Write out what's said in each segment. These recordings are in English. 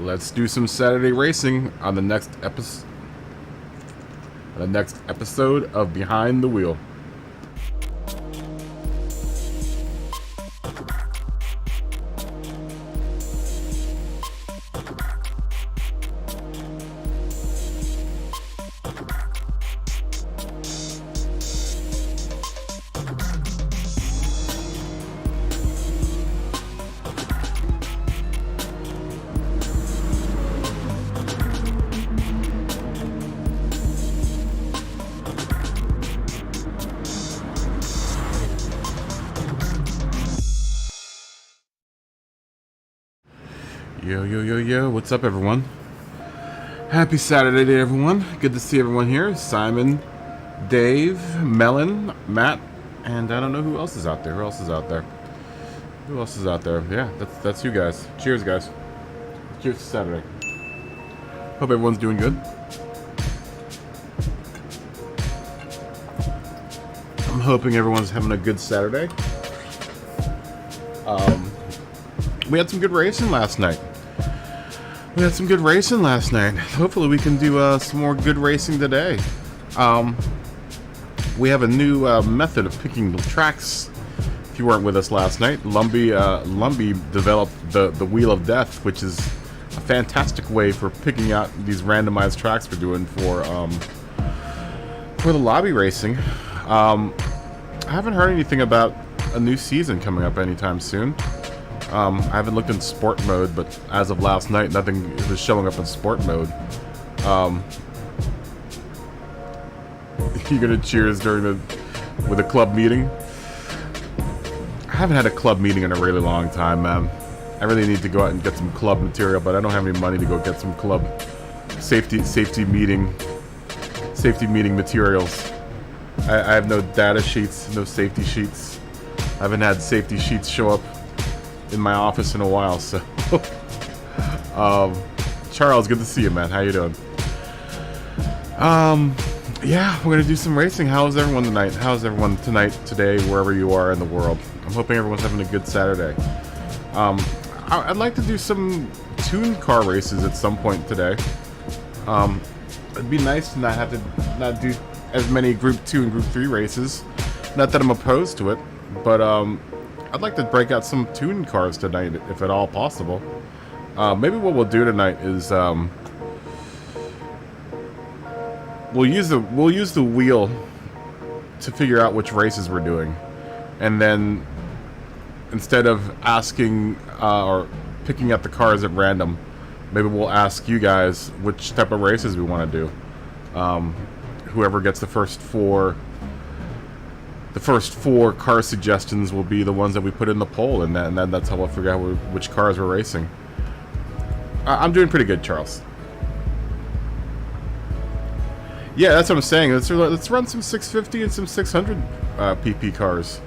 Let's do some Saturday racing on the next episode of Behind the Wheel. Yo, what's up everyone? Happy Saturday to everyone. Good to see everyone here. Simon, Dave, Melon, Matt, and I don't know who else is out there. Who else is out there? Yeah, that's you guys. Cheers, guys. Cheers to Saturday. Hope everyone's doing good. I'm hoping everyone's having a good Saturday. We had some good racing last night. Hopefully we can do some more good racing today. We have a new method of picking the tracks. If you weren't with us last night, Lumbi developed the Wheel of Death, which is a fantastic way for picking out these randomized tracks we're doing for the lobby racing. I haven't heard anything about a new season coming up anytime soon. I haven't looked in sport mode, but as of last night, nothing was showing up in sport mode. You gonna cheers with a club meeting? I haven't had a club meeting in a really long time, man. I really need to go out and get some club material, but I don't have any money to go get some club safety meeting materials. I have no data sheets, no safety sheets. I haven't had safety sheets show up in my office in a while, so Charles, good to see you, man. How you doing? Yeah, we're gonna do some racing. How's everyone tonight? How's everyone today, wherever you are in the world? I'm hoping everyone's having a good Saturday. I'd like to do some tuned car races at some point today. It'd be nice to not do as many Group 2 and Group 3 races. Not that I'm opposed to it, but I'd like to break out some tuned cars tonight, if at all possible. Maybe what we'll do tonight is we'll use the wheel to figure out which races we're doing, and then instead of asking or picking out the cars at random, maybe we'll ask you guys which type of races we want to do. Whoever gets the first four car suggestions will be the ones that we put in the poll, and then that's how we'll figure out which cars we're racing. I'm doing pretty good, Charles. Yeah, that's what I'm saying. Let's run some 650 and some 600 PP cars.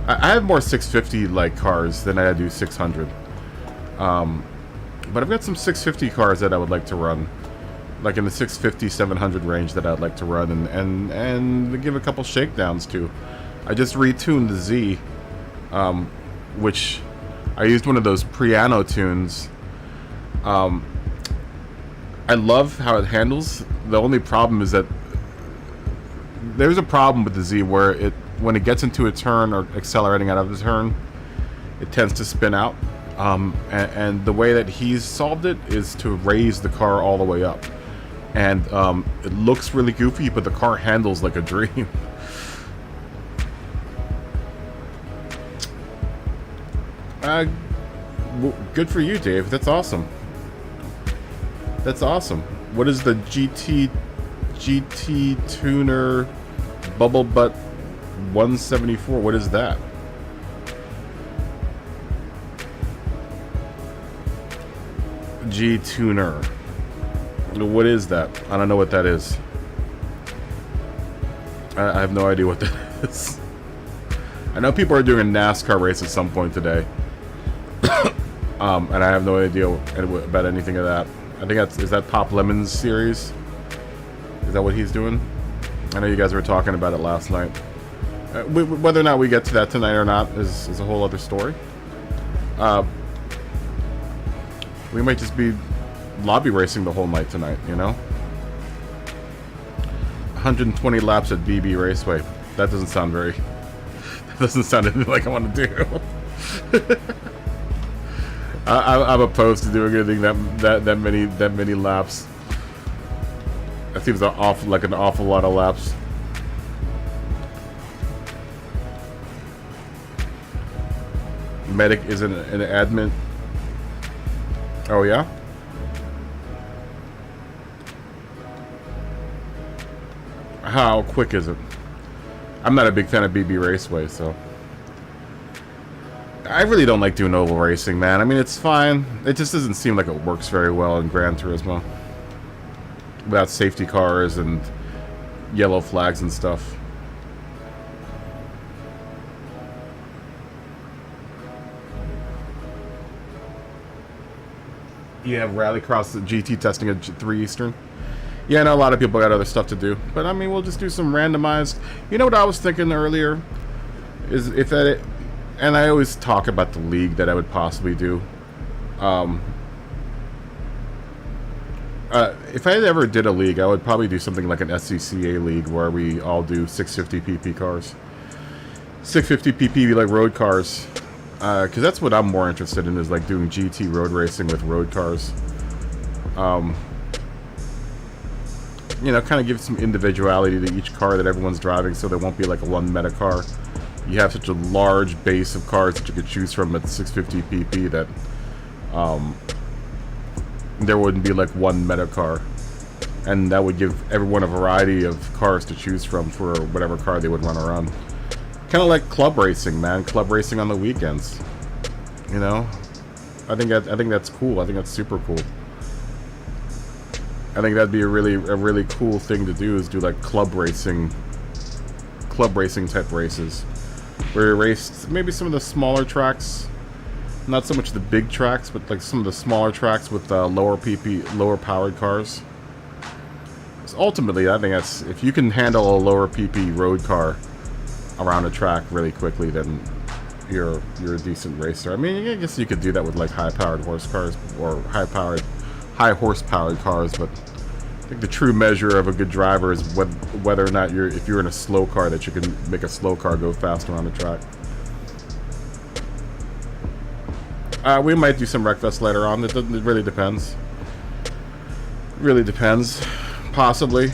I have more 650 like cars than I do 600. But I've got some 650 cars that I would like to run, like in the 650, 700 range that I'd like to run, and give a couple shakedowns to. I just retuned the Z, which I used one of those piano tunes. I love how it handles. The only problem is that there's a problem with the Z where when it gets into a turn or accelerating out of the turn, it tends to spin out. And the way that he's solved it is to raise the car all the way up. And it looks really goofy, but the car handles like a dream. Good for you, Dave. That's awesome. That's awesome. What is the GT Tuner Bubble Butt 174? What is that? G Tuner. What is that? I don't know what that is. I have no idea what that is. I know people are doing a NASCAR race at some point today. And I have no idea about anything of that. I think is that Pop Lemon's series? Is that what he's doing? I know you guys were talking about it last night. Whether or not we get to that tonight or not is a whole other story. We might just be lobby racing the whole night tonight, you know? 120 laps at BB Raceway. That doesn't sound very... That doesn't sound anything like I want to do. I'm opposed to doing anything that many laps. That seems like an awful lot of laps. Medic isn't an admin. Oh yeah? How quick is it? I'm not a big fan of BB Raceway, so I really don't like doing oval racing, man. I mean, it's fine. It just doesn't seem like it works very well in Gran Turismo without safety cars and yellow flags and stuff. You have Rallycross GT testing at 3 Eastern. Yeah, I know a lot of people got other stuff to do, but I mean, we'll just do some randomized. You know what I was thinking earlier is if that, and I always talk about the league that I would possibly do. If I ever did a league, I would probably do something like an SCCA league where we all do 650 pp cars, 650 pp like road cars. Because that's what I'm more interested in, is like doing GT road racing with road cars. You know, kind of give some individuality to each car that everyone's driving, so there won't be like a one meta car. You have such a large base of cars that you could choose from at 650 pp that there wouldn't be like one meta car. And that would give everyone a variety of cars to choose from for whatever car they would run around. Kind of like club racing, man. Club racing on the weekends. You know, I think that's cool. I think that's super cool. I think that'd be a really cool thing to do, is do like club racing type races, where you race maybe some of the smaller tracks, not so much the big tracks, but like some of the smaller tracks with lower powered cars. So ultimately, I think that's, if you can handle a lower PP road car around a track really quickly, then you're a decent racer. I mean, I guess you could do that with like high-powered horse cars or high horsepowered cars, but I think the true measure of a good driver is whether or not if you're in a slow car, that you can make a slow car go faster on the track. We might do some Wreckfest later on. It really depends. Really depends. Possibly.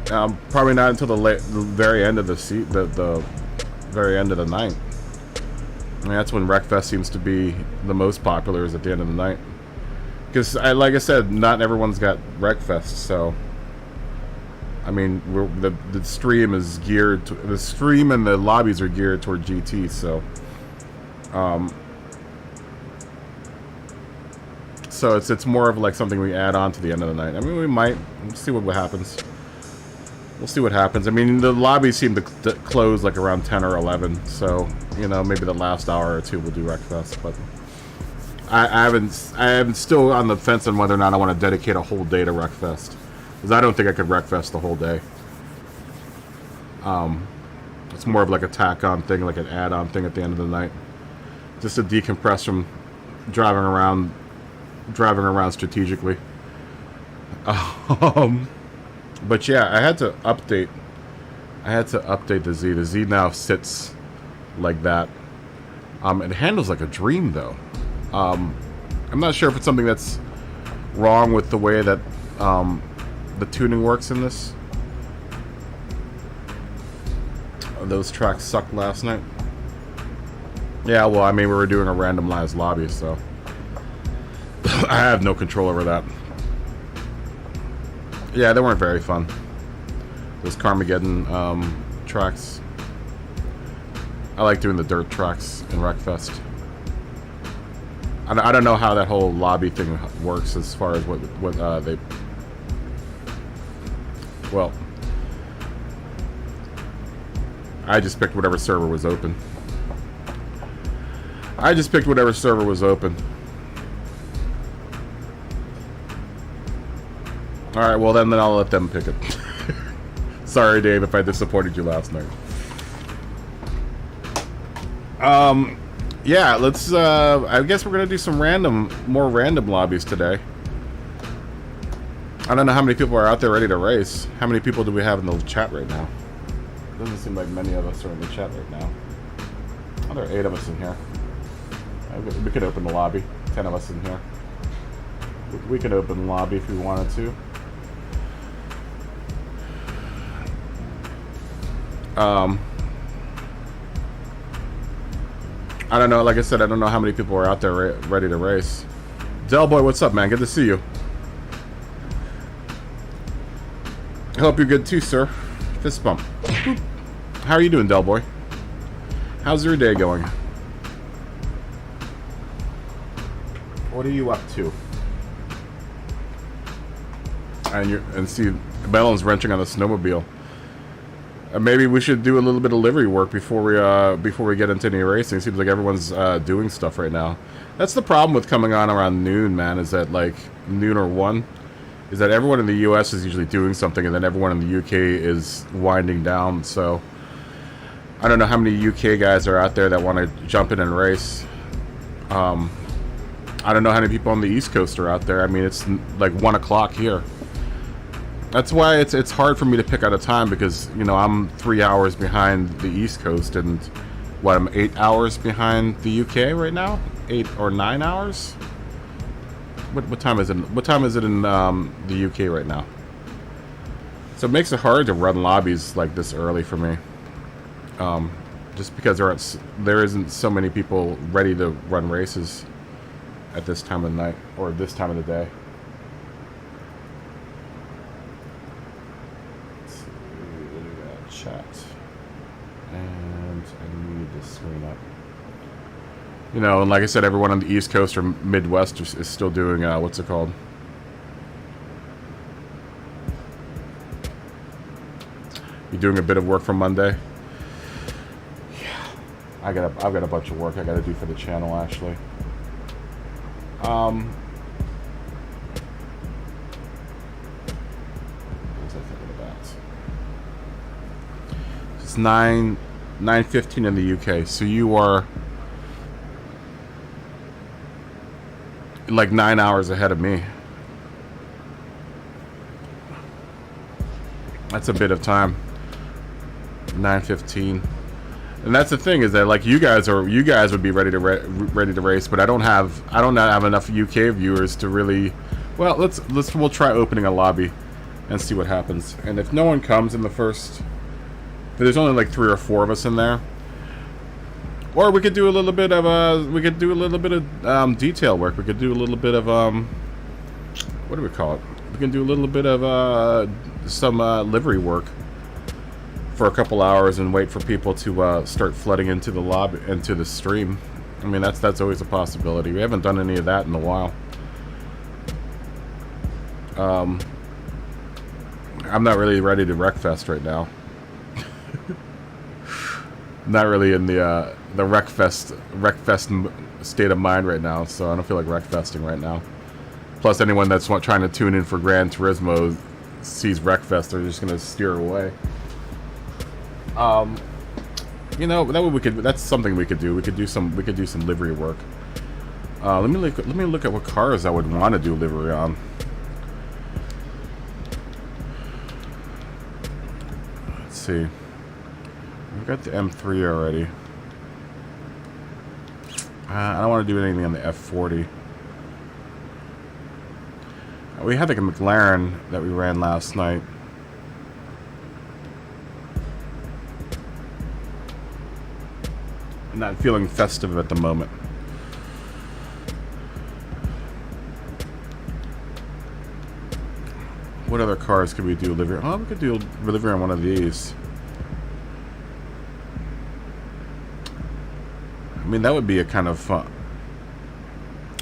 Probably not until the very end of the very end of the night. I mean, that's when Wreckfest seems to be the most popular, is at the end of the night. Because, like I said, not everyone's got Wreckfest, so I mean, the stream is geared to, the stream and the lobbies are geared toward GT, so so it's more of like something we add on to the end of the night. I mean, we might see what happens. We'll see what happens. I mean, the lobbies seem to close like around 10 or 11, so, you know, maybe the last hour or two we'll do Wreckfest, but I haven't still on the fence on whether or not I want to dedicate a whole day to Wreckfest, because I don't think I could Wreckfest the whole day. It's more of like a tack-on thing, like an add-on thing at the end of the night, just to decompress from driving around strategically. But yeah, I had to update the Z. The Z now sits like that. It handles like a dream, though. I'm not sure if it's something that's wrong with the way that the tuning works in this. Those tracks sucked last night. Yeah, well, I mean, we were doing a randomized lobby, so I have no control over that. Yeah, they weren't very fun. Those Carmageddon tracks. I like doing the dirt tracks in Wreckfest. I don't know how that whole lobby thing works as far as what they... Well, I just picked whatever server was open. Alright, well then I'll let them pick it. Sorry, Dave, if I disappointed you last night. Yeah, let's, I guess we're gonna do some more random lobbies today. I don't know how many people are out there ready to race. How many people do we have in the chat right now? Doesn't seem like many of us are in the chat right now. Oh, there are 8 of us in here. We could open the lobby. 10 of us in here. We could open the lobby if we wanted to. I don't know. Like I said, I don't know how many people are out there ready to race. Del Boy, what's up, man? Good to see you. I hope you're good too, sir. Fist bump. Boop. How are you doing, Del Boy? How's your day going? What are you up to? And see, Bellon's wrenching on the snowmobile. Maybe we should do a little bit of livery work before we get into any racing. It seems like everyone's doing stuff right now. That's the problem with coming on around noon, man. Is that like noon or 1? Is that everyone in the U.S. is usually doing something, and then everyone in the U.K. is winding down. So I don't know how many U.K. guys are out there that want to jump in and race. I don't know how many people on the East Coast are out there. I mean, it's like 1 o'clock here. That's why it's hard for me to pick out a time, because, you know, I'm 3 hours behind the East Coast, and what, I'm 8 hours behind the UK right now? 8 or 9 hours? What time is it? What time is it in the UK right now? So it makes it hard to run lobbies like this early for me. Just because there isn't so many people ready to run races at this time of night, or this time of the day. Chat, and I need to screen up. You know, and like I said, everyone on the East Coast or Midwest is still doing what's it called? You're doing a bit of work for Monday. Yeah, I've got a bunch of work I got to do for the channel, actually. What was I thinking about? It's 9:15 in the UK, so you are like 9 hours ahead of me. That's a bit of time. 9:15, and that's the thing, is that like you guys would be ready to race, but I don't have enough UK viewers to really. Well, we'll try opening a lobby and see what happens. And if no one comes in the first. There's only like 3 or 4 of us in there. Or we could do a little bit of detail work. We could do a little bit of what do we call it? We can do a little bit of some livery work for a couple hours and wait for people to start flooding into the lobby, into the stream. I mean, that's always a possibility. We haven't done any of that in a while. I'm not really ready to wreckfest right now. Not really in the wreckfest state of mind right now, so I don't feel like wreckfesting right now. Plus, anyone that's trying to tune in for Gran Turismo sees wreckfest, they're just gonna steer away. You know, that's something we could do. We could do some livery work. Let me look at what cars I would want to do livery on. Let's see. We've got the M3 already. I don't want to do anything on the F40. We had like a McLaren that we ran last night. I'm not feeling festive at the moment. What other cars could we do livery? Oh, we could do livery on one of these. I mean, that would be a kind of fun.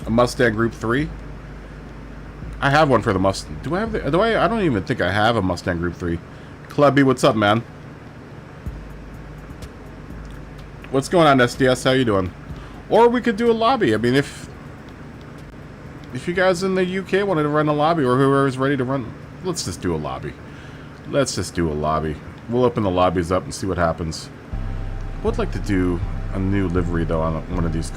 A Mustang Group 3? I have one for the Mustang. Do I have the... I don't even think I have a Mustang Group 3. Clubby, what's up, man? What's going on, SDS? How you doing? Or we could do a lobby. I mean, if you guys in the UK wanted to run a lobby, or whoever's ready to run... Let's just do a lobby. Let's just do a lobby. We'll open the lobbies up and see what happens. I would like to do a new livery, though, on one of these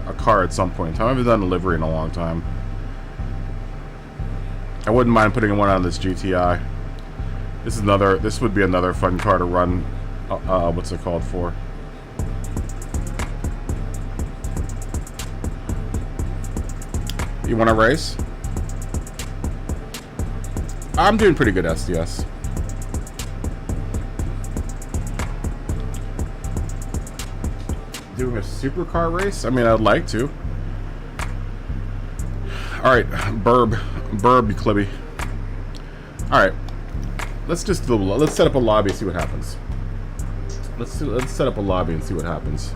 a car at some point in time. I haven't done a livery in a long time. I wouldn't mind putting one on this GTI. This is another. This would be another fun car to run. What's it called for? You want to race? I'm doing pretty good SDS. Doing a supercar race? I mean, I'd like to. Alright, Burb, you Clibby. Alright. Let's just do, let's set up a lobby and see what happens. Let's set up a lobby and see what happens.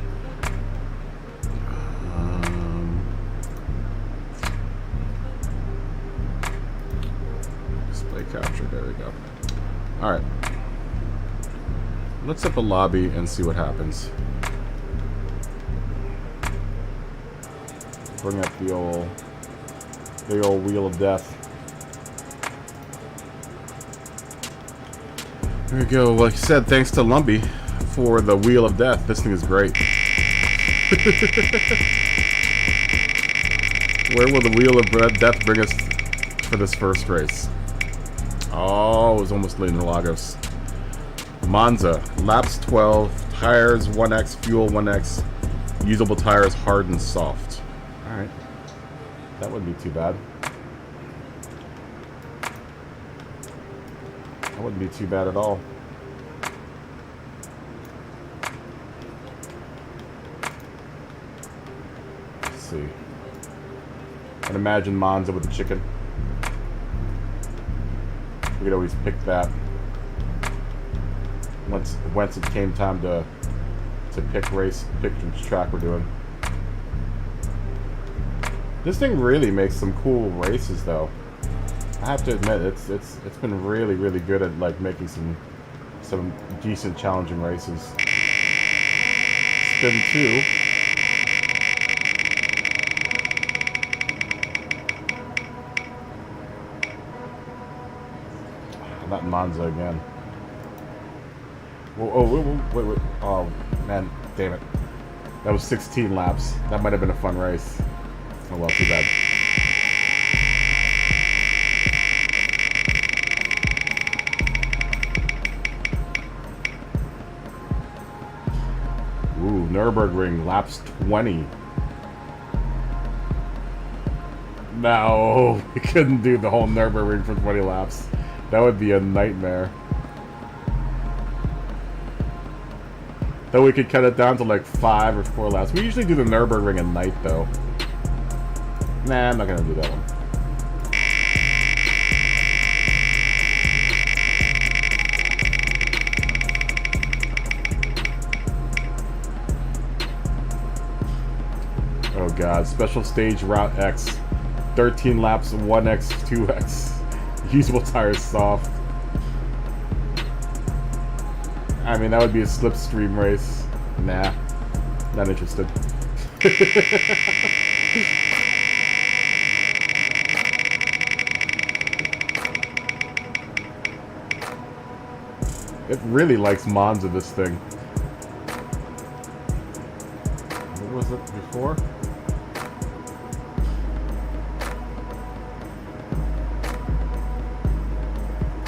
Display capture, there we go. Alright. Let's set up a lobby and see what happens. Bring up the old wheel of death. There we go. Like I said, thanks to Lumbi for the wheel of death. This thing is great. Where will the wheel of death bring us for this first race? Oh, it was almost leading Lagos. Monza, laps 12, tires 1x, fuel 1x, usable tires hard and soft. Alright. That wouldn't be too bad. That wouldn't be too bad at all. Let's see. I'd imagine Monza with the chicken. We could always pick that once it came time to pick which track we're doing. This thing really makes some cool races, though. I have to admit, it's been really good at like making some decent challenging races. Spin 2. Not Monza again. Whoa, wait. Oh, man, damn it. That was 16 laps. That might have been a fun race. Oh well, too bad. Ooh, Nürburgring, laps 20. No, we couldn't do the whole Nürburgring for 20 laps. That would be a nightmare. Though we could cut it down to like 5 or 4 laps. We usually do the Nürburgring at night, though. Nah, I'm not gonna do that one. Oh god, special stage route X. 13 laps, 1x, 2x. Usable tires soft. I mean, that would be a slipstream race. Nah, not interested. It really likes Monza, this thing. What was it before?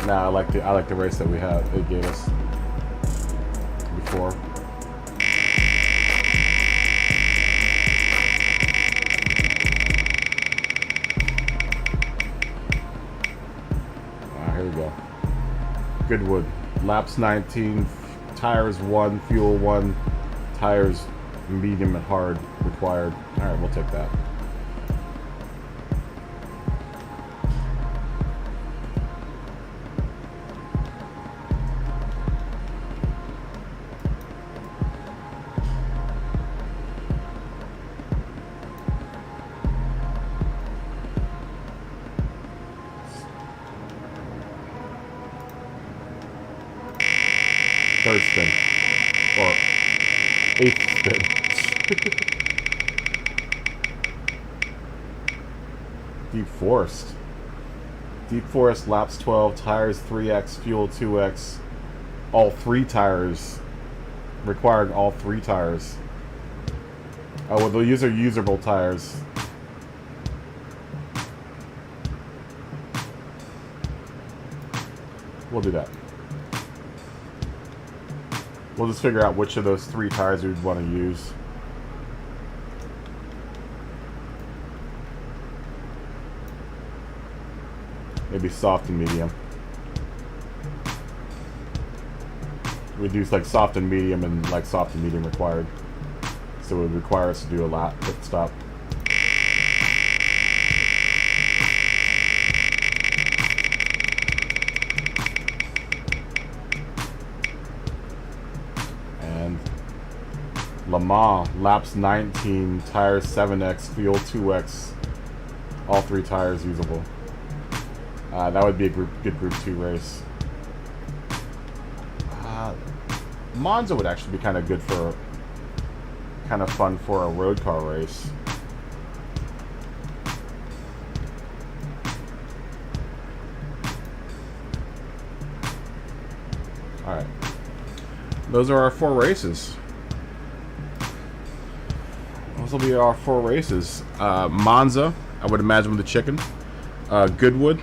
Nah, I like the race that it gave us before. Here we go. Goodwood. Laps 19, tires 1, fuel 1, tires medium and hard required. Alright, we'll take that. Third spin. Or 8th spin. Deep Forest. Deep Forest, laps 12, tires 3x, fuel 2x. All 3 tires. Requiring all 3 tires. Oh, well, these are usable tires. We'll do that. We'll just figure out which of those 3 tires we'd want to use. Maybe soft and medium. We do like soft and medium, and like soft and medium required. So it would require us to do a lap pit stop. And Le Mans, laps 19, tires 7x, fuel 2x, all 3 tires usable. That would be a good Group 2 race. Monza would actually be kind of good for, kind of fun for a road car race. Alright. Those are our 4 races. Those will be our 4 races. Monza, I would imagine with the chicken. Goodwood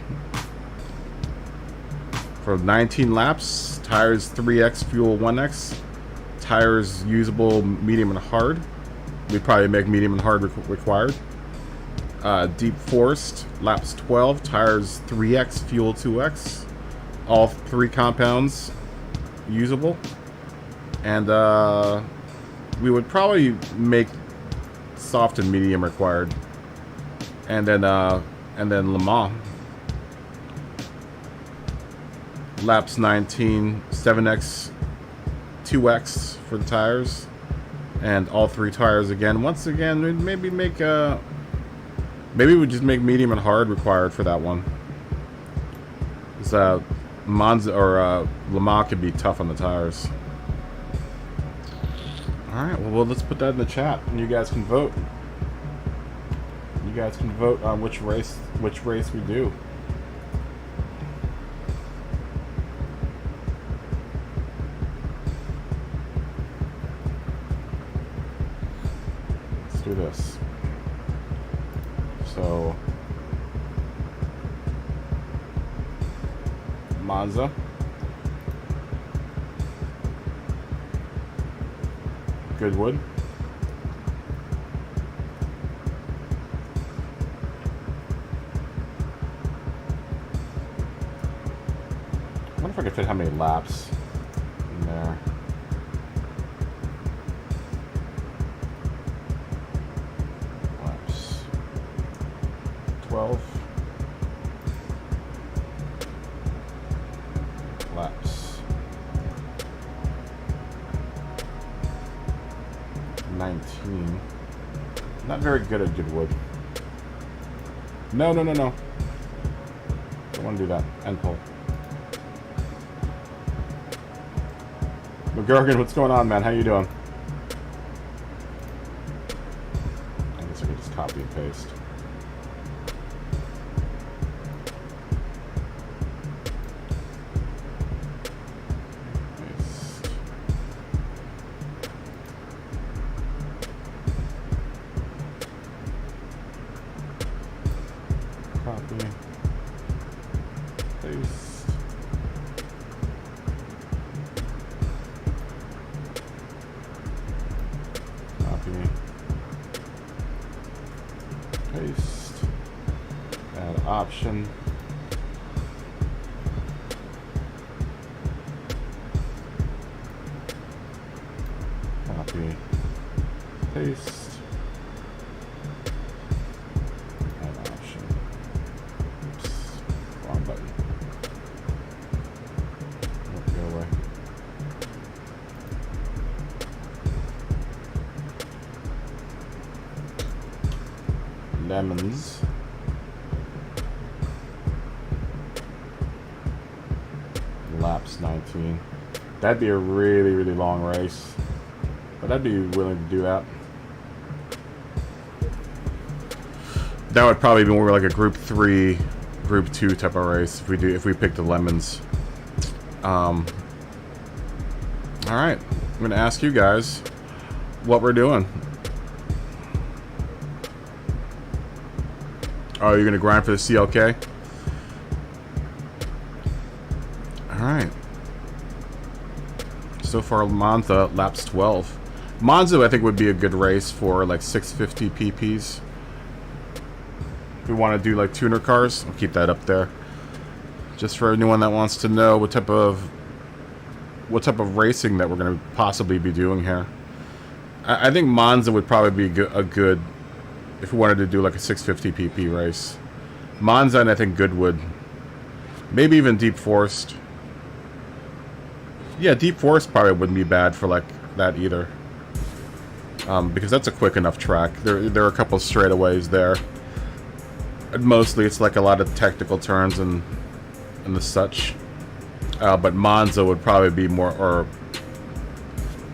for 19 laps, tires 3x, fuel 1x, tires usable medium and hard. We'd probably make medium and hard required. Deep Forest, laps 12, tires 3x, fuel 2x, all 3 compounds usable. And we would probably make soft and medium required. And then Le Mans. Laps 19, 7x, 2x for the tires, and all 3 tires again. Once again, we'd maybe make maybe we just make medium and hard required for that one. Because Monza or Le Mans could be tough on the tires. All right, well let's put that in the chat, and you guys can vote. You guys can vote on which race we do. Let's do this. So Monza, Goodwood, I wonder if I could fit how many laps in there. Laps 12. Laps 19. Not very good at Goodwood. No. Don't want to do that. End pull. McGurgan, what's going on, man? How you doing? I guess I can just copy and paste. Paste. Copy. Paste. Paste. Add option. Copy. Paste. Add option. Oops. Wrong button. Oh, go away. Lemons. Laps 19. That'd be a really, really long race. But I'd be willing to do that. That would probably be more like a Group 3, Group 2 type of race if we picked the lemons. Alright. I'm gonna ask you guys what we're doing. Oh, you're gonna grind for the CLK? All so far Monza, laps 12. Monza, I think, would be a good race for like 650 PPs. If we want to do like tuner cars, I'll keep that up there. Just for anyone that wants to know what type of racing that we're going to possibly be doing here. I think Monza would probably be a good, if we wanted to do like a 650 PP race. Monza and I think Goodwood. Maybe even Deep Forest. Yeah, Deep Forest probably wouldn't be bad for like that either. Because that's a quick enough track. There are a couple of straightaways there. And mostly it's like a lot of technical turns and the such. But Monza would probably be more, or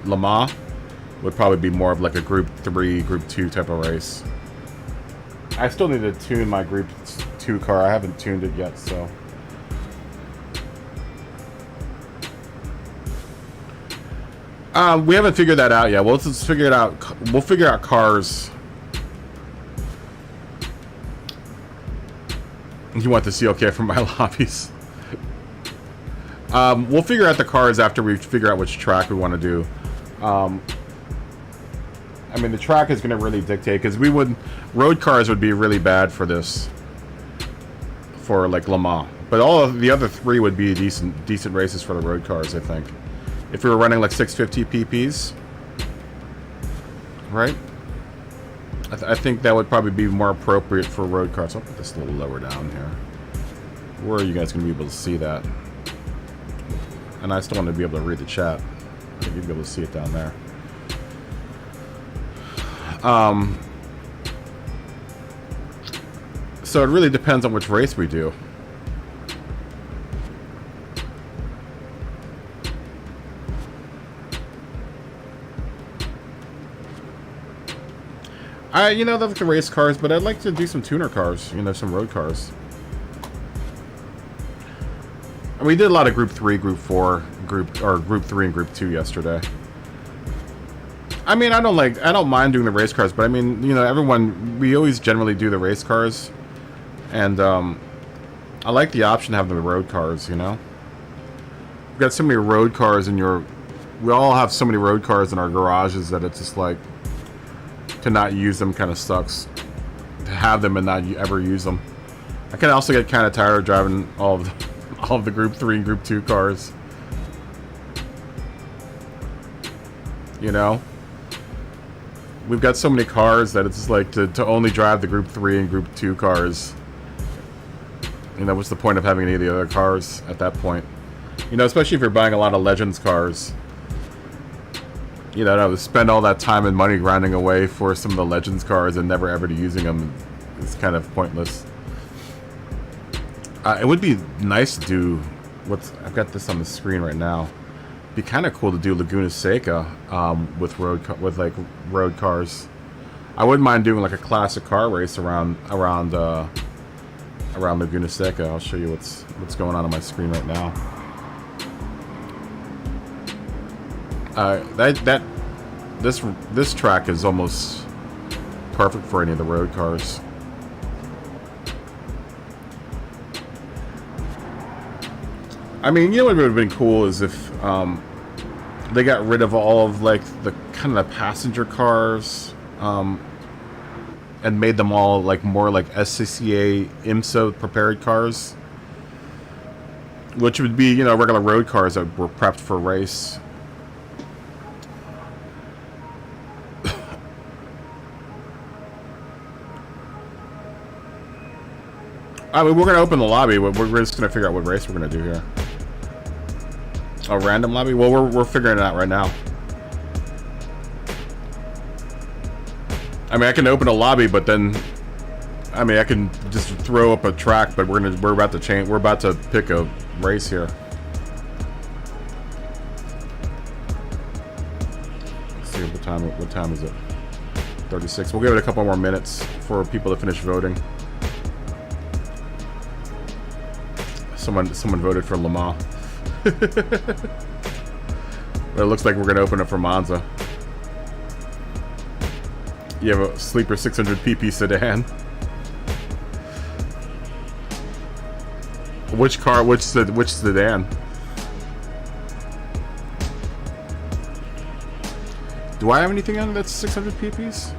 Le Mans would probably be more of like a Group 3, Group 2 type of race. I still need to tune my Group 2 car. I haven't tuned it yet, so... we haven't figured that out yet. Well, let's figure it out. We'll figure out cars. You want the CLK from my lobbies? We'll figure out the cars after we figure out which track we want to do. I mean, the track is going to really dictate, because road cars would be really bad for this, for like Le Mans. But all of the other three would be decent races for the road cars, I think. If we were running like 650 PPs, right? I think that would probably be more appropriate for road cars. I'll put this a little lower down here. Where are you guys going to be able to see that? And I still want to be able to read the chat. I think you'd be able to see it down there. So it really depends on which race we do. You know, that's the race cars, but I'd like to do some tuner cars, you know, some road cars. And we did a lot of Group 3, Group 4, Group 3 and Group 2 yesterday. I mean, I don't mind doing the race cars, but I mean, you know, we always generally do the race cars. And, I like the option to have the road cars, you know? We've got so many road cars we all have so many road cars in our garages that it's just like, to not use them kind of sucks. To have them and not ever use them. I can also get kind of tired of driving all of the Group 3 and Group 2 cars. You know? We've got so many cars that it's just like to only drive the Group 3 and Group 2 cars. You know, what's the point of having any of the other cars at that point? You know, especially if you're buying a lot of Legends cars. You know, to spend all that time and money grinding away for some of the Legends cars and never ever using them is kind of pointless. It would be nice to do I've got this on the screen right now. It'd be kind of cool to do Laguna Seca with road cars. I wouldn't mind doing like a classic car race around Laguna Seca. I'll show you what's going on my screen right now. This track is almost perfect for any of the road cars. I mean, you know what would have been cool is if they got rid of all of like the kind of the passenger cars and made them all like more like SCCA IMSA prepared cars, which would be, you know, regular road cars that were prepped for race. I mean, we're going to open the lobby. We're just going to figure out what race we're going to do here. A random lobby? Well, we're figuring it out right now. I mean, I can open a lobby, but then, I mean, I can just throw up a track. But we're about to change. We're about to pick a race here. Let's see what time. What time is it? 36. We'll give it a couple more minutes for people to finish voting. Someone voted for Le Mans. But it looks like we're going to open it for Monza. You have a sleeper 600 PP sedan. Which car? Which sedan? Do I have anything on that's 600 pp's?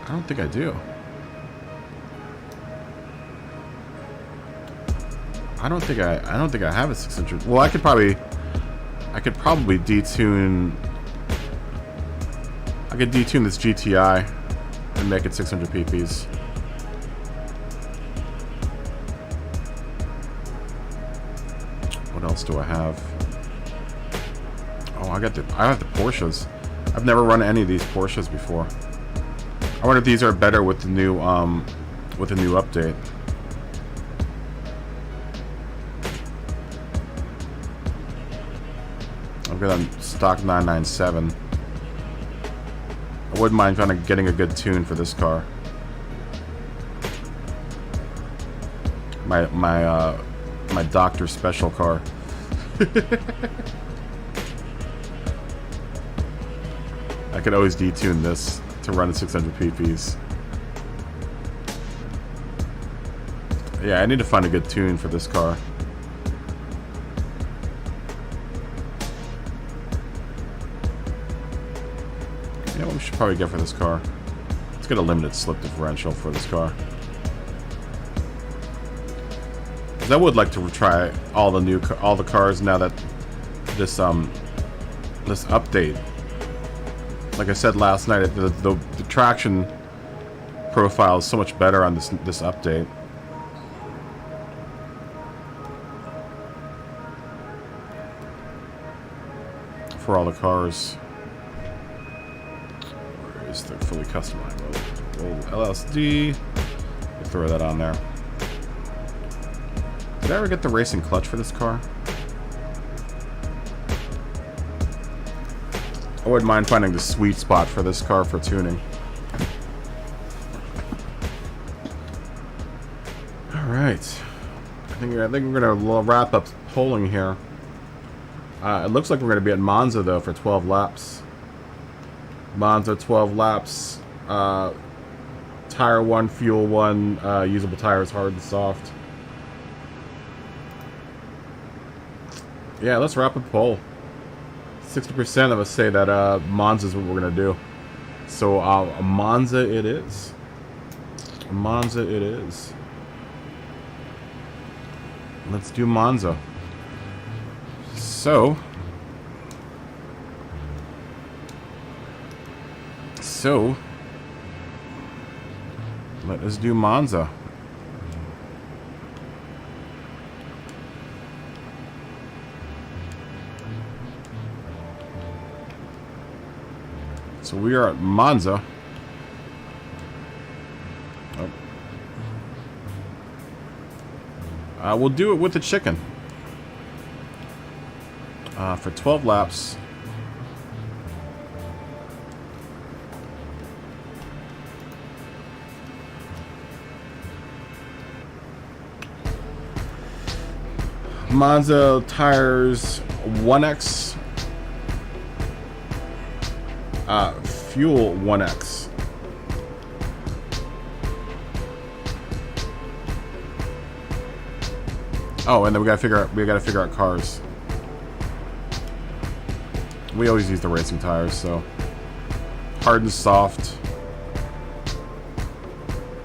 I don't think I do. I don't think I have a 600. Well, I could probably detune. I could detune this GTI and make it 600 pp's. What else do I have? Oh, I have the Porsches. I've never run any of these Porsches before. I wonder if these are better with the new update. I've got a stock 997. I wouldn't mind kind of getting a good tune for this car. My doctor special car. I could always detune this to run at 600 pp's. Yeah, I need to find a good tune for this car. You know what we should probably get for this car? Let's get a limited slip differential for this car. I would like to try all the cars now that this update. Like I said last night, the traction profile is so much better on this update. For all the cars. Where is the fully customized LSD? We'll throw that on there. Did I ever get the racing clutch for this car? I wouldn't mind finding the sweet spot for this car for tuning. Alright. I think we're gonna wrap up polling here. It looks like we're gonna be at Monza though for 12 laps. Monza 12 laps. Tire 1, fuel 1, usable tires, hard and soft. Yeah, let's wrap up poll. 60% of us say that Monza is what we're gonna do. So Monza it is. Monza it is. Let's do Monza. So let us do Monza. So we are at Monza. Oh. We'll do it with the chicken. For 12 laps. Monza tires 1X. Fuel 1X. Oh, and then we gotta figure out cars. We always use the racing tires, so hard and soft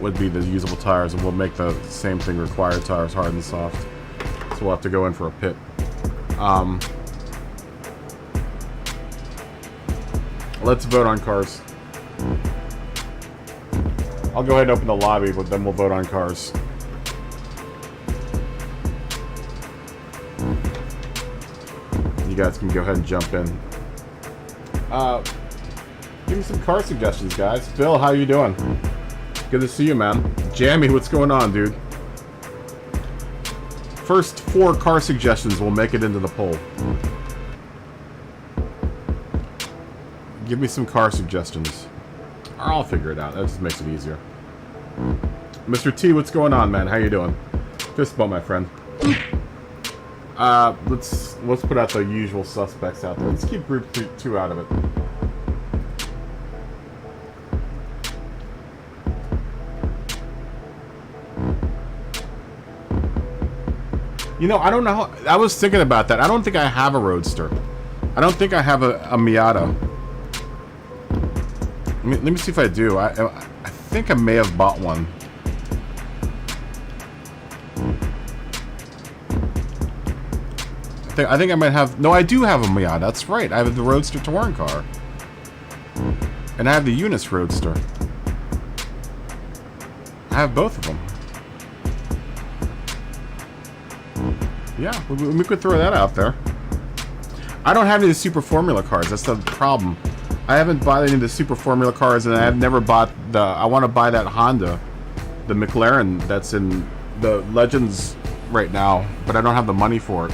would be the usable tires, and we'll make the same thing required tires, hard and soft. So we'll have to go in for a pit. Let's vote on cars. I'll go ahead and open the lobby, but then we'll vote on cars. You guys can go ahead and jump in. Give me some car suggestions, guys. Phil, how you doing? Good to see you, man. Jammy, what's going on, dude? First 4 car suggestions will make it into the poll. Give me some car suggestions. Or I'll figure it out. That just makes it easier. Mr. T, what's going on, man? How you doing? Fist bump, my friend. Let's put out the usual suspects out there. Let's keep group 2 out of it. You know, I don't know how... I was thinking about that. I don't think I have a Roadster. I don't think I have a Miata. Let me see if I do. I think I may have bought one. I think I might have... No, I do have a Miata. That's right. I have the Roadster touring car. And I have the Eunice Roadster. I have both of them. Yeah, we could throw that out there. I don't have any of the Super Formula cars. That's the problem. I haven't bought any of the Super Formula cars, and I've never bought the... I want to buy that Honda. The McLaren that's in the Legends right now. But I don't have the money for it.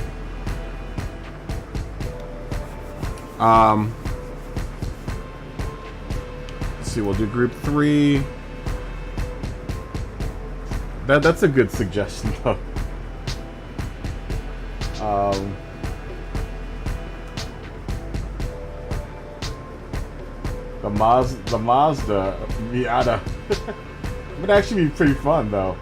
Let's see, we'll do group 3. That's a good suggestion, though. The Mazda Miata would actually be pretty fun, though.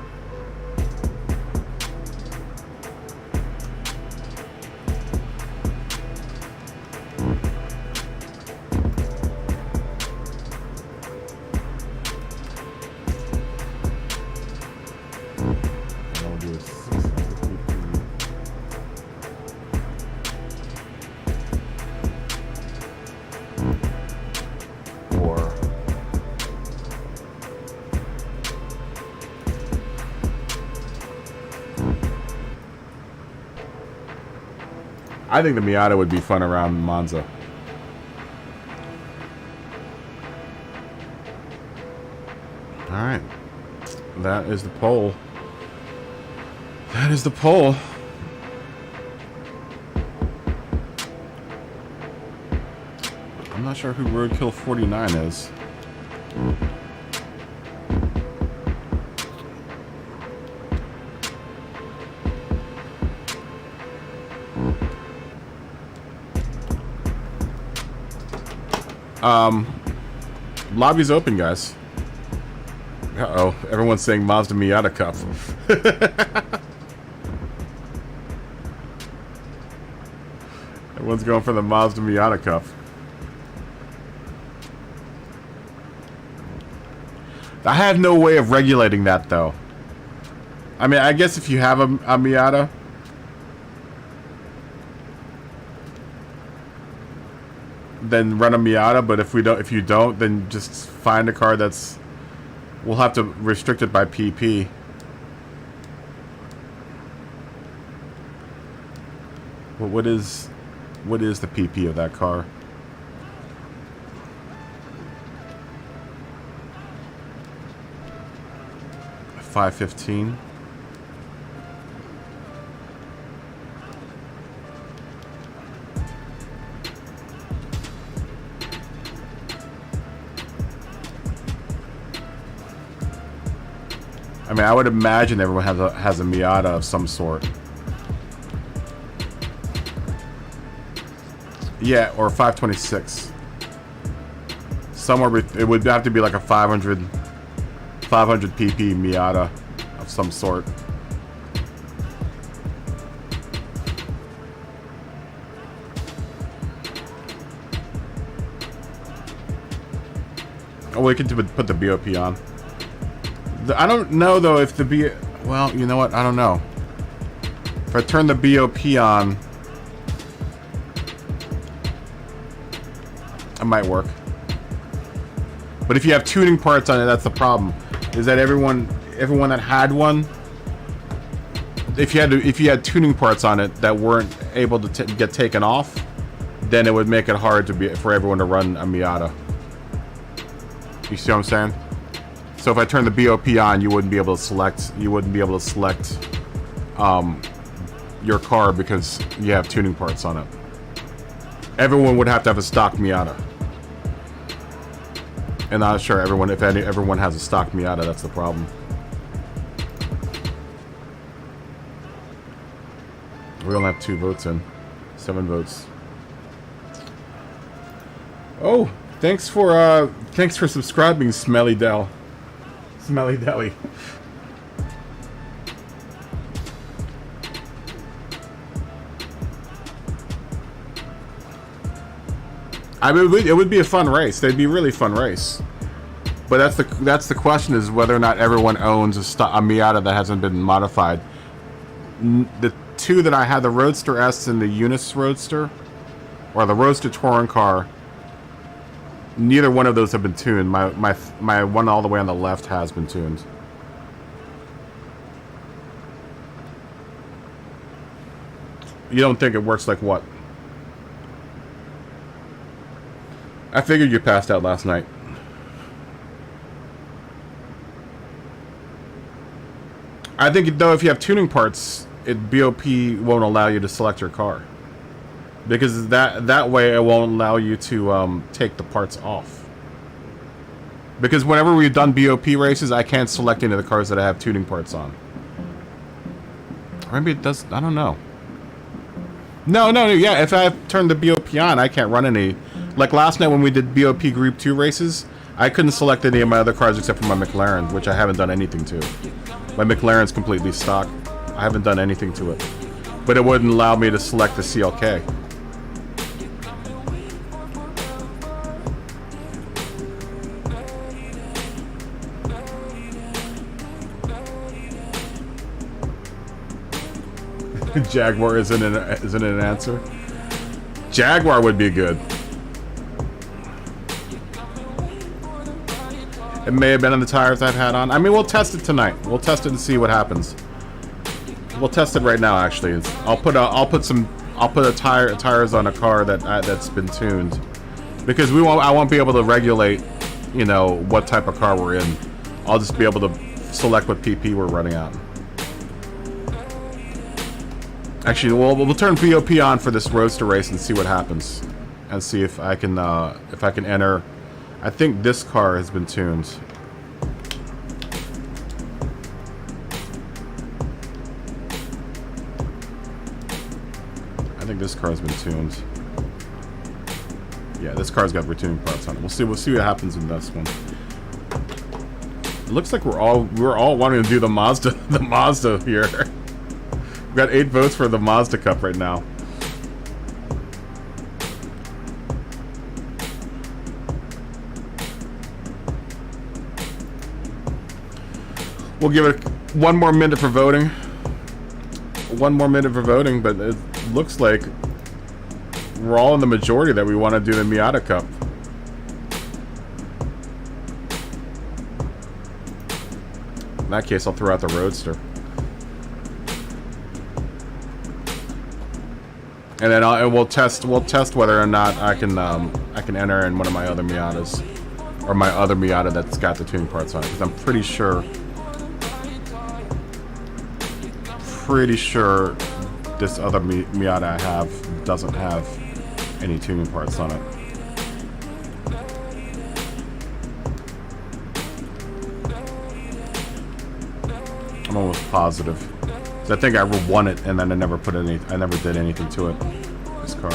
I think the Miata would be fun around Monza. Alright. That is the poll. That is the poll. I'm not sure who Roadkill 49 is. Lobby's open, guys. Uh-oh. Everyone's saying Mazda Miata Cup. Everyone's going for the Mazda Miata Cup. I have no way of regulating that, though. I mean, I guess if you have a Miata... then run a Miata, but if you don't, then just find a car that's... We'll have to restrict it by PP. Well, what is the PP of that car? $515. I mean, I would imagine everyone has a Miata of some sort. Yeah, or 526. Somewhere it would have to be like a 500 PP Miata of some sort. Oh, we could put the BOP on. I don't know, though, if the well, you know what? I don't know. If I turn the BOP on, it might work. But if you have tuning parts on it, that's the problem. Is that everyone that had one, if you had tuning parts on it that weren't able to get taken off, then it would make it hard for everyone to run a Miata. You see what I'm saying? So if I turn the BOP on, you wouldn't be able to select. Your car because you have tuning parts on it. Everyone would have to have a stock Miata, and I'm not sure everyone has a stock Miata. That's the problem. We only have 2 votes in, 7 votes. Oh, thanks for subscribing, Smelly Dell. Smelly Deli. I mean, it would be a fun race. They'd be a really fun race. But that's the question, is whether or not everyone owns a Miata that hasn't been modified. The two that I had, the Roadster S and the Unis Roadster, or the Roadster Touring Car, neither one of those have been tuned. My one all the way on the left has been tuned. You don't think it works like what? I figured you passed out last night. I think, though, if you have tuning parts, BOP won't allow you to select your car. Because that way it won't allow you to take the parts off. Because whenever we've done BOP races, I can't select any of the cars that I have tuning parts on. Or maybe it does, I don't know. No, yeah, if I turn the BOP on, I can't run any. Like last night when we did BOP Group 2 races, I couldn't select any of my other cars except for my McLaren, which I haven't done anything to. My McLaren's completely stock. I haven't done anything to it. But it wouldn't allow me to select the CLK. Jaguar isn't an answer. Jaguar would be good. It may have been on the tires I've had on. I mean, we'll test it tonight. We'll test it and see what happens. We'll test it right now. Actually, I'll put tires on a car that's been tuned, because I won't be able to regulate, you know, what type of car we're in. I'll just be able to select what PP we're running on. Actually, we'll turn BOP on for this Roadster race and see what happens, and see if I can enter. I think this car has been tuned. I think this car has been tuned. Yeah, this car's got retuning parts on it. We'll see what happens in this one. It looks like we're all wanting to do the Mazda here. We've got 8 votes for the Mazda Cup right now. We'll give it one more minute for voting. One more minute for voting, but it looks like we're all in the majority that we want to do the Miata Cup. In that case, I'll throw out the Roadster. And then we'll test whether or not I can enter in one of my other Miatas, or my other Miata that's got the tuning parts on it, because I'm pretty sure this other Miata I have doesn't have any tuning parts on it. I'm almost positive. So I think I won it, and then I never did anything to it. This car.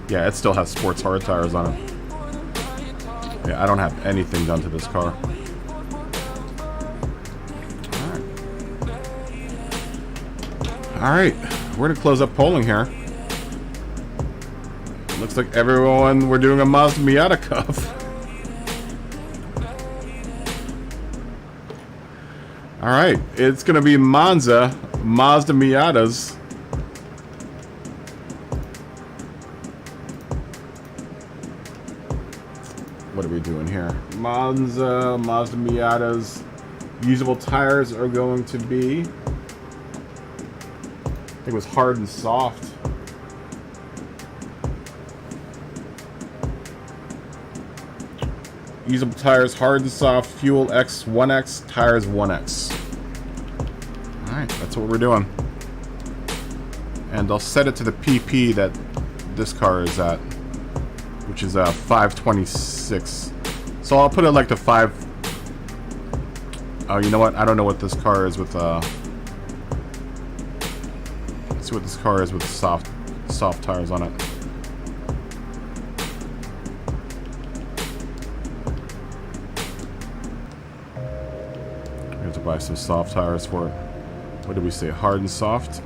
Yeah, it still has sports hard tires on it. Yeah, I don't have anything done to this car. Alright, we're gonna close up polling here. Looks like we're doing a Mazda Miata Cup. Alright, it's gonna be Monza, Mazda Miatas. What are we doing here? Monza, Mazda Miatas. Usable tires are going to be, I think it was hard and soft. Usable tires, hard and soft, fuel X, 1X, tires 1X. Alright, that's what we're doing. And I'll set it to the PP that this car is at, which is 526. So I'll put it like the 5. Oh, you know what? I don't know what this car is with see what this car is with soft tires on it. We have to buy some soft tires for it. What did we say? Hard and soft?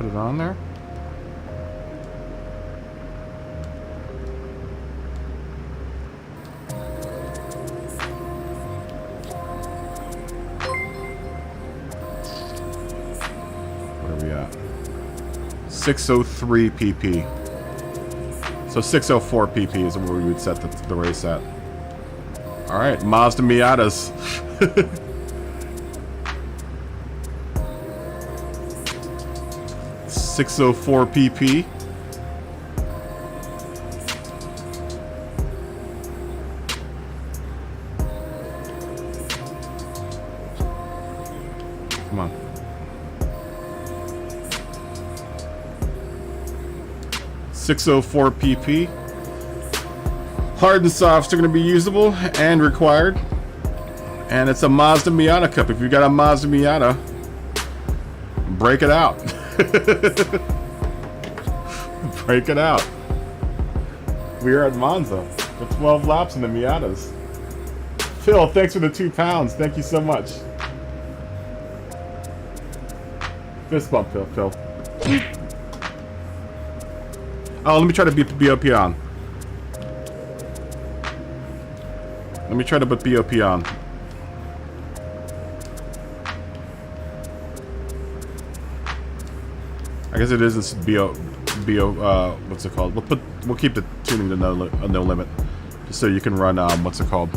put it on there. What are we at? 603 pp. So 604 pp is where we would set the race at. All right, Mazda Miatas. 604 pp. Come on. .604 pp. Hard and softs are going to be usable and required. And it's a Mazda Miata Cup. If you got a Mazda Miata, break it out. Break it out. We are at Monza with 12 laps in the Miatas. Phil, thanks for the £2. Thank you so much. Fist bump, Phil. Oh, let me try to beat the BOP on. Let me try to put BOP on. I guess it is this what's it called? We'll keep the tuning to no limit, just so you can run what's it called?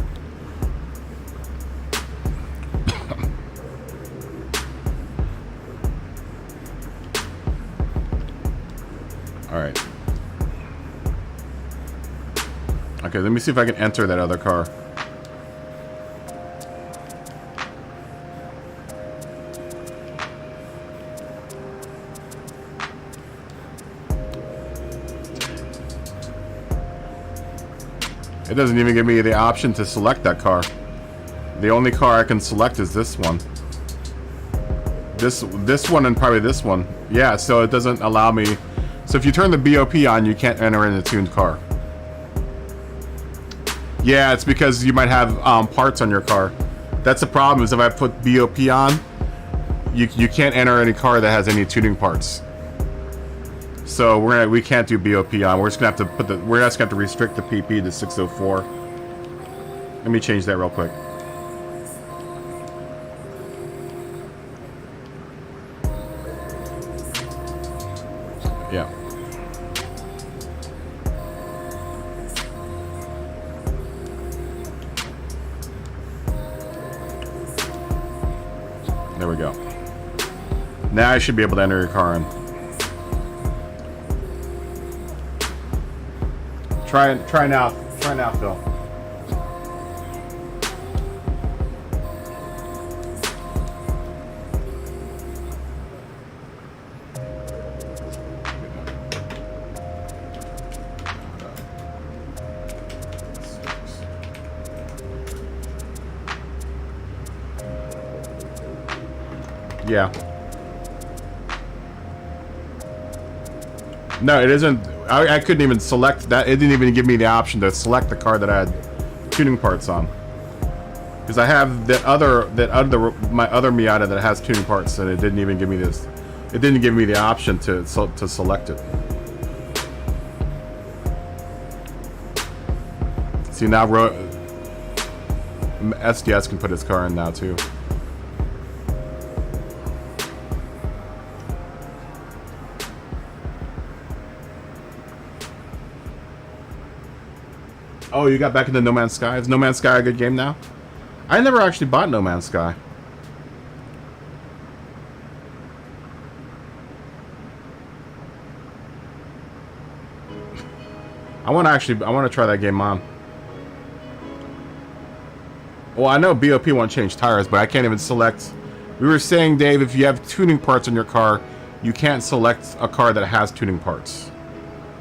All right. Okay, let me see if I can enter that other car. It doesn't even give me the option to select that car. The only car I can select is this one. This one and probably this one. Yeah, so it doesn't allow me. So if you turn the BOP on, you can't enter in a tuned car. Yeah, it's because you might have parts on your car. That's the problem, is if I put BOP on, you can't enter any car that has any tuning parts. So we can't do BOP on. We're just gonna have to restrict the PP to 604. Let me change that real quick. Yeah. There we go. Now I should be able to enter your car in. Try now, Phil. Yeah. No, it isn't. I couldn't even select that. It didn't even give me the option to select the car that I had tuning parts on. Because I have my other Miata that has tuning parts, and it didn't even give me this. It didn't give me the option to select it. See, now SDS can put his car in now too. Oh, you got back into No Man's Sky? Is No Man's Sky a good game now? I never actually bought No Man's Sky. I want to try that game on. Well, I know BOP won't change tires, but I can't even select. We were saying, Dave, if you have tuning parts on your car, you can't select a car that has tuning parts.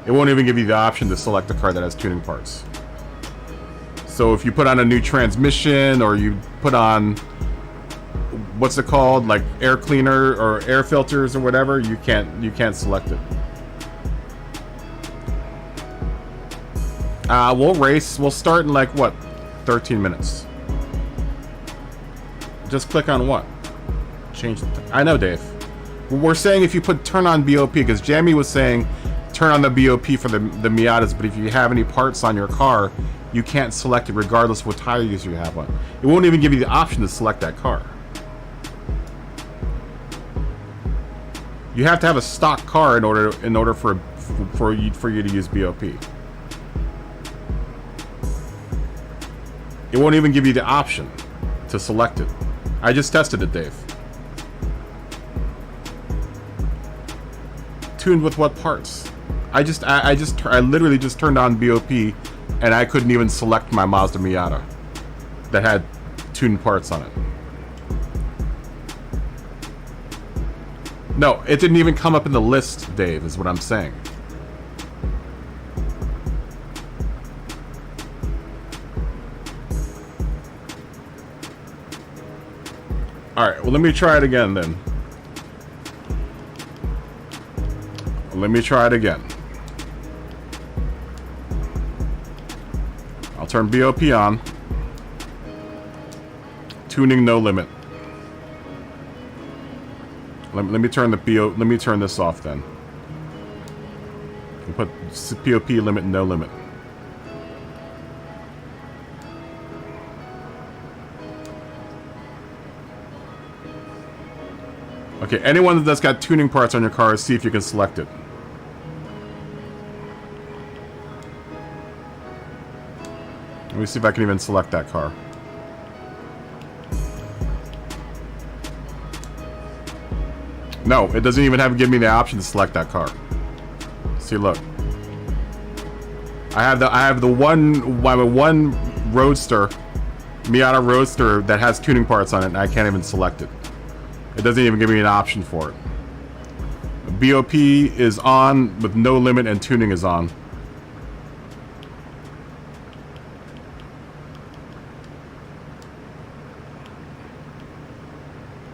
It won't even give you the option to select a car that has tuning parts. So if you put on a new transmission, or you put on, what's it called, like air cleaner or air filters or whatever, you can't select it. We'll race. We'll start in like what, 13 minutes. Just click on what? Change the I know, Dave. We're saying if you turn on BOP, because Jamie was saying turn on the BOP for the Miatas, but if you have any parts on your car, you can't select it regardless of what tires you have on. It won't even give you the option to select that car. You have to have a stock car in order for you to use BOP. It won't even give you the option to select it. I just tested it, Dave. Tuned with what parts? I literally just turned on BOP, and I couldn't even select my Mazda Miata that had tuned parts on it. No, it didn't even come up in the list, Dave, is what I'm saying. Alright, well, let me try it again then. Let me try it again. I'll turn BOP on. Tuning no limit. Let me turn the let me turn this off then. And put POP limit no limit. Okay, anyone that's got tuning parts on your car, see if you can select it. Let me see if I can even select that car. No, it doesn't even give me the option to select that car. See, look. I have the one Roadster, Miata Roadster that has tuning parts on it, and I can't even select it. It doesn't even give me an option for it. BOP is on with no limit and tuning is on.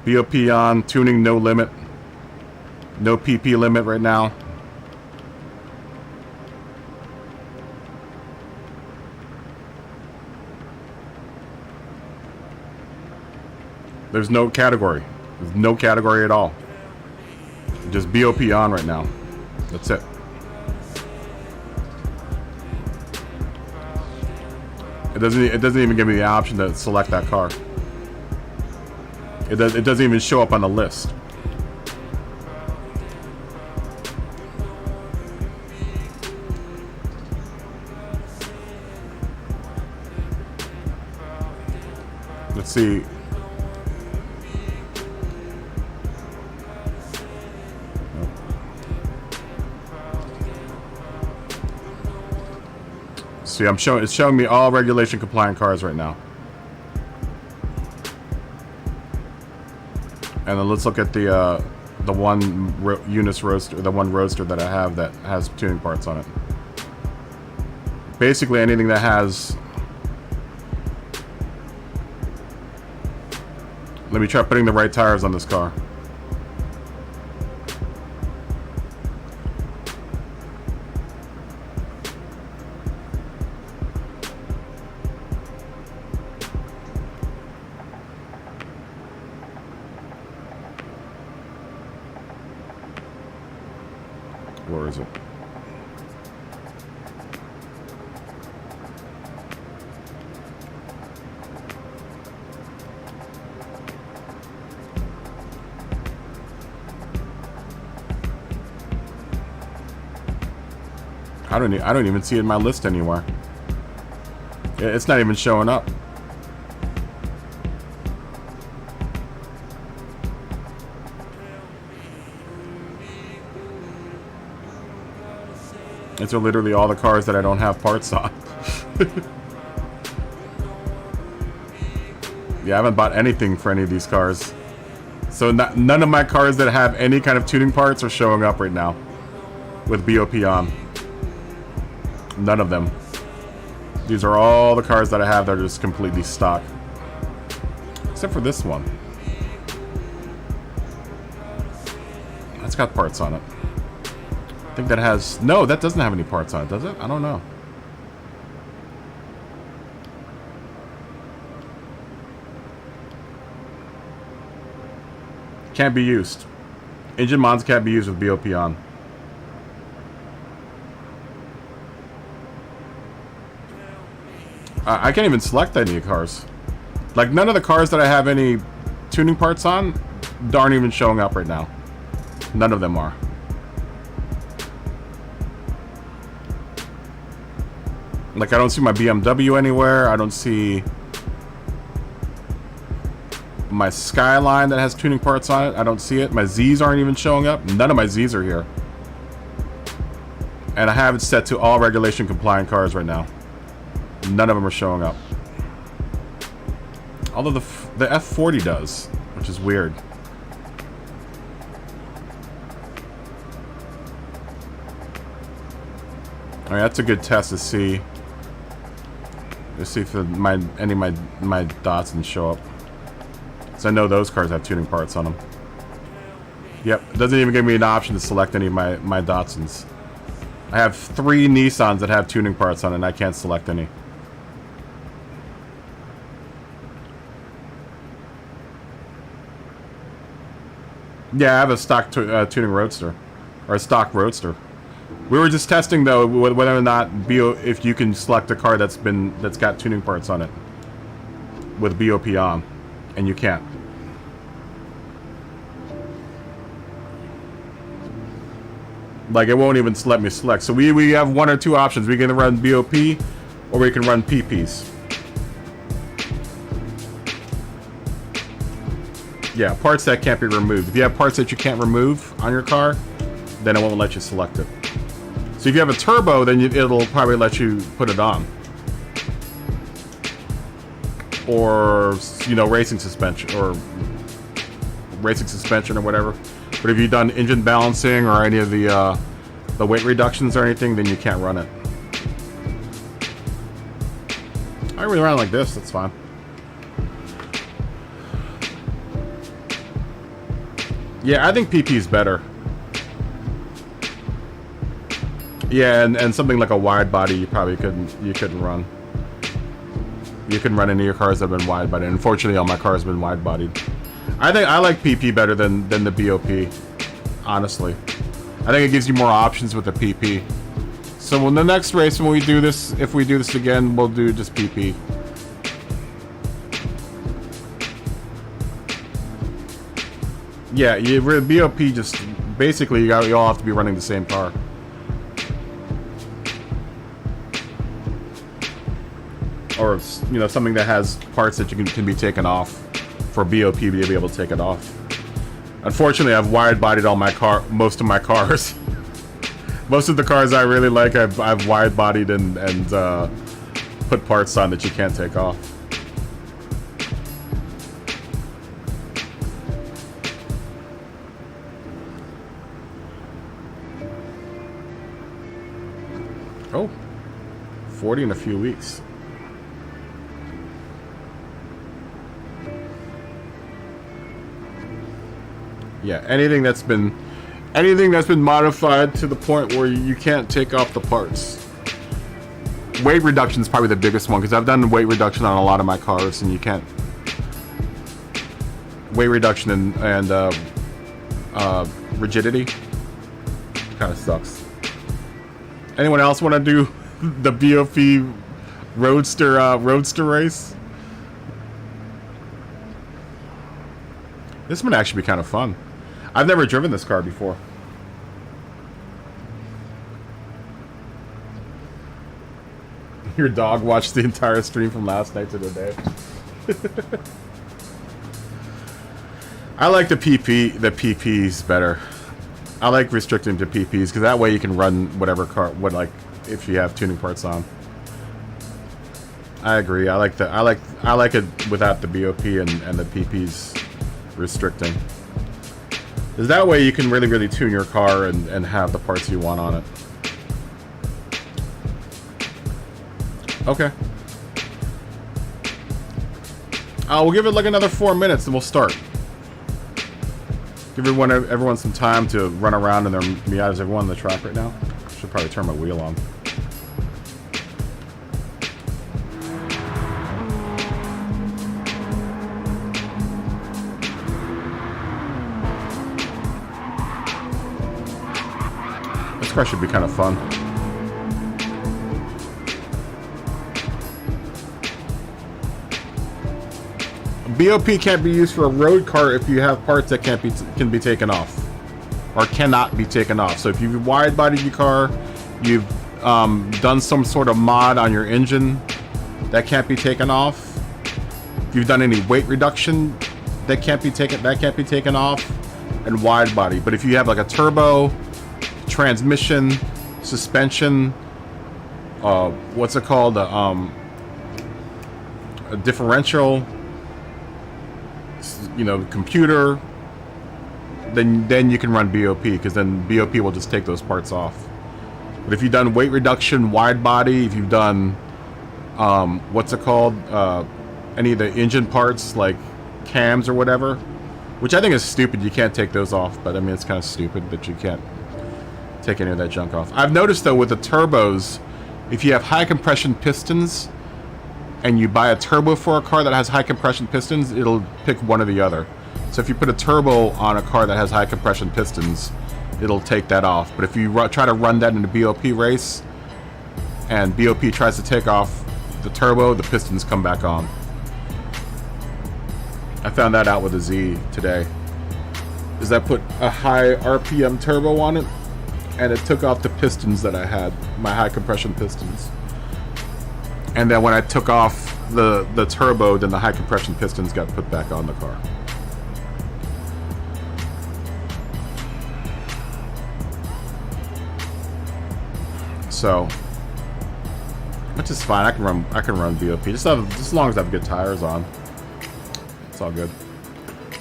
BOP on, tuning no limit. No PP limit right now. There's no category. There's no category at all. Just BOP on right now. That's it. It doesn't even give me the option to select that car. It doesn't even show up on the list. Let's see. See, it's showing me all regulation compliant cars right now. And then let's look at the one Eunice Roadster, the one Roadster that I have that has tuning parts on it. Basically anything that has. Let me try putting the right tires on this car. Where is it? I don't even see it in my list anywhere. It's not even showing up. These are literally all the cars that I don't have parts on. Yeah, I haven't bought anything for any of these cars. So none of my cars that have any kind of tuning parts are showing up right now with BOP on. None of them. These are all the cars that I have that are just completely stock. Except for this one. That's got parts on it. I think that has... No, that doesn't have any parts on it, does it? I don't know. Can't be used. Engine mods can't be used with BOP on. I can't even select any cars. Like, none of the cars that I have any tuning parts on aren't even showing up right now. None of them are. Like, I don't see my BMW anywhere. I don't see my Skyline that has tuning parts on it. I don't see it. My Z's aren't even showing up. None of my Z's are here. And I have it set to all regulation compliant cars right now. None of them are showing up. Although the F40 does, which is weird. Alright, that's a good test to see. Let's see if any of my Datsuns show up. So I know those cars have tuning parts on them. Yep, it doesn't even give me an option to select any of my Datsuns. I have 3 Nissans that have tuning parts on it, and I can't select any. Yeah, I have a stock tuning Roadster, or a stock Roadster. We were just testing though whether or not if you can select a car that's got tuning parts on it with BOP on, and you can't. Like, it won't even let me select. So we have 1 or 2 options. We can run BOP, or we can run PPs. Yeah, parts that can't be removed. If you have parts that you can't remove on your car, then it won't let you select it. So if you have a turbo, then it'll probably let you put it on. Or, you know, racing suspension or whatever. But if you've done engine balancing or any of the weight reductions or anything, then you can't run it. I really run it like this, that's fine. Yeah, I think PP is better. Yeah, and something like a wide body you probably couldn't run. You couldn't run any of your cars that have been wide bodied. Unfortunately, all my cars have been wide bodied. I think I like PP better than the BOP. Honestly, I think it gives you more options with the PP. So when the next race, when we do this, if we do this again, we'll do just PP. Yeah, BOP just basically you all have to be running the same car. Or, you know, something that has parts that you can be taken off for BOP to be able to take it off. Unfortunately, I've wide-bodied most of my cars. Most of the cars I really like, I've wide-bodied and put parts on that you can't take off. Oh, 40 in a few weeks. Yeah, anything that's been modified to the point where you can't take off the parts. Weight reduction is probably the biggest one, because I've done weight reduction on a lot of my cars, and you can't. Weight reduction and rigidity kind of sucks. Anyone else want to do the BOP Roadster race? This might actually be kind of fun. I've never driven this car before. Your dog watched the entire stream from last night to today. I like the PPs better. I like restricting to PPs because that way you can run whatever car, if you have tuning parts on. I agree. I like it without the BOP and the PPs restricting. Because that way you can really tune your car and have the parts you want on it. Okay. We'll give it like another 4 minutes and we'll start. Give everyone some time to run around in their Miatas. Everyone on the track right now. Should probably turn my wheel on. This car should be kind of fun. BOP can't be used for a road car if you have parts that can be taken off, or cannot be taken off. So if you've wide-bodied your car, you've done some sort of mod on your engine that can't be taken off. If you've done any weight reduction, that can't be taken off, and wide-body. But if you have like a turbo, transmission, suspension, what's it called, a differential, you know, computer, then you can run BOP, because then BOP will just take those parts off. But if you've done weight reduction, wide body, if you've done what's it called, any of the engine parts like cams or whatever, which I think is stupid, you can't take those off, but I mean it's kind of stupid that you can't take any of that junk off. I've noticed though with the turbos, if you have high compression pistons and you buy a turbo for a car that has high compression pistons, it'll pick one or the other. So if you put a turbo on a car that has high compression pistons, it'll take that off. But if you try to run that in a BOP race and BOP tries to take off the turbo, the pistons come back on. I found that out with a Z today. Is I put a high RPM turbo on it and it took off the pistons that I had, my high compression pistons. And then when I took off the turbo, then the high compression pistons got put back on the car. So, which is fine. I can run BOP just as long as I have good tires on. It's all good.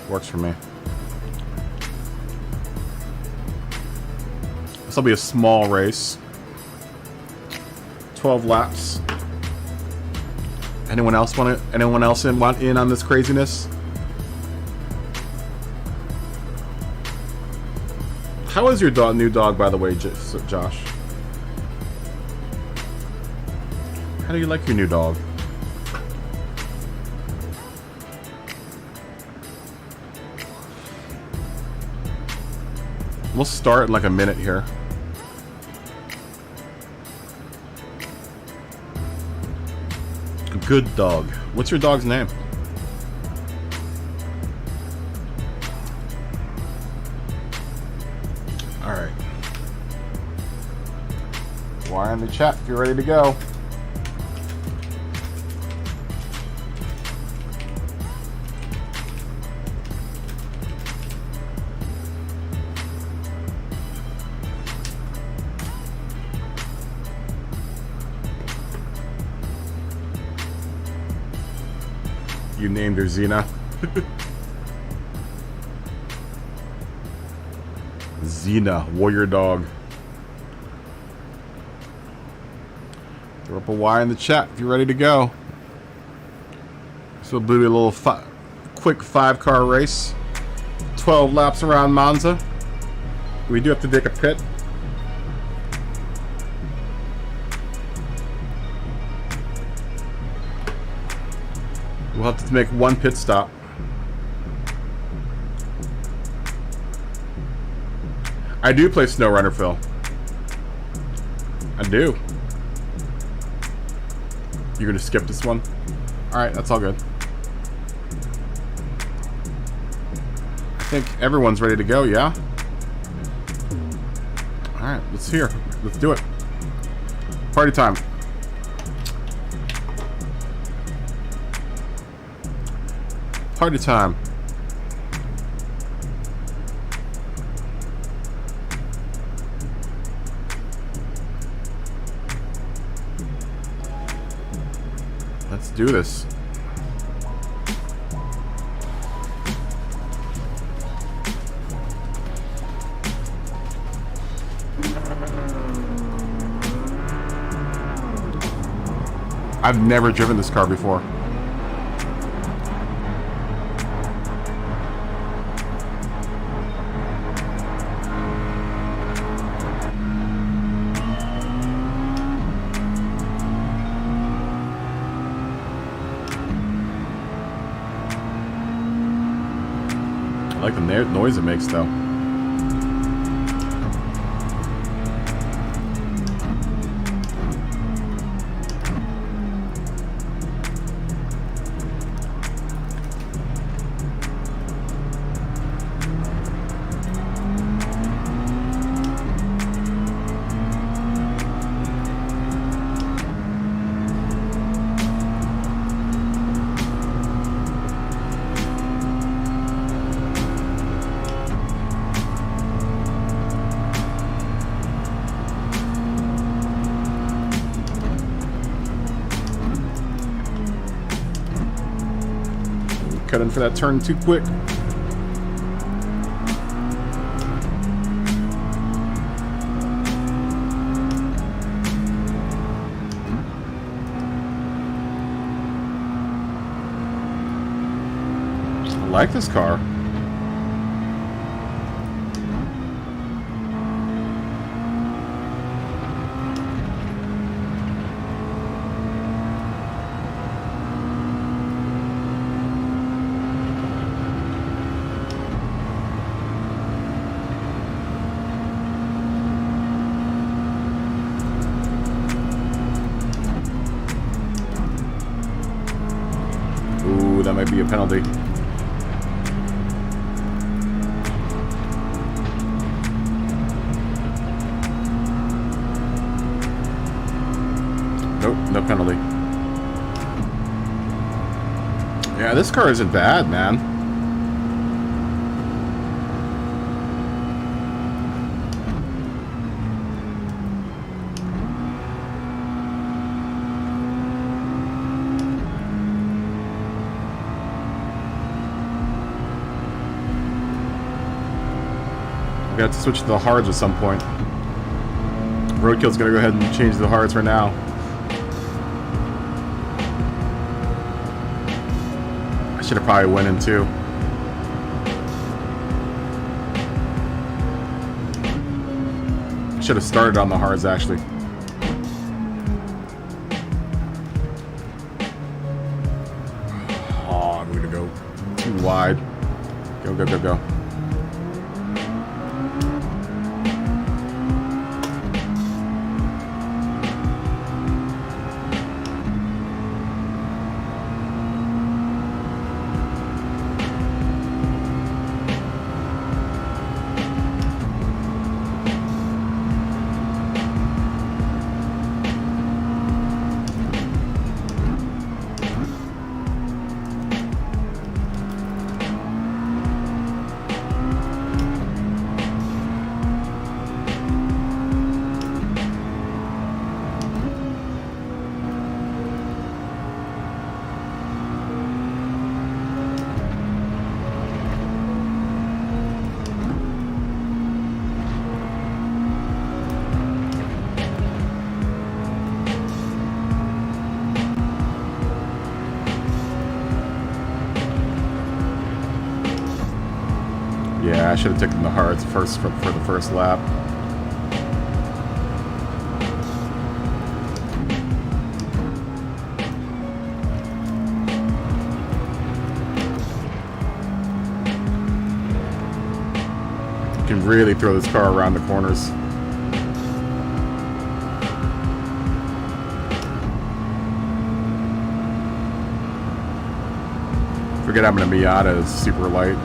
Works for me. This will be a small race. 12 laps. Anyone else want in on this craziness? How is your new dog, by the way, Josh? How do you like your new dog? We'll start in like a minute here. Good dog. What's your dog's name? Alright. Wire in the chat if you're ready to go. You named her Xena. Xena, warrior dog. Throw up a Y in the chat if you're ready to go. So we'll do a little quick 5-car race. 12 laps around Monza. We do have to take a pit. We'll have to make one pit stop. I do play SnowRunner, Phil. I do. You're gonna skip this one? Alright, that's all good. I think everyone's ready to go, yeah? Alright, let's do it. Party time. Party time. Let's do this. I've never driven this car before. I like the noise it makes, though. Cut in for that turn too quick. I like this car. Ooh, that might be a penalty. Nope, no penalty. Yeah, this car isn't bad, man. We got to switch to the hards at some point. Roadkill's gonna go ahead and change the hards for now. I should have probably went in too. Should have started on the hards actually. Oh, I'm gonna go too wide. Go, go, go, go. Yeah, I should have taken the hards first for the first lap. You can really throw this car around the corners. Forget having a Miata is super light.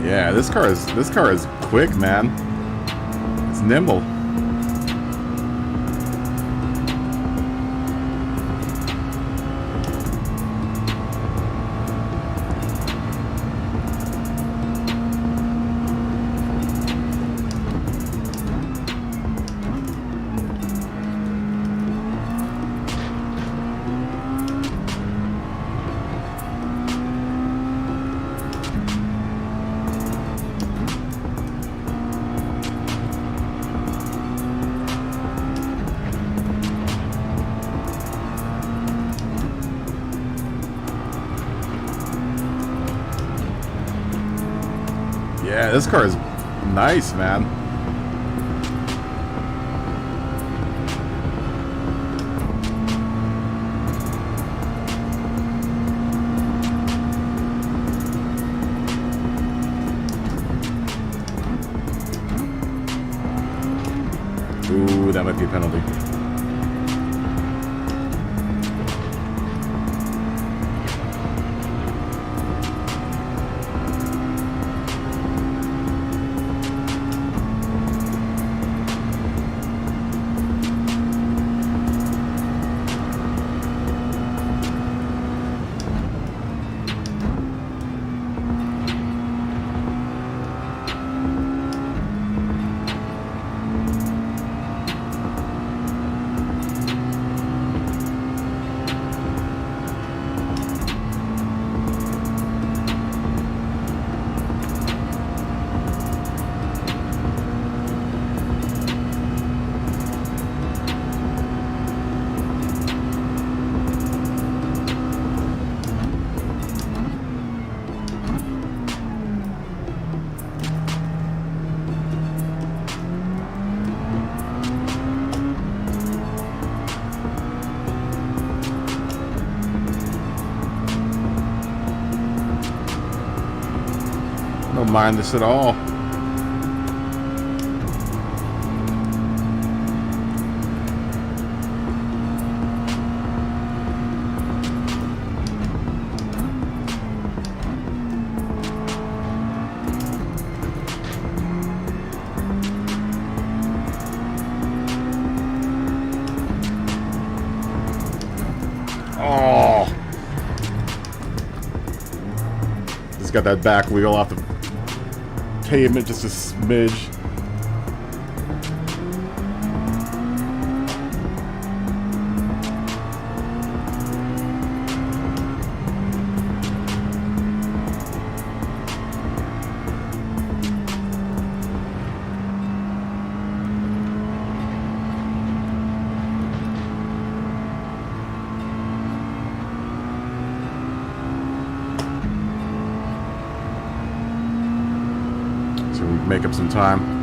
Yeah, this car is quick, man. It's nimble. Yeah, this car is nice, man. that might be a penalty. Don't mind this at all. Oh, just got that back wheel off the pavement just a smidge. Make up some time.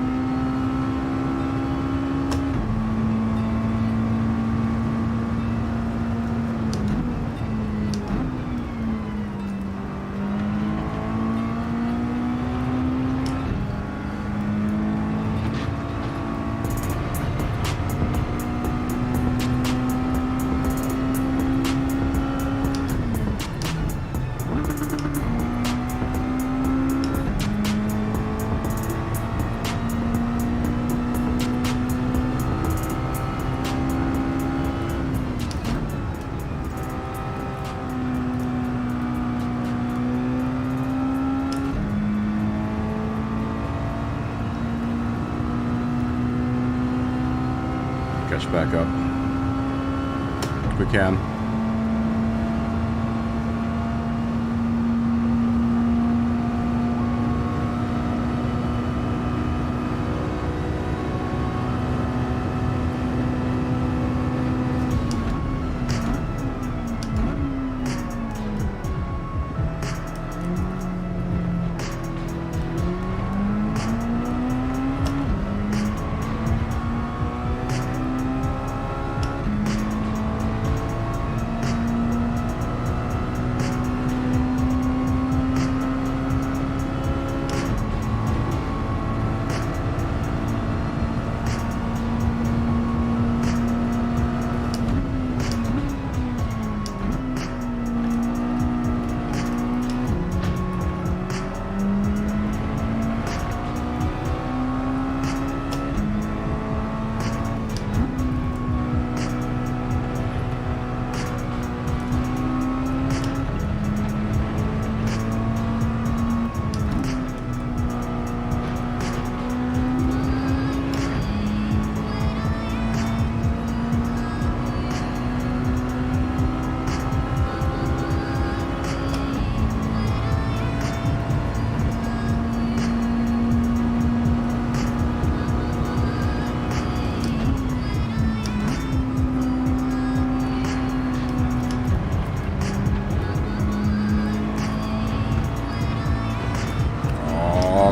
Catch back up if we can.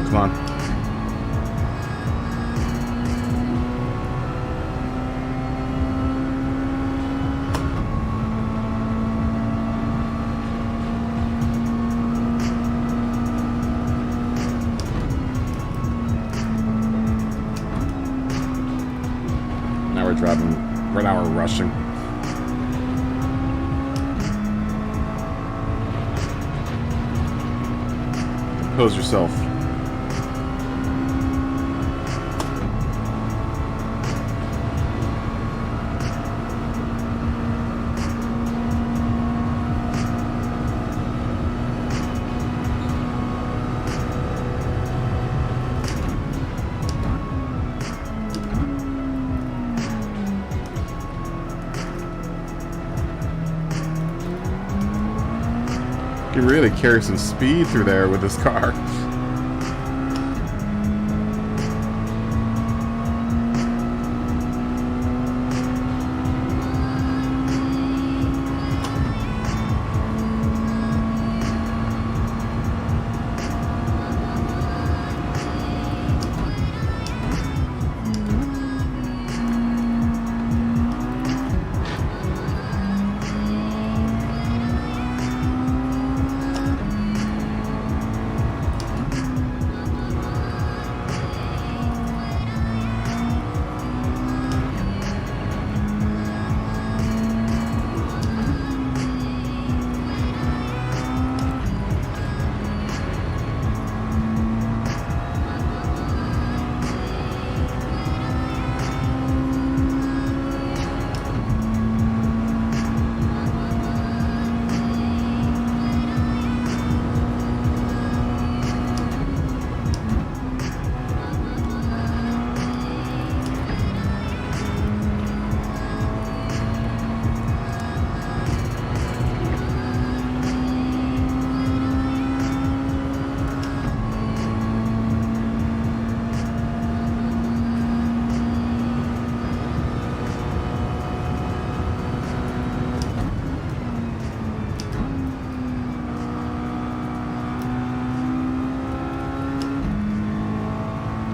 Come on. Now driving. Right now we're rushing. Compose yourself. You can really carry some speed through there with this car.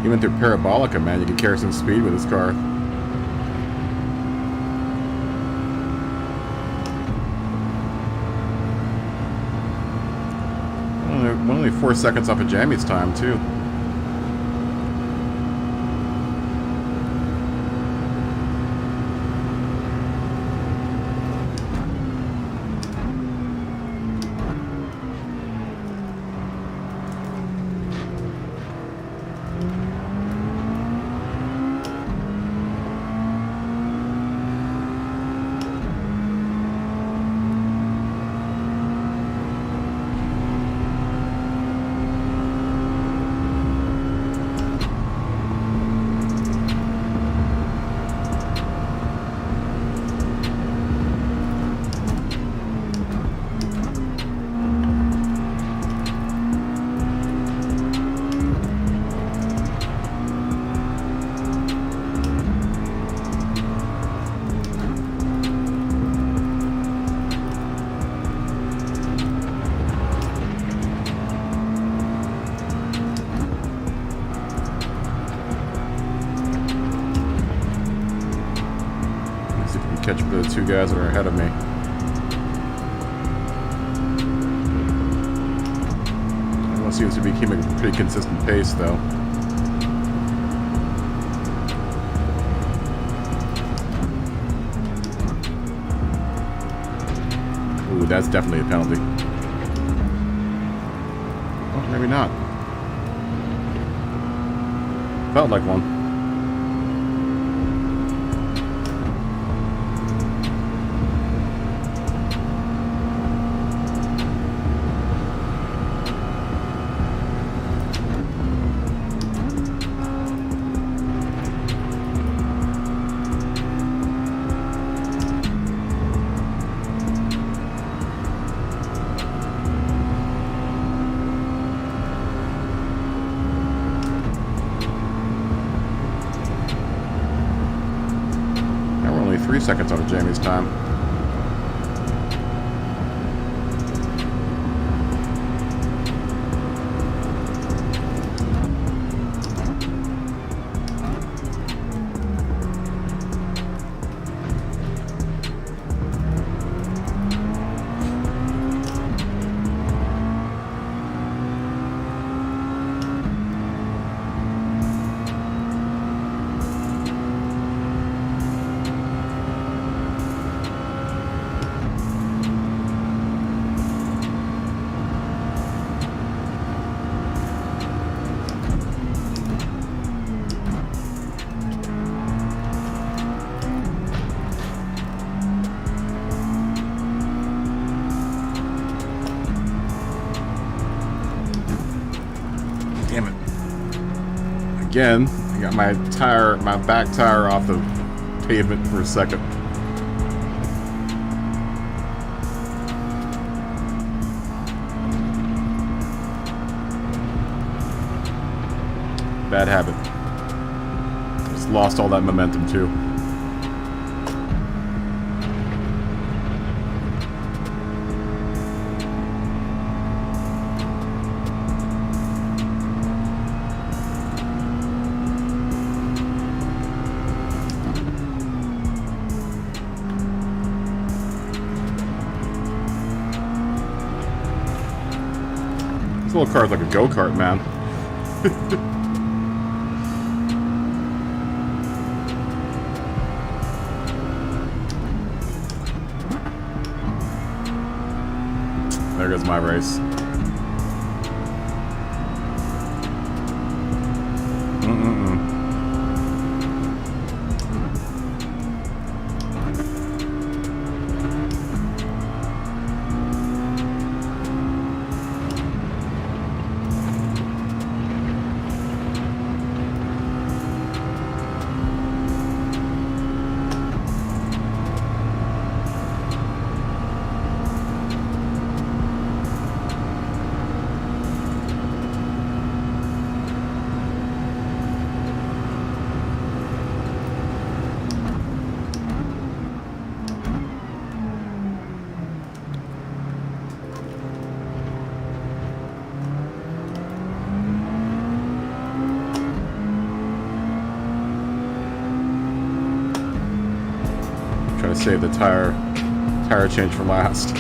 Even through Parabolica, man, you can carry some speed with this car. Only 4 seconds off of Jamie's time, too. Catch up to the two guys that are ahead of me. Everyone seems to be keeping a pretty consistent pace, though. Ooh, that's definitely a penalty. Oh, maybe not. Felt like one. Now we're only 3 seconds out of Jamie's time. Again, I got my back tire off the pavement for a second. Bad habit. Just lost all that momentum too. This little car's like a go-kart, man. There goes my race. Try to save the tire change for last.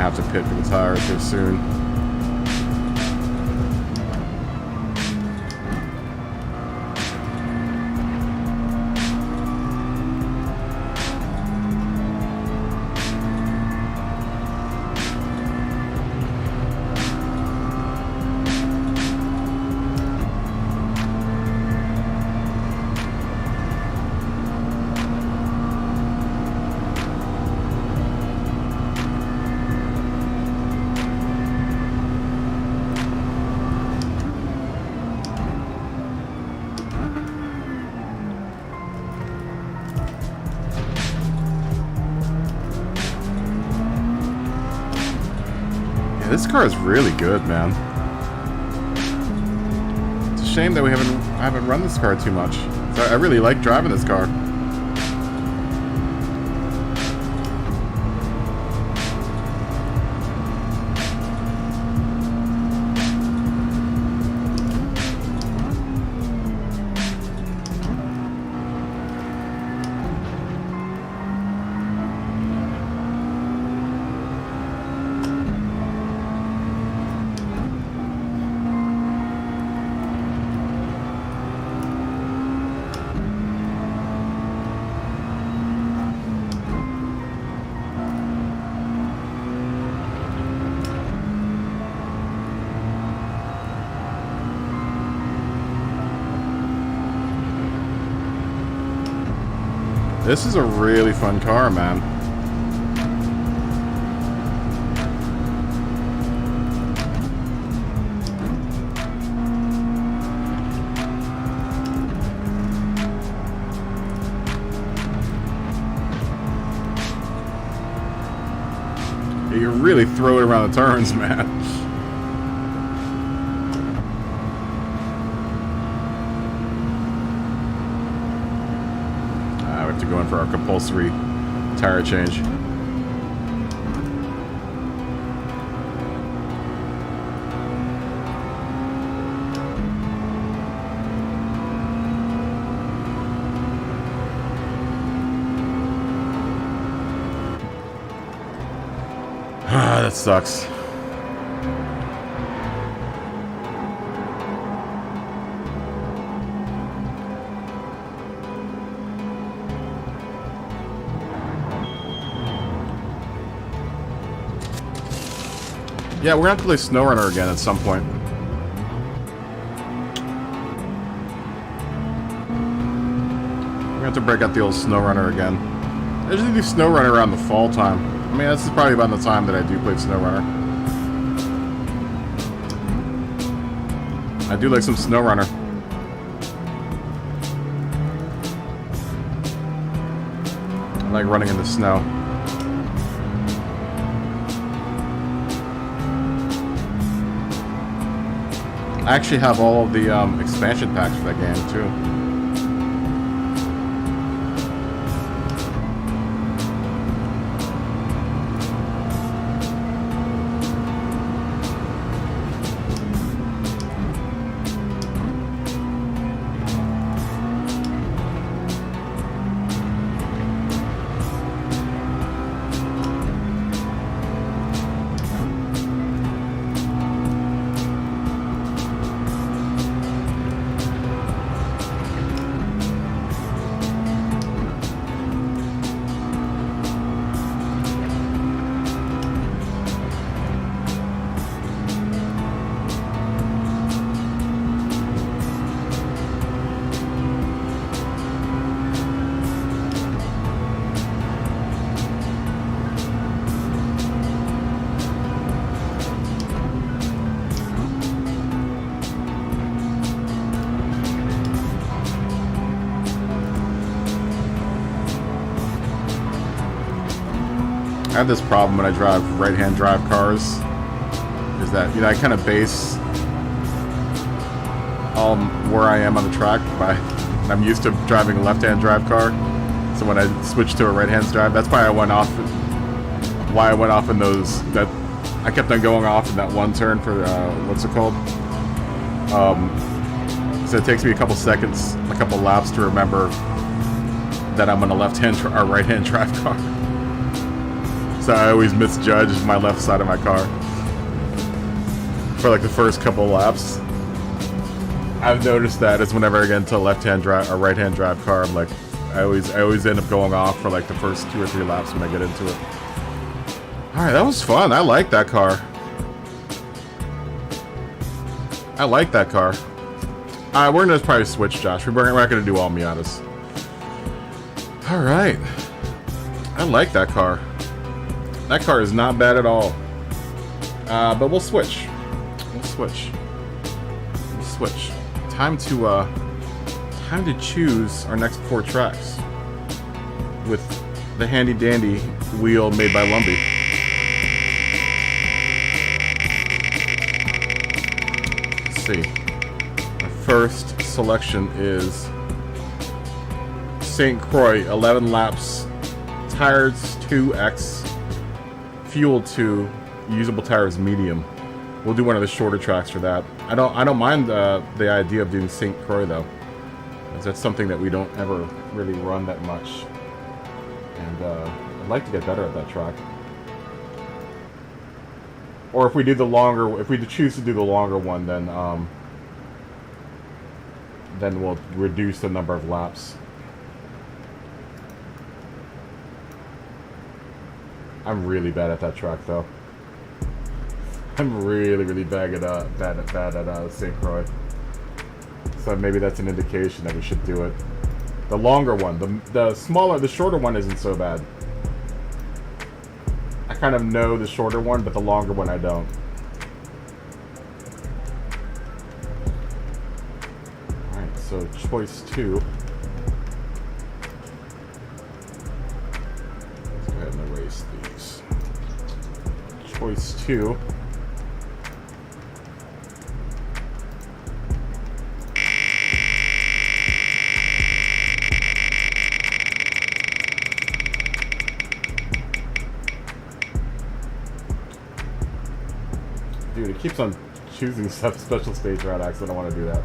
have to pit for the tires here soon. This car is really good, man. It's a shame that I haven't run this car too much. I really like driving this car. This is a really fun car, man. You can really throw it around the turns, man. Going for our compulsory tire change. Ah, that sucks. Yeah, we're gonna have to play SnowRunner again at some point. We're gonna have to break out the old SnowRunner again. I usually do SnowRunner around the fall time. I mean, this is probably about the time that I do play SnowRunner. I do like some SnowRunner. I like running in the snow. I actually have all of the expansion packs for that game too. I have this problem when I drive right-hand drive cars, is that, you know, I kind of base where I am on the track by, I'm used to driving a left-hand drive car, so when I switch to a right-hand drive, that's why I went off in those, that I kept on going off in that one turn for, what's it called? So it takes me a couple seconds, a couple laps to remember that I'm on a left-hand or right-hand drive car. So I always misjudge my left side of my car for like the first couple laps. I've noticed that is whenever I get into a left-hand drive or right-hand drive car, I'm like, I always end up going off for like the first 2 or 3 laps when I get into it. All right, that was fun. I like that car. I like that car. We're gonna probably switch, Josh. We're not gonna do all Miatas. All right. I like that car. That car is not bad at all. But we'll switch. We'll switch. We'll switch. Time to choose our next 4 tracks with the handy dandy wheel made by Lumbi. Let's see. Our first selection is St. Croix, 11 laps, tires 2X, fuel 2, usable tires medium. We'll do one of the shorter tracks for that. I don't mind the idea of doing St. Croix though, because that's something that we don't ever really run that much, and I'd like to get better at that track. Or if we do the longer, if we choose to do the longer one, then we'll reduce the number of laps. I'm really bad at that track though. I'm really bad at St. Croix. So maybe that's an indication that we should do it. The longer one, the shorter one isn't so bad. I kind of know the shorter one, but the longer one I don't. Alright, so choice 2. Let's go ahead and erase these. Choice 2. Dude, it keeps on choosing special stage route acts. I don't want to do that.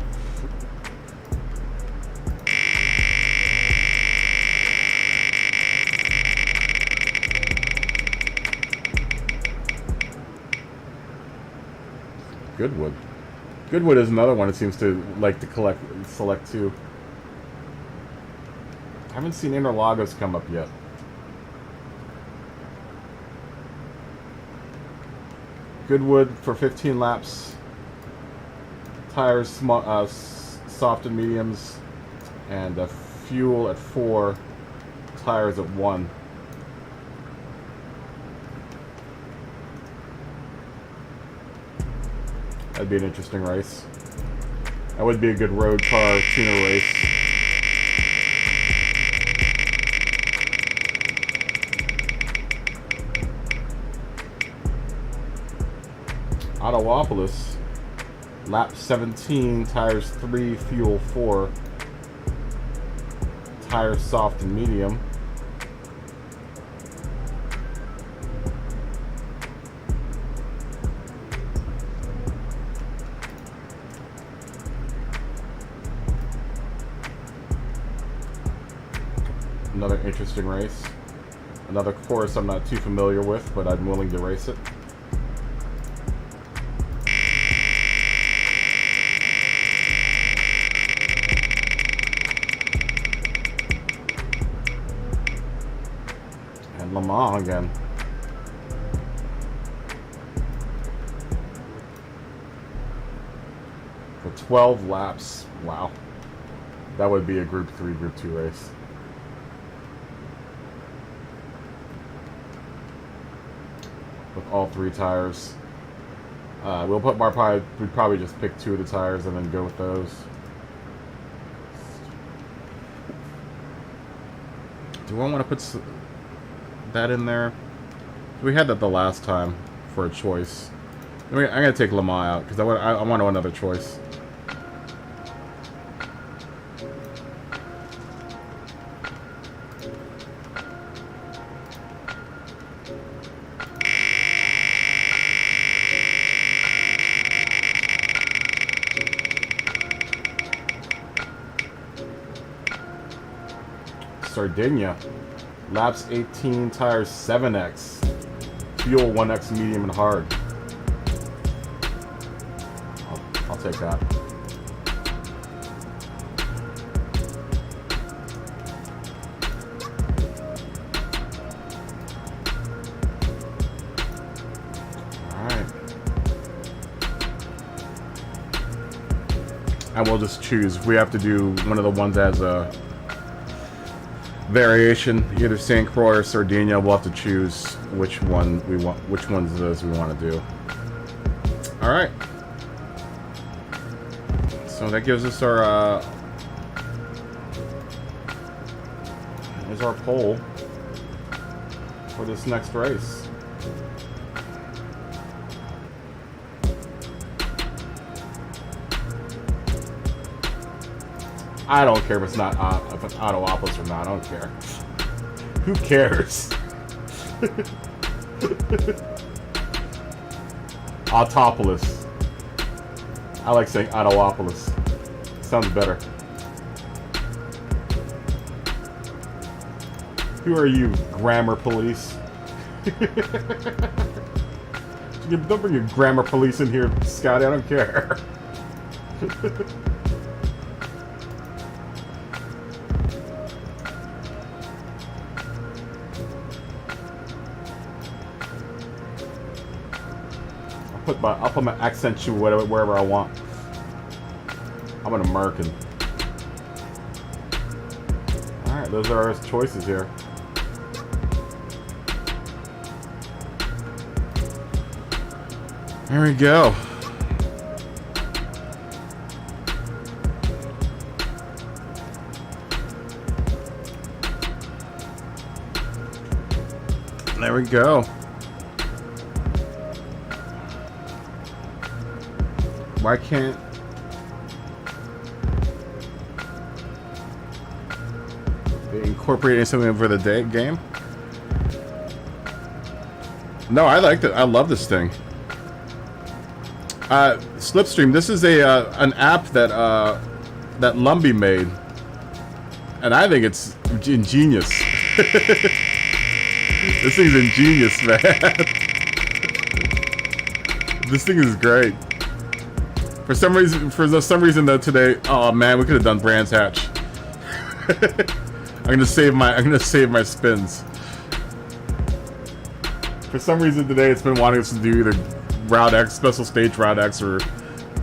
Goodwood. Goodwood is another one it seems to like to select too. I haven't seen Interlagos come up yet. Goodwood for 15 laps. Tires soft and mediums, and fuel at 4. Tires at 1. That'd be an interesting race. That would be a good road car tuner race. Autowopolis, lap 17, tires 3, fuel 4, tires soft and medium. Another interesting race. Another course I'm not too familiar with, but I'm willing to race it. And Le Mans again. For 12 laps. Wow. That would be a Group 3, Group 2 race. With all 3 tires. We'd probably just pick 2 of the tires and then go with those. Do I want to put that in there? We had that the last time for a choice. I'm going to take Le Mans out because I want another choice. Sardinia, laps 18, tires 7X. fuel 1x medium and hard. I'll take that. And we'll just choose. We have to do one of the ones as a variation, either St. Croix or Sardinia. We'll have to choose which one we want, which ones of those we want to do. All right. So that gives us our here's our poll for this next race. I don't care if it's not if it's Autopolis or not. I don't care. Who cares? Autopolis. I like saying Autopolis. Sounds better. Who are you, grammar police? Don't bring your grammar police in here, Scotty. I don't care. I'll put my accent to wherever I want. I'm an American. Alright, those are our choices here. There we go. There we go. Why can't they incorporate something for the day game? No, I liked it. I love this thing. Slipstream. This is an app that that Lumbi made, and I think it's ingenious. This thing's ingenious, man. This thing is great. For some reason though today, oh man, we could have done Brands Hatch. I'm gonna save my spins. For some reason today, it's been wanting us to do either Route X, Special Stage Route X, or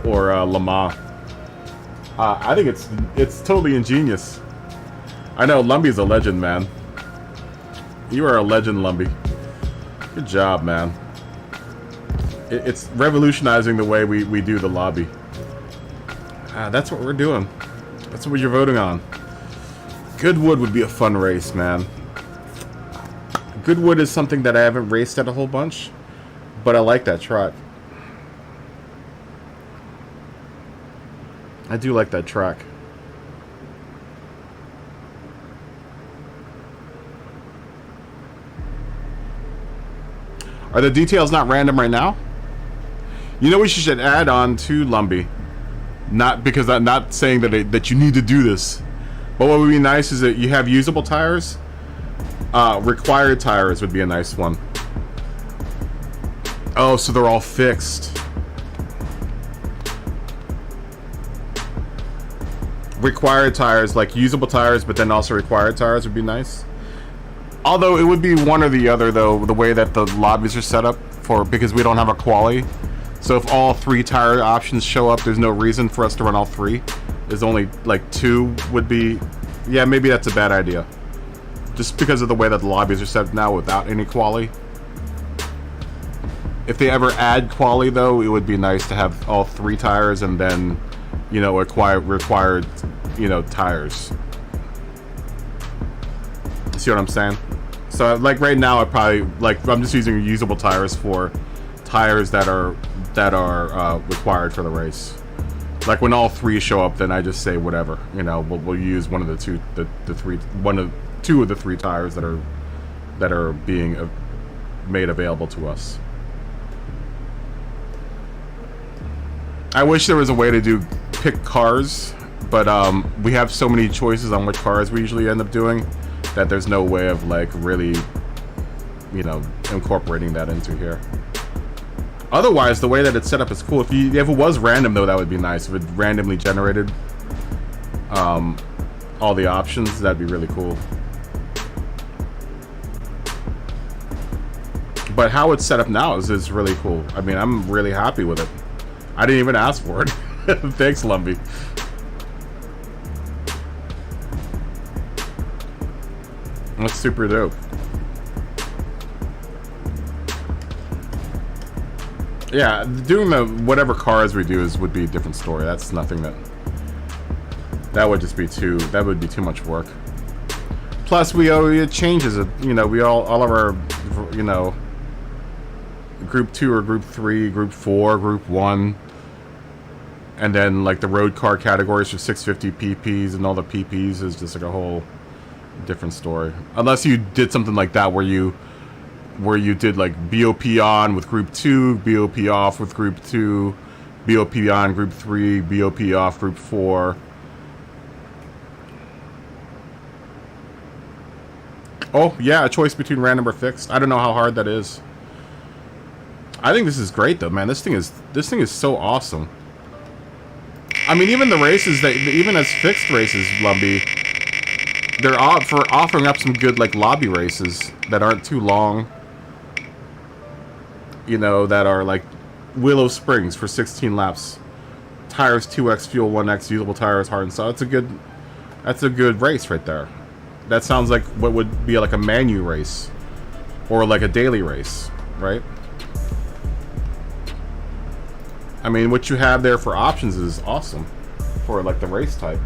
Le Mans. I think it's totally ingenious. I know Lumbi's a legend, man. You are a legend, Lumbi. Good job, man. It's revolutionizing the way we do the lobby. That's what we're doing. That's what you're voting on. Goodwood would be a fun race, man. Goodwood is something that I haven't raced at a whole bunch, but I like that track. I do like that track. Are the details not random right now? You know what you should add on to Lumbi. Not because I'm not saying that you need to do this, but what would be nice is that you have usable tires. Required tires would be a nice one. Oh, so they're all fixed. Required tires, like usable tires, but then also required tires would be nice. Although it would be one or the other, though, the way that the lobbies are set up because we don't have a quali. So if all three tire options show up, there's no reason for us to run all three. There's only like two would be, yeah, maybe that's a bad idea. Just because of the way that the lobbies are set up now without any quali. If they ever add quali, though, it would be nice to have all three tires and then, you know, required, you know, tires. See what I'm saying? So like right now, I'm just using usable tires for tires that are required for the race. Like when all three show up, then I just say whatever. You know, we'll use one of the two of the three tires that are being made available to us. I wish there was a way to pick cars, but we have so many choices on which cars we usually end up doing that there's no way of like really you know, incorporating that into here. Otherwise, the way that it's set up is cool. If it was random, though, that would be nice. If it randomly generated all the options, that'd be really cool. But how it's set up now is really cool. I mean, I'm really happy with it. I didn't even ask for it. Thanks, Lumbi. That's super dope. Yeah, doing the whatever cars we do would be a different story. That's nothing that would just be that would be too much work. Plus, it changes. You know, all of our, you know, Group 2 or Group 3, Group 4, Group 1, and then like the road car categories for 650 PPs and all the PPs is just like a whole different story. Unless you did something like that where you did like BOP on with Group 2, BOP off with Group 2, BOP on Group 3, BOP off Group 4. Oh, yeah, a choice between random or fixed. I don't know how hard that is. I think this is great though, man. This thing is so awesome. I mean, even the races even as fixed races, Lumbi, they're offering up some good like lobby races that aren't too long. You know, that are like Willow Springs for 16 laps. Tires 2x, fuel 1x, usable tires, hard and soft. That's a good race right there. That sounds like what would be like a manu race or like a daily race, right? I mean, what you have there for options is awesome for like the race type.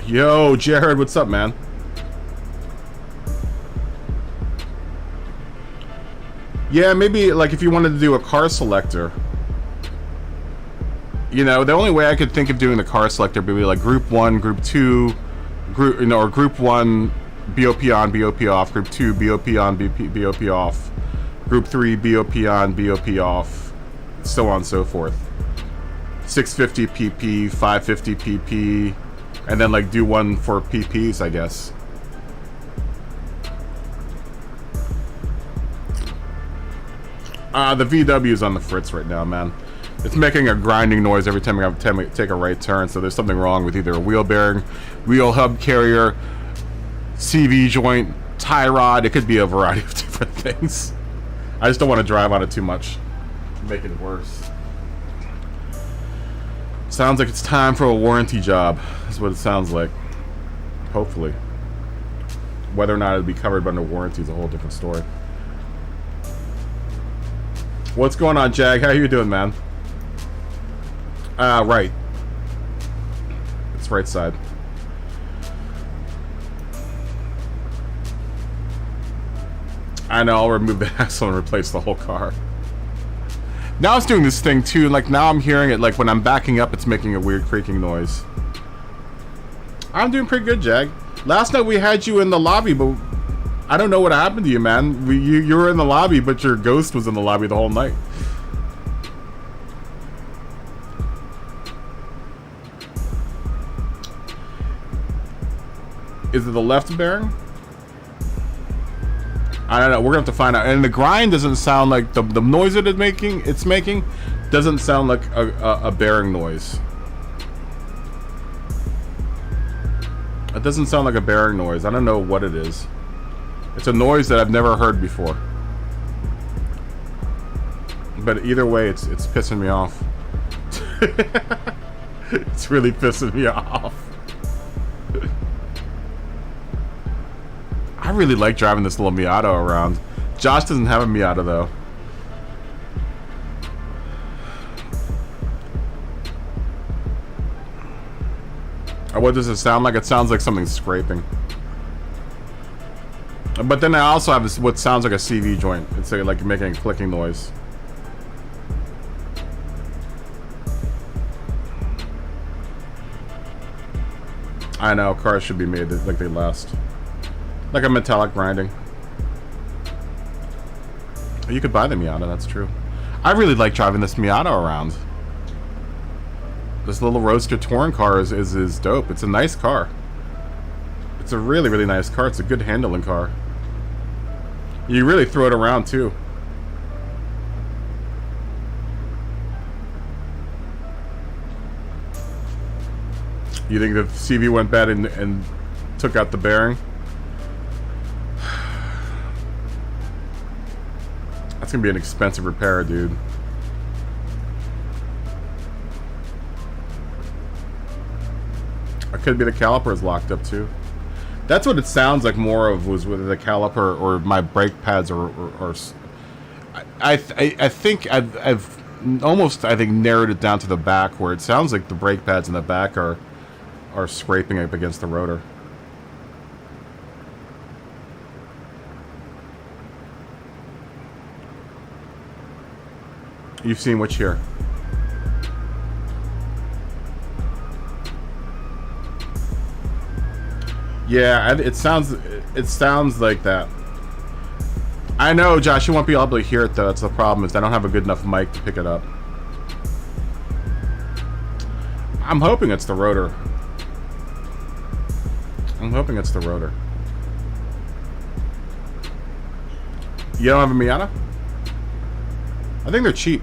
Yo, Jared, what's up, man? Yeah, maybe like if you wanted to do a car selector. You know, the only way I could think of doing the car selector would be like Group 1, Group 2, or Group 1, BOP on, BOP off, Group 2, BOP on, BOP off, Group 3, BOP on, BOP off, so on and so forth. 650 PP, 550 PP, and then like do one for PPs, I guess. The VW is on the fritz right now, man. It's making a grinding noise every time I take a right turn, so there's something wrong with either a wheel bearing, wheel hub carrier, CV joint, tie rod. It could be a variety of different things. I just don't want to drive on it too much. Make it worse. Sounds like it's time for a warranty job. That's what it sounds like. Hopefully. Whether or not it'll be covered under warranty is a whole different story. What's going on, Jag? How you doing, man? Right. It's right side. I know, I'll remove the axle and replace the whole car. Now it's doing this thing too, like now I'm hearing it, like when I'm backing up it's making a weird creaking noise. I'm doing pretty good, Jag. Last night we had you in the lobby, but I don't know what happened to you, man. You were in the lobby, but your ghost was in the lobby the whole night. Is it the left bearing? I don't know. We're gonna have to find out. And the grind doesn't sound like the noise that it's making doesn't sound like a bearing noise. It doesn't sound like a bearing noise. I don't know what it is. It's a noise that I've never heard before. But either way, it's pissing me off. It's really pissing me off. I really like driving this little Miata around. Josh doesn't have a Miata though. What does it sound like? It sounds like something's scraping. But then I also have this, what sounds like a CV joint. It's like making a clicking noise. I know, cars should be made like they last. Like a metallic grinding. You could buy the Miata, that's true. I really like driving this Miata around. This little Roadster touring car is dope. It's a nice car. It's a really, really nice car. It's a good handling car. You really throw it around, too. You think the CV went bad and took out the bearing? That's gonna be an expensive repair, dude. Or could be the caliper is locked up too. That's what it sounds like more of, was with the caliper or my brake pads or I think I've almost, I think, narrowed it down to the back, where it sounds like the brake pads in the back are scraping up against the rotor. You've seen which here? Yeah, it sounds like that. I know, Josh, you won't be able to hear it though. That's the problem, is I don't have a good enough mic to pick it up. I'm hoping it's the rotor. I'm hoping it's the rotor. You don't have a Miata? I think they're cheap.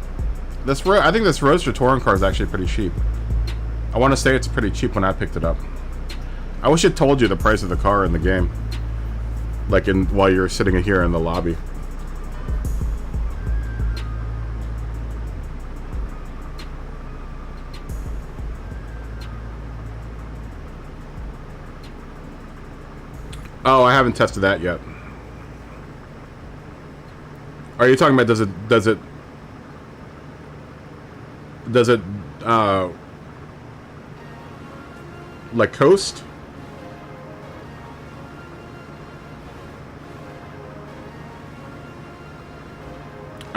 I think this Roadster touring car is actually pretty cheap. I want to say it's pretty cheap when I picked it up. I wish it told you the price of the car in the game, like while you're sitting here in the lobby. Oh, I haven't tested that yet. Are you talking about does it like coast?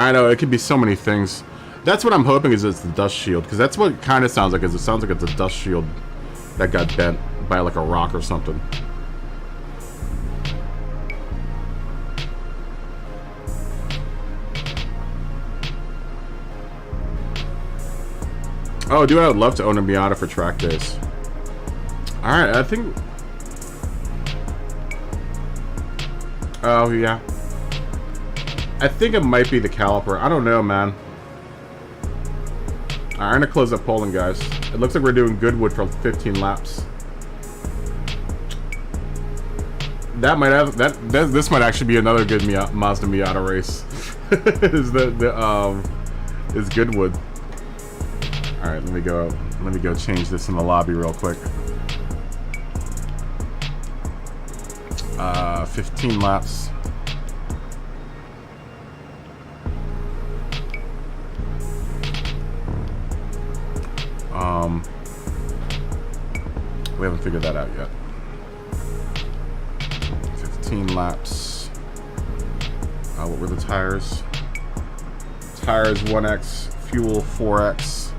I know, it could be so many things. That's what I'm hoping, is it's the dust shield, because that's what it kind of sounds like. Is it sounds like it's a dust shield that got bent by like a rock or something. Oh, dude, I would love to own a Miata for track days. Alright, I think... Oh, yeah. I think it might be the caliper. I don't know, man. Alright, I'm gonna close up polling, guys. It looks like we're doing Goodwood for 15 laps. That might have... This might actually be another good Mazda Miata race. Is Goodwood. Alright, let me go change this in the lobby real quick. 15 laps. We haven't figured that out yet. 15 laps. What were the tires? Tires 1X, fuel 4X.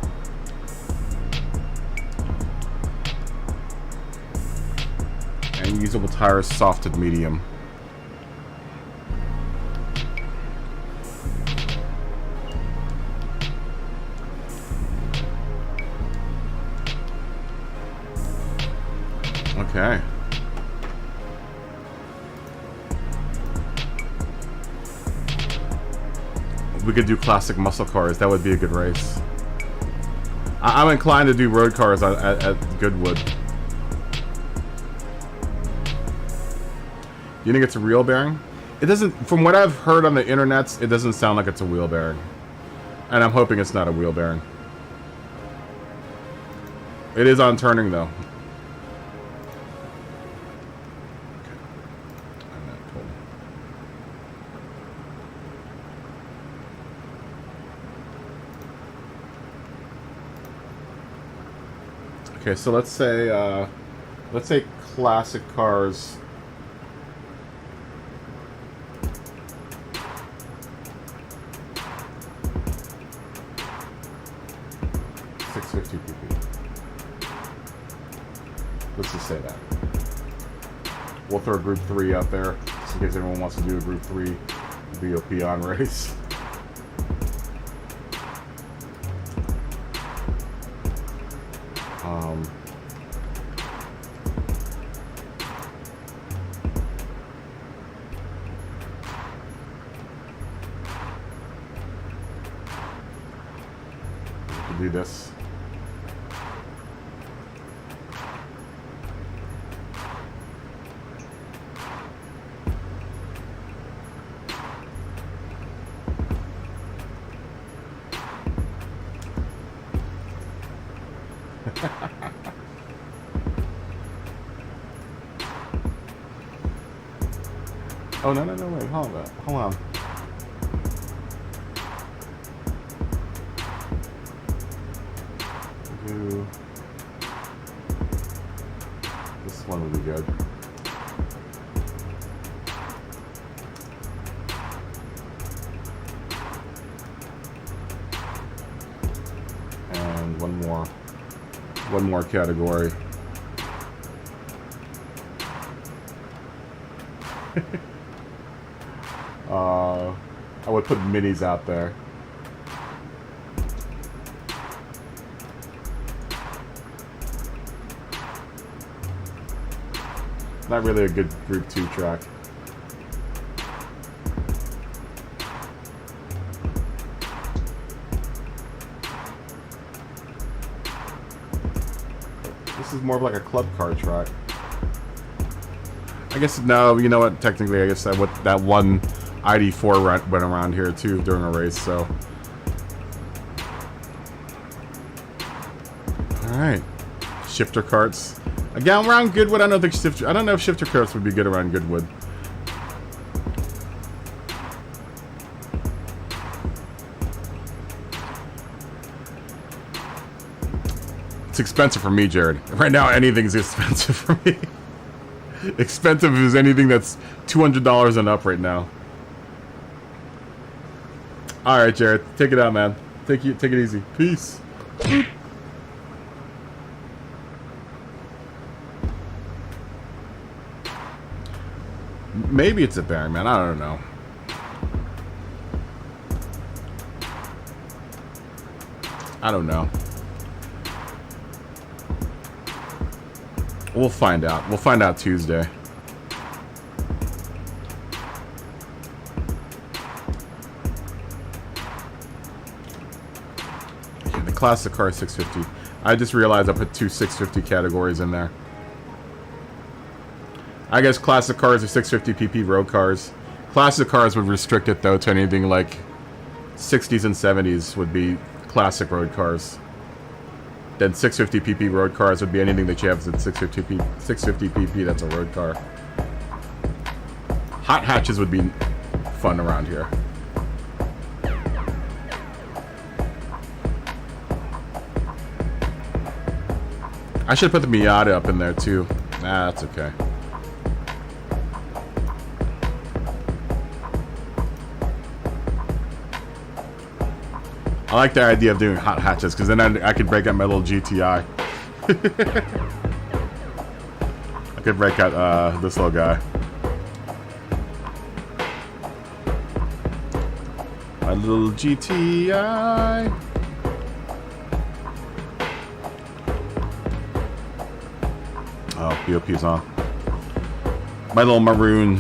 And usable tires, soft and medium. Okay. We could do classic muscle cars. That would be a good race. I'm inclined to do road cars at Goodwood. You think it's a real bearing? It doesn't, from what I've heard on the internets, it doesn't sound like it's a wheel bearing. And I'm hoping it's not a wheel bearing. It is on turning though. Okay, so let's say classic cars. Let's just say that. We'll throw Group 3 out there, just in case everyone wants to do a Group 3 VOP on race. do this. Oh, no, wait, hold on. Do this one would be good. And one more category. I would put minis out there. Not really a good Group 2 track. This is more of like a club car track. I guess, no, you know what, technically I guess that one ID4 went around here too during a race, so. Alright. Shifter carts. Again, around Goodwood, I don't know if shifter carts would be good around Goodwood. It's expensive for me, Jared. Right now, anything's expensive for me. Expensive is anything that's $200 and up right now. Alright, Jared. Take it out, man. Take it easy. Peace. Maybe it's a bearing, man. I don't know. I don't know. We'll find out. We'll find out Tuesday. Yeah, the classic car 650. I just realized I put two 650 categories in there. I guess classic cars are 650 pp road cars. Classic cars would restrict it though to anything like 60s and 70s would be classic road cars. Then 650 pp road cars would be anything that you have at 650 pp that's a road car. Hot hatches would be fun around here. I should put the Miata up in there too. Nah, that's okay. I like the idea of doing hot hatches because then I could break out my little GTI. I could break out this little guy. My little GTI. Oh, BOP's on. My little maroon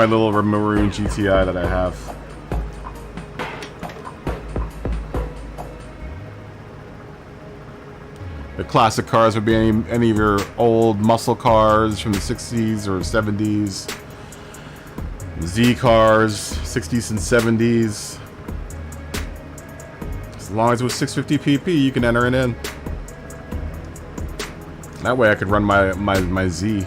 GTI that I have. The classic cars would be any of your old muscle cars from the 60s or 70s. Z cars, 60s and 70s. As long as it was 650 pp, you can enter it in. That way I could run my Z.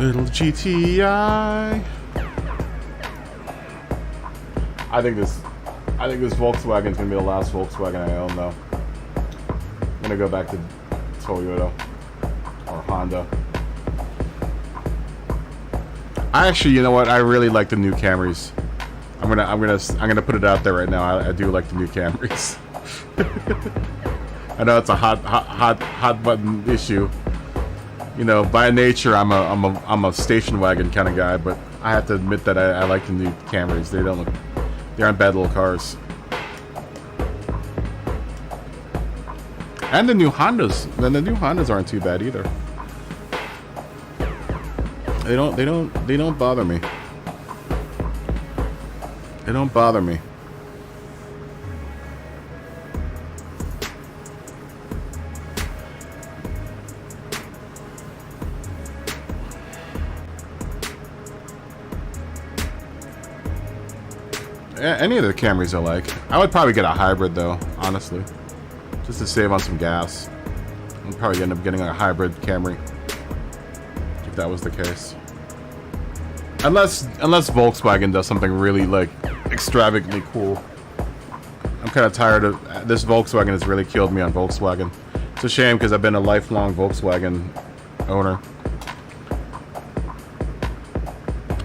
Little GTI. I think this Volkswagen's gonna be the last Volkswagen I own though. I'm gonna go back to Toyota or Honda. I actually, you know what? I really like the new Camrys. I'm gonna put it out there right now. I do like the new Camrys. I know it's a hot button issue. You know, by nature, I'm a station wagon kind of guy, but I have to admit that I like the new Camrys. They aren't bad little cars. And the new Hondas. Then the new Hondas aren't too bad either. They don't bother me. They don't bother me. Any of the Camrys I like. I would probably get a hybrid though, honestly. Just to save on some gas. I'd probably end up getting a hybrid Camry. If that was the case. Unless Volkswagen does something really, like, extravagantly cool. I'm kind of tired of... This Volkswagen has really killed me on Volkswagen. It's a shame because I've been a lifelong Volkswagen owner.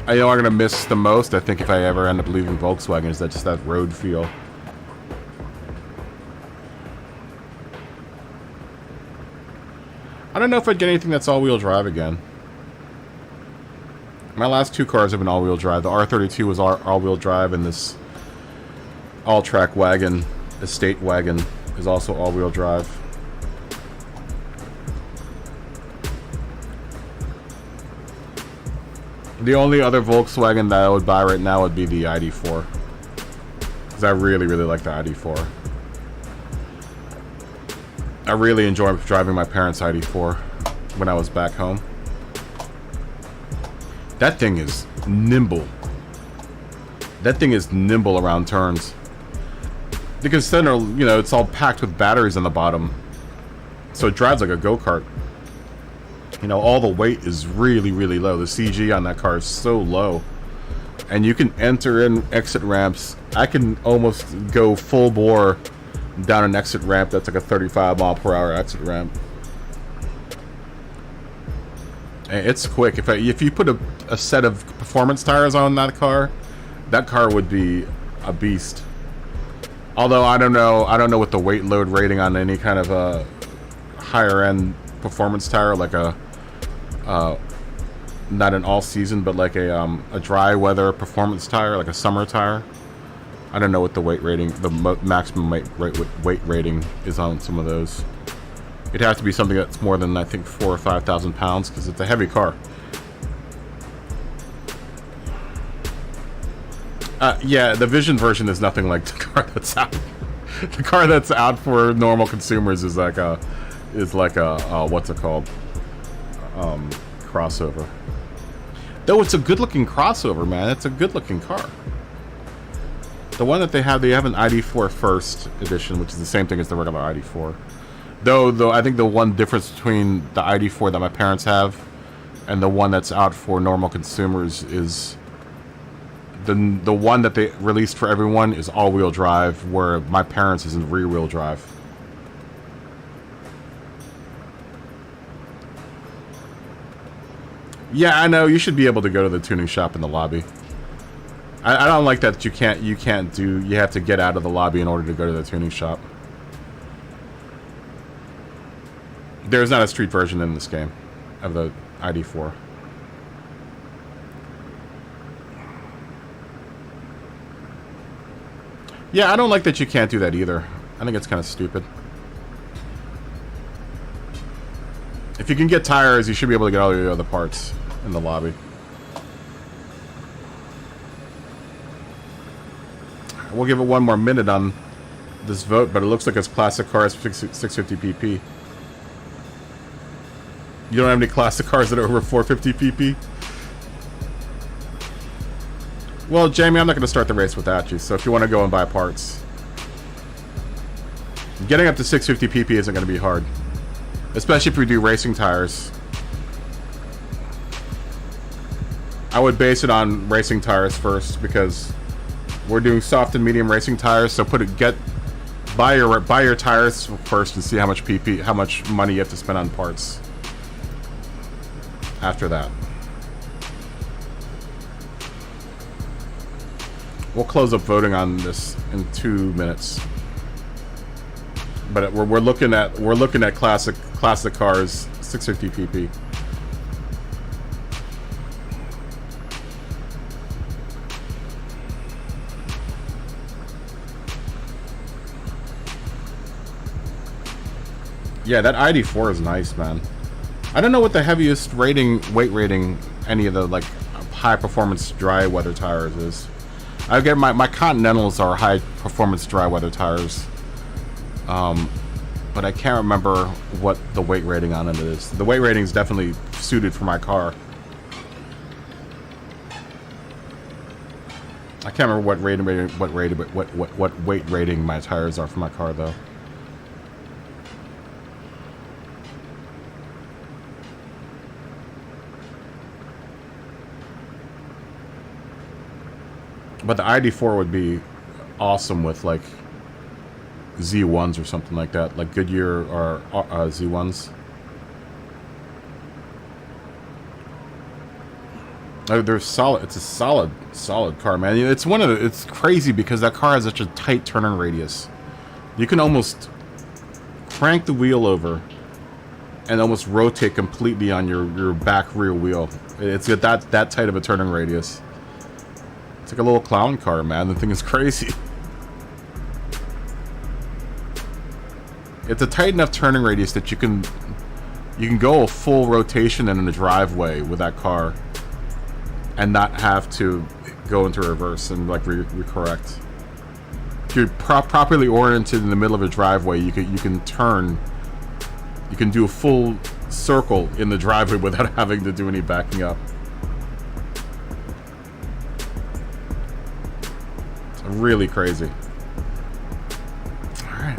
I know I'm going to miss the most, I think, if I ever end up leaving Volkswagen, is that just that road feel. I don't know if I'd get anything that's all-wheel drive again. My last two cars have been all-wheel drive. The R32 was all-wheel drive, and this all-track wagon, estate wagon, is also all-wheel drive. The only other Volkswagen that I would buy right now would be the ID4. Because I really, really like the ID4. I really enjoy driving my parents' ID4 when I was back home. That thing is nimble. That thing is nimble around turns. Because then, you know, it's all packed with batteries on the bottom. So it drives like a go-kart. You know, all the weight is really, really low. The CG on that car is so low. And you can enter in exit ramps. I can almost go full bore down an exit ramp that's like a 35-mile-per-hour exit ramp. And it's quick. If you put a set of performance tires on that car would be a beast. Although I don't know what the weight load rating on any kind of a higher end performance tire, like a not an all season, but like a dry weather performance tire, like a summer tire. I don't know what the weight rating, the maximum weight rating is on some of those. It'd have to be something that's more than, I think, 4,000 or 5,000 pounds, because it's a heavy car. Yeah, the Vision version is nothing like the car that's out. The car that's out for normal consumers is like a what's it called? Crossover. Though it's a good-looking crossover, man. It's a good-looking car. The one that they have an ID4 First Edition, which is the same thing as the regular ID4. Though I think the one difference between the ID4 that my parents have and the one that's out for normal consumers is the one that they released for everyone is all-wheel drive, where my parents is in rear-wheel drive. Yeah, I know. You should be able to go to the tuning shop in the lobby. I don't like that you have to get out of the lobby in order to go to the tuning shop. There's not a street version in this game of the ID4. Yeah, I don't like that you can't do that either. I think it's kind of stupid. If you can get tires, you should be able to get all your other parts in the lobby. We'll give it one more minute on this vote, but it looks like it's classic cars 650 pp. You don't have any classic cars that are over 450 pp? Well, Jamie, I'm not going to start the race without you, so if you want to go and buy parts. Getting up to 650 pp isn't going to be hard. Especially if we do racing tires. I would base it on racing tires first, because we're doing soft and medium racing tires, so buy your tires first and see how much money you have to spend on parts after that. We'll close up voting on this in 2 minutes. But we're looking at classic cars 650 pp. Yeah, that ID4 is nice, man. I don't know what the heaviest weight rating, any of the like high performance dry weather tires is. I get my Continentals are high performance dry weather tires, but I can't remember what the weight rating on it is. The weight rating is definitely suited for my car. I can't remember what weight rating my tires are for my car though. But the ID4 would be awesome with like Z1s or something like that, like Goodyear or Z1s. They're solid. It's a solid car, man. It's it's crazy because that car has such a tight turning radius. You can almost crank the wheel over and almost rotate completely on your back rear wheel. It's got that tight of a turning radius. It's like a little clown car, man. The thing is crazy. It's a tight enough turning radius that you can go a full rotation in the driveway with that car and not have to go into reverse and like recorrect. If you're properly oriented in the middle of a driveway, you can turn. You can do a full circle in the driveway without having to do any backing up. It's really crazy. All right,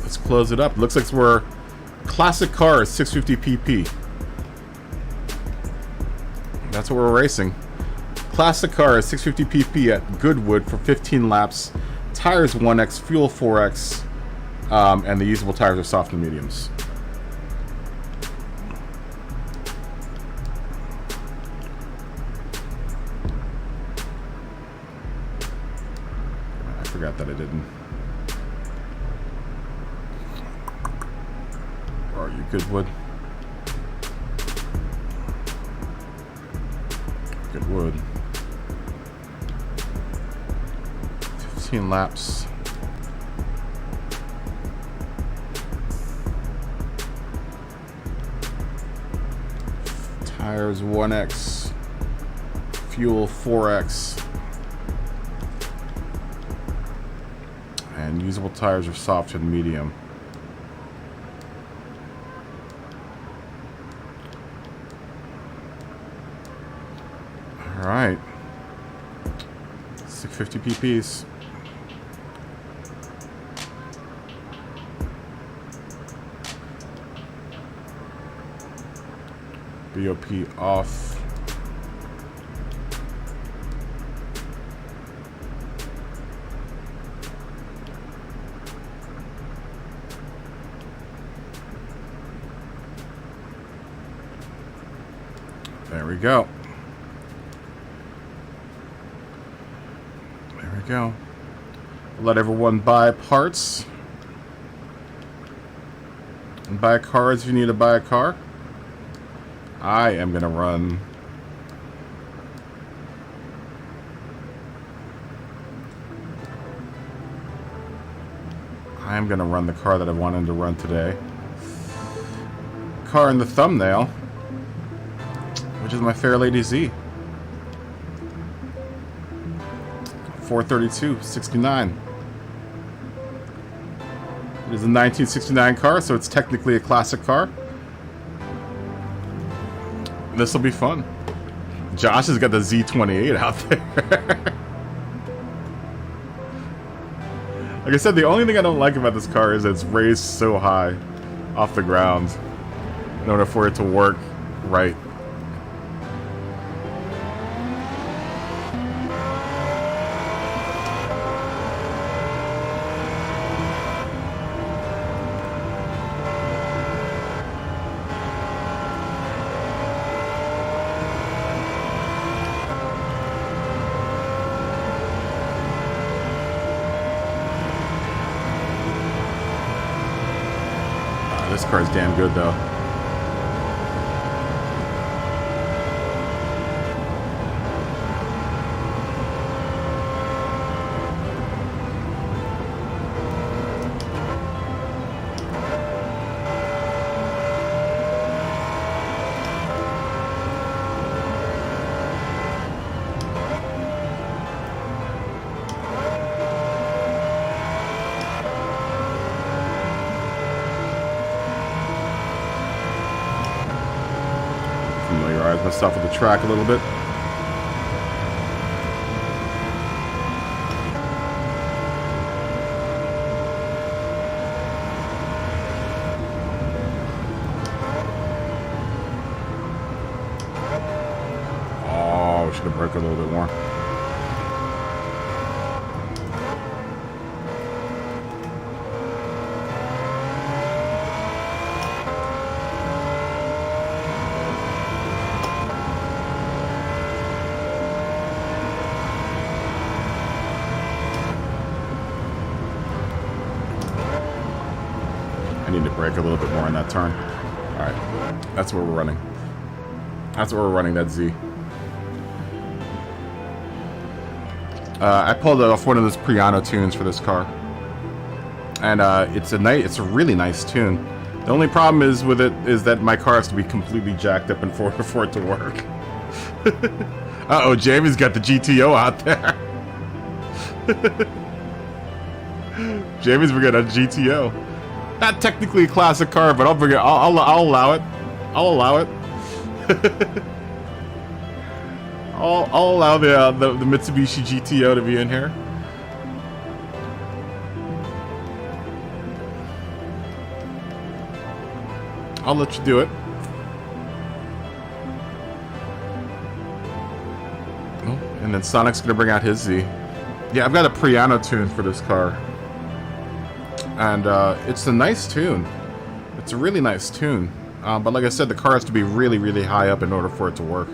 let's close it up. Looks like we're classic cars, 650 pp. That's what we're racing. Classic car is 650 pp at Goodwood for 15 laps. Tires 1x, fuel 4x, and the usable tires are soft and mediums. I forgot that I didn't. Where are you, Goodwood? Goodwood. 15 laps. Tires 1x. Fuel 4x. And usable tires are soft and medium. Alright. 650 pp's. BOP off. There we go. There we go. Let everyone buy parts. And buy cars if you need to buy a car. I am going to run the car that I wanted to run today. Car in the thumbnail, which is my Fair Lady Z. 432/69. It is a 1969 car, so it's technically a classic car. This will be fun. Josh has got the Z28 out there. Like I said, the only thing I don't like about this car is that it's raised so high off the ground in order for it to work right. This car is damn good, though. us off of the track a little bit. Oh, should have braked a little bit more. I need to brake a little bit more in that turn. Alright, that's where we're running. That's where we're running that Z. I pulled off one of those piano tunes for this car. And it's a really nice tune. The only problem is with it is that my car has to be completely jacked up in order for it to work. Uh-oh, Jamie's got the GTO out there. Jamie's bringing a GTO. Not technically a classic car, but I'll bring it. I'll allow it. I'll allow it. I'll allow the Mitsubishi GTO to be in here. I'll let you do it. Oh, and then Sonic's gonna bring out his Z. Yeah, I've got a piano tune for this car. And it's a nice tune. It's a really nice tune. But like I said, the car has to be really, really high up in order for it to work.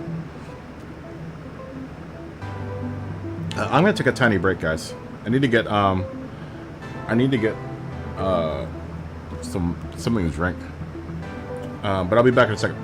I'm gonna take a tiny break, guys. I need to get something to drink. But I'll be back in a second.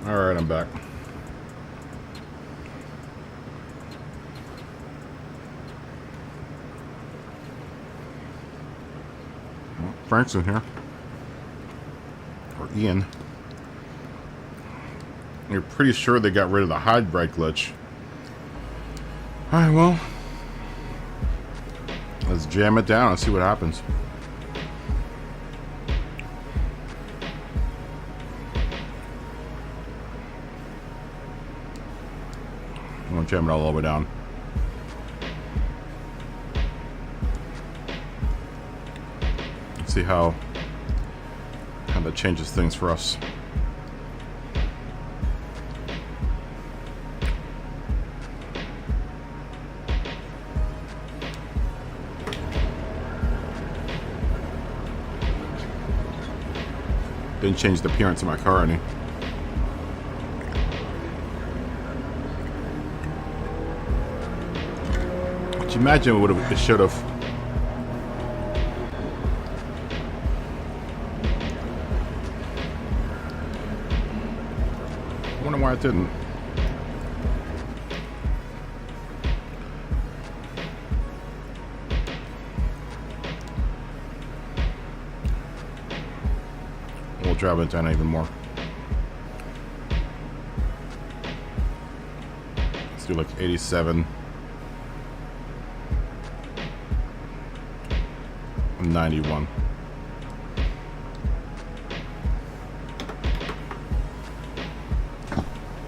Alright, I'm back. Well, Frank's in here. Or Ian. You're pretty sure they got rid of the hide bright glitch. Alright, well. Let's jam it down and see what happens. I'm gonna jam it all the way down. Let's see how that changes things for us. Didn't change the appearance of my car any. Could you imagine what it should have? I wonder why it didn't. We'll drive it down even more. Let's do like 87. 91.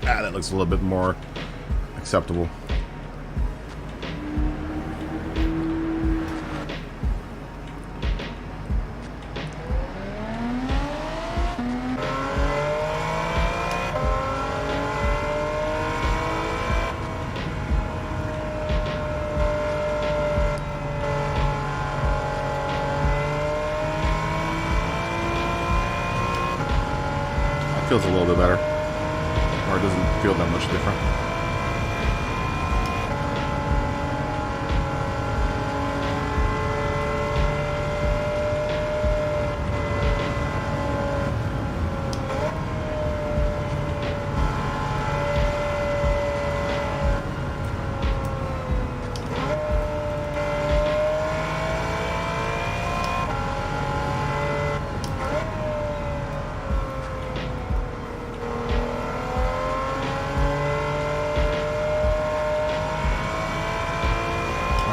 That looks a little bit more acceptable. Feels a little bit better, or it doesn't feel that much different.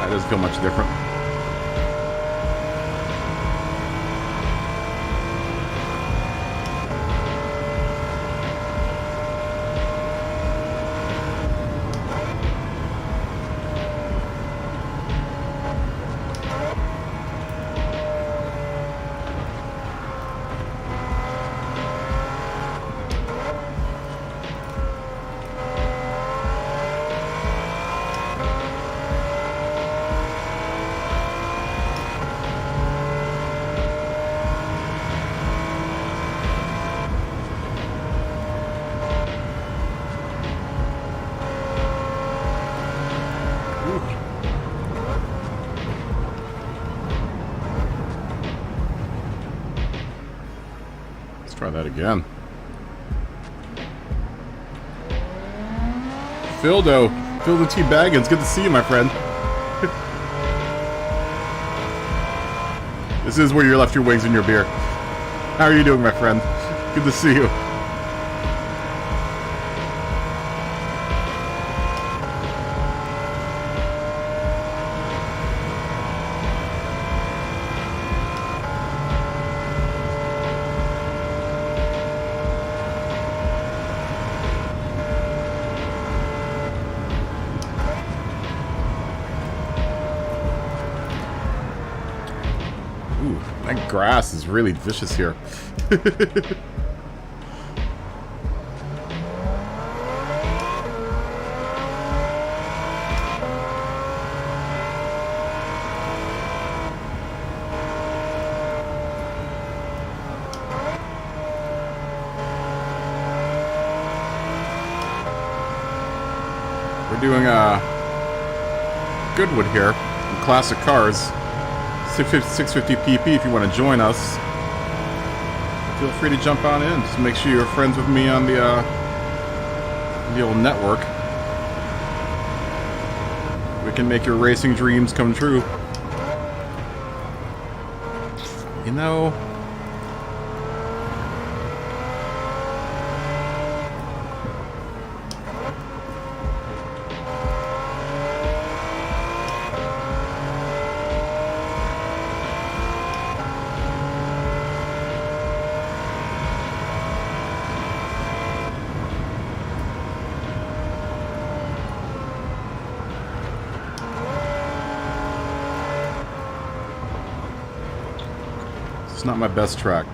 It doesn't feel much different. Try that again. Phildo T. Baggins, good to see you, my friend. This is where you left your wings and your beer. How are you doing, my friend? Good to see you. Ooh, that grass is really vicious here. We're doing Goodwood here in classic cars. 650 pp if you want to join us. Feel free to jump on in. Just make sure you're friends with me on the The old network. We can make your racing dreams come true. You know... It's not my best track.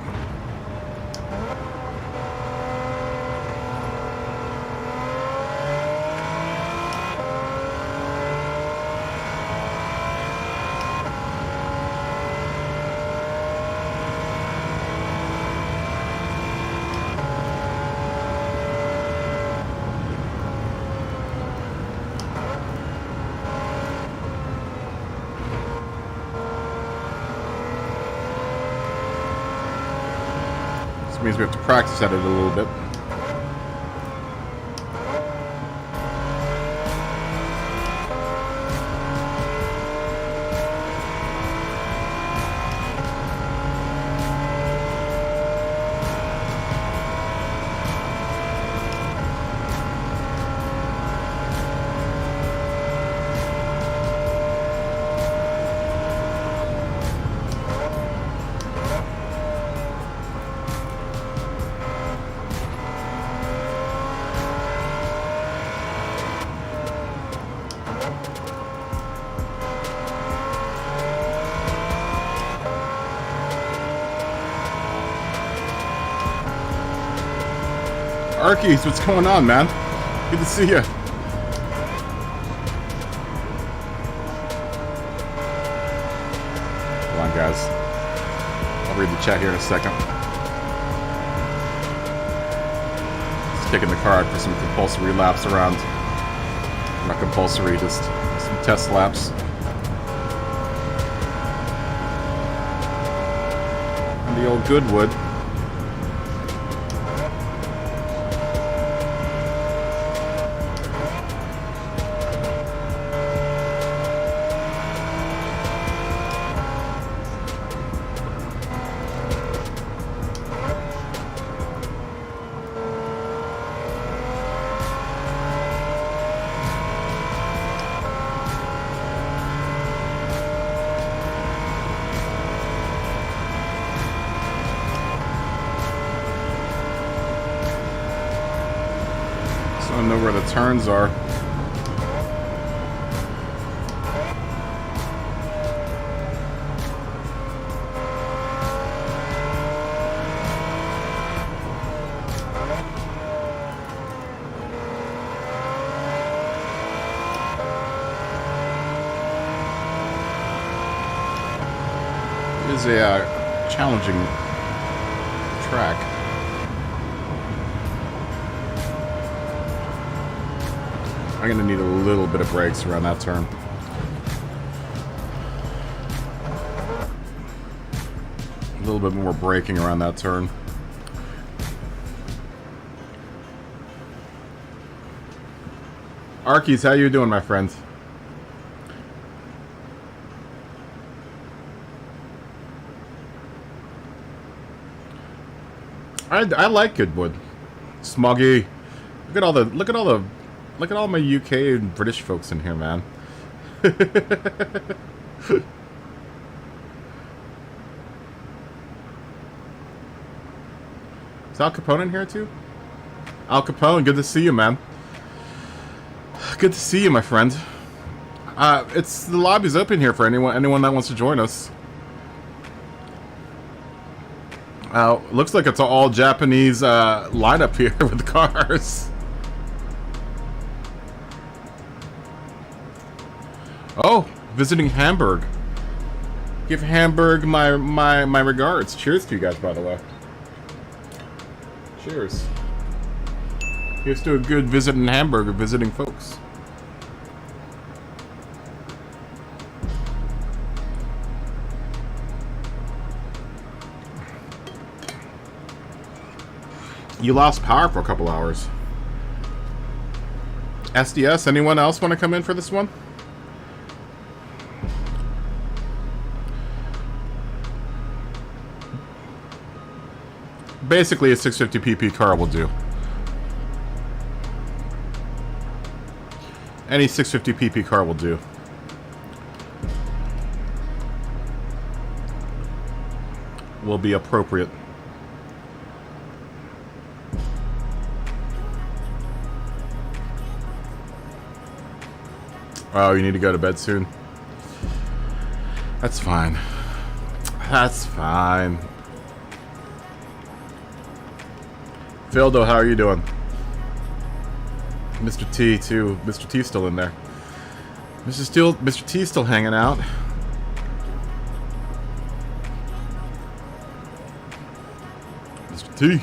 Means we have to practice at it a little bit. Arkies, what's going on, man? Good to see you. Hold on, guys. I'll read the chat here in a second. Just kicking the car out for some compulsory laps around. Not compulsory, just some test laps. And the old Goodwood. I don't know where the turns are. It is a challenging track. I'm gonna need a little bit of brakes around that turn. A little bit more braking around that turn. Arkies, how you doing, my friend? I like Goodwood. Smoggy. Look at all my UK and British folks in here, man. Is Al Capone in here too? Al Capone, good to see you, man. Good to see you, my friend. It's the lobby's open here for anyone that wants to join us. Looks like it's an all Japanese lineup here with the cars. Oh, visiting Hamburg. Give Hamburg my regards. Cheers to you guys, by the way. Cheers. Here's to a good visit in Hamburg or visiting folks. You lost power for a couple hours. SDS, anyone else want to come in for this one? Basically, a 650 pp car will do. Any 650 pp car will do. Will be appropriate. Oh, you need to go to bed soon? That's fine. That's fine. Phildo, how are you doing? Mr. T, too. Mr. T's still in there. Mr. T's still hanging out. Mr. T.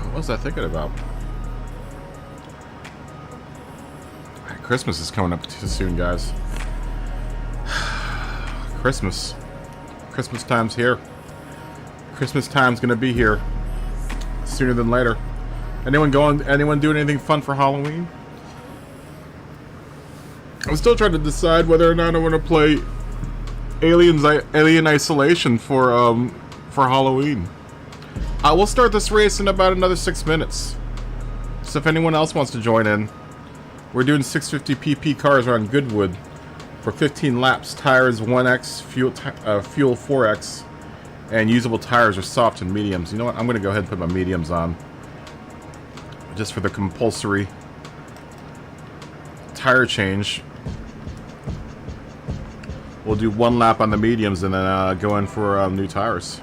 What was I thinking about? Christmas is coming up too soon, guys. Christmas time's here. Christmas time's gonna be here sooner than later. Anyone doing anything fun for Halloween? I'm still trying to decide whether or not I want to play Alien Isolation for Halloween. I will start this race in about another 6 minutes. So if anyone else wants to join in, we're doing 650 pp cars around Goodwood for 15 laps. Tires 1x, fuel 4x, and usable tires are soft and mediums. You know what? I'm going to go ahead and put my mediums on, just for the compulsory tire change. We'll do 1 lap on the mediums and then go in for new tires.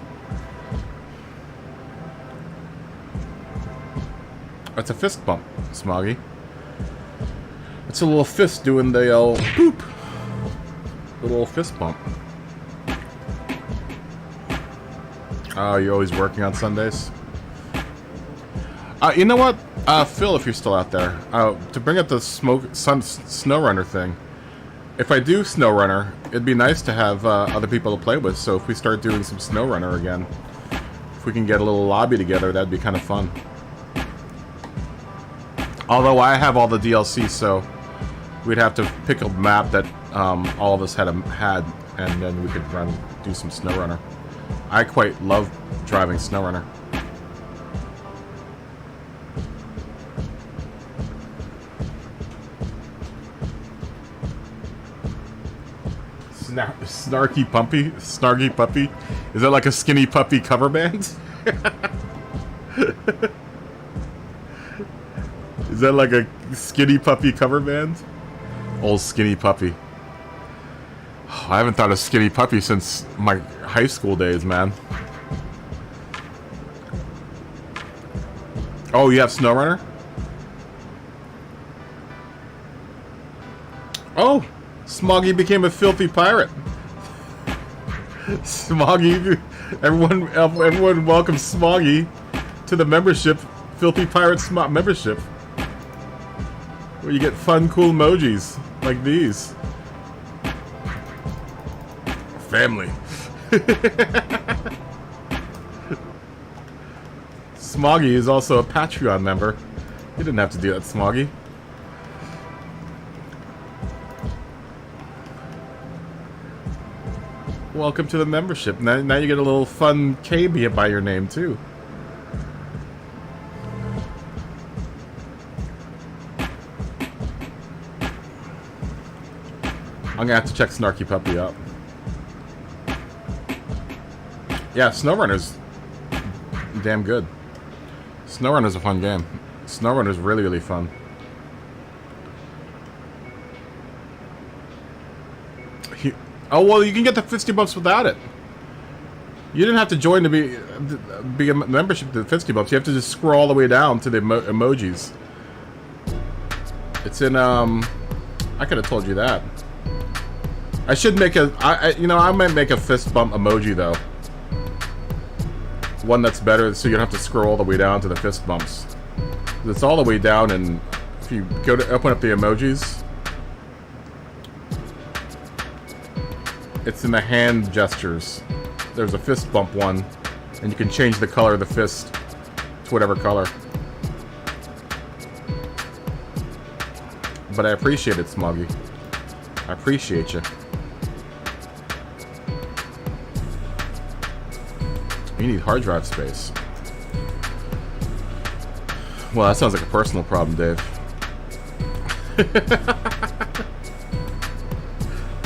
That's a fist bump, Smoggy. It's a little fist doing the poop. The little fist bump. Oh, you're always working on Sundays? You know what? Phil, if you're still out there, to bring up the SnowRunner thing, if I do SnowRunner, it'd be nice to have other people to play with, so if we start doing some SnowRunner again, if we can get a little lobby together, that'd be kind of fun. Although I have all the DLC, so we'd have to pick a map that all of us had, and then we could do some SnowRunner. I quite love driving SnowRunner. Snarky Puppy? Is that like a Skinny Puppy cover band? Is that like a Skinny Puppy cover band? Old Skinny Puppy. Oh, I haven't thought of Skinny Puppy since my high school days, man. Oh, you have SnowRunner? Oh! Smoggy became a filthy pirate. Smoggy, everyone welcomes Smoggy to the membership, Filthy Pirate membership, where you get fun, cool emojis like these. Family. Smoggy is also a Patreon member. You didn't have to do that, Smoggy. Welcome to the membership. Now you get a little fun KB by your name, too. I'm gonna have to check Snarky Puppy out. Yeah, SnowRunner's damn good. SnowRunner's a fun game. SnowRunner's really, really fun. Oh, well, you can get the 50 bucks without it. You didn't have to join to be a membership to the 50 bucks. You have to just scroll all the way down to the emojis. It's in, I could have told you that. I should make I might make a fist bump emoji, though. One that's better, so you don't have to scroll all the way down to the fist bumps. It's all the way down, and if you go to open up the emojis... It's in the hand gestures. There's a fist bump one, and you can change the color of the fist to whatever color. But I appreciate it, Smoggy. I appreciate you. You need hard drive space. Well, that sounds like a personal problem, Dave.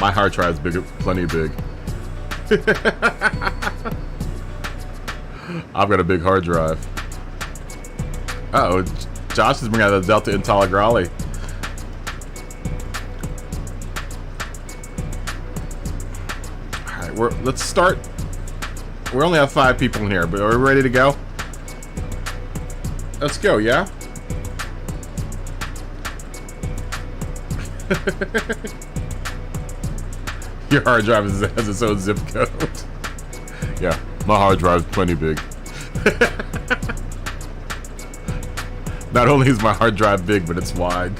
My hard drive's big, plenty big. I've got a big hard drive. Uh-oh, Josh is bringing out the Delta Integrale. Alright, let's start. We only have 5 people in here, but are we ready to go? Let's go, yeah? Your hard drive has its own zip code. Yeah, my hard drive's plenty big. Not only is my hard drive big, but it's wide.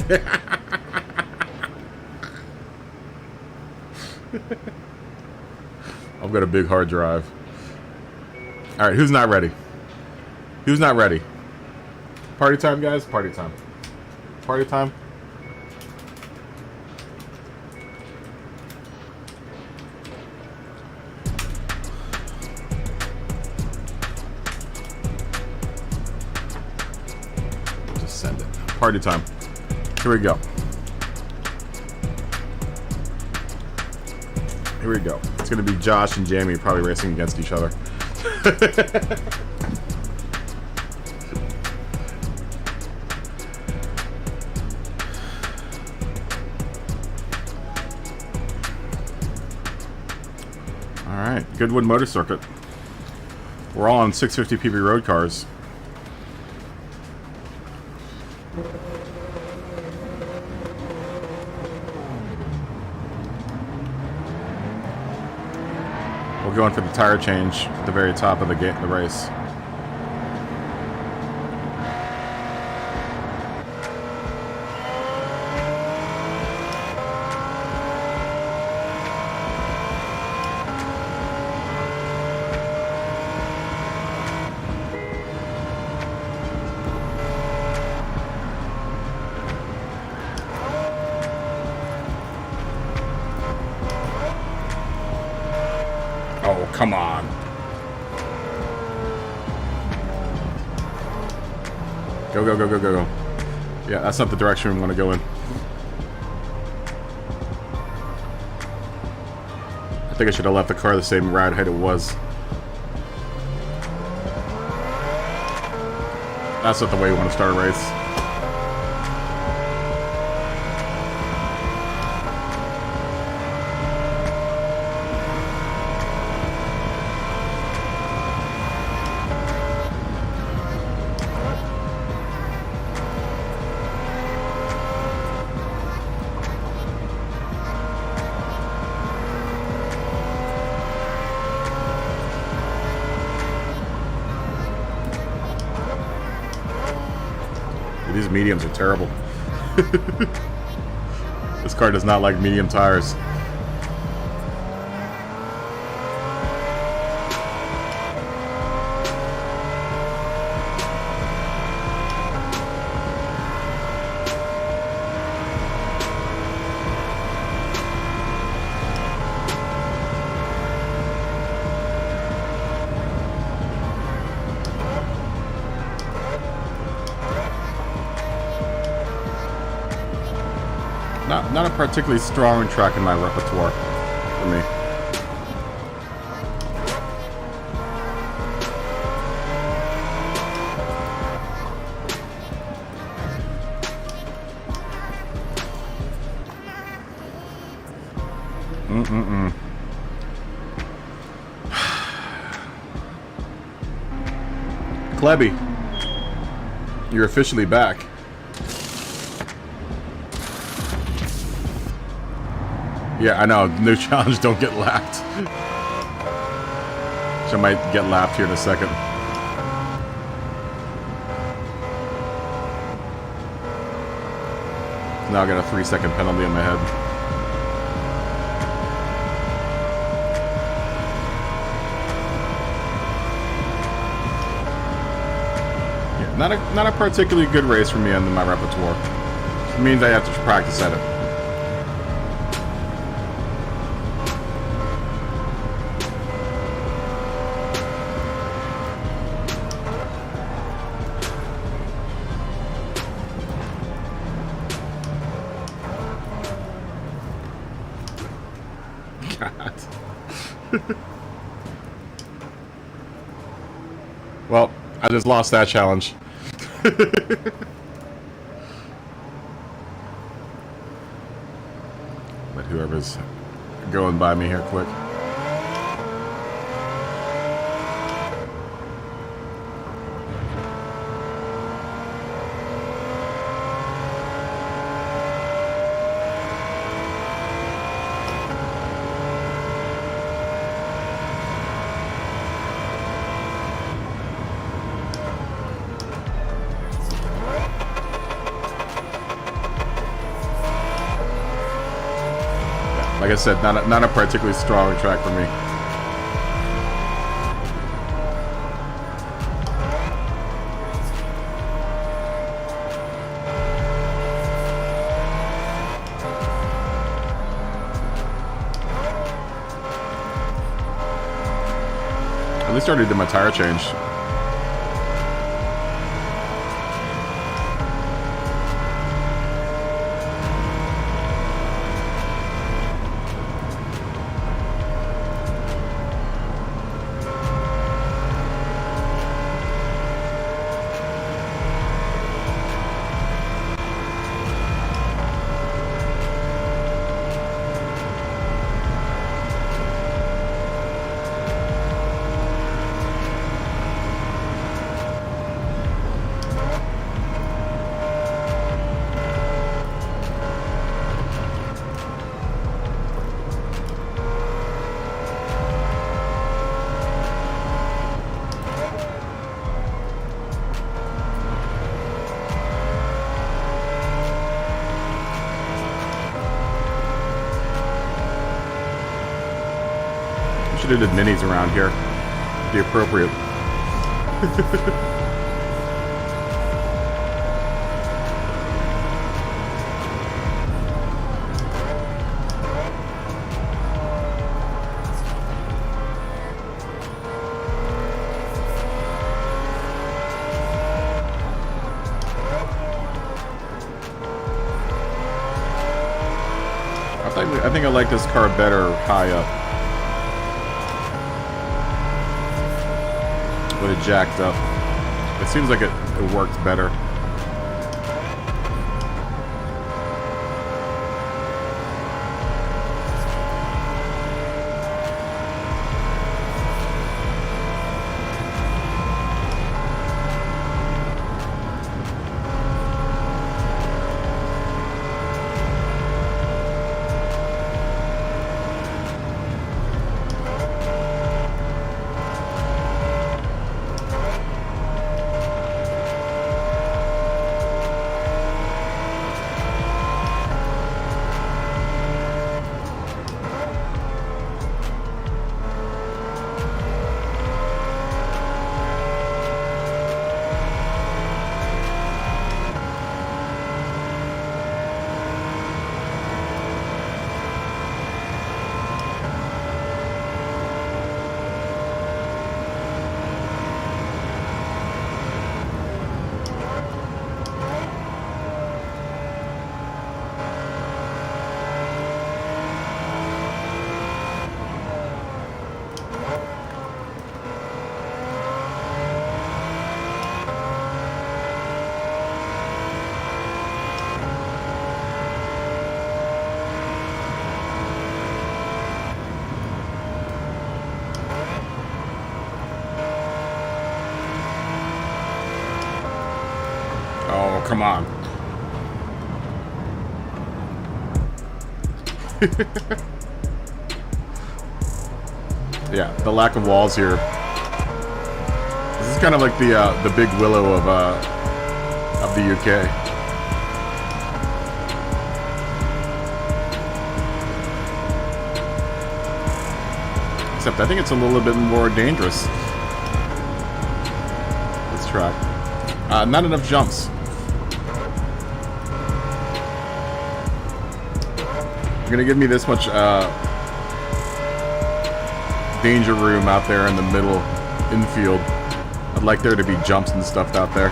I've got a big hard drive. Alright, who's not ready? Who's not ready? Party time, guys? Party time. Party time? Just send it. Party time. Here we go. Here we go. It's going to be Josh and Jamie probably racing against each other. Alright, Goodwood Motor Circuit. We're all on 650 PB road cars. We're going for the tire change at the very top of the race. Oh, come on. Go, go, go, go, go, go. Yeah, that's not the direction we want to go in. I think I should have left the car the same ride height it was. That's not the way we want to start a race. These mediums are terrible. This car does not like medium tires. Not a particularly strong track in my repertoire for me. Klebby, you're officially back. Yeah, I know. New challenge, don't get lapped. So I might get lapped here in a second. Now I got a 3-second penalty on my head. not a particularly good race for me in my repertoire. It means I have to practice at it. Well, I just lost that challenge. Let whoever's going by me here quick. Like I said, not a particularly strong track for me. At least I already did my tire change. Should have did minis around here. Be appropriate. I think I like this car better high up. With it jacked up. It seems like it worked better. Oh, come on. Yeah, the lack of walls here. This is kind of like the big willow of the UK. Except I think it's a little bit more dangerous. This track. Not enough jumps. You're gonna give me this much danger room out there in the middle infield. I'd like there to be jumps and stuff out there.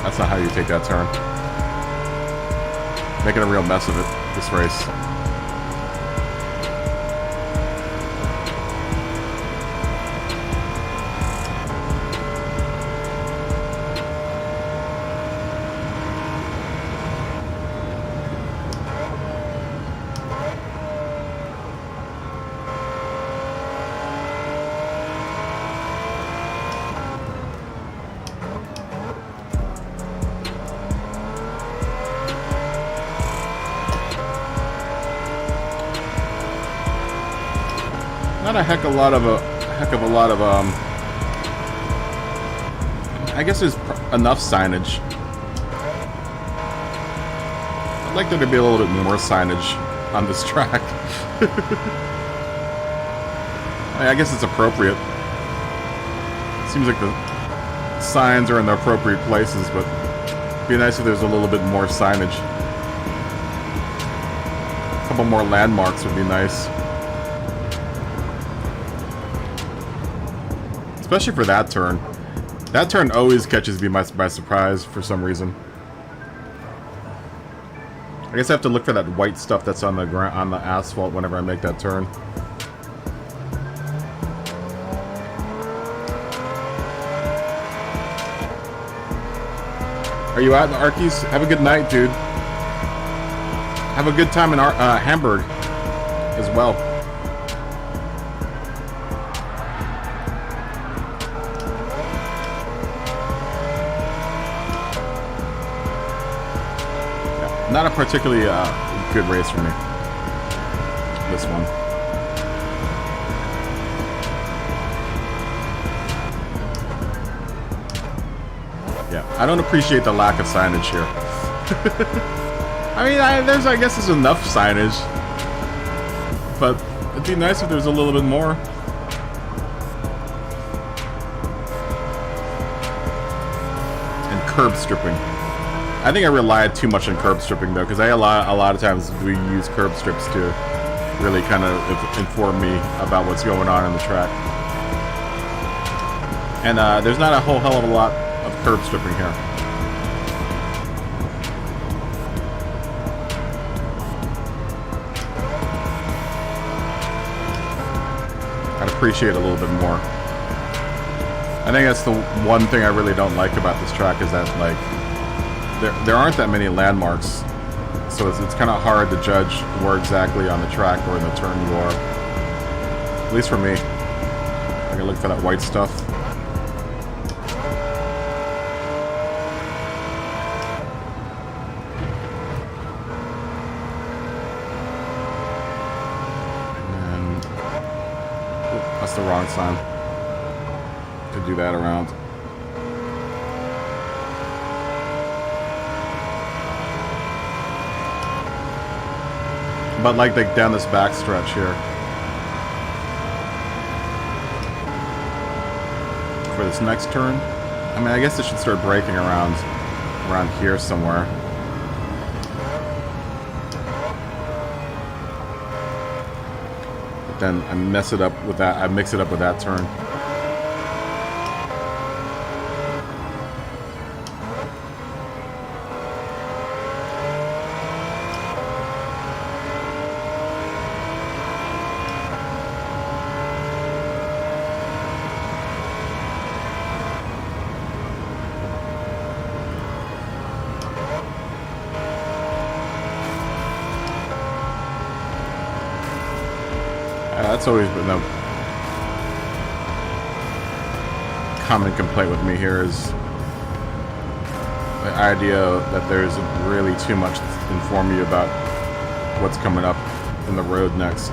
That's not how you take that turn. Making a real mess of it, this race. Not a heck of a lot of I guess there's enough signage. I'd like there to be a little bit more signage on this track. I guess it's appropriate. Seems like the signs are in the appropriate places, but it'd be nice if there's a little bit more signage. A couple more landmarks would be nice. Especially for that turn. That turn always catches me by surprise for some reason. I guess I have to look for that white stuff that's on the on the asphalt whenever I make that turn. Are you out in the Arkies? Have a good night, dude. Have a good time in Hamburg as well. Not a particularly good race for me. This one. Yeah, I don't appreciate the lack of signage here. I mean, I guess there's enough signage, but it'd be nice if there's a little bit more. And curb stripping. I think I relied too much on curb stripping though, because a lot of times we use curb strips to really kind of inform me about what's going on in the track. And there's not a whole hell of a lot of curb stripping here. I'd appreciate a little bit more. I think that's the one thing I really don't like about this track is that, like, there aren't that many landmarks, so it's kind of hard to judge where exactly on the track or in the turn you are. At least for me. I can look for that white stuff. And that's the wrong sign. To do that around. But like down this back stretch here. For this next turn. I mean, I guess it should start braking around here somewhere. But then I mix it up with that turn. That's always been a common complaint with me here is the idea that there isn't really too much to inform you about what's coming up in the road next.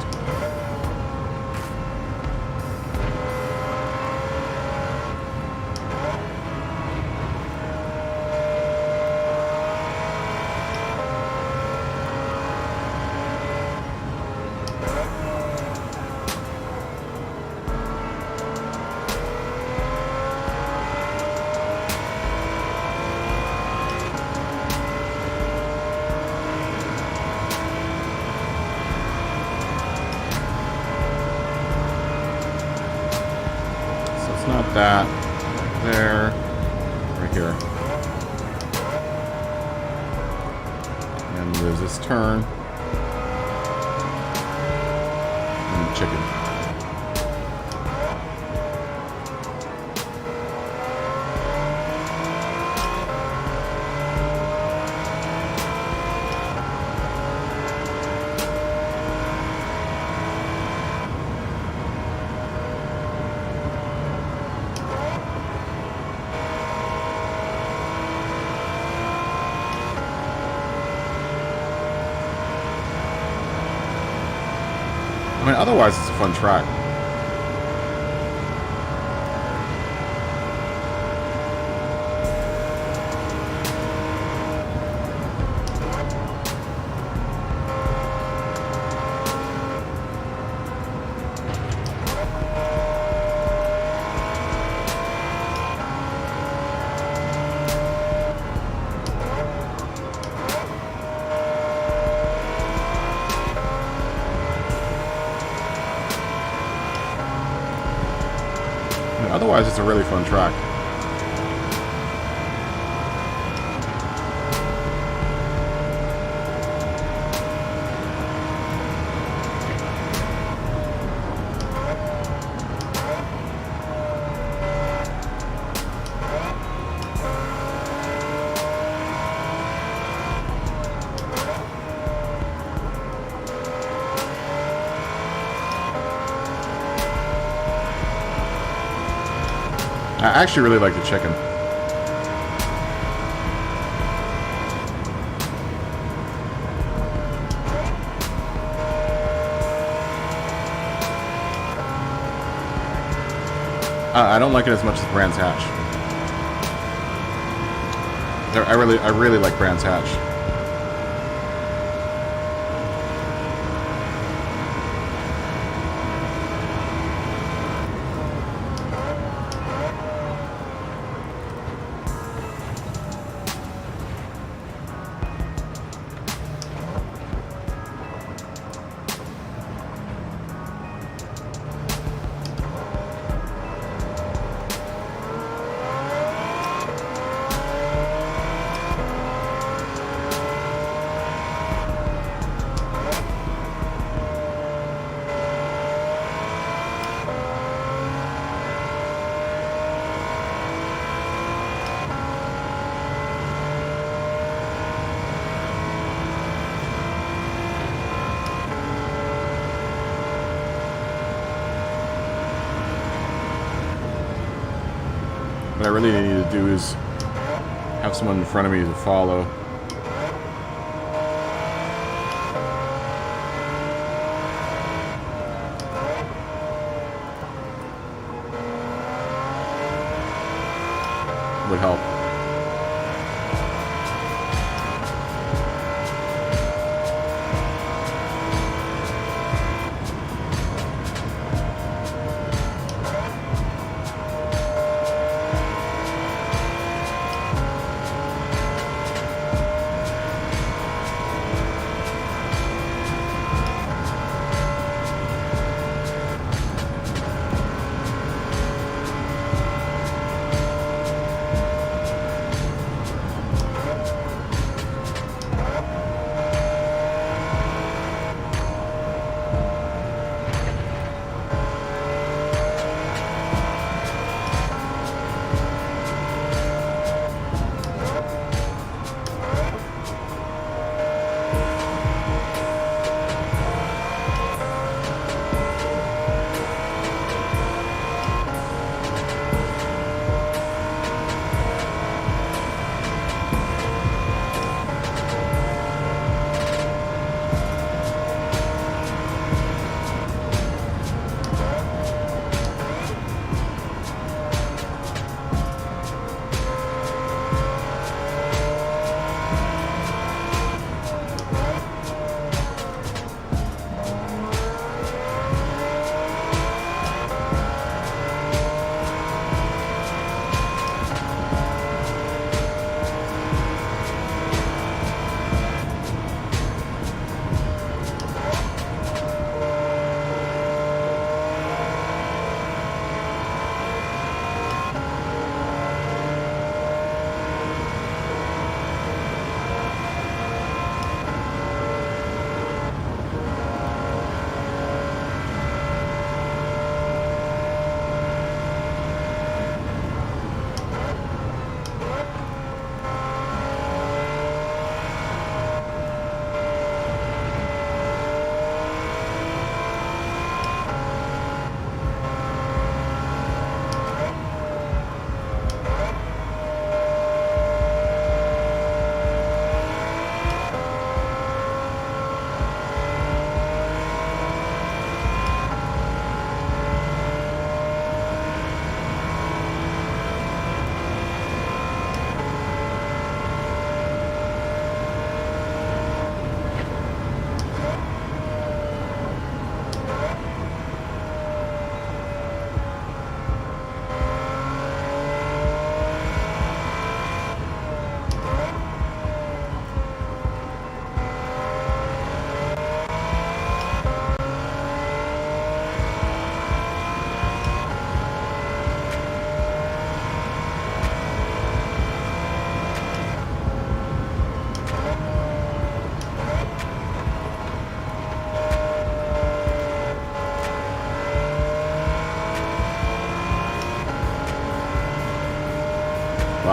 that there, right here. And there's this turn. And the chicken. I mean, otherwise it's a fun track. Otherwise, it's a really fun track. I actually really like the chicken. I don't like it as much as Brands Hatch. I really like Brands Hatch. What I really need to do is have someone in front of me to follow. Would help.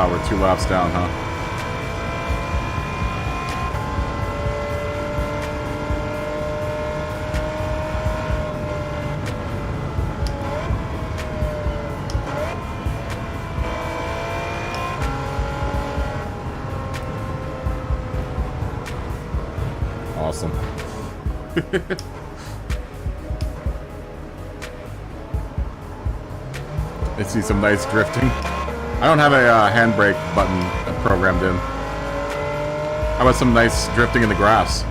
Wow, we're 2 laps down, huh? Awesome. I see some nice drifting. I don't have a handbrake button programmed in. How about some nice drifting in the grass?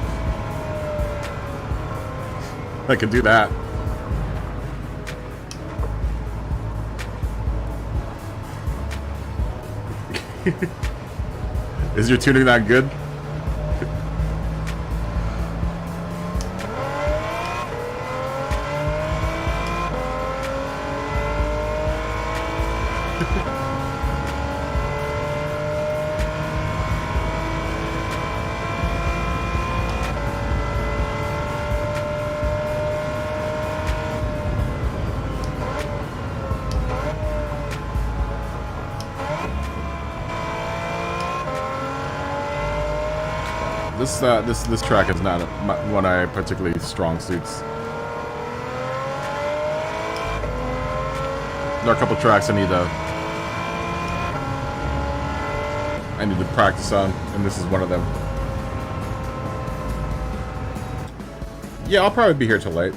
I can do that. Is your tuning that good? This track is not one I particularly strong suits. There are a couple tracks I need to practice on, and this is one of them. Yeah, I'll probably be here till late.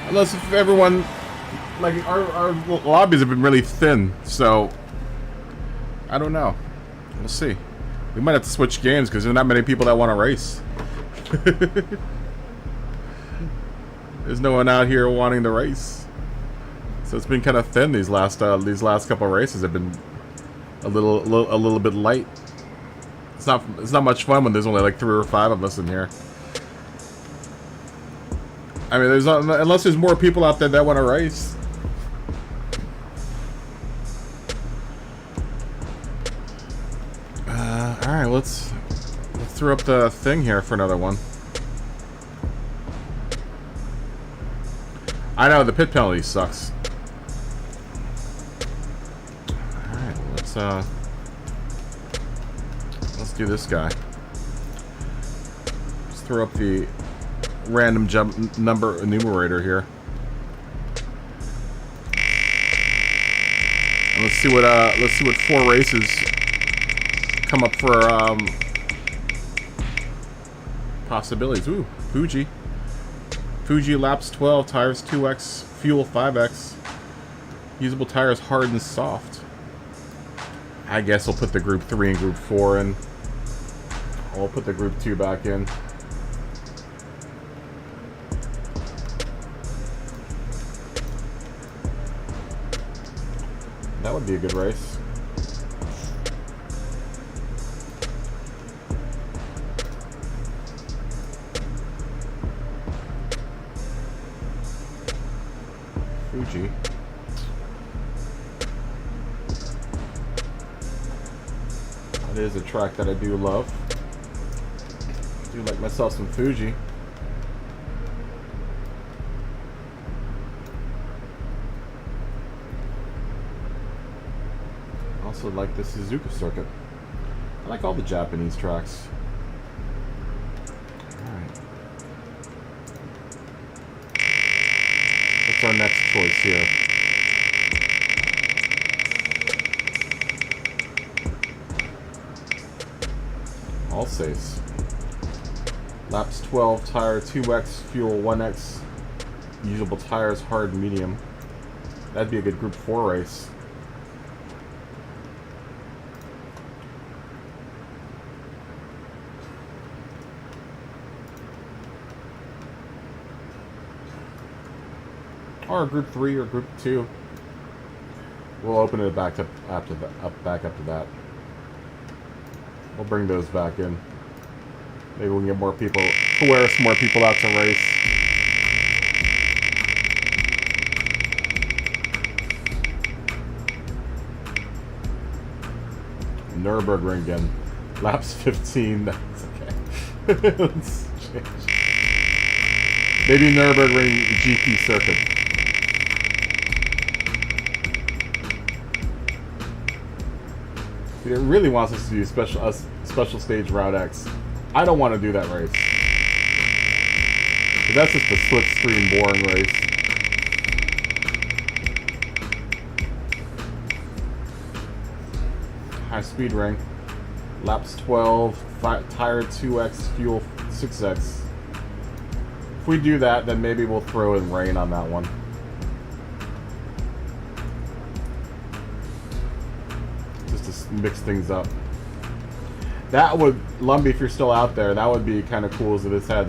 Unless if everyone, like, our lobbies have been really thin, so I don't know. We'll see. We might have to switch games because there's not many people that want to race. There's no one out here wanting to race, so it's been kind of thin. These last couple of races have been a little bit light. It's not much fun when there's only like 3 or 5 of us in here. I mean, unless there's more people out there that want to race. All right, let's throw up the thing here for another one. I know the pit penalty sucks. All right, let's do this guy. Let's throw up the random jump number enumerator here. And let's see what 4 races come up for possibilities. Ooh, Fuji laps 12, tires 2x, fuel 5x, usable tires hard and soft. I guess we'll put the group 3 and group 4 in. I'll put the group 2 back in. That would be a good race. Fuji. That is a track that I do love. I do like myself some Fuji. Also like the Suzuka circuit. I like all the Japanese tracks. Alright. What's our next choice here? Alsace. Laps 12, tire 2x, fuel 1x, usable tires hard medium. That'd be a good group 4 race. Or group 3 or group 2. We'll open it back up after that. We'll bring those back in. Maybe we can get more people, coerce more people out to race. Nürburgring again. Laps 15. That's okay. Let's change. Maybe Nürburgring GP circuit. It really wants us to do special stage Route X. I don't want to do that race. But that's just a slipstream boring race. High speed ring. Laps 12, tire 2x, fuel 6x. If we do that, then maybe we'll throw in rain on that one. Just to mix things up. That would, Lumbi, if you're still out there, that would be kind of cool if this had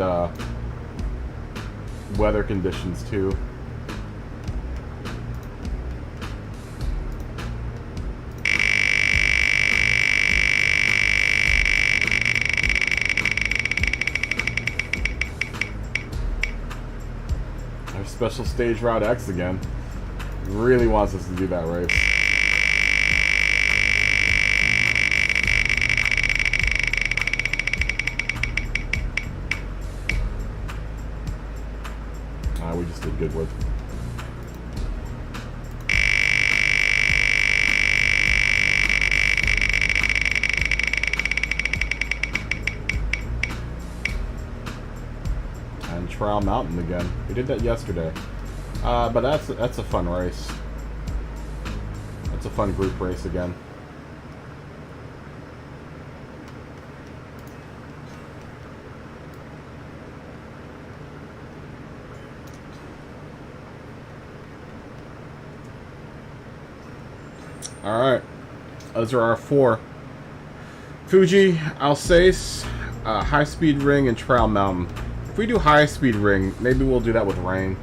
weather conditions too. There's special stage Route X again. Really wants us to do that race. We just did Goodwood. And Trial Mountain again. We did that yesterday. But that's a fun race. That's a fun group race again. Alright, those are our 4. Fuji, Alsace, High Speed Ring, and Trial Mountain. If we do High Speed Ring, maybe we'll do that with rain.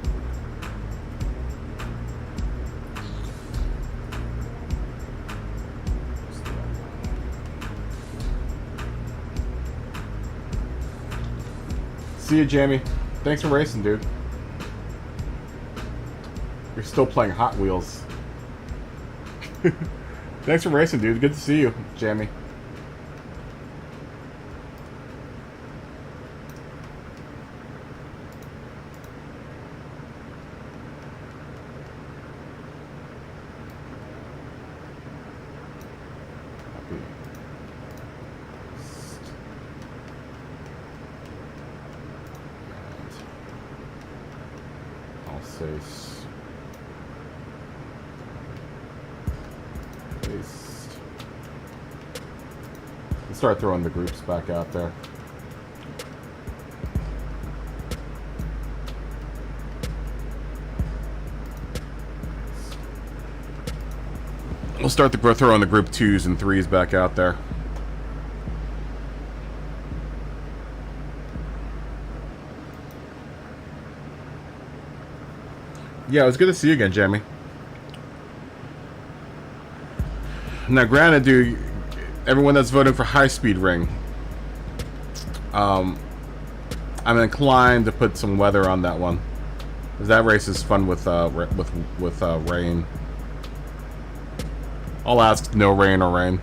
See you, Jamie. Thanks for racing, dude. You're still playing Hot Wheels. Thanks for racing, dude. Good to see you, Jamie. I'll say. Let's start throwing the groups back out there. We'll start throwing the group 2s and 3s back out there. Yeah, it was good to see you again, Jamie. Now, granted, dude, everyone that's voting for High Speed Ring, I'm inclined to put some weather on that one, because that race is fun with rain. I'll ask no rain or rain.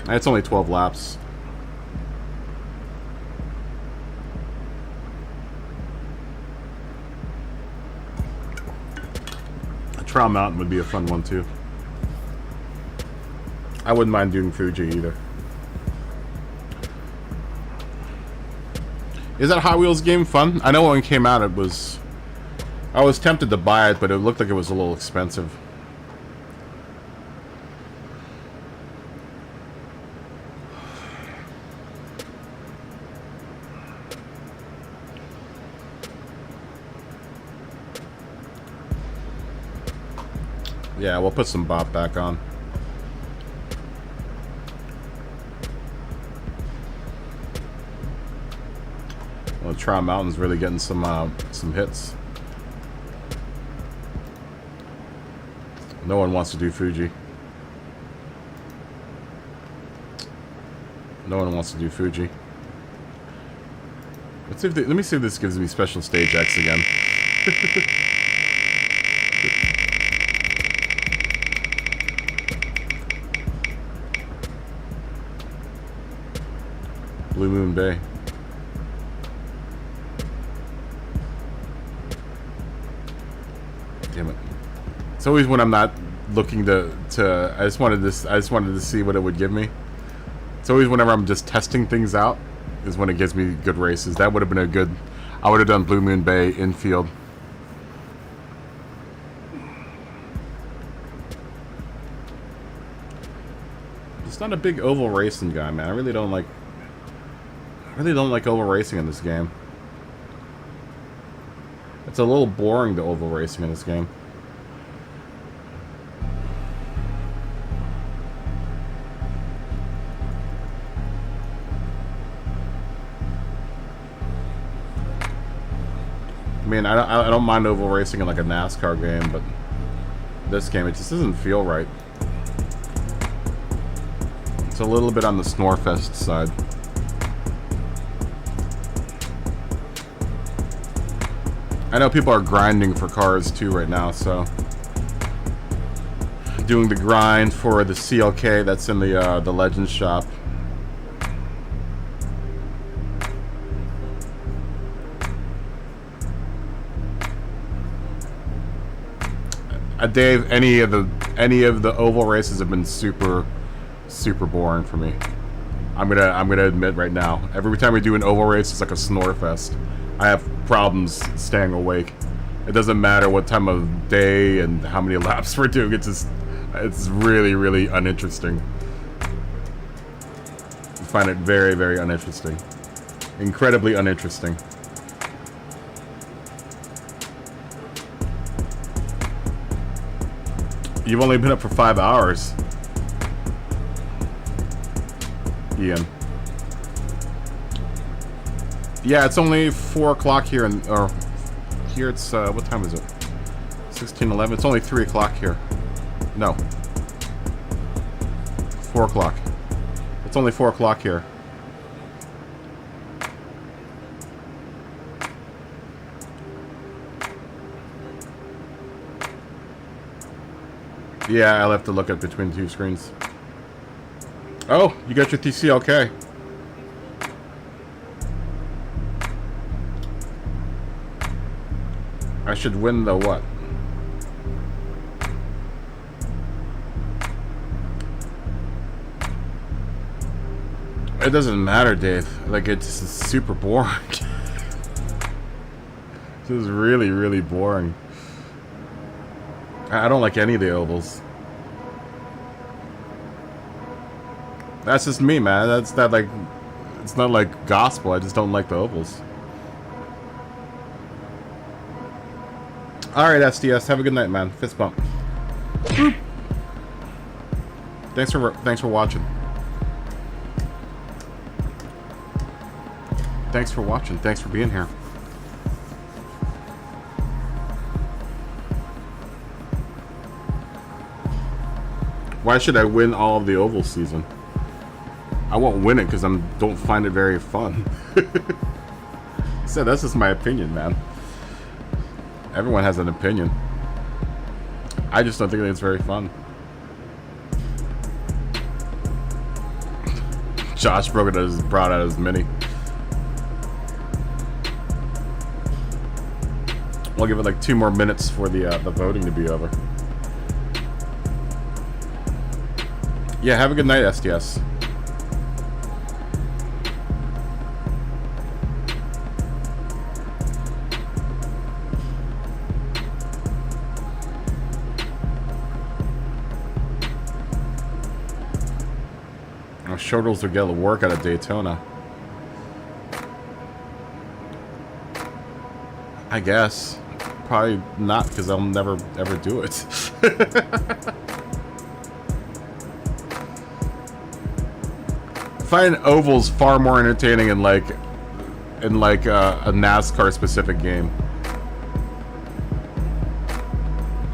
And it's only 12 laps. Trial Mountain would be a fun one too. I wouldn't mind doing Fuji either. Is that Hot Wheels game fun? I know when it came out it was... I was tempted to buy it, but it looked like it was a little expensive. Yeah, we'll put some bop back on. Well, Trial Mountain's really getting some hits. No one wants to do Fuji. No one wants to do Fuji. Let me see if this gives me special stage X again. Blue Moon Bay. Damn it. It's always when I'm not looking to I just wanted to see what it would give me. It's always whenever I'm just testing things out is when it gives me good races. That would have been a good... I would have done Blue Moon Bay infield. Just not a big oval racing guy, man. I really don't like oval racing in this game. It's a little boring, the oval racing in this game. I mean, I don't mind oval racing in like a NASCAR game, but this game, it just doesn't feel right. It's a little bit on the Snorefest side. I know people are grinding for cars too right now, so doing the grind for the CLK that's in the Legends shop. Dave, any of the oval races have been super boring for me. I'm gonna admit right now. Every time we do an oval race, it's like a snore fest. I have problems staying awake. It doesn't matter what time of day and how many laps we're doing. It's really uninteresting. I find it very uninteresting. Incredibly uninteresting. You've only been up for 5 hours, Ian. Yeah, it's only 4 o'clock here, or here it's what time is it? 16:11. It's only 3 o'clock here. No, 4 o'clock. It's only 4 o'clock here. Yeah, I'll have to look at between 2 screens. Oh, you got your TCLK. I should win the what? It doesn't matter, Dave. Like, it's super boring. This is really boring. I don't like any of the ovals. That's just me, man. That's not like... It's not like gospel. I just don't like the ovals. Alright, SDS. Have a good night, man. Fist bump. Boop. Thanks for watching. Thanks for watching. Thanks for being here. Why should I win all of the oval season? I won't win it because I don't find it very fun. So that's just my opinion, man. Everyone has an opinion. I just don't think it's very fun. Josh brought out his mini. We'll give it like 2 more minutes for the voting to be over. Yeah, have a good night, SDS. Our shoulders will get a work out of Daytona. I guess. Probably not, because I'll never ever do it. I find ovals far more entertaining in like a NASCAR specific game.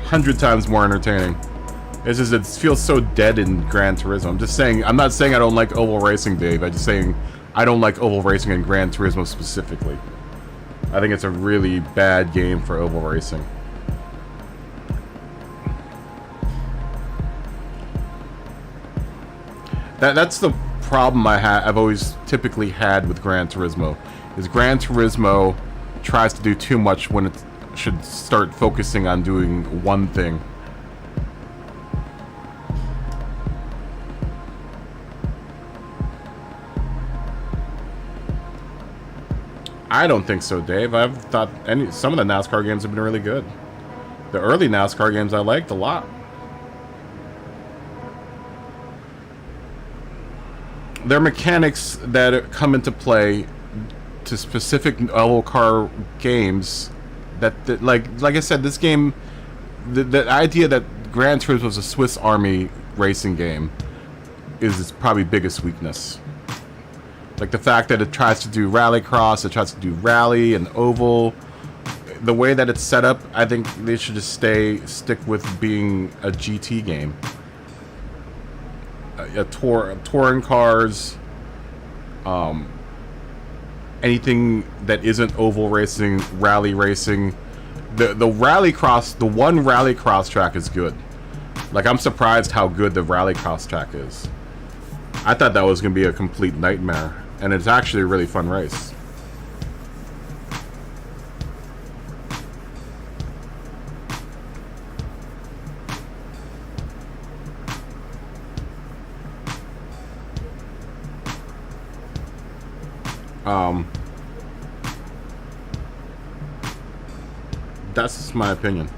100 times more entertaining. It's just, it feels so dead in Gran Turismo. I'm just saying, I'm not saying I don't like oval racing, Dave. I'm just saying I don't like oval racing in Gran Turismo specifically. I think it's a really bad game for oval racing. That's the problem I've always typically had with Gran Turismo. Is Gran Turismo tries to do too much when it should start focusing on doing one thing. I don't think so, Dave. I've thought some of the NASCAR games have been really good. The early NASCAR games I liked a lot. There are mechanics that come into play to specific oval car games that like I said, this game, the idea that Gran Turismo was a Swiss Army racing game is its probably biggest weakness. Like the fact that it tries to do rallycross, it tries to do rally and oval. The way that it's set up, I think they should just stick with being a GT game. Touring cars, anything that isn't oval racing, rally racing. The rallycross, the one rallycross track is good. Like, I'm surprised how good the rallycross track is. I thought that was going to be a complete nightmare, and it's actually a really fun race. That's just my opinion.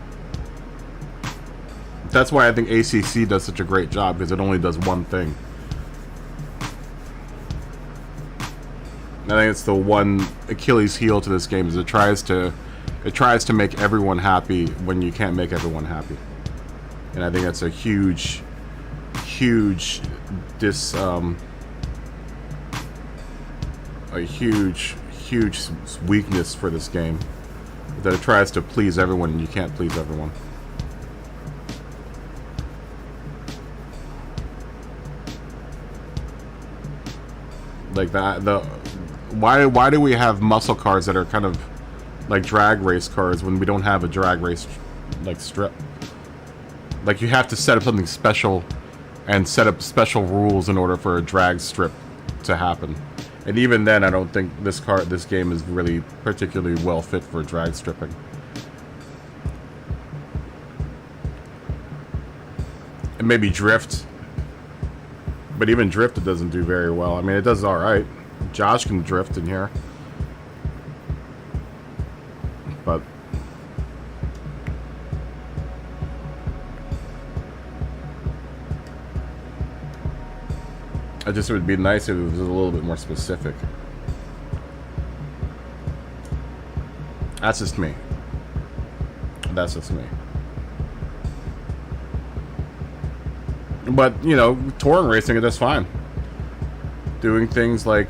That's why I think ACC does such a great job, because it only does one thing. I think it's the one Achilles heel to this game, is it tries to make everyone happy when you can't make everyone happy. And I think that's a huge weakness for this game, that it tries to please everyone and you can't please everyone. Like that, why do we have muscle cars that are kind of like drag race cars when we don't have a drag race like strip? Like, you have to set up something special and set up special rules in order for a drag strip to happen. And even then, I don't think this game is really particularly well fit for drag stripping. And maybe drift. But even drift, it doesn't do very well. I mean, it does alright. Josh can drift in here. But it just would be nice if it was a little bit more specific. That's just me. That's just me. But, you know, touring racing, it does fine. Doing things like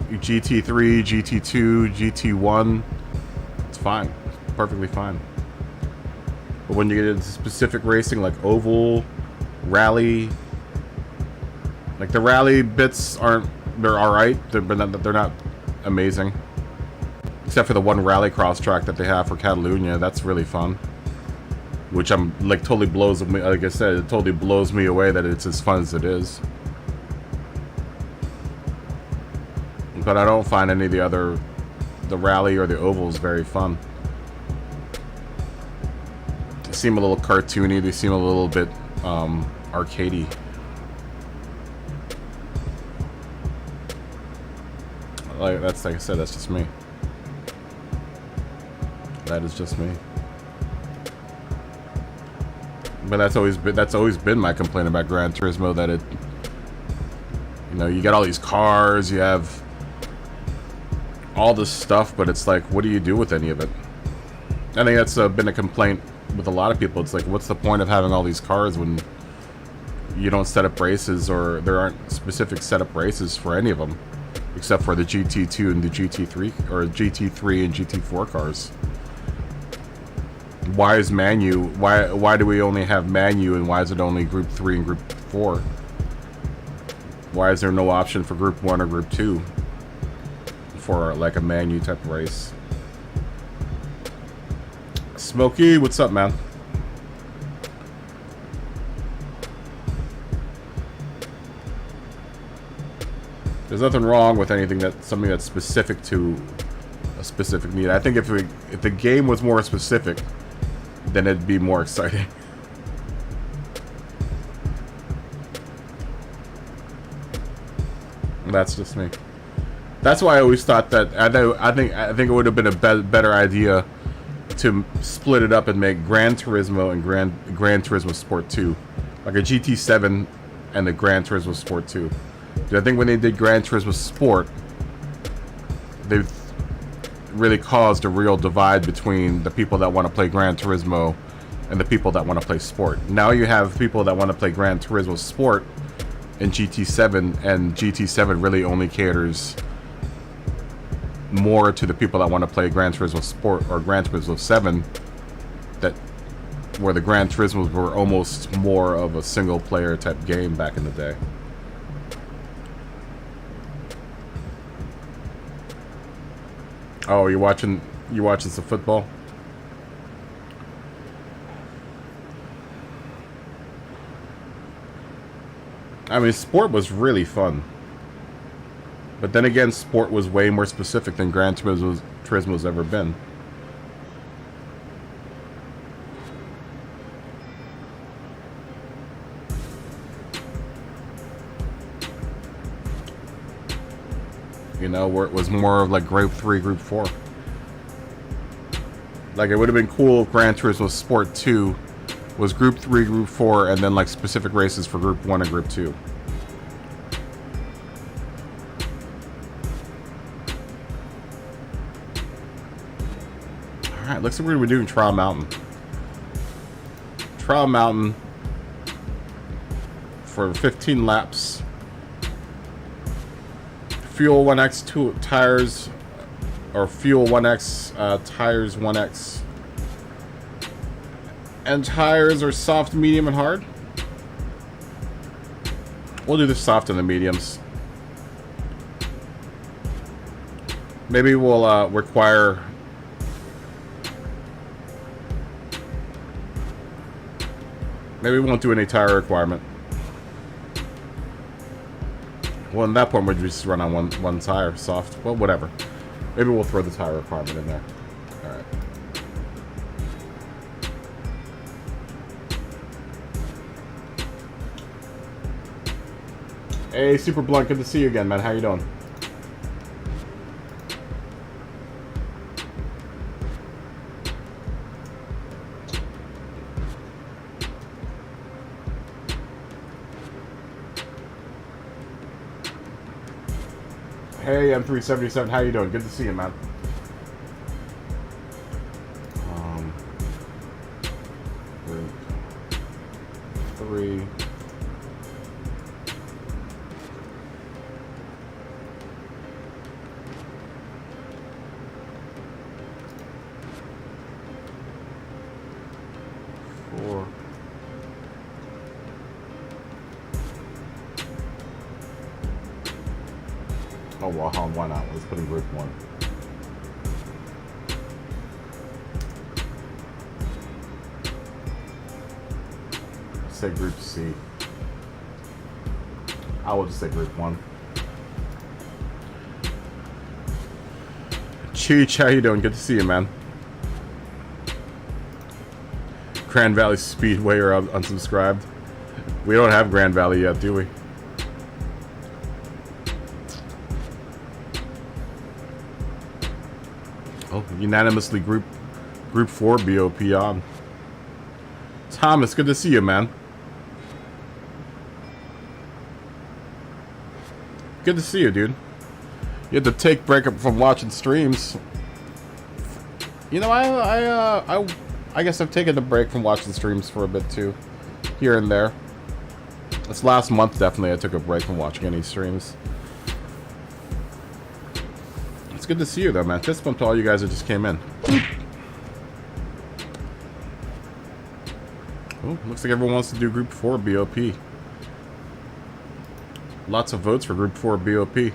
GT3, GT2, GT1, it's fine. It's perfectly fine. But when you get into specific racing like oval, rally, like the rally bits they're alright, they're not amazing. Except for the one rallycross track that they have for Catalunya, that's really fun. Which totally blows me, like I said, it totally blows me away that it's as fun as it is. But I don't find any of the rally or the ovals very fun. They seem a little cartoony, they seem a little bit arcadey. Like I said, that's just me. That is just me. But that's always been my complaint about Gran Turismo, that you got all these cars, you have all this stuff, but it's like, what do you do with any of it? I think that's been a complaint with a lot of people. It's like, what's the point of having all these cars when you don't set up races, or there aren't specific setup races for any of them, except for the GT2 and the GT3, or GT3 and GT4 cars. Why is Manu? Why do we only have Manu, and why is it only Group 3 and Group 4? Why is there no option for Group 1 or Group 2 for like a Manu type of race? Smokey, what's up, man? There's nothing wrong with something that's specific to a specific need. I think if the game was more specific, then it'd be more exciting. That's just me. That's why I always thought that I think it would have been a better idea to split it up and make Gran Turismo and Gran Turismo Sport 2, like a GT7 and the Gran Turismo Sport 2. I think when they did Gran Turismo Sport, they really caused a real divide between the people that want to play Gran Turismo and the people that want to play Sport. Now you have people that want to play Gran Turismo Sport in GT7, and GT7 really only caters more to the people that want to play Gran Turismo Sport or Gran Turismo 7, that where the Gran Turismos were almost more of a single player type game back in the day. Oh, you're watching some football? I mean, Sport was really fun. But then again, Sport was way more specific than Gran Turismo's ever been. You know, where it was more of like Group 3, Group 4. Like, it would have been cool if Gran Turismo Sport 2 was Group 3, Group 4, and then like specific races for Group 1 and Group 2. Alright, looks like we're going to be doing Trial Mountain. Trial Mountain for 15 laps. Fuel 1x, 2 tires, or Fuel 1x, tires 1x. And tires are soft, medium, and hard. We'll do the soft and the mediums. Maybe we'll require... Maybe we won't do any tire requirement. Well, at that point, we'll just run on one tire, soft. Well, whatever. Maybe we'll throw the tire requirement in there. Alright. Hey, Super Blunt, good to see you again, man. How you doing? Hey, M377, how you doing? Good to see you, man. Three. Four. Oh, well, why not? Let's put in Group 1. Let's say Group C. I will just say Group 1. Cheech, how you doing? Good to see you, man. Grand Valley Speedway are unsubscribed. We don't have Grand Valley yet, do we? Oh, unanimously Group 4 BOP on. Thomas, good to see you, man. Good to see you, dude. You had to take break up from watching streams. You know, I guess I've taken a break from watching streams for a bit too, here and there. This last month, definitely, I took a break from watching any streams. It's good to see you, though, man. Fist bump to all you guys that just came in. Oh, looks like everyone wants to do Group 4 BOP. Lots of votes for Group 4 BOP.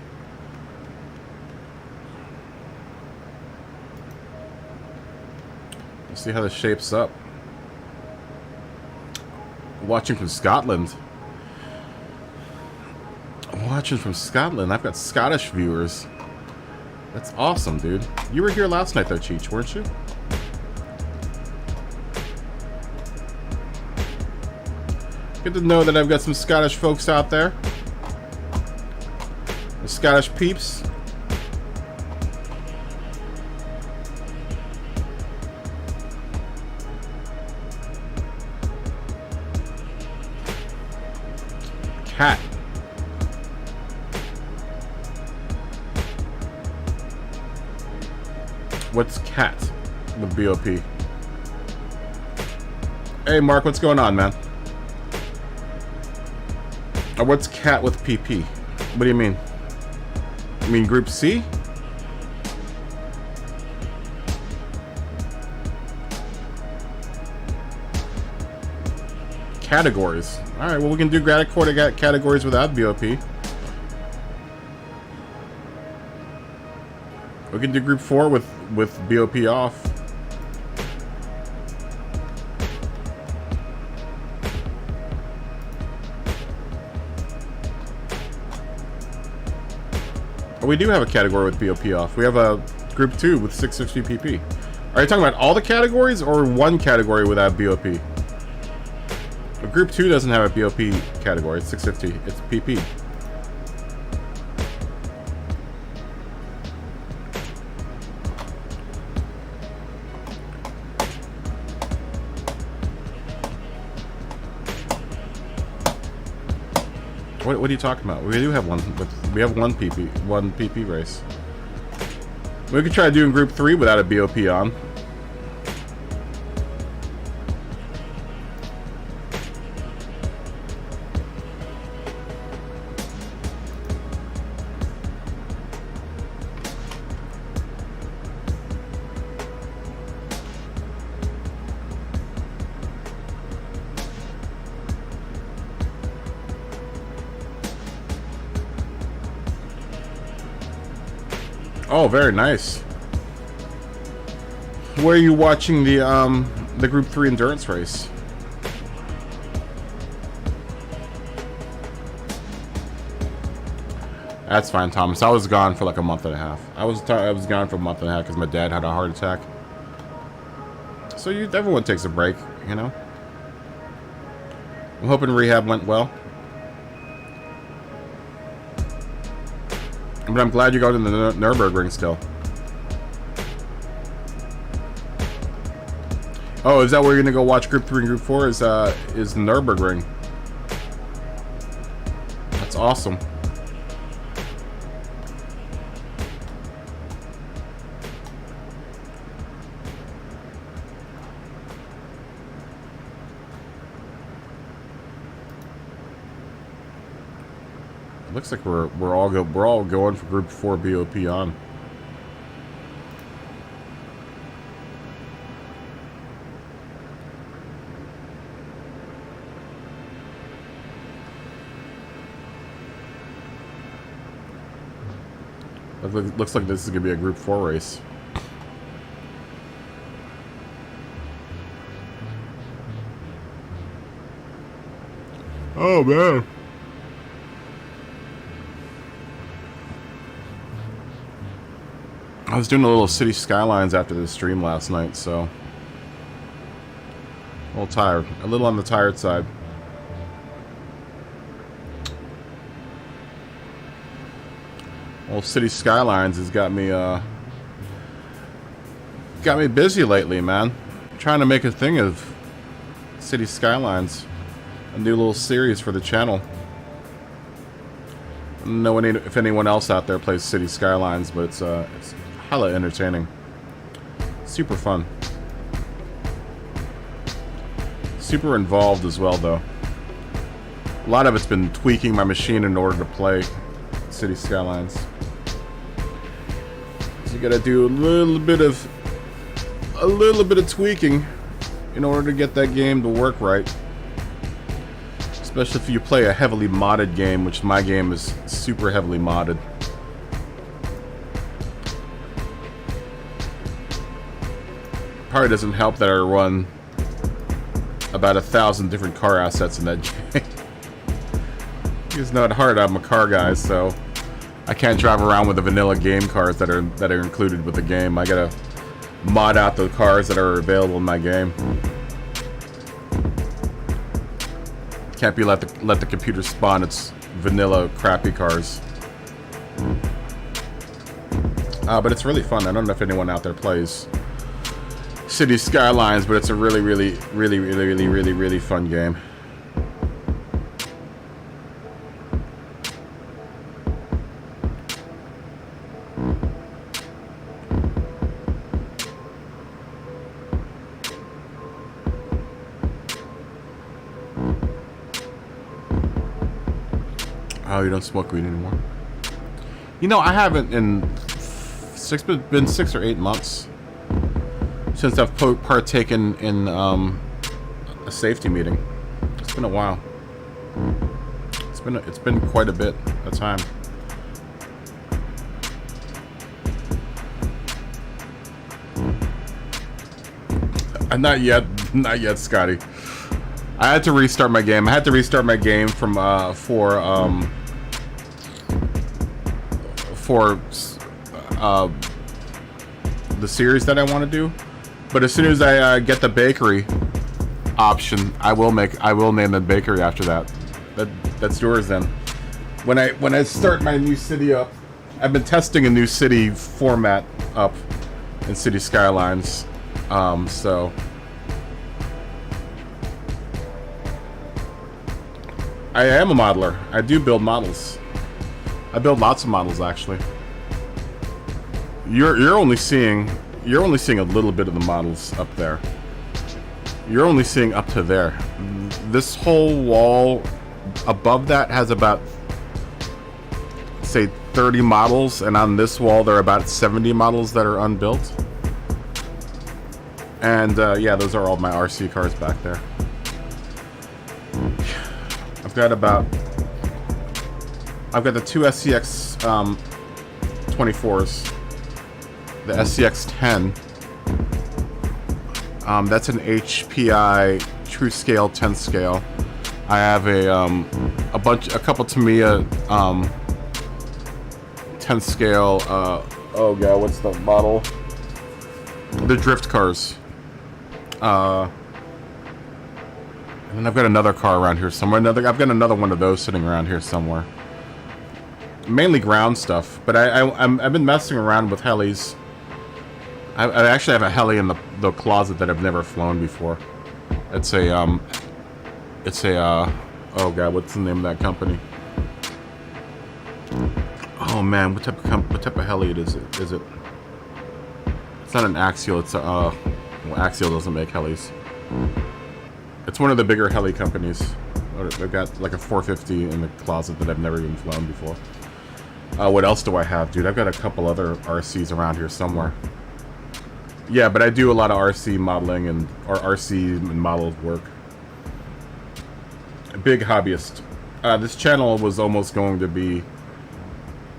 Let's see how this shapes up. Watching from Scotland. Watching from Scotland. I've got Scottish viewers. That's awesome, dude. You were here last night, though, Cheech, weren't you? Good to know that I've got some Scottish folks out there. The Scottish peeps. Cat. What's cat with BOP? Hey, Mark, what's going on, man? Or what's cat with PP? What do you mean? You mean Group C? Categories. Alright, well, we can do categories without BOP. We can do Group 4 with BOP off. Oh, we do have a category with BOP off. We have a Group 2 with 650 PP. Are you talking about all the categories or one category without BOP? Group 2 doesn't have a BOP category. It's 650. It's PP. What are you talking about? We do have one. We have one PP race. We could try doing Group 3 without a BOP on. Oh, very nice. Where are you watching the Group 3 endurance race? That's fine, Thomas. I was gone for like a month and a half. I was gone for a month and a half because my dad had a heart attack. So everyone takes a break, you know. I'm hoping rehab went well. But I'm glad you're going to the Nürburgring still. Oh, is that where you're gonna go watch Group 3 and Group 4? Is the Nürburgring? That's awesome. It looks like we're all going for Group 4 BOP on. Looks like this is gonna be a Group 4 race. Oh man. I was doing a little City Skylines after the stream last night, so a little tired. A little on the tired side. Well, City Skylines has got me busy lately, man. I'm trying to make a thing of City Skylines. A new little series for the channel. I don't know if anyone else out there plays City Skylines, but it's hella entertaining. Super fun. Super involved as well, though. A lot of it's been tweaking my machine in order to play City Skylines. So you gotta do a little bit of tweaking in order to get that game to work right. Especially if you play a heavily modded game, which my game is super heavily modded. Probably doesn't help that I run about 1,000 different car assets in that game. It's not hard. I'm a car guy, so I can't drive around with the vanilla game cars that are included with the game. I gotta mod out the cars that are available in my game. Can't be let the computer spawn its vanilla crappy cars. But it's really fun. I don't know if anyone out there plays City Skylines, but it's a really fun game. Oh, you don't smoke weed anymore? You know, I haven't in been 6 or 8 months since I've partaken in a safety meeting. It's been a while. It's been quite a bit of time. Not yet, Scotty. I had to restart my game. I had to restart my game from for the series that I want to do. But as soon as I get the bakery option, I will name the bakery after that. That's yours then. When I start my new city up, I've been testing a new city format up in City Skylines. So I am a modeler. I do build models. I build lots of models actually. You're only seeing a little bit of the models up there. You're only seeing up to there. This whole wall above that has about, say, 30 models, and on this wall there are about 70 models that are unbuilt. And yeah, those are all my RC cars back there. I've got the two SCX 24s. The SCX 10. That's an HPI true scale 10 scale. I have a couple Tamiya 10 scale. Oh god, what's the model? The drift cars. And then I've got another car around here somewhere. I've got another one of those sitting around here somewhere. Mainly ground stuff, but I've been messing around with helis. I actually have a heli in the closet that I've never flown before. It's a oh god, what's the name of that company? Oh man, what type of heli is it? It's not an Axial. It's a well, Axial doesn't make helis. It's one of the bigger heli companies. I've got like a 450 in the closet that I've never even flown before. What else do I have, dude? I've got a couple other RCs around here somewhere. Yeah, but I do a lot of RC modeling or RC and model work. A big hobbyist. This channel was almost going to be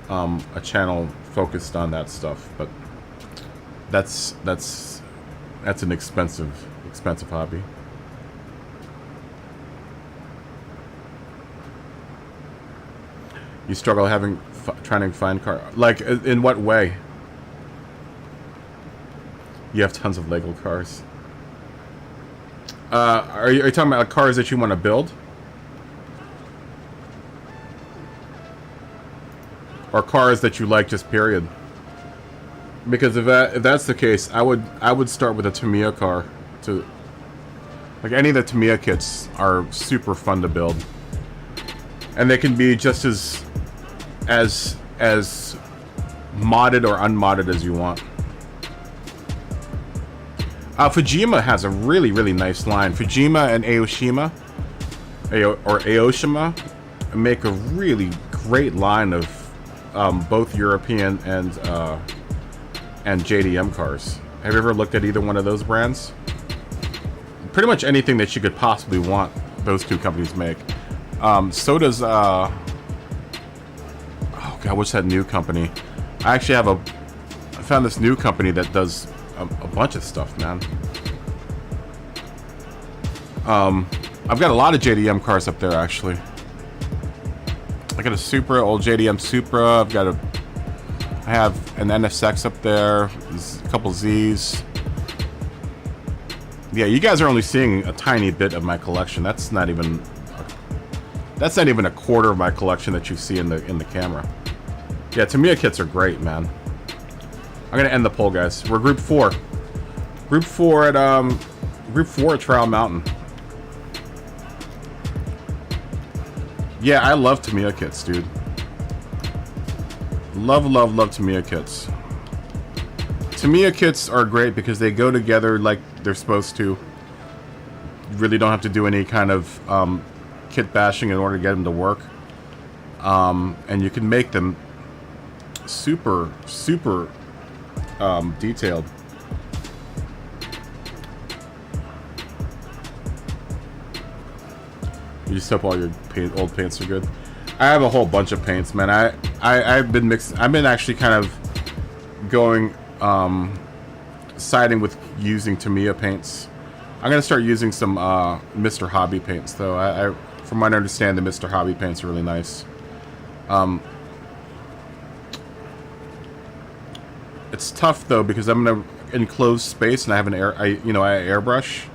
a channel focused on that stuff, but that's an expensive hobby. You struggle trying to find car, like in what way? You have tons of Lego cars. Are you talking about cars that you want to build, or cars that you like, just period? Because if that's the case, I would start with a Tamiya car. Like any of the Tamiya kits are super fun to build, and they can be just as modded or unmodded as you want. Fujima has a really nice line. Fujima and Aoshima, Aoshima, make a really great line of both European and JDM cars. Have you ever looked at either one of those brands? Pretty much anything that you could possibly want, those two companies make. So does oh god, what's that new company? I actually I found this new company that does a bunch of stuff, man. I've got a lot of JDM cars up there, actually. I got a Supra, old JDM Supra. I have an NSX up there. There's a couple Zs. Yeah, you guys are only seeing a tiny bit of my collection. That's not even a quarter of my collection that you see in the camera. Yeah, Tamiya kits are great, man. I'm gonna end the poll, guys. We're group 4. Group 4 at Trial Mountain. Yeah, I love Tamiya kits, dude. Love, love, love Tamiya kits. Tamiya kits are great because they go together like they're supposed to. You really don't have to do any kind of kit bashing in order to get them to work. And you can make them super, super detailed. You just hope all your old paints are good. I have a whole bunch of paints, man. I've been mixing. I've been actually kind of going siding with using Tamiya paints. I'm gonna start using some Mr. Hobby paints, though. From what I understand, the Mr. Hobby paints are really nice. It's tough though because I'm in an enclosed space and I have an I airbrush.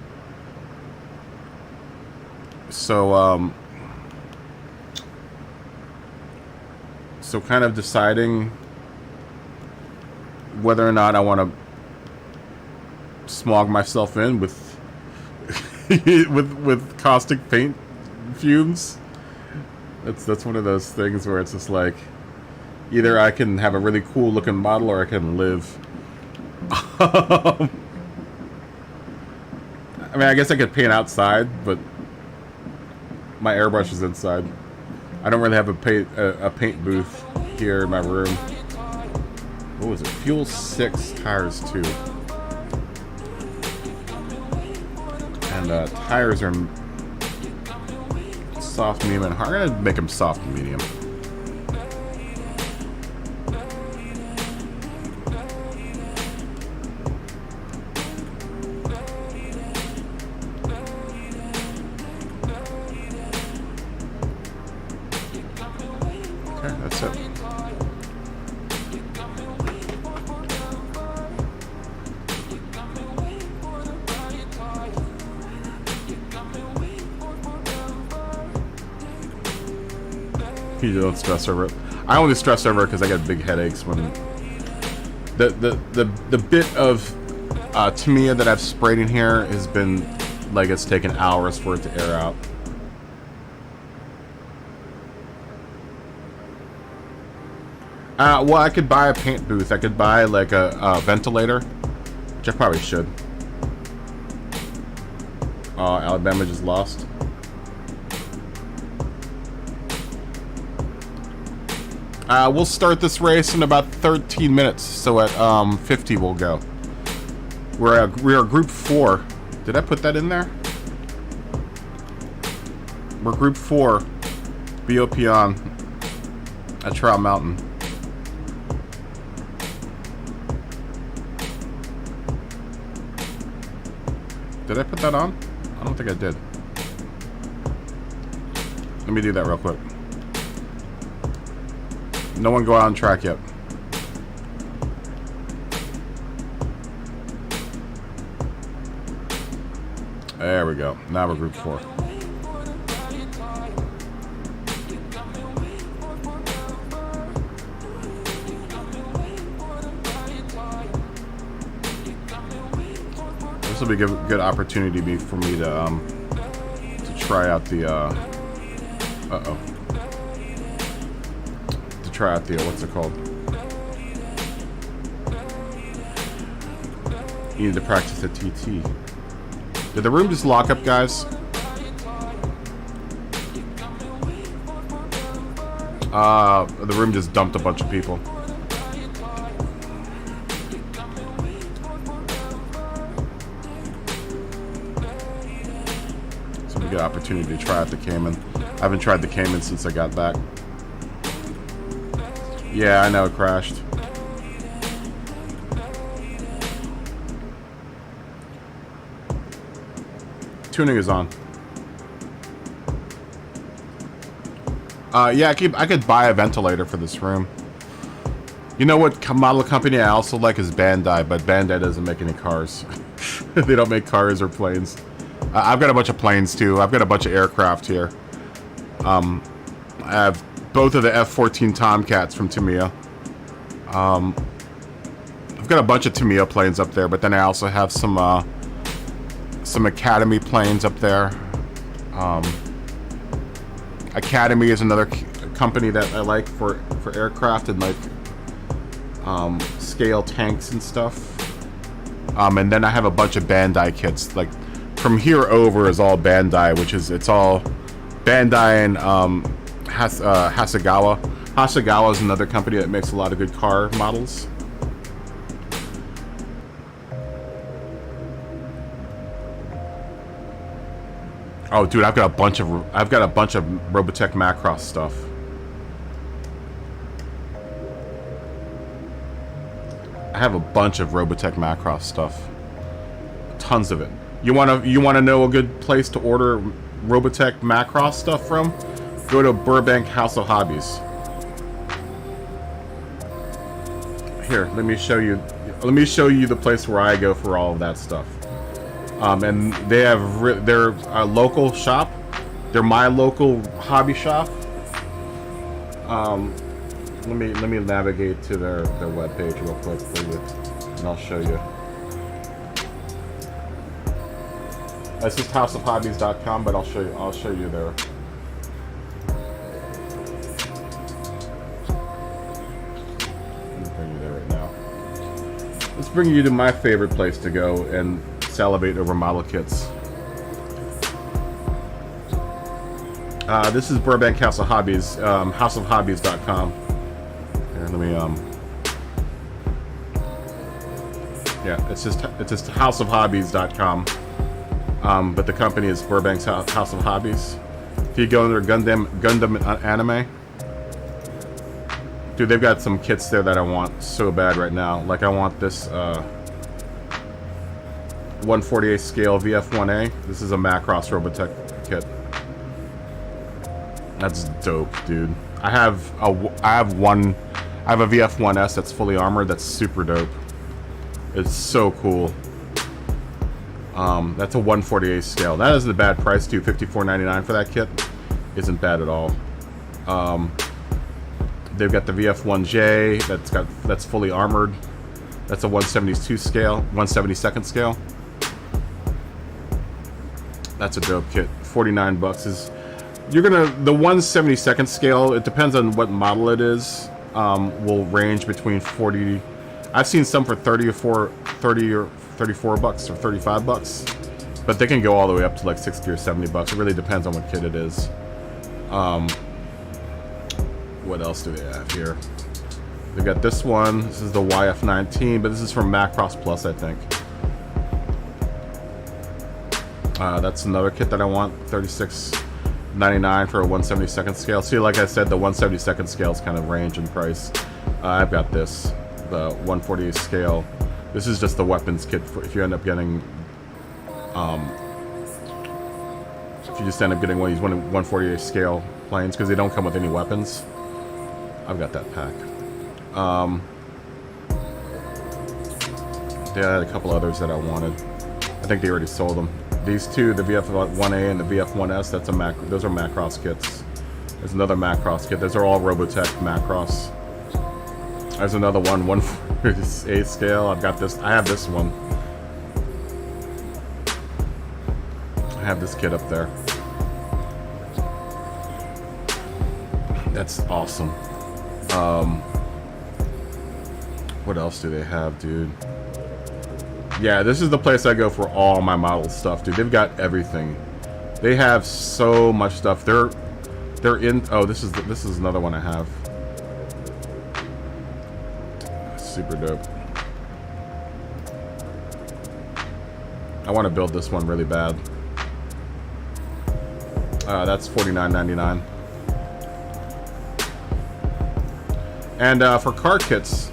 So so kind of deciding whether or not I want to smog myself in with with caustic paint fumes. That's one of those things where it's just like either I can have a really cool looking model or I can live. I mean, I guess I could paint outside, but my airbrush is inside. I don't really have a paint booth here in my room. What was it? Fuel 6, tires 2. And tires are soft, medium, and hard. I'm gonna make them soft and medium. That's it. You don't stress over it. I only stress over it because I get big headaches when the bit of Tamiya that I've sprayed in here has been like it's taken hours for it to air out. Well, I could buy a paint booth. I could buy like a ventilator, which I probably should. Alabama just lost. We'll start this race in about 13 minutes, so at 50 we'll go. We are group 4. Did I put that in there? We're group 4, BOP on at Trial Mountain. Did I put that on? I don't think I did. Let me do that real quick. No one go out on track yet. There we go. Now we're group 4. This will be a good opportunity for me to try out the try out the what's it called? You need to practice the TT. Did the room just lock up, guys? The room just dumped a bunch of people. So we get an opportunity to try out the Cayman. I haven't tried the Cayman since I got back. Yeah, I know it crashed. Tuning is on. Yeah, I could buy a ventilator for this room. You know what model company I also like is Bandai, but Bandai doesn't make any cars. They don't make cars or planes. I've got a bunch of planes too. I've got a bunch of aircraft here. I have both of the F-14 Tomcats from Tamiya. I've got a bunch of Tamiya planes up there, but then I also have some Academy planes up there. Academy is another company that I like for aircraft and like scale tanks and stuff. And then I have a bunch of Bandai kits. Like from here over is all Bandai, which is it's all Bandai and Hasegawa. Hasegawa is another company that makes a lot of good car models. Oh, dude, I've got a bunch of Robotech Macross stuff. I have a bunch of Robotech Macross stuff. Tons of it. You wanna know a good place to order Robotech Macross stuff from? Go to Burbank House of Hobbies. Here, let me show you the place where I go for all of that stuff. And they have their local shop. They're my local hobby shop. Let me navigate to their webpage real quick for you, and I'll show you. That's just houseofhobbies.com, but I'll show you there. Let's bring you there right now. Let's bring you to my favorite place to go and salivate over model kits. This is Burbank House of Hobbies, houseofhobbies.com. Here, let me yeah, it's just houseofhobbies.com. But the company is Burbank's House of Hobbies. If you go under Gundam Anime, dude, they've got some kits there that I want so bad right now. Like I want this 1/48 scale VF1A. This is a Macross Robotech kit. That's dope, dude. I have a VF1S that's fully armored. That's super dope. It's so cool. That's a 1/48 scale. That is a bad price too. $54.99 for that kit. Isn't bad at all. They've got the VF1J that's fully armored. That's a 172 scale, 172nd scale. That's a dope kit. 49 bucks is. The 172nd scale. It depends on what model it is. Will range between 40. I've seen some for 30 or 34 bucks or 35 bucks, but they can go all the way up to like 60 or 70 bucks. It really depends on what kit it is. What else do they have here? They've got this one. This is the YF19, but this is from Macross Plus, I think. That's another kit that I want. $36.99 for a 172nd scale. See, like I said, the 172nd scales kind of range in price. I've got this, the 148 scale. This is just the weapons kit for if you end up getting, if you just end up getting one of these 148 scale planes, because they don't come with any weapons. I've got that pack. They had a couple others that I wanted. I think they already sold them. These two, the VF1A and the VF1S, those are Macross kits. There's another Macross kit. Those are all Robotech Macross. There's another one, 148 scale. I've got this. I have this one. I have this kit up there. That's awesome. What else do they have, dude? Yeah, this is the place I go for all my model stuff, dude. They've got everything. They have so much stuff. They're in. Oh, this is another one I have. Super dope. I want to build this one really bad. That's $49.99. And for car kits,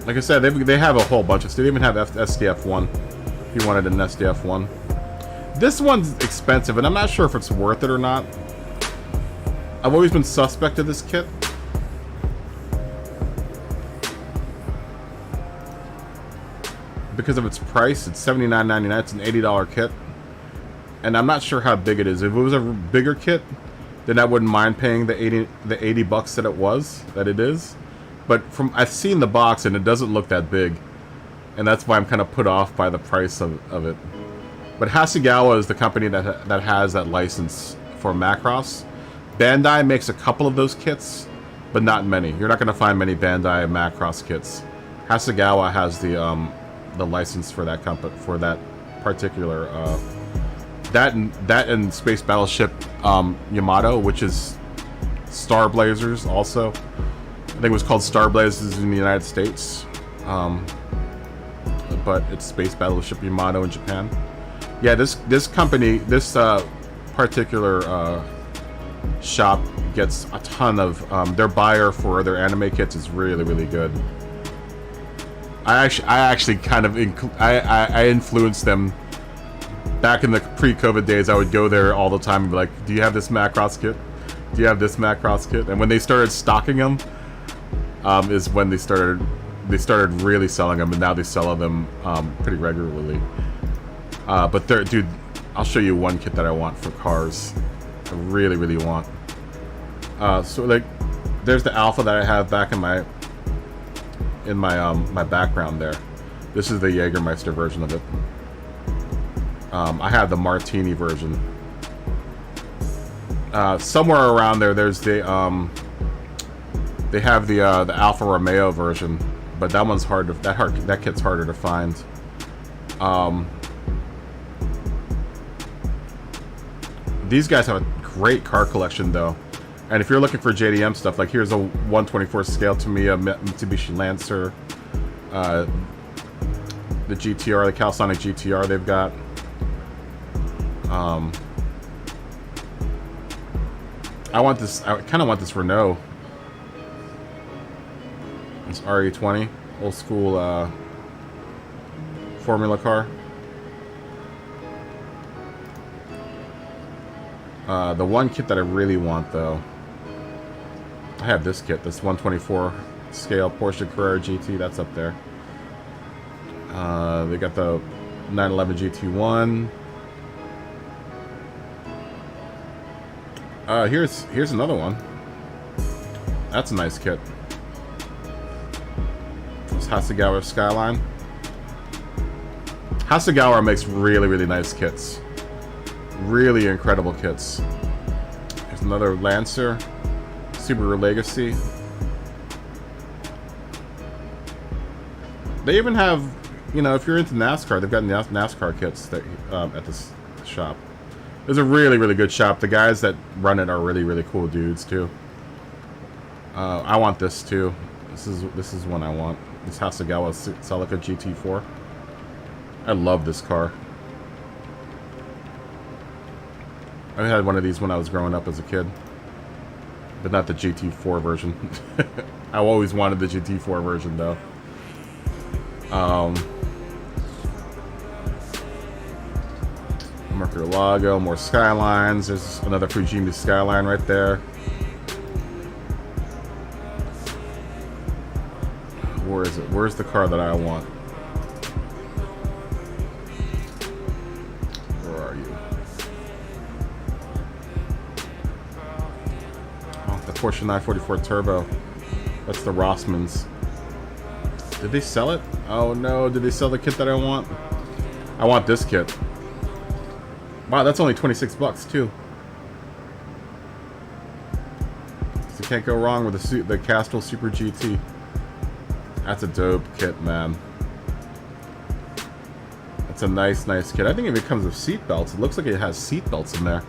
like I said, they have a whole bunch of stuff. They even have SDF1 if you wanted an SDF1. This one's expensive, and I'm not sure if it's worth it or not. I've always been suspect of this kit. Because of its price, it's $79.99. It's an $80 kit. And I'm not sure how big it is. If it was a bigger kit, then I wouldn't mind paying the 80 bucks that it is. But I've seen the box and it doesn't look that big. And that's why I'm kind of put off by the price of it. But Hasegawa is the company that has that license for Macross. Bandai makes a couple of those kits, but not many. You're not going to find many Bandai Macross kits. Hasegawa has the license for that particular that and Space Battleship Yamato, which is Star Blazers also. I think it was called Star Blazers in the United States, but it's Space Battleship Yamato in Japan. Yeah, this company, this particular shop gets a ton of their buyer for their anime kits is really good. I actually kind of I influenced them back in the pre-COVID days. I would go there all the time and be like, "Do you have this Macross kit? Do you have this Macross kit?" And when they started stocking them, is when they started really selling them, and now they sell them pretty regularly. But dude, I'll show you one kit that I want for cars. I really want. So like, there's the Alpha that I have back in my my background there. This is the Jägermeister version of it. I have the Martini version. Somewhere around there, there's the they have the Alfa Romeo version, but that one's hard to that kit's harder to find. These guys have a great car collection though. And if you're looking for JDM stuff, like here's a 1/24 scale Tamiya Mitsubishi Lancer, the GTR, the Calisonic GTR they've got. I kind of want this Renault. This RE20, old school formula car. The one kit that I really want though, I have this kit, this 1/24 scale Porsche Carrera GT, that's up there. They got the 911 GT1. Here's another one. That's a nice kit. It's Hasegawa Skyline. Hasegawa makes really nice kits. Really incredible kits. There's another Lancer, Subaru Legacy. They even have, you know, if you're into NASCAR, they've got NASCAR kits that at this shop. It's a really good shop. The guys that run it are really cool dudes too. I want this too. This is one I want. This Hasegawa Celica GT4. I love this car. I had one of these when I was growing up as a kid, but not the GT4 version. I always wanted the GT4 version though. Murcielago, more Skylines. There's another Fujimi Skyline right there. Where is it? Where's the car that I want? Where are you? Oh, the Porsche 944 Turbo. That's the Rossmans. Did they sell it? Oh no, did they sell the kit that I want? I want this kit. Wow, that's only 26 bucks too. So you can't go wrong with the Castrol Super GT. That's a dope kit, man. That's a nice kit. I think it comes with seat belts. It looks like it has seat belts in there.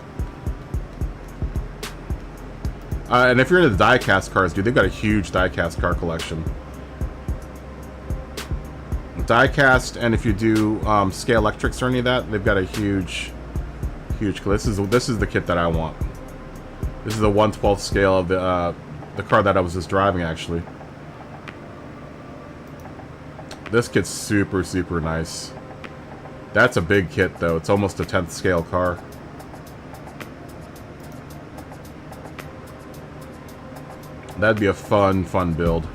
And if you're into the die-cast cars, dude, they've got a huge die-cast car collection. Die-cast, and if you do scale electrics or any of that, they've got a huge. This is the kit that I want. This is the 1/12 scale of the car that I was just driving actually. This kit's super nice. That's a big kit though. It's almost a 10th scale car. That'd be a fun build.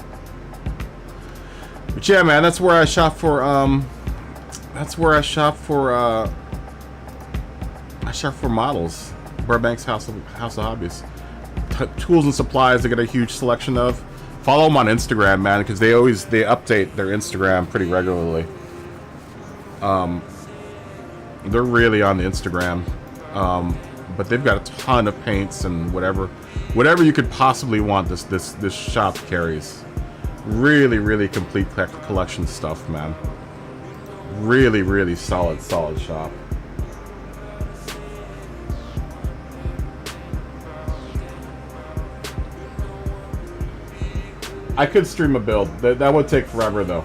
But yeah, man, that's where I shop for. That's where I shop for. I shop for models. Burbank's House of Hobbies. Tools and supplies. They get a huge selection of. Follow them on Instagram, man, because they update their Instagram pretty regularly. They're really on the Instagram, but they've got a ton of paints and whatever you could possibly want. This shop carries really complete collection stuff, man. Really solid shop. I could stream a build. That would take forever, though.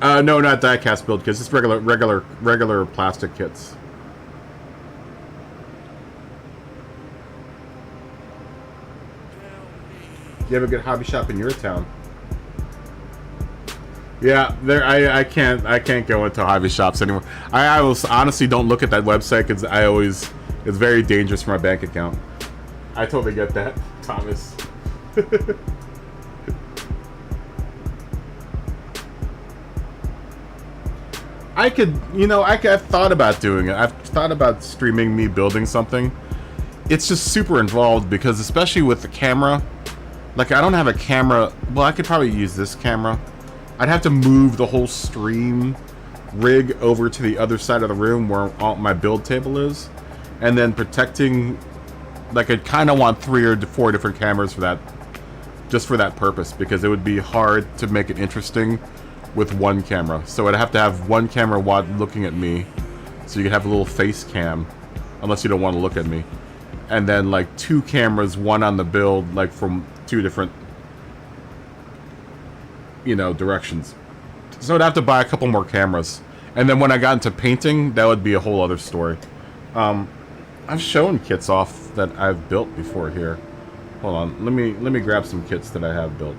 No, not diecast build kits. It's regular plastic kits. You have a good hobby shop in your town? Yeah, I can't go into hobby shops anymore. I honestly don't look at that website because it's very dangerous for my bank account. I totally get that, Thomas. I've thought about doing it. I've thought about streaming me building something. It's just super involved because, especially with the camera, like I don't have a camera. Well, I could probably use this camera. I'd have to move the whole stream rig over to the other side of the room where all my build table is, and then protecting. Like I kind of want 3 or 4 different cameras for that, just for that purpose, because it would be hard to make it interesting with one camera. So I'd have to have one camera looking at me, so you could have a little face cam, unless you don't want to look at me, and then like 2 cameras, one on the build, like from 2 different, directions. So I'd have to buy a couple more cameras, and then when I got into painting, that would be a whole other story. I've shown kits off that I've built before here. Hold on, let me grab some kits that I have built.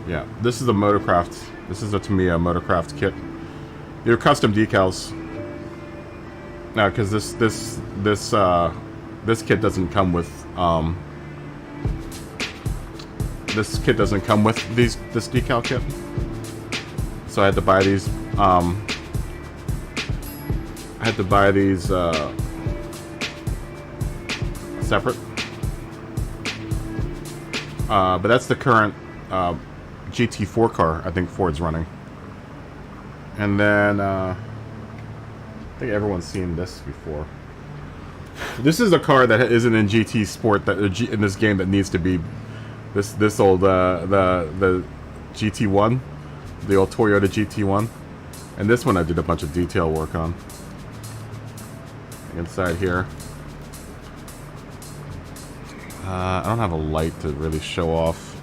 Yeah, this is a Motocraft. This is a Tamiya Motocraft kit. They're custom decals. Now, because this kit doesn't come with this decal kit. So I had to buy these. I had to buy these separate. But that's the current GT4 car I think Ford's running. And then I think everyone's seen this before. This is a car that isn't in GT Sport that in this game that needs to be this old the GT1, the old Toyota GT1, and this one I did a bunch of detail work on. Inside here, I don't have a light to really show off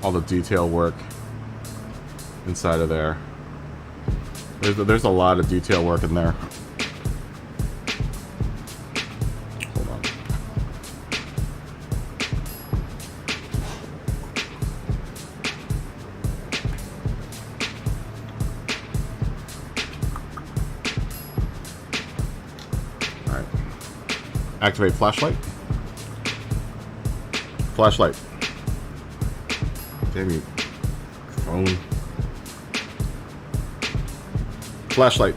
all the detail work inside of there. There's a lot of detail work in there. Hold on. All right. Activate flashlight. Flashlight. Damn you, phone. Flashlight.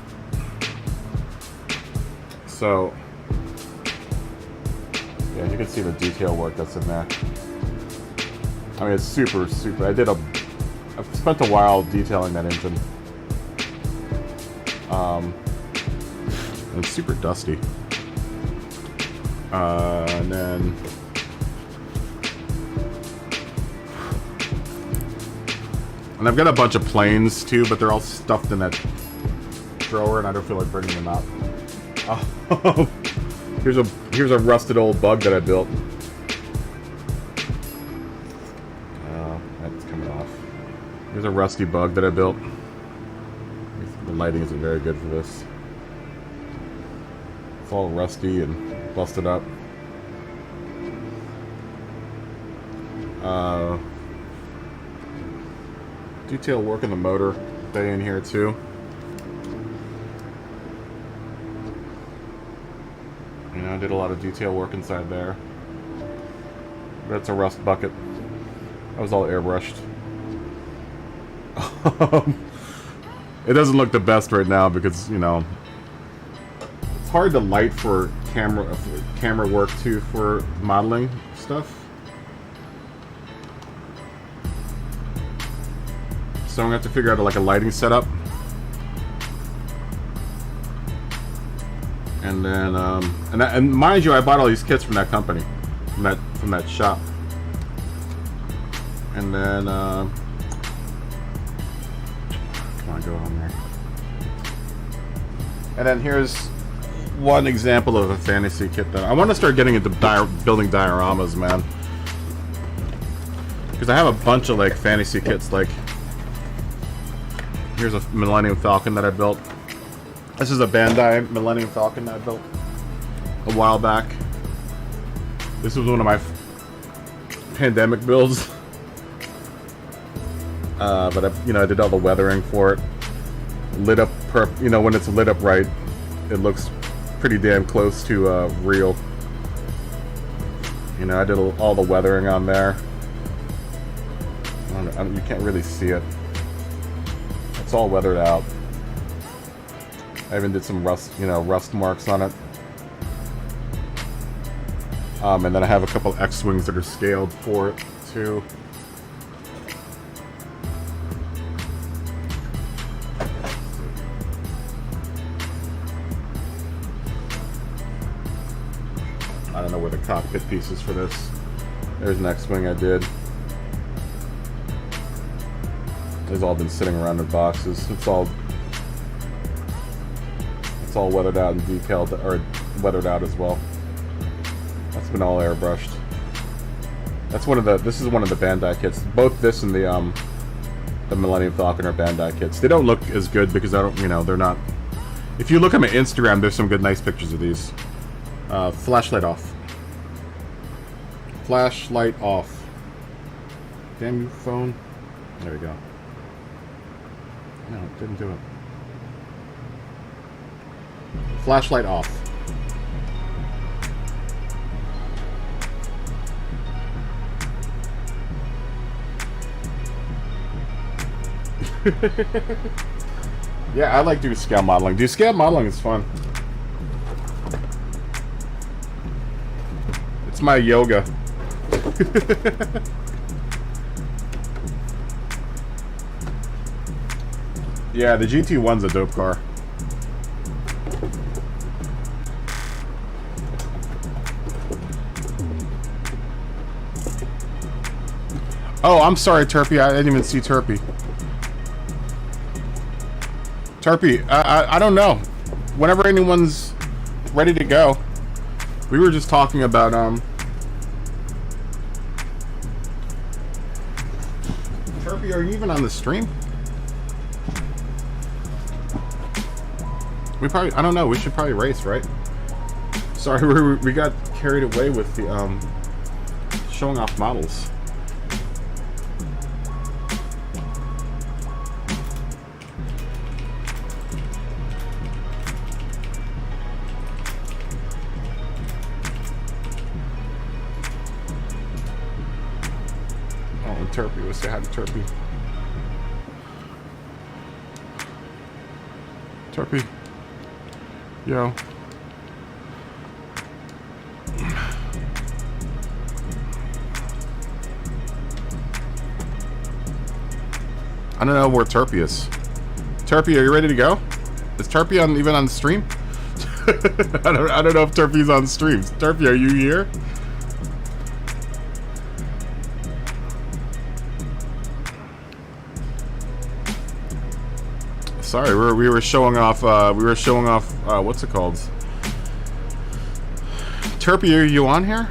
So, yeah, you can see the detail work that's in there. I mean, it's super. I've spent a while detailing that engine. And it's super dusty. And then I've got a bunch of planes too, but they're all stuffed in that drawer, and I don't feel like bringing them out. Oh, here's a rusted old bug that I built. That's coming off. Here's a rusty bug that I built. The lighting isn't very good for this. It's all rusty and busted up. Detail work in the motor bay in here too. You know, I did a lot of detail work inside there. That's a rust bucket. That was all airbrushed. It doesn't look the best right now because, you know, it's hard to light for camera work too for modeling stuff. So I'm gonna have to figure out like a lighting setup, and then and mind you, I bought all these kits from that company, from that shop, and then come on, go on there. And then here's one example of a fantasy kit that I want to start getting into building dioramas, man, because I have a bunch of like fantasy kits like. Here's a Millennium Falcon that I built. This is a Bandai Millennium Falcon that I built a while back. This was one of my pandemic builds. But I did all the weathering for it. Lit up, when it's lit up right, it looks pretty damn close to real. You know, I did all the weathering on there. You can't really see it. It's all weathered out. I even did some rust marks on it. And then I have a couple X-Wings that are scaled for it, too. I don't know where the cockpit piece is for this. There's an X-Wing I did. It's all been sitting around in boxes. It's all weathered out and decaled, or weathered out as well. That's been all airbrushed. This is one of the Bandai kits. Both this and the Millennium Falcon are Bandai kits. They don't look as good because they're not. If you look at my Instagram, there's some nice pictures of these. Flashlight off. Flashlight off. Damn you, phone. There we go. No, it didn't do it. Flashlight off. Yeah, I like doing scale modeling. Scale modeling is fun. It's my yoga. Yeah, the GT1's a dope car. Oh, I'm sorry, Turpy. I didn't even see Turpy. Turpy, I don't know. Whenever anyone's ready to go. We were just talking about, Turpy, are you even on the stream? We probably, I don't know, we should probably race, right? Sorry, we got carried away with the, showing off models. Oh, and Turpy, let's say hi to Turpy. Turpy. Yo. I don't know where Turpy is. Turpy, are you ready to go? Is Turpy even on the stream? I don't know if Turpy's on streams. Turpy, are you here? Sorry, we were showing off. What's it called? Turpy, are you on here?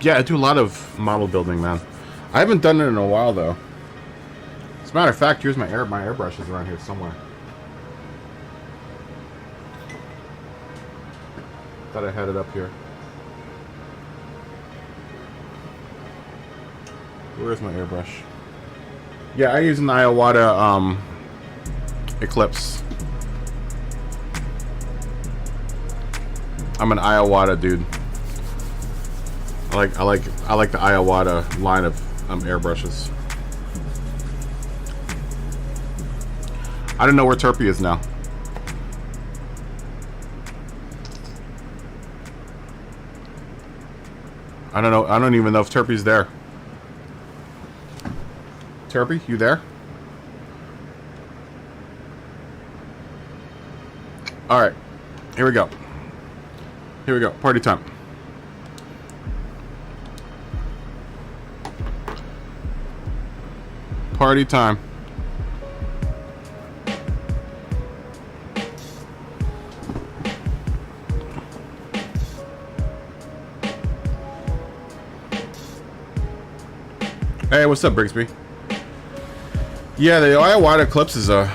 Yeah, I do a lot of model building, man. I haven't done it in a while, though. As a matter of fact, here's my airbrushes around here somewhere. Thought I had it up here. Where's my airbrush? Yeah, I use an Iowata Eclipse. I'm an Iowata dude. I like the Iowata line of airbrushes. I don't know where Turpy is now. I don't know. I don't even know if Turpy's there. Turpy, you there? All right, here we go. Here we go. Party time. Party time. Hey, what's up, Brigsby? Yeah, the Iowata Eclipse is a...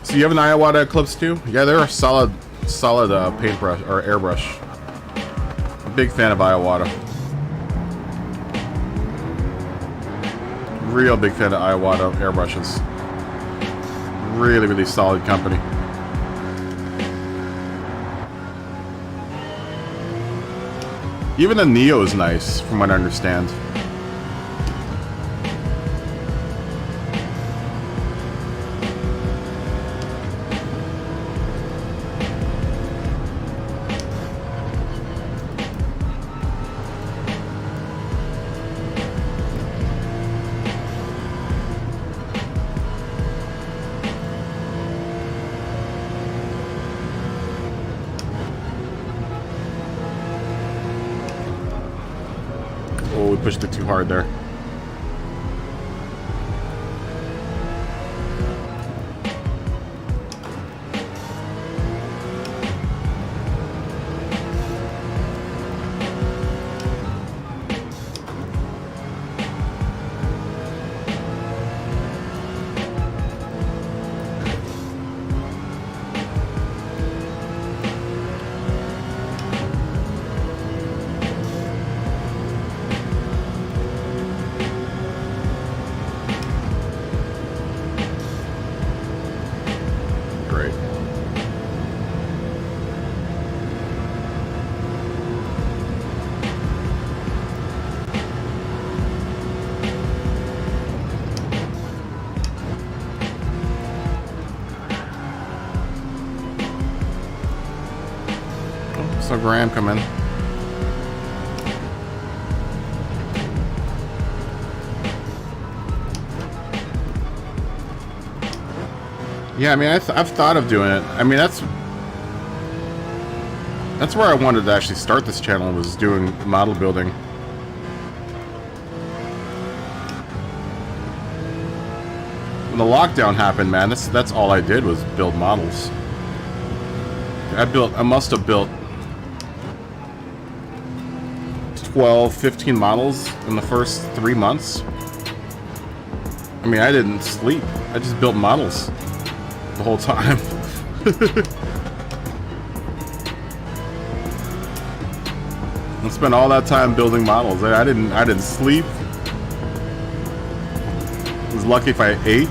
So you have an Iowata Eclipse too? Yeah, they're a solid paintbrush or airbrush. Big fan of Iowata. Real big fan of Iowata airbrushes. Really, really solid company. Even the Neo is nice, from what I understand. Pushed it too hard there. So Gran, come in. Yeah, I mean, I've thought of doing it. I mean, that's where I wanted to actually start this channel, was doing model building. When the lockdown happened, man, that's all I did was build models. I must have built 12, 15 models in the first 3 months. I mean, I didn't sleep. I just built models the whole time. I spent all that time building models. I didn't sleep. I was lucky if I ate.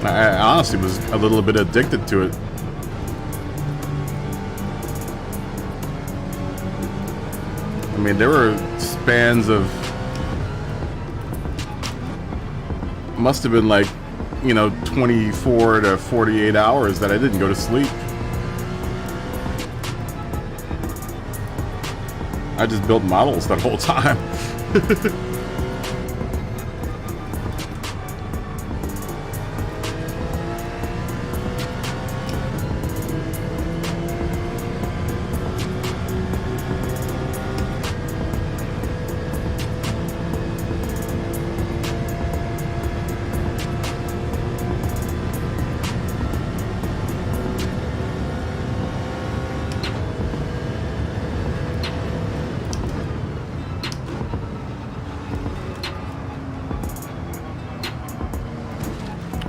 I honestly was a little bit addicted to it. I mean, there were spans of, must have been like, you know, 24 to 48 hours that I didn't go to sleep. I just built models that whole time.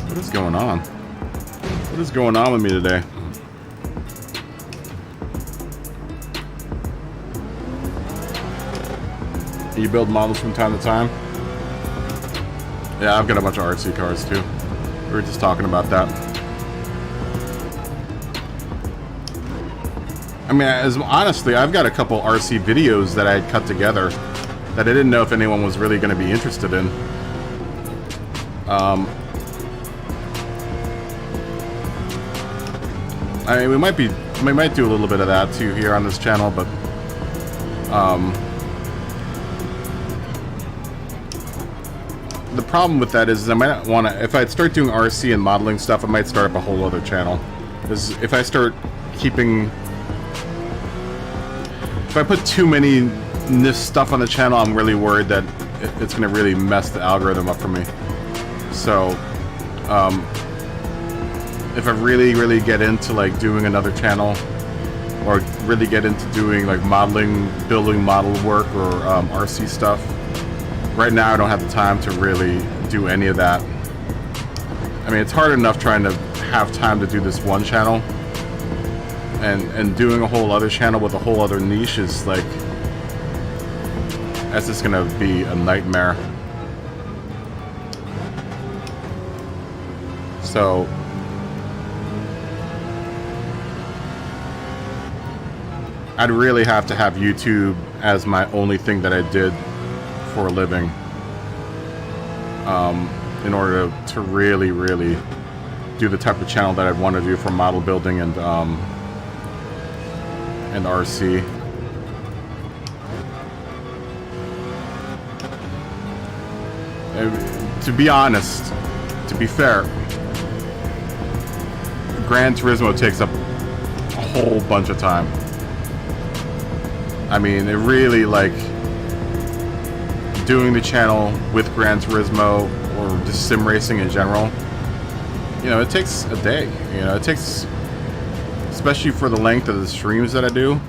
What is going on? What is going on with me today? You build models from time to time? Yeah, I've got a bunch of RC cars too. We were just talking about that. I mean, honestly, I've got a couple RC videos that I had cut together that I didn't know if anyone was really going to be interested in. I mean, we might do a little bit of that too here on this channel, but the problem with that is I might not want to. If I start doing RC and modeling stuff, I might start up a whole other channel. Because if I start keeping, if I put too many this stuff on the channel, I'm really worried that it's going to really mess the algorithm up for me. So, if I really get into like doing another channel, or really get into doing like modeling, building model work, or RC stuff, right now I don't have the time to really do any of that. I mean, it's hard enough trying to have time to do this one channel, and doing a whole other channel with a whole other niche is like, that's just gonna be a nightmare. So I'd really have to have YouTube as my only thing that I did for a living, in order to really do the type of channel that I'd want to do for model building and RC. To be honest, to be fair, Gran Turismo takes up a whole bunch of time. I mean, it really, like, doing the channel with Gran Turismo or just sim racing in general, you know, it takes a day. You know, it takes, especially for the length of the streams that I do,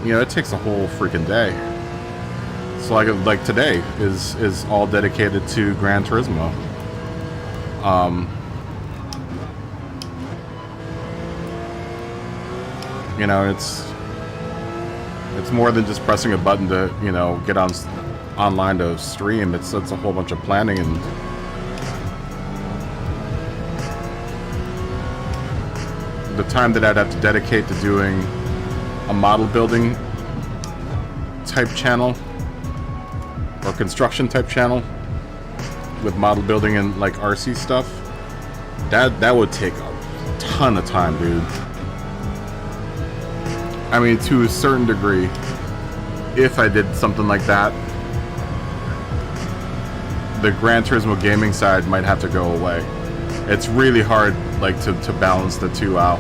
you know, it takes a whole freaking day. So like today is all dedicated to Gran Turismo. You know, it's more than just pressing a button to, you know, get online to stream. It's a whole bunch of planning and the time that I'd have to dedicate to doing a model building type channel or construction type channel with model building and like RC stuff, that would take a ton of time, dude. I mean, to a certain degree, if I did something like that, the Gran Turismo gaming side might have to go away. It's really hard, like, to balance the two out.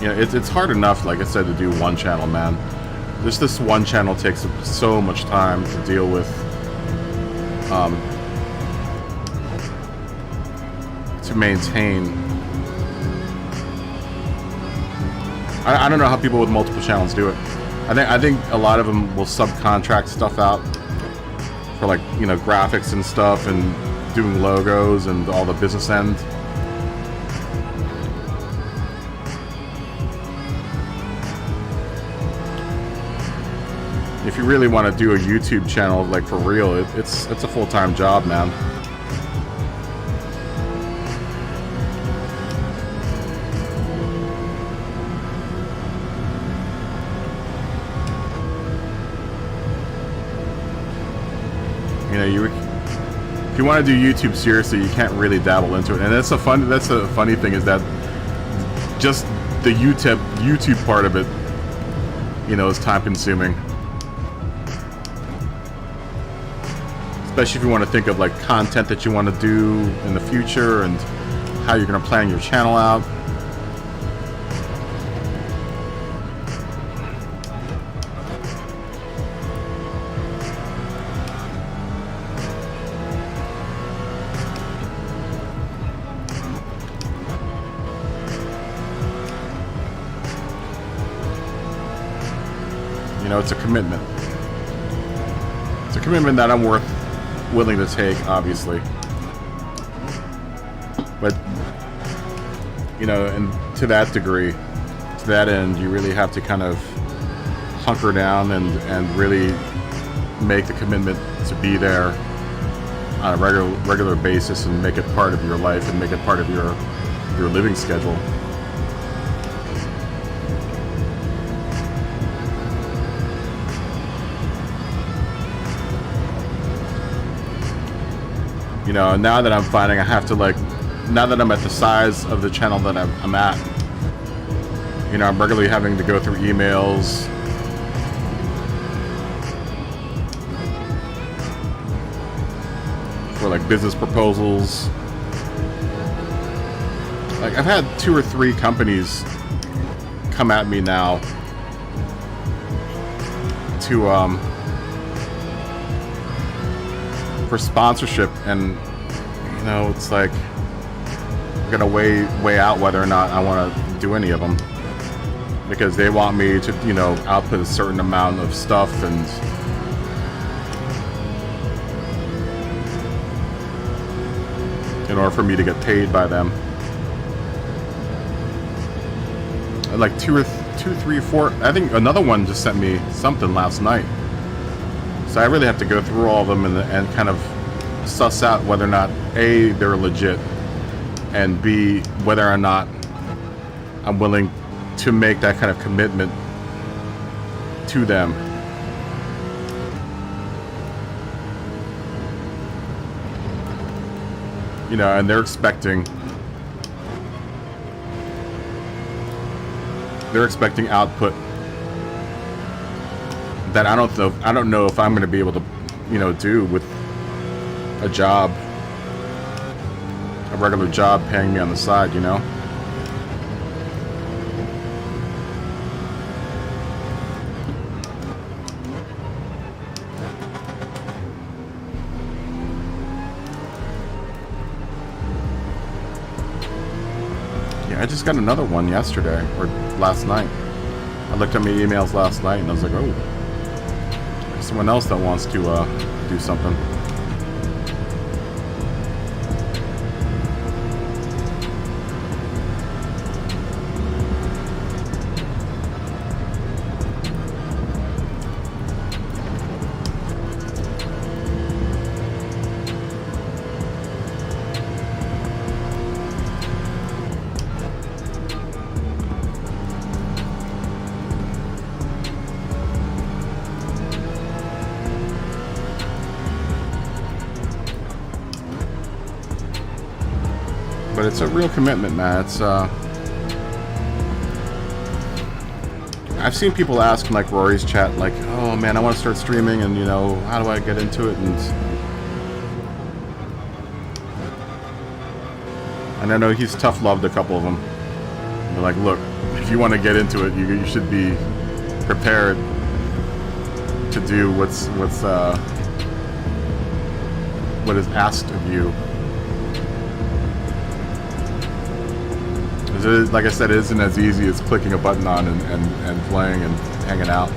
You know, it's hard enough, like I said, to do one channel, man. Just this one channel takes so much time to deal with. To maintain. I don't know how people with multiple channels do it. I think a lot of them will subcontract stuff out for, like, you know, graphics and stuff and doing logos and all the business end. If you really want to do a YouTube channel, like, for real, it's a full-time job, man. You know, if you want to do YouTube seriously, you can't really dabble into it. And that's a funny thing, is that just the YouTube part of it, you know, is time consuming. Especially if you want to think of, like, content that you want to do in the future and how you're going to plan your channel out. You know, it's a commitment. It's a commitment that I'm willing to take, obviously. But, you know, and to that degree, to that end, you really have to kind of hunker down and really make the commitment to be there on a regular basis and make it part of your life and make it part of your living schedule. You know, now that I'm finding I have to, like, now that I'm at the size of the channel that I'm at, you know, I'm regularly having to go through emails, for, like, business proposals. Like, I've had 2 or 3 companies come at me now to, for sponsorship, and, you know, it's like I'm gonna weigh out whether or not I want to do any of them, because they want me to, you know, output a certain amount of stuff, and in order for me to get paid by them. And like 2, 3, 4. I think another one just sent me something last night. So I really have to go through all of them and kind of suss out whether or not A, they're legit, and B, whether or not I'm willing to make that kind of commitment to them. You know, and they're expecting output that I don't know if I'm going to be able to, you know, do with a job, a regular job paying me on the side, you know. Yeah, I just got another one yesterday or last night. I looked at my emails last night and I was like, oh, there's someone else that wants to do something. But it's a real commitment, man. It's I've seen people ask in like Rory's chat, like, "Oh man, I want to start streaming, and you know, how do I get into it?" And I know he's tough loved a couple of them. They're like, "Look, if you want to get into it, you should be prepared to do what is asked of you." Like I said, it isn't as easy as clicking a button on and playing and hanging out.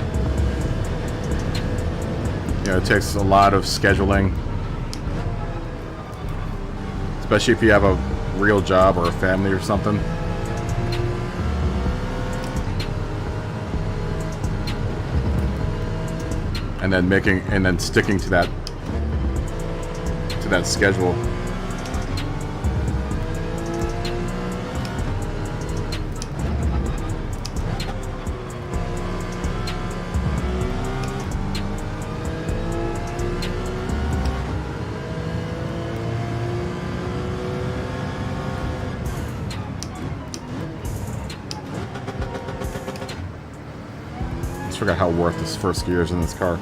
You know, it takes a lot of scheduling, especially if you have a real job or a family or something. And then sticking to that schedule. I forgot how worth this first gear is in this car.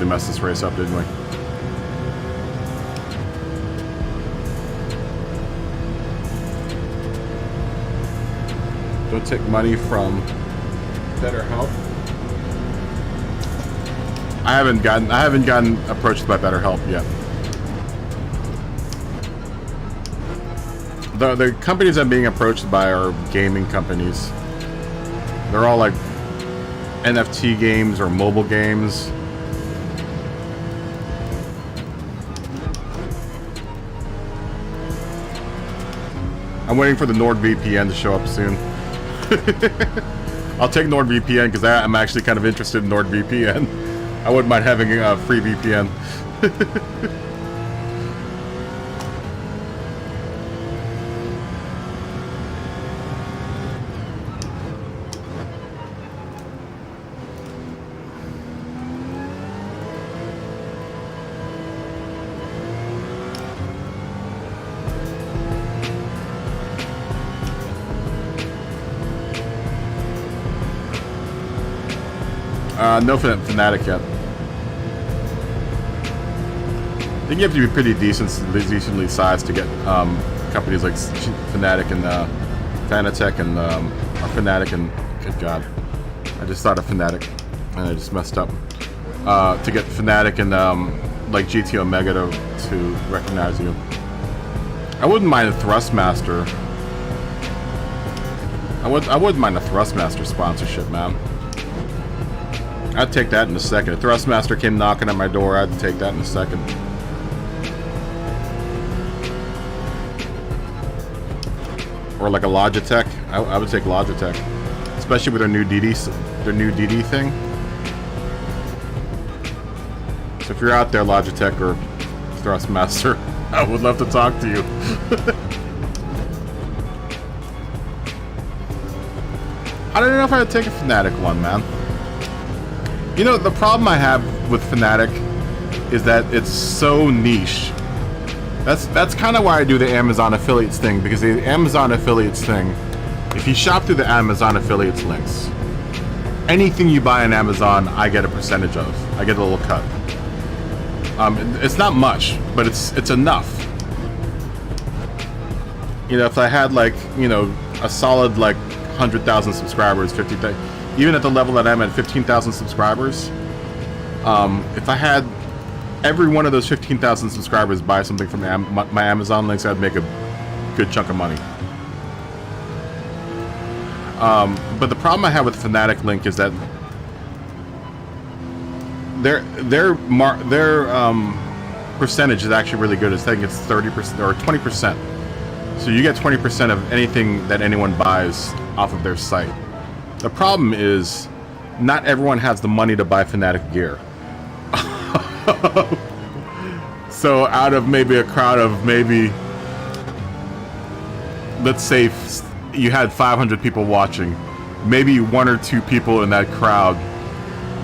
Messed this race up, didn't we? Don't take money from Better Help. I haven't gotten approached by Better Help yet. The companies I'm being approached by are gaming companies. They're all like NFT games or mobile games. I'm waiting for the NordVPN to show up soon. I'll take NordVPN because I'm actually kind of interested in NordVPN. I wouldn't mind having a free VPN. No Fnatic yet. I think you have to be pretty decently sized to get companies like Fnatic and Fanatec and or Fnatic and good God, I just thought of Fnatic and I just messed up. To get Fnatic and like GT Omega to recognize you. I wouldn't mind a Thrustmaster. I wouldn't mind a Thrustmaster sponsorship, man. I'd take that in a second. If Thrustmaster came knocking at my door, I'd take that in a second. Or like a Logitech. I would take Logitech. Especially with their new DD thing. So if you're out there, Logitech or Thrustmaster, I would love to talk to you. I don't know if I would take a Fnatic one, man. You know, the problem I have with Fnatic is that it's so niche. That's kind of why I do the Amazon affiliates thing, because the Amazon affiliates thing, if you shop through the Amazon affiliates links, anything you buy on Amazon, I get a percentage of. I get a little cut. It's not much, but it's enough. You know, if I had like, you know, a solid like 100,000 subscribers, 50,000, even at the level that I'm at, 15,000 subscribers, if I had every one of those 15,000 subscribers buy something from my Amazon links, I'd make a good chunk of money. But the problem I have with Fanatic Link is that their percentage is actually really good. I think it's 30% or 20%. So you get 20% of anything that anyone buys off of their site. The problem is not everyone has the money to buy Fanatic gear. So out of maybe a crowd of maybe, let's say you had 500 people watching, maybe 1 or 2 people in that crowd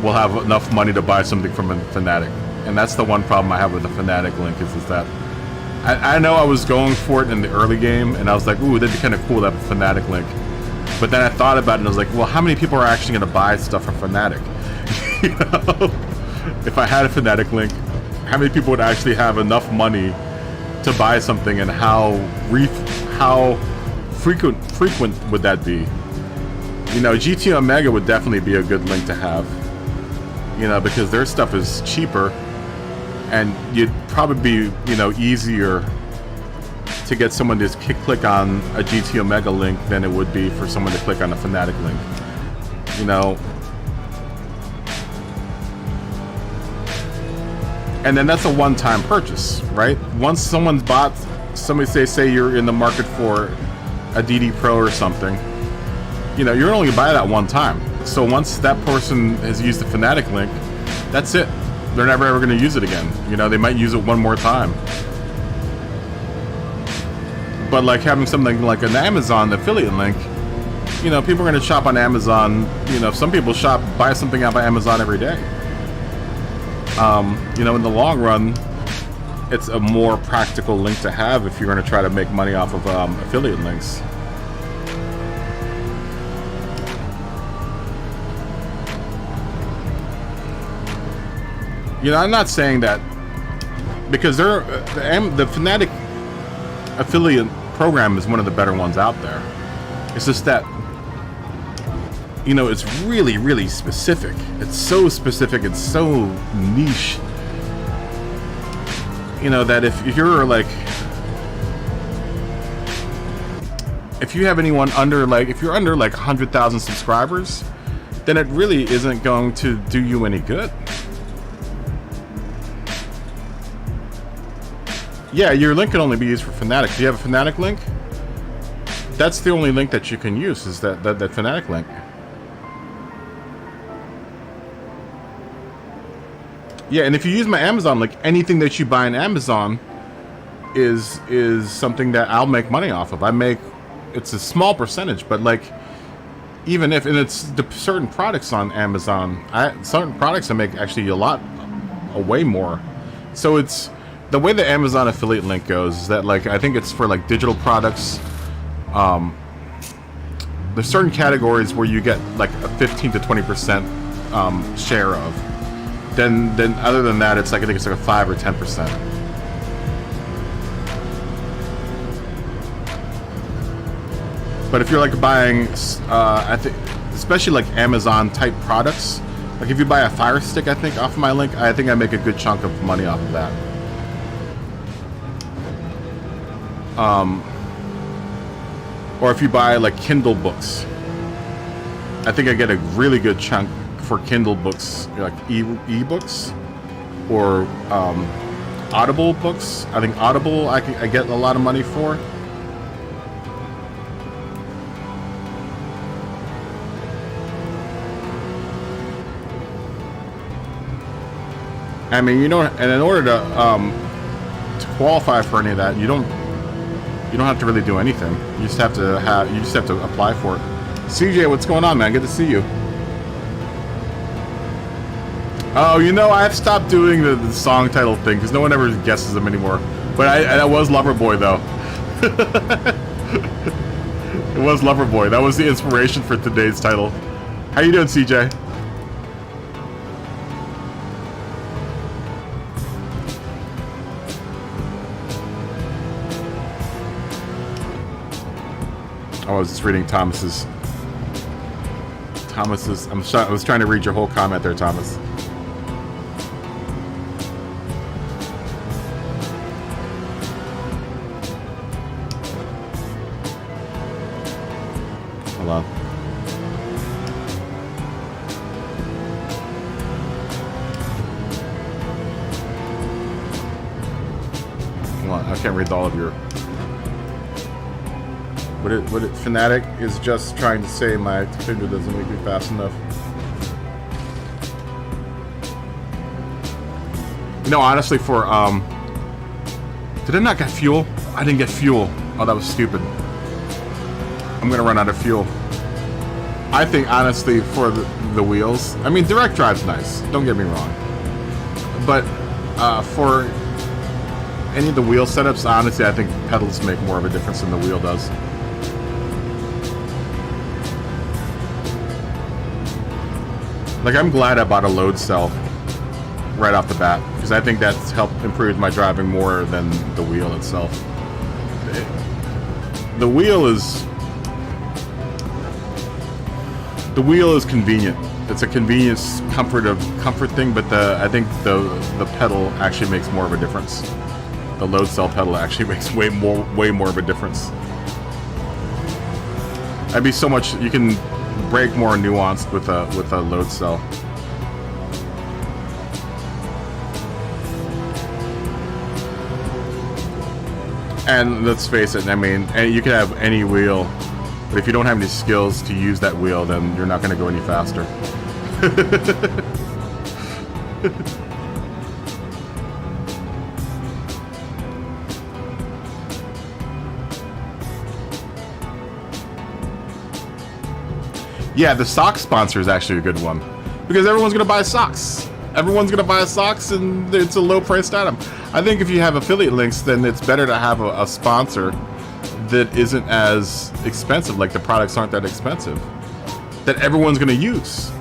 will have enough money to buy something from a Fanatic. And that's the one problem I have with the Fanatic link is that I know I was going for it in the early game, and I was like, ooh, that'd be kind of cool to have a Fanatic link. But then I thought about it, and I was like, well, how many people are actually going to buy stuff from Fanatic? You know? If I had a Fanatic link, how many people would actually have enough money to buy something, and how frequent would that be? You know, GT Omega would definitely be a good link to have. You know, because their stuff is cheaper, and you'd probably be, you know, easier to get someone to click on a GT Omega link than it would be for someone to click on a Fanatic link. You know, and then that's a one-time purchase, right? Once someone's bought, somebody say you're in the market for a DD Pro or something, you know, you're only gonna buy that one time. So once that person has used the Fanatic link, that's it. They're never ever gonna use it again. You know, they might use it one more time. But like having something like an Amazon affiliate link, you know, people are gonna shop on Amazon. You know, some people buy something out by Amazon every day. You know, in the long run, it's a more practical link to have if you're gonna try to make money off of affiliate links. You know, I'm not saying that because the Fanatic affiliate program is one of the better ones out there. It's just that, you know, it's really, really specific. It's so specific. It's so niche. You know, that if you're like, if you have anyone under like, if you're under like 100,000 subscribers, then it really isn't going to do you any good. Yeah, your link can only be used for Fanatic. Do you have a Fanatic link? That's the only link that you can use, is that Fanatic link. Yeah, and if you use my Amazon link, anything that you buy on Amazon is something that I'll make money off of. It's a small percentage, but like, even if, and it's the certain products on Amazon, certain products I make actually way more. So it's, the way the Amazon affiliate link goes is that, like, I think it's for like digital products. There's certain categories where you get like a 15 to 20% share of. Then other than that, it's like, I think it's like a 5 or 10%. But if you're like buying, I think, especially like Amazon type products, like if you buy a Fire Stick, I think off of my link, I think I make a good chunk of money off of that. Or if you buy like Kindle books, I think I get a really good chunk for Kindle books, like e-books or Audible books. I think Audible I get a lot of money for. I mean, you know, and in order to qualify for any of that, you don't have to really do anything. You just have to apply for it. CJ, what's going on, man? Good to see you. Oh, you know, I've stopped doing the song title thing because no one ever guesses them anymore. But I was Loverboy though. It was Loverboy. That was the inspiration for today's title. How you doing, CJ? I was just reading Thomas's. I was trying to read your whole comment there, Thomas. Hold on. Hold on. I can't read all of your. What it Fanatic is just trying to say my computer doesn't make me fast enough. You know, honestly, for did I not get fuel? I didn't get fuel. Oh, that was stupid. I'm gonna run out of fuel. I think honestly for the wheels, I mean direct drive's nice. Don't get me wrong, but for any of the wheel setups, honestly, I think pedals make more of a difference than the wheel does. Like, I'm glad I bought a load cell right off the bat, because I think that's helped improve my driving more than the wheel itself. The wheel is convenient. It's a convenience, comfort thing, but I think the pedal actually makes more of a difference. The load cell pedal actually makes way more of a difference. I'd be so much. You can brake more nuanced with a load cell. And let's face it, I mean, you can have any wheel, but if you don't have any skills to use that wheel, then you're not going to go any faster. Yeah, the sock sponsor is actually a good one, because everyone's gonna buy socks. Everyone's gonna buy socks, and it's a low-priced item. I think if you have affiliate links, then it's better to have a sponsor that isn't as expensive. Like the products aren't that expensive, that everyone's gonna use.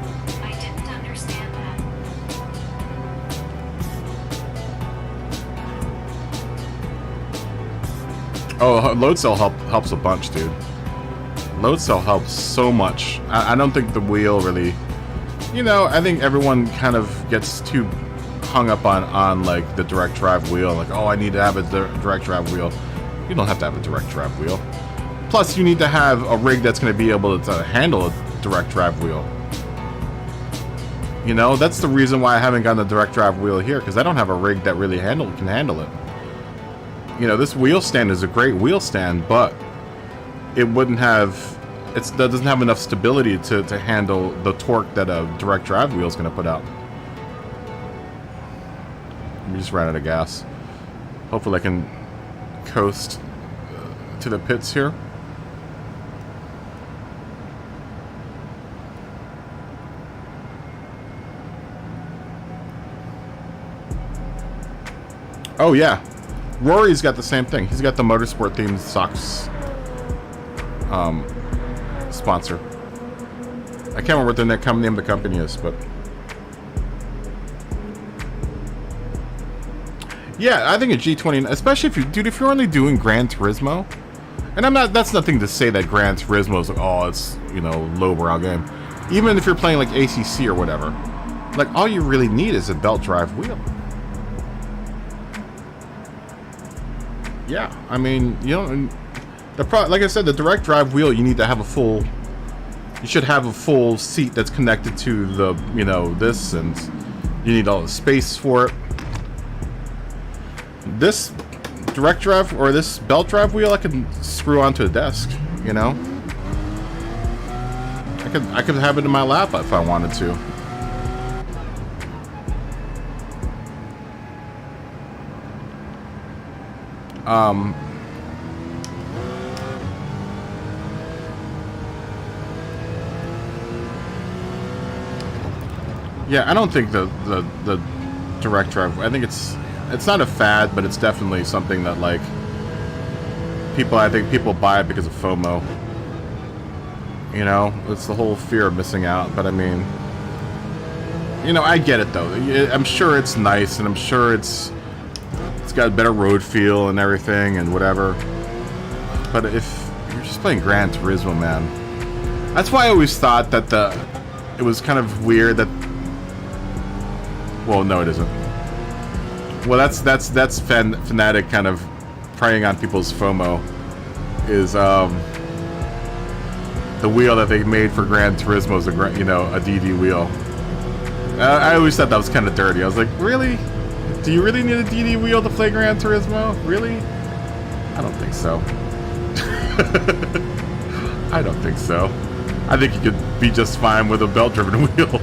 I didn't understand that. Oh, load cell helps a bunch, dude. Load cell helps so much. I don't think the wheel really, you know, I think everyone kind of gets too hung up on like the direct drive wheel. Like, oh, I need to have a direct drive wheel. You don't have to have a direct drive wheel. Plus, you need to have a rig that's going to be able to handle a direct drive wheel. You know, that's the reason why I haven't gotten a direct drive wheel here, because I don't have a rig that really can handle it. You know, this wheel stand is a great wheel stand, but it wouldn't have, that doesn't have enough stability to handle the torque that a direct drive wheel is going to put out. We just ran out of gas. Hopefully I can coast to the pits here. Oh yeah, Rory's got the same thing. He's got the motorsport themed socks sponsor. I can't remember what the name of the company is, but yeah, I think a G20, especially if you're only doing Gran Turismo, and that's nothing to say that Gran Turismo is like, oh, it's, you know, lowbrow game. Even if you're playing like ACC or whatever, like all you really need is a belt drive wheel. Yeah, I mean, you know, like I said, the direct drive wheel, you need to have you should have a full seat that's connected to the, you know, this, and you need all the space for it. This direct drive, or this belt drive wheel, I can screw onto a desk, you know? I could have it in my lap if I wanted to. Yeah, I don't think the direct drive, I think it's not a fad, but it's definitely something that, like, I think people buy it because of FOMO. You know, it's the whole fear of missing out, but I mean, you know, I get it though. I'm sure it's nice, and I'm sure it's got a better road feel and everything and whatever. But if you're just playing Gran Turismo, man. That's why I always thought that it was kind of weird that. Well, no, it isn't. Well, that's Fanatic kind of preying on people's FOMO. Is the wheel that they made for Gran Turismo is a DD wheel. I always thought that was kind of dirty. I was like, really? Do you really need a DD wheel to play Gran Turismo? Really? I don't think so. I don't think so. I think you could be just fine with a belt-driven wheel.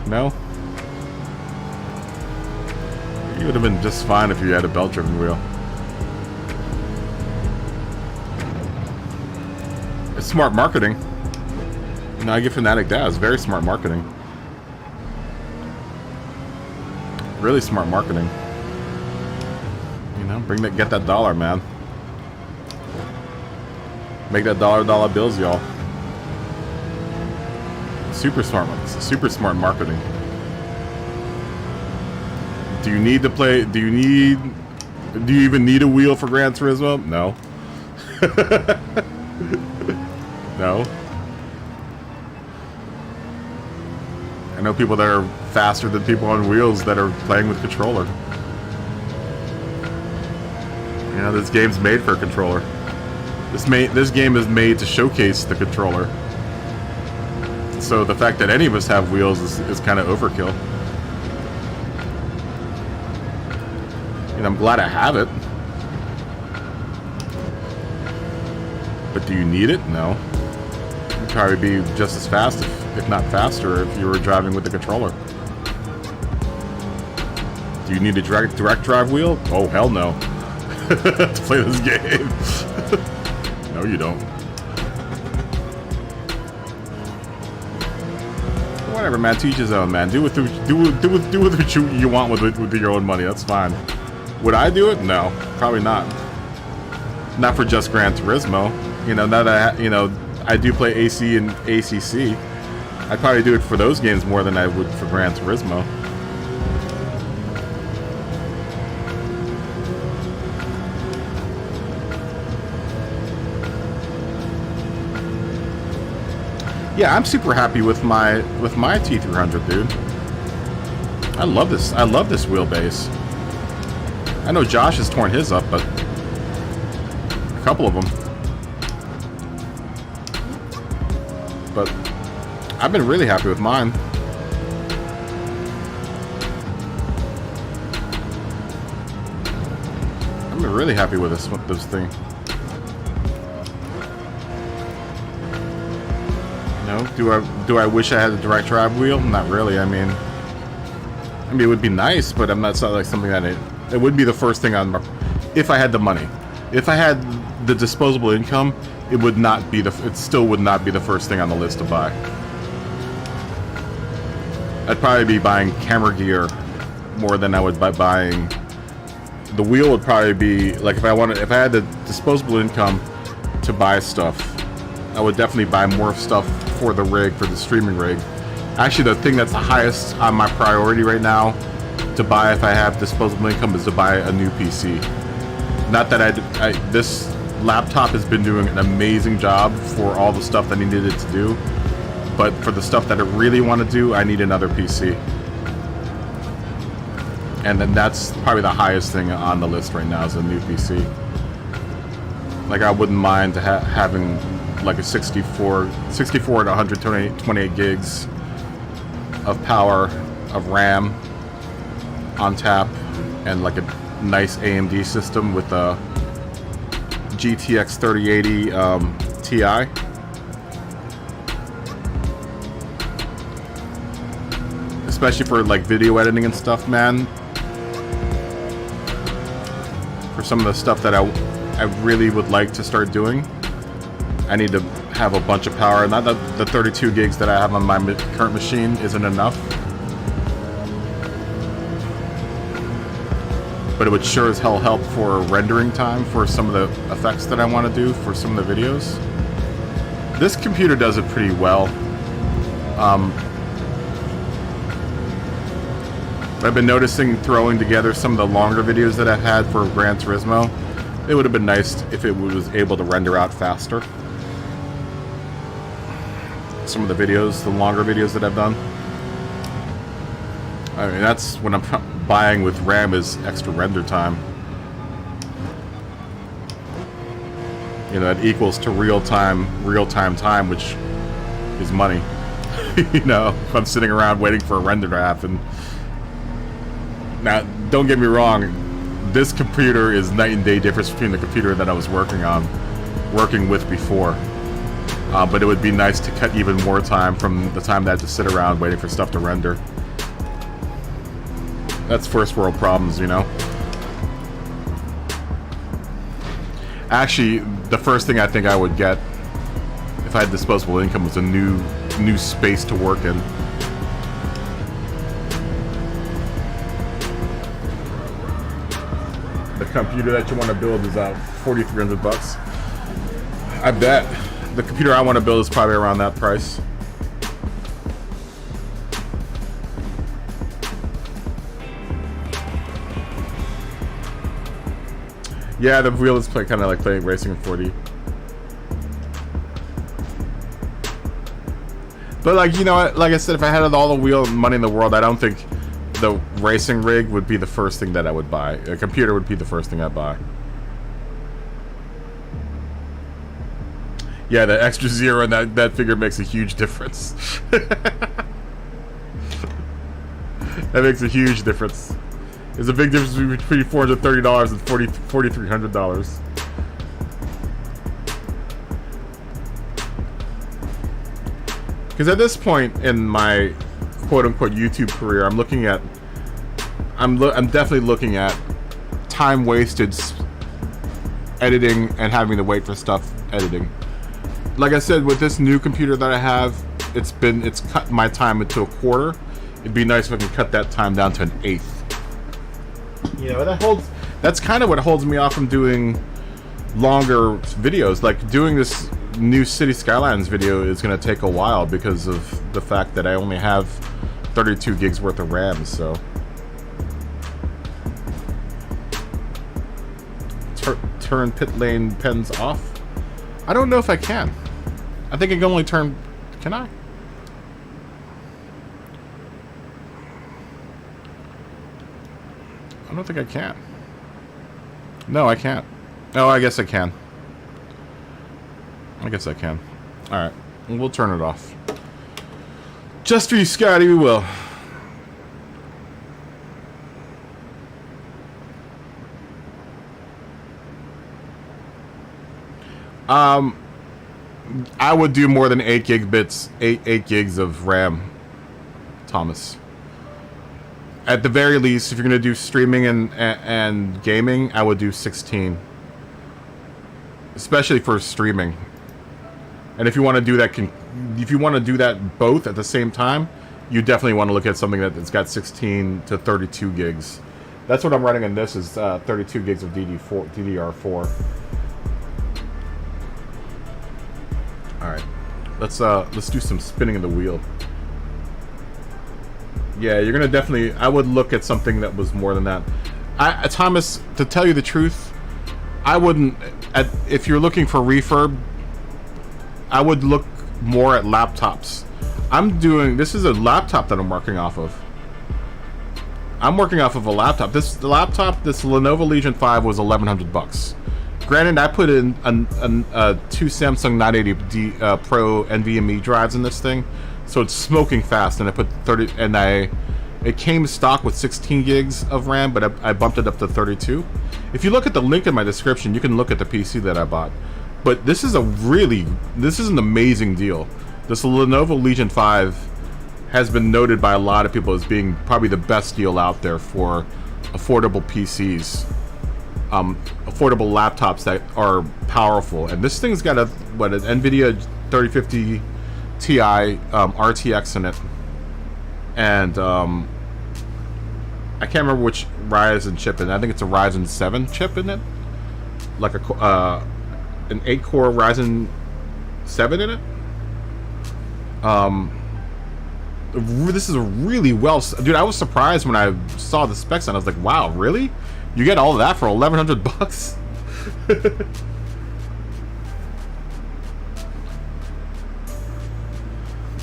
No? You would have been just fine if you had a belt-driven wheel. It's smart marketing. You know, I give Fanatic that. It's very smart marketing. Really smart marketing. You know, get that dollar, man. Make that dollar bills, y'all. Super smart marketing. Do you need to play? Do you even need a wheel for Gran Turismo? No. No. I know people that are faster than people on wheels that are playing with controller. You know, this game's made for a controller. This game is made to showcase the controller. So the fact that any of us have wheels is kind of overkill. And I'm glad I have it. But do you need it? No. You'd probably be just as fast, if not faster, if you were driving with the controller. Do you need a direct drive wheel? Oh, hell no. To play this game. No, you don't. Whatever, man. Teach his own, man. Do what you want with your own money. That's fine. Would I do it? No, probably not. Not for just Gran Turismo. You know, now that I do play AC and ACC. I'd probably do it for those games more than I would for Gran Turismo. Yeah, I'm super happy with my T300, dude. I love this. I love this wheelbase. I know Josh has torn his up, but a couple of them. But I've been really happy with mine. I've been really happy with this thing. No, do I wish I had a direct drive wheel? Not really. I mean, it would be nice, but I'm not like something that it would be the first thing on my, if I had the money. If I had the disposable income, it still would not be the first thing on the list to buy. I'd probably be buying camera gear more than I would by buying. The wheel would probably be like if I had the disposable income to buy stuff, I would definitely buy more stuff for the rig, for the streaming rig. Actually, the thing that's the highest on my priority right now to buy if I have disposable income is to buy a new PC. Not that this laptop has been doing an amazing job for all the stuff that I needed it to do, but for the stuff that I really want to do, I need another PC. And then that's probably the highest thing on the list right now is a new PC. Like, I wouldn't mind having like a 64 to 128 gigs of power, of RAM on tap, and like a nice AMD system with a GTX 3080 Ti. Especially for like video editing and stuff, man. For some of the stuff that I really would like to start doing, I need to have a bunch of power. Not that the 32 gigs that I have on my current machine isn't enough, but it would sure as hell help for rendering time for some of the effects that I want to do for some of the videos. This computer does it pretty well. I've been noticing throwing together some of the longer videos that I had for Gran Turismo. It would have been nice if it was able to render out faster. Some of the videos, the longer videos that I've done. I mean, that's what I'm buying with RAM is extra render time. You know, that equals to real-time time, which is money. You know, if I'm sitting around waiting for a render to happen. Now, don't get me wrong, this computer is night and day difference between the computer that I was working with before. But it would be nice to cut even more time from the time that I had to sit around waiting for stuff to render. That's first world problems, you know? Actually, the first thing I think I would get if I had disposable income was a new space to work in. The computer that you want to build is $4,300. I bet the computer I want to build is probably around that price. Yeah, the wheel is kind of like playing racing in 4D. But like, you know, like I said, if I had all the wheel money in the world, I don't think the racing rig would be the first thing that I would buy. A computer would be the first thing I'd buy. Yeah, that extra zero and that figure makes a huge difference. That makes a huge difference. There's a big difference between $430 and $4,300. Because at this point in my quote-unquote YouTube career, I'm definitely looking at time wasted editing and having to wait for stuff editing. Like I said, with this new computer that I have, it's cut my time into a quarter. It'd be nice if I could cut that time down to an eighth. You know, that's kind of what holds me off from doing longer videos. Like doing this new City Skylines video is going to take a while because of the fact that I only have 32 gigs worth of RAM, so. Turn pit lane pens off? I don't know if I can. I think I can only turn... Can I? I don't think I can. No, I can't. Oh, I guess I can. I guess I can. Alright. We'll turn it off. Just for you, Scotty, we will. I would do more than 8 gigs of RAM, Thomas. At the very least, if you're going to do streaming and gaming, I would do 16. Especially for streaming. And if you want to do that both at the same time, you definitely want to look at something that's got 16 to 32 gigs. That's what I'm running on this is 32 gigs of DDR4. All right. Let's do some spinning of the wheel. Yeah, you're gonna definitely. I would look at something that was more than that. Thomas, to tell you the truth, I wouldn't. If you're looking for refurb, I would look more at laptops. This is a laptop that I'm working off of. I'm working off of a laptop. This Lenovo Legion 5 was $1,100. Granted, I put in two Samsung 980 Pro NVMe drives in this thing, so it's smoking fast. And I put 30, and it came stock with 16 gigs of RAM, but I bumped it up to 32. If you look at the link in my description, you can look at the PC that I bought. But this is an amazing deal. This Lenovo Legion 5 has been noted by a lot of people as being probably the best deal out there for affordable PCs. Affordable laptops that are powerful, and this thing's got an NVIDIA 3050 Ti RTX in it, and I can't remember which Ryzen chip in it. I think it's a Ryzen 7 chip in it, like an 8-core Ryzen 7 in it. This is a really well... Dude, I was surprised when I saw the specs and I was like, wow, really? You get all of that for 1,100 bucks?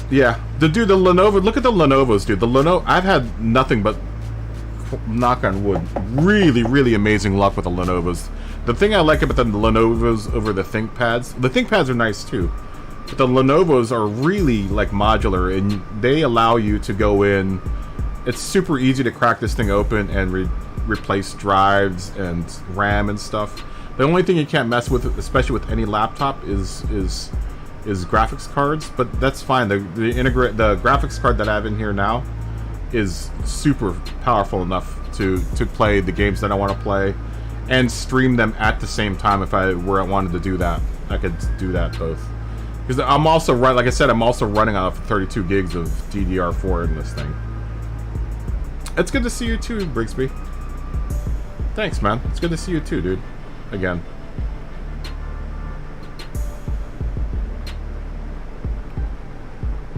Yeah, the Lenovo. Look at the Lenovos, dude. The Lenovo. I've had nothing but, knock on wood, really, really amazing luck with the Lenovos. The thing I like about the Lenovos over the ThinkPads, the ThinkPads are nice too, but the Lenovos are really like modular, and they allow you to go in. It's super easy to crack this thing open and replace drives and RAM and stuff. The only thing you can't mess with, especially with any laptop, is graphics cards, but that's fine. The graphics card that I have in here now is super powerful enough to play the games that I want to play and stream them at the same time. If I wanted to do that, I could do that both. Because I'm also like I said, I'm also running off 32 gigs of DDR4 in this thing. It's good to see you too, Brigsby. Thanks, man. It's good to see you too, dude. Again.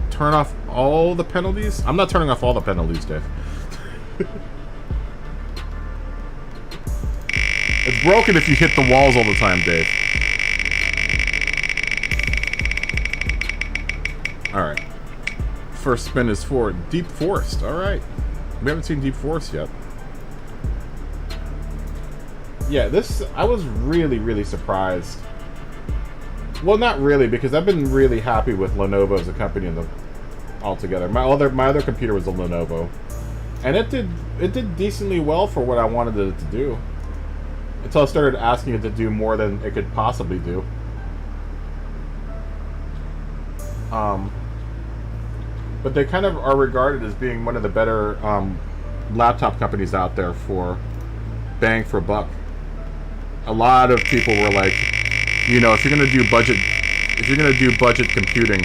Turn off all the penalties? I'm not turning off all the penalties, Dave. It's broken if you hit the walls all the time, Dave. Alright. First spin is for Deep Forest. Alright. We haven't seen Deep Forest yet. Yeah, this... I was really, really surprised. Well, not really, because I've been really happy with Lenovo as a company in the... altogether. My other computer was a Lenovo, and it did decently well for what I wanted it to do, until I started asking it to do more than it could possibly do. But they kind of are regarded as being one of the better laptop companies out there for bang for buck. A lot of people were like, you know, if you're gonna do budget computing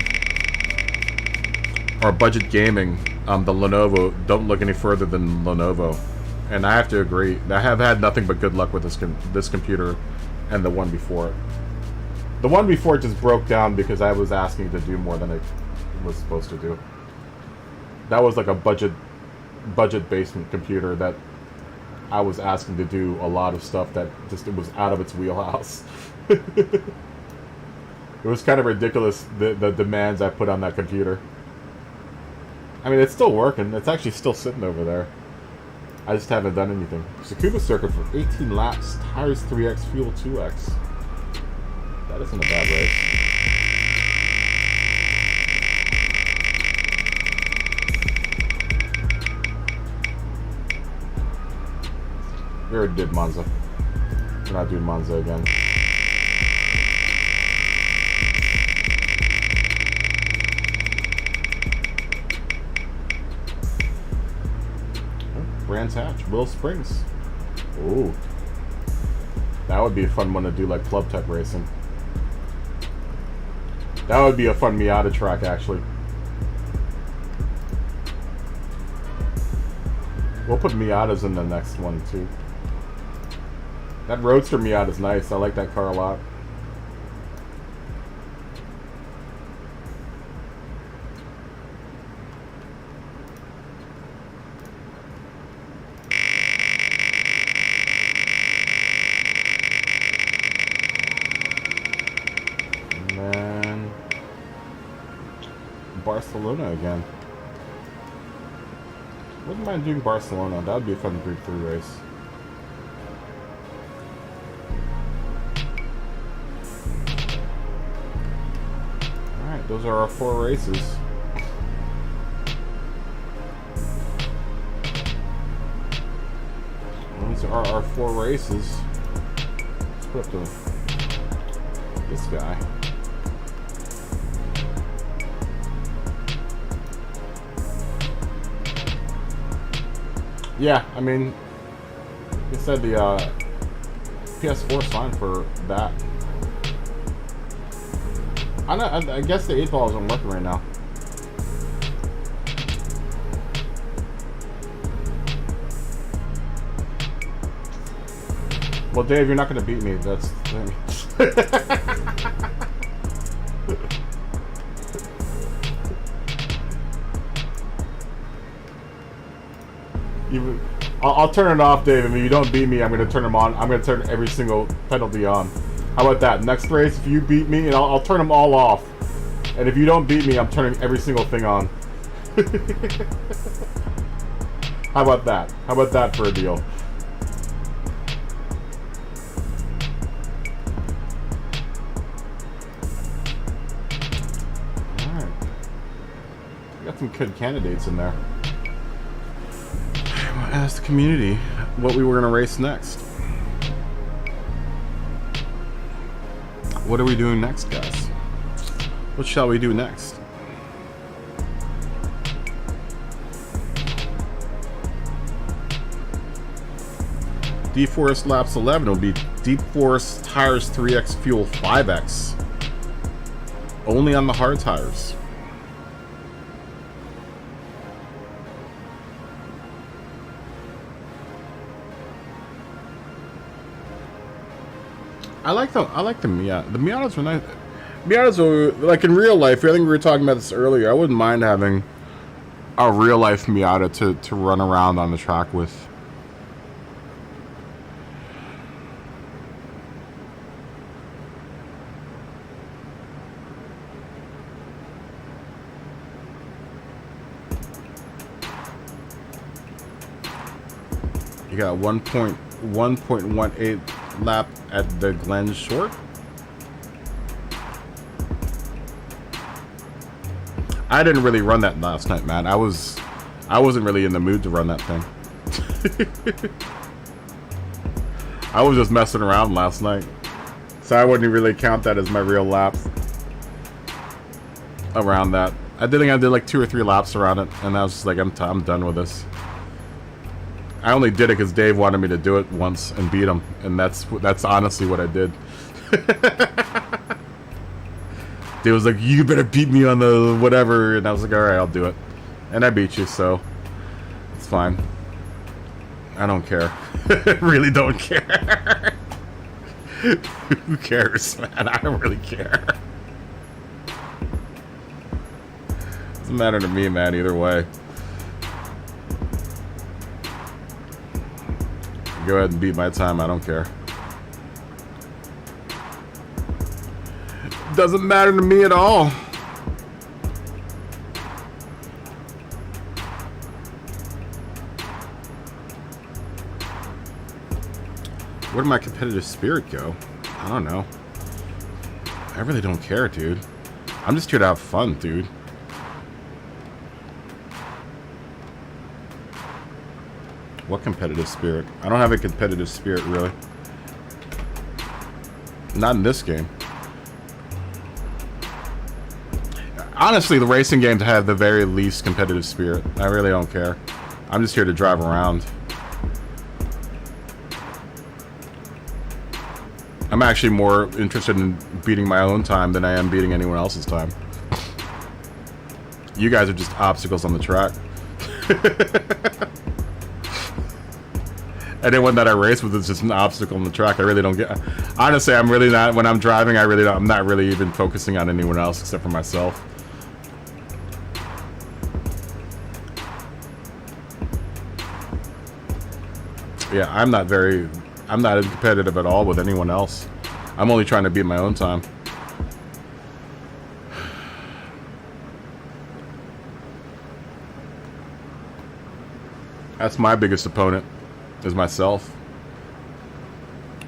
or budget gaming, the Lenovo, don't look any further than Lenovo. And I have to agree. I have had nothing but good luck with this computer and the one before it. The one before it just broke down because I was asking to do more than it was supposed to do. That was like a budget basement computer that I was asking to do a lot of stuff that just it was out of its wheelhouse. It was kind of ridiculous, the demands I put on that computer. I mean, it's still working. It's actually still sitting over there. I just haven't done anything. Tsukuba circuit for 18 laps. Tires 3x, fuel 2x. That isn't a bad race. We already did Monza. We're not doing Monza again. Brands Hatch, Will Springs. Ooh. That would be a fun one to do, like club type racing. That would be a fun Miata track, actually. We'll put Miatas in the next one, too. That Roadster Miata's nice. I like that car a lot. Barcelona again. Wouldn't mind doing Barcelona. That would be a fun Group 3 race. Alright, those are our 4 races. These are our 4 races. Let's put up this guy. Yeah, I mean, like I said, the PS4 is fine for that. I guess the 8 ball isn't working right now. Well, Dave, you're not going to beat me. That's the thing. I'll turn it off, Dave. And if you don't beat me, I'm gonna turn them on. I'm gonna turn every single penalty on. How about that? Next race, if you beat me, and I'll turn them all off. And if you don't beat me, I'm turning every single thing on. How about that? How about that for a deal? Alright. Got some good candidates in there. I asked the community what we were going to race next. What are we doing next, guys? What shall we do next? Deep Forest Laps 11 will be Deep Forest Tires 3X Fuel 5X. Only on the hard tires. I like the Miata. The Miatas were nice. Miatas were, like in real life, I think we were talking about this earlier, I wouldn't mind having a real life Miata to run around on the track with. You got 1.18 lap at the Glen Short. I didn't really run that last night, man. I wasn't really in the mood to run that thing. I was just messing around last night, so I wouldn't really count that as my real laps around that. I did like 2 or 3 laps around it, and I was just like, I'm done with this. I only did it because Dave wanted me to do it once and beat him, and that's honestly what I did. Dave was like, you better beat me on the whatever, and I was like, alright, I'll do it. And I beat you, so it's fine. I don't care. Really don't care. Who cares, man? I don't really care. Doesn't matter to me, man, either way. Go ahead and beat my time, I don't care. Doesn't matter to me at all. Where did my competitive spirit go? I don't know. I really don't care, dude. I'm just here to have fun, dude. What competitive spirit? I don't have a competitive spirit, really. Not in this game. Honestly, the racing games have the very least competitive spirit. I really don't care. I'm just here to drive around. I'm actually more interested in beating my own time than I am beating anyone else's time. You guys are just obstacles on the track. Anyone that I race with is just an obstacle on the track. I really don't get. Honestly, I'm really not. When I'm driving, I'm not really even focusing on anyone else except for myself. Yeah, I'm not competitive at all with anyone else. I'm only trying to beat my own time. That's my biggest opponent, is myself.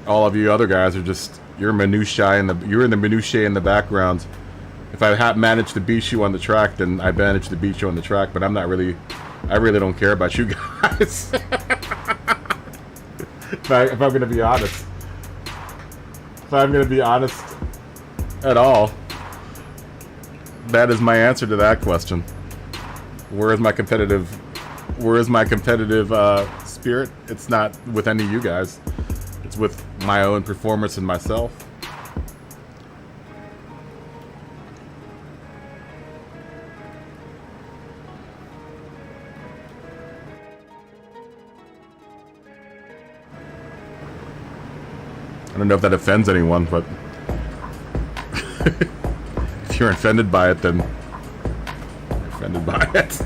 All of you other guys are just, you're in the minutiae in the background. If I managed to beat you on the track, then I managed to beat you on the track, but I really don't care about you guys. If I'm going to be honest. If I'm going to be honest at all, that is my answer to that question. Where is my competitive spirit? It's not with any of you guys. It's with my own performance and myself. I don't know if that offends anyone, but if you're offended by it, then you're offended by it.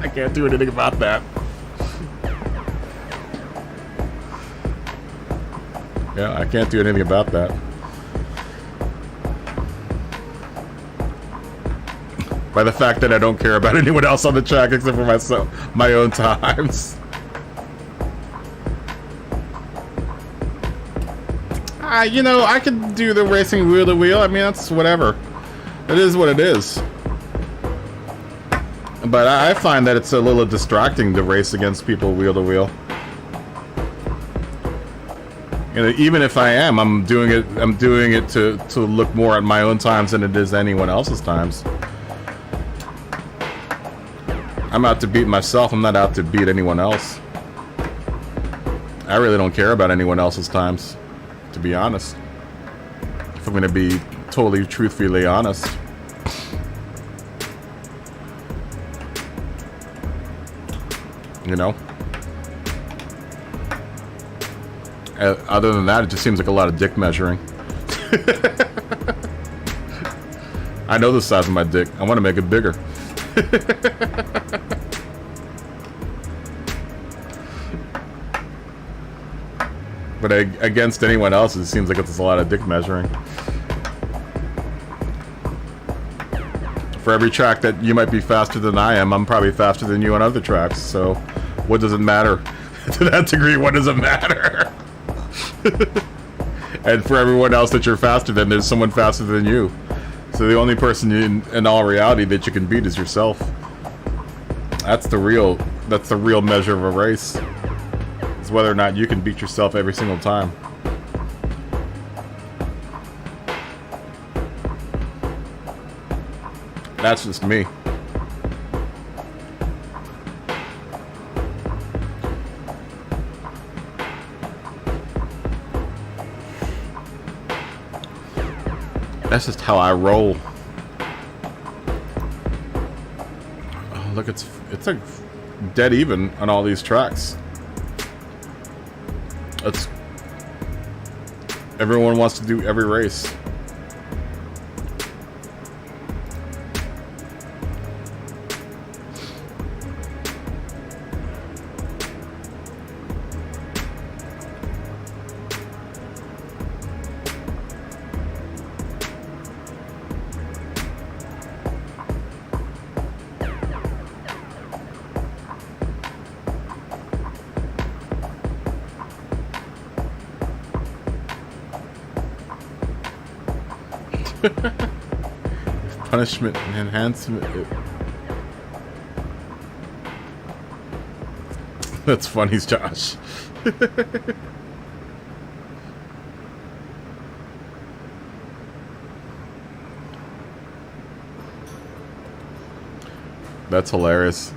I can't do anything about that. Yeah, I can't do anything about that. By the fact that I don't care about anyone else on the track except for myself, my own times. You know, I could do the racing wheel to wheel. I mean, that's whatever. It is what it is. But I find that it's a little distracting to race against people wheel to wheel. You know, even if I am, I'm doing it to look more at my own times than it is anyone else's times. I'm out to beat myself. I'm not out to beat anyone else. I really don't care about anyone else's times, to be honest. If I'm going to be totally truthfully honest. You know? Other than that, it just seems like a lot of dick measuring. I know the size of my dick. I want to make it bigger. But against anyone else, it seems like it's a lot of dick measuring. For every track that you might be faster than I am, I'm probably faster than you on other tracks. So, what does it matter? To that degree, what does it matter? And for everyone else that you're faster than, there's someone faster than you. So the only person in all reality that you can beat is yourself. That's the real measure of a race. Is whether or not you can beat yourself every single time. That's just me. That's just how I roll. Oh, look, it's like dead even on all these tracks. Everyone wants to do every race. Punishment and enhancement. That's funny, Josh. That's hilarious.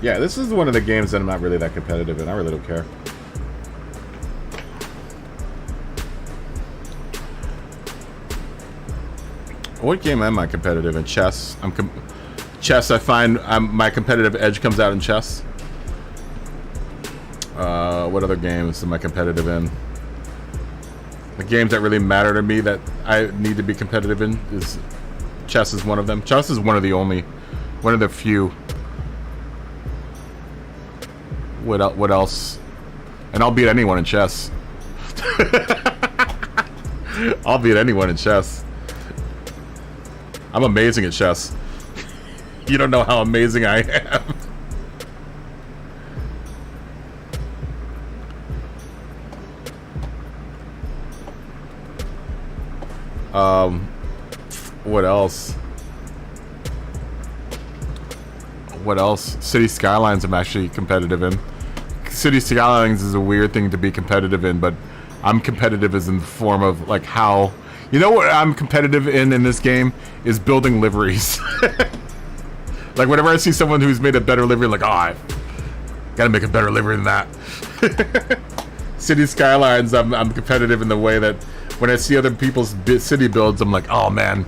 Yeah, this is one of the games that I'm not really that competitive in. I really don't care. What game am I competitive in? Chess. Chess. I find my competitive edge comes out in chess. What other games am I competitive in? The games that really matter to me that I need to be competitive in is chess is one of them. Chess is one of the few. What else? And I'll beat anyone in chess. I'll beat anyone in chess. I'm amazing at chess. You don't know how amazing I am. What else? What else? City Skylines I'm actually competitive in. City Skylines is a weird thing to be competitive in, but I'm competitive as in the form of like how... You know what I'm competitive in this game? Is building liveries. Like whenever I see someone who's made a better livery, like, oh, I gotta make a better livery than that. City Skylines, I'm competitive in the way that when I see other people's city builds, I'm like, oh man,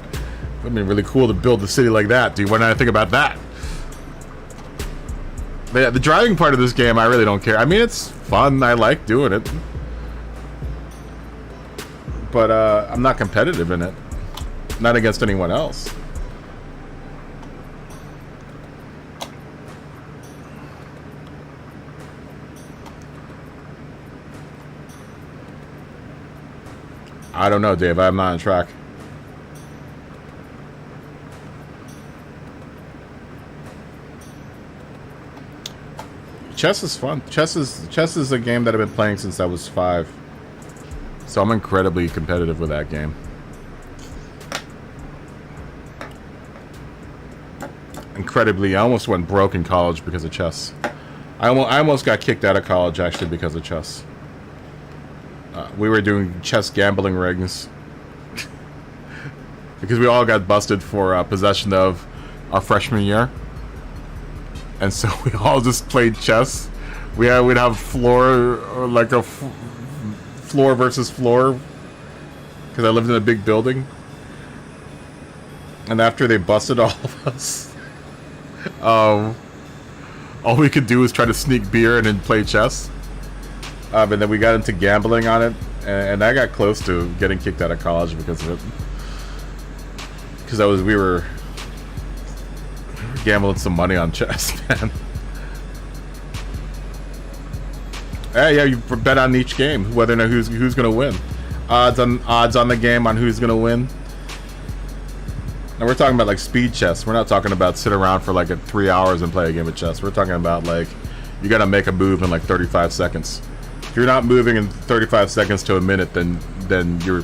it'd be really cool to build the city like that. Dude, when I think about that. The driving part of this game, I really don't care. I mean, it's fun. I like doing it. But I'm not competitive in it. Not against anyone else. I don't know, Dave. I'm not on track. Chess is fun. Chess is a game that I've been playing since I was 5. So I'm incredibly competitive with that game. Incredibly, I almost went broke in college because of chess. I almost got kicked out of college actually because of chess. We were doing chess gambling rings because we all got busted for possession of our freshman year, and so we all just played chess. We'd have floor, or like a floor versus floor, because I lived in a big building, and after they busted all of us, all we could do was try to sneak beer and then play chess. And then we got into gambling on it, and I got close to getting kicked out of college because of it. Because we were gambling some money on chess, man. Yeah, you bet on each game whether or not who's gonna win. Odds on the game on who's gonna win. And we're talking about like speed chess. We're not talking about sit around for like 3 hours and play a game of chess. We're talking about like you gotta make a move in like 35 seconds. If you're not moving in 35 seconds to a minute, then you're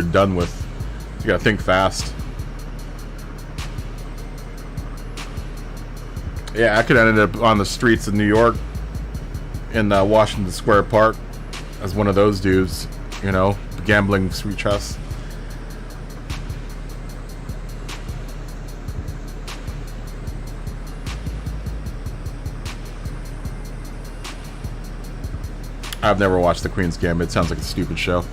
done with. You gotta think fast. Yeah, I could end up on the streets of New York in Washington Square Park as one of those dudes, you know, gambling sweet chess. I've never watched The Queen's Gambit. It sounds like a stupid show.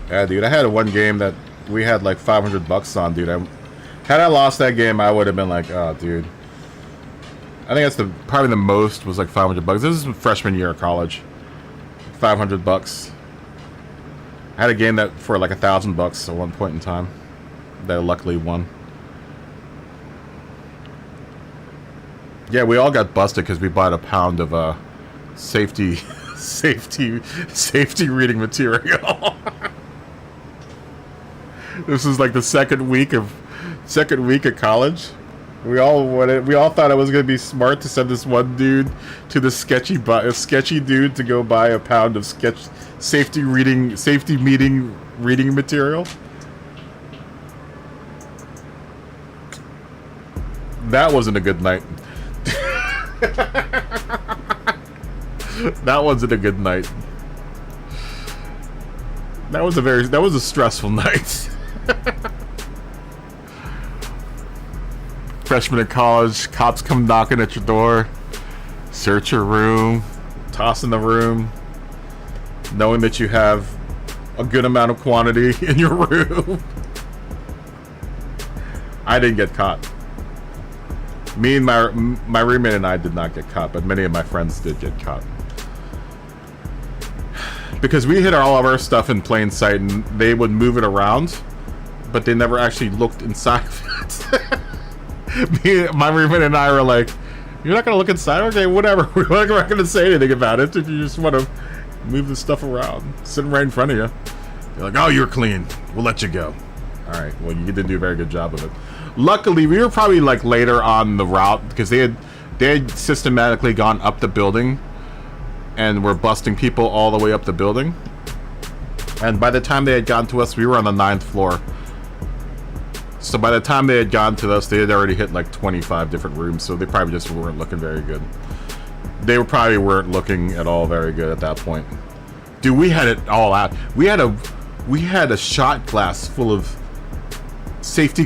Yeah, dude, I had one game that we had like $500 on, dude. Had I lost that game, I would have been like, oh, dude. I think that's probably the most was like $500. This is freshman year of college. $500. I had a game that for like $1,000 at one point in time that I luckily won. Yeah, we all got busted because we bought a pound of safety reading material. This is like the second week of college. We all thought it was gonna be smart to send this one dude to the sketchy dude to go buy a pound of safety meeting reading material. That wasn't a good night. That wasn't a good night. That was a stressful night. Freshman in college, cops come knocking at your door, search your room, toss in the room, knowing that you have a good amount of quantity in your room. I didn't get caught. Me and my roommate and I did not get caught, but many of my friends did get caught. Because we hid all of our stuff in plain sight, and they would move it around, but they never actually looked inside of it. My roommate and I were like, "You're not gonna look inside? Okay, whatever. We're not gonna say anything about it if you just want to move the stuff around, sitting right in front of you." They're like, "Oh, you're clean. We'll let you go." All right. Well, you didn't do a very good job of it. Luckily, we were probably like later on the route because they had systematically gone up the building and were busting people all the way up the building. And by the time they had gotten to us, we were on the 9th floor. So by the time they had gotten to us, they had already hit like 25 different rooms, so they probably just weren't looking very good. They probably weren't looking at all very good at that point. Dude, we had it all out. We had a shot glass full of safety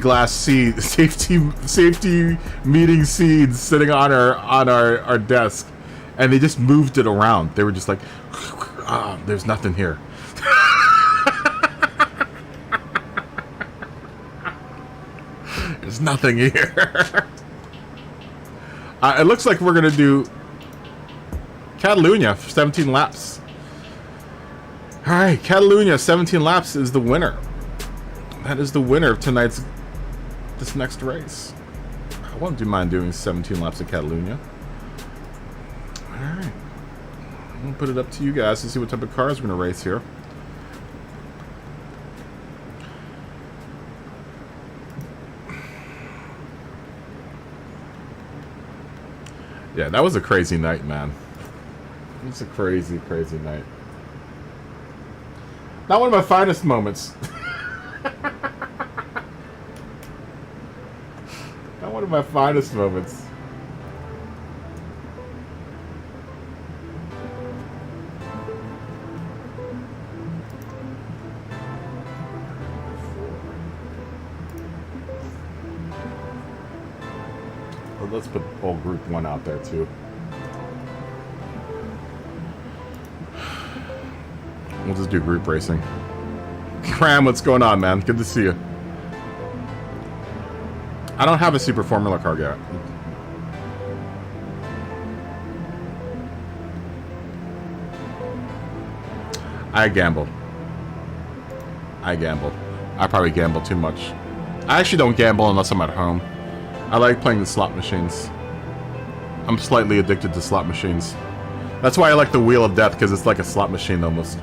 meeting seeds sitting on our desk, and they just moved it around. They were just like, "Oh, there's nothing here." There's nothing here. It looks like we're gonna do Catalunya for 17 laps. All right, Catalunya 17 laps is the winner. That is the winner of tonight's this next race. I won't do mind doing 17 laps of Catalunya. Alright. I'm going to put it up to you guys to see what type of cars we're going to race here. Yeah, that was a crazy night, man. It was a crazy, crazy night. Not one of my finest moments. Not one of my finest moments. Well, let's put all group 1 out there too. We'll just do group racing. Gran, what's going on, man? Good to see you. I don't have a Super Formula car yet. I gamble. I probably gamble too much. I actually don't gamble unless I'm at home. I like playing the slot machines. I'm slightly addicted to slot machines. That's why I like the Wheel of Death, because it's like a slot machine almost.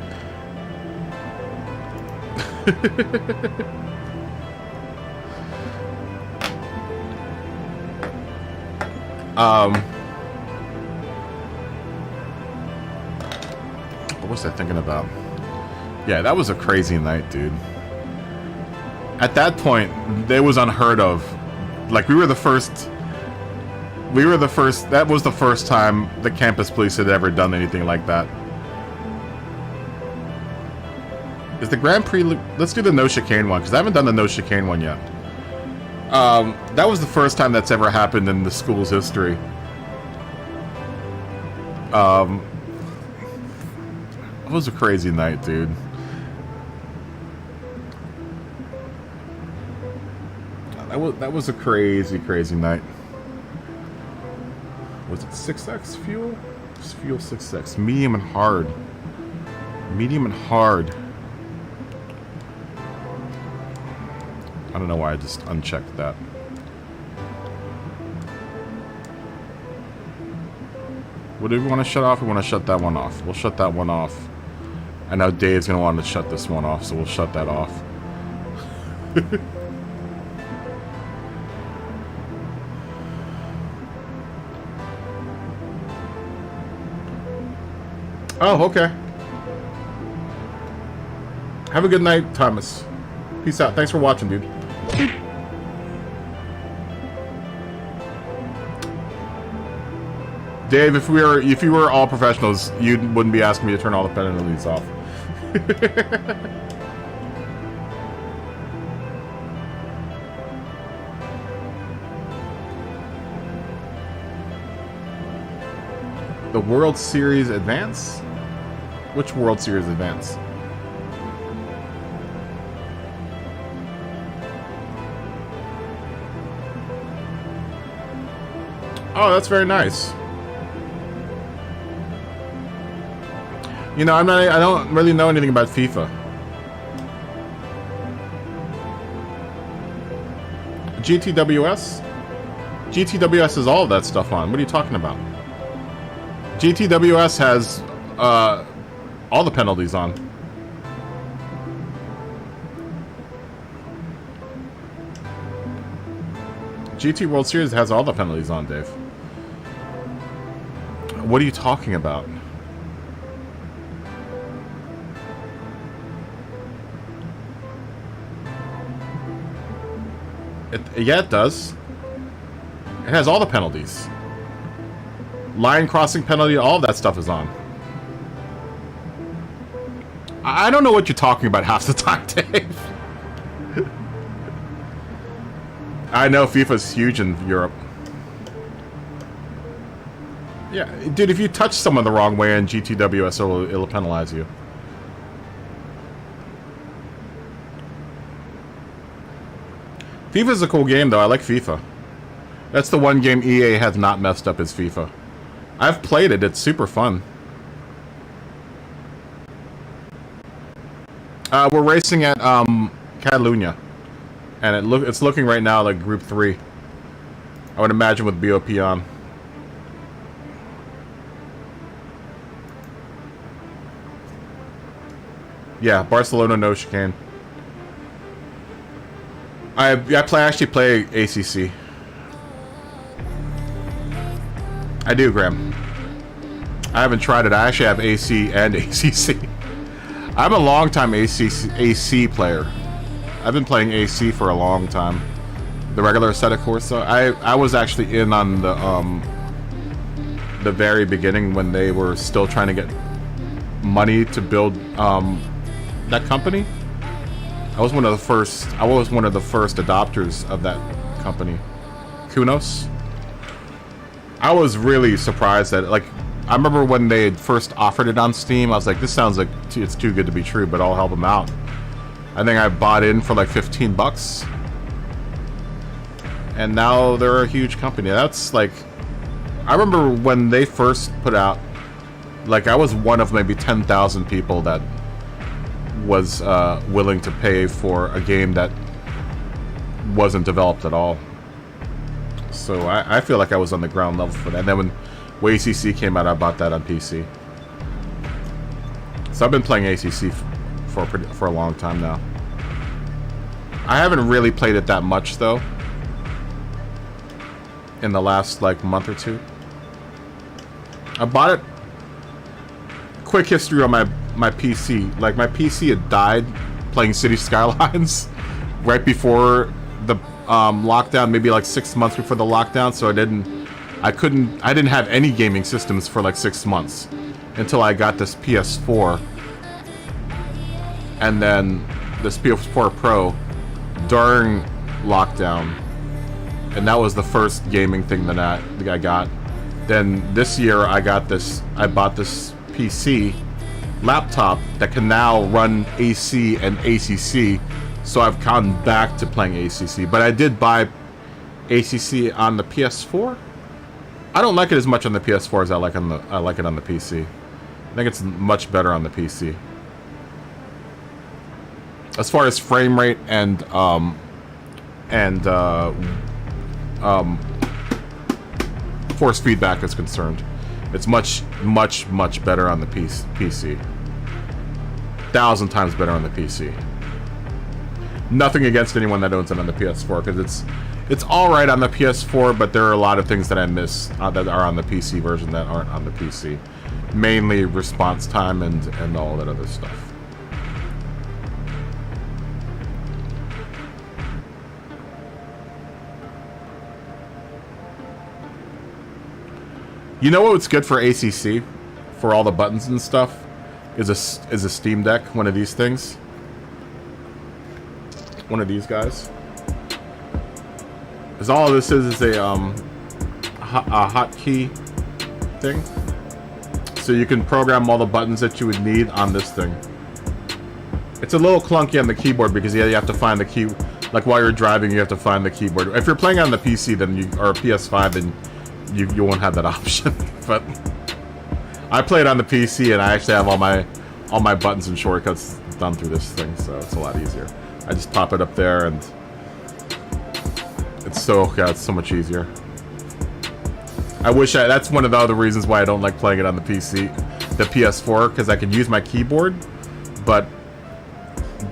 What was I thinking about? Yeah, that was a crazy night, dude. At that point, it was unheard of. Like, we were the first, that was the first time the campus police had ever done anything like that. Is the Grand Prix... Let's do the no chicane one, because I haven't done the no chicane one yet. That was the first time that's ever happened in the school's history. It was a crazy night, dude. That was a crazy, crazy night. Was it 6X fuel? Just fuel 6X. Medium and hard. Medium and hard. I don't know why I just unchecked that. What do we want to shut off? We want to shut that one off. We'll shut that one off. I know Dave's going to want to shut this one off, so we'll shut that off. Oh, okay. Have a good night, Thomas. Peace out. Thanks for watching, dude. Dave, if you were all professionals, you wouldn't be asking me to turn all the penalties off. The World Series Advance? Which World Series Advance? Oh, that's very nice. You know, I don't really know anything about FIFA. GTWS? GTWS has all of that stuff on. What are you talking about? GTWS has all the penalties on. GT World Series has all the penalties on, Dave. What are you talking about? Yeah, it does. It has all the penalties. Line crossing penalty, all of that stuff is on. I don't know what you're talking about half the time, Dave. I know FIFA's huge in Europe. Yeah, dude, if you touch someone the wrong way in GTWS, it'll penalize you. FIFA's a cool game, though. I like FIFA. That's the one game EA has not messed up is FIFA. I've played it. It's super fun. We're racing at Catalunya. And it's looking right now like Group 3. I would imagine with BOP on. Yeah, Barcelona, no chicane. I actually play ACC. I do, Graham. I haven't tried it. I actually have AC and ACC. I'm a long-time AC player. I've been playing AC for a long time. The regular set of course, though. I was actually in on the very beginning when they were still trying to get money to build that company. I was one of the first adopters of that company. Kunos. I was really surprised that, like, I remember when they had first offered it on Steam, I was like, this sounds like it's too good to be true, but I'll help them out. I think I bought in for like 15 bucks. And now they're a huge company. That's like, I remember when they first put out, like, I was one of maybe 10,000 people that was willing to pay for a game that wasn't developed at all. So I feel like I was on the ground level for that. And then when ACC came out, I bought that on PC. So I've been playing ACC for a long time now. I haven't really played it that much though. In the last like month or two. I bought it. Quick history on my PC. Like, my PC had died playing City Skylines right before the lockdown, maybe like 6 months before the lockdown. So I didn't have any gaming systems for like 6 months until I got this PS4 and then this PS4 Pro during lockdown, and that was the first gaming thing that I got. Then this year I bought this PC laptop that can now run AC and ACC, so I've gone back to playing ACC. But I did buy ACC on the PS4. I don't like it as much on the PS4 as I like it on the PC. I think it's much better on the PC. As far as frame rate and force feedback is concerned, it's much better on the PC. 1,000 times better on the PC. Nothing against anyone that owns it on the PS4, because it's all right on the PS4, but there are a lot of things that I miss that are on the PC version that aren't on the PC. Mainly response time and all that other stuff. You know what's good for ACC, for all the buttons and stuff, is a Steam Deck, one of these things. One of these guys. Because all this is a hotkey thing. So you can program all the buttons that you would need on this thing. It's a little clunky on the keyboard because you have to find the key. Like while you're driving, you have to find the keyboard. If you're playing on the PC, then or PS5, then you won't have that option. But I play it on the PC, and I actually have all my buttons and shortcuts done through this thing, so it's a lot easier. I just pop it up there, and it's so much easier. I wish that's one of the other reasons why I don't like playing it on the PC, the PS4, because I can use my keyboard, but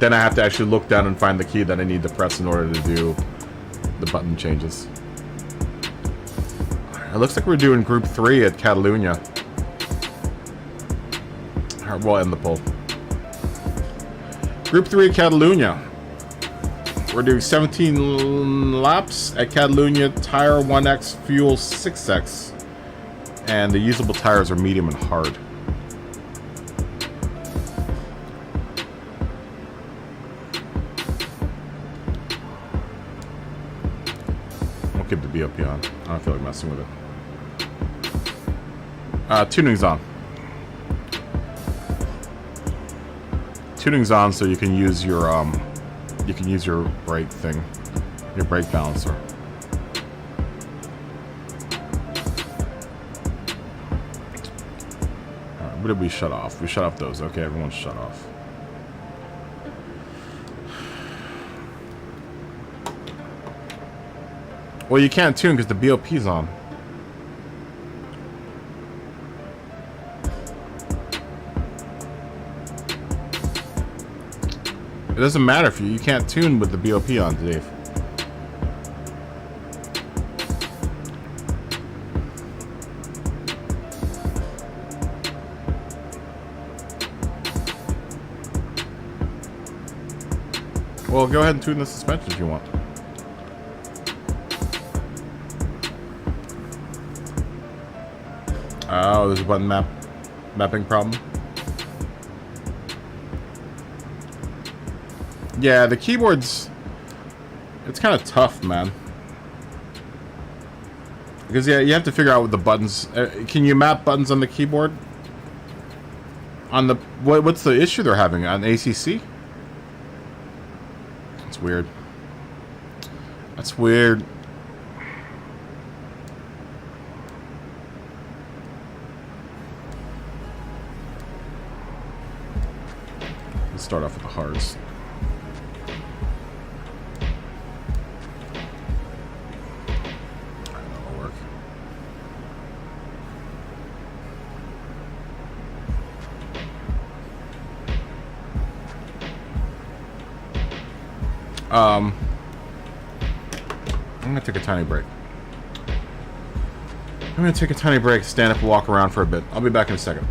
then I have to actually look down and find the key that I need to press in order to do the button changes. It looks like we're doing Group 3 at Catalunya. Alright, we'll end the poll. Group 3 at Catalunya. We're doing 17 laps at Catalunya, tire 1X, fuel 6X. And the usable tires are medium and hard. I'll keep the BOP on. I don't feel like messing with it. Tuning's on. Tuning's on, so you can use your brake thing, your brake balancer. Alright, what did we shut off? We shut off those. Okay, everyone's shut off. Well, you can't tune because the BOP's on. It doesn't matter if you can't tune with the BOP on, Dave. Well, go ahead and tune the suspension if you want. Oh, there's a button mapping problem. Yeah, the keyboard's... It's kind of tough, man. Because, yeah, you have to figure out what the buttons... can you map buttons on the keyboard? On the... What's the issue they're having? On ACC? That's weird. That's weird. Let's start off with the hards. That'll work. I'm gonna take a tiny break. I'm gonna take a tiny break, stand up and walk around for a bit. I'll be back in a second.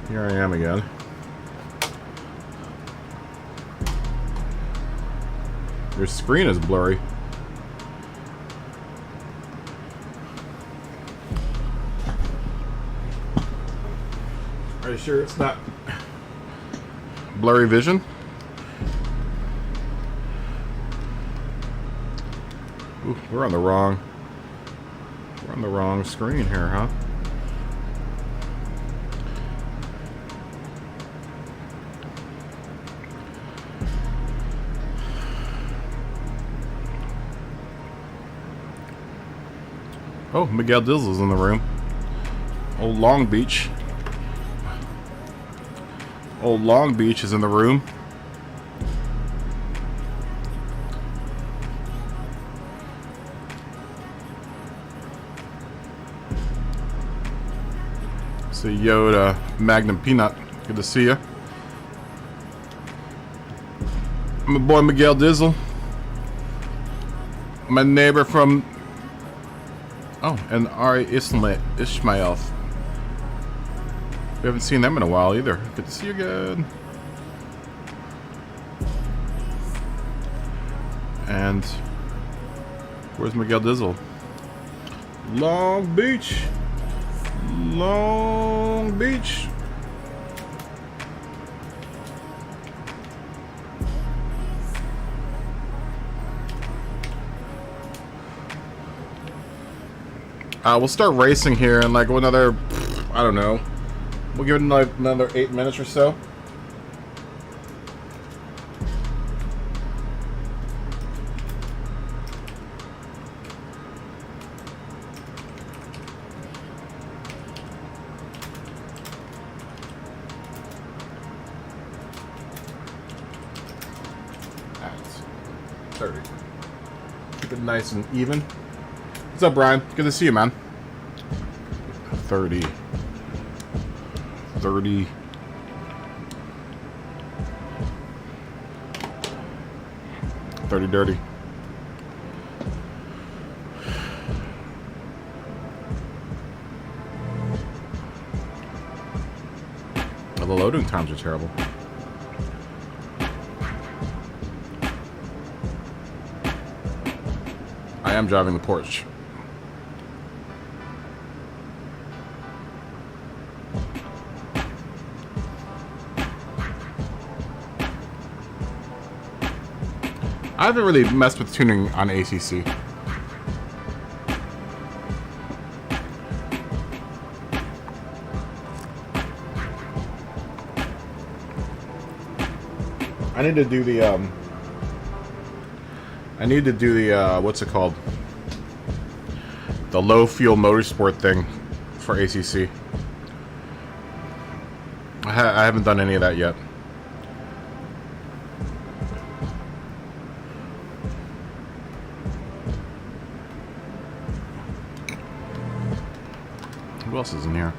Here I am again. Your screen is blurry. Are you sure it's not blurry vision? Ooh, we're on the wrong screen here, huh? Oh, Miguel Dizzle's in the room. Old Long Beach. Old Long Beach is in the room. See Yoda, Magnum Peanut. Good to see you. My boy Miguel Dizzle. My neighbor from... Oh, and Ari Ishmael. We haven't seen them in a while either. Good to see you again. And where's Miguel Dizzle? Long Beach. Long Beach. We'll start racing here in like another, I don't know. We'll give it like another 8 minutes or so. That's 30. Keep it nice and even. What's up, Brian? Good to see you, man. 30. 30. Dirty. Well, the loading times are terrible. I am driving the Porsche. I haven't really messed with tuning on ACC. I need to do the what's it called? The low fuel motorsport thing for ACC. I haven't done any of that yet. Who else is in here?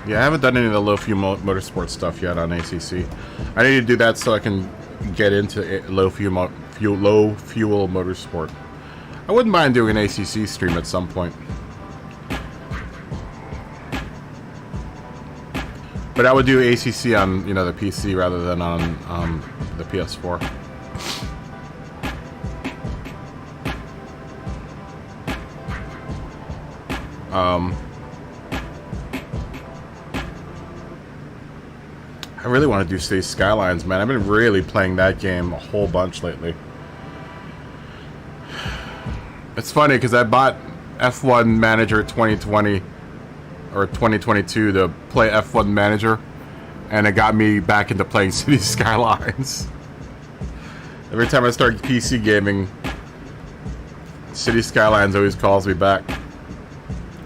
Yeah, I haven't done any of the low fuel motorsport stuff yet on ACC. I need to do that so I can get into low fuel motorsport. I wouldn't mind doing an ACC stream at some point, but I would do ACC on the PC rather than on the PS4. I really want to do City Skylines, man. I've been really playing that game a whole bunch lately. It's funny because I bought F1 Manager 2020 or 2022 to play F1 Manager, and it got me back into playing City Skylines. Every time I start PC gaming, City Skylines always calls me back.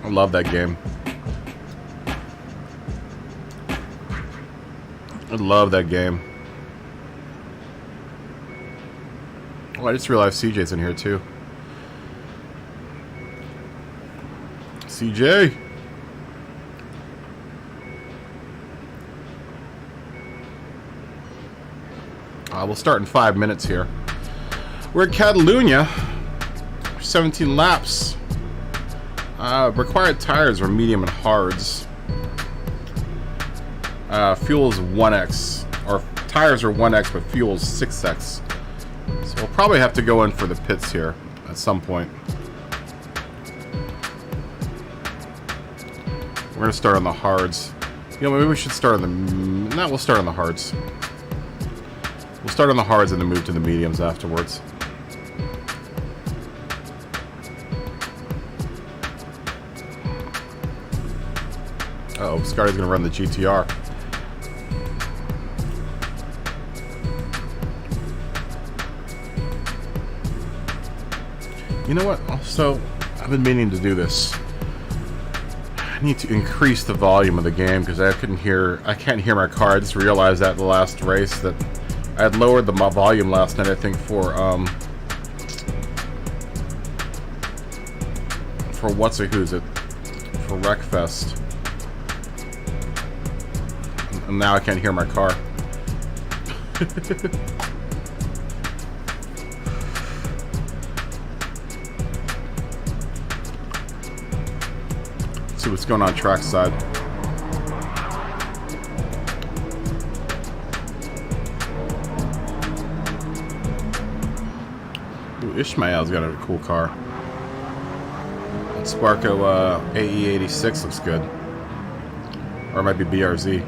I love that game. I love that game. Oh, I just realized CJ's in here too. CJ! We'll start in 5 minutes here. We're at Catalunya. 17 laps. Required tires are medium and hards. Fuel is 1x. Or tires are 1x, but fuel is 6x. So we'll probably have to go in for the pits here at some point. We're going to start on the hards. You know, maybe we should start on the... No, we'll start on the hards. We'll start on the hards and then move to the mediums afterwards. Uh-oh, Scotty's going to run the GTR. You know what? Also, I've been meaning to do this. I need to increase the volume of the game because I can't hear my car. I just realized that in the last race that I had lowered the volume last night, I think, for what's-it-who's it? For Wreckfest. And now I can't hear my car. See what's going on track side. Ooh, Ishmael's got a cool car. That Sparco AE86 looks good. Or it might be BRZ.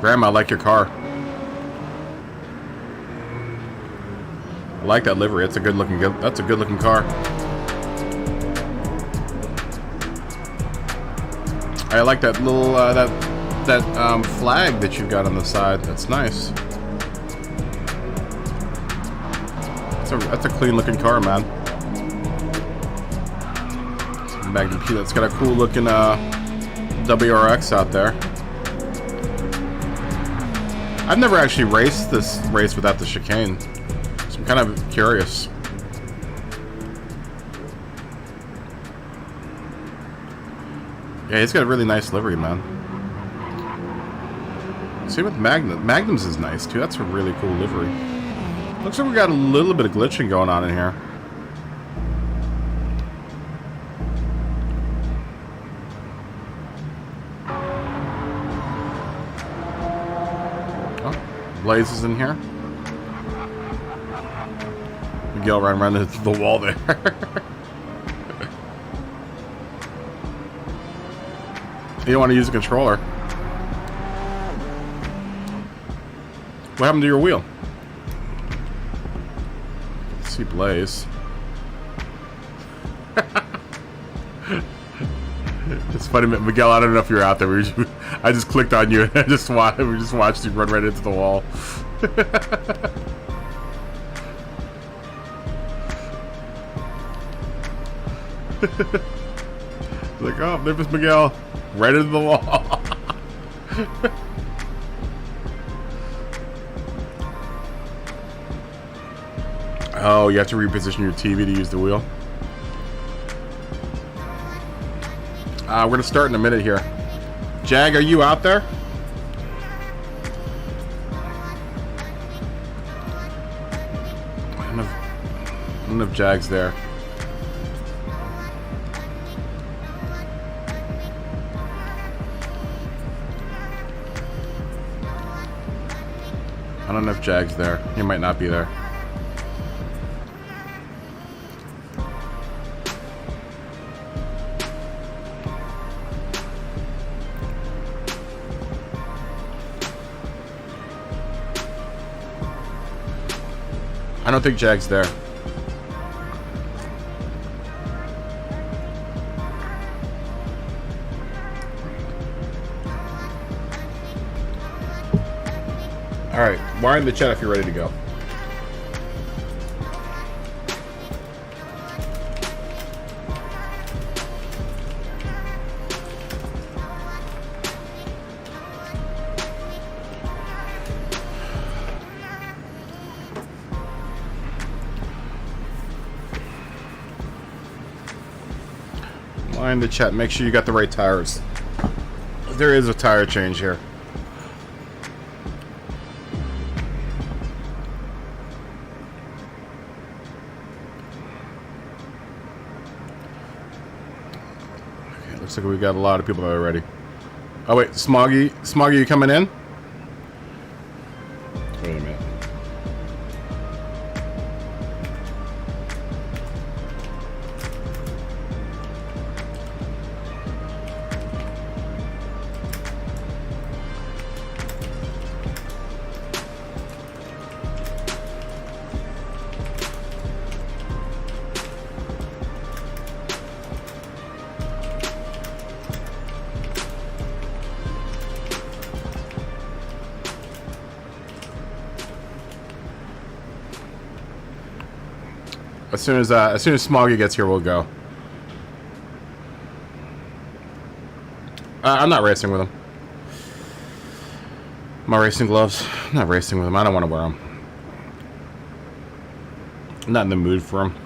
Grandma, I like your car. I like that livery. That's a good looking car. I like that little that flag that you've got on the side. That's nice. That's a clean looking car, man. Magnum P. That's got a cool looking WRX out there. I've never actually raced this race without the chicane. I'm kind of curious. Yeah, he's got a really nice livery, man. Same with Magnum. Magnum's is nice, too. That's a really cool livery. Looks like we got a little bit of glitching going on in here. Oh, Blaze is in here. Miguel ran into the wall there. You don't want to use a controller. What happened to your wheel? Let's see Blaze. It's funny, Miguel. I don't know if you're out there. I just clicked on you and we just watched you run right into the wall. Like, oh, there was Miguel. Right into the wall. Oh, you have to reposition your TV to use the wheel. We're going to start in a minute here. Jag, are you out there? I don't know if Jag's there. I don't know if Jag's there. He might not be there. I don't think Jag's there. Alright, wire in the chat if you're ready to go. Wire in the chat, make sure you got the right tires. There is a tire change here. like we got a lot of people that are ready. Oh wait, Smoggy, you coming in? Wait a minute. As soon as Smoggy gets here, we'll go. I'm not racing with him. My racing gloves. I'm not racing with him. I don't want to wear them. I'm not in the mood for them.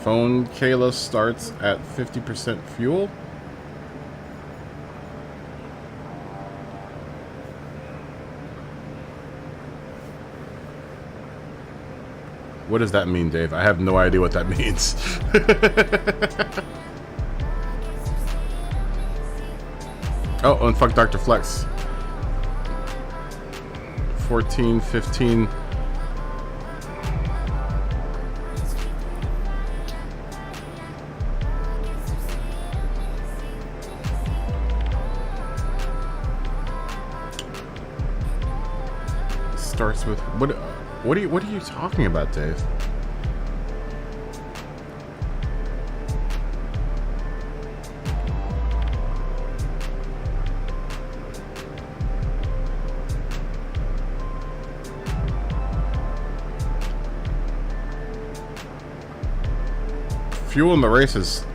Phone Kayla starts at 50% fuel. What does that mean, Dave? I have no idea what that means. Oh, and fuck Dr. Flex. 14, 15. Starts with what are you talking about, Dave? Fuel in the race is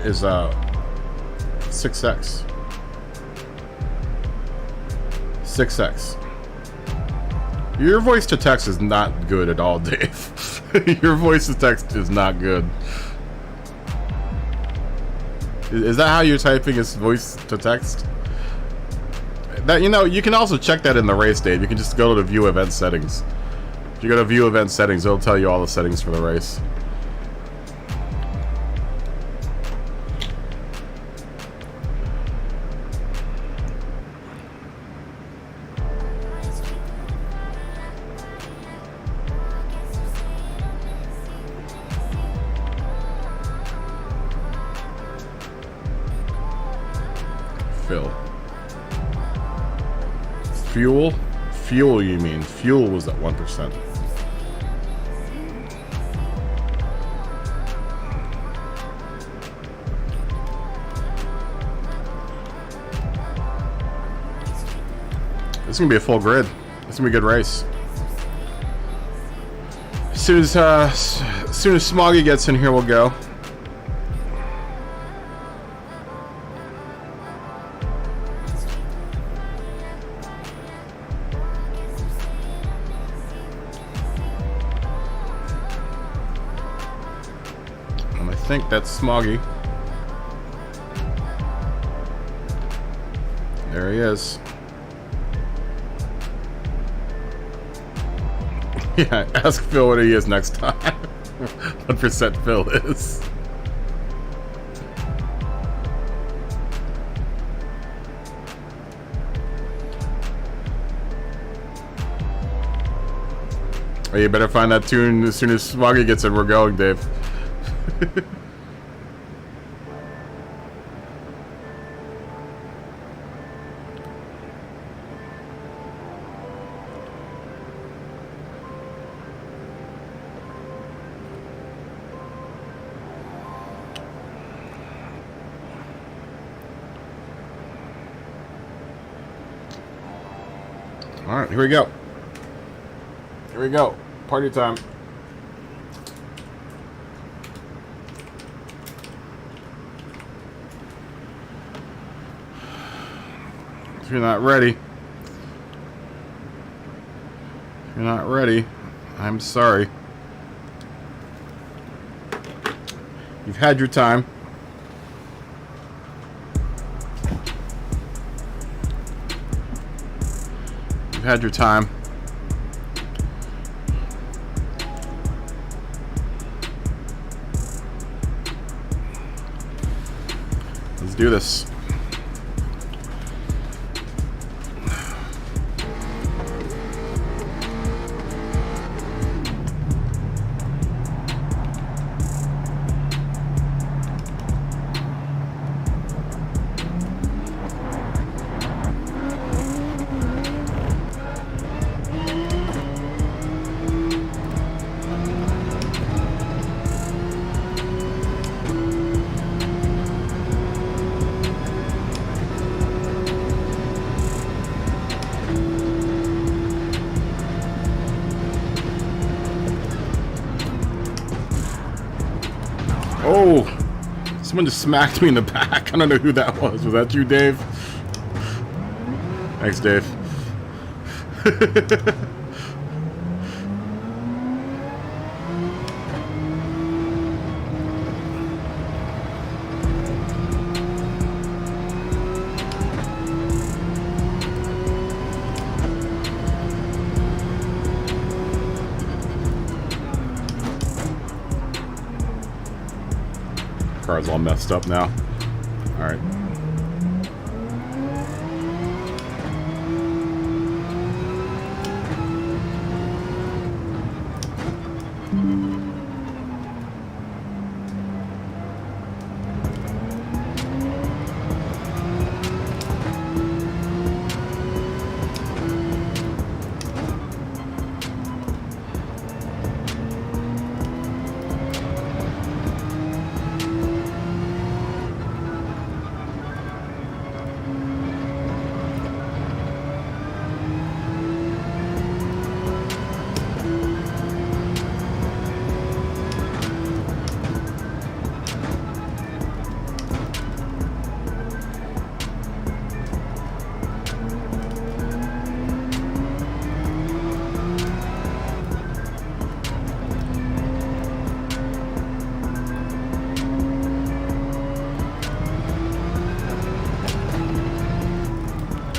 6x. 6x. Your voice to text is not good at all, Dave. Your voice to text is not good. Is that how you're typing his voice to text? That, you know, you can also check that in the race, Dave. You can just go to the view event settings. If you go to view event settings, it'll tell you all the settings for the race. Fuel, you mean? Fuel was at 1%. This is gonna be a full grid. This is gonna be a good race. As soon as Smoggy gets in here, we'll go. I think that's Smoggy. There he is. Yeah, ask Phil what he is next time. What percent Phil is. Oh, you better find that tune as soon as Smoggy gets in. We're going, Dave. Alright, here we go. Here we go. Party time. If you're not ready, I'm sorry. You've had your time. You've had your time. Let's do this. Oh! Someone just smacked me in the back. I don't know who that was. Was that you, Dave? Thanks, Dave. Car's all messed up now. Alright.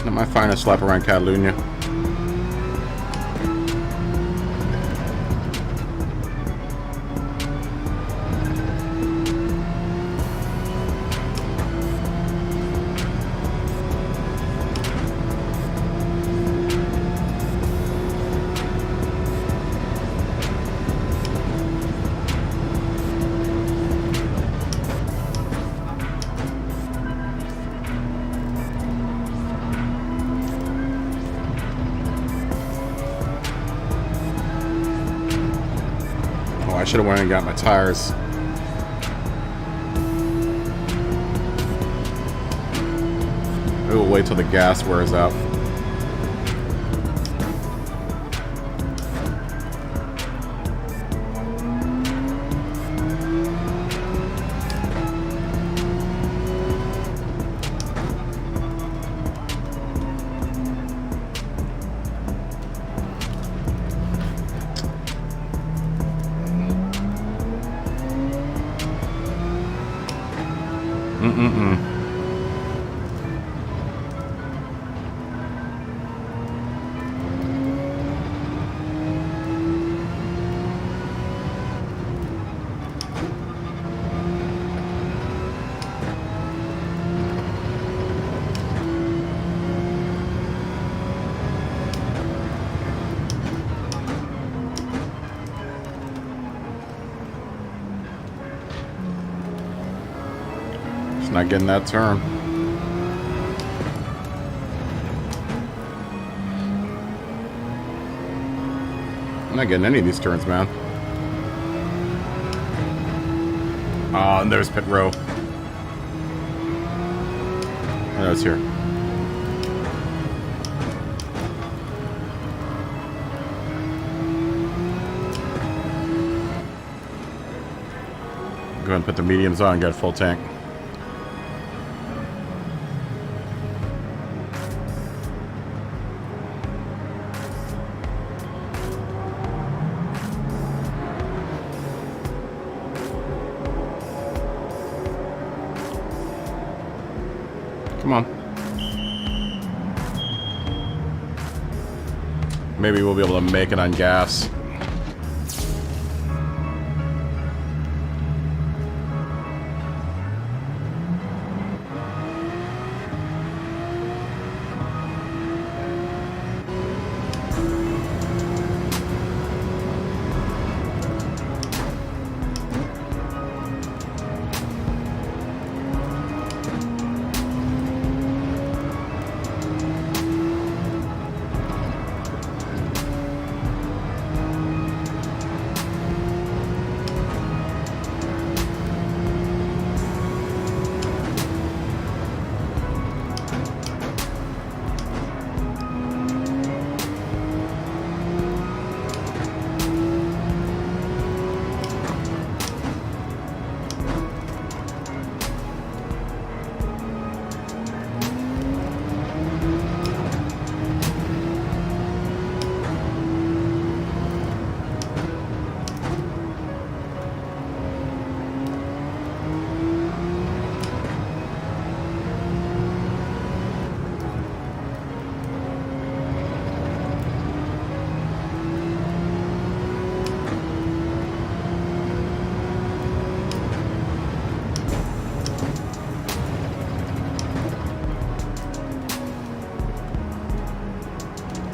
Not my finest lap around Catalunya. I should have went and got my tires. Maybe we'll wait till the gas wears out. Not getting that turn. I'm not getting any of these turns, man. Oh, and there's pit row. I know it's here. Go ahead and put the mediums on and get a full tank. Come on. Maybe we'll be able to make it on gas.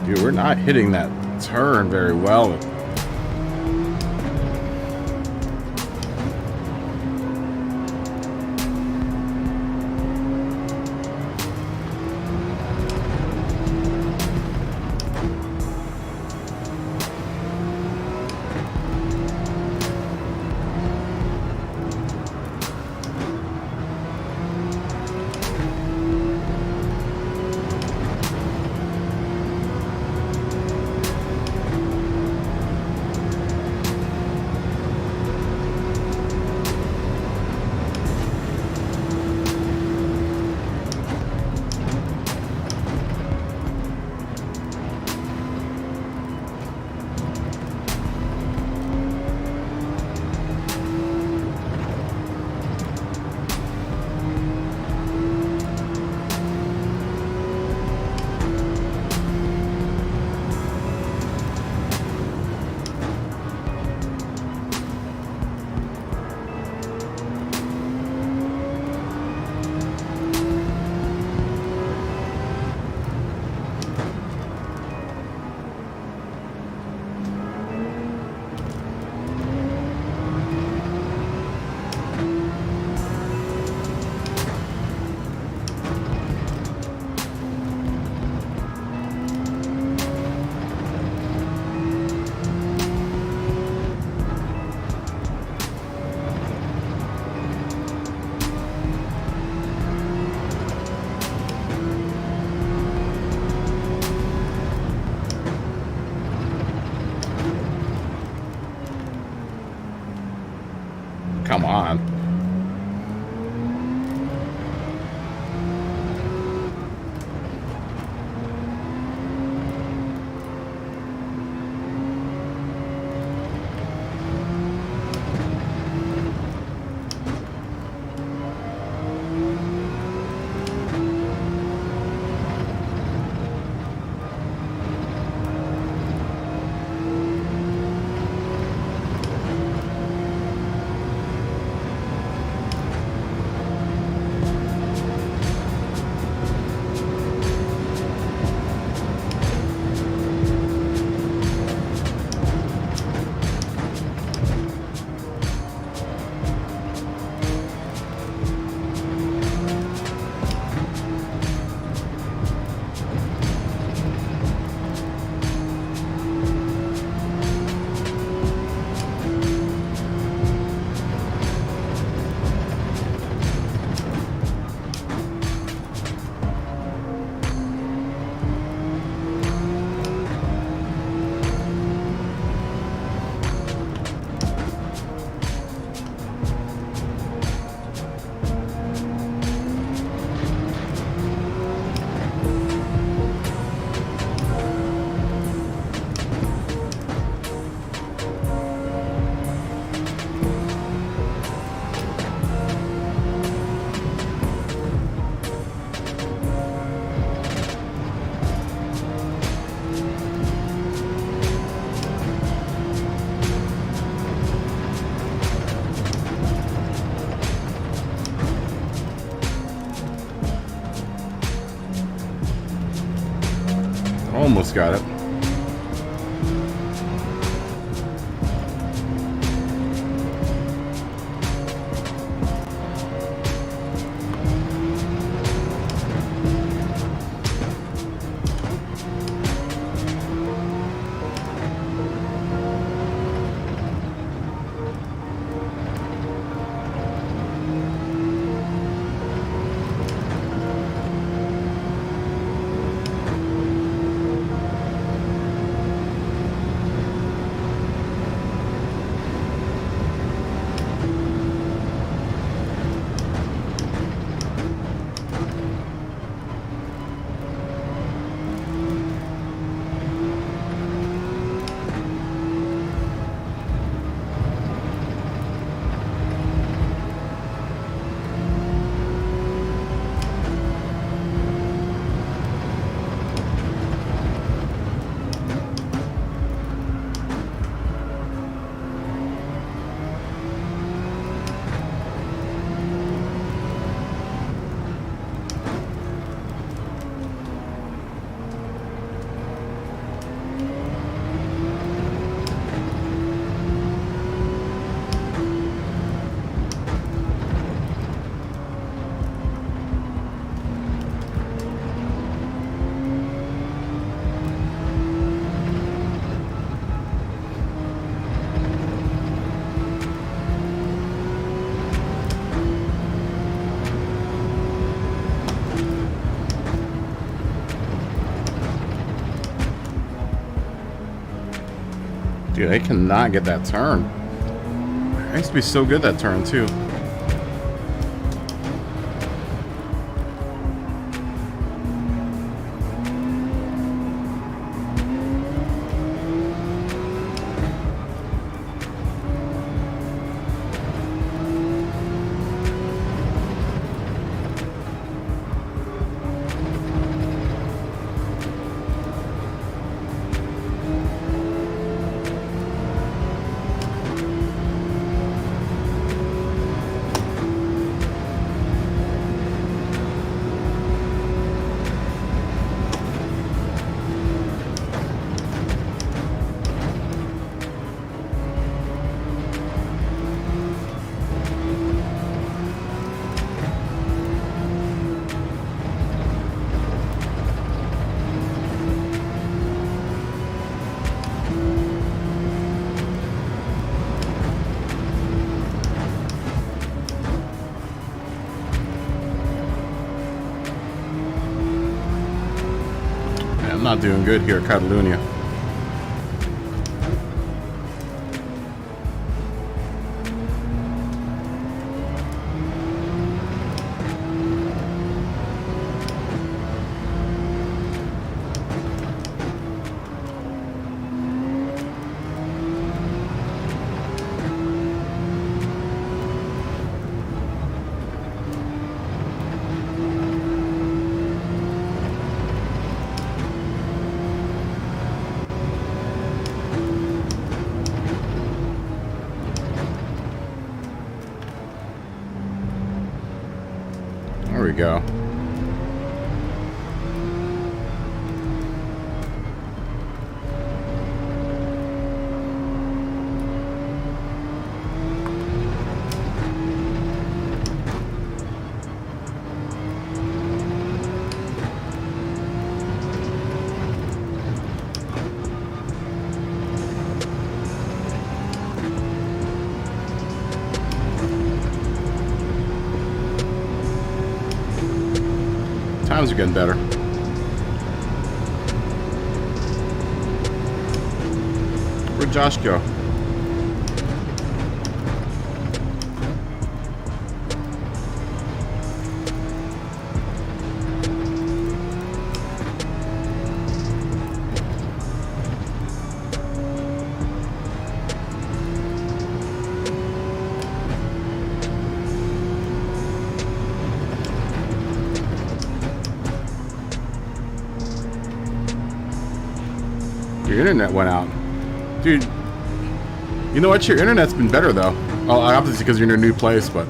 Dude, we're not hitting that turn very well. Come on. Almost got it. Dude, I cannot get that turn. I used to be so good that turn, too. I'm not doing good here at Catalunya. There we go. Times are getting better. Where'd Josh go? Your internet went out. Dude, you know what? Your internet's been better, though. Well, obviously because you're in a new place, but...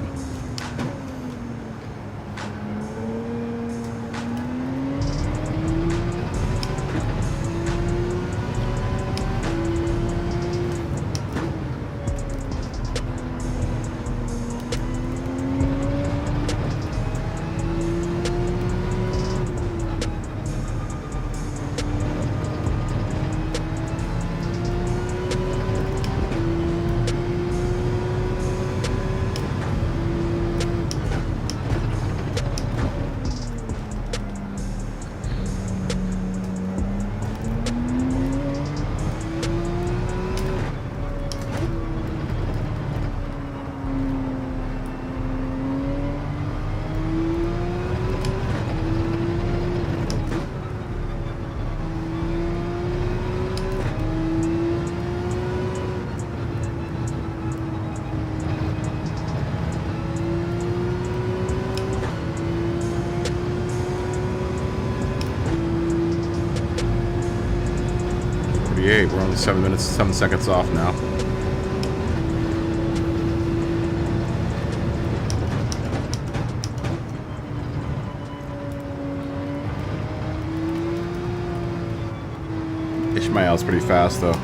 We're only 7 seconds off now. Ishmael's pretty fast though.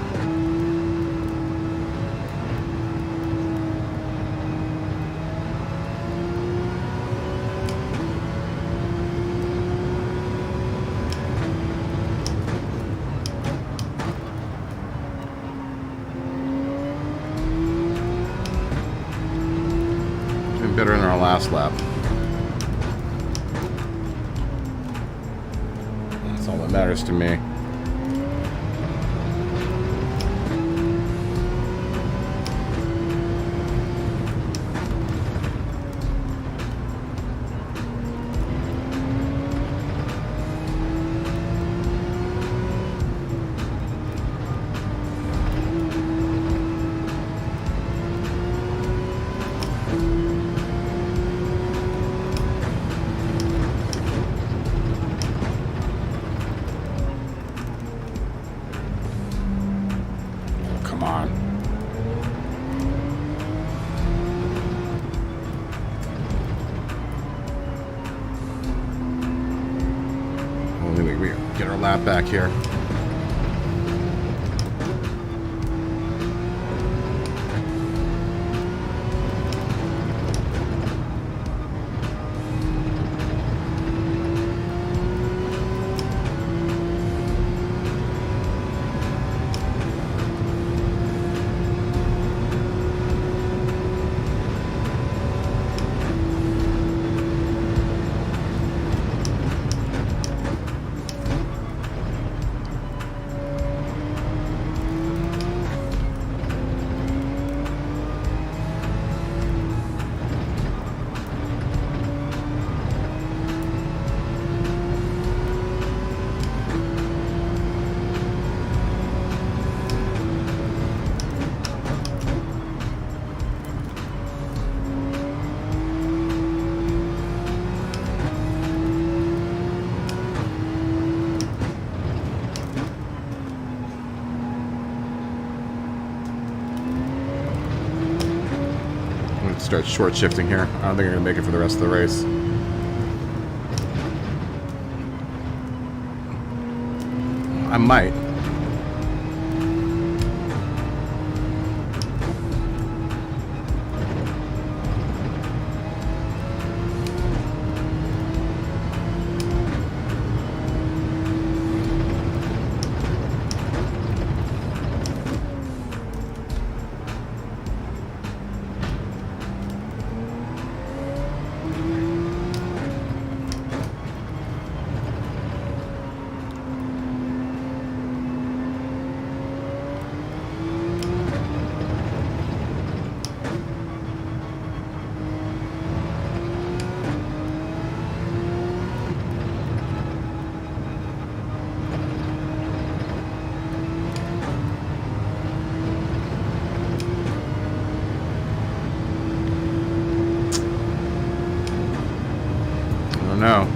Better in our last lap. That's all that matters to me. Anyway, we get our lap back here. Start short shifting here. I don't think I'm gonna make it for the rest of the race. I might. No.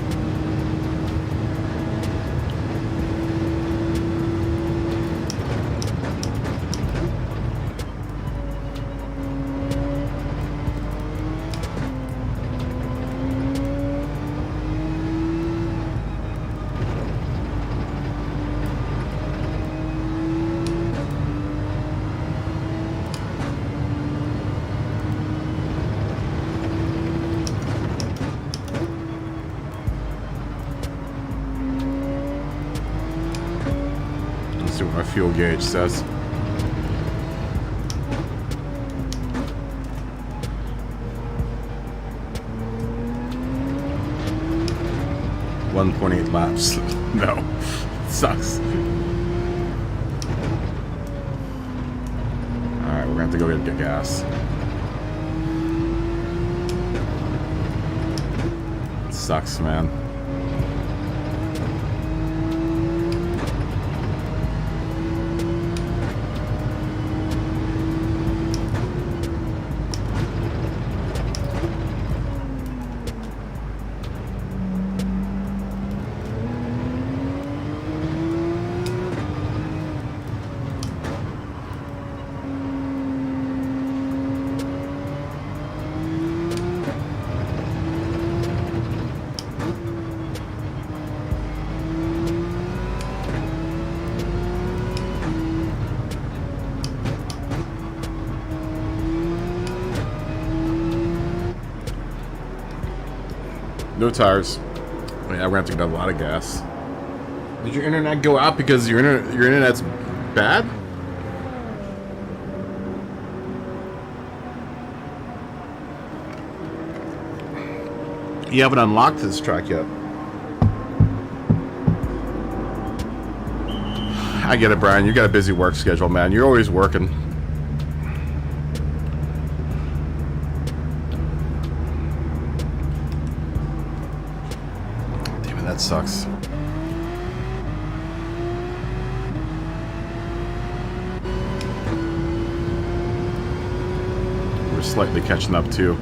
See what my fuel gauge says. .8 laps. No. It sucks. Alright, we're gonna have to go get gas. It sucks, man. No tires. Yeah, we're gonna have to get a lot of gas. Did your internet go out because your internet's bad? You haven't unlocked this track yet. I get it, Brian. You got a busy work schedule, man. You're always working. That sucks. We're slightly catching up too.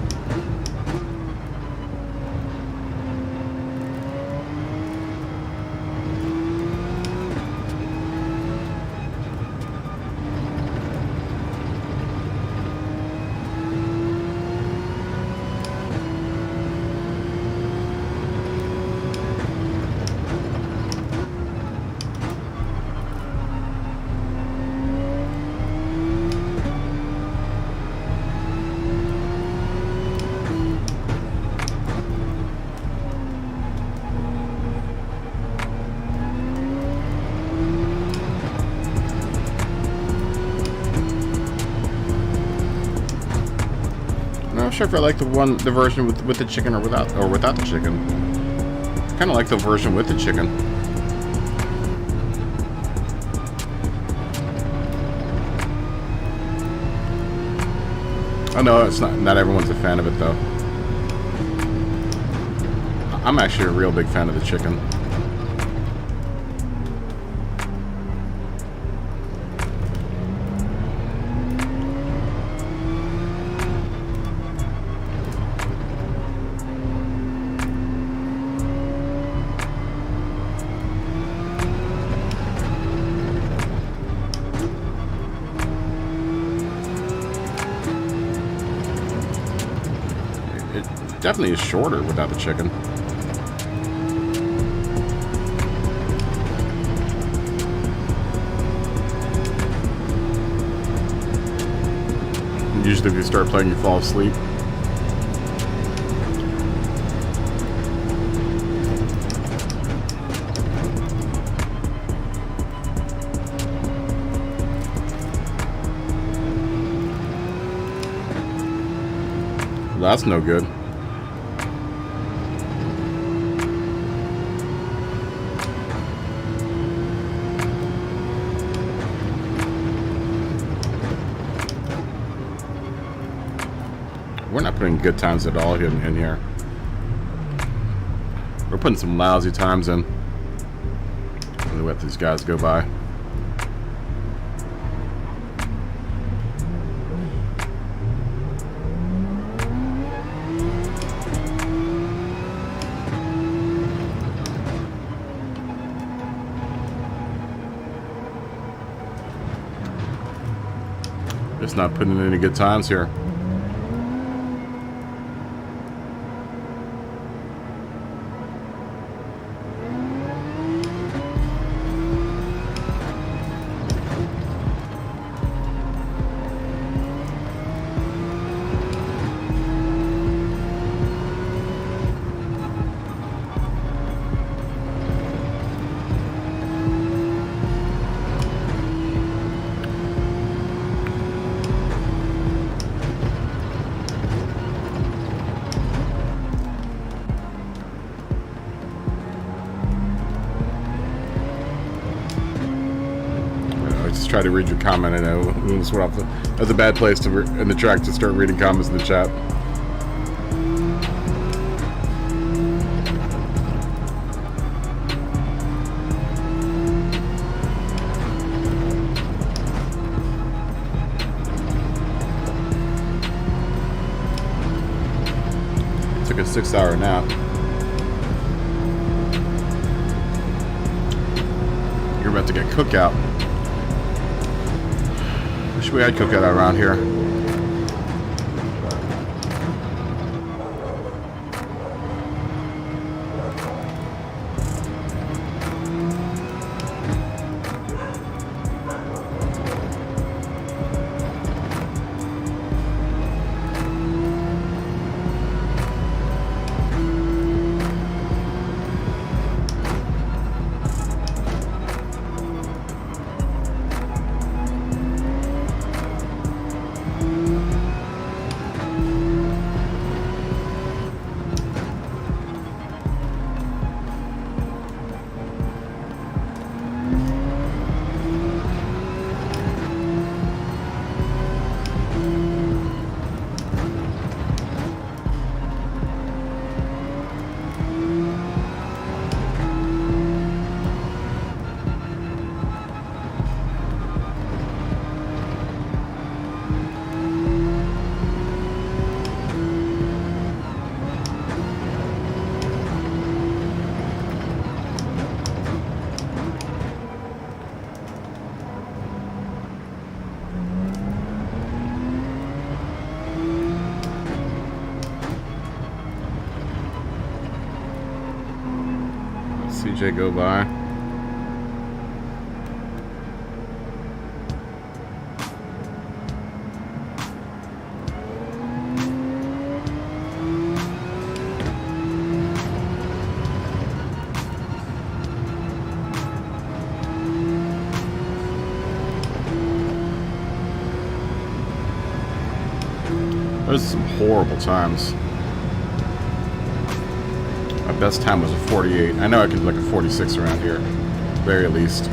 sure if I like the version with the chicken or without the chicken. Kind of like the version with the chicken. Oh no, it's not everyone's a fan of it though. I'm actually a real big fan of the chicken. Definitely is shorter without the chicken. Usually if you start playing you fall asleep. Well, that's no good. We're not putting good times at all in here. We're putting some lousy times in. Let me let these guys go by. Just not putting in any good times here. Try to read your comment. I know that's a bad place to in the track to start reading comments in the chat. Took a 6-hour nap. You're about to get cookout. Wish we had cookout around here. CJ go by. Those are some horrible times. My best time was a 48. I know I could do like a 46 around here, very least.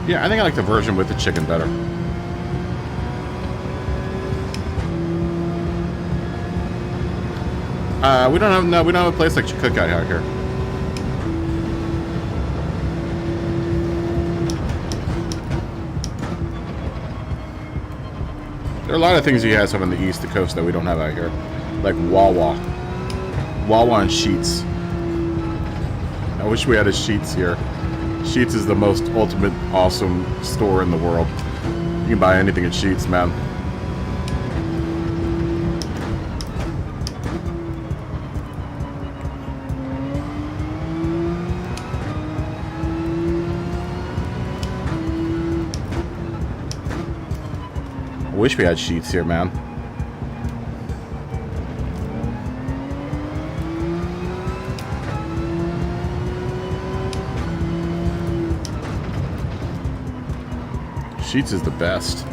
Yeah, I think I like the version with the chicken better. We don't have a place like Cookout out here. There are a lot of things you guys have on the east coast that we don't have out here, like Wawa and Sheets. I wish we had a Sheets here. Sheets is the most ultimate awesome store in the world. You can buy anything at Sheets, man. I wish we had Sheets here, man. Sheets is the best.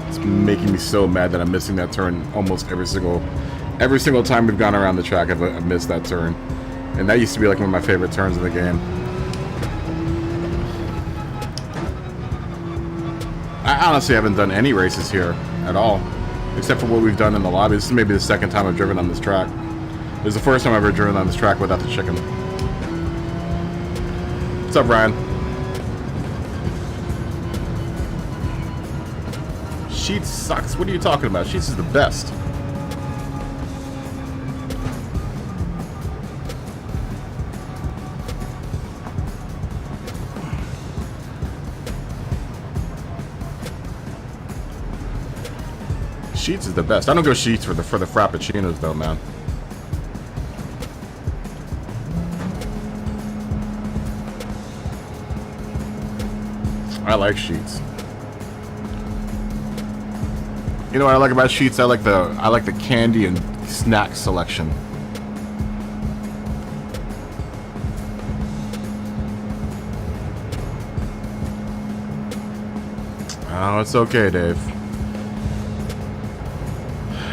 It's making me so mad that I'm missing that turn almost every single time we've gone around the track. I've missed that turn, and that used to be like one of my favorite turns in the game. I honestly haven't done any races here at all, except for what we've done in the lobby. This is maybe the second time I've driven on this track. It was the first time I've ever driven on this track without the chicken. What's up, Ryan? Sheets sucks. What are you talking about? Sheets is the best. Sheets is the best. I don't go Sheets for the frappuccinos though, man. I like Sheets. You know what I like about Sheets? I like the candy and snack selection. Oh, it's okay, Dave.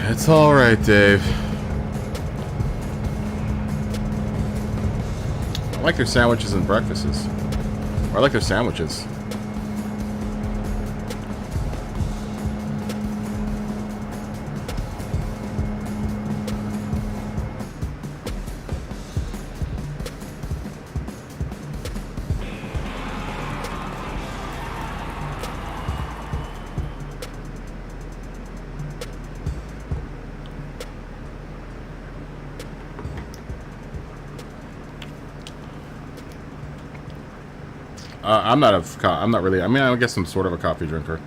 It's all right, Dave. I like their sandwiches and breakfasts. Or I like their sandwiches. I'm not really. I mean, I guess I'm sort of a coffee drinker.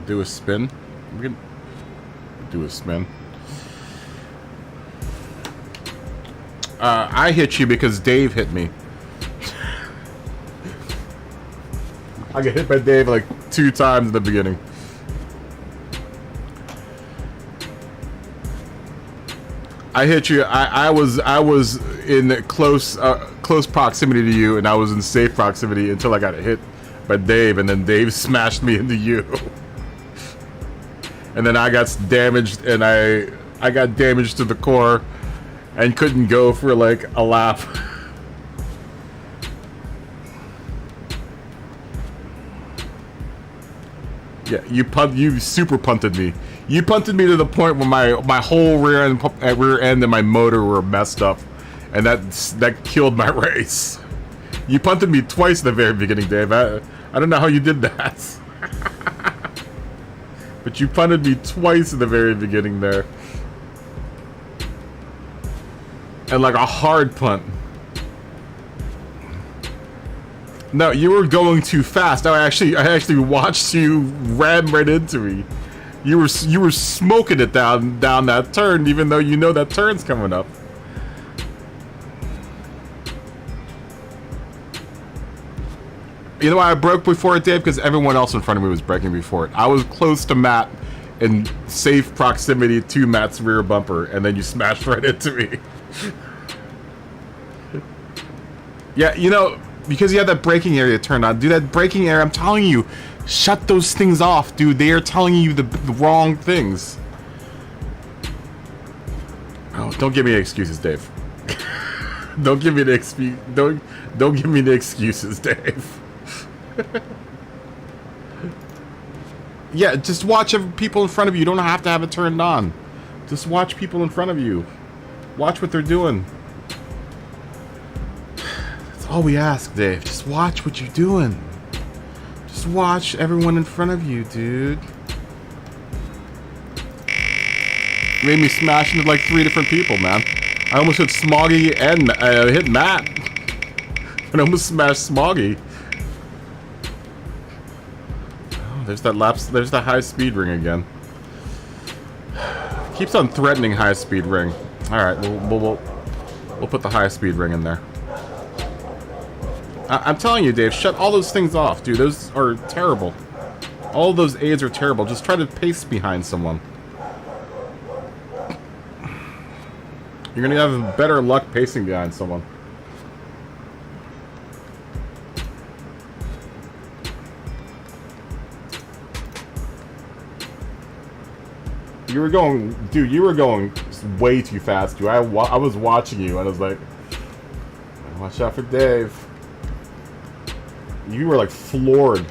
Do a spin. We can do a spin. I hit you because Dave hit me. I got hit by Dave like 2 times in the beginning. I hit you. I was in close proximity to you, and I was in safe proximity until I got hit by Dave, and then Dave smashed me into you. And then I got damaged, and I got damaged to the core, and couldn't go for like a lap. Yeah, you super punted me. You punted me to the point where my whole rear end and my motor were messed up, and that killed my race. You punted me twice in the very beginning, Dave. I don't know how you did that. But you punted me twice in the very beginning there. And like a hard punt. No, you were going too fast. I actually watched you ram right into me. You were smoking it down that turn, even though you know that turn's coming up. You know why I broke before it, Dave? Because everyone else in front of me was braking before it. I was close to Matt in safe proximity to Matt's rear bumper, and then you smashed right into me. Yeah, you know, because you have that braking area turned on. Dude, that braking area, I'm telling you, shut those things off, dude. They are telling you the wrong things. Oh, don't give me the excuses, Dave. Don't give me the excuse. Don't give me the excuses, Dave. Yeah, just watch people in front of you. You don't have to have it turned on. Just watch people in front of you. Watch what they're doing. That's all we ask, Dave. Just watch what you're doing. Just watch everyone in front of you, dude. You made me smash into like 3 different people, man. I almost hit Smoggy and hit Matt. I almost smashed Smoggy. There's that there's the high speed ring again. Keeps on threatening high speed ring. All right, we'll put the high speed ring in there. I'm telling you, Dave, shut all those things off, dude. Those are terrible. All of those aids are terrible. Just try to pace behind someone. You're gonna have better luck pacing behind someone. You were going, dude, you were going way too fast, dude. I was watching you, and I was like, watch out for Dave. You were like floored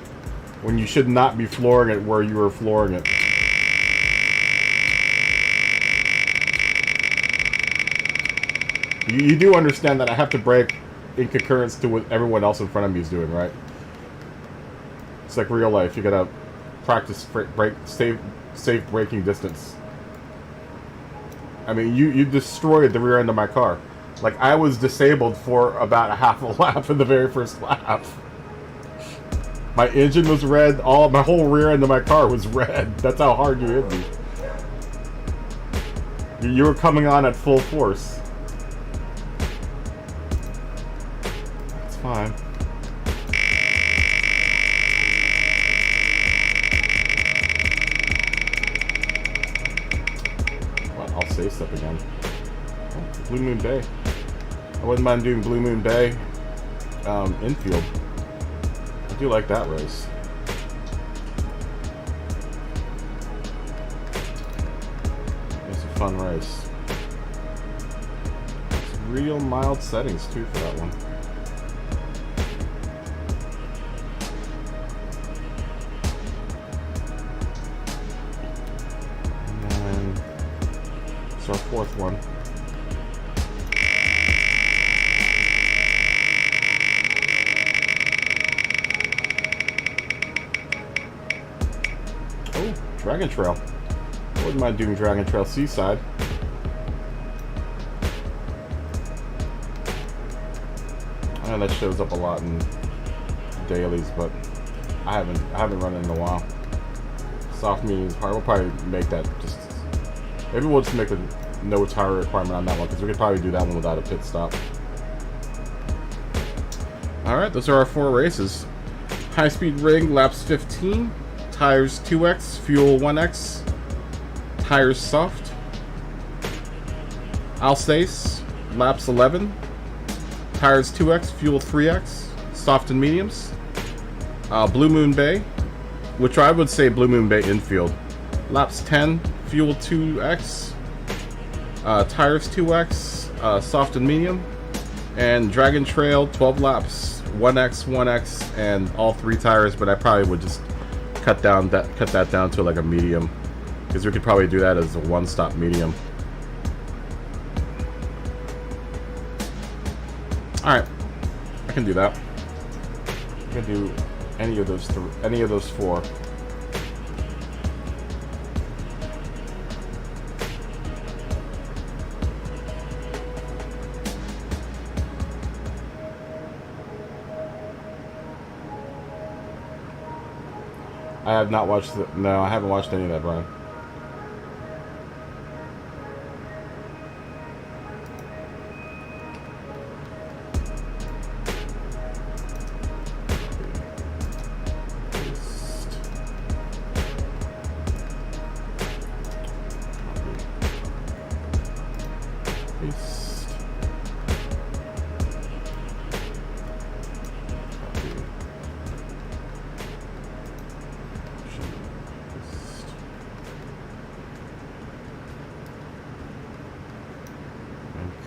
when you should not be flooring it where you were flooring it. You do understand that I have to brake in concurrence to what everyone else in front of me is doing, right? It's like real life. You gotta practice safe braking distance. I mean, you destroyed the rear end of my car. Like, I was disabled for about a half a lap in the very first lap. My engine was red. My whole rear end of my car was red. That's how hard you hit me. You were coming on at full force. It's fine. I'll say stuff again. Oh, Blue Moon Bay. I wouldn't mind doing Blue Moon Bay infield. I do like that race. It's a fun race. It's real mild settings too for that one. It's our fourth one. Oh, Dragon Trail. Wouldn't mind doing Dragon Trail Seaside. I know that shows up a lot in dailies, but I haven't run it in a while. Soft mediums hard. We'll probably make that just. Maybe we'll just make a no tire requirement on that one because we could probably do that one without a pit stop. All right, those are our 4 races. High speed ring, laps 15. Tires 2x, fuel 1x. Tires soft. Alsace, laps 11. Tires 2x, fuel 3x. Soft and mediums. Blue Moon Bay, which I would say Blue Moon Bay infield. Laps 10, fuel 2x. Tires 2x, soft and medium. And Dragon Trail, 12 laps, 1x, 1x, and all 3 tires. But I probably would just cut that down to like a medium, because we could probably do that as a one-stop medium. All right, I can do that. I can do any of those 4. I have not watched the... No, I haven't watched any of that, Brian.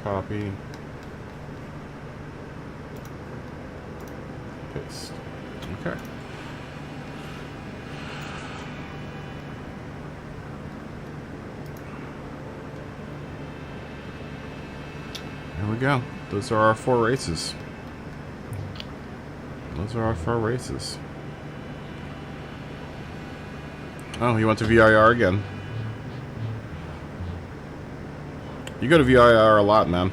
Copy. Paste. Okay. There we go. Those are our 4 races. Those are our 4 races. Oh, you went to VIR again. You go to VIR a lot, man.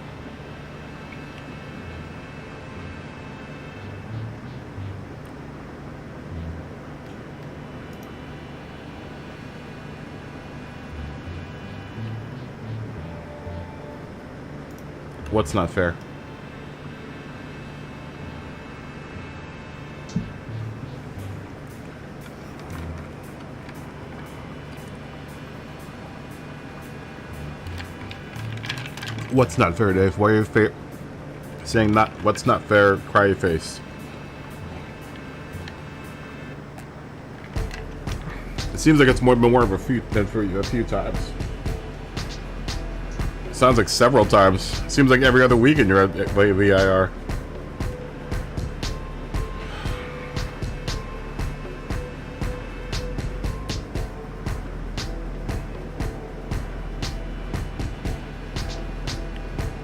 What's not fair? What's not fair, Dave? Why are you saying not? What's not fair? Cry your face. It seems like it's been more of a few than for a few times. Sounds like several times. Seems like every other weekend you're at VIR.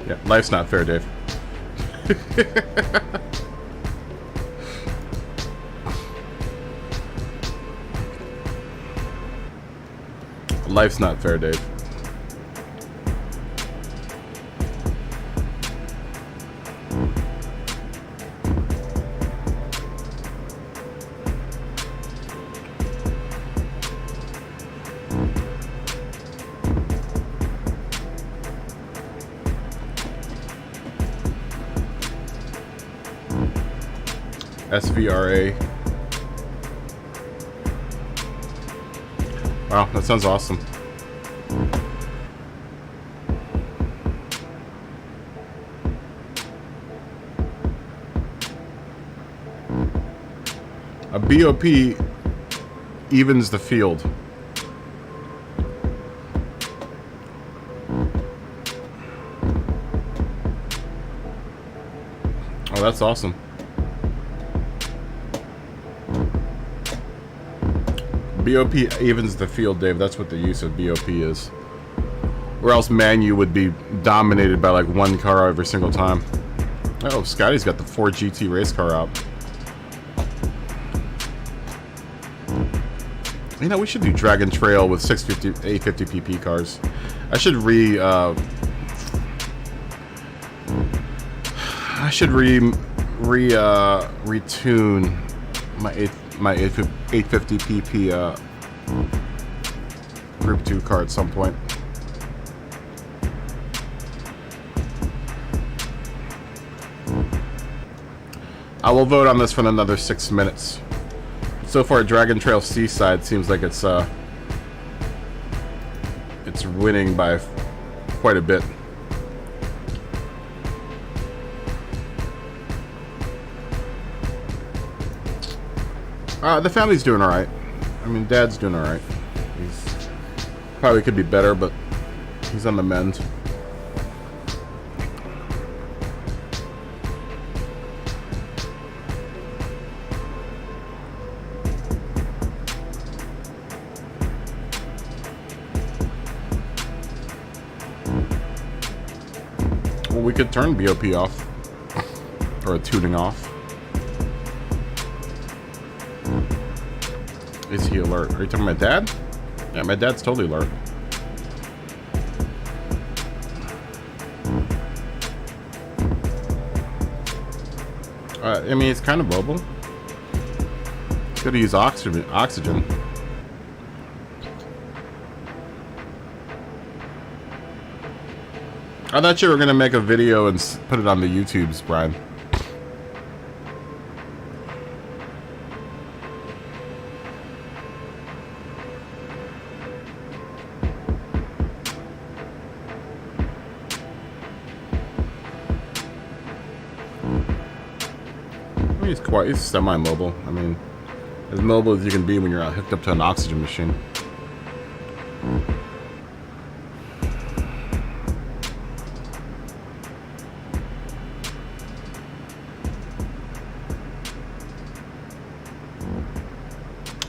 Yeah, life's not fair, Dave. Life's not fair, Dave. SVRA. Wow, that sounds awesome. A BOP evens the field. Oh, that's awesome. BOP evens the field, Dave. That's what the use of BOP is. Or else Manu would be dominated by like one car every single time. Oh, Scotty's got the 4 GT race car out. You know, we should do Dragon Trail with 650, 850 PP cars. I should retune my 850 PP Group 2 car at some point. I will vote on this for another 6 minutes. So far, Dragon Trail Seaside seems like it's winning by quite a bit. The family's doing all right. I mean, Dad's doing all right. He's probably could be better, but he's on the mend. Well, we could turn BOP off, or tuning off. Is he alert? Are you talking about my dad? Yeah, my dad's totally alert. I mean, he's kind of mobile. He's got to use oxygen. I thought you were gonna make a video and put it on the YouTubes, Brian. He's semi-mobile. I mean, as mobile as you can be when you're hooked up to an oxygen machine.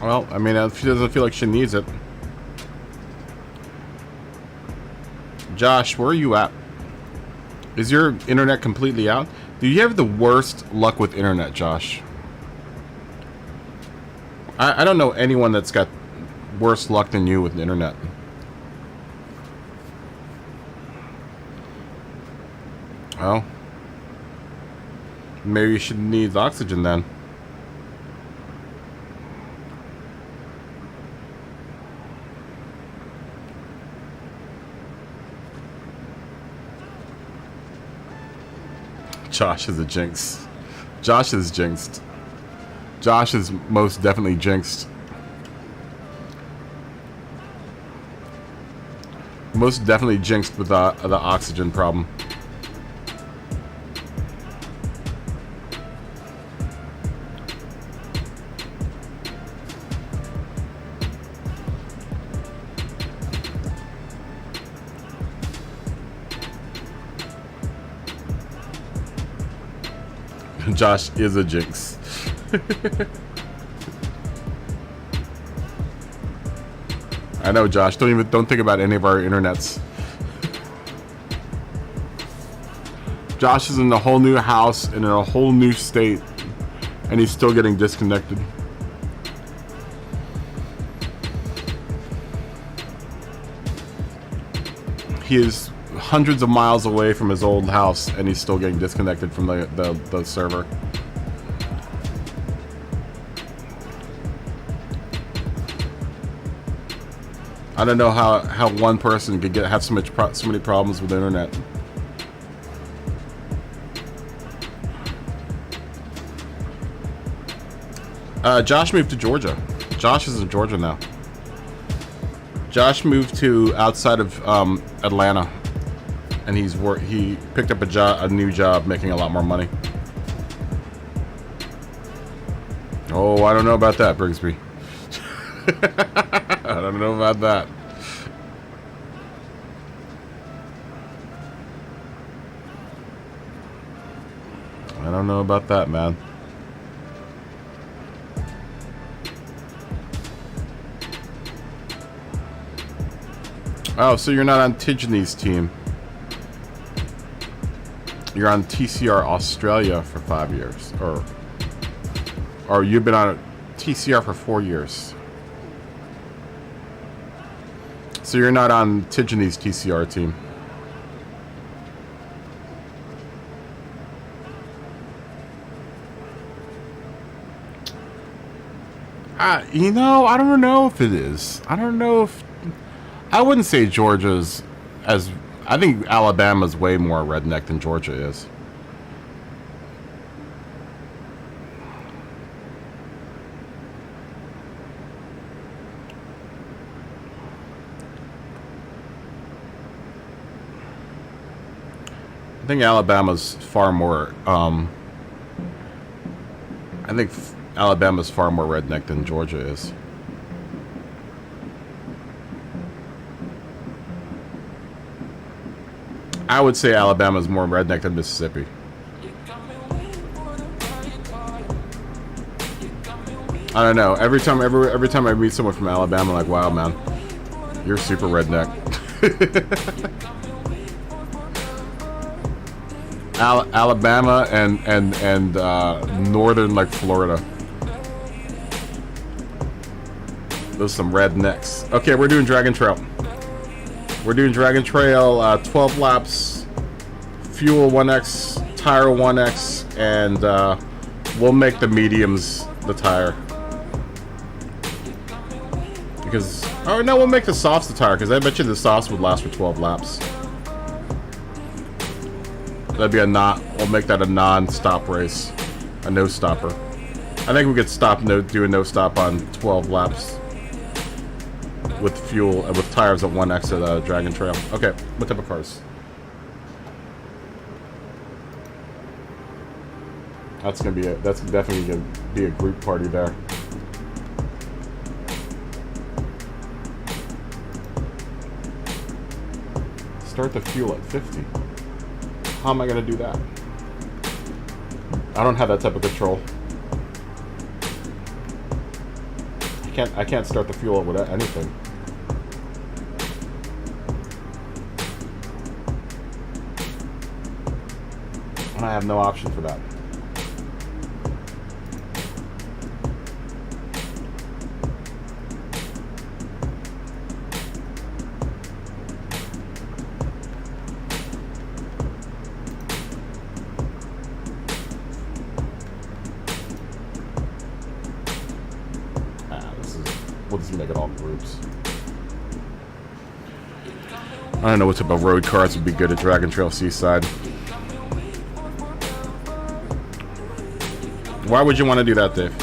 Well, I mean, if she doesn't feel like she needs it. Josh, where are you at? Is your internet completely out? Do you have the worst luck with internet, Josh? I don't know anyone that's got worse luck than you with the internet. Well, maybe you should need oxygen then. Josh is a jinx. Josh is jinxed. Josh is most definitely jinxed. Most definitely jinxed with the oxygen problem. Josh is a jinx. I know, Josh. Don't think about any of our internets. Josh is in a whole new house and in a whole new state, and he's still getting disconnected. He is hundreds of miles away from his old house, and he's still getting disconnected from the server. I don't know how one person could have so many problems with the internet. Josh moved to Georgia. Josh is in Georgia now. Josh moved to outside of Atlanta, and he picked up a new job, making a lot more money. Oh, I don't know about that, Brigsby. I don't know about that. I don't know about that, man. Oh, so you're not on Tidgeney's team. You're on TCR Australia for 5 years. Or you've been on TCR for 4 years. So you're not on Tijani's TCR team. You know, I don't know if it is. I don't know if... I wouldn't say Georgia's as... I think Alabama's way more redneck than Georgia is. I think Alabama's far more... I think Alabama's far more redneck than Georgia is. I would say Alabama's more redneck than Mississippi. I don't know. Every time I meet someone from Alabama, I'm like, wow, man, you're super redneck. Alabama and northern, like, Florida. Those are some rednecks. Okay, we're doing Dragon Trail. We're doing Dragon Trail, 12 laps, fuel 1x, tire 1x, and we'll make the mediums the tire. Because, oh no, we'll make the softs the tire, because I bet you the softs would last for 12 laps. That'd be we'll make that a non-stop race. A no-stopper. I think we could do a no-stop on 12 laps. With fuel, with tires at 1x at Dragon Trail. Okay, what type of cars? That's definitely gonna be a group party there. Start the fuel at 50. How am I gonna do that? I don't have that type of control. I can't start the fuel with anything. I have no option for that. We'll just make it all groups. I don't know what type of road cars would be good at Dragon Trail Seaside. Why would you want to do that, Dave?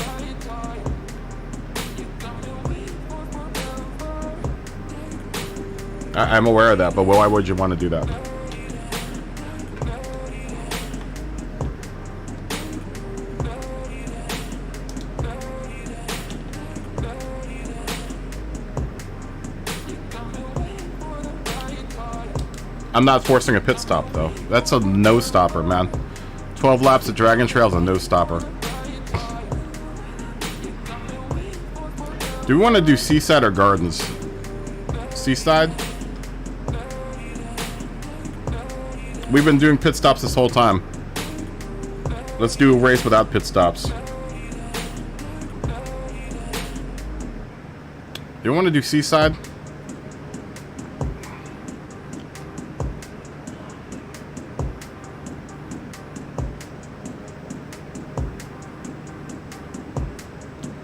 I'm aware of that, but why would you want to do that? I'm not forcing a pit stop, though. That's a no-stopper, man. 12 laps at Dragon Trail is a no-stopper. Do we want to do Seaside or Gardens? Seaside? We've been doing pit stops this whole time. Let's do a race without pit stops. Do you want to do Seaside?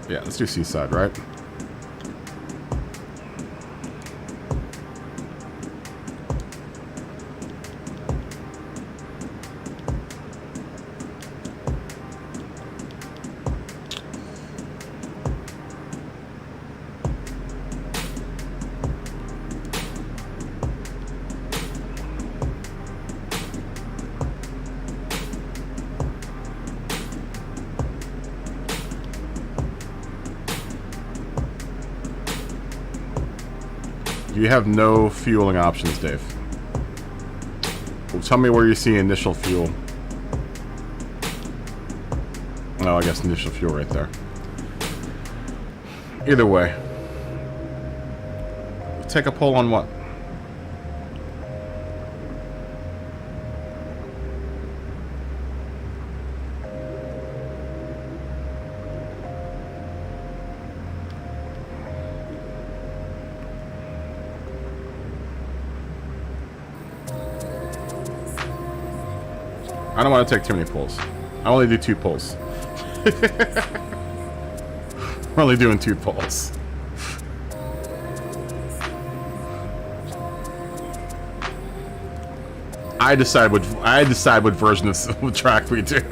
Yeah, let's do Seaside, right? You have no fueling options, Dave. Well, tell me where you see initial fuel. Oh, I guess initial fuel right there. Either way. Take a poll on what? I don't want to take too many pulls. I only do 2 pulls. We're only doing 2 pulls. I decide what version of track we do.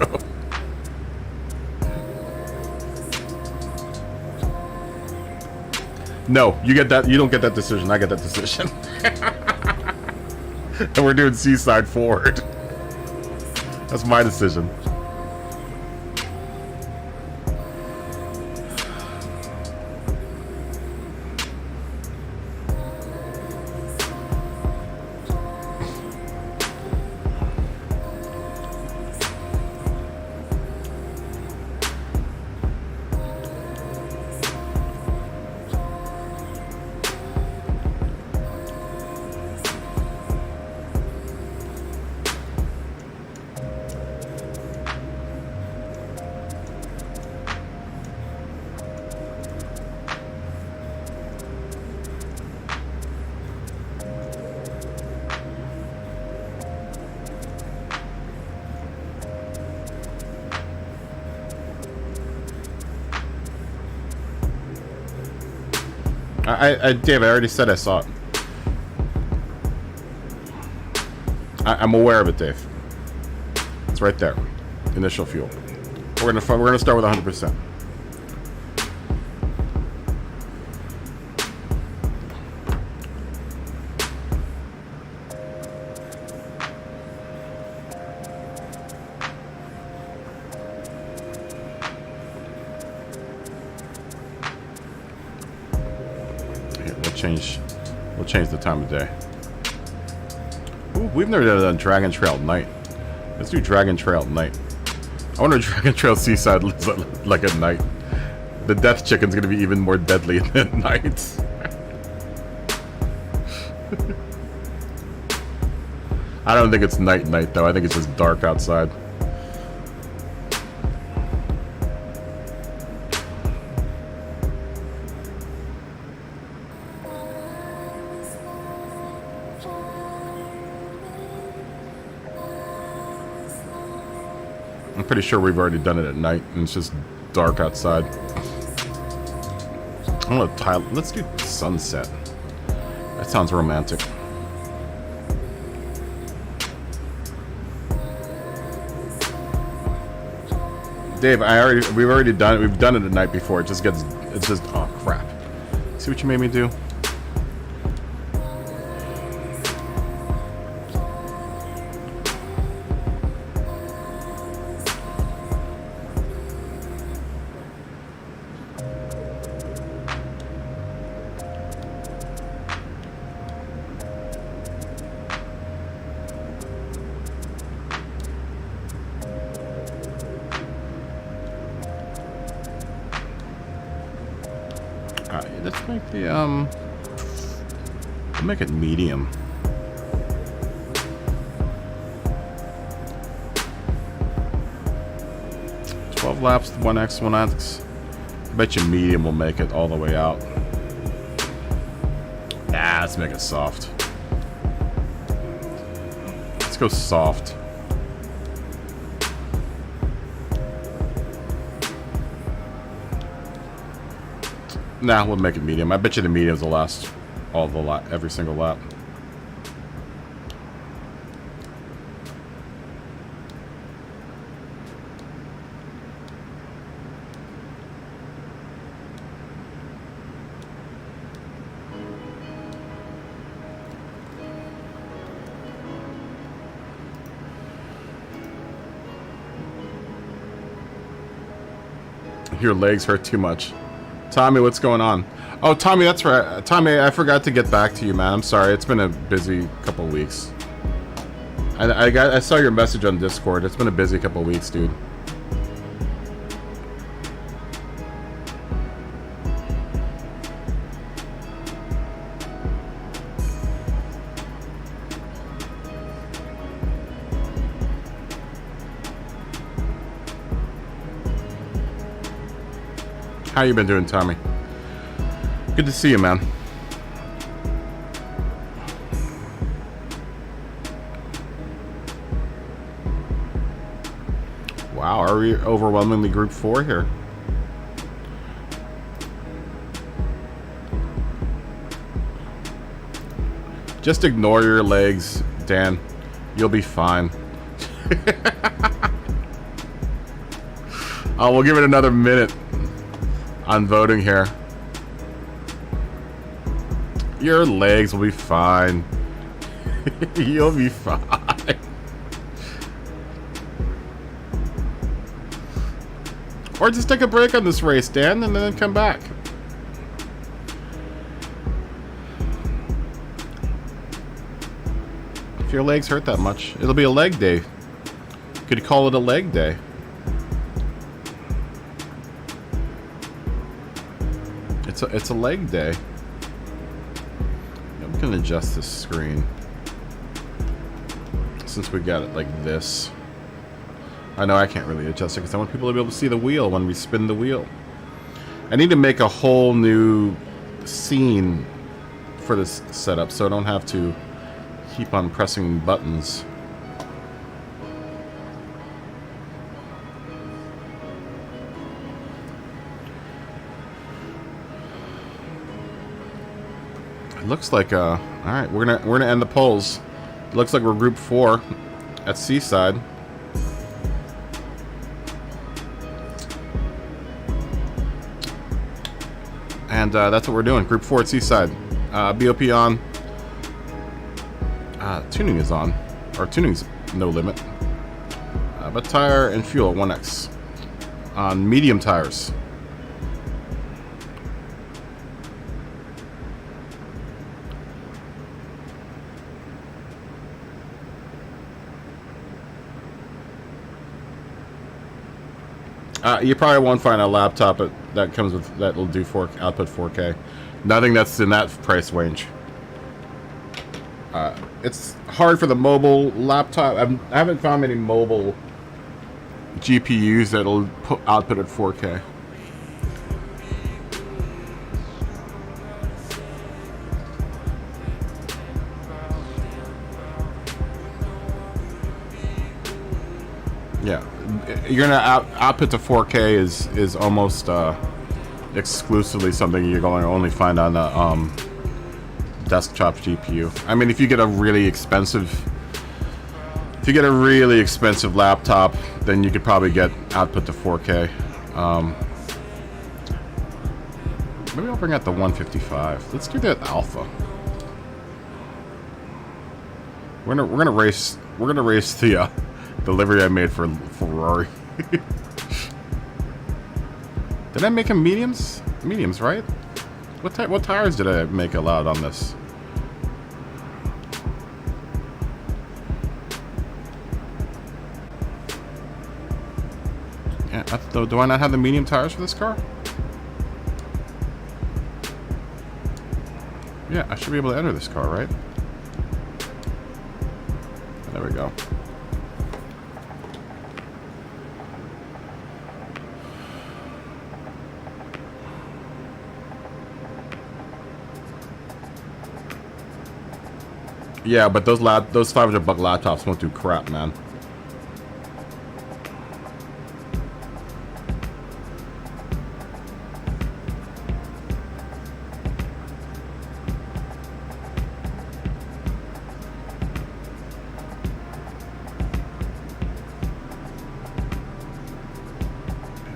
No, you get that. You don't get that decision. I get that decision. And we're doing Seaside Forward. That's my decision. Dave, I already said I saw it. I'm aware of it, Dave. It's right there. Initial fuel. We're gonna start with 100%. We'll change the time of day. Ooh, we've never done Dragon Trail at night. Let's do Dragon Trail at night. I wonder if Dragon Trail Seaside looks like at night. The Death Chicken's gonna be even more deadly at night. I don't think it's night though. I think it's just dark outside. I'm pretty sure we've already done it at night, and it's just dark outside. I'm gonna tile. Let's do sunset. That sounds romantic. Dave, we've already done it. We've done it at night before. It's just oh crap. See what you made me do? Let's make the we'll make it medium. Laps, 1x, 1x. I bet you medium will make it all the way out. Let's make it soft. Let's go soft. Nah, we'll make it medium. I bet you the mediums will last all the lap, every single lap. Your legs hurt too much. Tommy, what's going on? Oh, Tommy, that's right. Tommy, I forgot to get back to you, man. I'm sorry. It's been a busy couple weeks. I saw your message on Discord. It's been a busy couple weeks, dude. How you been doing, Tommy? Good to see you, man. Wow, are we overwhelmingly Group 4 here? Just ignore your legs, Dan. You'll be fine. Oh, we'll give it another minute on voting here. Your legs will be fine. You'll be fine. Or just take a break on this race, Dan, and then come back. If your legs hurt that much, it'll be a leg day. You could call it a leg day. It's a leg day. I'm gonna adjust this screen since we got it like this. I know I can't really adjust it because I want people to be able to see the wheel when we spin the wheel. I need to make a whole new scene for this setup so I don't have to keep on pressing buttons. It looks like all right, we're gonna end the polls. It looks like we're Group 4 at Seaside. And that's what we're doing. Group 4 at Seaside. BOP on. Tuning is on. Or tuning's no limit. But tire and fuel at 1x. On medium tires. You probably won't find a laptop that comes with that'll do output 4K. Nothing that's in that price range. It's hard for the mobile laptop. I haven't found many mobile GPUs that'll output at 4K. Yeah, you're gonna output to 4K is almost exclusively something you're going to only find on a desktop GPU. I mean, if you get a really expensive laptop, then you could probably get output to 4K. Maybe I'll bring out the 155. Let's do that alpha. We're gonna race the livery I made for Ferrari. Did I make them mediums? Mediums, right? What tires did I make allowed on this? Yeah, do I not have the medium tires for this car? Yeah, I should be able to enter this car, right? There we go. Yeah, but those $500 laptops won't do crap, man.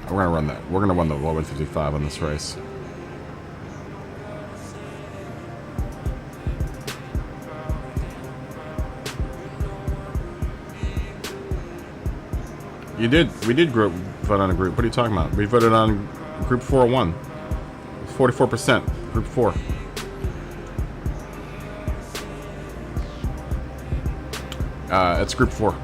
We're gonna run that. We're gonna run the 155 on this race. You did. We did vote on a group. What are you talking about? We voted on Group 4-1. 44%. Group 4. It's Group 4.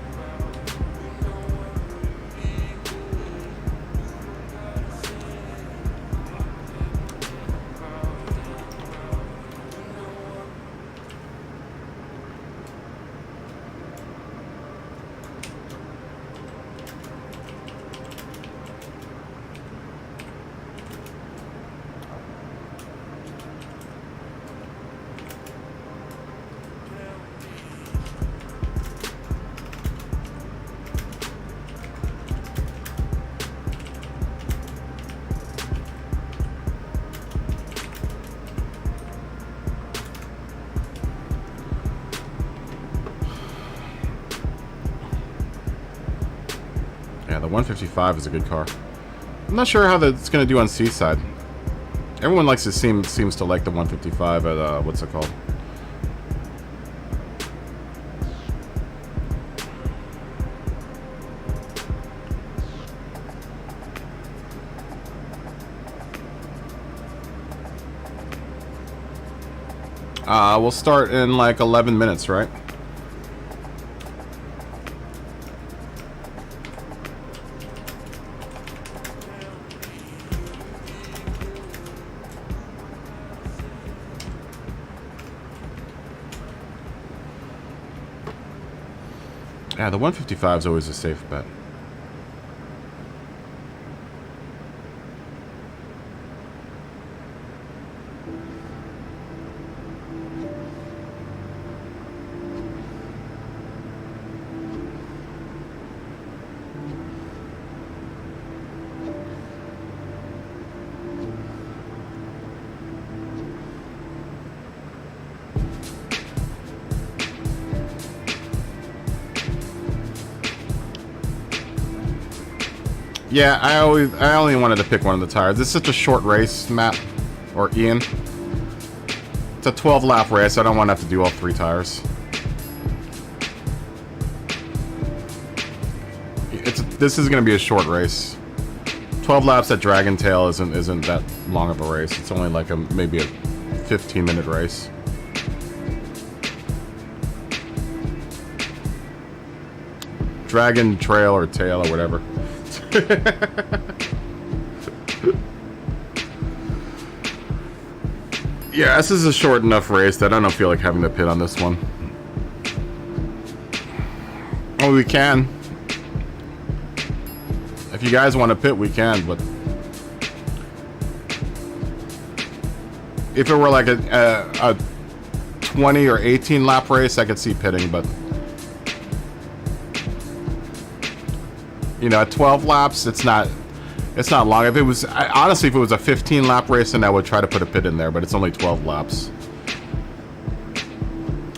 the 155 is a good car. I'm not sure how that's going to do on Seaside. Everyone likes to seems to like the 155 at, what's it called? We'll start in like 11 minutes, right? Yeah, the 155 is always a safe bet. Yeah, I only wanted to pick one of the tires. It's such a short race, Matt, or Ian. It's a 12-lap race. I don't want to have to do all 3 tires. This is going to be a short race. 12 laps at Dragon Tail isn't that long of a race. It's only like maybe a 15-minute race. Dragon Trail or Tail or whatever. Yeah, this is a short enough race that I don't feel like having to pit on this one. Oh, we can. If you guys want to pit, we can, but if it were like a 20 or 18 lap race, I could see pitting, but you know, at 12 laps, it's not long. If it was, honestly, if it was a 15 lap race, then I would try to put a pit in there, but it's only 12 laps.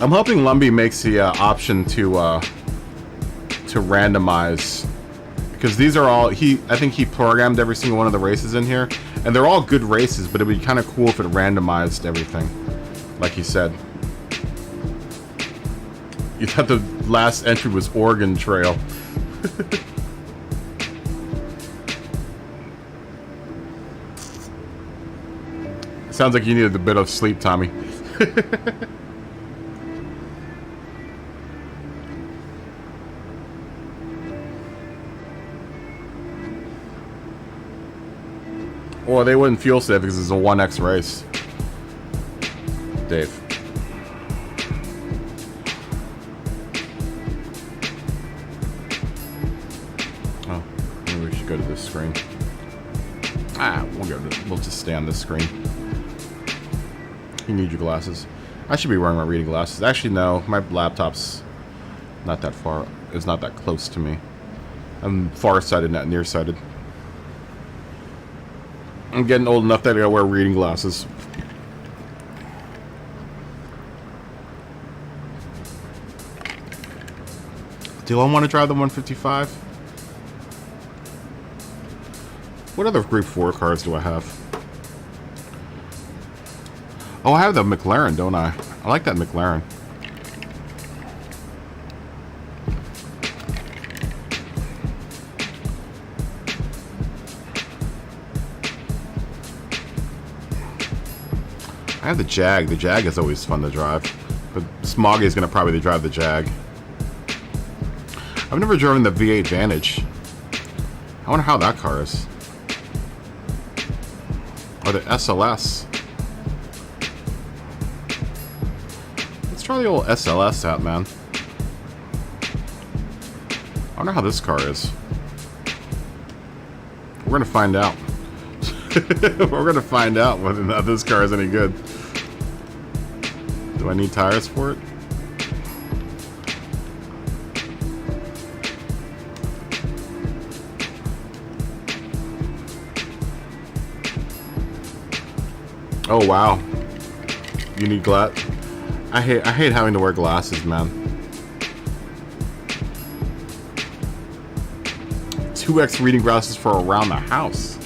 I'm hoping Lumbi makes the option to randomize, because these are all, I think he programmed every single one of the races in here, and they're all good races, but it would be kind of cool if it randomized everything, like he said. You thought the last entry was Oregon Trail. Sounds like you needed a bit of sleep, Tommy. Or they wouldn't fuel save because it's a 1x race. Dave. Oh, maybe we should go to this screen. We'll just stay on this screen. You need your glasses. I should be wearing my reading glasses. Actually, no. My laptop's not that far. It's not that close to me. I'm far-sighted, not nearsighted. I'm getting old enough that I gotta wear reading glasses. Do I want to drive the 155? What other Group 4 cars do I have? Oh, I have the McLaren, don't I? I like that McLaren. I have the Jag. The Jag is always fun to drive. But Smoggy is going to probably drive the Jag. I've never driven the V8 Vantage. I wonder how that car is. Or the SLS. Let's try the old SLS out, man. I wonder how this car is. We're going to find out. We're going to find out whether or not this car is any good. Do I need tires for it? Oh wow. You need glass. I hate having to wear glasses, man. 2x reading glasses for around the house.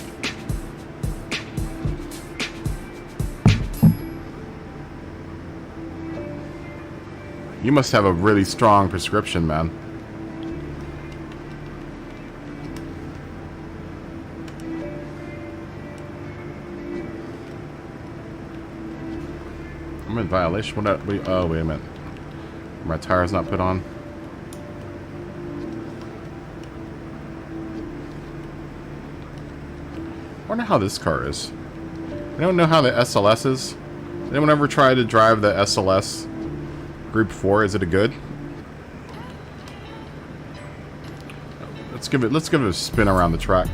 You must have a really strong prescription, man. I'm in violation. Oh, wait a minute. My tire's not put on. I wonder how this car is. I don't know how the SLS is. Anyone ever try to drive the SLS Group 4? Is it a good? Let's give it a spin around the track.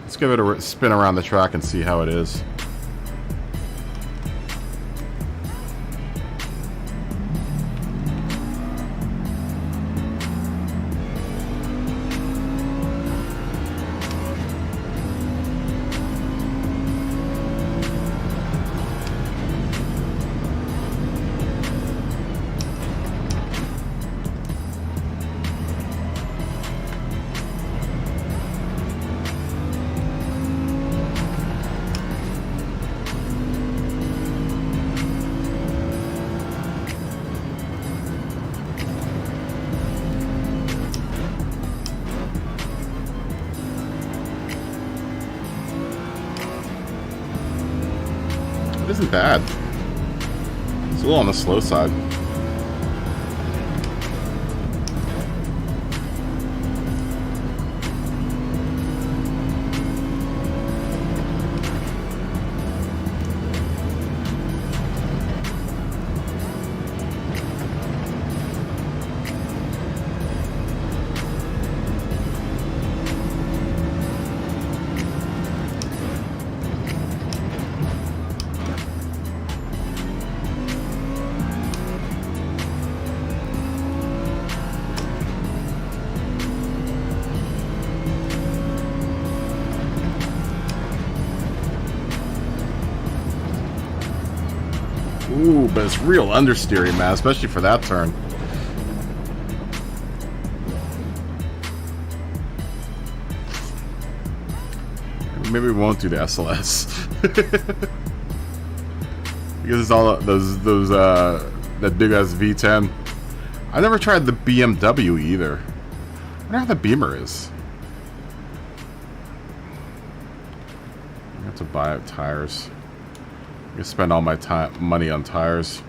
Let's give it a spin around the track and see how it is. It isn't bad. It's a little on the slow side. Ooh, but it's real understeering, man, especially for that turn. Maybe we won't do the SLS. Because it's all those that big ass V10. I never tried the BMW either. I wonder how the Beamer is. I have to buy tires. I spend all my money on tires.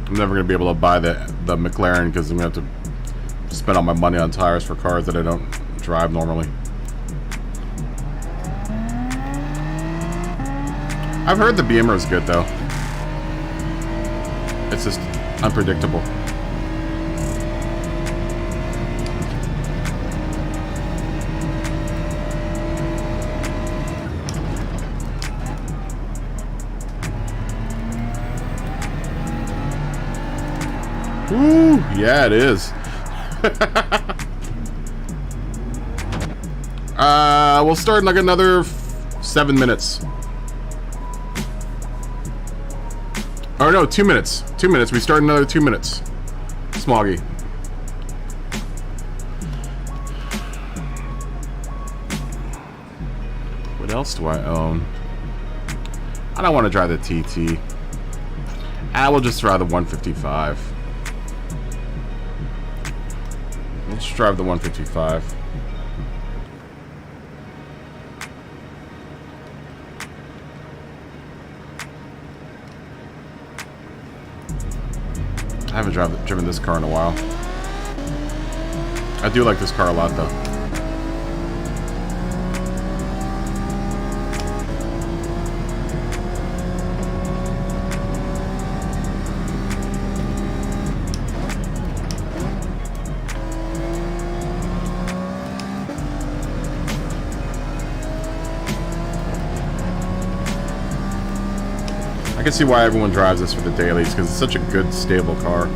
I'm never going to be able to buy the McLaren because I'm going to have to spend all my money on tires for cars that I don't drive normally. I've heard the Beamer is good though. It's just unpredictable. Woo! Yeah, it is. We'll start in like another 7 minutes. Oh no, 2 minutes. 2 minutes. We start in another 2 minutes. Smoggy. What else do I own? I don't want to drive the TT. I will just drive the 155. Let's drive the 155. I haven't driven this car in a while. I do like this car a lot though. I can see why everyone drives this for the dailies, because it's such a good, stable car.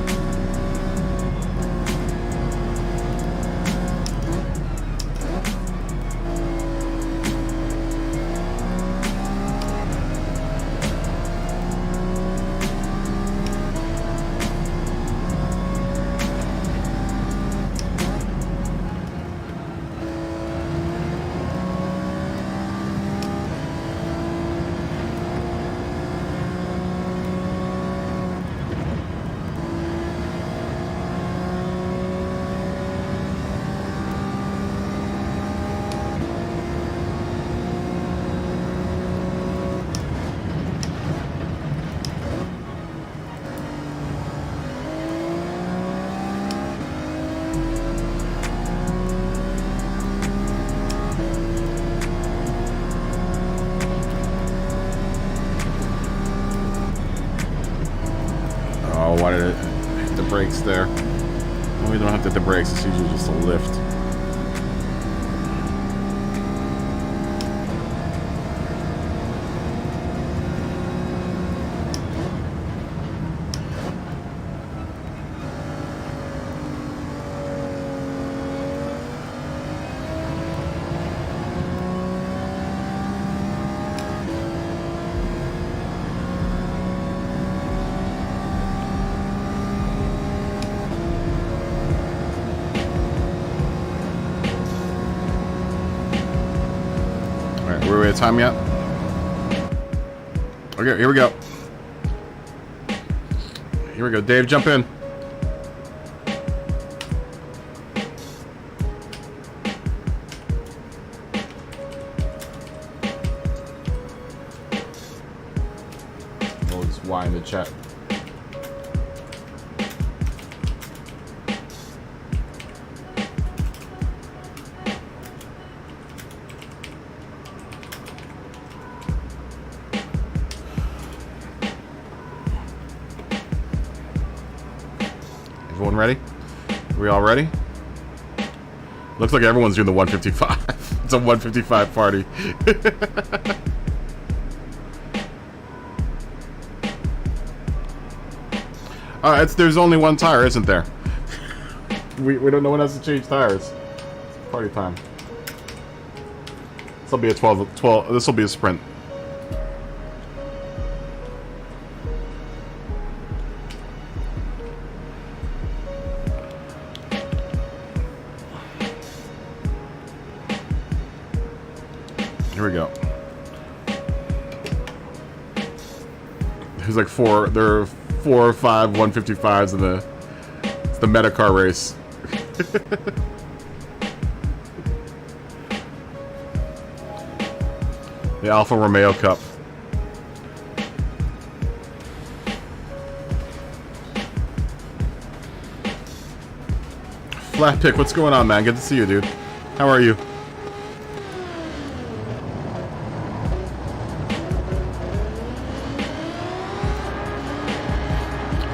Why did it hit the brakes there? Well, we don't have to hit the brakes, it's usually just a lift. Are we at time yet? Okay, here we go. Here we go. Dave, jump in. We'll just Y in the chat. Everyone ready? Are we all ready? Looks like everyone's doing the 155. It's a 155 party. There's only one tire, isn't there? We don't. No one has to change tires. Party time. This will be a 12. This will be a sprint. Here we go. There's like there are 4 or 5 155s in it's the meta car race. The Alfa Romeo Cup. Flat Pick, what's going on, man? Good to see you, dude. How are you?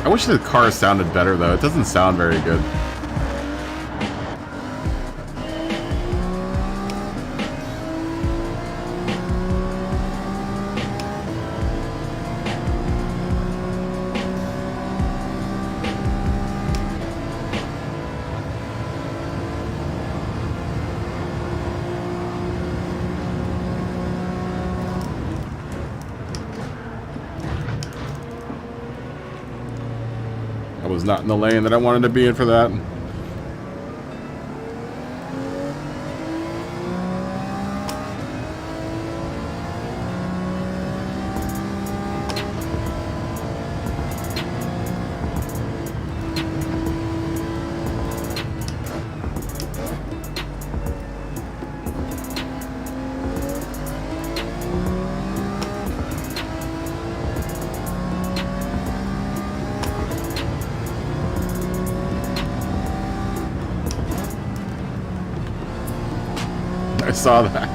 I wish the car sounded better, though. It doesn't sound very good. Was not in the lane that I wanted to be in for that. I saw that.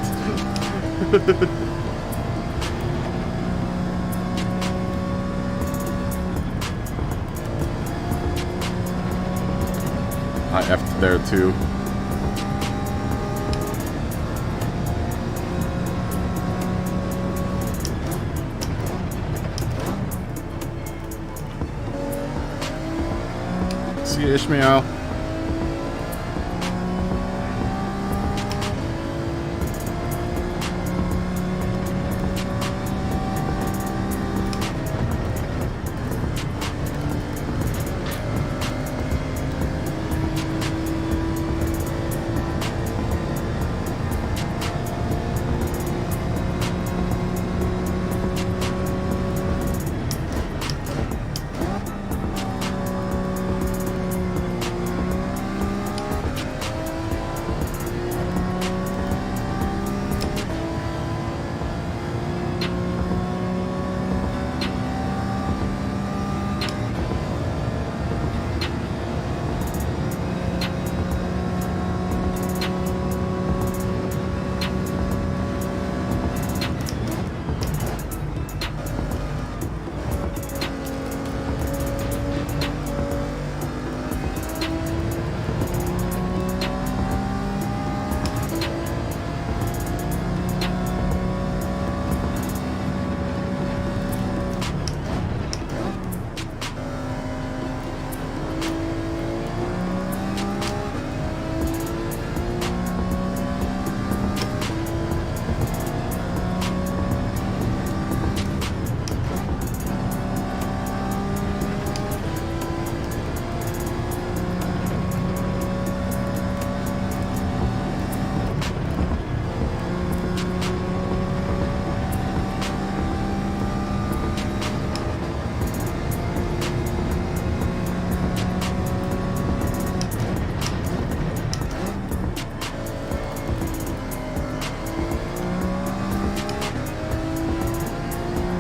I F'd there too. you, Ishmael.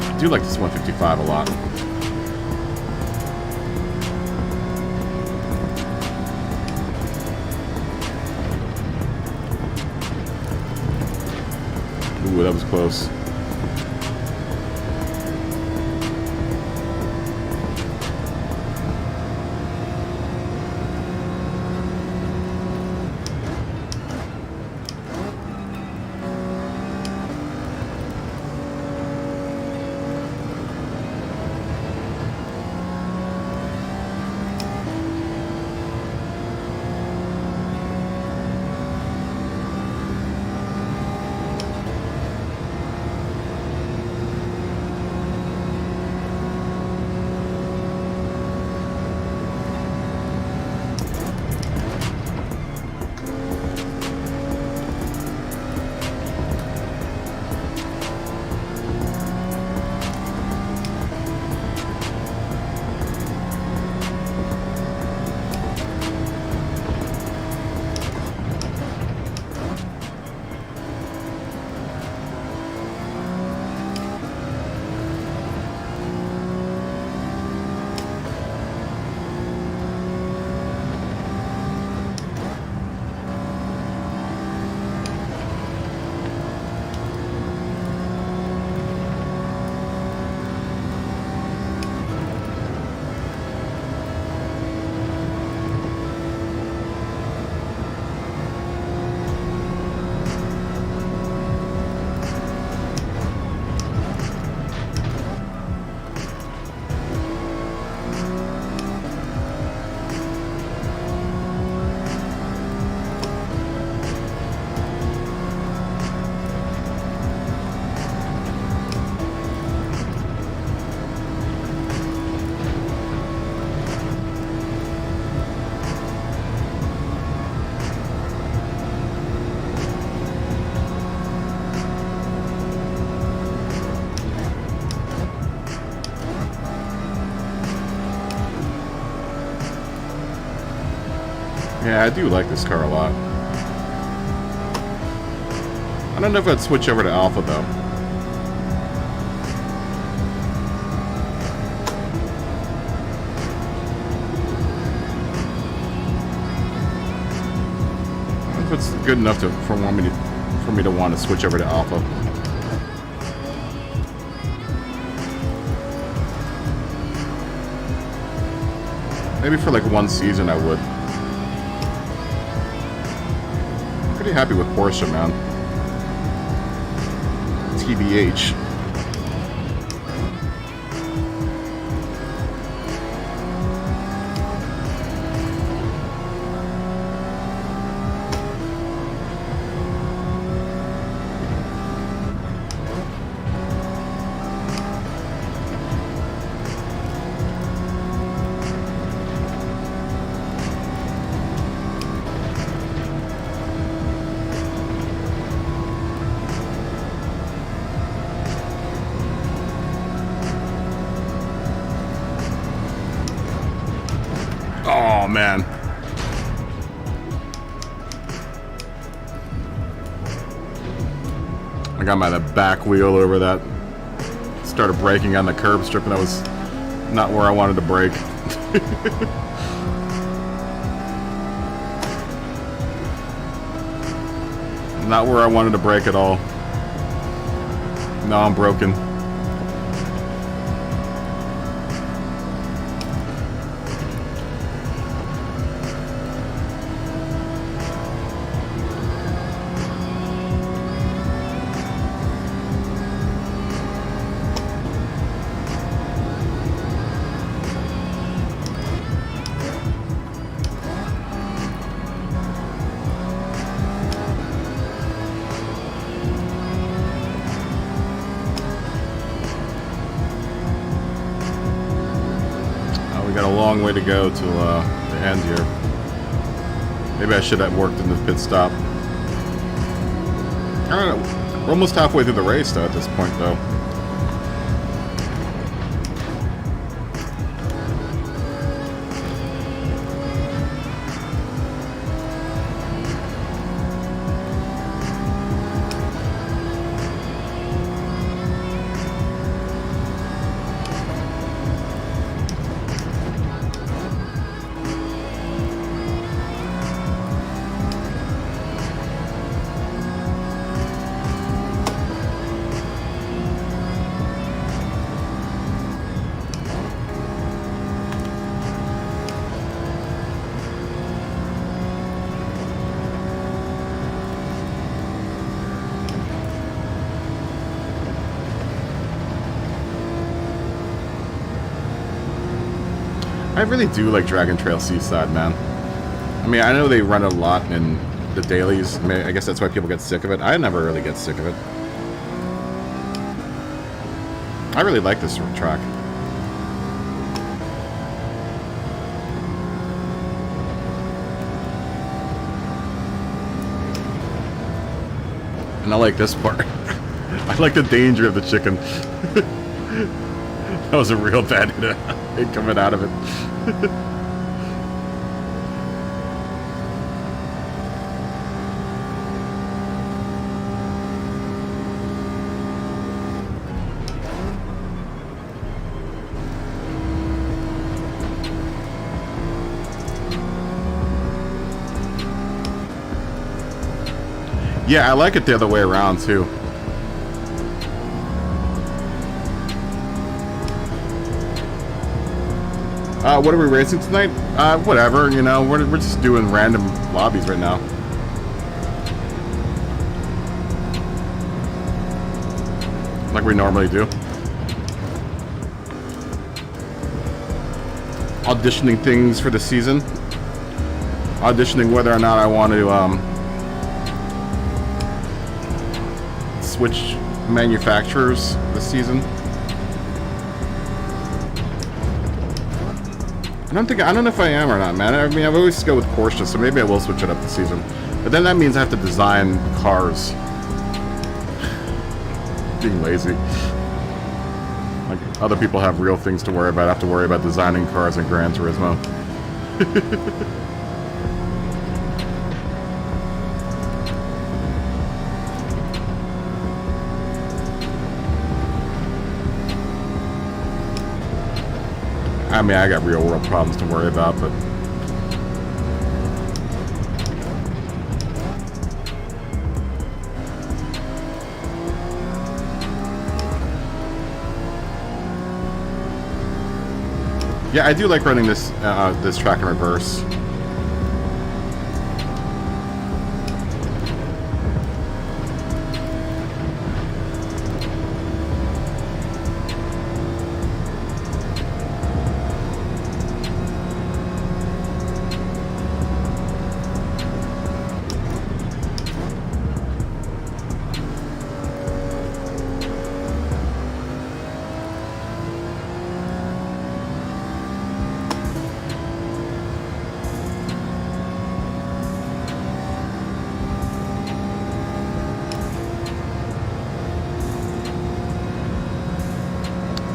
I do like this 155 a lot. Ooh, that was close. Yeah, I do like this car a lot. I don't know if I'd switch over to Alpha, though. I don't know if it's good enough for me to want to switch over to Alpha. Maybe for like one season I would. Pretty happy with Porsche, man. TBH. I got my back wheel over that. Started braking on the curb strip, and that was not where I wanted to brake. Not where I wanted to brake at all. Now I'm broken. We got a long way to go to the end here. Maybe I should have worked in the pit stop. I don't know. We're almost halfway through the race, though, at this point, though. I really do like Dragon Trail Seaside, man. I mean, I know they run a lot in the dailies. I mean, I guess that's why people get sick of it. I never really get sick of it. I really like this track. And I like this part. I like the danger of the chicken. That was a real bad hit coming out of it. Yeah, I like it the other way around too. What are we racing tonight? Whatever, you know, we're just doing random lobbies right now. Like we normally do. Auditioning things for the season. Auditioning whether or not I want to, switch manufacturers this season. I don't know if I am or not, man. I mean, I've always go with Porsche, so maybe I will switch it up this season. But then that means I have to design cars. Being lazy. Like, other people have real things to worry about. I have to worry about designing cars in Gran Turismo. I mean, I got real world problems to worry about, but... Yeah, I do like running this this track in reverse.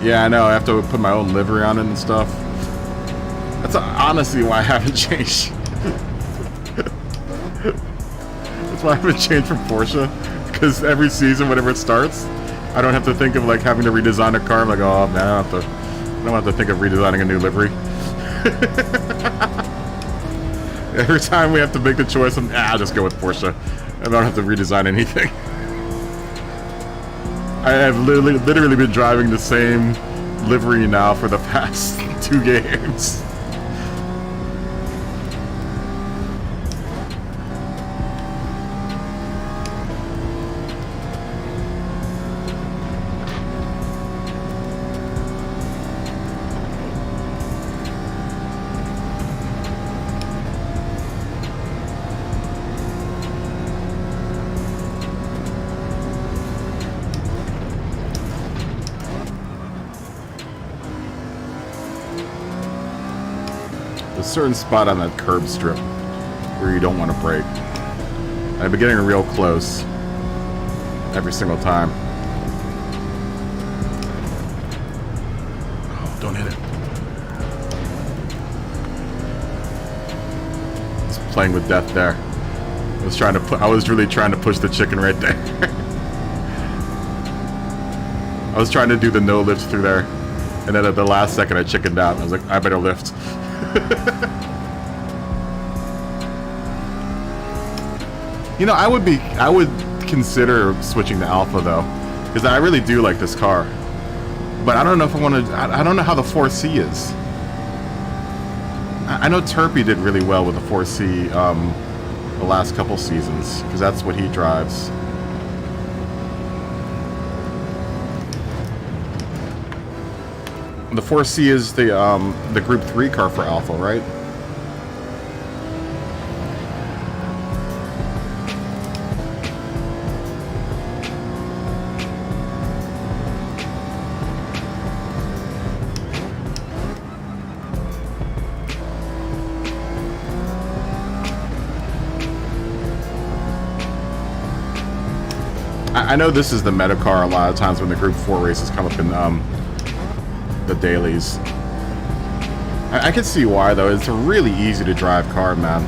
Yeah, I know. I have to put my own livery on it and stuff. That's honestly why I haven't changed. That's why I haven't changed from Porsche. because every season, whenever it starts, I don't have to think of like having to redesign a car. I'm like, oh man, I don't have to think of redesigning a new livery. Every time we have to make the choice, I'll just go with Porsche. I don't have to redesign anything. I have literally been driving the same livery now for the past 2 games. A certain spot on that curb strip where you don't want to brake. I've been getting real close every single time. Oh, don't hit it. Just playing with death there. I was really trying to push the chicken right there. I was trying to do the no lift through there, and then at the last second I chickened out. I was like, I better lift. You know, I would consider switching to Alpha though, because I really do like this car. But I don't know if I want to. I don't know how the 4C is. I know Turpy did really well with the 4C the last couple seasons, because that's what he drives. The 4C is the Group 3 car for Alpha, right? I know this is the meta car a lot of times when the Group 4 races come up in the dailies. I can see why though. It's a really easy to drive car, man.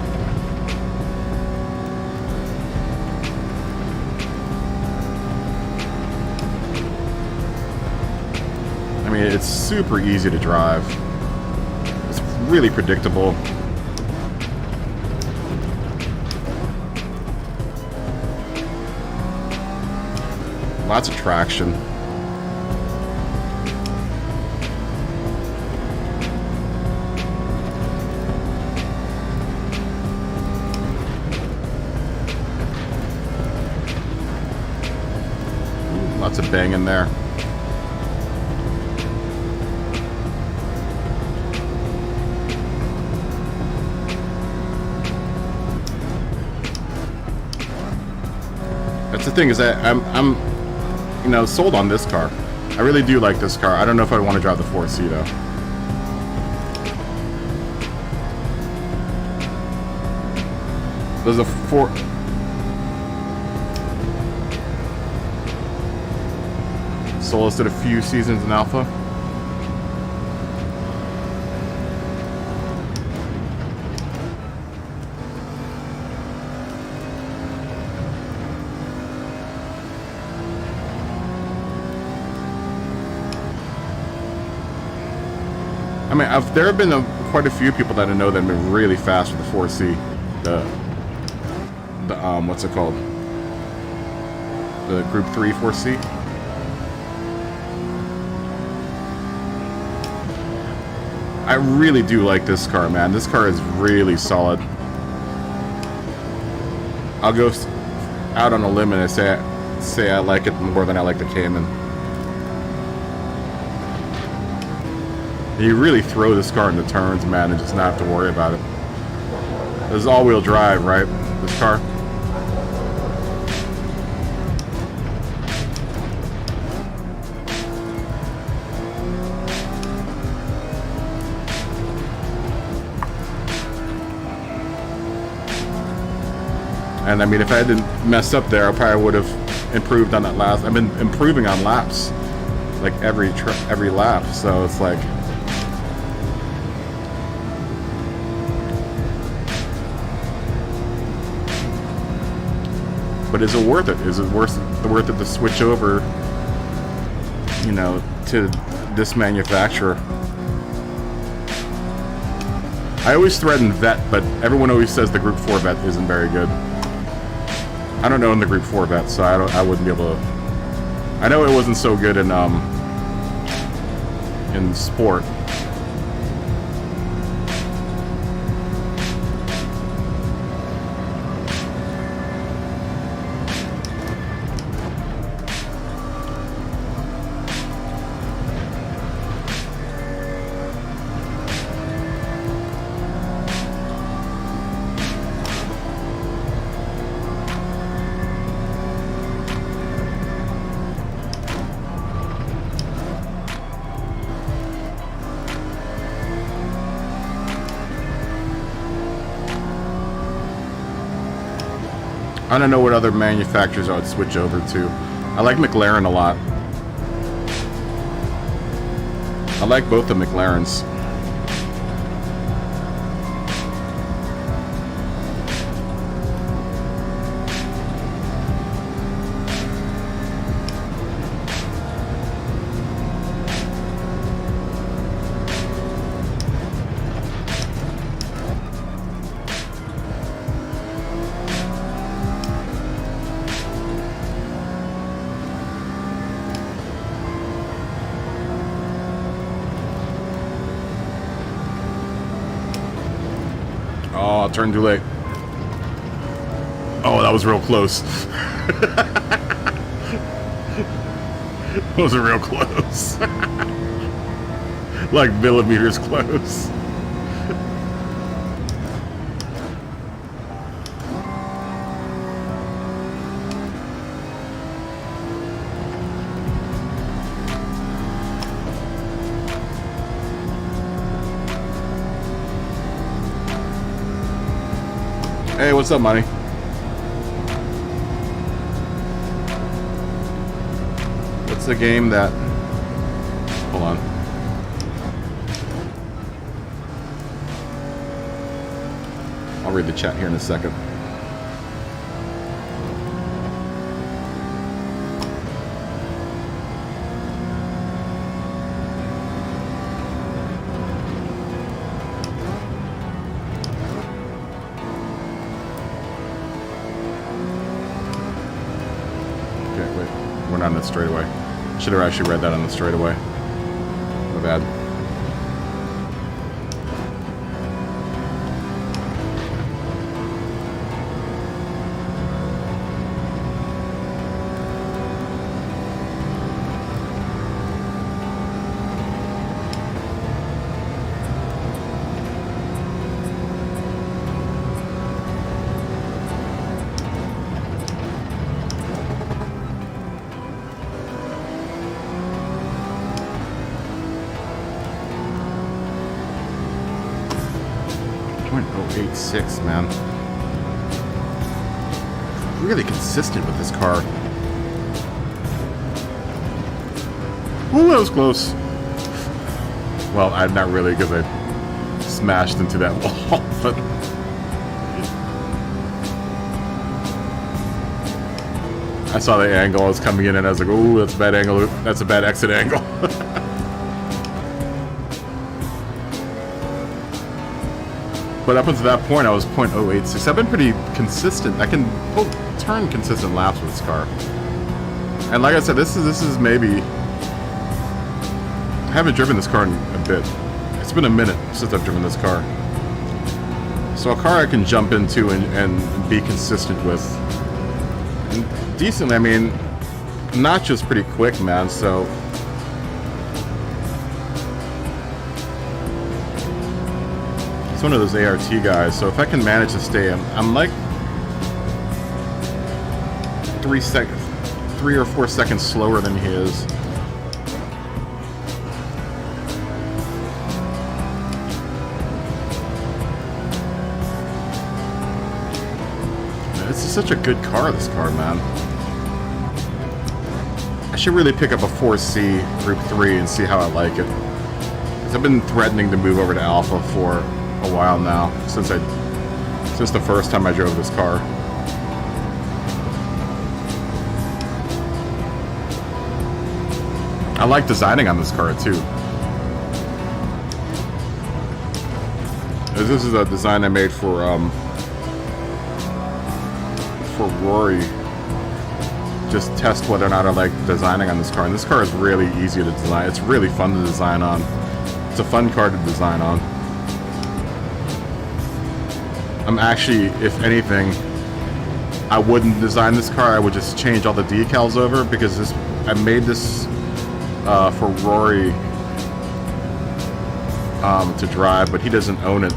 I mean, it's super easy to drive. It's really predictable. Lots of traction. Lots of bang in there. That's the thing, is that I'm you know, sold on this car. I really do like this car. I don't know if I want to drive the 4C though. There's a 4. Solus did a few seasons in Alpha. I mean, there have been quite a few people that I know that have been really fast with the 4C. The what's it called? The Group 3 4C. I really do like this car, man. This car is really solid. I'll go out on a limb and say I like it more than I like the Cayman. You really throw this car into turns, man, and just not have to worry about it. This is all-wheel drive, right? This car. And I mean, if I didn't mess up there, I probably would have improved on that last. I've been improving on laps, like every lap. So it's like, But is it worth it? Is it worth it to switch over, you know, to this manufacturer? I always threaten Vet, but everyone always says the Group 4 Vet isn't very good. I don't own the Group 4 Vet, so I wouldn't be able to. I know it wasn't so good in sport. I don't know what other manufacturers I would switch over to. I like McLaren a lot. I like both the McLarens. Oh, turned too late. Oh, that was real close. That was real close. Like millimeters close. Hey, what's up, Money? What's the game that... Hold on. I'll read the chat here in a second. On the straightaway. Should have actually read that on the straightaway. My bad. .086, man. Really consistent with this car. Ooh, that was close. Well, not really, because I smashed into that wall, but... I saw the angle I was coming in, and I was like, ooh, that's a bad angle. That's a bad exit angle. But up until that point, I was .086. I've been pretty consistent. I can turn consistent laps with this car. And like I said, this is maybe... I haven't driven this car in a bit. It's been a minute since I've driven this car. So a car I can jump into and be consistent with. And decently, I mean, Nacho's pretty quick, man, so... It's one of those ART guys, so if I can manage to stay, I'm like 3 or 4 seconds slower than he is. This is such a good car, this car, man. I should really pick up a 4C Group 3 and see how I like it. 'Cause I've been threatening to move over to Alpha for a while now, since the first time I drove this car. I like designing on this car too. This is a design I made for Rory. Just test whether or not I like designing on this car. And this car is really easy to design. It's really fun to design on. It's a fun car to design on. I'm actually, if anything, I wouldn't design this car. I would just change all the decals over because this. I made this for Rory to drive, but he doesn't own it.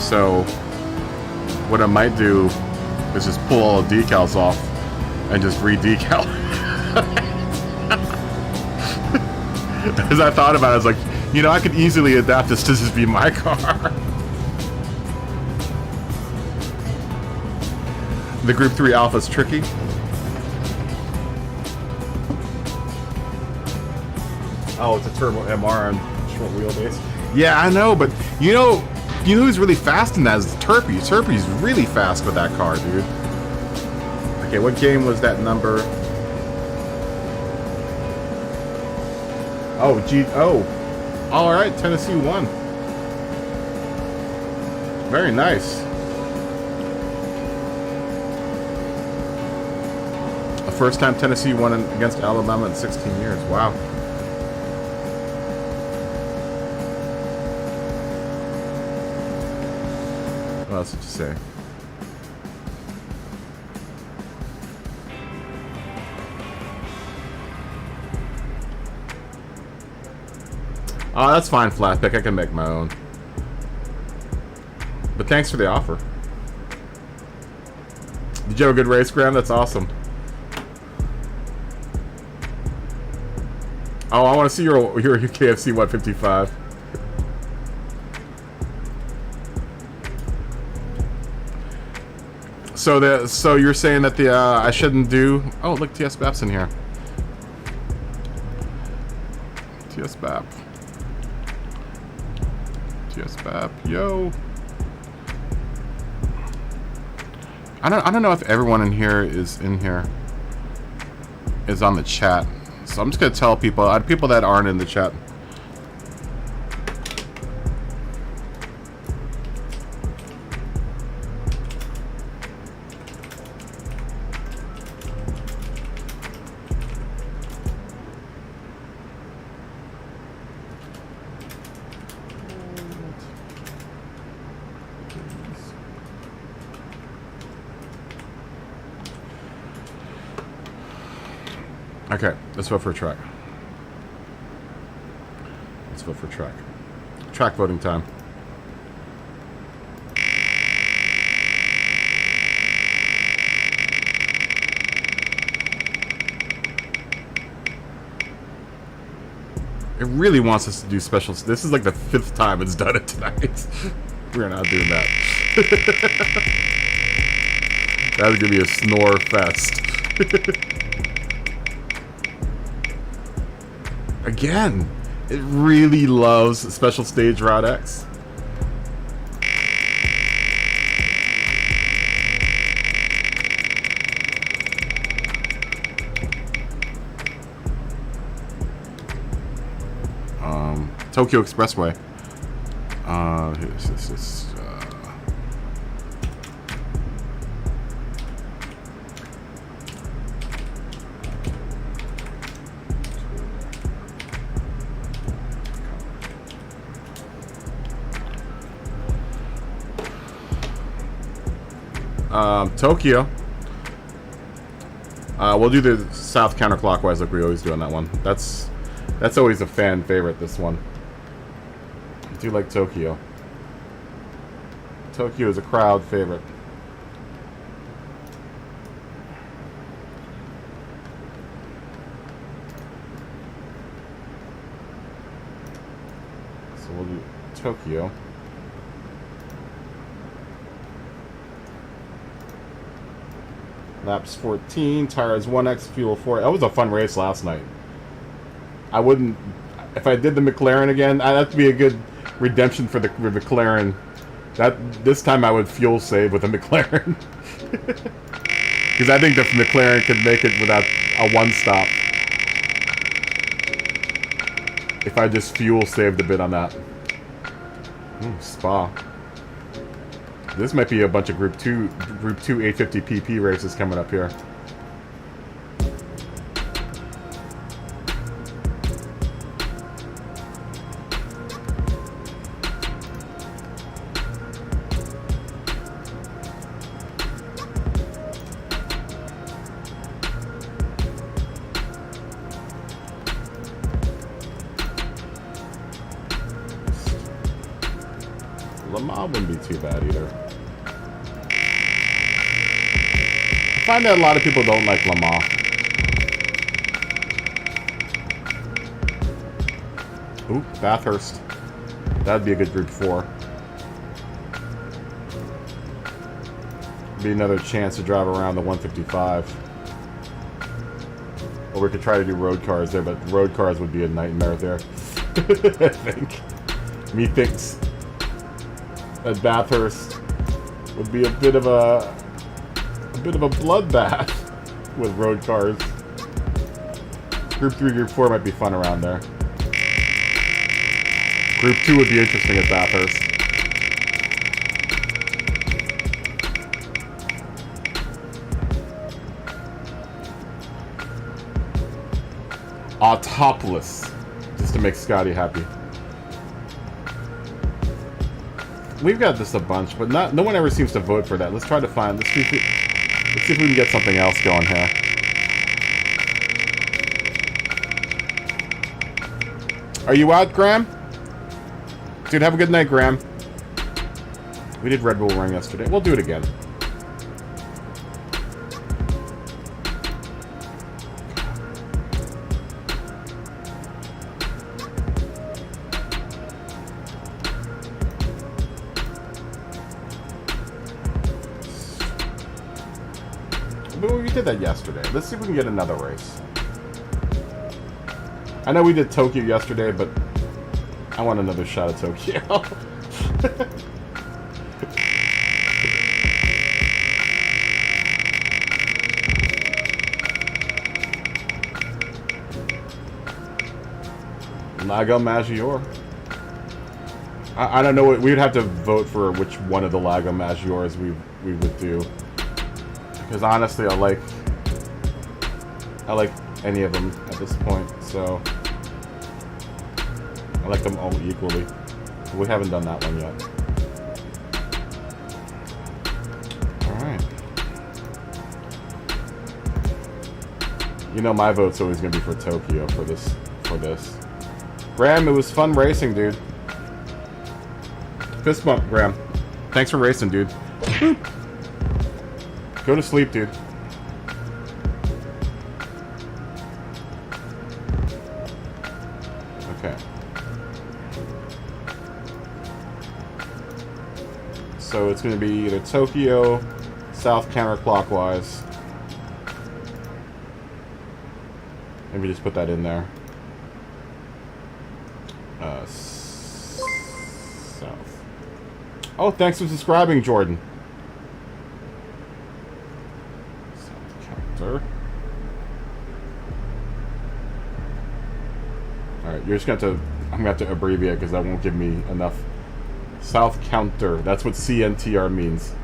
So what I might do is just pull all the decals off and just re-decal. As I thought about it, I was like, you know, I could easily adapt this to just be my car. The Group 3 Alpha's tricky. Oh, it's a turbo MR on short wheelbase. Yeah, I know, but you know who's really fast in that is Turpy. Turpy's really fast with that car, dude. Okay, what game was that number? Oh, alright, Tennessee won. Very nice. The first time Tennessee won against Alabama in 16 years. Wow. What else did you say? Oh, that's fine, Flatpick. I can make my own. But thanks for the offer. Did you have a good race, Gran? That's awesome. Oh, I want to see your KFC 155. So you're saying that I shouldn't do? Oh, look, TS Bap's in here. TS Bap. TS Bap, yo. I don't know if everyone in here is on the chat. So I'm just gonna tell people that aren't in the chat. Okay, let's vote for a track. Let's vote for track. Track voting time. It really wants us to do specials. This is like the 5th time it's done it tonight. We're not doing that. That's gonna be a snore fest. Again, it really loves Special Stage Route X. Tokyo Expressway. Here's this. Tokyo. We'll do the south counterclockwise like we always do on that one. That's always a fan favorite, this one. I do like Tokyo. Tokyo is a crowd favorite. So we'll do Tokyo. Laps 14, tires 1x, fuel 4. That was a fun race last night. I wouldn't... If I did the McLaren again, that'd have to be a good redemption for the McLaren. This time I would fuel save with a McLaren. Because I think the McLaren could make it without a one-stop. If I just fuel saved a bit on that. Spa. This might be a bunch of Group 2 850 PP races coming up here. Lamar wouldn't be too bad either. I find that a lot of people don't like Lamar. Ooh, Bathurst. That'd be a good Group 4. Be another chance to drive around the 155. Or we could try to do road cars there, but road cars would be a nightmare there. I think. Methinks at Bathurst would be a bit of a bloodbath with road cars. Group 3, Group 4 might be fun around there. Group 2 would be interesting at Bathurst. Autopolis, just to make Scotty happy. We've got this a bunch, but no one ever seems to vote for that. Let's try to find. Let's see if we can get something else going here. Are you out, Graham? Dude, have a good night, Graham. We did Red Bull Ring yesterday. We'll do it again. We did that yesterday. Let's see if we can get another race. I know we did Tokyo yesterday, but I want another shot at Tokyo. Lago Maggiore. I don't know what we'd have to vote for which one of the Lago Maggiores we would do. Because honestly, I like any of them at this point, so I like them all equally. We haven't done that one yet. Alright. You know my vote's always gonna be for Tokyo for this. Graham, it was fun racing, dude. Fist bump, Graham. Thanks for racing, dude. Woo. Go to sleep, dude. Okay. So it's going to be either Tokyo, south counterclockwise. Maybe just put that in there. South. Oh, thanks for subscribing, Jordan. Alright, you're just going to have to... I'm going to have to abbreviate because that won't give me enough. South Counter. That's what CNTR means.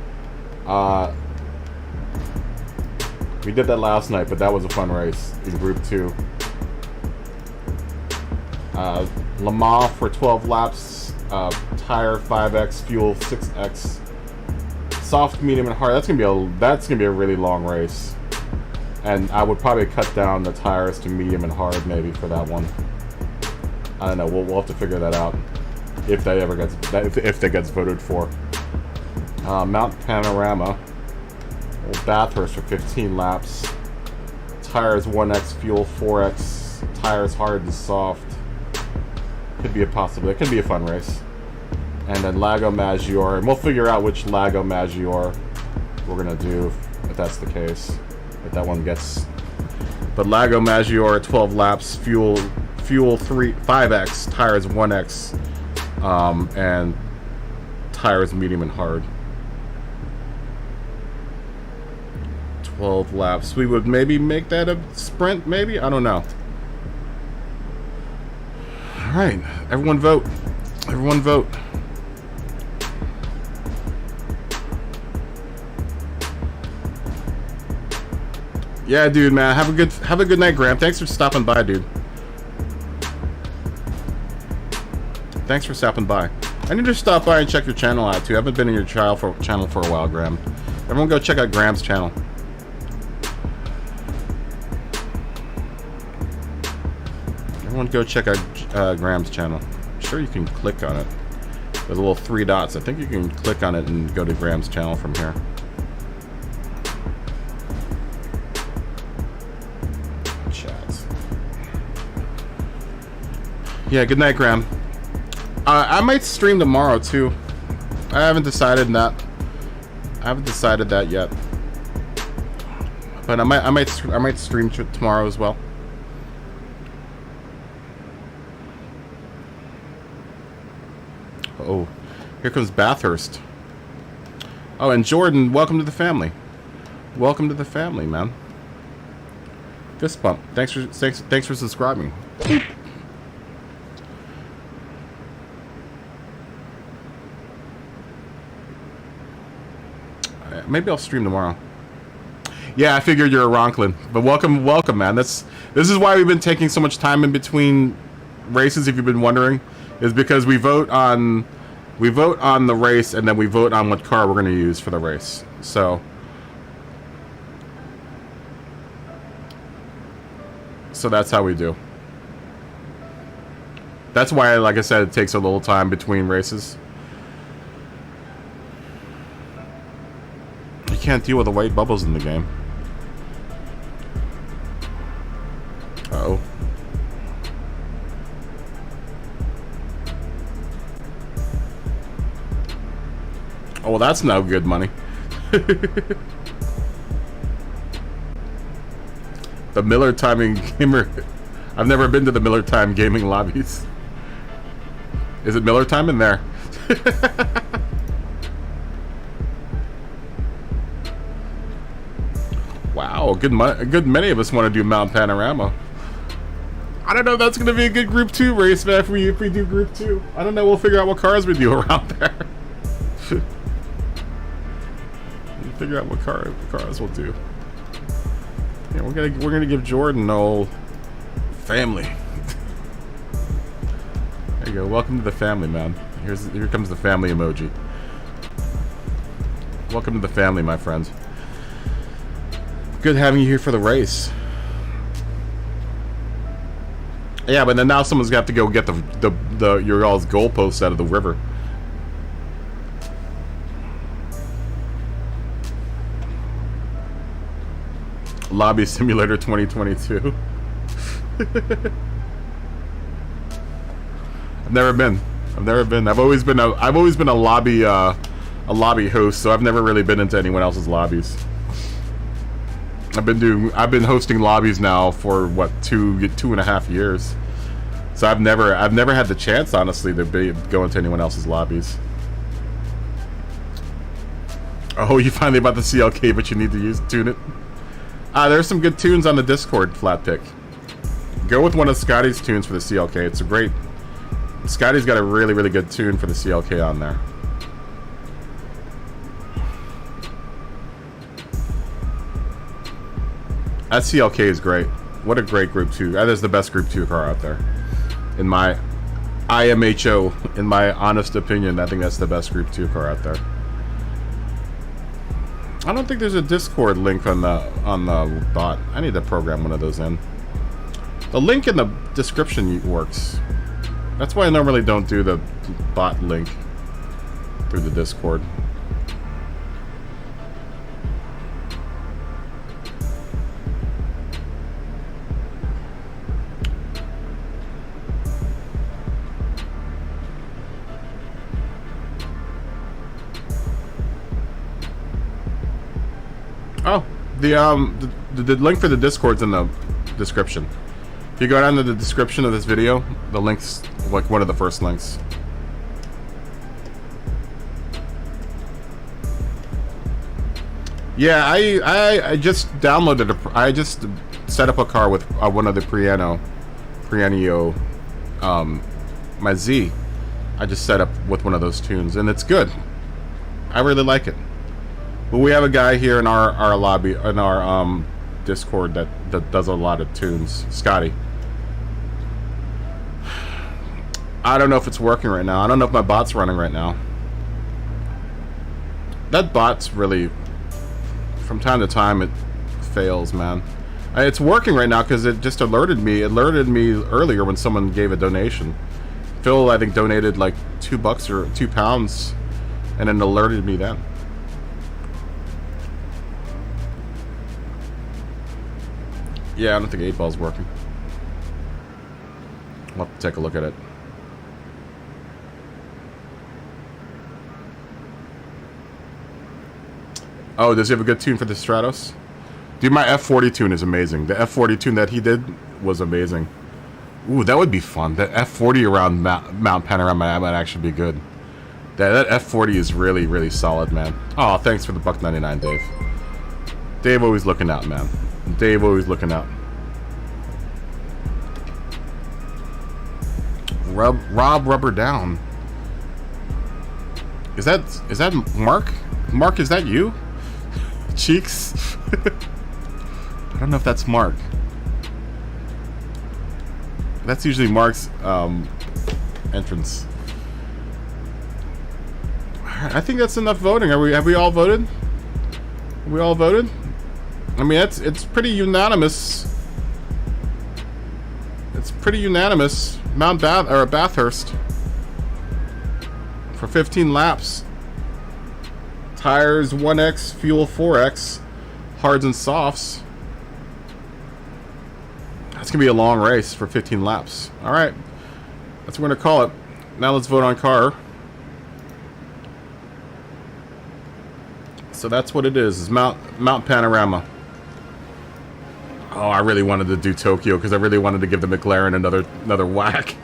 We did that last night, but that was a fun race in Group 2. Le Mans for 12 laps. Tire 5X, fuel 6X. Soft, medium, and hard. That's gonna be a really long race. And I would probably cut down the tires to medium and hard maybe for that one. I don't know. We'll have to figure that out if that ever gets if that gets voted for. Mount Panorama, Old Bathurst for 15 laps. Tires 1X, fuel 4X. Tires hard and soft. Could be a possibility. It could be a fun race. And then Lago Maggiore, and we'll figure out which Lago Maggiore we're gonna do if that's the case. If that one gets. But Lago Maggiore, 12 laps, fuel 5X, tires 1X, and tires medium and hard. 12 laps. We would maybe make that a sprint, maybe? I don't know. Alright, everyone vote. Everyone vote. Yeah, dude, man. Have a good night, Gran. Thanks for stopping by, dude. Thanks for stopping by. I need to stop by and check your channel out too. I haven't been in your channel for a while, Gran. Everyone go check out Gram's channel. Everyone go check out Gram's channel. I'm sure you can click on it. There's a little 3 dots. I think you can click on it and go to Gram's channel from here. Chats. Yeah, good night, Gram. I might stream tomorrow too. I haven't decided that. I haven't decided that yet. But I might stream tomorrow as well. Oh, here comes Bathurst. Oh, and Jordan, welcome to the family. Welcome to the family, man. Fist bump. Thanks for subscribing. Maybe I'll stream tomorrow. Yeah, I figured you're a Ronklin, but welcome, man. This is why we've been taking so much time in between races. If you've been wondering, is because we vote on the race and then we vote on what car we're going to use for the race. So that's how we do. That's why, like I said, it takes a little time between races. Can't deal with the white bubbles in the game. Uh-oh. Oh, well, that's no good money. The Miller Timing Gamer. I've never been to the Miller Time Gaming lobbies. Is it Miller Time in there? Wow, a good many of us want to do Mount Panorama. I don't know if that's going to be a good Group 2 race, man, if we do Group 2. I don't know, we'll figure out what cars we do around there. We'll figure out what cars we'll do. Yeah, we're gonna give Jordan the old family. There you go, welcome to the family, man. Here comes the family emoji. Welcome to the family, my friends. Good having you here for the race. Yeah, but then now someone's got to go get your all's goalposts out of the river. Lobby Simulator 2022. I've never been. I've always been a lobby host, so I've never really been into anyone else's lobbies. I've been hosting lobbies now for what, 2.5 years. So I've never had the chance, honestly, to go into anyone else's lobbies. Oh, you finally bought the CLK, but you need to tune it. There's some good tunes on the Discord, Flatpick. Go with one of Scotty's tunes for the CLK. It's a great. Scotty's got a really, really good tune for the CLK on there. That CLK is great. What a great Group 2. That is the best Group 2 car out there. In my IMHO, in my honest opinion, I think that's the best Group 2 car out there. I don't think there's a Discord link on the bot. I need to program one of those in. The link in the description works. That's why I normally don't do the bot link through the Discord. Oh, the link for the Discord's in the description. If you go down to the description of this video, the link's like one of the first links. Yeah, I just downloaded I just set up a car with one of the Piano, my Z. I just set up with one of those tunes, and it's good. I really like it. But we have a guy here in our lobby, in our Discord that does a lot of tunes, Scotty. I don't know if it's working right now. I don't know if my bot's running right now. That bot's really, from time to time, it fails, man. It's working right now because it just alerted me. It alerted me earlier when someone gave a donation. Phil, I think, donated like $2 or £2, and then alerted me then. Yeah, I don't think 8-ball's working. We'll have to take a look at it. Oh, does he have a good tune for the Stratos? Dude, my F40 tune is amazing. The F40 tune that he did was amazing. Ooh, that would be fun. The F40 around Mount Panorama might actually be good. That F40 is really, really solid, man. Oh, thanks for the $1.99, Dave. Dave always looking out, man. Dave always looking out. Rob Rubber Down. Is that Mark? Mark, is that you? Cheeks? I don't know if that's Mark. That's usually Mark's entrance. I think that's enough voting. Have we all voted? Have we all voted? I mean, it's pretty unanimous. It's pretty unanimous. Bathurst for 15 laps. Tires 1X, fuel 4X, hards and softs. That's gonna be a long race for 15 laps. All right, that's what we're gonna call it. Now let's vote on car. So that's what it is Mount Panorama. Oh, I really wanted to do Tokyo because I really wanted to give the McLaren another whack.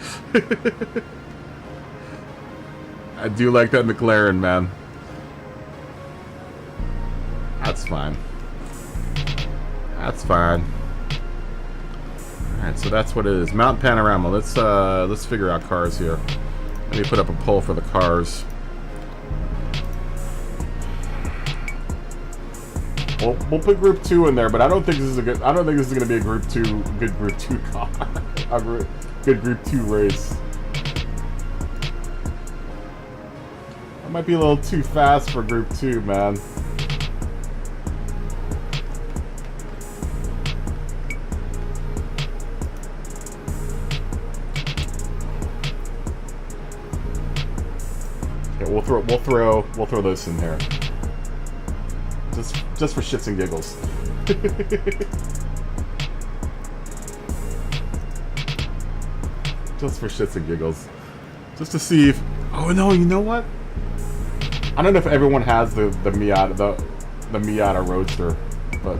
I do like that McLaren, man. That's fine. That's fine. Alright, so that's what it is. Mount Panorama. Let's figure out cars here. Let me put up a poll for the cars. We'll put Group 2 in there, but I don't think this is gonna be a Group 2 good Group 2 car. A good Group 2 race. That might be a little too fast for Group 2, man. We'll throw this in here. Just for shits and giggles. Just for shits and giggles. Just to see if... Oh no, you know what? I don't know if everyone has the Miata the Miata Roadster, but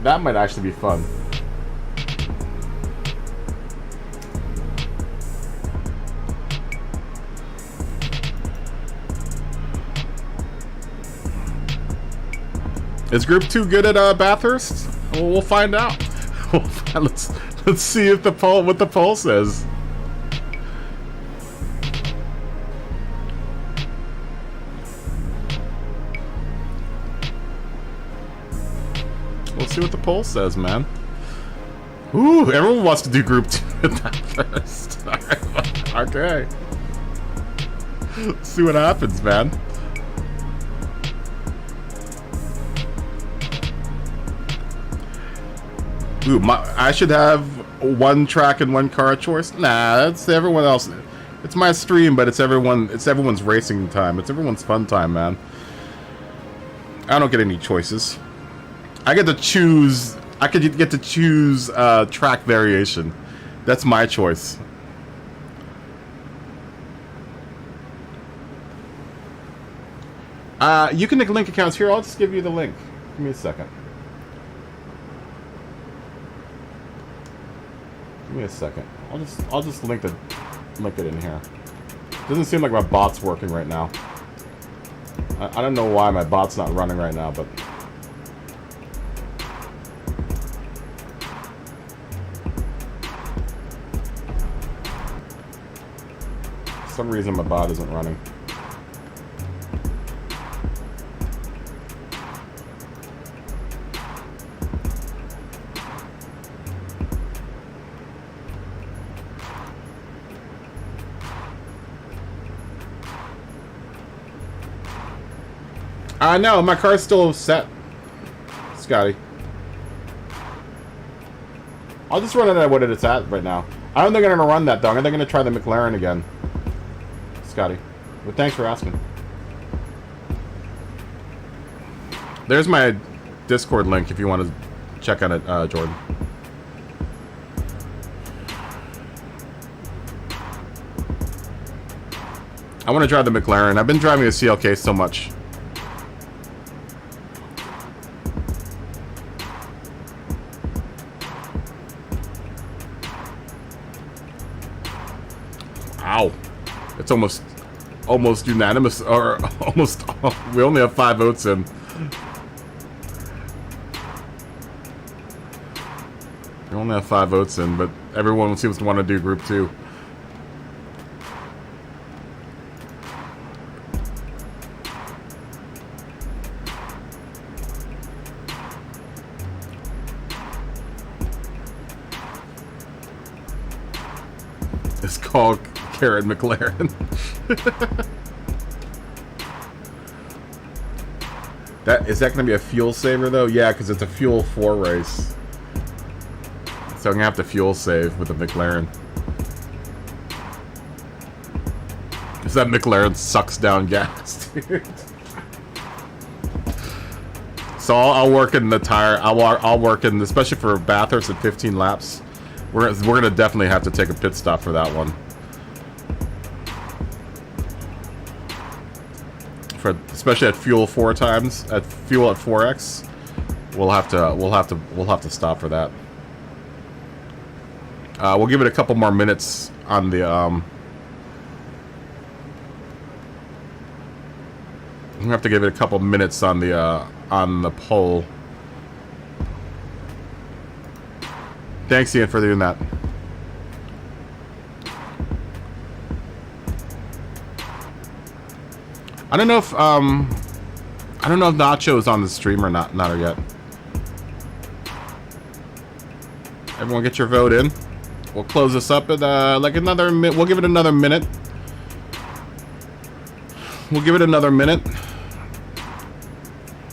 that might actually be fun. Is Group 2 good at Bathurst? Well, we'll find out. Let's see if what the poll says. We'll see what the poll says, man. Ooh, everyone wants to do Group 2 at Bathurst. Alright, okay. Let's see what happens, man. Ooh, I should have one track and one car choice. Nah, that's everyone else. It's my stream, but it's everyone's racing time. It's everyone's fun time, man. I don't get any choices. I get to choose. I could get to choose track variation. That's my choice. You can link accounts here. I'll just give you the link. Give me a second. Give me a second. I'll just link it in here. Doesn't seem like my bot's working right now. I don't know why my bot's not running right now, but... For some reason my bot isn't running. No, my car's still set, Scotty. I'll just run it at what it's at right now. I don't think I'm gonna run that, though. I think I'm gonna try the McLaren again, Scotty. But thanks for asking. There's my Discord link if you want to check on it, Jordan. I want to drive the McLaren. I've been driving a CLK so much. Ow. It's almost unanimous, or almost, we only have 5 votes in. We only have 5 votes in, but everyone seems to want to do group 2. It's called Carrot McLaren. Is that going to be a fuel saver though? Yeah, because it's a fuel 4 race. So I'm going to have to fuel save with the McLaren. Because that McLaren sucks down gas, dude. So I'll work in the tire. I'll work in, especially for Bathurst at 15 laps. We're gonna definitely have to take a pit stop for that one. Especially at fuel 4 times, at fuel at 4x, we'll have to stop for that. We'll give it a couple more minutes on the we have to give it a couple minutes on the poll. Thanks, Ian, for doing that. I don't know if Nacho's on the stream or not yet. Everyone, get your vote in. We'll close this up at like another minute. We'll give it another minute. We'll give it another minute.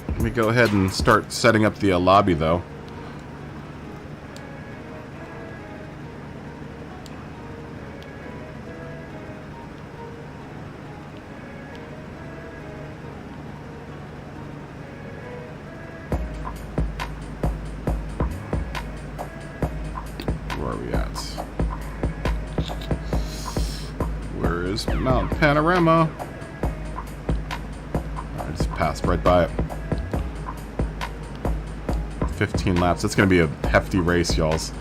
Let me go ahead and start setting up the lobby, though. Mount Panorama. I just passed right by it. 15 laps. It's gonna be a hefty race, y'alls.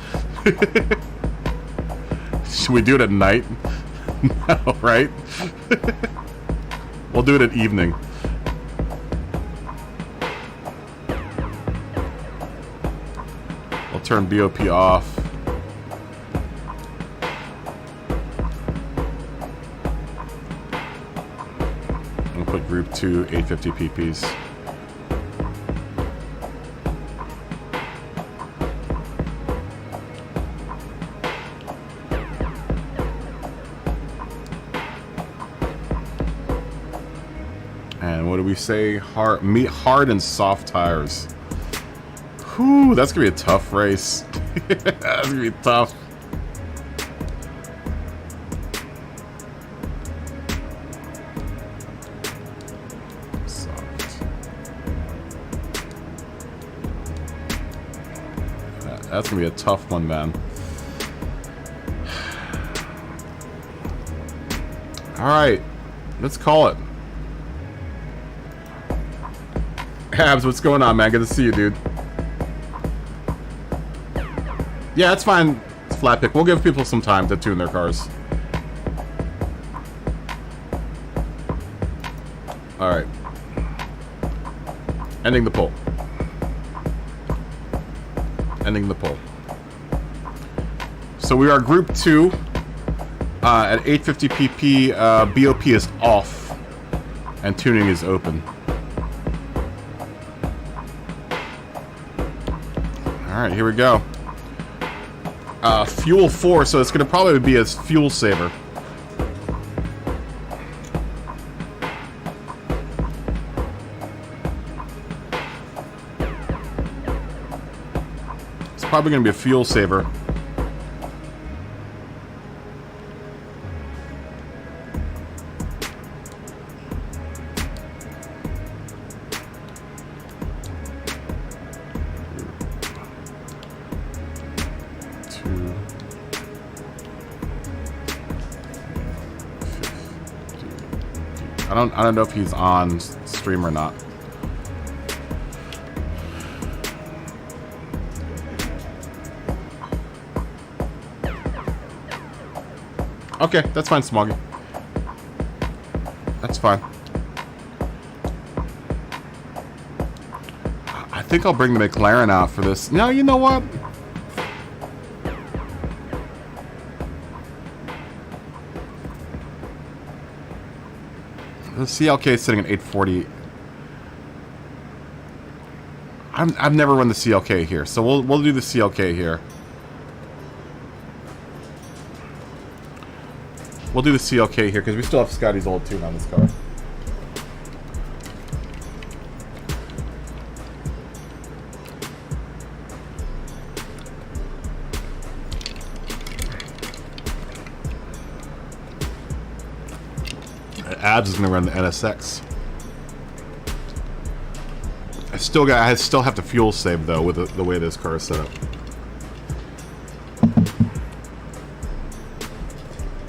Should we do it at night? No, right? We'll do it at evening. We'll turn BOP off. Group 2 850 PPs. And what do we say? Hard and soft tires. Whew, that's gonna be a tough race. That's gonna be tough. That's gonna be a tough one, man. Alright, let's call it. Habs, what's going on, man? Good to see you, dude. Yeah, it's fine. It's flat pick. We'll give people some time to tune their cars. Alright. Ending the poll. Ending the poll. So we are Group 2 at 850 pp. BOP is off, and tuning is open. All right, here we go. Fuel 4, so it's going to probably be a fuel saver. It's probably going to be a fuel saver. I don't know if he's on stream or not. Okay, that's fine, Smoggy. That's fine. I think I'll bring the McLaren out for this. No, you know what? The CLK is sitting at 840. I've never run the CLK here, so we'll do the CLK here. We'll do the CLK here because we still have Scotty's old tune on this car. Abs is gonna run the NSX. I still have to fuel save though with the way this car is set up.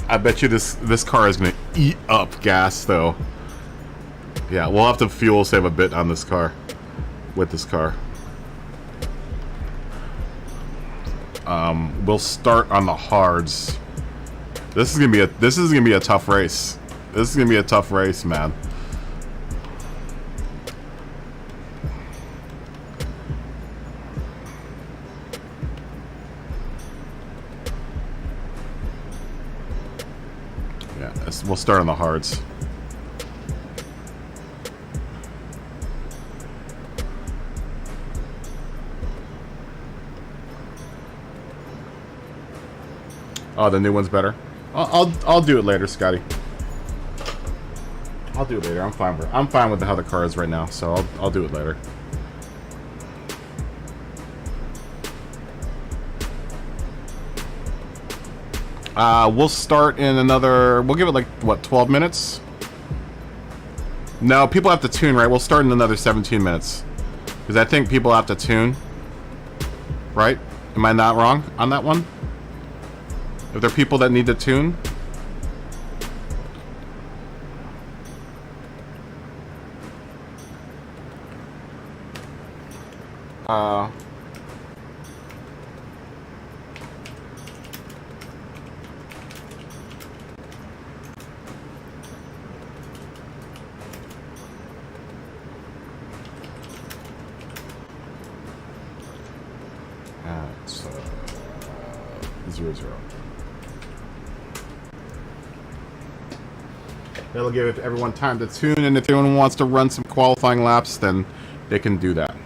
I bet you this car is gonna eat up gas though. Yeah, we'll have to fuel save a bit on this car. With this car. We'll start on the hards. This is gonna be a tough race. This is gonna be a tough race, man. Yeah, we'll start on the hards. Oh, the new one's better. I'll do it later, Scotty. I'll do it later. I'm fine with how the car is right now, so I'll do it later. We'll start in another. We'll give it like what, 12 minutes? No, people have to tune, right? We'll start in another 17 minutes because I think people have to tune. Right? Am I not wrong on that one? If there are people that need to tune. It's 0-0. That'll give everyone time to tune, and if anyone wants to run some qualifying laps, then they can do that.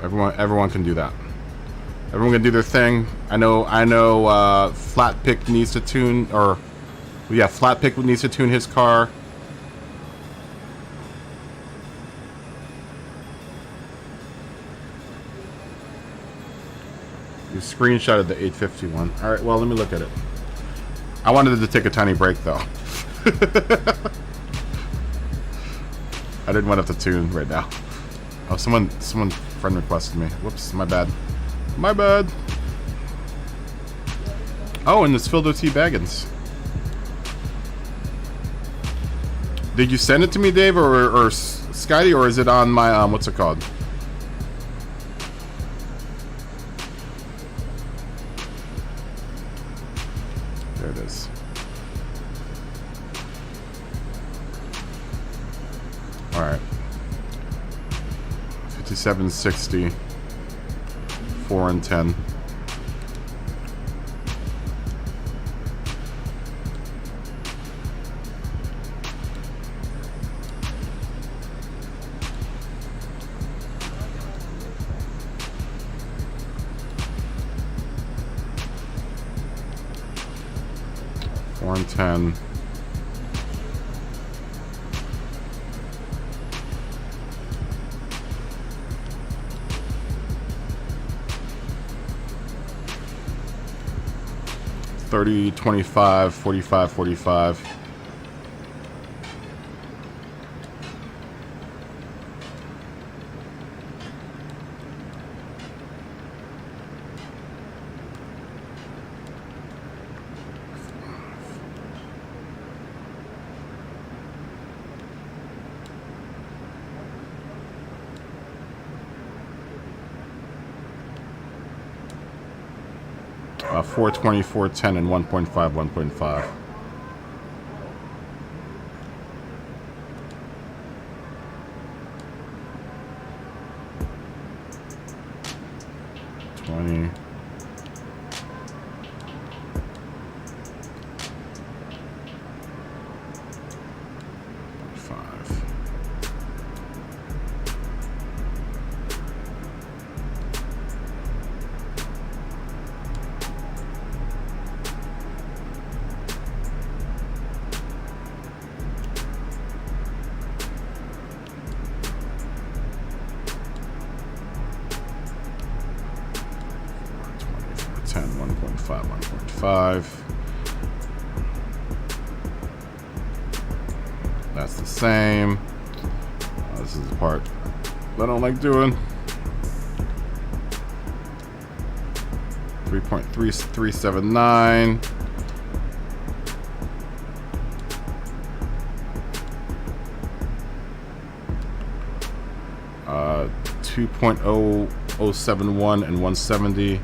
Everyone can do that. Everyone can do their thing. I know. Flat Pick needs to tune, or yeah, Flat Pick needs to tune his car. You screenshotted the 851. All right, well, let me look at it. I wanted to take a tiny break though. I didn't want to have to tune right now. Oh, someone friend requested me. Whoops, my bad. My bad. Oh, and it's filled with T. Baggins. Did you send it to me, Dave, or Scotty, or is it on my what's it called? There it is. Alright. 5760. 4 and 10. And 10. $30, $25, $45, $45. $420, $410, and 1.5, 1.5. $20. That's the same. This is the part I don't like doing. 3.3379. Uh, 2.0071 and 170.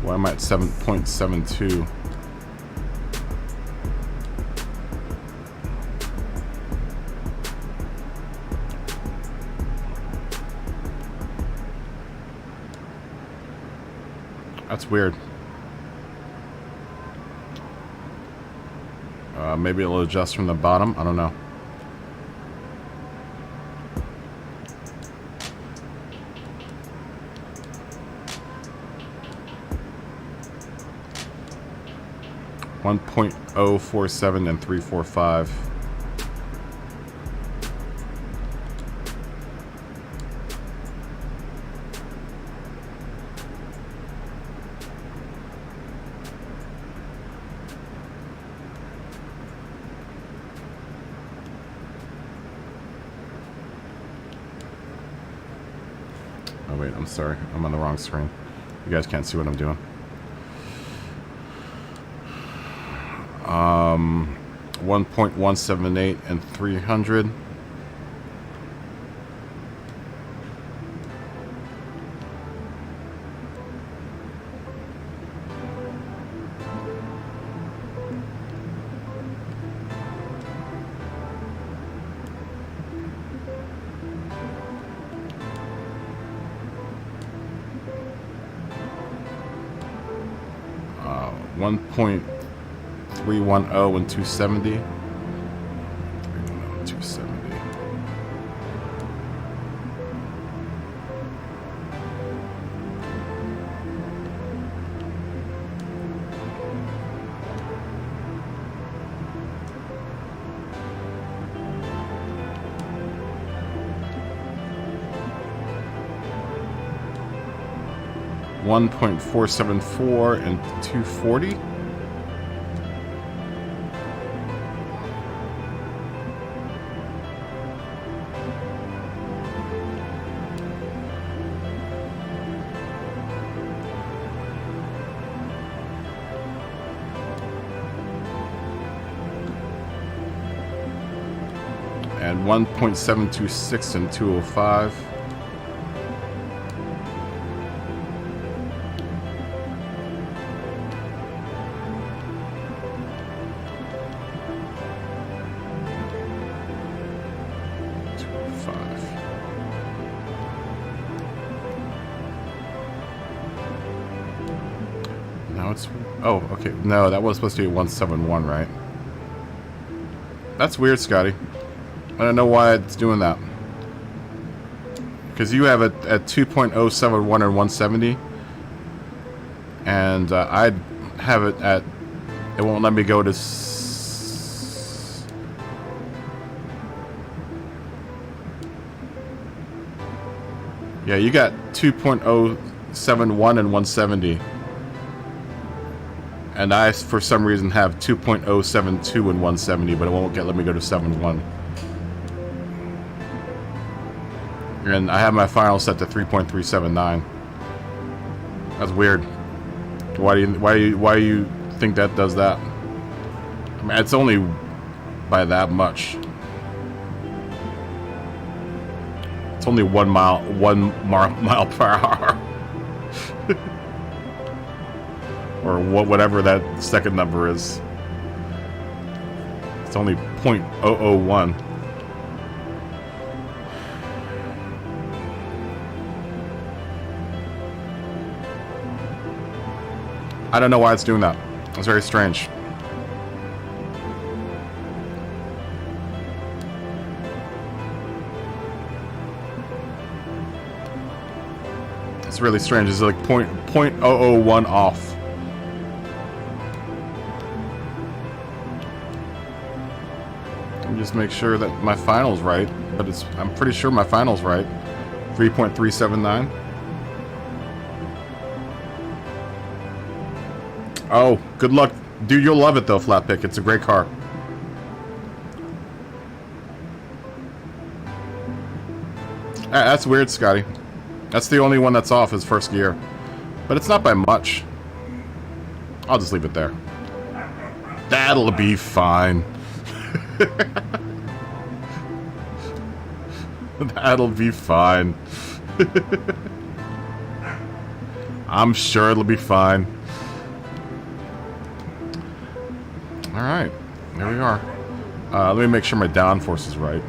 Well, I'm at 7.72. That's weird. Maybe it'll adjust from the bottom. I don't know. .047 and 345. Oh wait, I'm sorry. I'm on the wrong screen. You guys can't see what I'm doing. 1.178 and 300. Uh, 1.310 and 270. 270. $1.474 and 240. And 1.726 in 205. Now it's... Oh, okay. No, that was supposed to be 171, right? That's weird, Scotty. I don't know why it's doing that. Because you have it at 2.071 and 170. And I have it at... It won't let me go to... Yeah, you got 2.071 and 170. And I, for some reason, have 2.072 and 170, but it won't let me go to 71. And I have my final set to 3.379. That's weird. Why do you think that does that? I mean, it's only by that much. It's only 1 mile per hour. Or whatever that second number is. It's only 0.001. I don't know why it's doing that. It's very strange. It's really strange. It's like 0.001 off. Just make sure that my final's right, but I'm pretty sure my final's right. 3.379. Oh, good luck. Dude, you'll love it though, Flatpick. It's a great car. That's weird, Scotty. That's the only one that's off is first gear. But it's not by much. I'll just leave it there. That'll be fine. That'll be fine. I'm sure it'll be fine. Alright, there we are. Let me make sure my downforce is right.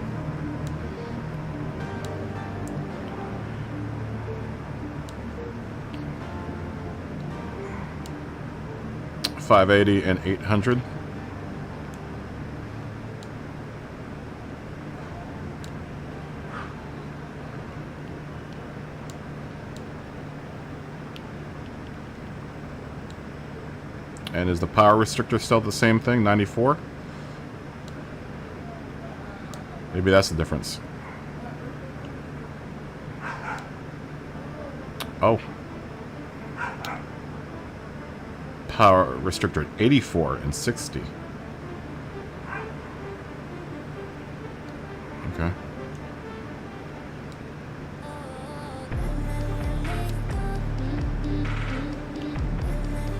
.580 and 800. And is the power restrictor still the same thing, 94? Maybe that's the difference. Oh. Power restrictor 84 and 60. Okay.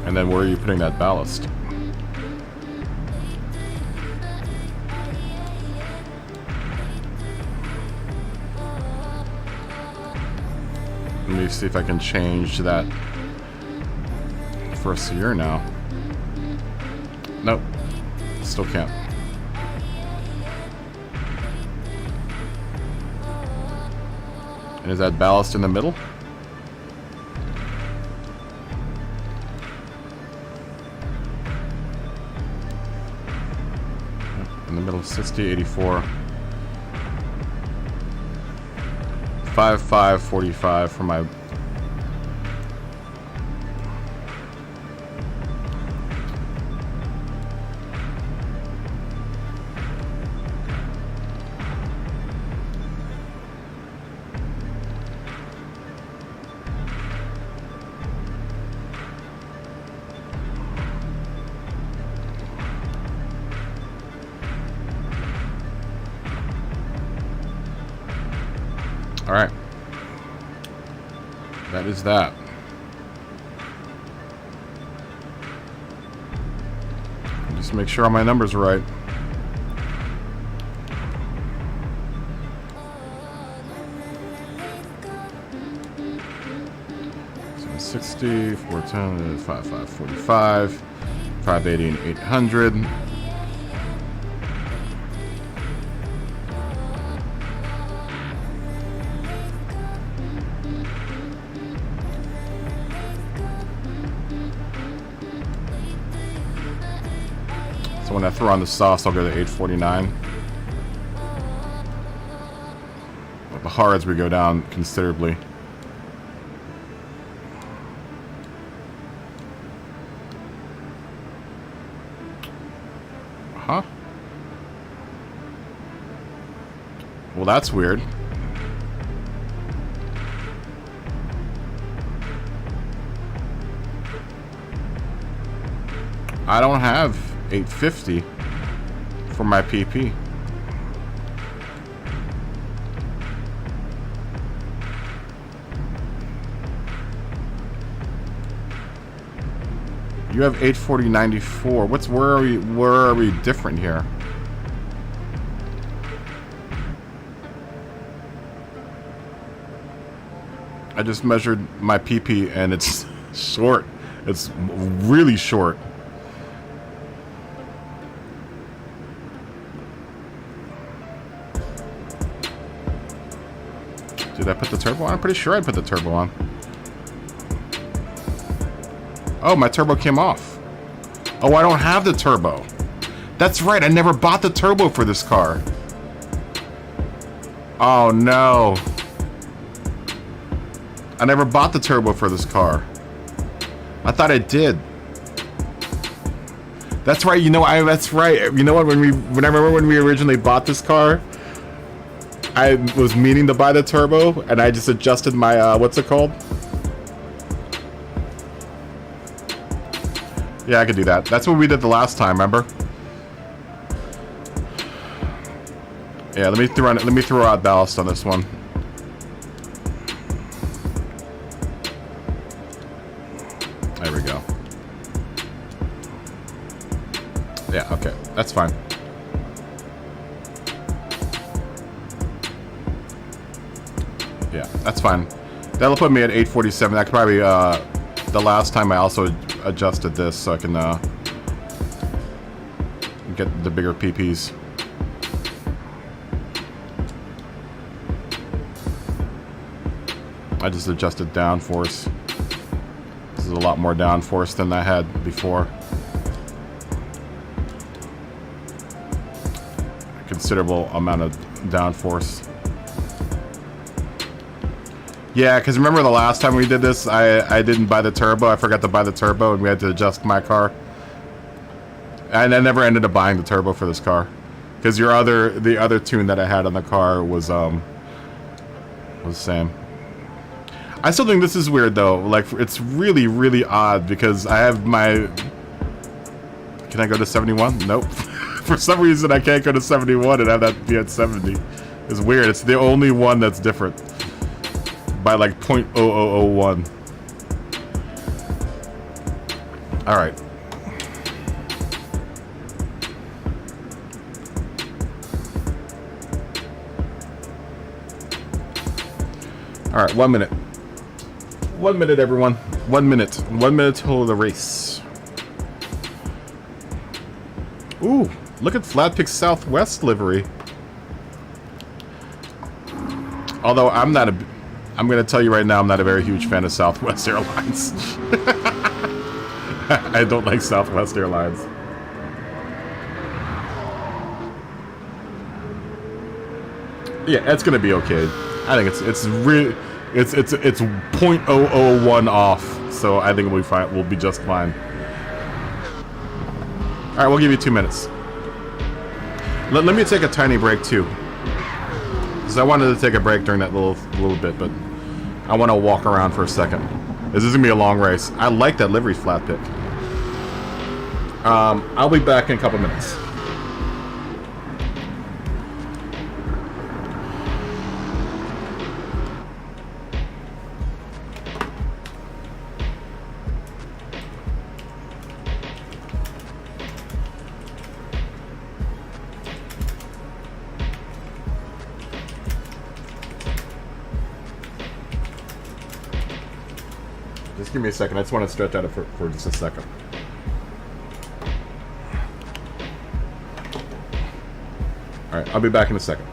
And then where are you putting that ballast? Let me see if I can change that first year now. Nope. Still can't. And is that ballast in the middle? In the middle, 60, 84. 5545 for my... Alright. That is that. Just make sure all my numbers are right. 460, 410, 5545, 580, and 800. So when I throw on the sauce, I'll go to 849. But the hards we go down considerably. Huh? Well, that's weird. I don't have 850 for my PP. You have 840.94. Where are we different here? I just measured my PP and it's short. It's really short. Did I put the turbo on? I'm pretty sure I put the turbo on. Oh, my turbo came off. Oh, I don't have the turbo. That's right, I never bought the turbo for this car. Oh, no. I never bought the turbo for this car. I thought I did. That's right, that's right. You know what, when I remember when we originally bought this car, I was meaning to buy the turbo, and I just adjusted my, what's it called? Yeah, I could do that. That's what we did the last time, remember? Yeah, let me throw out ballast on this one. There we go. Yeah, okay. That's fine. Yeah, that's fine. That'll put me at 847. That's probably the last time I also adjusted this so I can get the bigger PPs. I just adjusted downforce. This is a lot more downforce than I had before. A considerable amount of downforce. Yeah, because remember the last time we did this, I didn't buy the turbo. I forgot to buy the turbo, and we had to adjust my car. And I never ended up buying the turbo for this car, because the other tune that I had on the car was the same. I still think this is weird though. Like, it's really, really odd because I have my. Can I go to 71? Nope. For some reason, I can't go to 71 and have that be at 70. It's weird. It's the only one that's different. By like 0.0001. Alright. Alright, 1 minute. 1 minute, everyone. 1 minute. 1 minute till the race. Ooh, look at Flatpick Southwest livery. Although I'm going to tell you right now, I'm not a very huge fan of Southwest Airlines. I don't like Southwest Airlines. Yeah, it's going to be okay. I think it's 0.001 off, so I think we'll be fine. We'll be just fine. All right, we'll give you 2 minutes. Let me take a tiny break too, because I wanted to take a break during that little bit, but I want to walk around for a second. This is gonna be a long race. I like that livery flat pick. I'll be back in a couple minutes. Just give me a second. I just want to stretch out it for just a second. Alright, I'll be back in a second.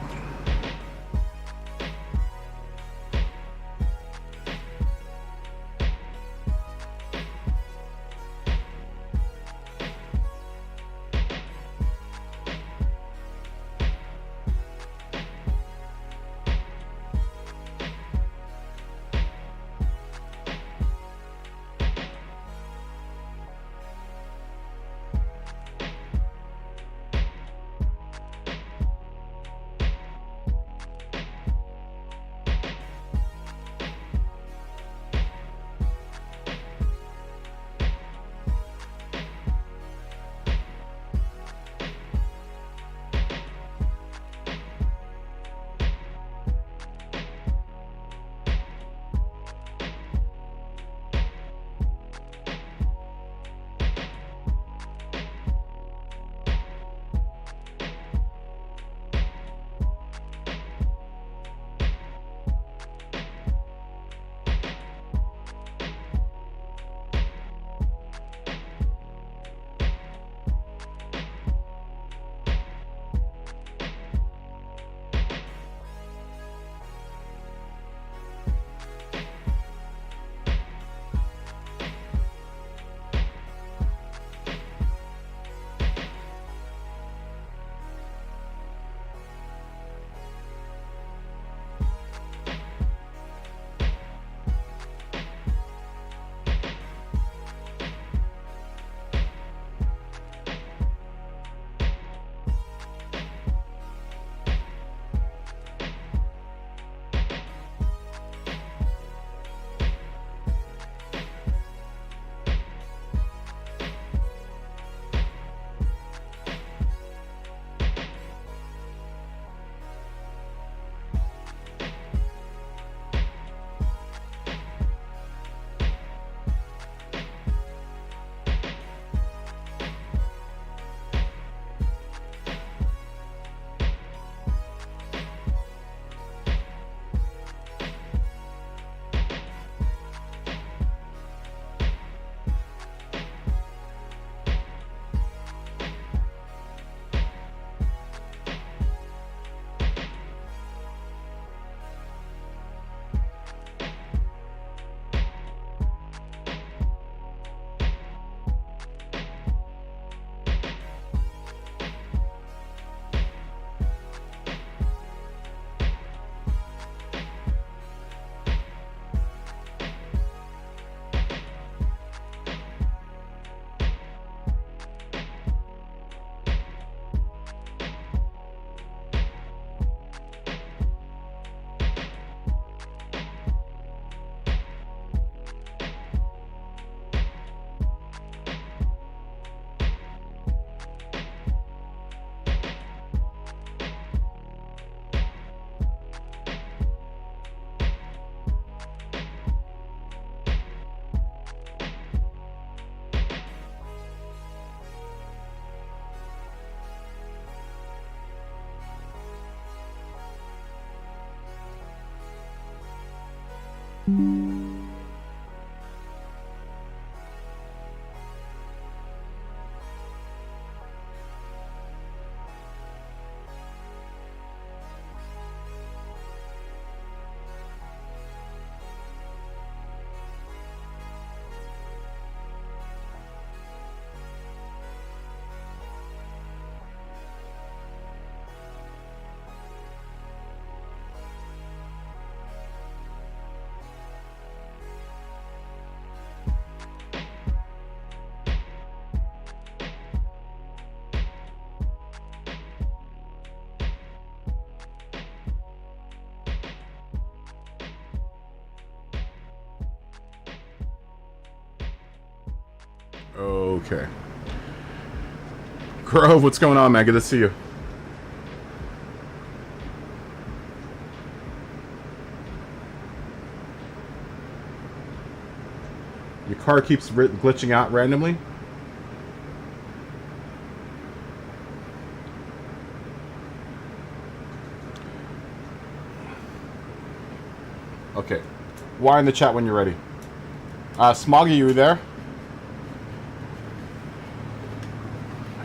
Okay. Grove, what's going on, man? Good to see you. Your car keeps glitching out randomly? Okay. Why in the chat when you're ready? Smoggy, you there?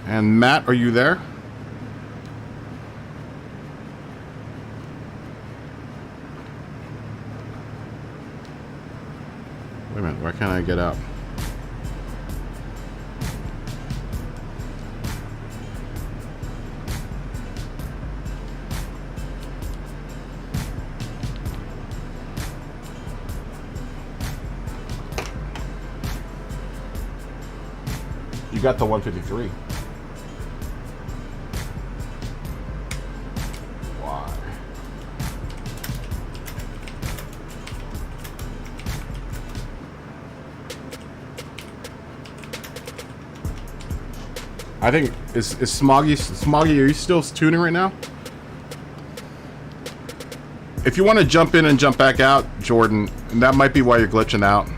And Matt, are you there? Wait a minute, why can't I get out? You got the 153. Why? I think is Smoggy, are you still tuning right now? If you want to jump in and jump back out, Jordan, that might be why you're glitching out.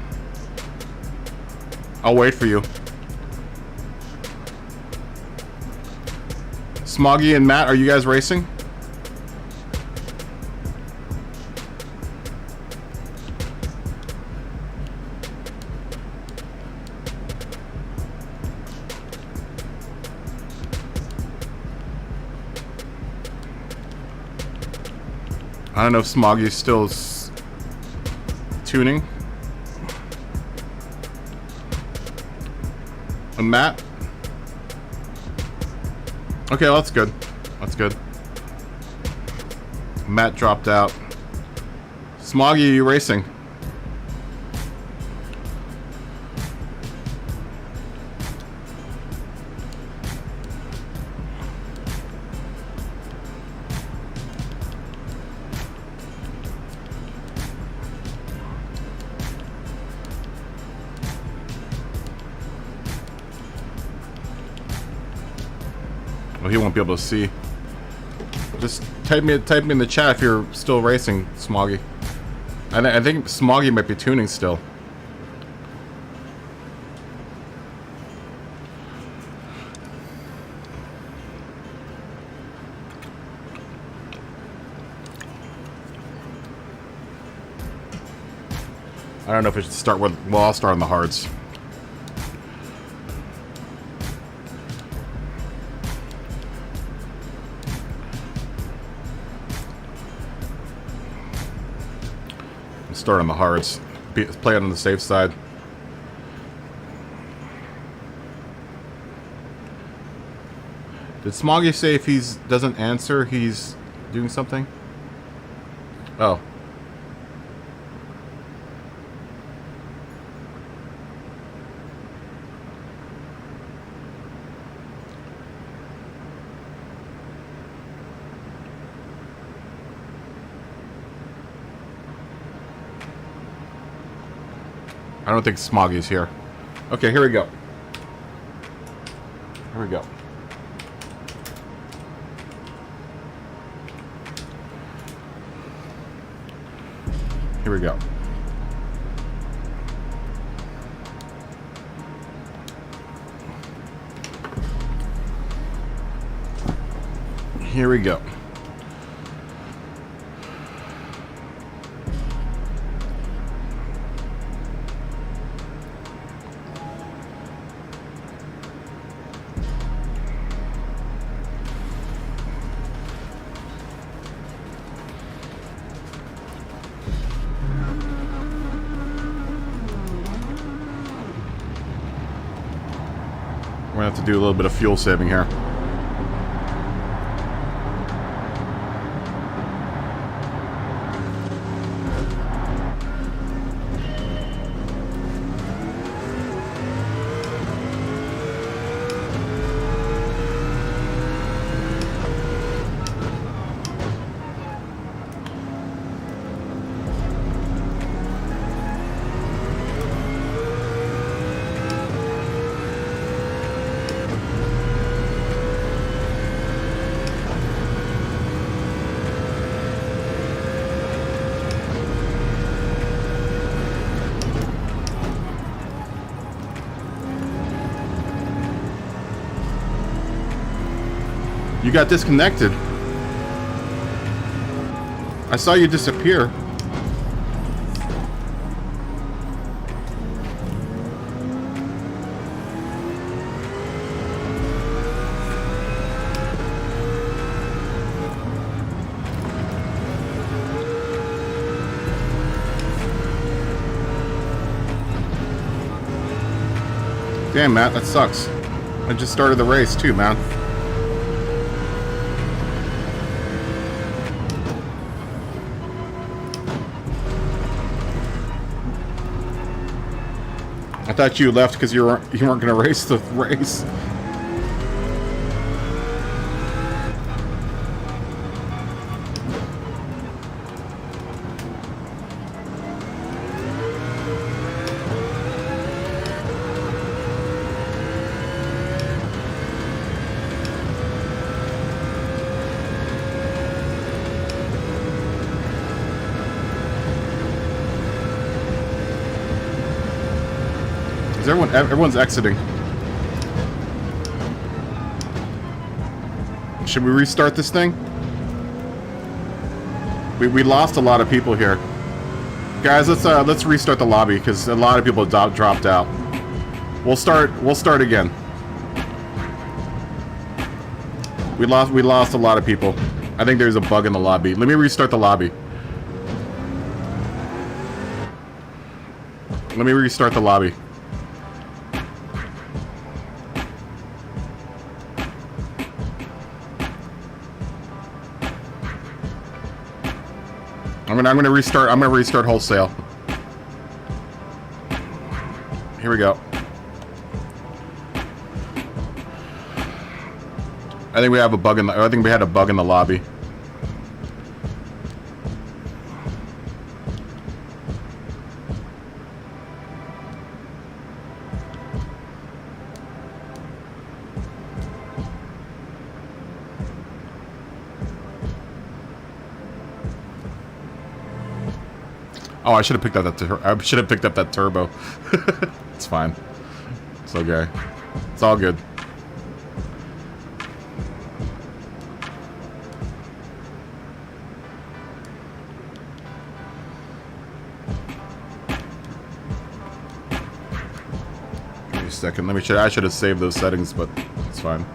I'll wait for you. Smoggy and Matt, are you guys racing? I don't know if Smoggy's still tuning. And Matt? Okay, well, that's good. That's good. Matt dropped out. Smoggy, are you racing? Well, he won't be able to see. Just type me in the chat if you're still racing, Smoggy. I think Smoggy might be tuning still. I don't know if we should start with... Well, I'll start on the hards. Start on the hards. Play it on the safe side. Did Smoggy say if he doesn't answer, he's doing something? Oh. I don't think Smoggy's here. Okay, here we go. Here we go. Here we go. Here we go. We're gonna have to do a little bit of fuel saving here. You got disconnected. I saw you disappear. Damn, Matt, that sucks. I just started the race too, man. I thought you left because you weren't gonna race the race. Is everyone's exiting. Should we restart this thing? We lost a lot of people here. Guys, let's restart the lobby because a lot of people dropped out. We'll start again. We lost a lot of people. I think there's a bug in the lobby. Let me restart the lobby. Let me restart the lobby. I'm gonna restart wholesale. Here we go. I think we have a bug in the. I think we had a bug in the lobby. Oh, I should have picked up that turbo. It's fine. It's okay. It's all good. Give me a second. I should have saved those settings, but it's fine.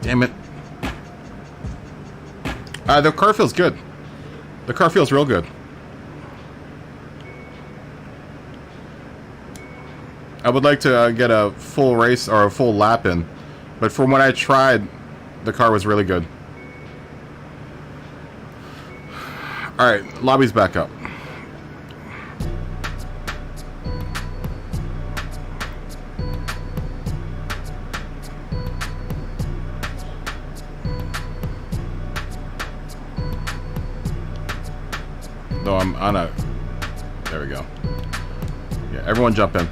Damn it. The car feels good. The car feels real good. I would like to get a full race or a full lap in, but from when I tried, the car was really good. Alright, lobby's back up. Though I'm on a... There we go. Yeah, everyone jump in.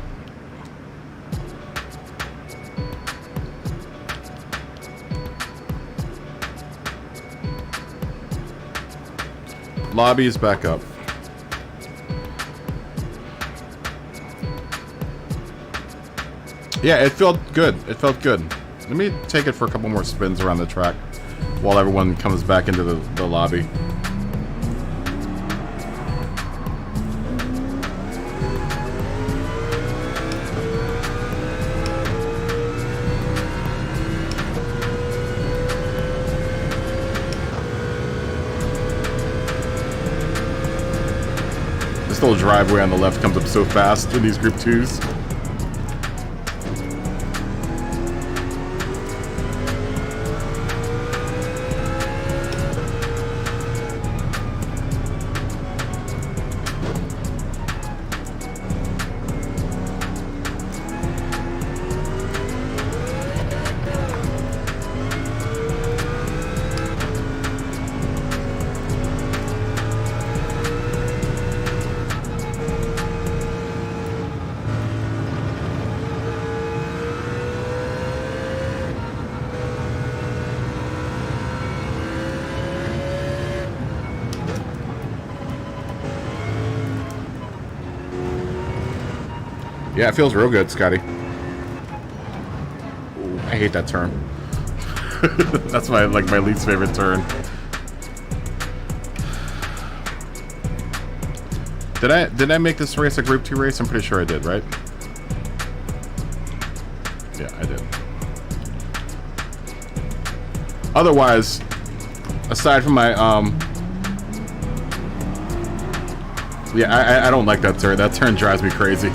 Lobby is back up. Yeah, it felt good. It felt good. Let me take it for a couple more spins around the track while everyone comes back into the lobby. This little driveway on the left comes up so fast in these Group 2s. Yeah, it feels real good, Scotty. Ooh, I hate that turn. That's my least favorite turn. Did I make this race a Group 2 race? I'm pretty sure I did, right? Yeah, I did. Otherwise, aside from my yeah, I don't like that turn. That turn drives me crazy.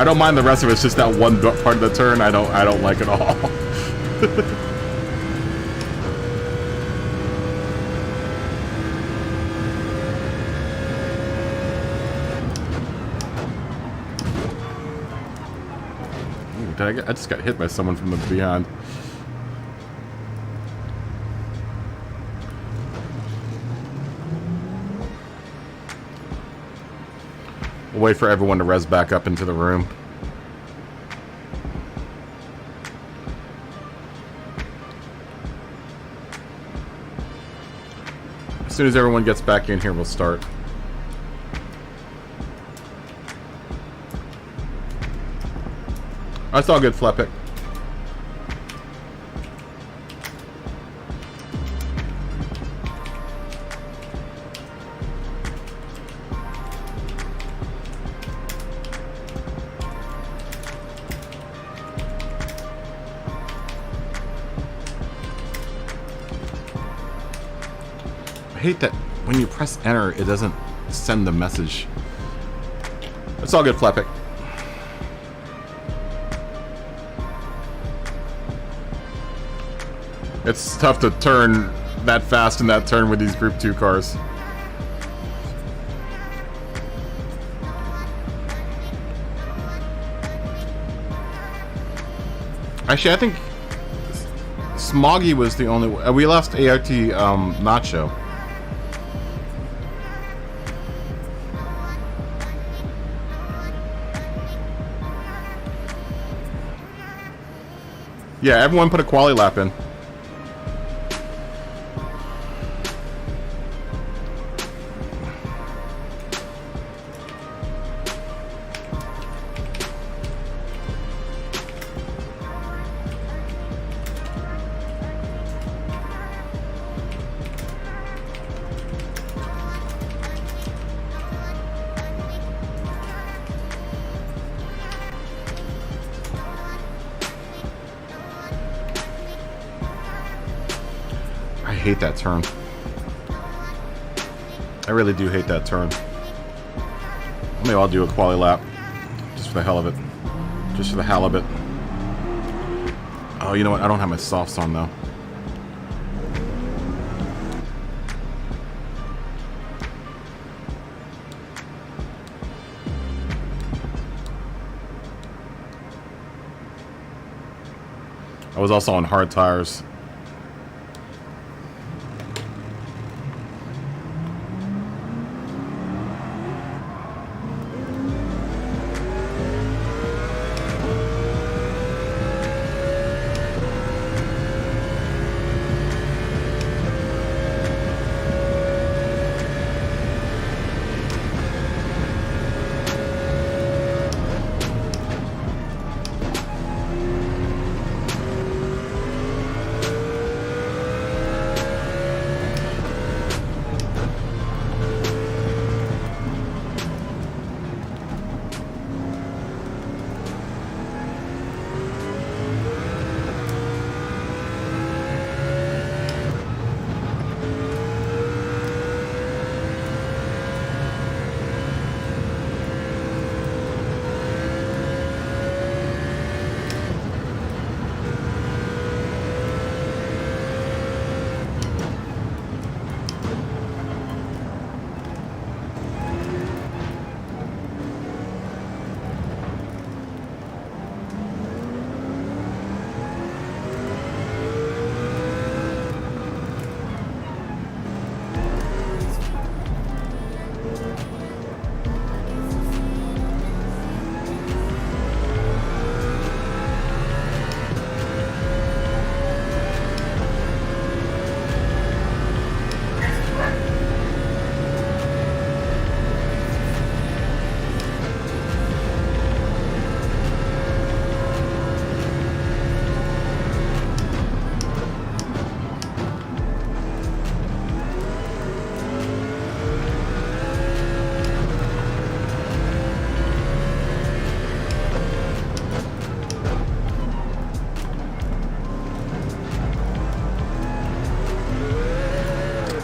I don't mind the rest of it. It's just that one part of the turn I don't like at all. Ooh, I just got hit by someone from the behind. We'll wait for everyone to res back up into the room. As soon as everyone gets back in here, we'll start. That's all good, Flepic. I hate that when you press enter, it doesn't send the message. It's all good, Flepic. It's tough to turn that fast in that turn with these Group 2 cars. Actually, I think Smoggy was the only one. We lost ART Nacho. Yeah, everyone put a quali lap in. I hate that turn. I really do hate that turn. Maybe I'll do a quali lap. Just for the hell of it. Just for the hell of it. Oh, you know what? I don't have my softs on, though. I was also on hard tires.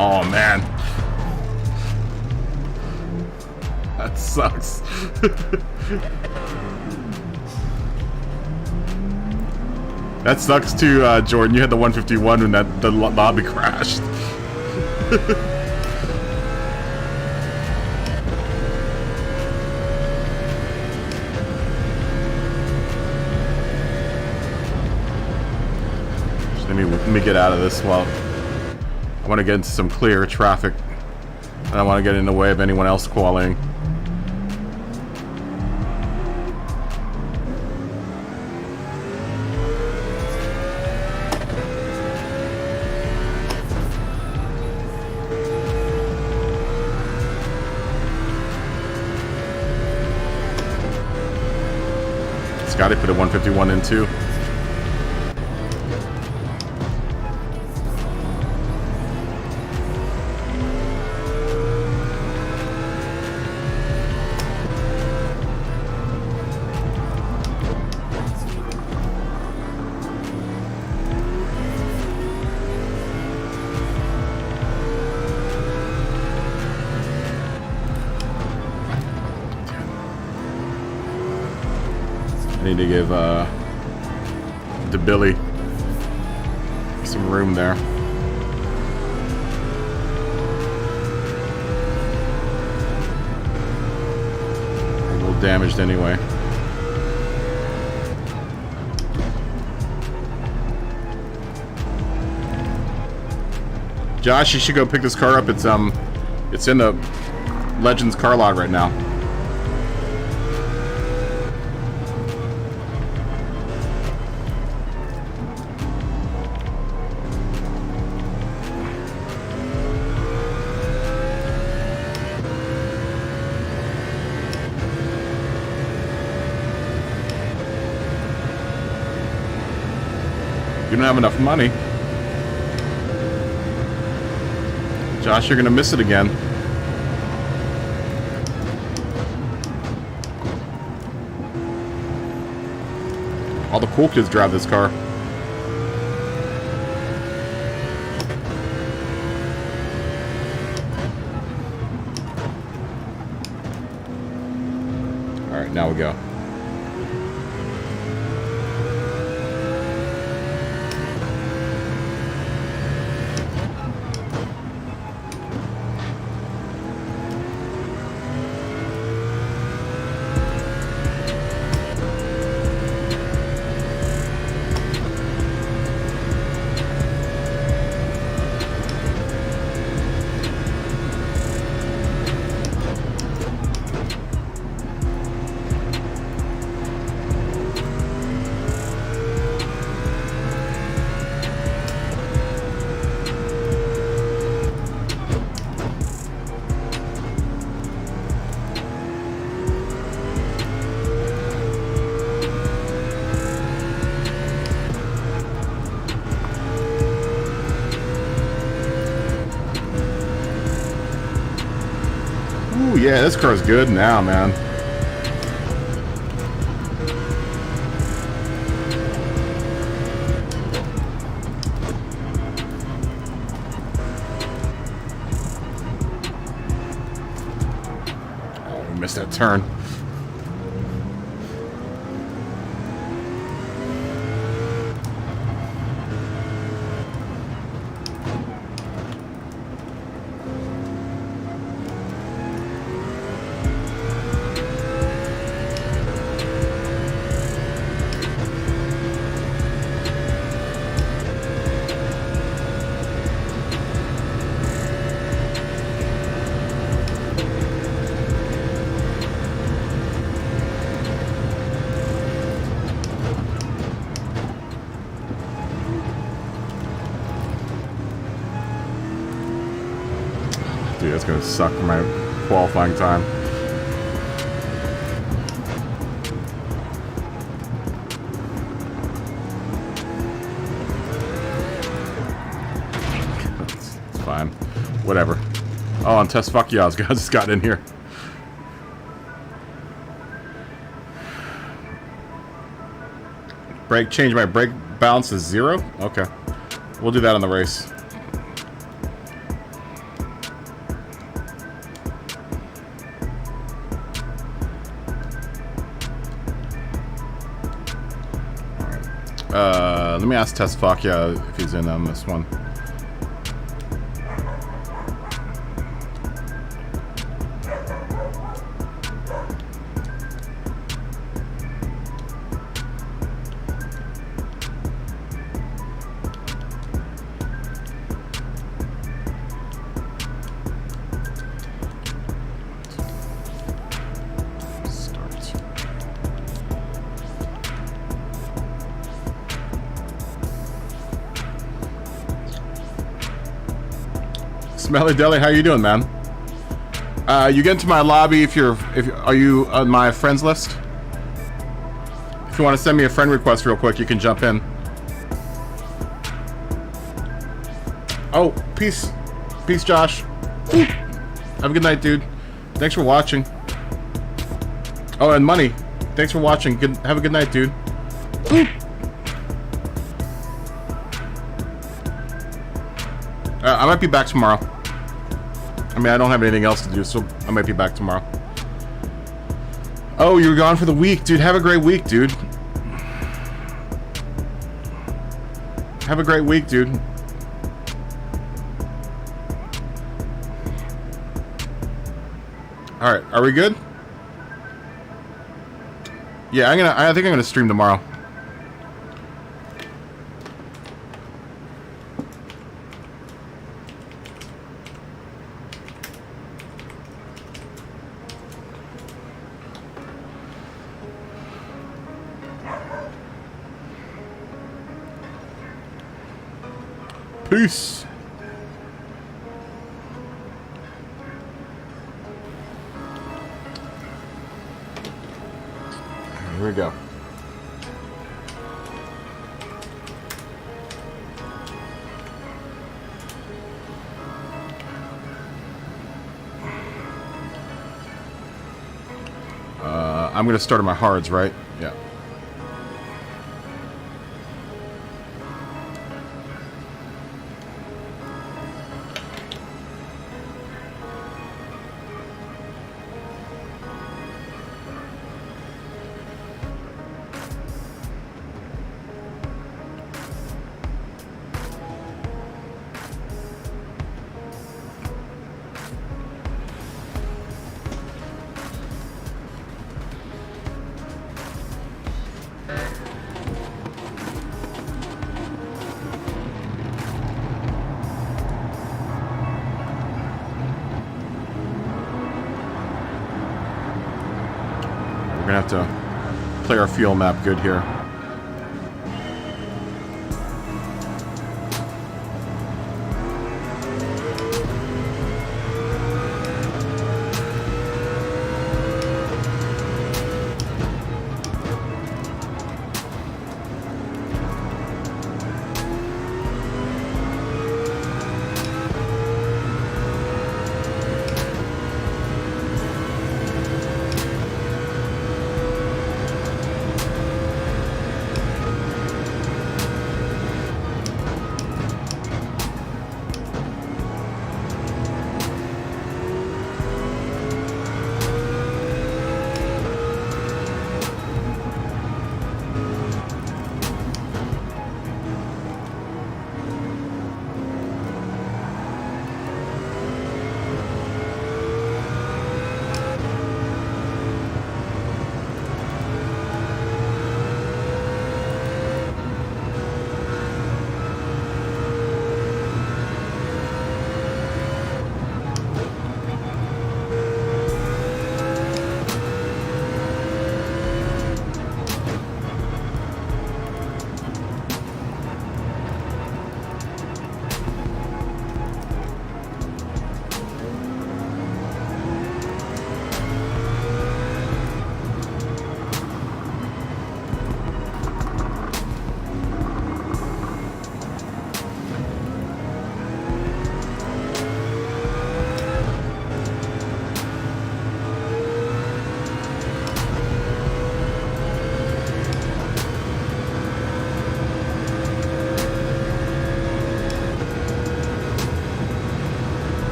Oh man. That sucks. That sucks too, Jordan. You had the 151 when the lobby crashed. Let me get out of this while I want to get into some clear traffic. I don't want to get in the way of anyone else qualifying. Scotty put a 151 in too. I need to give to Billy some room there. A little damaged anyway. Josh, you should go pick this car up. It's in the Legends car lot right now. You don't have enough money. Josh, you're gonna miss it again. All the cool kids drive this car. Alright, now we go. Ooh, yeah, this car's good now, man. Oh, we missed that turn. Dude, that's gonna suck for my qualifying time. It's fine. Whatever. Oh, and test fuck y'all, I just got in here. Change my brake balance to 0? Okay. We'll do that on the race. Let me ask Tesfakia if he's in on this one. Smelly Deli, how you doing, man? You get into my lobby are you on my friends list? If you want to send me a friend request real quick, you can jump in. Oh, peace, Josh. Ooh. Have a good night, dude. Thanks for watching. Oh, and Money, thanks for watching. Have a good night, dude. Ooh. I might be back tomorrow. I mean, I don't have anything else to do, so I might be back tomorrow. Oh, you're gone for the week, dude. Have a great week, dude. Have a great week, dude. All right, are we good? Yeah, I think I'm gonna stream tomorrow. Peace. Here we go. I'm gonna start on my hards, right? Yeah. We're gonna have to play our fuel map good here.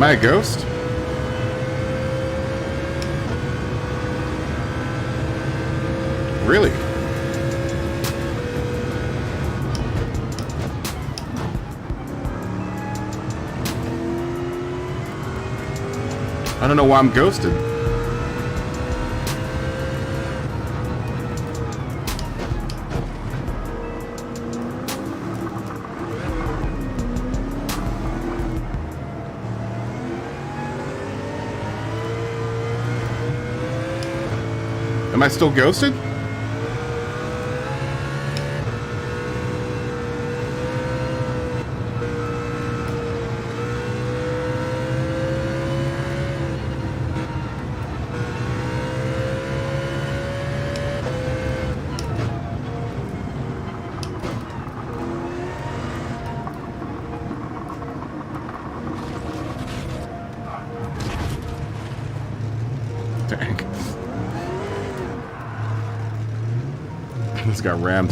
Am I a ghost? Really? I don't know why I'm ghosted. Am I still ghosted? Dang. This got rammed.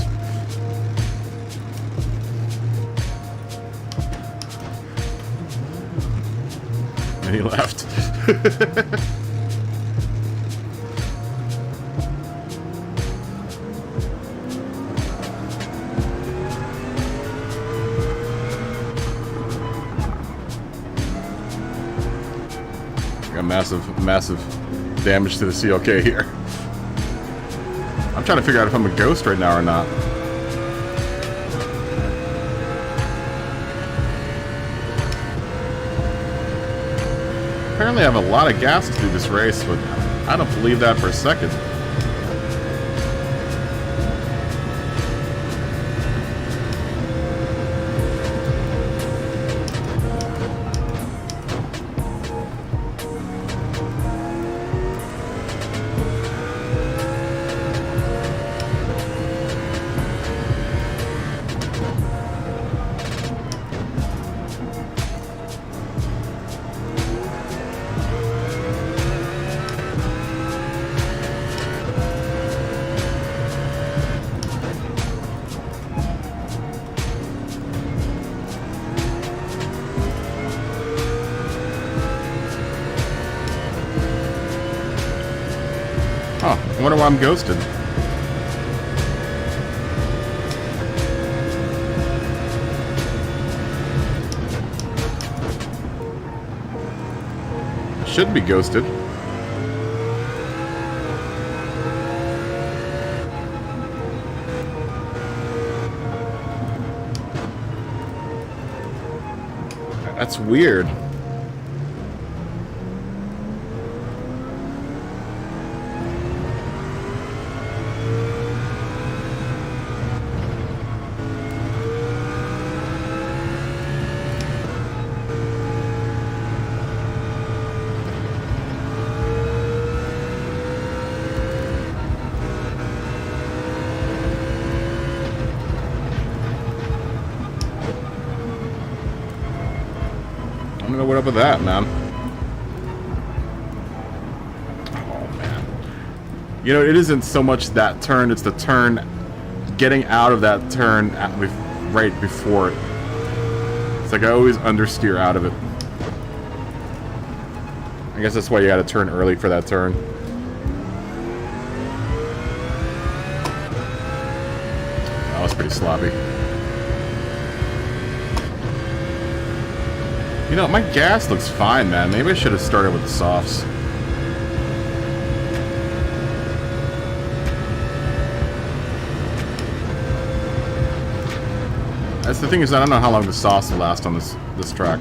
And he left. Got massive damage to the CLK here. I'm trying to figure out if I'm a ghost right now or not. Apparently I have a lot of gas to do this race, but I don't believe that for a second. Huh, I wonder why I'm ghosted. I shouldn't be ghosted. That's weird. I don't know what up with that, man. Oh, man. You know, it isn't so much that turn, it's the turn, getting out of that turn right before it. It's like I always understeer out of it. I guess that's why you gotta turn early for that turn. That was pretty sloppy. You know, my gas looks fine, man. Maybe I should have started with the softs. That's the thing, is I don't know how long the softs will last on this track.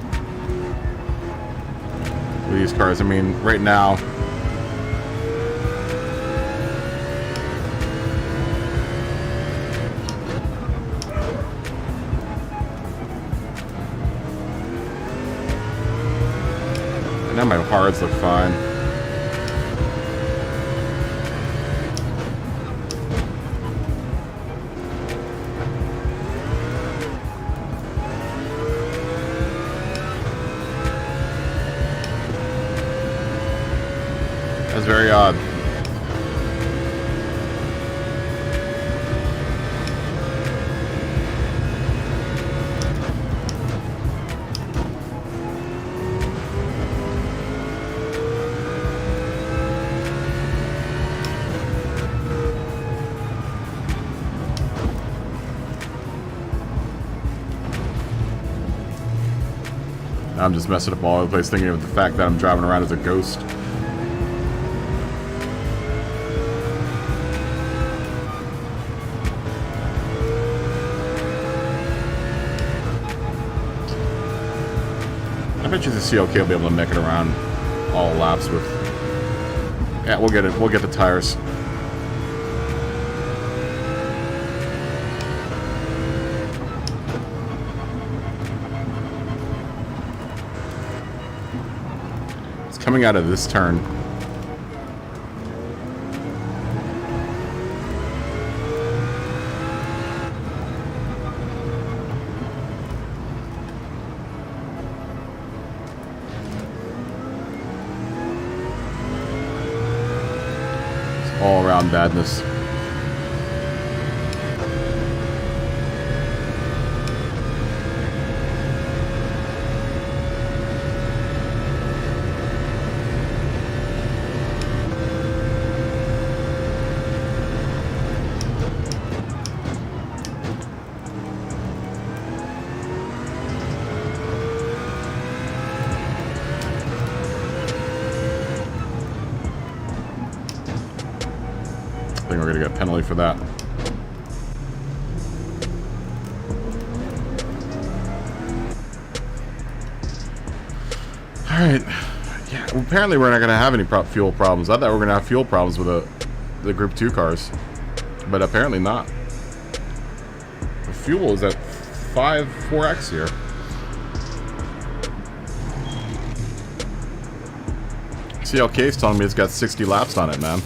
With these cars, I mean, right now. Now my hards look fine. That's very odd. I'm just messing up all over the place thinking of the fact that I'm driving around as a ghost. I bet you the CLK will be able to make it around all laps with... Yeah, we'll get it. We'll get the tires. It's coming out of this turn. All around badness. I think we're gonna get a penalty for that. Alright. Yeah, well, apparently we're not gonna have any fuel problems. I thought we were gonna have fuel problems with the Group 2 cars. But apparently not. The fuel is at 4x here. CLK's telling me it's got 60 laps on it, man.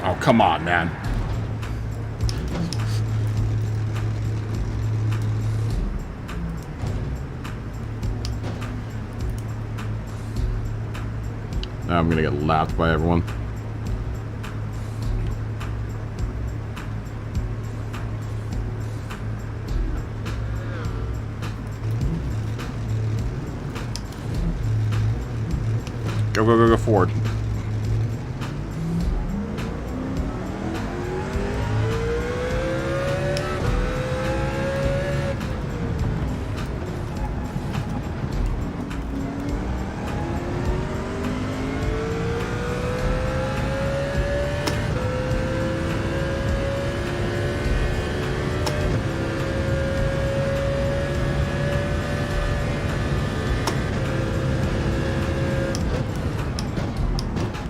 Oh, come on, man. Now I'm gonna get lapped by everyone. Go, go, go, go forward.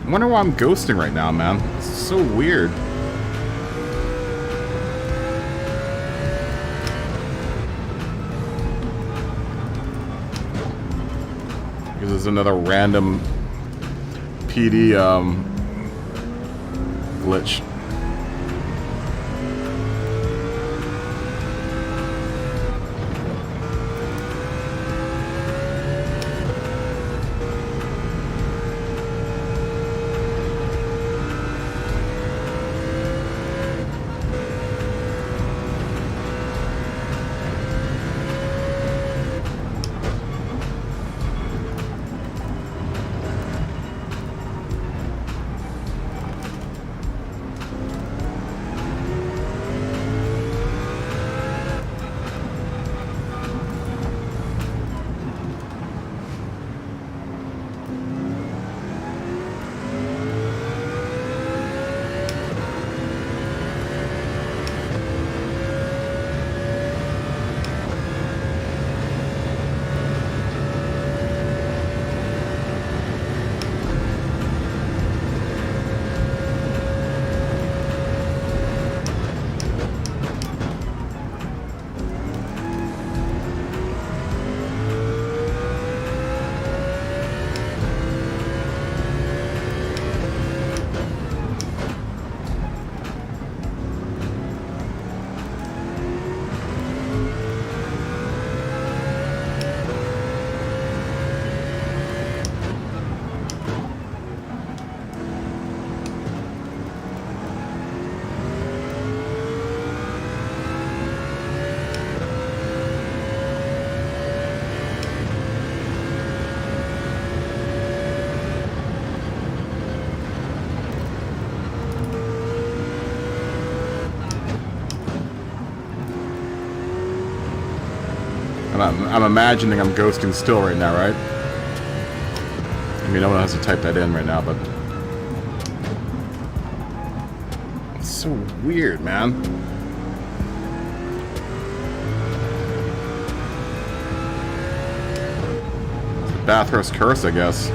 I wonder why I'm ghosting right now, man. It's so weird. Because there's another random PD glitch. I'm imagining I'm ghosting still right now, right? I mean, no one has to type that in right now, but it's so weird, man. It's the Bathurst curse, I guess.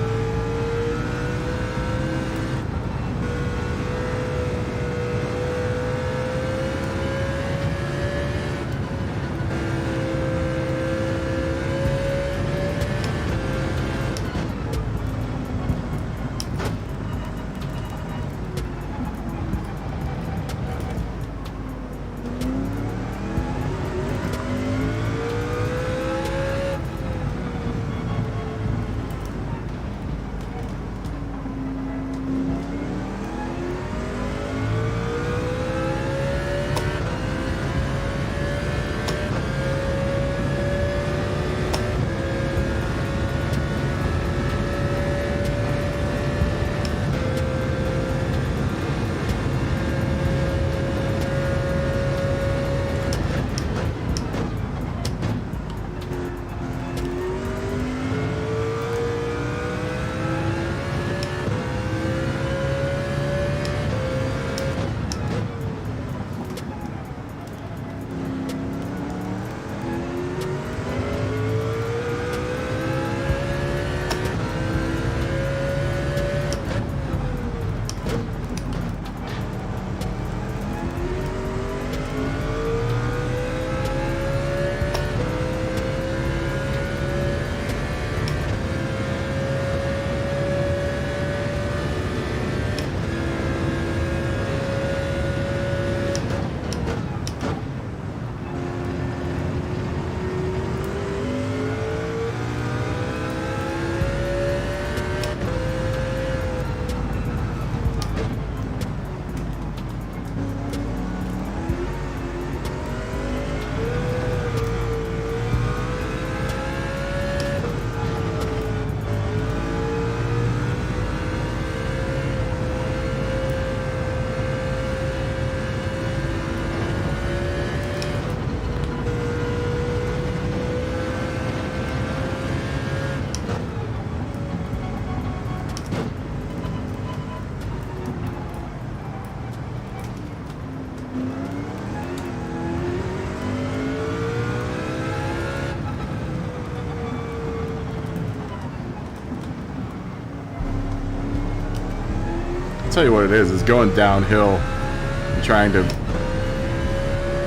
I'll tell you what it is going downhill and trying to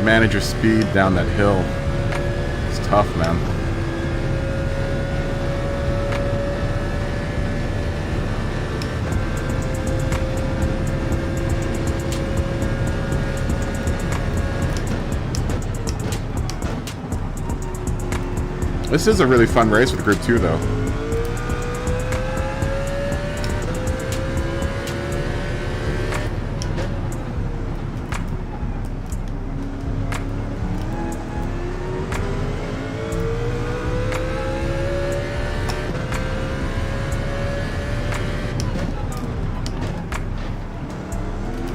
manage your speed down that hill. It's tough, man. This is a really fun race with Group 2, though.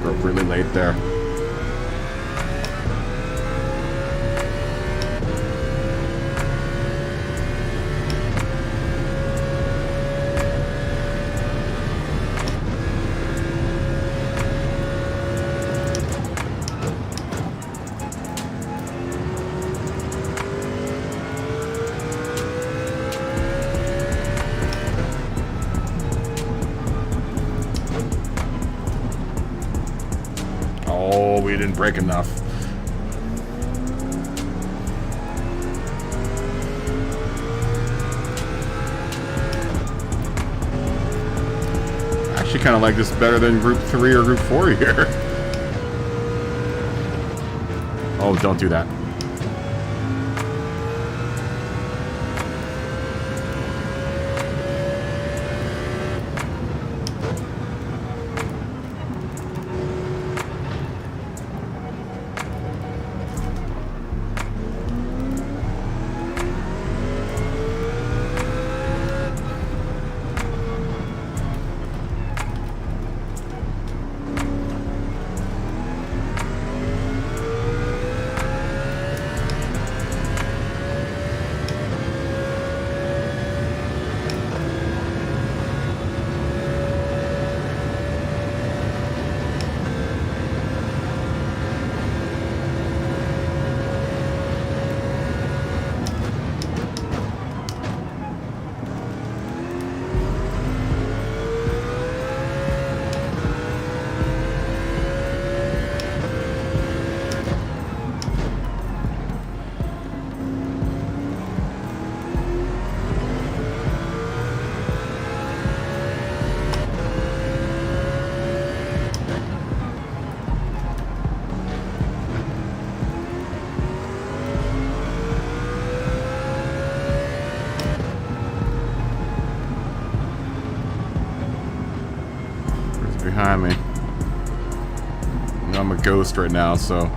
Broke really late there. Oh, we didn't break enough. I actually kind of like this better than Group 3 or Group 4 here. Oh, don't do that. Behind me. You know, I'm a ghost right now, so.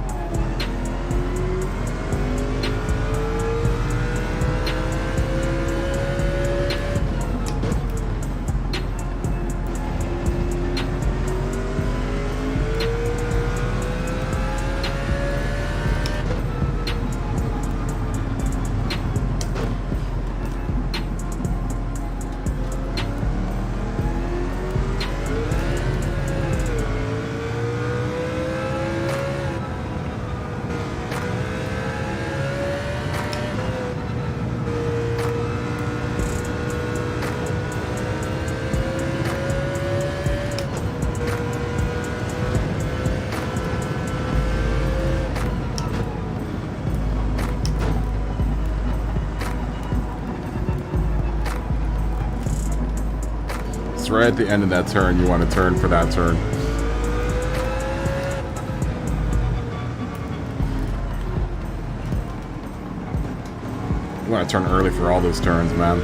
Right at the end of that turn, you want to turn for that turn. You want to turn early for all those turns, man.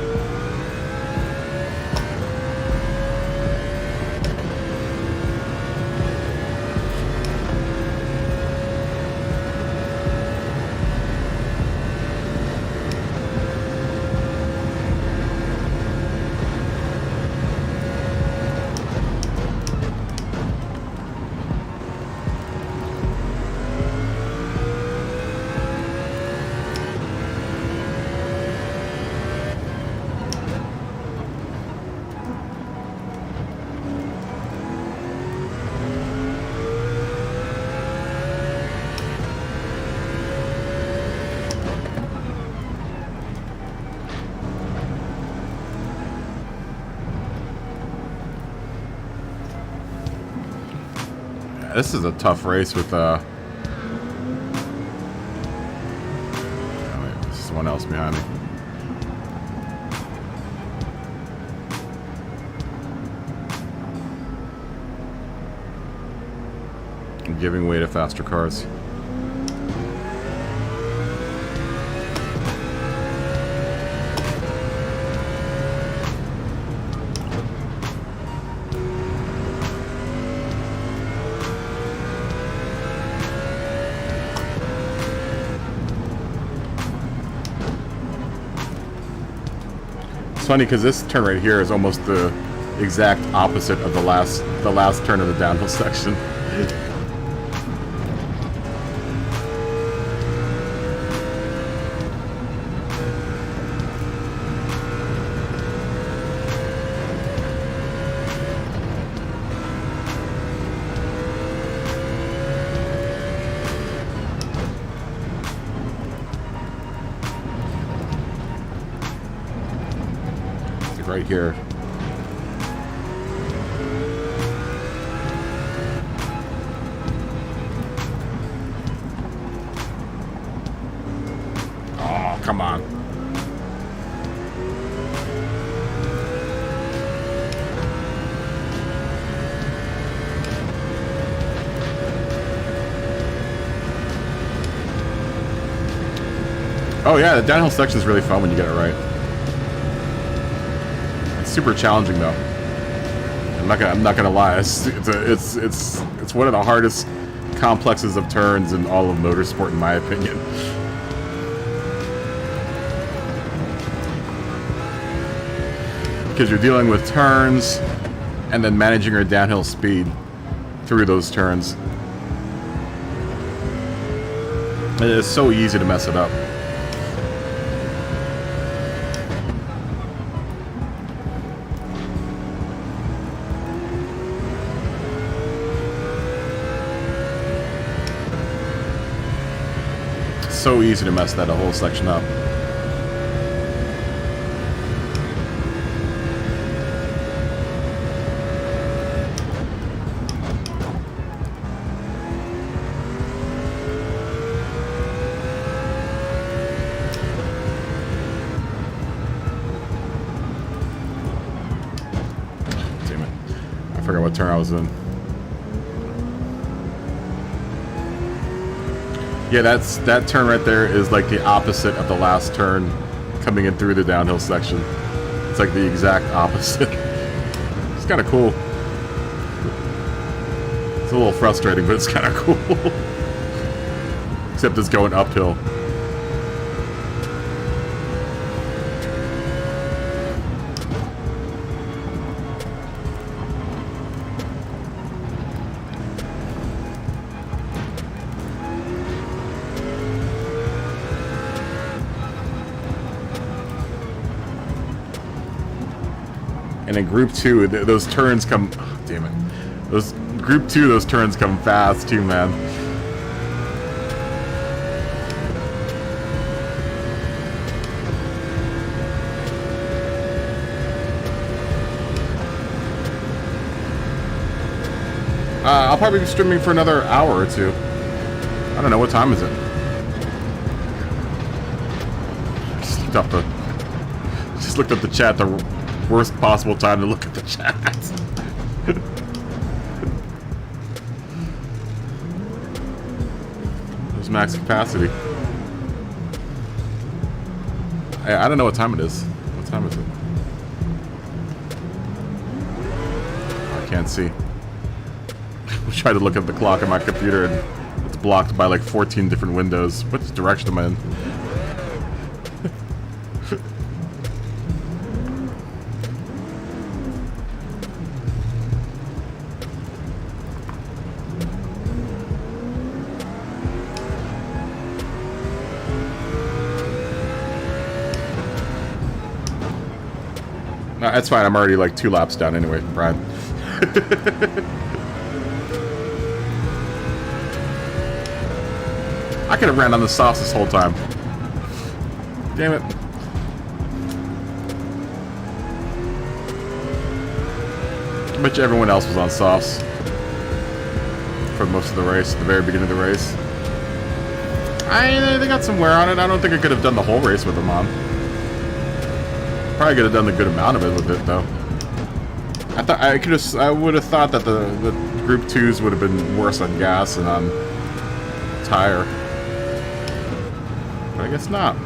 This is a tough race with oh, wait, there's someone else behind me. I'm giving way to faster cars. It's funny because this turn right here is almost the exact opposite of the last turn of the downhill section. Right here. Oh, come on. Oh yeah, the downhill section is really fun when you get it right. Super challenging though. I'm not gonna lie. It's one of the hardest complexes of turns in all of motorsport, in my opinion. Because you're dealing with turns and then managing your downhill speed through those turns. It is so easy to mess it up. So easy to mess that whole section up. Damn it. I forgot what turn I was in. Yeah, that turn right there is like the opposite of the last turn coming in through the downhill section. It's like the exact opposite. It's kind of cool. It's a little frustrating, but it's kind of cool. Except it's going uphill. And in Group 2, those turns come... Oh, damn it. Group 2, those turns come fast, too, man. I'll probably be streaming for another hour or two. I don't know, what time is it? Just looked up the chat, the worst possible time to look at the chat. There's max capacity. I don't know what time it is. What time is it? I can't see. I tried to look at the clock on my computer and it's blocked by like 14 different windows. What direction am I in? That's fine, I'm already like 2 laps down anyway from Brian. I could have ran on the softs this whole time. Damn it. I bet you everyone else was on softs for most of the race, at the very beginning of the race. They got some wear on it. I don't think I could have done the whole race with them on. Probably could have done a good amount of it with it, though. I would have thought that the Group 2s would have been worse on gas and on tire. But I guess not.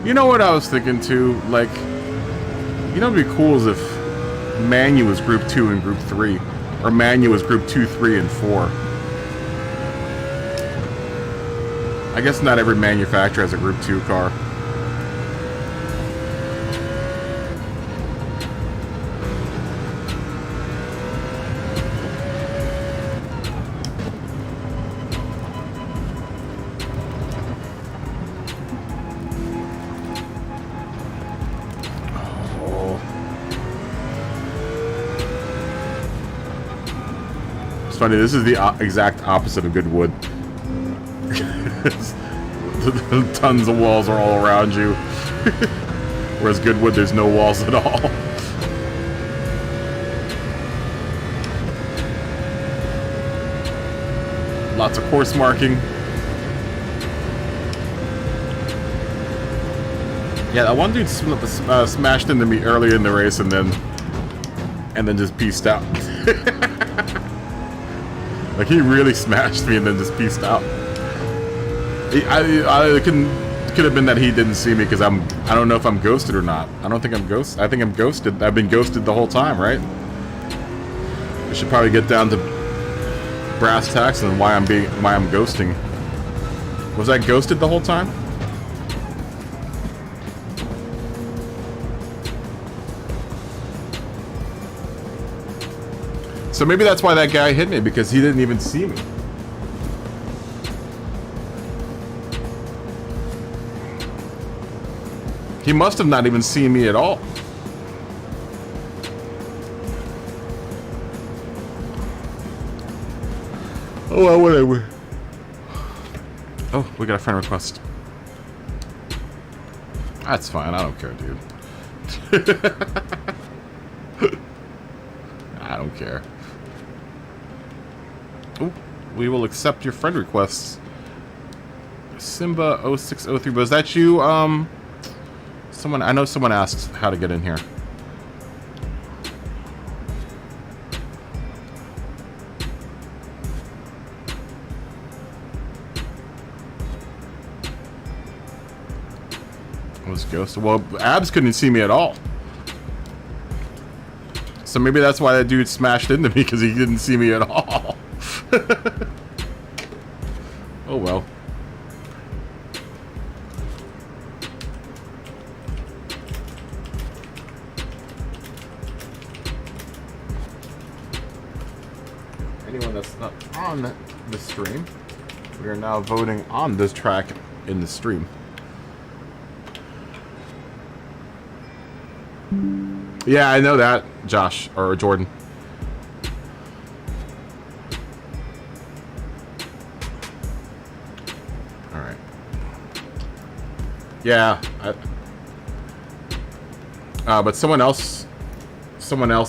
You know what I was thinking, too? Like, you know what would be cool is if Manu was Group 2 and Group 3. Or Manu was Group 2, 3, and 4. I guess not every manufacturer has a Group 2 car. Funny, this is the exact opposite of Goodwood. Tons of walls are all around you. Whereas Goodwood, there's no walls at all. Lots of course marking. Yeah, that one dude smashed into me earlier in the race and then just peaced out. Like, he really smashed me and then just peaced out. I could have been that he didn't see me because I don't know if I'm ghosted or not. I don't think I'm ghosted. I think I'm ghosted. I've been ghosted the whole time, right? We should probably get down to brass tacks and why I'm ghosting. Was I ghosted the whole time? So maybe that's why that guy hit me, because he didn't even see me. He must have not even seen me at all. Oh, well, whatever. Oh, we got a friend request. That's fine, I don't care, dude. I don't care. Ooh, we will accept your friend requests. Simba 0603. Was that you? I know someone asked how to get in here. Was ghosted. Well, Abs couldn't see me at all. So maybe that's why that dude smashed into me, because he didn't see me at all. Oh well. Anyone that's not on the stream, we are now voting on this track in the stream. Yeah, I know that, Josh, or Jordan. Alright. Yeah, but someone else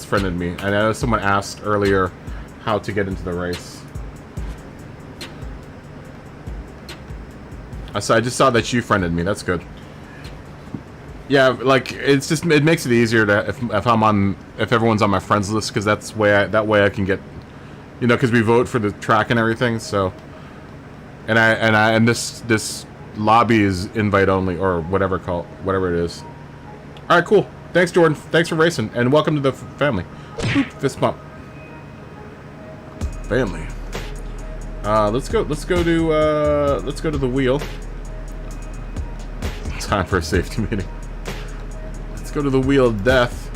friended me. And I know someone asked earlier how to get into the race. So I just saw that you friended me. That's good. Yeah, like it makes it easier to if everyone's on my friends list, because that way I can get, you know, because we vote for the track and everything. So, and this lobby is invite only or whatever it is. All right, cool. Thanks, Jordan. Thanks for racing, and welcome to the family. Boop, fist bump. Family. Let's go to the wheel. Time for a safety meeting. Let's go to the wheel of death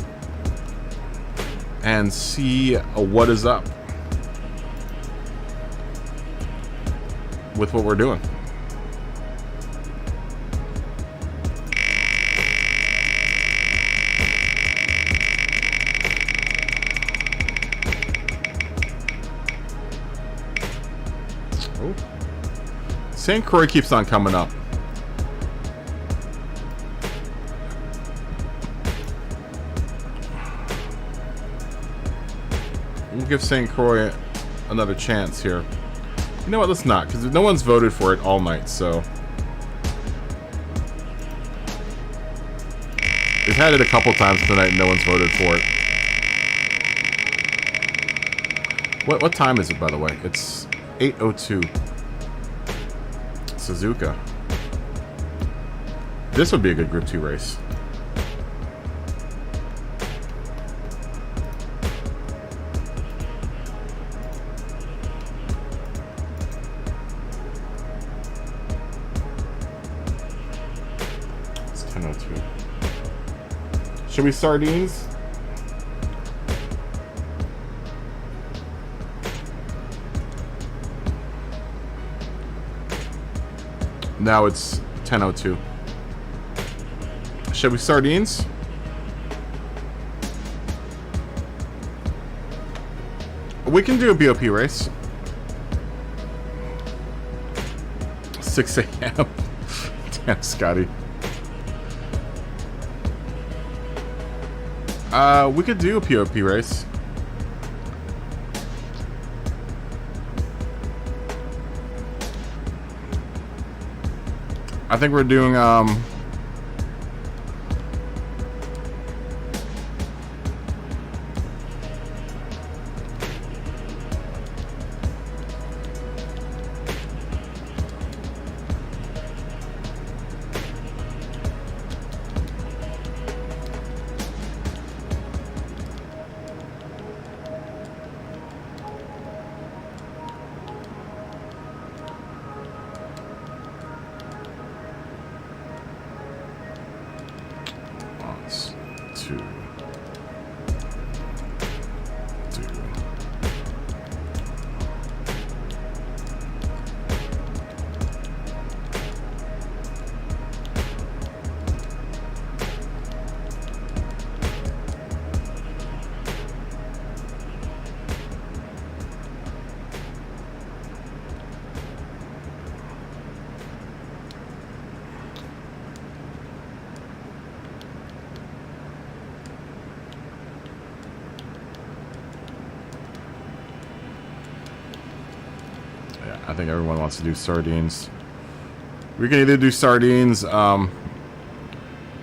and see what is up with what we're doing. Oh. St. Croix keeps on coming up. We'll give St. Croix another chance here. You know what? Let's not, because no one's voted for it all night, so. We've had it a couple times tonight and no one's voted for it. What time is it, by the way? It's 8:02. Suzuka. This would be a good Group 2 race. Should we sardines? Now it's 10:02. Should we sardines? We can do a BOP race. 6 a.m. Damn, Scotty. We could do a POP race. I think we're doing, I think everyone wants to do sardines. We can either do sardines, or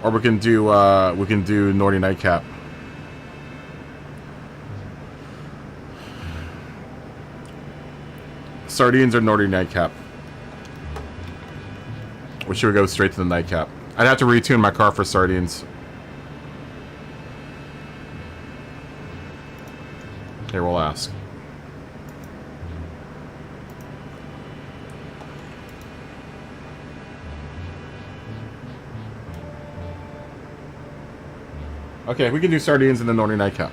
we can do Naughty Nightcap. Sardines or Naughty Nightcap? Or should we go straight to the Nightcap? I'd have to retune my car for sardines. Here, we'll ask. Okay, we can do sardines in the Naughty Nightcap.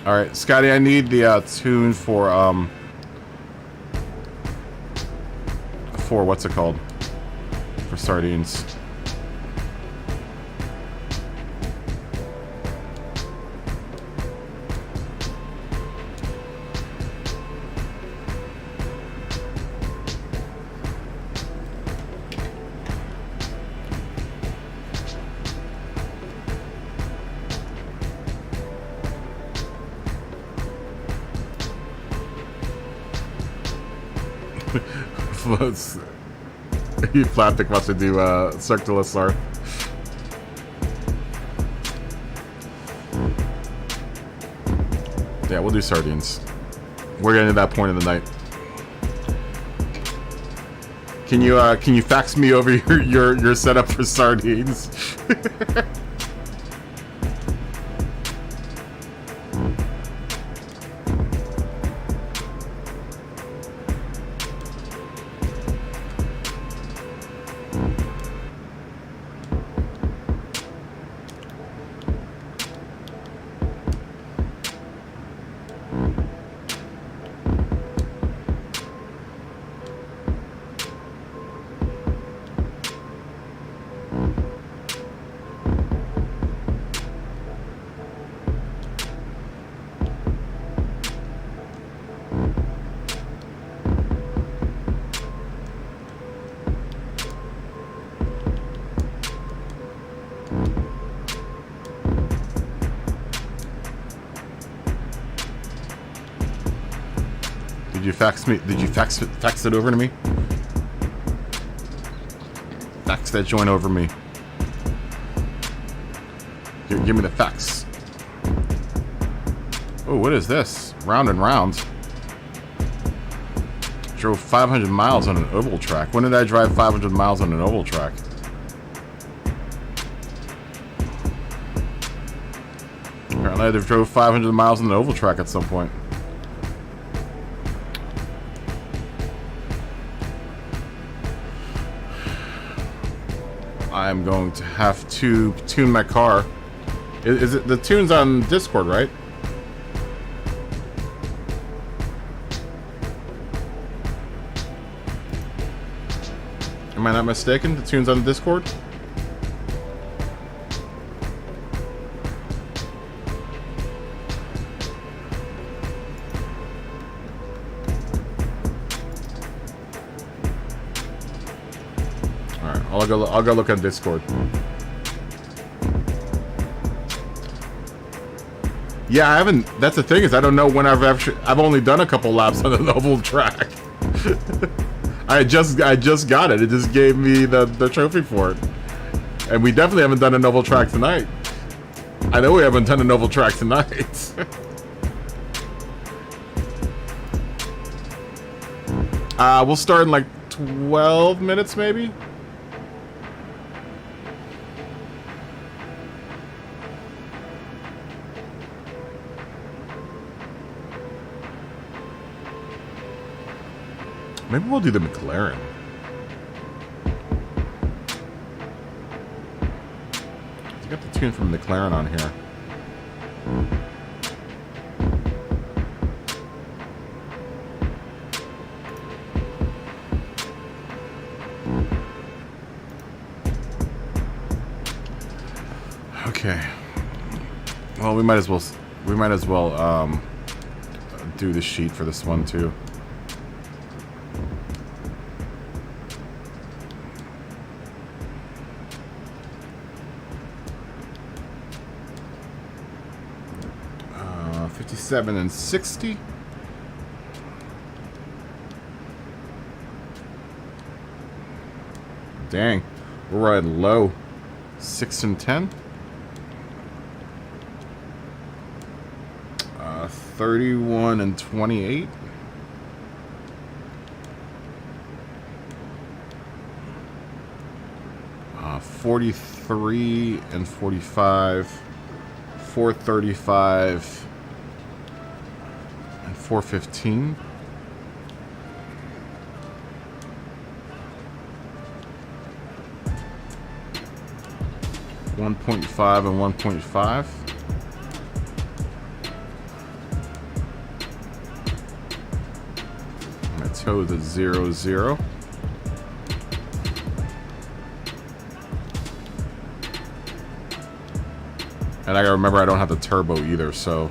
Alright, Scotty, I need the tune for what's it called? For sardines. Plastic wants to do Circular Star. Yeah, we'll do sardines. We're getting to that point of the night. Can you fax me over your setup for sardines? Did you fax me? Did you fax it over to me? Fax that joint over me. Give me the fax. Oh, what is this? Round and round. Drove 500 miles on an oval track. When did I drive 500 miles on an oval track? I either drove 500 miles on an oval track at some point. I'm going to have to tune my car. Is it the tune's on Discord, right? Am I not mistaken? The tune's on Discord? Alright, I'll go look on Discord. Yeah, I haven't. That's the thing, is I don't know when I've only done a couple laps on an oval track. I just got it. It just gave me the trophy for it. And we definitely haven't done an oval track tonight. I know we haven't done an oval track tonight. We'll start in like 12 minutes maybe. Maybe we'll do the McLaren. You got the tune from McLaren on here. Okay. Well, we might as well do the sheet for this one too. And 60. Dang, we're riding low. 6 and 10. 31 and 28. 43 and 45. 435. 415. $1.5 and 1.5. My toe is at 0, 0. And I gotta remember I don't have the turbo either, so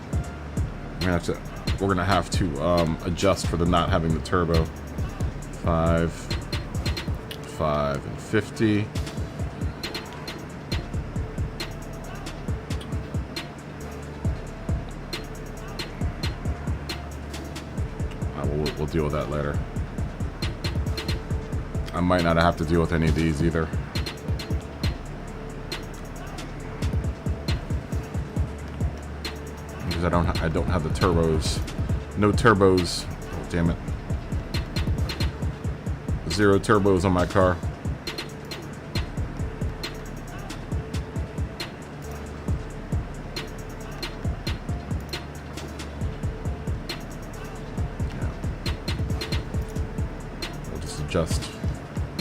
we're gonna have to adjust for the not having the turbo. 5, 5, and 50. We'll deal with that later. I might not have to deal with any of these either. Because I don't have the turbos. No turbos. Oh, damn it. 0 turbos on my car. Yeah. We'll just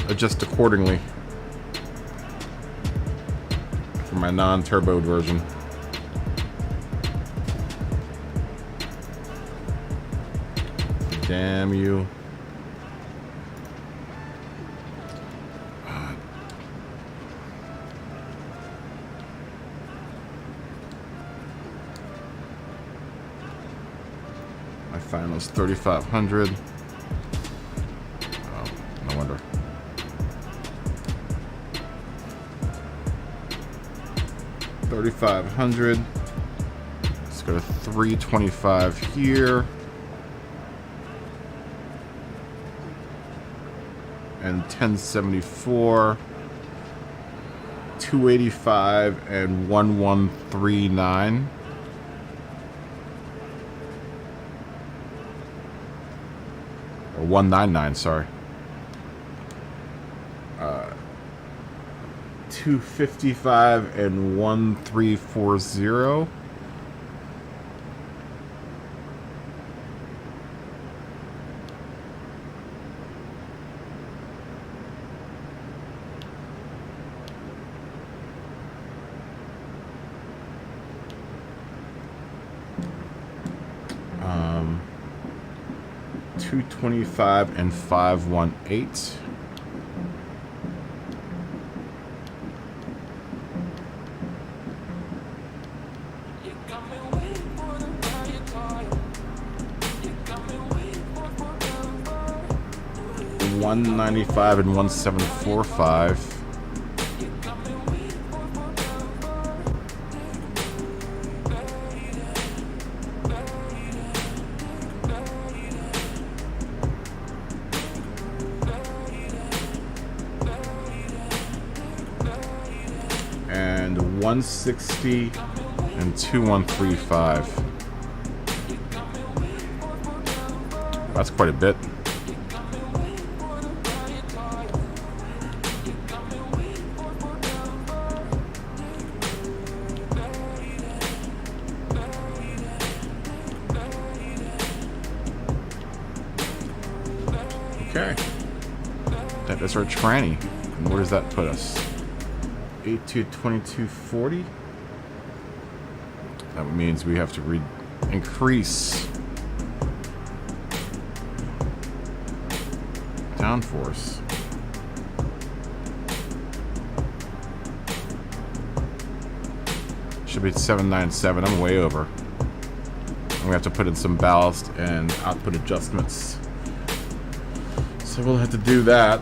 adjust accordingly for my non-turboed version. Damn you. My final's 3,500. Oh, no wonder. $3,500. Let's go to 325 here. And 1074, 285, and 1139. Or 199, sorry. 255 and 1340. 225 and 518. $195 and 1745. And 160 and 2135. That's quite a bit. Okay. That is our tranny. And where does that put us? 822240. That means we have to increase downforce. Should be 797. I'm way over. And we have to put in some ballast and output adjustments. So we'll have to do that.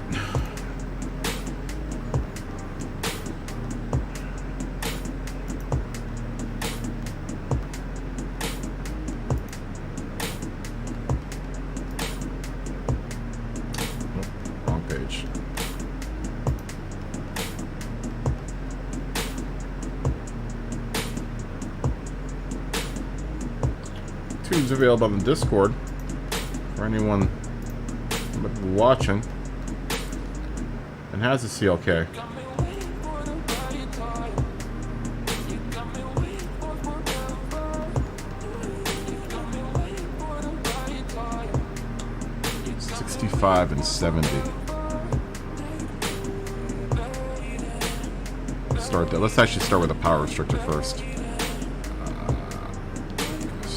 Tunes available on the Discord for anyone watching and has a CLK. $65 and $70. Start that. Let's actually start with a power restrictor first.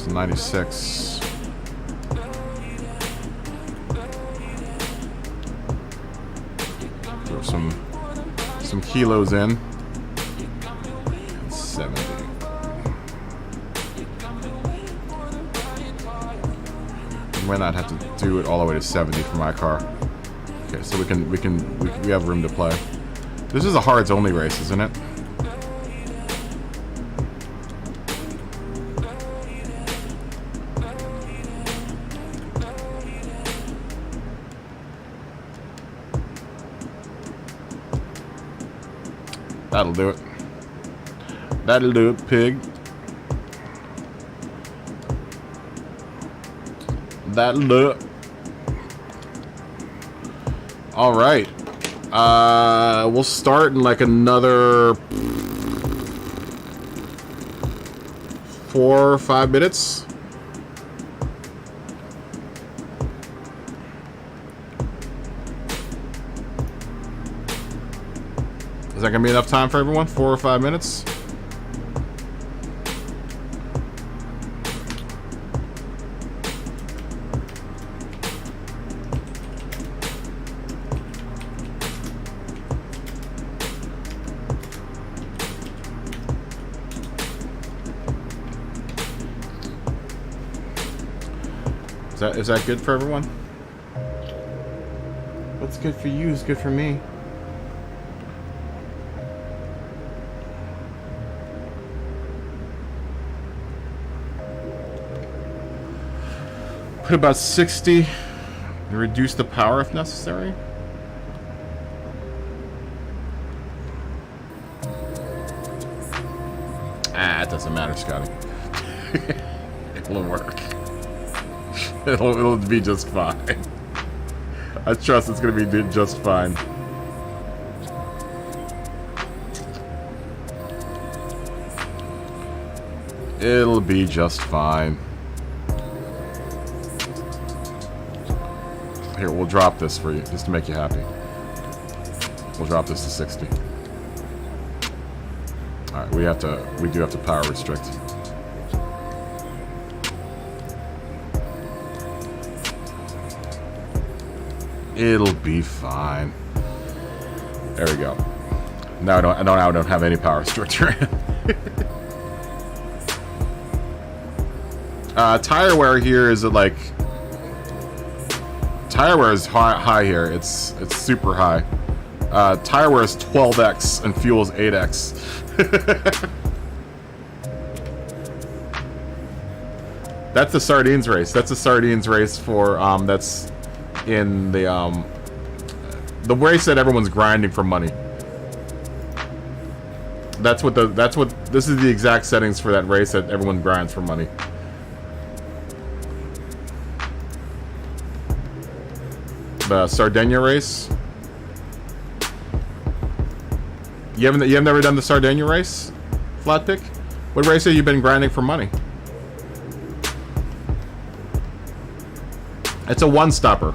96. Throw some kilos in. And 70. You might not have to do it all the way to 70 for my car. Okay, so we have room to play. This is a hards only race, isn't it? That'll do it. That'll do it, pig. That'll do it. All right. We'll start in like another 4 or 5 minutes. Is that going to be enough time for everyone? 4 or 5 minutes? Is that good for everyone? What's good for you is good for me. Put about 60 and reduce the power if necessary. It doesn't matter, Scotty. It'll work. It'll be just fine. I trust it's gonna be just fine. It'll be just fine. Here, we'll drop this for you, just to make you happy. We'll drop this to 60. Alright, we do have to power restrict. It'll be fine. There we go. Now I don't have any power structure. Tire wear here is like tire wear is high here. It's super high. Tire wear is 12x and fuel is 8x. That's the sardines race. That's the sardines race for that's in the race that everyone's grinding for money. This is the exact settings for that race that everyone grinds for money. The Sardinia race. You haven't never done the Sardinia race, Flatpick? What race have you been grinding for money? It's a one-stopper.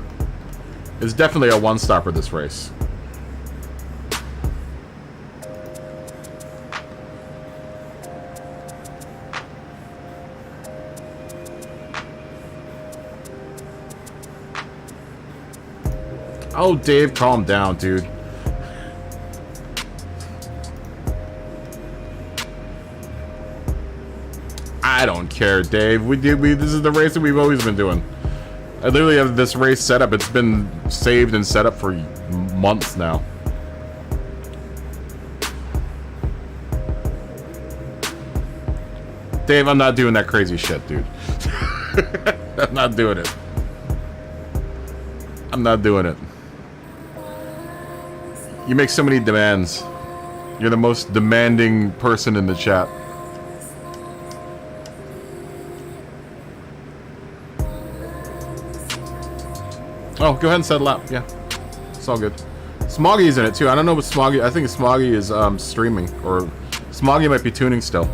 It's definitely a one-stopper, this race. Oh, Dave, calm down, dude. I don't care, Dave. This is the race that we've always been doing. I literally have this race set up. It's been saved and set up for months now. Dave, I'm not doing that crazy shit, dude. I'm not doing it. I'm not doing it. You make so many demands. You're the most demanding person in the chat. Oh, go ahead and settle up. Yeah, it's all good. Smoggy's in it too. I don't know what Smoggy. I think Smoggy is streaming, or Smoggy might be tuning still.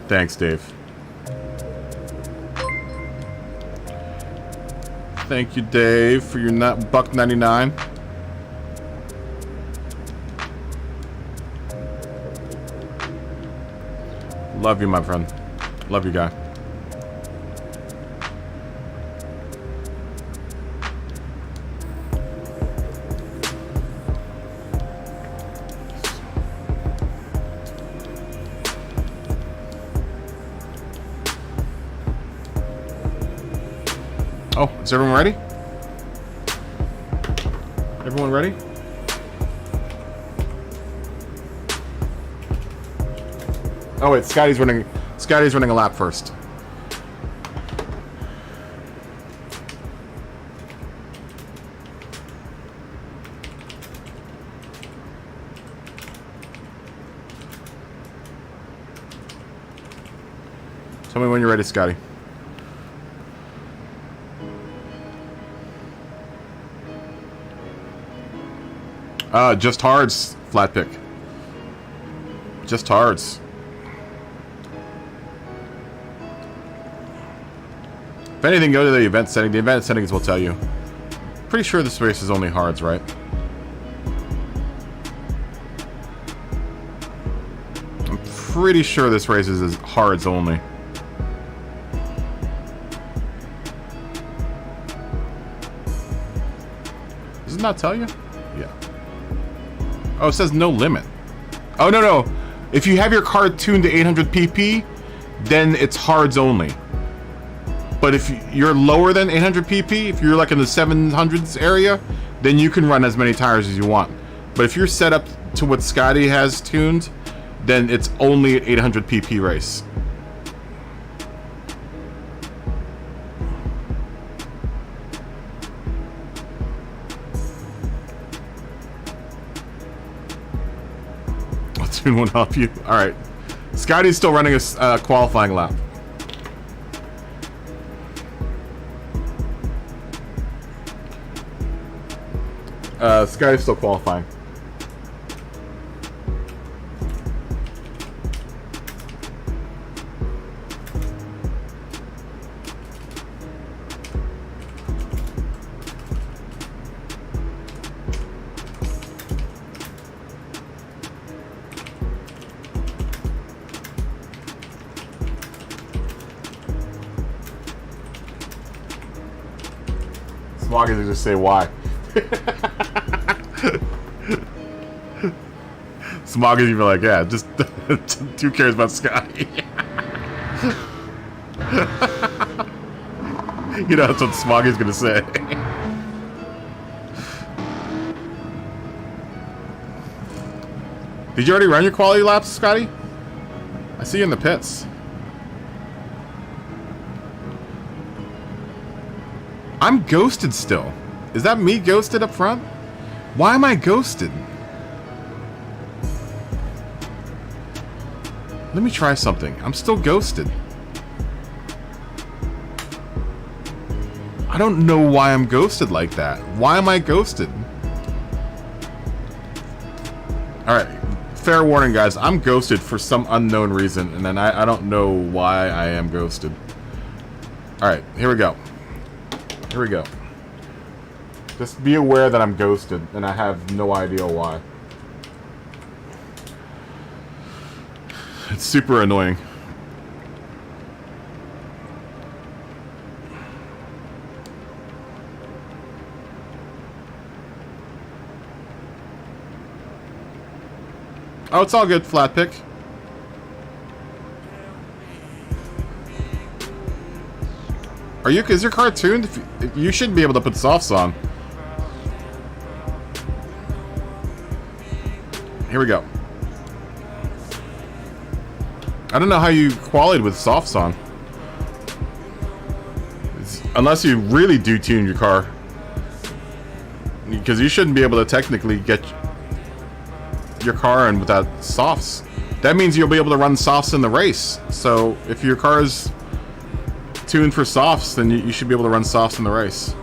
Thanks, Dave. Thank you, Dave, for your $1.99. Love you, my friend. Love you, guy. Oh, is everyone ready? Everyone ready? Oh wait, Scotty's running a lap first. Tell me when you're ready, Scotty. Just hards, Flatpick. Just hards. If anything, go to the event setting. The event settings will tell you. Pretty sure this race is only hards, right? I'm pretty sure this race is hards only. Does it not tell you? Yeah. Oh, it says no limit. Oh, no. If you have your card tuned to 800 pp, then it's hards only. But if you're lower than 800 pp, if you're like in the 700s area, then you can run as many tires as you want. But if you're set up to what Scotty has tuned, then it's only an 800 pp race. Tune won't help you. All right, Scotty's still running a qualifying lap. Scotty's still qualifying. Smog is just say why. Smog is even like, yeah, just who cares about Scotty? You know, that's what Smog is gonna say. Did you already run your quality laps, Scotty? I see you in the pits. I'm ghosted still. Is that me ghosted up front? Why am I ghosted? Let me try something. I'm still ghosted. I don't know why I'm ghosted like that. Why am I ghosted? Alright, fair warning guys, I'm ghosted for some unknown reason, and then I don't know why I am ghosted. Alright, here we go. Here we go. Just be aware that I'm ghosted, and I have no idea why. It's super annoying. Oh, it's all good, flat pick. Are you? Is your car tuned? If you should be able to put softs on. Here we go. I don't know how you qualied with softs on. Unless you really do tune your car. Because you shouldn't be able to technically get your car in without softs. That means you'll be able to run softs in the race. So if your car is tuned for softs, then you should be able to run softs in the race.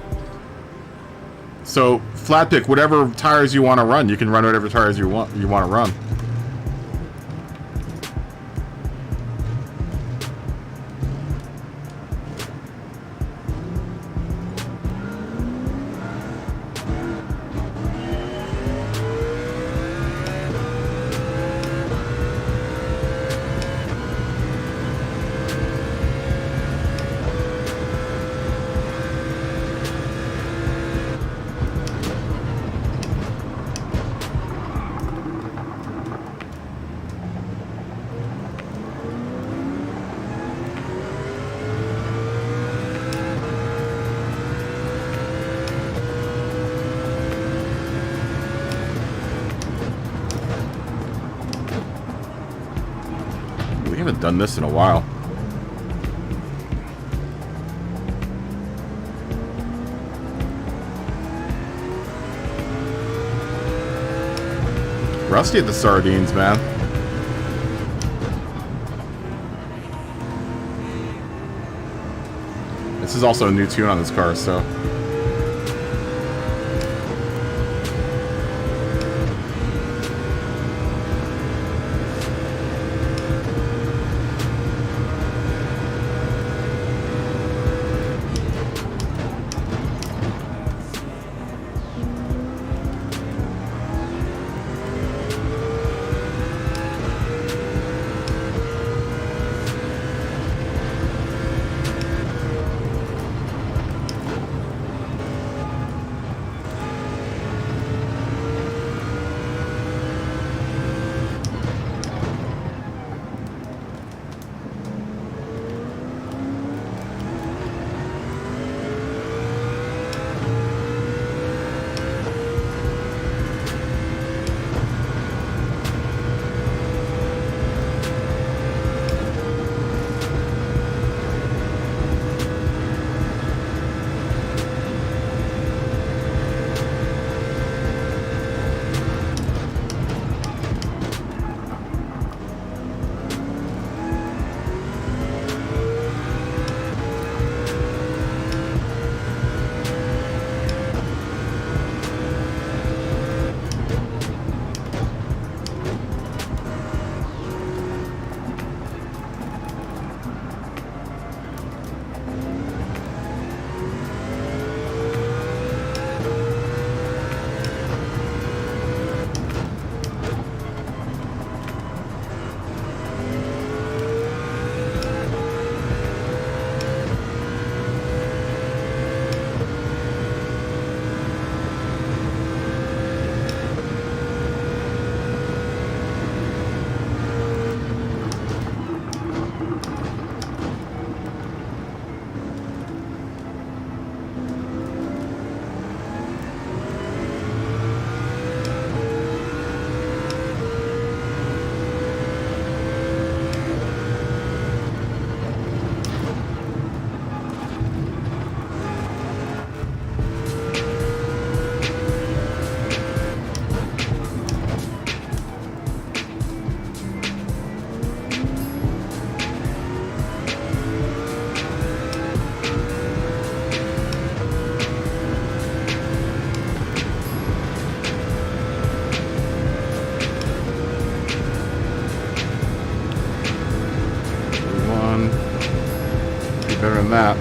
So flat pick, whatever tires you want to run, you can run whatever tires you want to run. We haven't done this in a while. Rusty at the sardines, man. This is also a new tune on this car, so. better than that.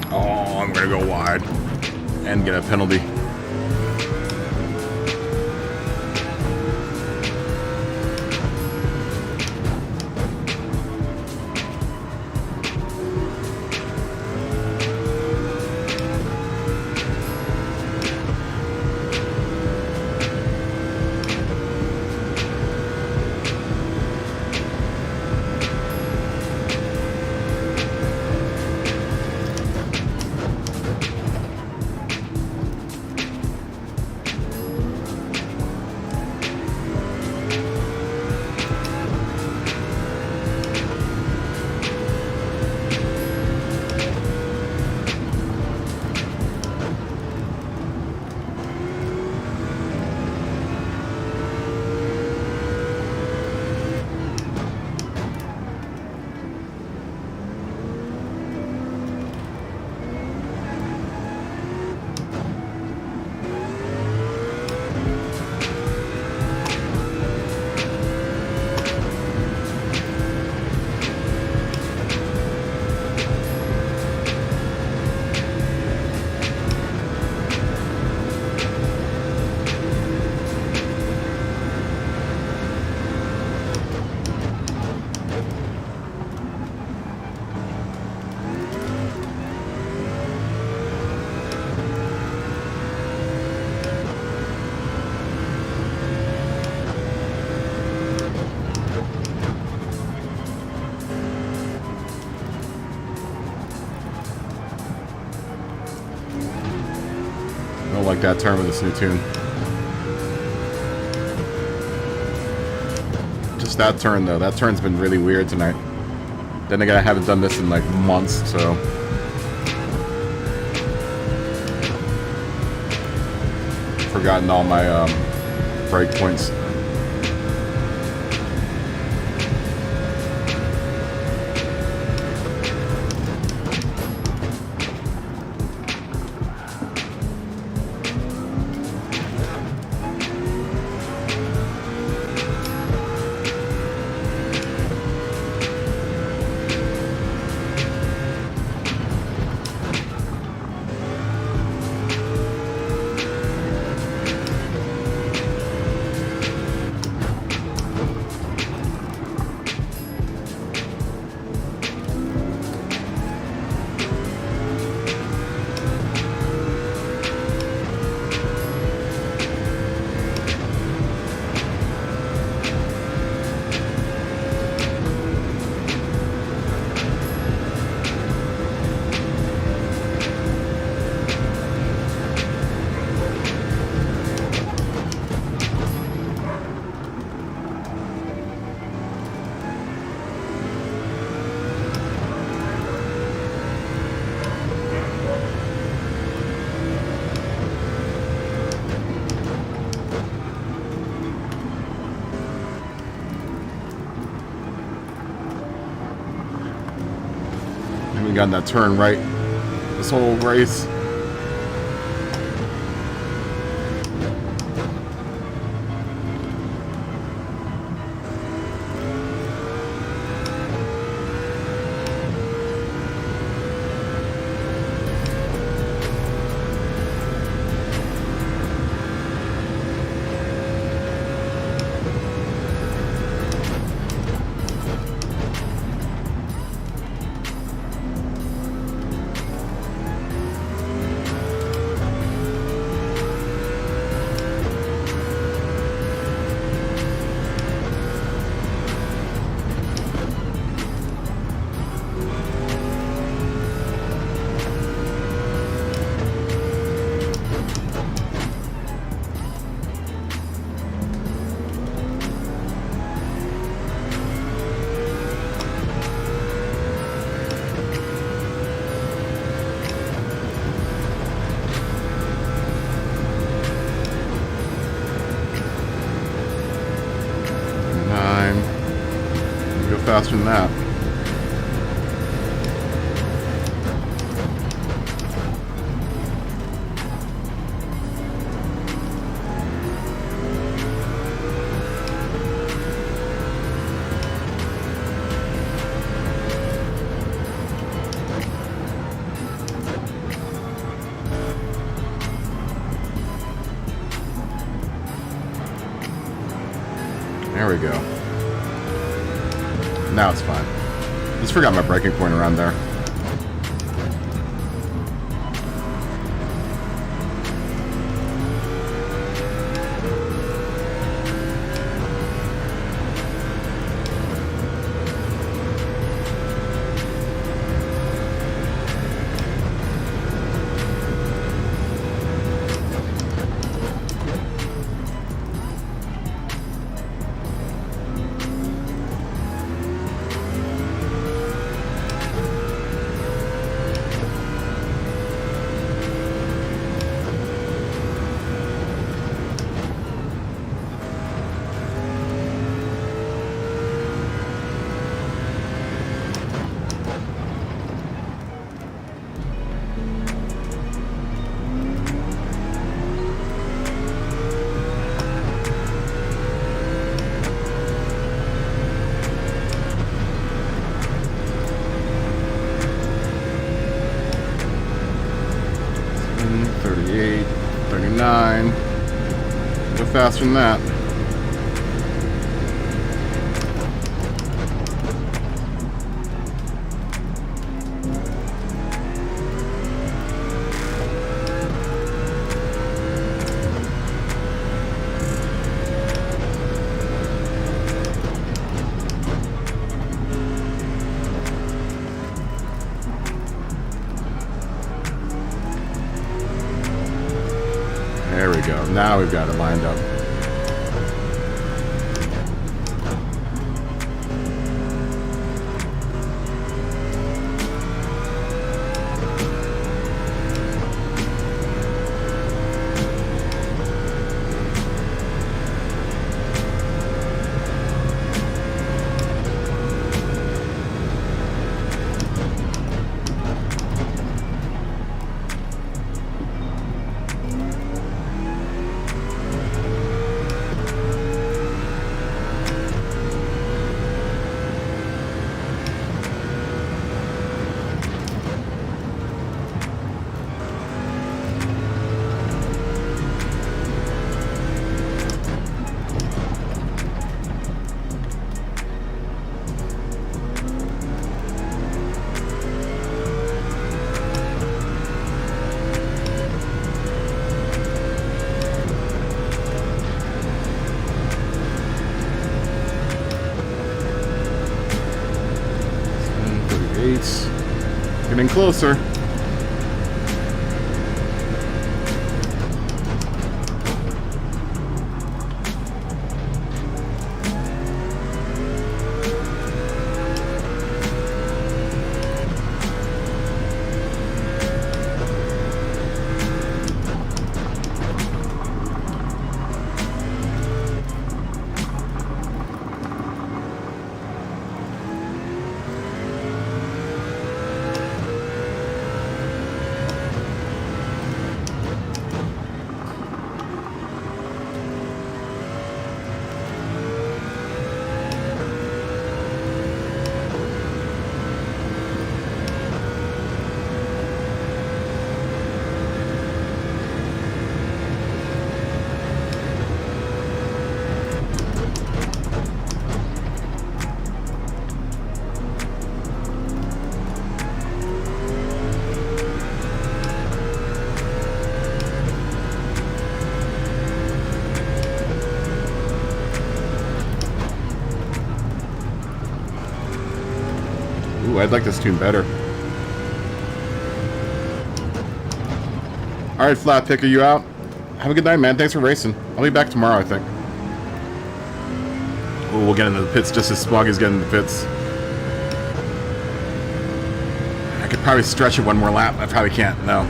Oh, I'm gonna go wide and get a penalty. I don't like that turn with this new tune. Just that turn though. That turn's been really weird tonight. Then again, I haven't done this in like months, so. Forgotten all my break points. Gotten that turn right this whole race. faster than that. There we go. Now it's fine. Just forgot my braking point around there. Go faster than that. There we go. Now we've got it lined up. Getting closer. Ooh, I'd like this tune better. Alright, Flat Pick, are you out? Have a good night, man. Thanks for racing. I'll be back tomorrow, I think. Ooh, we'll get into the pits just as Smoggy's getting into the pits. I could probably stretch it one more lap. I probably can't, no.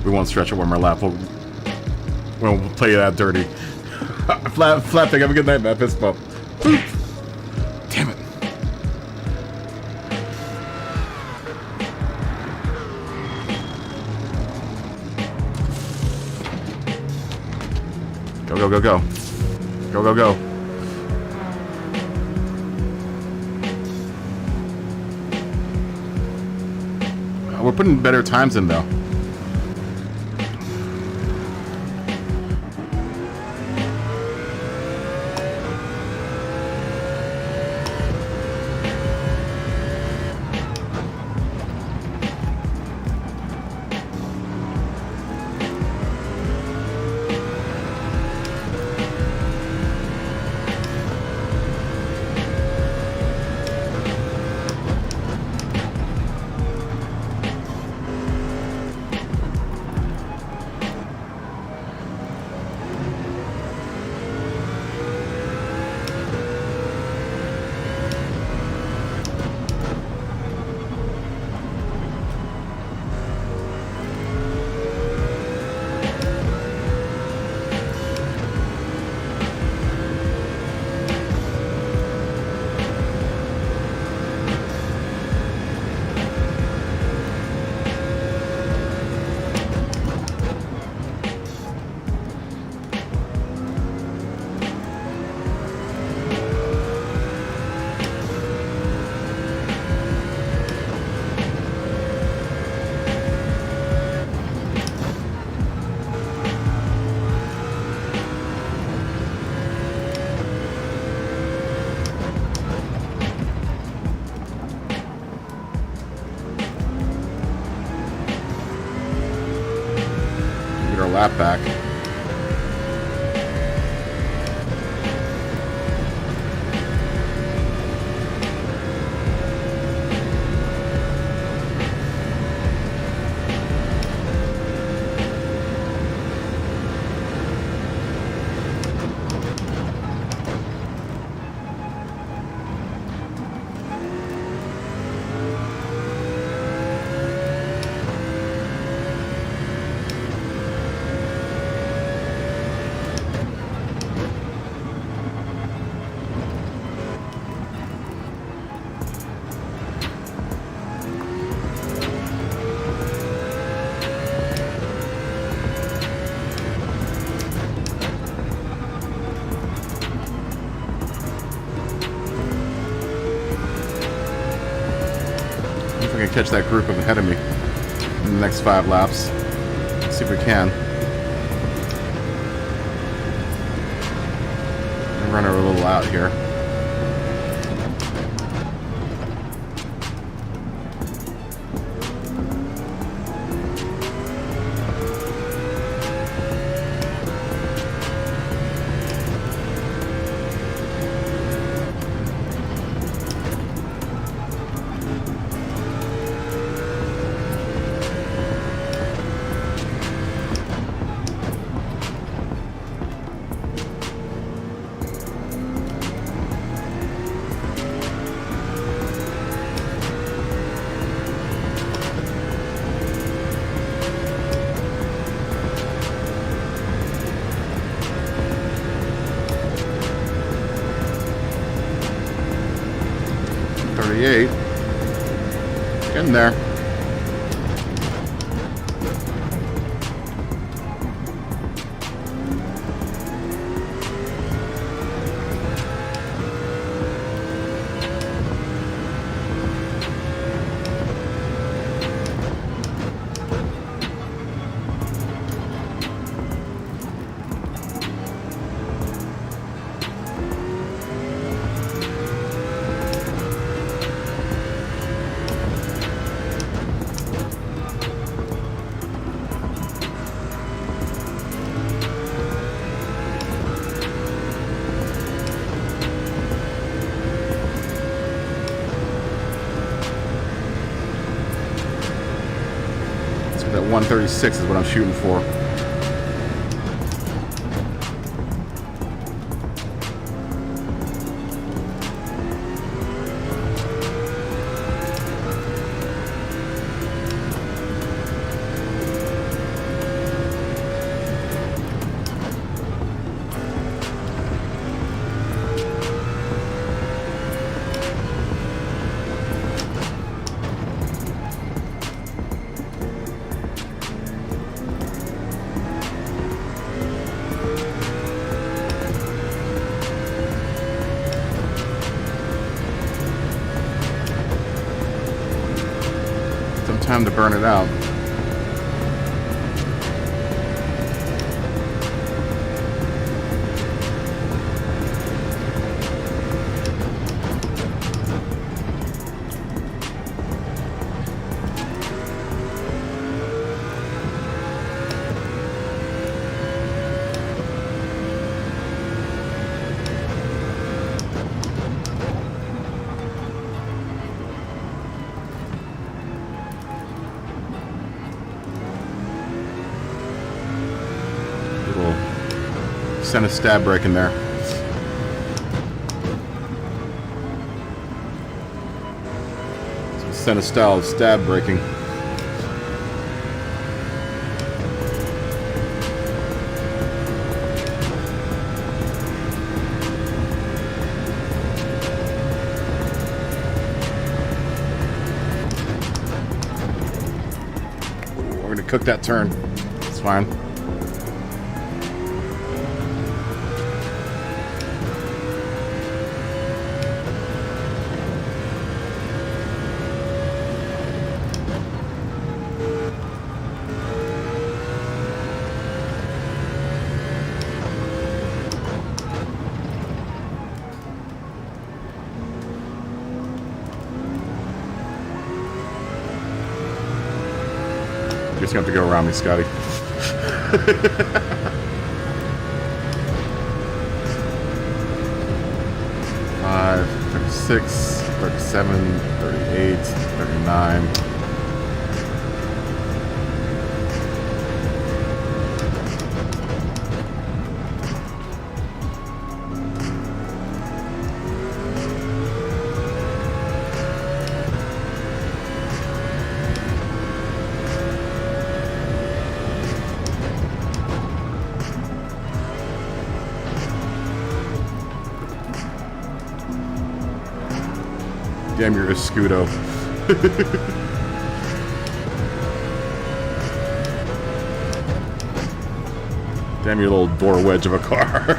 We won't stretch it one more lap. We'll play that dirty. Flapping. Have a good night, man. Fist bump. Boop. Damn it. Go, go, go, go. Go, go, go. We're putting better times in, though. Lap back. Catch that group up ahead of me in the next 5 laps. Let's see if we can. Run her a little out here. Getting there. That 136 is what I'm shooting for. time to burn it out. Send a stab break in there. Send a style of stab breaking. We're gonna cook that turn. It's fine. You're just gonna have to go around me, Scotty. 36, 37, 38, 39. Damn, you're a Scudo. Damn, you little door wedge of a car.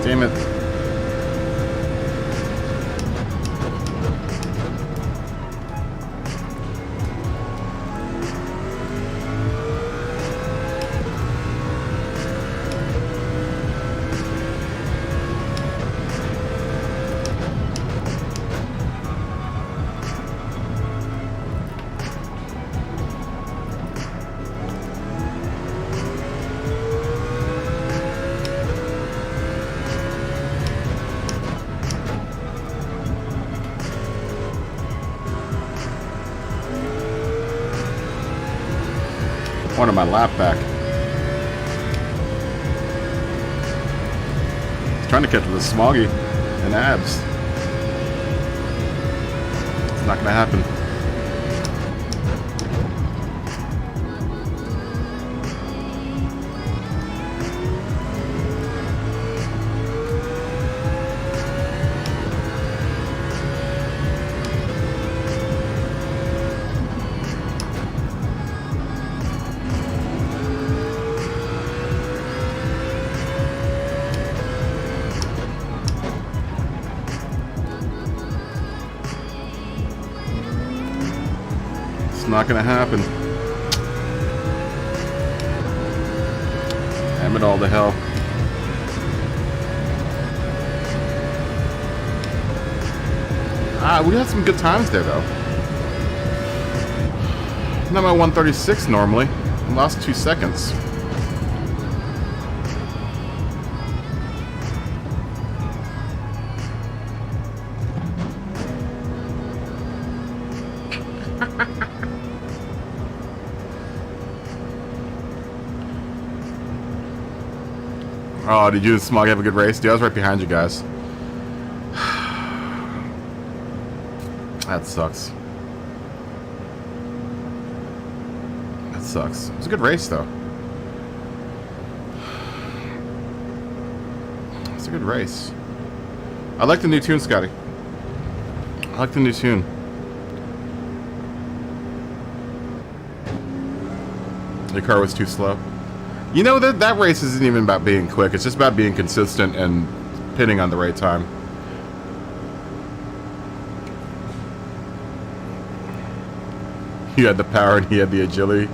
Damn it. Wanted my lap back. Trying to catch with a smoggy and abs. It's not gonna happen. It's not gonna happen. Damn it all to hell. We had some good times there, though. Not my 136 normally. Lost 2 seconds. Oh, did you and Smog have a good race? Dude, I was right behind you guys. That sucks. That sucks. It was a good race, though. It's a good race. I like the new tune, Scotty. I like the new tune. The car was too slow. You know, that race isn't even about being quick. It's just about being consistent and pitting on the right time. You had the power and he had the agility.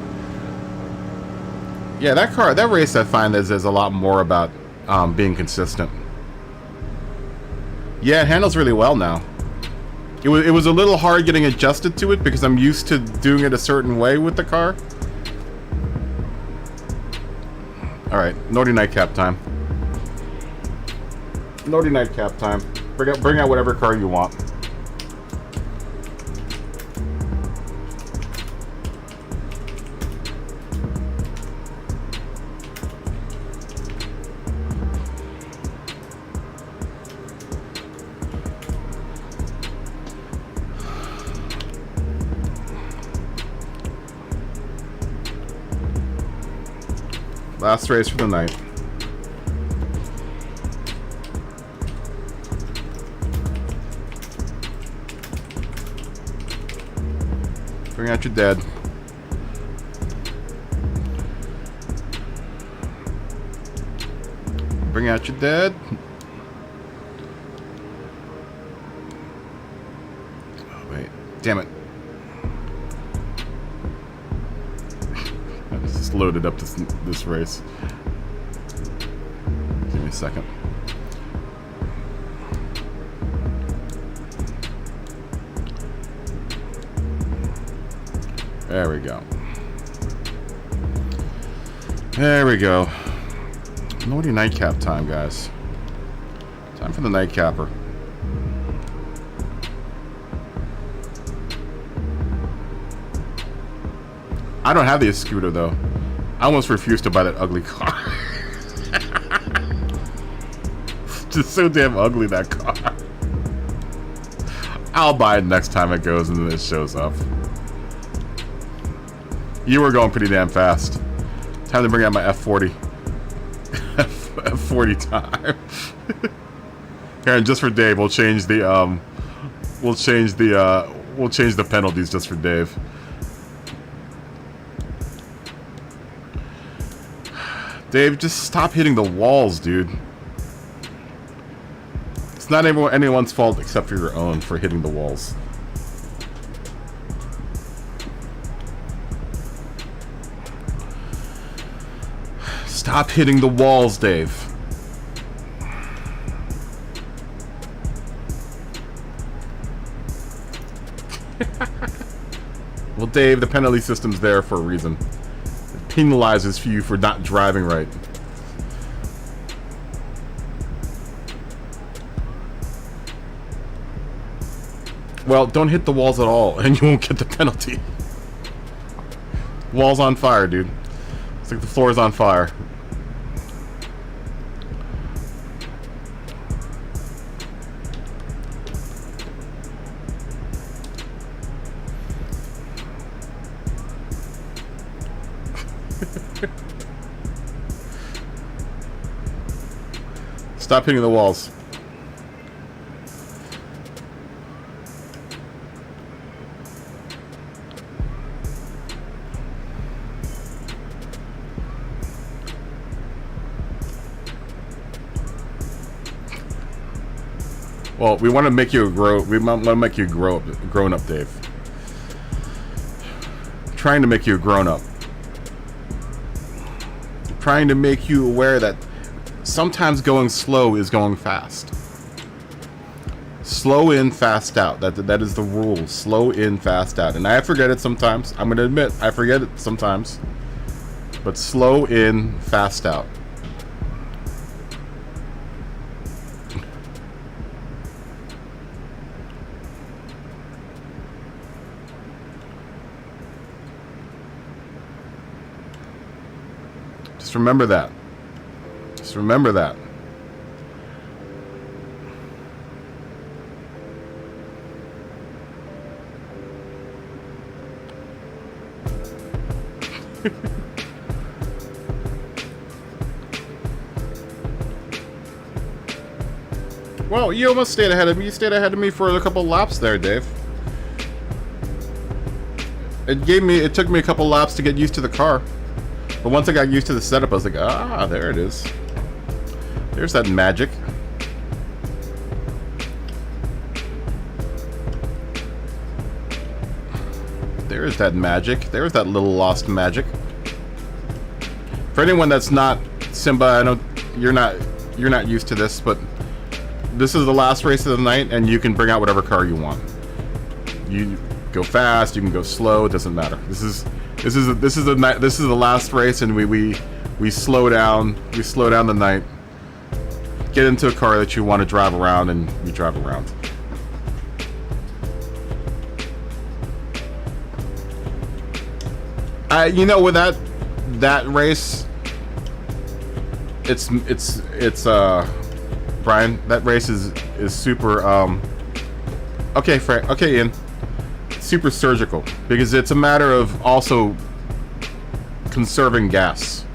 Yeah, that race I find is a lot more about being consistent. Yeah, it handles really well now. It was a little hard getting adjusted to it because I'm used to doing it a certain way with the car. Alright, Naughty Nightcap time. Naughty Nightcap time. Bring out whatever car you want. Last race for the night. Bring out your dead. Bring out your dead. Oh, wait. Damn it. Loaded up this race. Give me a second. There we go. There we go. Naughty Nightcap time, guys. Time for the Nightcapper. I don't have the scooter though. I almost refused to buy that ugly car. Just so damn ugly, that car. I'll buy it next time it goes and then it shows up. You were going pretty damn fast. Time to bring out my F40. F40 time. Here, and just for Dave, we'll change the penalties just for Dave. Dave, just stop hitting the walls, dude. It's not anyone's fault except for your own for hitting the walls. Stop hitting the walls, Dave. Well, Dave, the penalty system's there for a reason. Penalizes you for not driving right. Well, don't hit the walls at all and you won't get the penalty. Wall's on fire, dude. It's like the floor is on fire. Stop hitting the walls. Well, we want to make you grow. We want to make you grown up, Dave. Trying to make you a grown up. Trying to make you aware that sometimes going slow is going fast. Slow in, fast out. That is the rule. Slow in, fast out. And I forget it sometimes. I'm gonna admit, I forget it sometimes. But slow in, fast out. Just remember that. Just remember that. Well, you almost stayed ahead of me. You stayed ahead of me for a couple laps there, Dave. It took me a couple laps to get used to the car. But once I got used to the setup, I was like, ah, there it is. There's that magic. There's that magic. There's that little lost magic. For anyone that's not Simba, I know you're not used to this, but this is the last race of the night, and you can bring out whatever car you want. You go fast, you can go slow. It doesn't matter. This is the last race, and we slow down. We slow down the night. Get into a car that you want to drive around, and you drive around. You know, with that race, it's Brian, that race is super okay, Frank, okay, Ian, super surgical, because it's a matter of also conserving gas.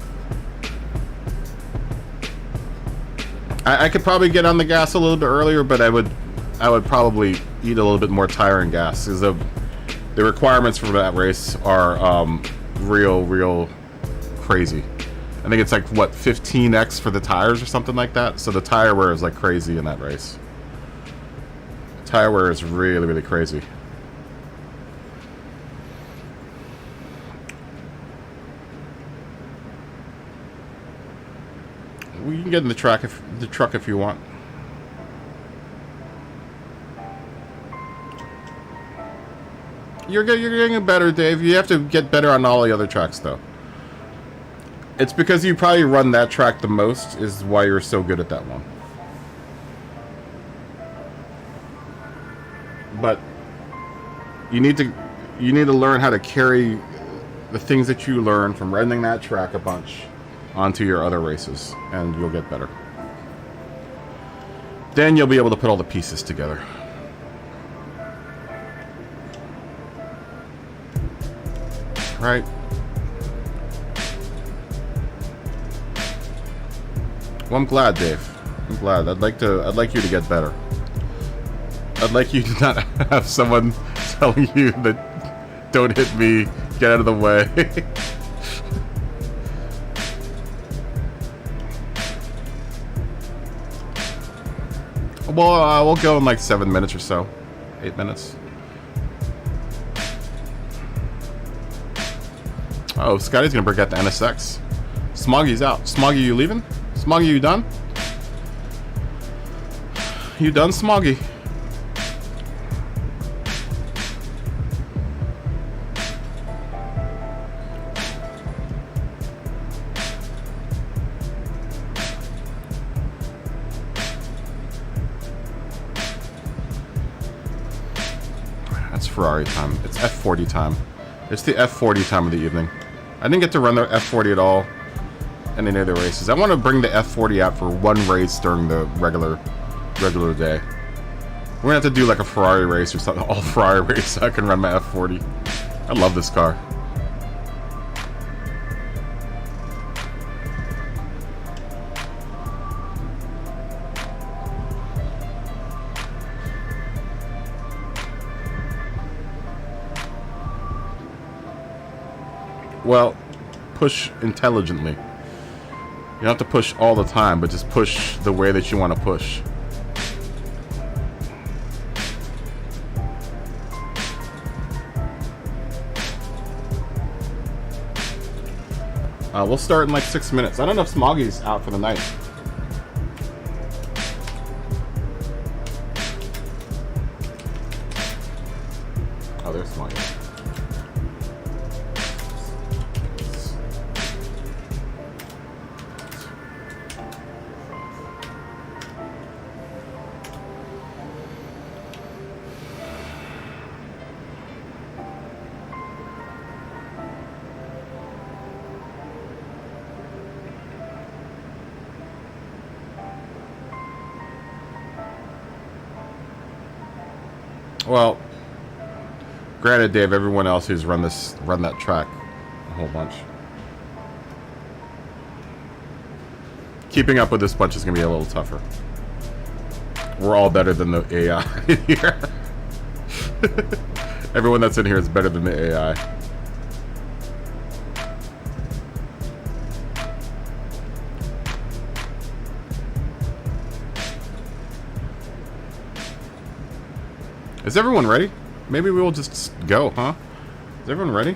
I could probably get on the gas a little bit earlier, but I would probably eat a little bit more tire and gas, because the requirements for that race are real crazy. I think it's like, what, 15x for the tires or something like that? So the tire wear is like crazy in that race. Tire wear is really crazy. We can get in the truck if you want. You're getting better, Dave. You have to get better on all the other tracks, though. It's because you probably run that track the most, is why you're so good at that one. But you need to learn how to carry the things that you learn from running that track a bunch onto your other races, and you'll get better. Then you'll be able to put all the pieces together. Right? Well, I'm glad, Dave. I'm glad. I'd like you to get better. I'd like you to not have someone telling you that don't hit me, get out of the way. Well, we'll go in like 7 minutes or so. 8 minutes. Oh, Scotty's gonna break out the NSX. Smoggy's out. Smoggy, you leaving? Smoggy, you done? You done, Smoggy? That's Ferrari time. It's F40 time. It's the F40 time of the evening. I didn't get to run the F40 at all in any of the races. I want to bring the F40 out for one race during the regular day. We're gonna have to do like a Ferrari race or something, all Ferrari race, so I can run my F40. I love this car. Well, push intelligently. You don't have to push all the time, but just push the way that you want to push. We'll start in like 6 minutes. I don't know if Smoggy's out for the night. Oh, they're small. Well, granted, Dave, everyone else who's run that track a whole bunch. Keeping up with this bunch is gonna be a little tougher. We're all better than the AI here. Everyone that's in here is better than the AI. Is everyone ready? Maybe we will just go, huh? Is everyone ready?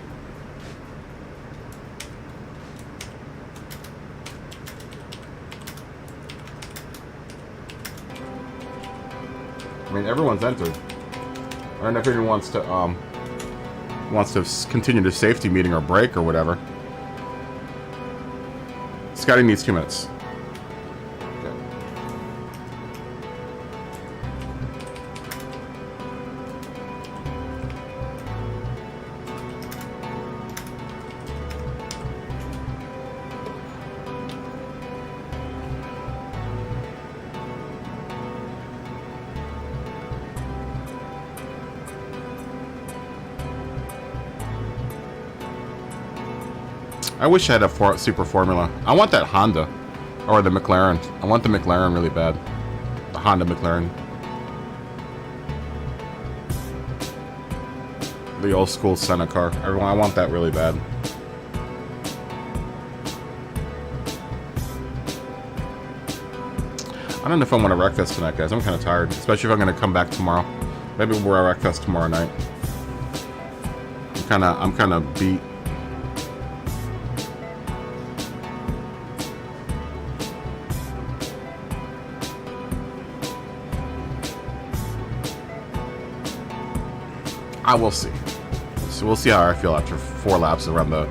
I mean, everyone's entered. I don't know if anyone wants to continue the safety meeting or break or whatever. Scotty needs 2 minutes. I wish I had a super formula. I want that Honda. Or the McLaren. I want the McLaren really bad. The Honda McLaren. The old school Senna car. I want that really bad. I don't know if I want to wreck this tonight, guys. I'm kind of tired. Especially if I'm going to come back tomorrow. Maybe we'll wreck this tomorrow night. I'm kind of beat. I will see. So we'll see how I feel after 4 laps around the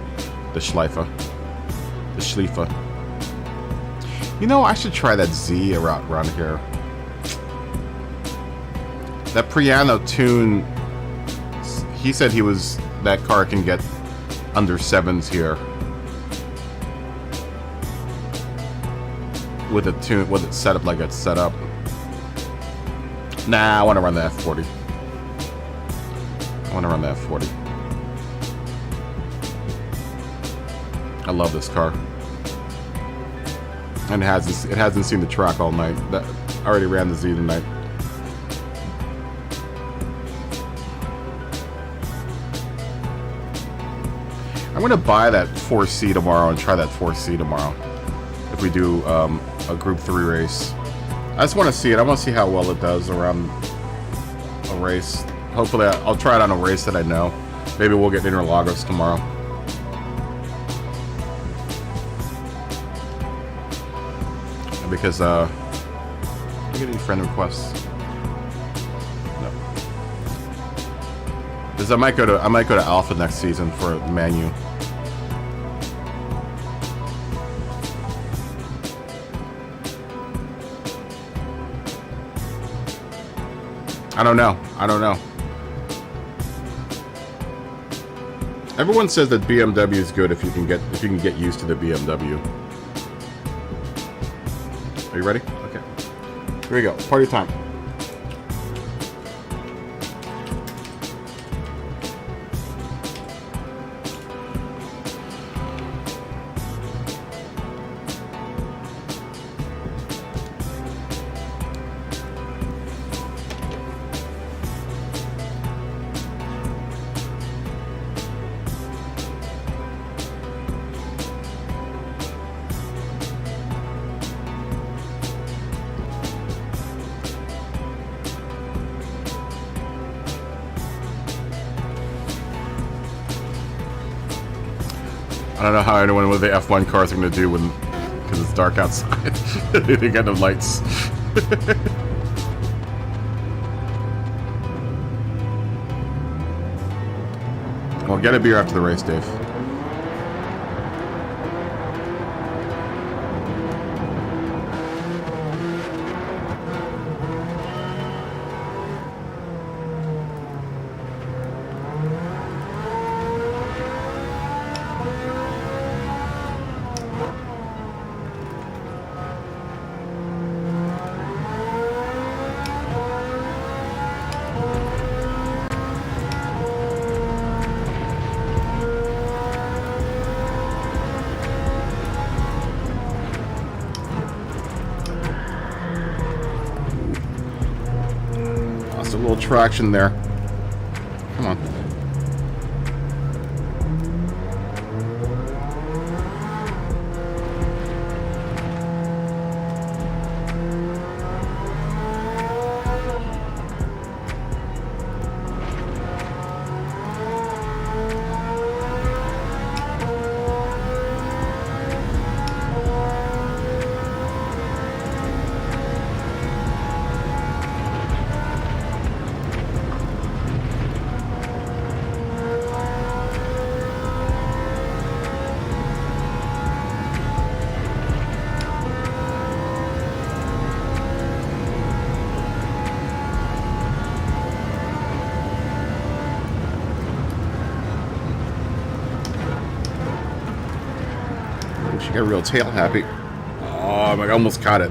Schleife. The Schleife. You know, I should try that Z around here. That Priano tune. He said that car can get under 7s here. With a tune, with it set up like it's set up. Nah, I want to run the F40. I want to run the F40. I love this car. And it hasn't seen the track all night. I already ran the Z tonight. I'm gonna buy that 4C tomorrow and try that 4C tomorrow. If we do a Group 3 race. I just want to see it. I want to see how well it does around a race. Hopefully, I'll try it on a race that I know. Maybe we'll get Interlagos tomorrow. Because, did I get any friend requests? No. Because I might go to Alpha next season for Manu. I don't know. Everyone says that BMW is good if you can get used to the BMW. Are you ready? Okay. Here we go. Party time. I don't know how anyone with the F1 cars are going to do because it's dark outside. They didn't get no lights. Well, get a beer after the race, Dave. Lost a little traction there. Come on. She got real tail happy. Oh, I almost caught it.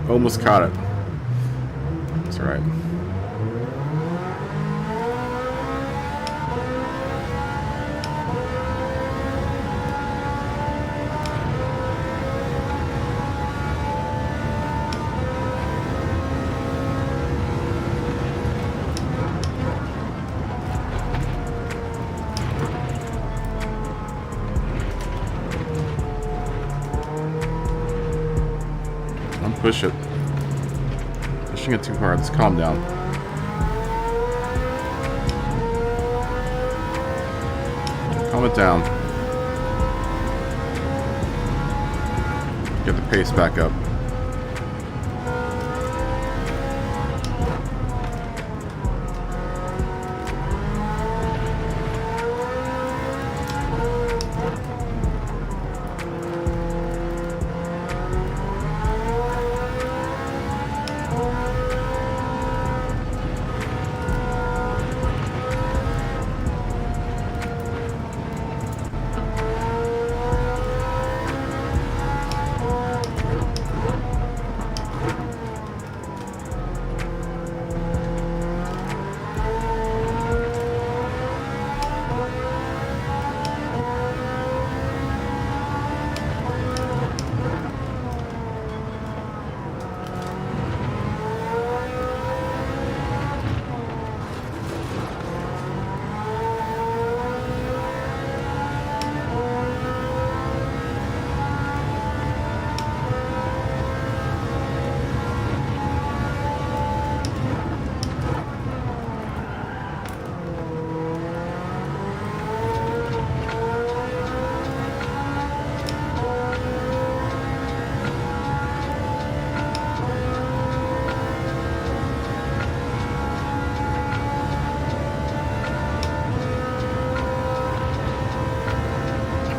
Almost caught it. That's all right. Push it. Pushing it too hard. Let's calm down. Calm it down. Get the pace back up.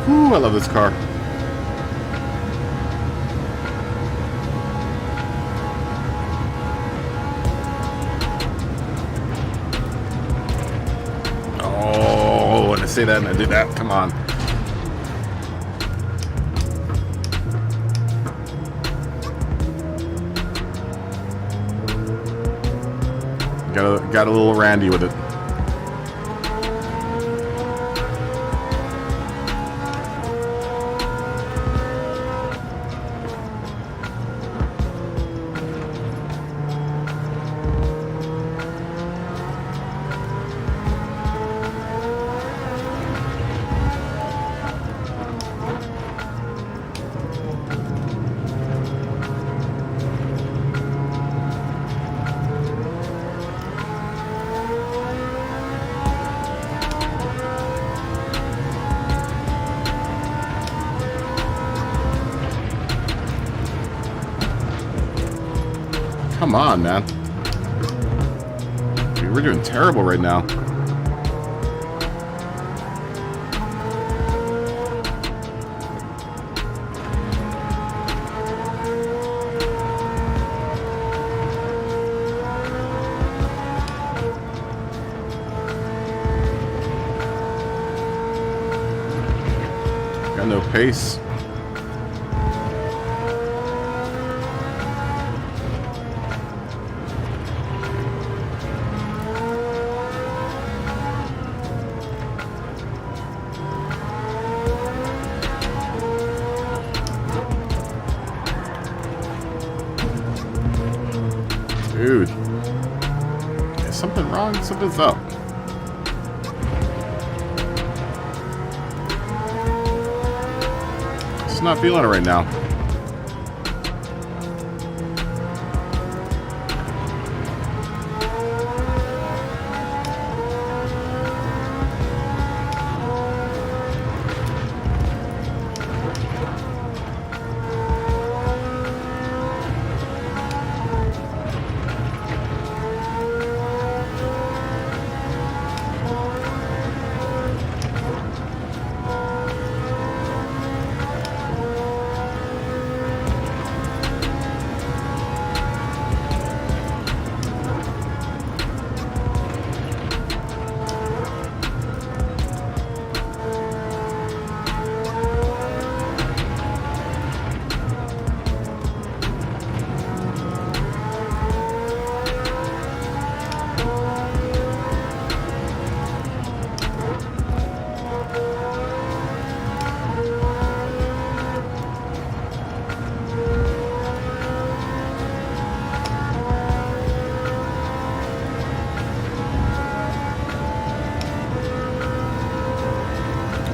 Ooh, I love this car. Oh, when I say that and I do that, come on. Got a little randy with it. Come on, man. Dude, we're doing terrible right now. Got no pace. Dude. Is something wrong? Something's up. Just not feeling it right now.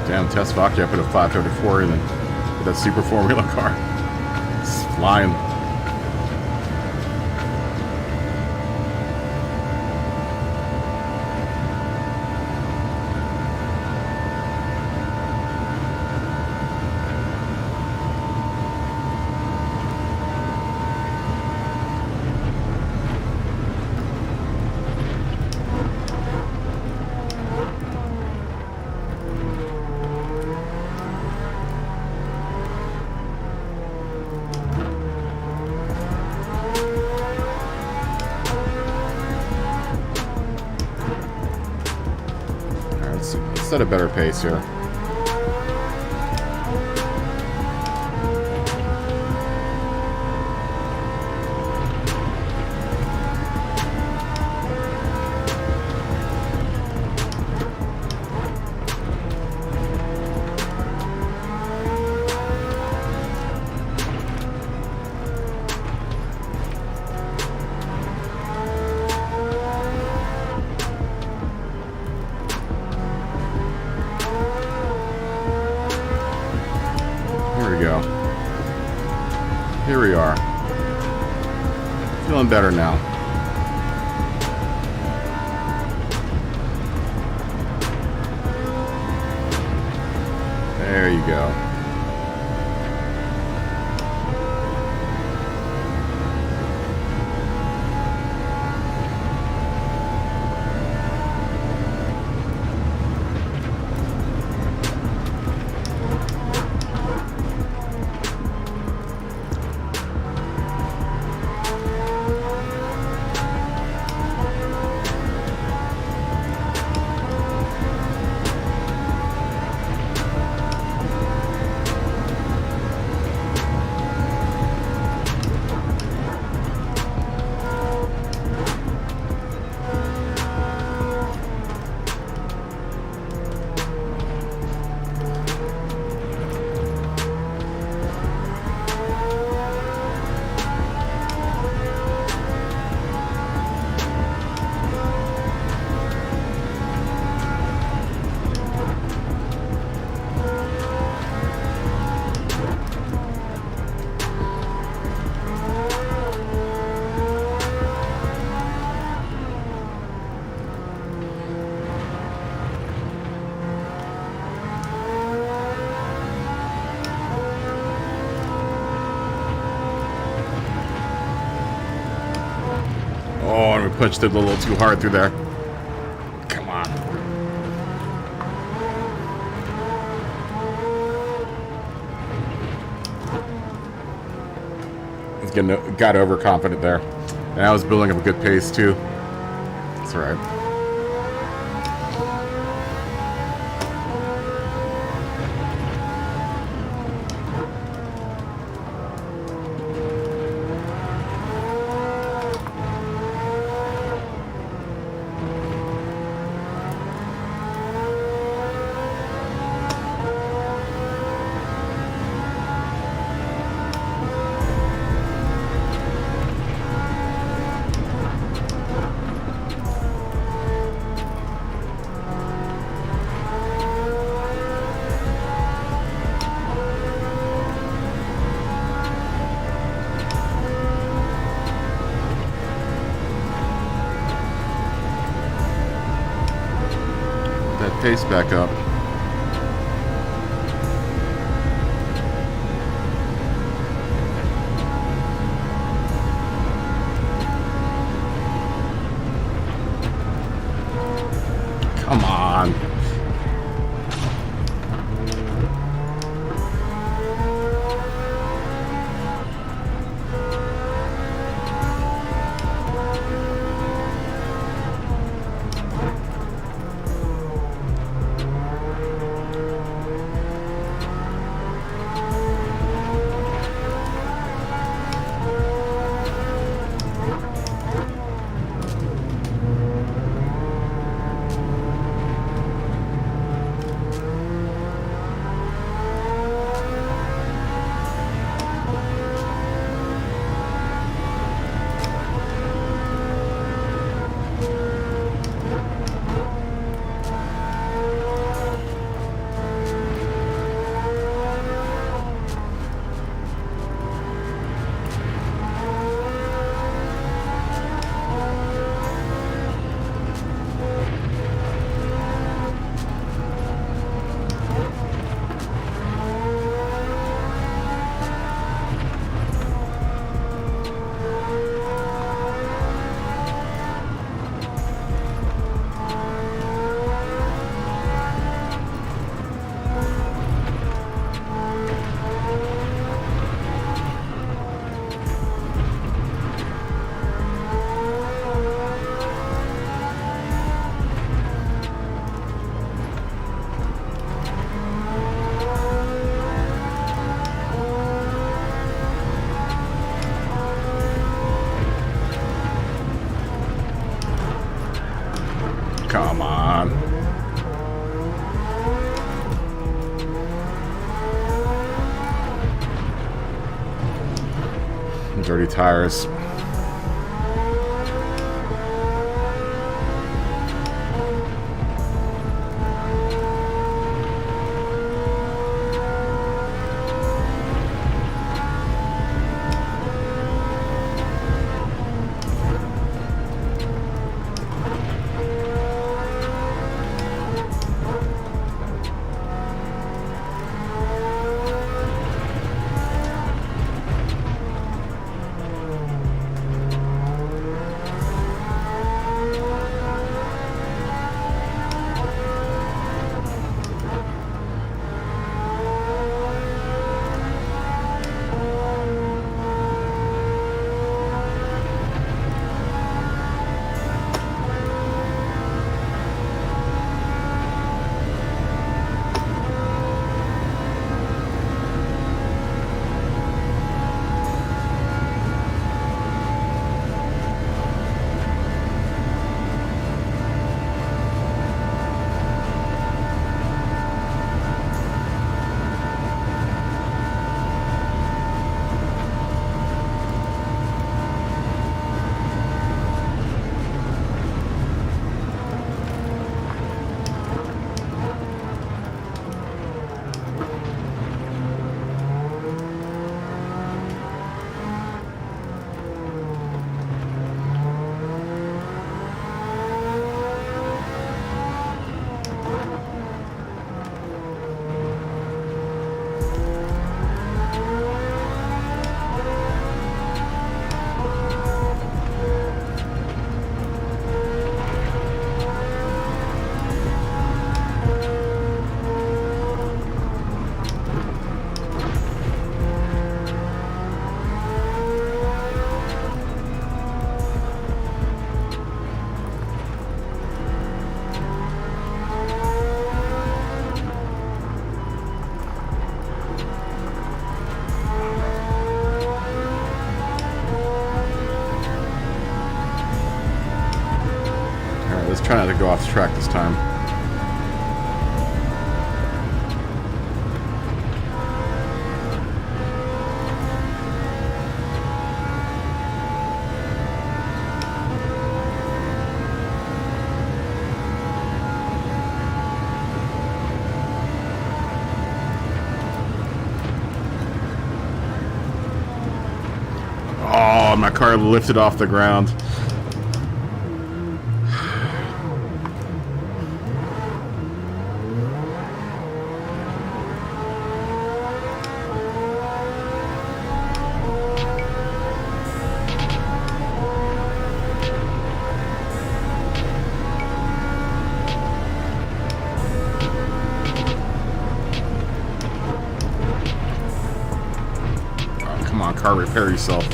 Damn, Test Vodka, I put a 534 in with that Super Formula car. It's flying. Let's set a better pace here. Here we are. Feeling better now. There you go. Oh, and we punched it a little too hard through there. Come on. Got overconfident there. And I was building up a good pace too. That's alright. pace back up. Come on. Come on. Dirty tires. Try not to go off the track this time. Oh, my car lifted off the ground. car repair yourself.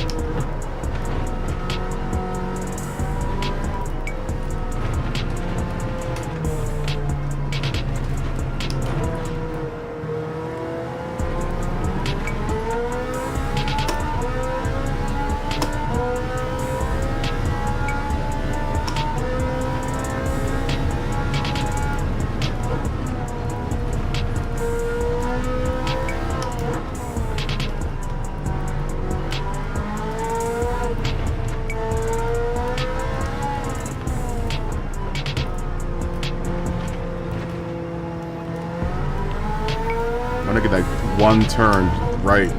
I'm gonna get that one turn right.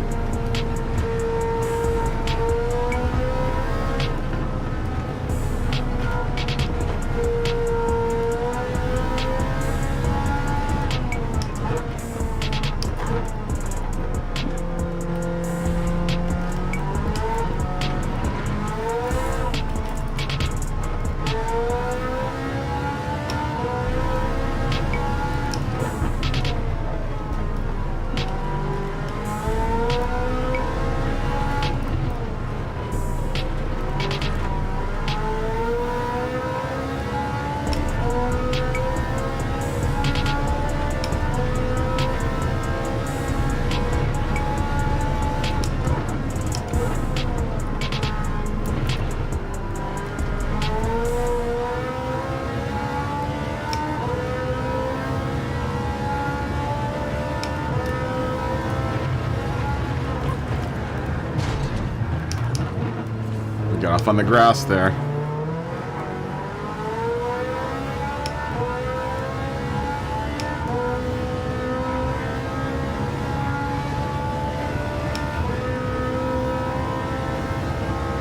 Got off on the grass there.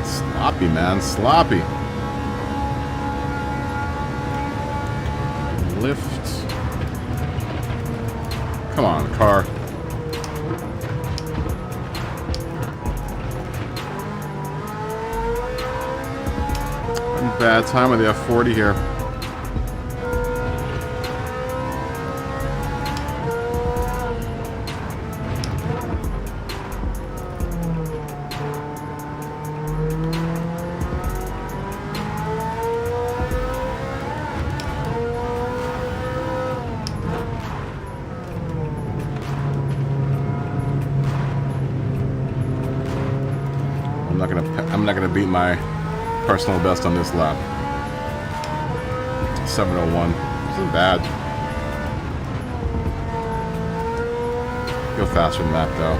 Sloppy, man. Sloppy. Lift. Come on, car. Bad time with the F40 here. I'm not gonna beat my personal best on this lap. 7:01. This isn't bad. Go faster than that though.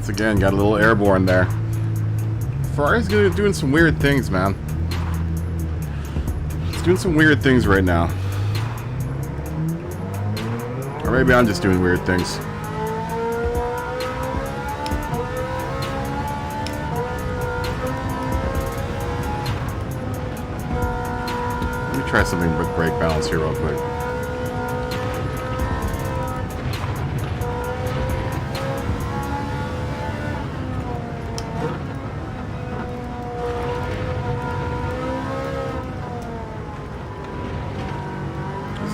Again, got a little airborne there. Ferrari's doing some weird things, man. It's doing some weird things right now. Or maybe I'm just doing weird things. Let me try something with brake balance here real quick.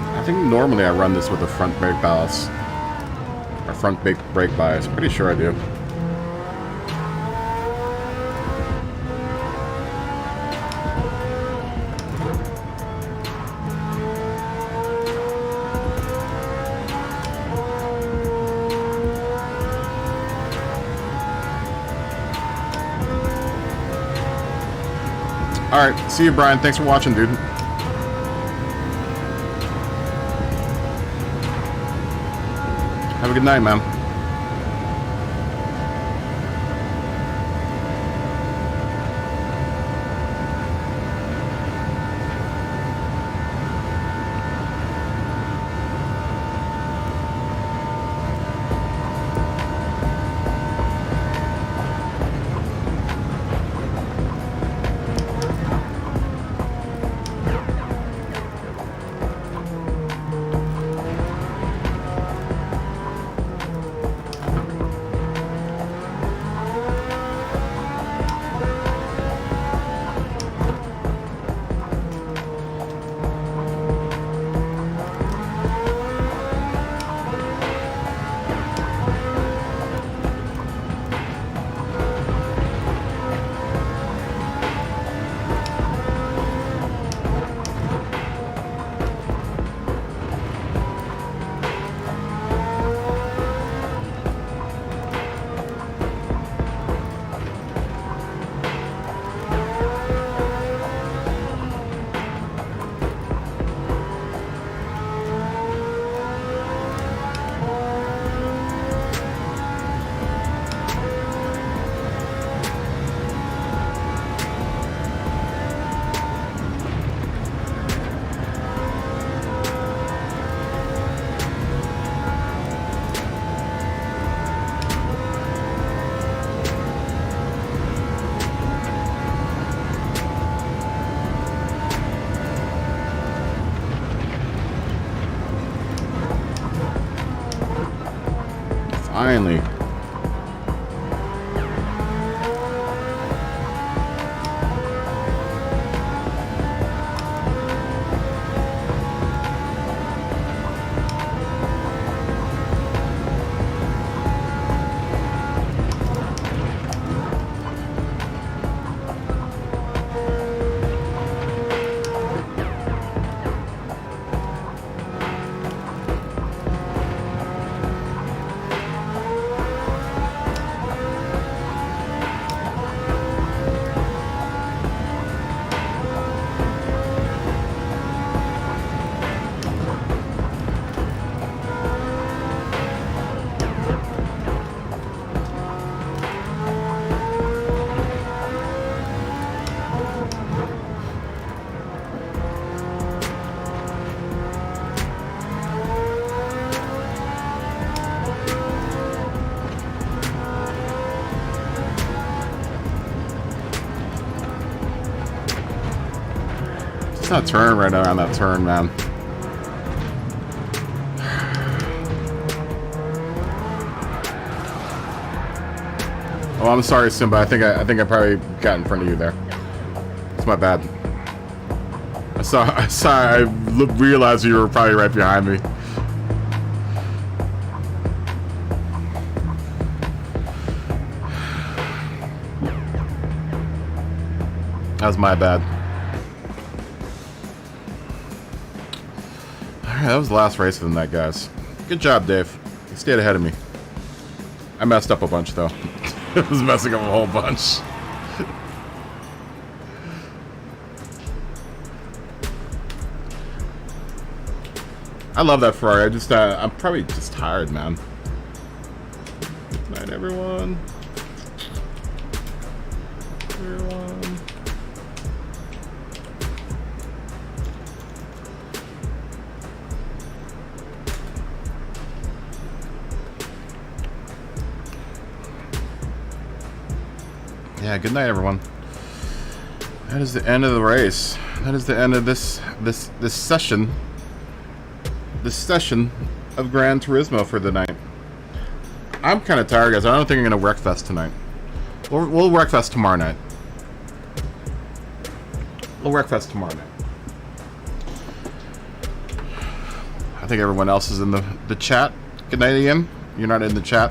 I think normally I run this with a front brake bias. Or front brake bias. Pretty sure I do. Alright, see you, Brian. Thanks for watching, dude. Have a good night, man. Finally. It's not turning right around that turn, man. Oh, I'm sorry, Simba. I think I probably got in front of you there. It's my bad. I realized you were probably right behind me. That was my bad. Alright, that was the last race of the night, guys. Good job, Dave. You stayed ahead of me. I messed up a bunch, though. I was messing up a whole bunch. I love that Ferrari. I'm probably just tired, man. Good night, everyone. Everyone. Yeah, good night, everyone. That is the end of the race. That is the end of this session. This session of Gran Turismo for the night. I'm kind of tired, guys. I don't think I'm gonna Wreckfest tonight. We'll Wreckfest tomorrow night. We'll Wreckfest tomorrow night. I think everyone else is in the chat. Good night, Ian. You're not in the chat.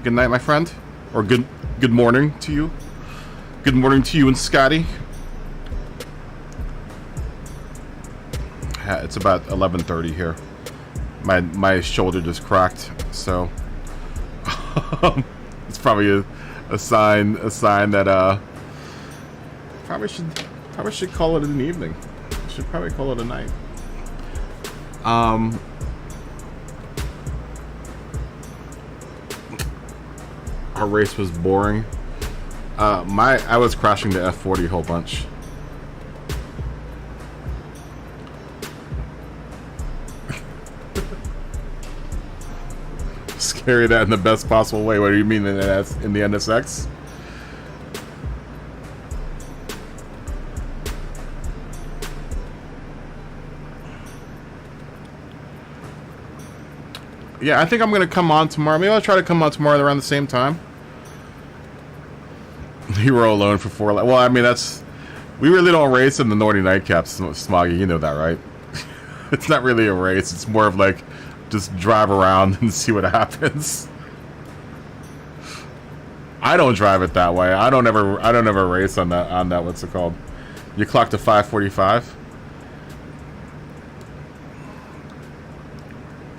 Good night, my friend. Or good morning to you. Good morning to you and Scotty. It's about 11:30 here. My shoulder just cracked, so it's probably a sign that probably Probably should call it an evening. Should probably call it a night. Our race was boring. I was crashing the F40 a whole bunch. Scary that in the best possible way. What do you mean in the NSX? Yeah, I think I'm gonna come on tomorrow. Maybe I'll try to come on tomorrow around the same time. You were alone for 4 laps. Well, I mean, we really don't race in the Naughty Nightcaps, Smoggy. You know that, right? It's not really a race. It's more of like just drive around and see what happens. I don't drive it that way. I don't ever race on that. What's it called? You clocked a 5:45.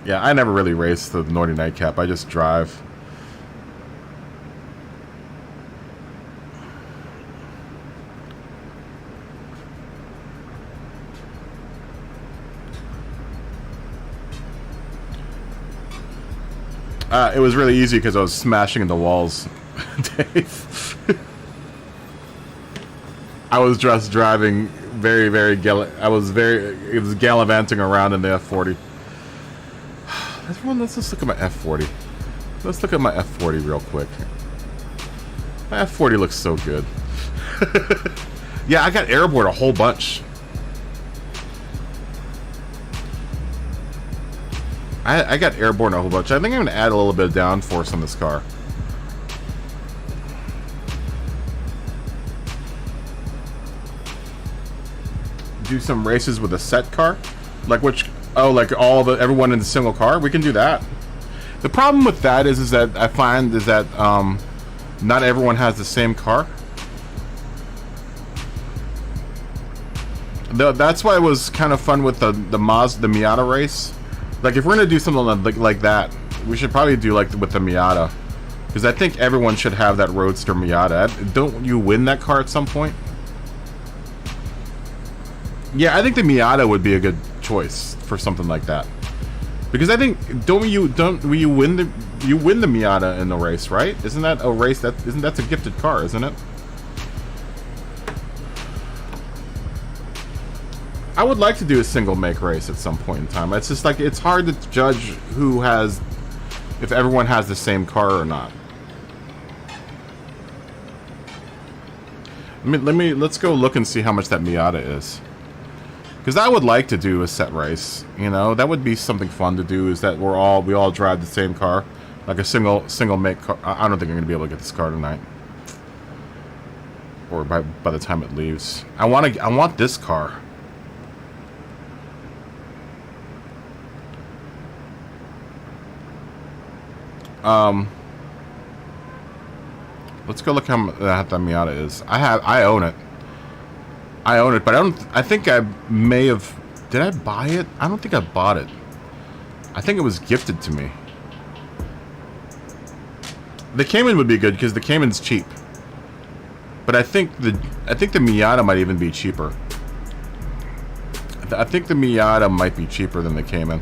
Yeah, I never really race the Naughty Nightcap. I just drive. It was really easy because I was smashing into walls, Dave. I was just driving it was gallivanting around in the F40. Everyone, let's just look at my F40. Let's look at my F40 real quick. My F40 looks so good. Yeah, I got airborne a whole bunch. I got airborne a whole bunch. I think I'm going to add a little bit of downforce on this car. Do some races with a set car? Like which... Oh, like everyone in the single car? We can do that. The problem with that is that I find is that not everyone has the same car. That's why it was kind of fun with the Miata race. Like if we're gonna do something like that, we should probably do like with the Miata, because I think everyone should have that Roadster Miata. Don't you win that car at some point? Yeah, I think the Miata would be a good choice for something like that, because I think you win the Miata in the race, right? Isn't that a race that's a gifted car, isn't it? I would like to do a single make race at some point in time. It's just like it's hard to judge if everyone has the same car or not. Let's go look and see how much that Miata is. Because I would like to do a set race, you know, that would be something fun to do. Is that we all drive the same car, like a single make car. I don't think I'm gonna be able to get this car tonight, or by the time it leaves. I want this car. Let's go look how that Miata is. I own it. But I think I may have... Did I buy it? I don't think I bought it. I think it was gifted to me. The Cayman would be good because the Cayman's cheap. But I think the Miata might even be cheaper. I think the Miata might be cheaper than the Cayman.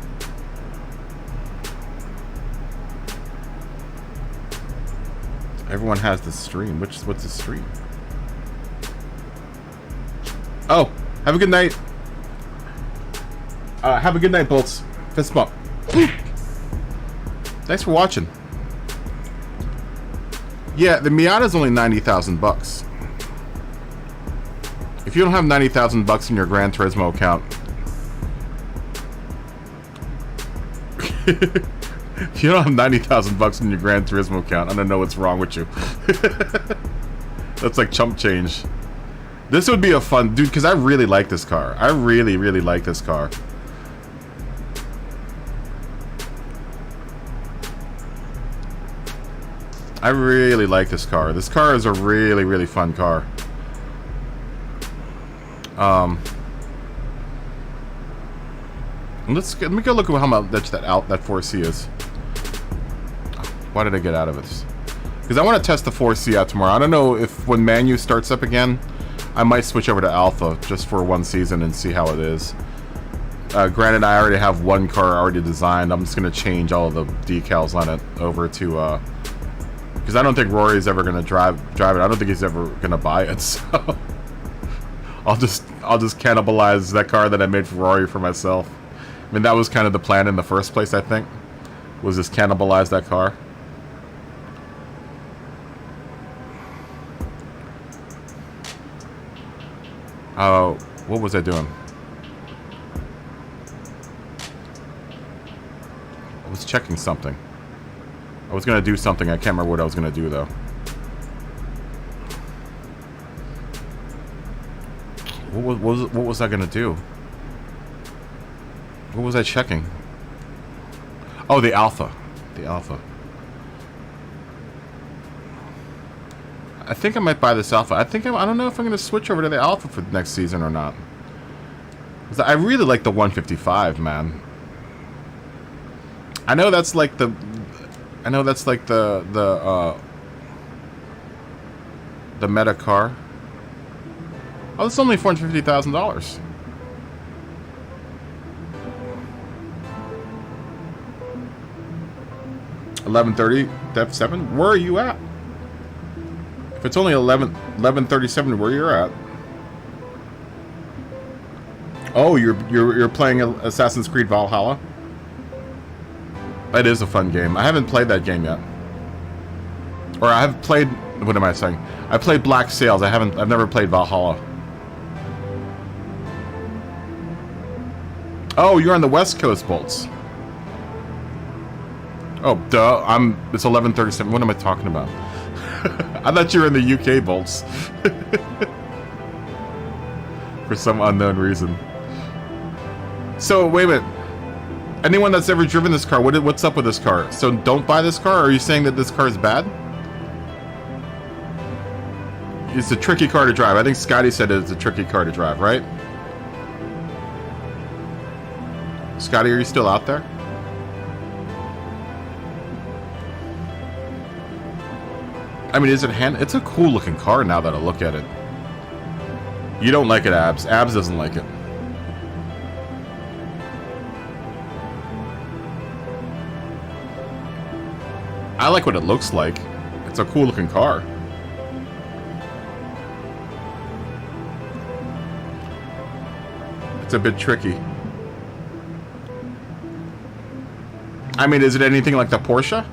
Everyone has the stream. What's the stream? Oh, have a good night. Have a good night, Bolts. Fist bump. Thanks for watching. Yeah, the Miata's only $90,000. If you don't have $90,000 in your Gran Turismo account, if you don't have $90,000 in your Gran Turismo account, I don't know what's wrong with you. That's like chump change. This would be a fun... Dude, because I really like this car. I really, really like this car. I really like this car. This car is a really, really fun car. Let me go look at how much that 4C is. Why did I get out of it? Because I want to test the 4C out tomorrow. I don't know if when Manu starts up again, I might switch over to Alpha just for one season and see how it is. Granted, I already have one car already designed. I'm just gonna change all of the decals on it over to because I don't think Rory's ever gonna drive it. I don't think he's ever gonna buy it. So I'll just cannibalize that car that I made for Rory for myself. I mean, that was kind of the plan in the first place. I think was just cannibalize that car. What was I doing? I was checking something. I was gonna do something. I can't remember what I was gonna do though. What was I gonna do? What was I checking? Oh, the Alpha. The Alpha. I think I might buy this Alpha. I don't know if I'm gonna switch over to the Alpha for the next season or not. 'Cause I really like the 155, man. I know that's like the meta car. Oh, it's only $450,000. $1130 Def 7. Where are you at? If it's only 1137, where you're at? Oh, you're playing Assassin's Creed Valhalla. That is a fun game. I haven't played that game yet. Or I have played. What am I saying? I played Black Sails. I've never played Valhalla. Oh, you're on the West Coast, Bolts. Oh, duh. It's 11:37. What am I talking about? I thought you were in the UK, Bolts. For some unknown reason. So, wait a minute. Anyone that's ever driven this car, what's up with this car? So don't buy this car? Or are you saying that this car is bad? It's a tricky car to drive. I think Scotty said it's a tricky car to drive, right? Scotty, are you still out there? I mean, it's a cool looking car now that I look at it. You don't like it, Abs. Abs doesn't like it. I like what it looks like. It's a cool looking car. It's a bit tricky. I mean, is it anything like the Porsche?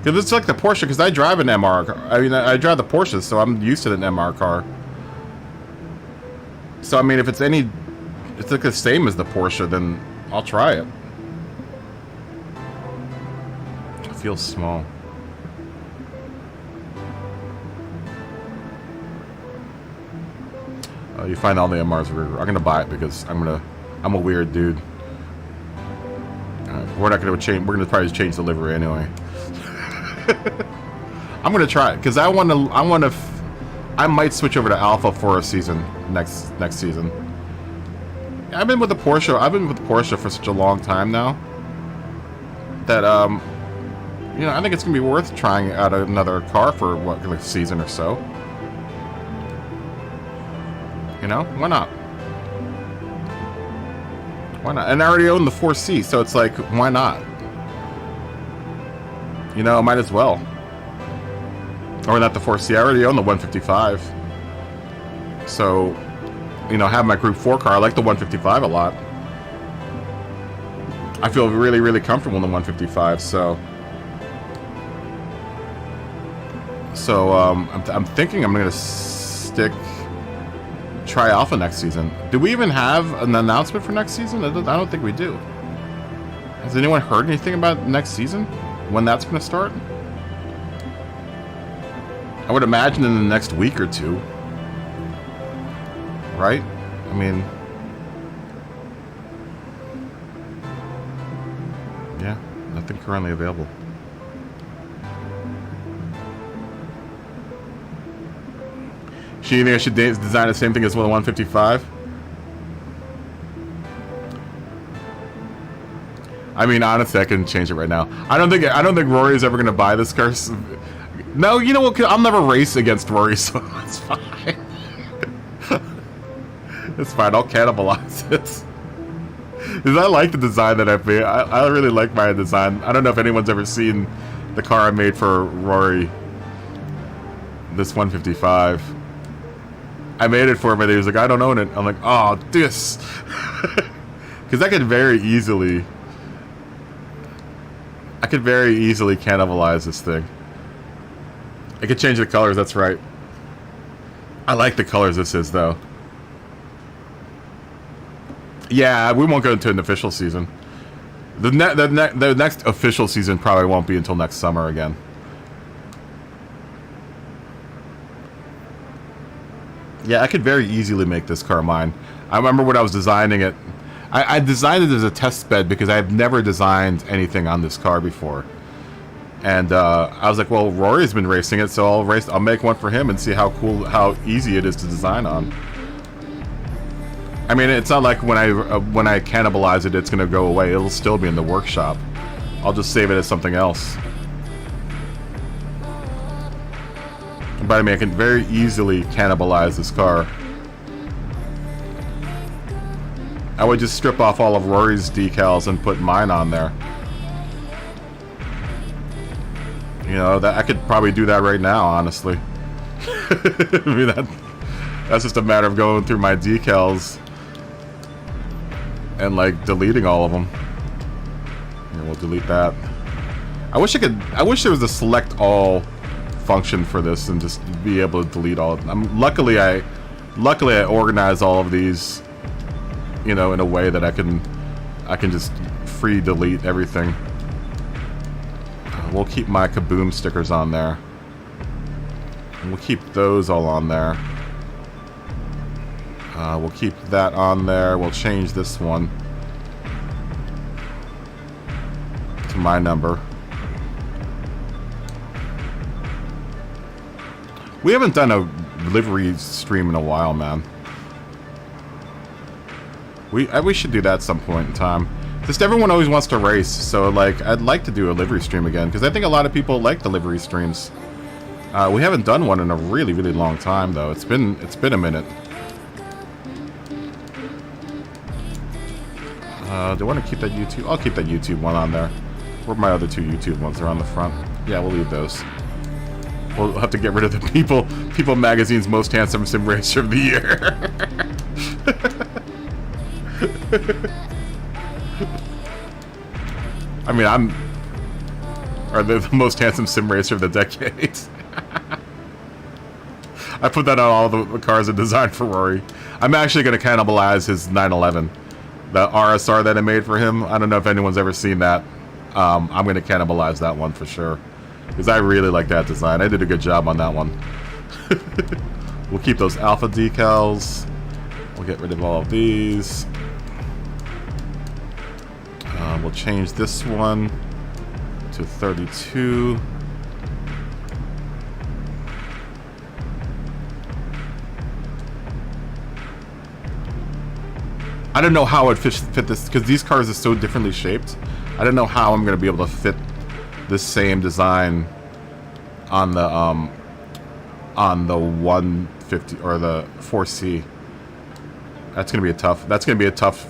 Because it's like the Porsche, because I drive an MR car. I mean, I drive the Porsche, so I'm used to an MR car. So, I mean, if it's like the same as the Porsche, then I'll try it. It feels small. Oh, you find all the MRs weird. I'm gonna buy it because I'm a weird dude. We're not gonna change. We're gonna probably change the livery anyway. I'm gonna try it because I might switch over to Alpha for a season next season. I've been with the Porsche for such a long time now that you know, I think it's gonna be worth trying out another car for what, like a season or so. You know, why not? Why not? And I already own the 4C, so it's like, why not? You know, might as well. Or not the 4C, I already own the 155. So, you know, have my Group 4 car. I like the 155 a lot. I feel really, really comfortable in the 155, so... I'm thinking I'm going to try Alpha next season. Do we even have an announcement for next season? I don't think we do. Has anyone heard anything about next season? When that's going to start? I would imagine in the next week or two. Right? I mean... yeah, nothing currently available. Do you think I should design the same thing as well, the 155? I mean, honestly, I couldn't change it right now. I don't think Rory is ever going to buy this car. No, you know what? I'll never race against Rory, so that's fine. It's fine. I'll cannibalize it. Because I like the design that I've made. I really like my design. I don't know if anyone's ever seen the car I made for Rory. This 155. I made it for him and he was like, I don't own it. I'm like, oh, this. Because I could very easily cannibalize this thing. I could change the colors, that's right. I like the colors this is, though. Yeah, we won't go into an official season. The next official season probably won't be until next summer again. Yeah, I could very easily make this car mine. I remember when I was designing it, I designed it as a test bed because I've never designed anything on this car before. And I was like, well, Rory's been racing it, so I'll make one for him and see how easy it is to design on. I mean, it's not like when I cannibalize it, it's gonna go away. It'll still be in the workshop. I'll just save it as something else. But I mean, I can very easily cannibalize this car. I would just strip off all of Rory's decals and put mine on there. You know, that I could probably do that right now, honestly. I mean, that's just a matter of going through my decals and like deleting all of them. Here, we'll delete that. I wish there was a select all function for this and just be able to delete all of them. Luckily I organize all of these, you know, in a way that I can just free delete everything. We'll keep my Kaboom stickers on there. And we'll keep those all on there. We'll keep that on there. We'll change this one to my number. We haven't done a livery stream in a while, man. We should do that at some point in time. Just everyone always wants to race, so like I'd like to do a livery stream again because I think a lot of people like the livery streams. We haven't done one in a really, really long time though. It's been a minute. Do I want to keep that YouTube? I'll keep that YouTube one on there. Where my other two YouTube ones are on the front. Yeah, we'll leave those. We'll have to get rid of the People Magazine's Most Handsome Sim Racer of the Year. I mean, or the most handsome sim racer of the decade. I put that on all the cars I designed for Rory. I'm actually going to cannibalize his 911. The RSR that I made for him. I don't know if anyone's ever seen that. I'm going to cannibalize that one for sure. Because I really like that design. I did a good job on that one. We'll keep those alpha decals. We'll get rid of all of these. We'll change this one to 32. I don't know how I'd fit this, because these cars are so differently shaped. I don't know how I'm going to be able to fit this same design on the 150 or the 4C. That's going to be a tough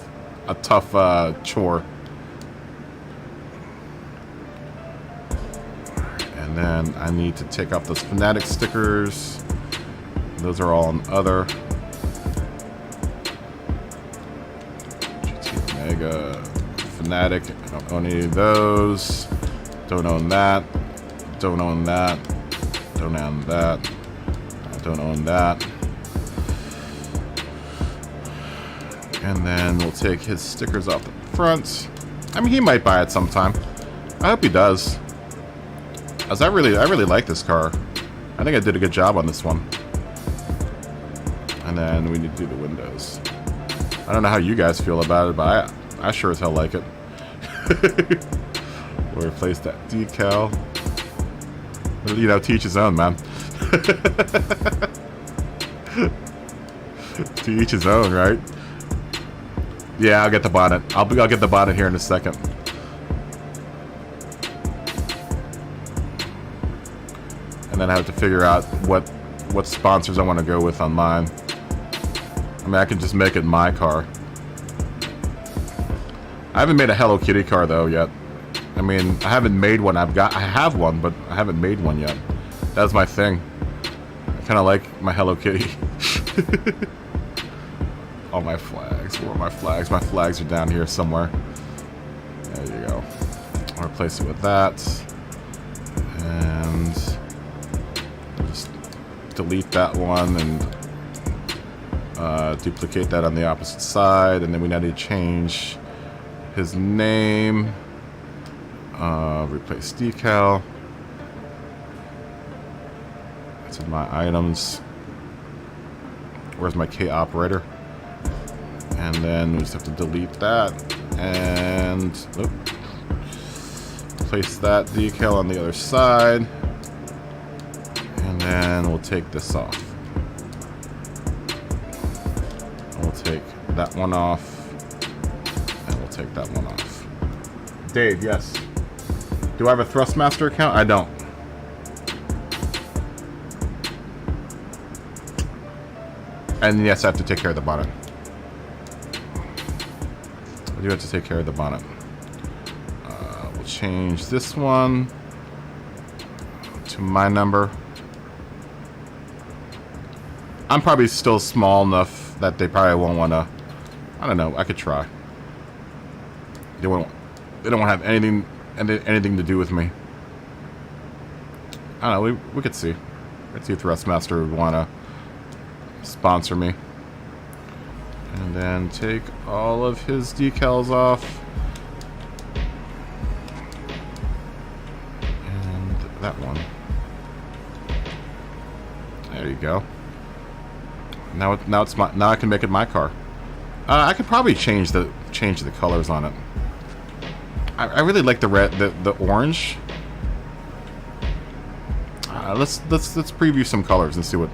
chore. And then I need to take off those Fanatic stickers. Those are all on other. GT Omega, Fanatic. I don't own any of those. Don't own that. Don't own that. Don't own that. I don't own that. And then we'll take his stickers off the front. I mean, he might buy it sometime. I hope he does. As I really like this car. I think I did a good job on this one. And then we need to do the windows. I don't know how you guys feel about it, but I sure as hell like it. We'll replace that decal. You know, to each his own, man. To each his own, right? Yeah, I'll get the bonnet. I'll get the bonnet here in a second. And then I have to figure out what sponsors I want to go with on mine. I mean, I can just make it my car. I haven't made a Hello Kitty car though yet. I mean, I haven't made one. I have one, but I haven't made one yet. That's my thing. I kind of like my Hello Kitty. All my flags. Where are my flags? My flags are down here somewhere. There you go. I'll replace it with that. And just delete that one and duplicate that on the opposite side. And then we now need to change his name. Replace decal. That's in my items. Where's my K operator? And then we just have to delete that and place that decal on the other side. And then we'll take this off. And we'll take that one off. And we'll take that one off. Dave, yes. Do I have a Thrustmaster account? I don't. And yes, I have to take care of the bonnet. I do have to take care of the bonnet. We'll change this one to my number. I'm probably still small enough that they probably won't want to. I don't know. I could try. They don't want to have anything to do with me. I don't know. We could see. Let's see if Thrustmaster would want to sponsor me. And then take all of his decals off. And that one. There you go. Now it's my, now I can make it my car. I could probably change the colors on it. I really like the red, the orange. Let's preview some colors and see what.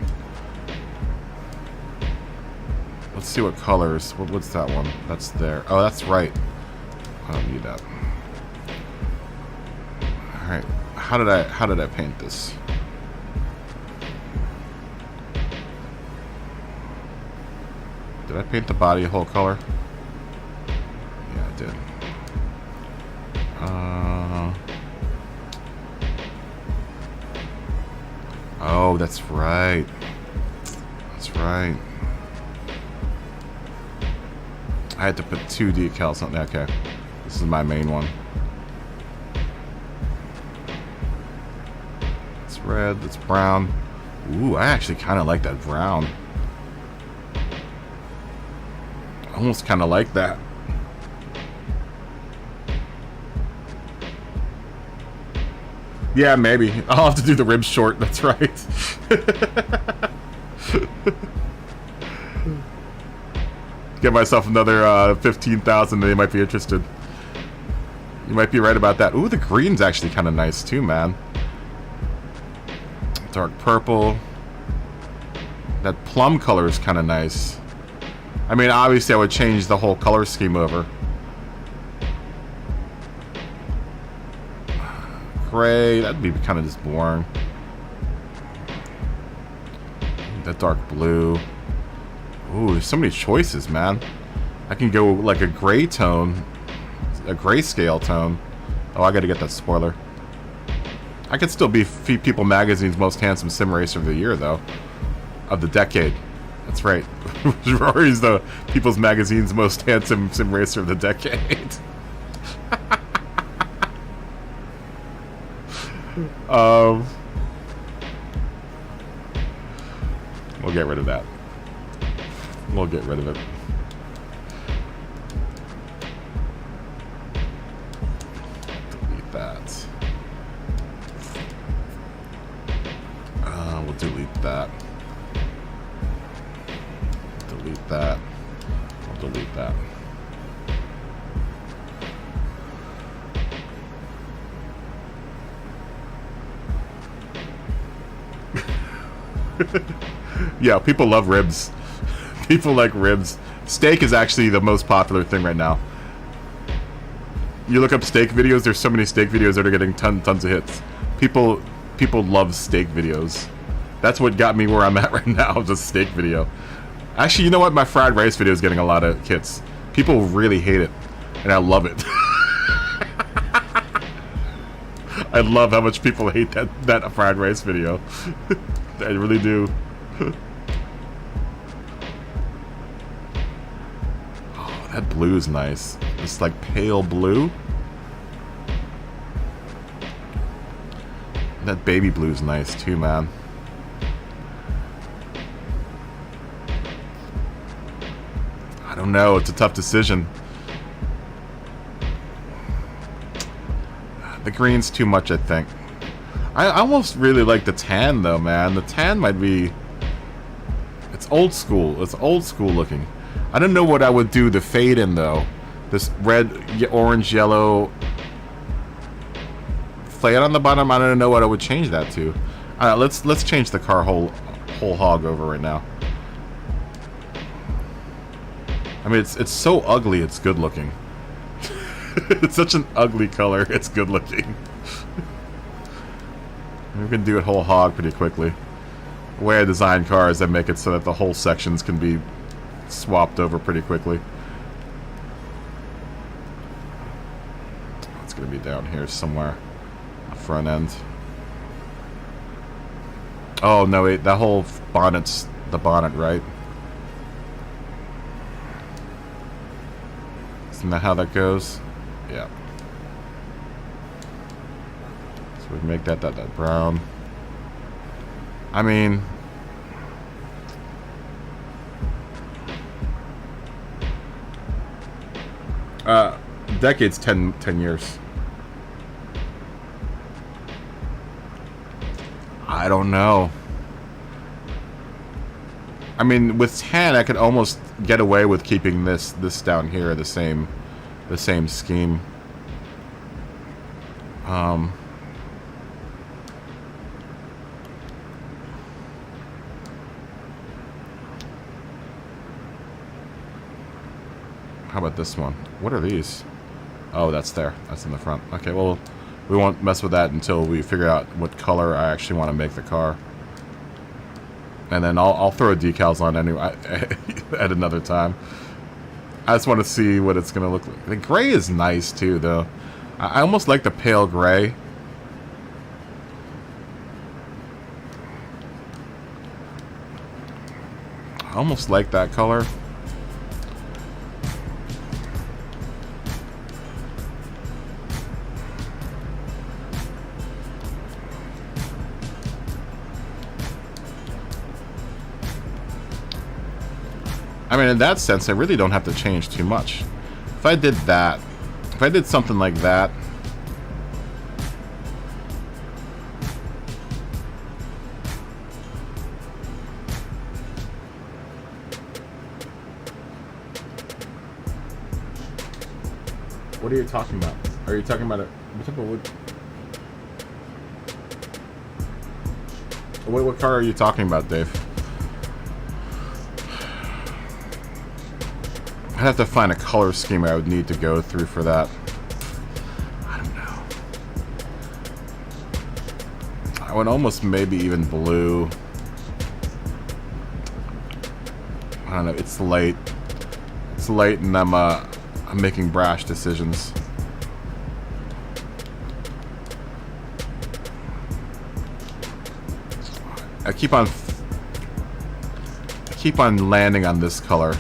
Let's see what colors. What's that one? That's there. Oh, that's right. I don't need that. All right. How did I paint this? Did I paint the body a whole color? Yeah, I did. Oh, that's right. That's right. I had to put 2 decals on. Okay, this is my main one. It's red. It's brown. Ooh, I actually kind of like that brown. Almost kind of like that. Yeah, maybe. I'll have to do the ribs short. That's right. Get myself another 15,000 and they might be interested. You might be right about that. Ooh, the green's actually kind of nice too, man. Dark purple. That plum color is kind of nice. I mean, obviously I would change the whole color scheme over. Gray, that'd be kind of just boring. That dark blue. Ooh, there's so many choices, man. I can go like a gray tone, a grayscale tone. Oh, I gotta get that spoiler. I could still be People Magazine's most handsome sim racer of the year, though. Of the decade. That's right. Rory's the People's Magazine's most handsome sim racer of the decade. We'll get rid of that. We'll get rid of it. Delete that. We'll delete that. Delete that. We'll delete that. Yeah, people love ribs. People like ribs. Steak is actually the most popular thing right now. You look up steak videos, there's so many steak videos that are getting tons of hits. People people love steak videos. That's what got me where I'm at right now, just steak video. Actually, you know what? My fried rice video is getting a lot of hits. People really hate it, and I love it. I love how much people hate that fried rice video. I really do. Oh, that blue is nice. It's like pale blue. That baby blue is nice too, man. I don't know. It's a tough decision. The green's too much, I think. I almost really like the tan, though, man. The tan might be... It's old school. It's old school looking. I don't know what I would do to fade in, though. This red, orange, yellow... flat on the bottom, I don't know what I would change that to. Let's change the car whole hog over right now. I mean, it's so ugly, it's good looking. It's such an ugly color, it's good looking. We can do it whole hog pretty quickly. The way I design cars, I make it so that the whole sections can be swapped over pretty quickly. It's gonna be down here somewhere. Front end. Oh no, wait, that whole bonnet's the bonnet, right? Isn't that how that goes? Yeah. So we make that brown. I mean, decade's 10 years. I don't know. I mean, with tan, I could almost get away with keeping this down here the same scheme. How about this one? What are these? Oh, that's there. That's in the front. Okay, well, we won't mess with that until we figure out what color I actually want to make the car. And then I'll throw decals on anyway at another time. I just want to see what it's going to look like. The gray is nice too, though. I almost like the pale gray. I almost like that color. I mean, in that sense, I really don't have to change too much. If I did that, if I did something like that, what are you talking about? Are you talking about what car are you talking about, Dave? I'd have to find a color scheme I would need to go through for that. I don't know. I would almost maybe even blue. I don't know. It's late. It's late, and I'm making brash decisions. I keep on landing on this color.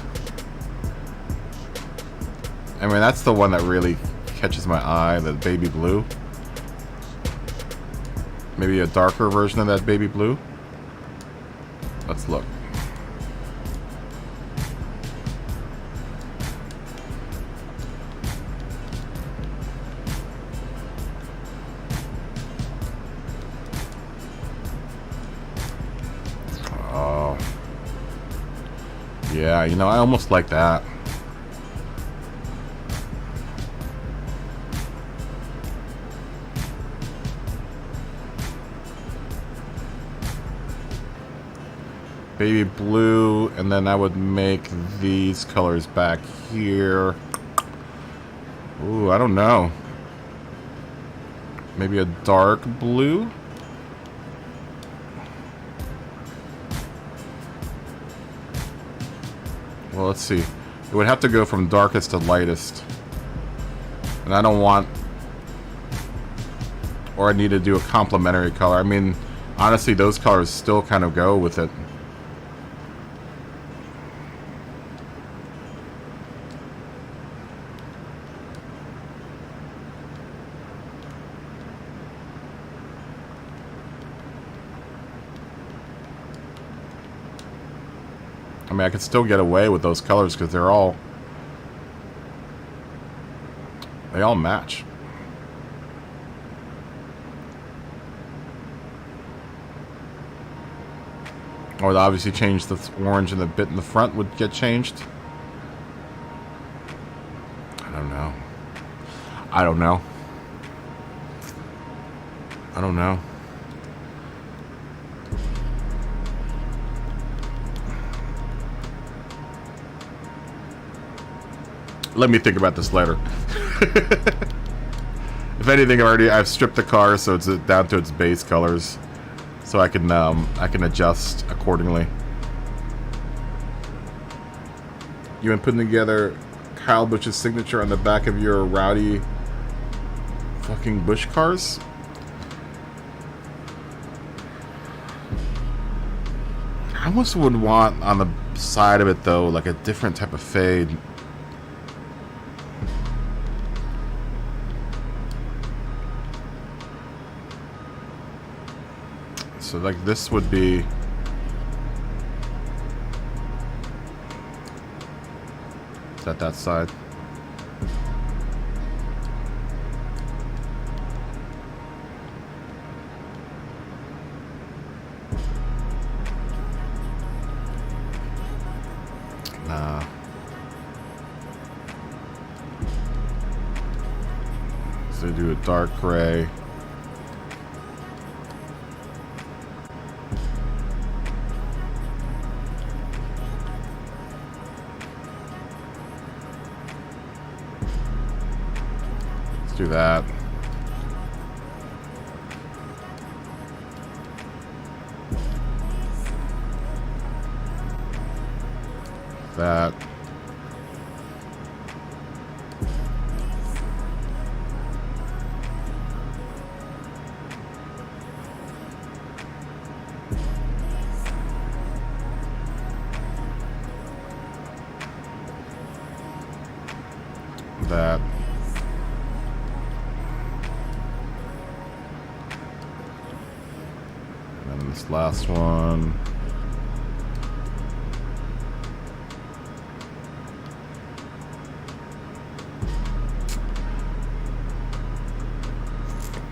I mean, that's the one that really catches my eye, the baby blue. Maybe a darker version of that baby blue. Let's look. Oh. Yeah, you know, I almost like that. Baby blue, and then I would make these colors back here. Ooh, I don't know. Maybe a dark blue? Well, let's see. It would have to go from darkest to lightest. And I don't want... Or I need to do a complementary color. I mean, honestly, those colors still kind of go with it. I mean, I could still get away with those colors because they all match. Or they obviously change the orange and the bit in the front would get changed. I don't know. I don't know. I don't know. Let me think about this later. If anything, I've stripped the car so it's down to its base colors, so I can adjust accordingly. You've been putting together Kyle Busch's signature on the back of your rowdy fucking Busch cars. I almost would want on the side of it though, like a different type of fade. So like this would be that side. Nah. So do a dark gray. Do that. That. That. And this last one.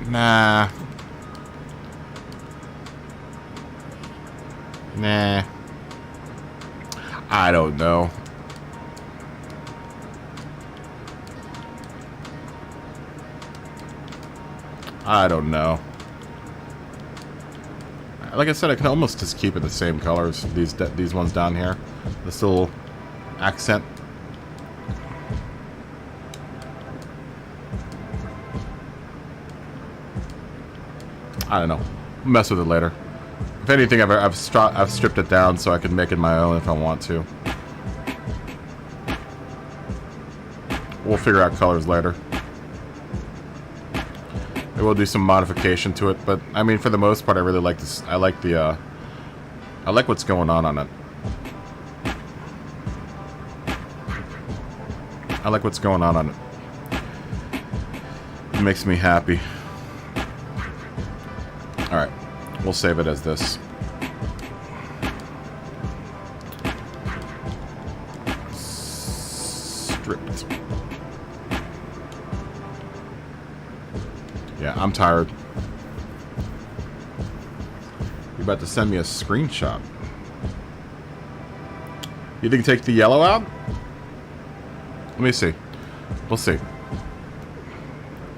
Nah. Nah. I don't know. I don't know. Like I said, I can almost just keep it the same colors. These ones down here. This little accent. I don't know. Mess with it later. If anything, I've stripped it down so I can make it my own if I want to. We'll figure out colors later. I will do some modification to it, but I mean, for the most part, I really like this. I like what's going on it. I like what's going on it. It makes me happy. All right, we'll save it as this. Stripped. Yeah, I'm tired. You're about to send me a screenshot. You think take the yellow out? Let me see. We'll see.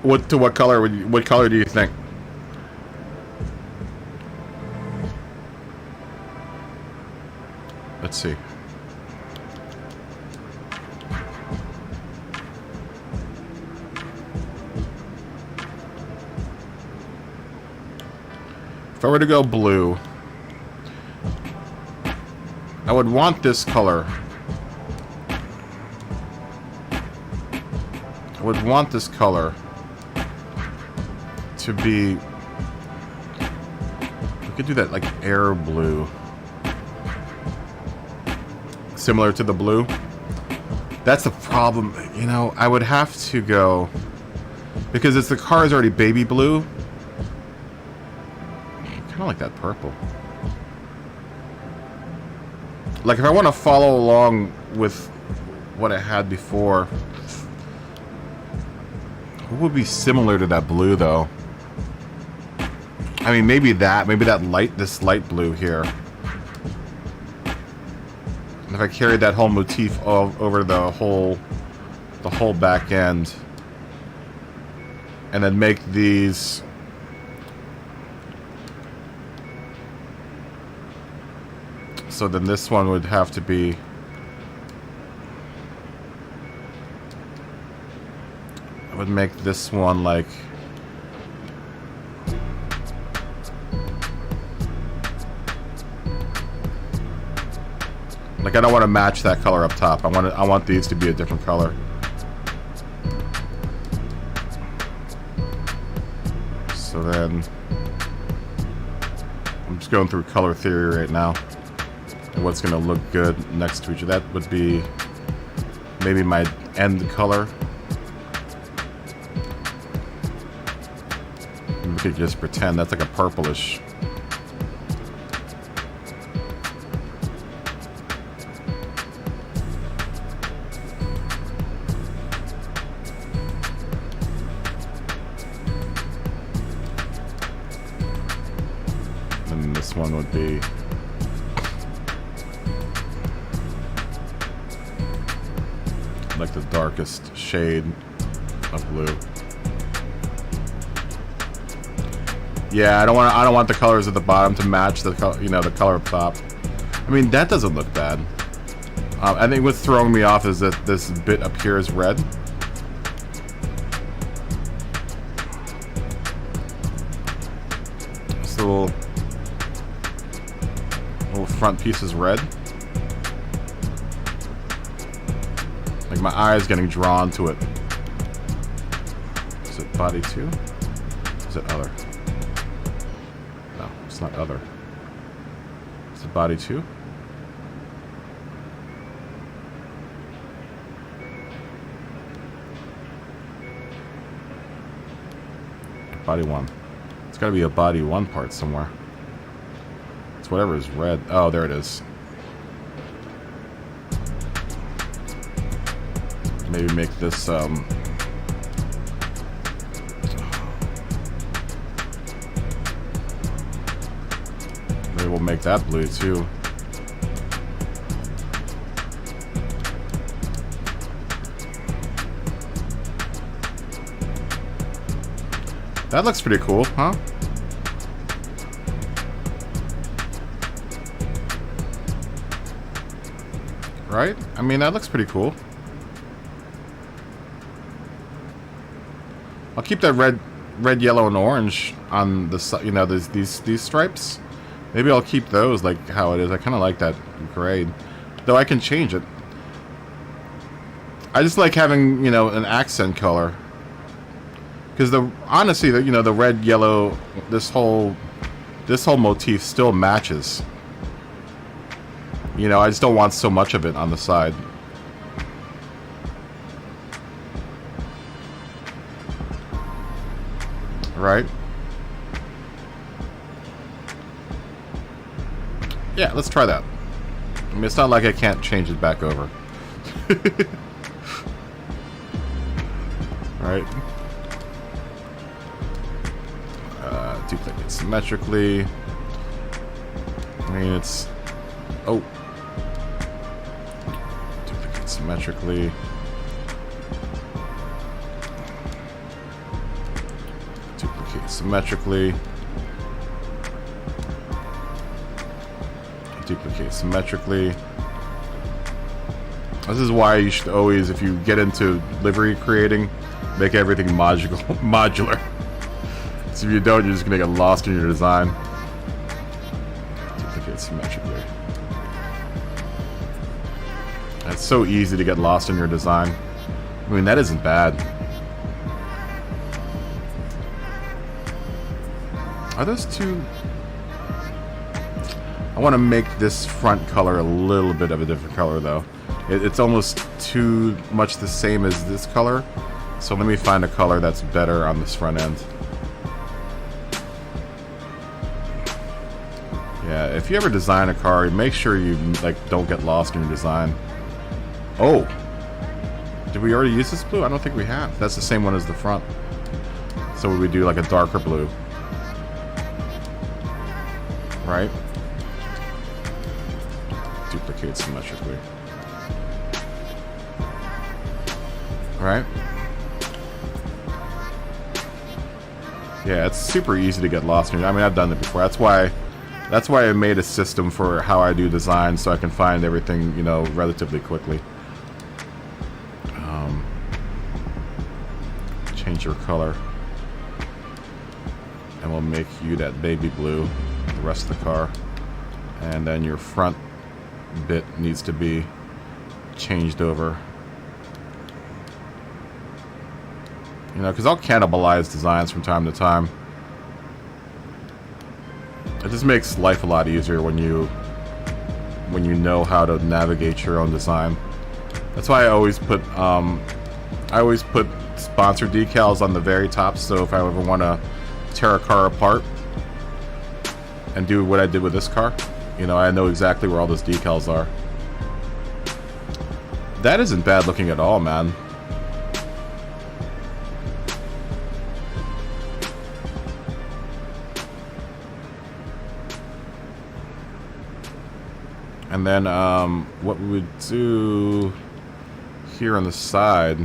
What color what color do you think? Let's see. If I were to go blue, I would want this color I would want this color to be... We could do that like air blue. Similar to the blue. That's the problem. You know, I would have to go... Because it's the car is already baby blue. Kind of like that purple. Like if I want to follow along with what I had before, what would be similar to that blue though? I mean, maybe that light, this light blue here. And if I carried that whole motif over the whole back end, and then make these so then this one would have to be I would make this one like I don't want to match that color up top. I want these to be a different color. So then I'm just going through color theory right now and what's going to look good next to each other. That would be maybe my end color. We could just pretend that's like a purplish. And this one would be like the darkest shade of blue. Yeah, I don't want the colors at the bottom to match the the color up top. I mean, that doesn't look bad. I think what's throwing me off is that this bit up here is red. This little front piece is red. Like my eye is getting drawn to it. Is it body 2? Is it other? No, it's not other. Is it body 2? Body 1. It's gotta be a body 1 part somewhere. It's whatever is red. Oh, there it is. Maybe make this maybe we'll make that blue too. That looks pretty cool, huh? Right? I mean, that looks pretty cool. I'll keep that red, yellow, and orange on the these stripes. Maybe I'll keep those like how it is. I kind of like that grade, though I can change it. I just like having an accent color. Because honestly, the red, yellow, this whole motif still matches. I just don't want so much of it on the side. Right? Yeah, let's try that. I mean, it's not like I can't change it back over. Right? Duplicate symmetrically. I mean, it's... Oh. Duplicate symmetrically. Duplicate symmetrically. Duplicate symmetrically. This is why you should always, if you get into livery creating, make everything modular. So if you don't, you're just gonna get lost in your design. Duplicate symmetrically. It's so easy to get lost in your design. I mean, that isn't bad. Are those two? I want to make this front color a little bit of a different color though. It's almost too much the same as this color. So let me find a color that's better on this front end. Yeah, if you ever design a car, make sure you like don't get lost in your design. Oh, did we already use this blue? I don't think we have. That's the same one as the front. So we would do like a darker blue, right? Duplicate symmetrically, right? Yeah, it's super easy to get lost in. I mean, I've done it before. That's why I made a system for how I do design, so I can find everything, you know, relatively quickly. Change your color, and we'll make you that baby blue, the rest of the car, and then your front bit needs to be changed over. You know, because I'll cannibalize designs from time to time. It just makes life a lot easier when you know how to navigate your own design. That's why I always put sponsor decals on the very top, so if I ever want to tear a car apart and do what I did with this car, you know, I know exactly where all those decals are. That isn't bad looking at all, man. And then what we would do here on the side,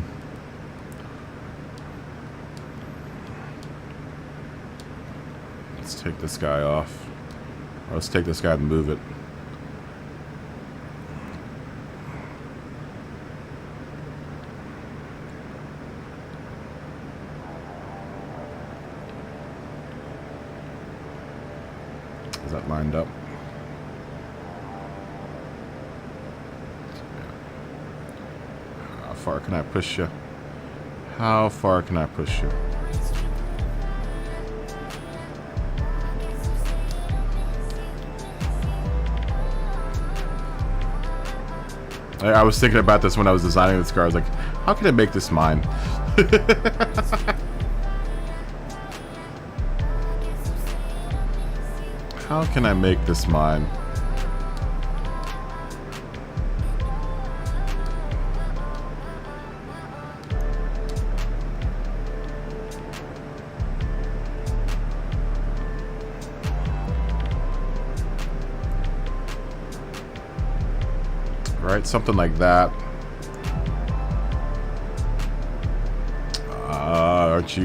let's take this guy off. Or let's take this guy and move it. Is that lined up? How far can I push you? How far can I push you? I was thinking about this when I was designing this car. I was like, how can I make this mine? How can I make this mine? Right, something like that. Aren't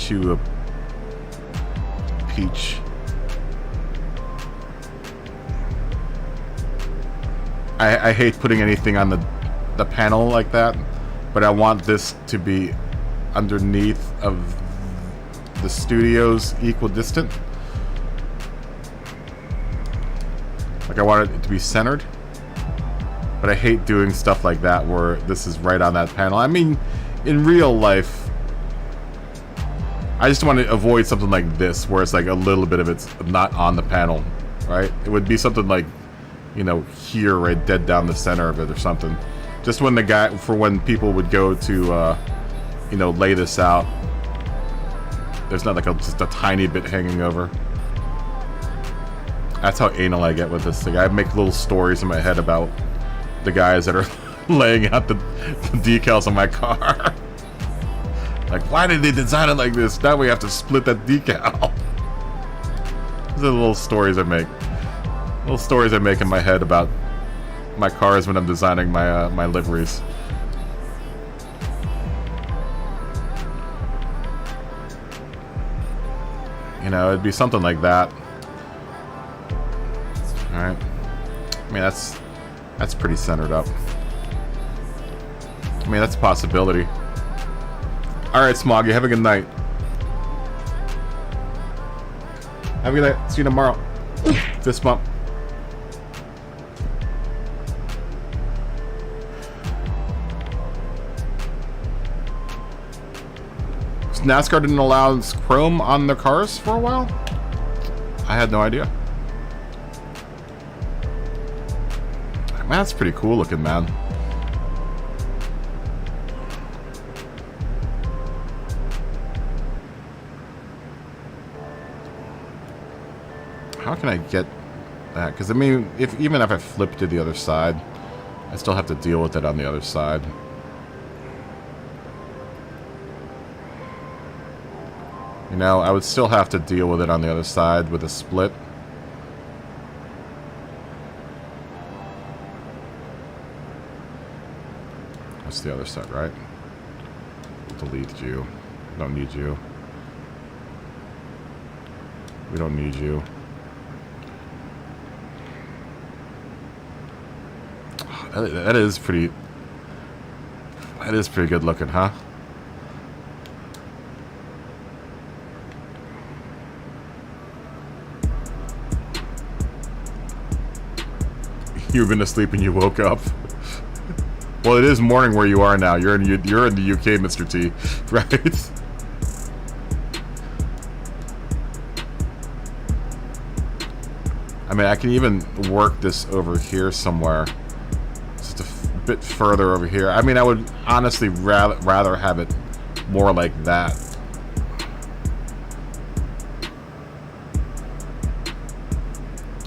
you a peach? I hate putting anything on the panel like that, but I want this to be underneath of the studio's equidistant. Like I want it to be centered. But I hate doing stuff like that where this is right on that panel. I mean, in real life, I just want to avoid something like this where it's like a little bit of it's not on the panel, right? It would be something like, you know, here, right, dead down the center of it or something. Just when when people would go to, you know, lay this out, there's not like just a tiny bit hanging over. That's how anal I get with this thing. I make little stories in my head about the guys that are laying out the decals on my car. Like, why did they design it like this? Now we have to split that decal. These are the little stories I make. Little stories I make in my head about my cars when I'm designing my my liveries. You know, it'd be something like that. All right. I mean, that's pretty centered up. I mean, that's a possibility. Alright, Smoggy, have a good night. Have a good night. See you tomorrow. Fist bump. NASCAR didn't allow chrome on their cars for a while? I had no idea. Man, that's pretty cool looking, man. How can I get that? Because I mean, even if I flip to the other side, I still have to deal with it on the other side. You know, I would still have to deal with it on the other side with a split. That's the other side, right? Delete you. Don't need you. We don't need you. That is pretty good looking, huh? You've been asleep and you woke up. Well, it is morning where you are now. You're in the UK, Mr. T, right? I mean, I can even work this over here somewhere. Just a bit further over here. I mean, I would honestly rather have it more like that.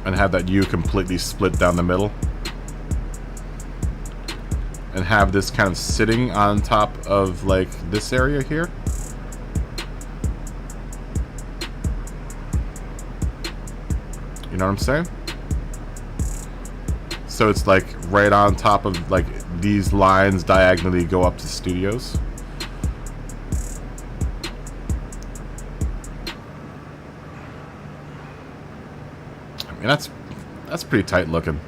And have that U completely split down the middle. And have this kind of sitting on top of, like, this area here. You know what I'm saying? So it's like right on top of, like, these lines diagonally go up to studios. I mean, that's pretty tight looking.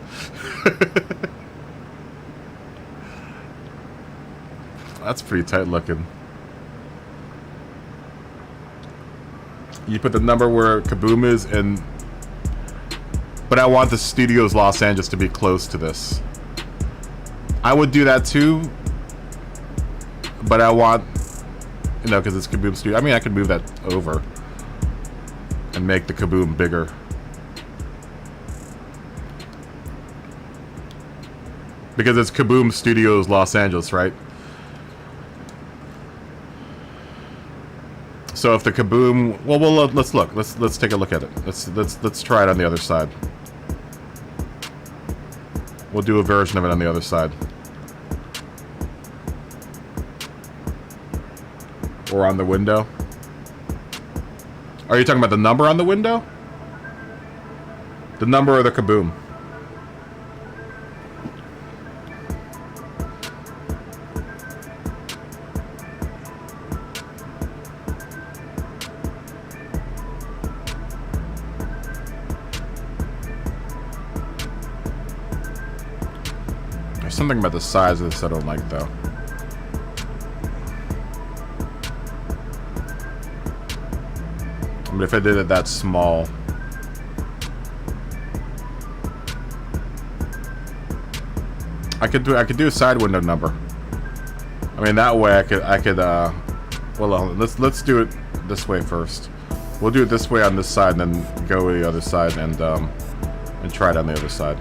That's pretty tight looking. You put the number where Kaboom is, and but I want the studios Los Angeles to be close to this. I would do that too, but I want, you know, because it's Kaboom Studio. I mean, I could move that over and make the Kaboom bigger. Because it's Kaboom Studios Los Angeles, right? So if the Kaboom, well, let's look. Let's take a look at it. Let's try it on the other side. We'll do a version of it on the other side. Or on the window. Are you talking about the number on the window? The number or the Kaboom? Something about the size of this I don't like, though. I mean, if I did it that small, I could do a side window number. I mean, that way I could well, let's do it this way first. We'll do it this way on this side, and then go to the other side and try it on the other side.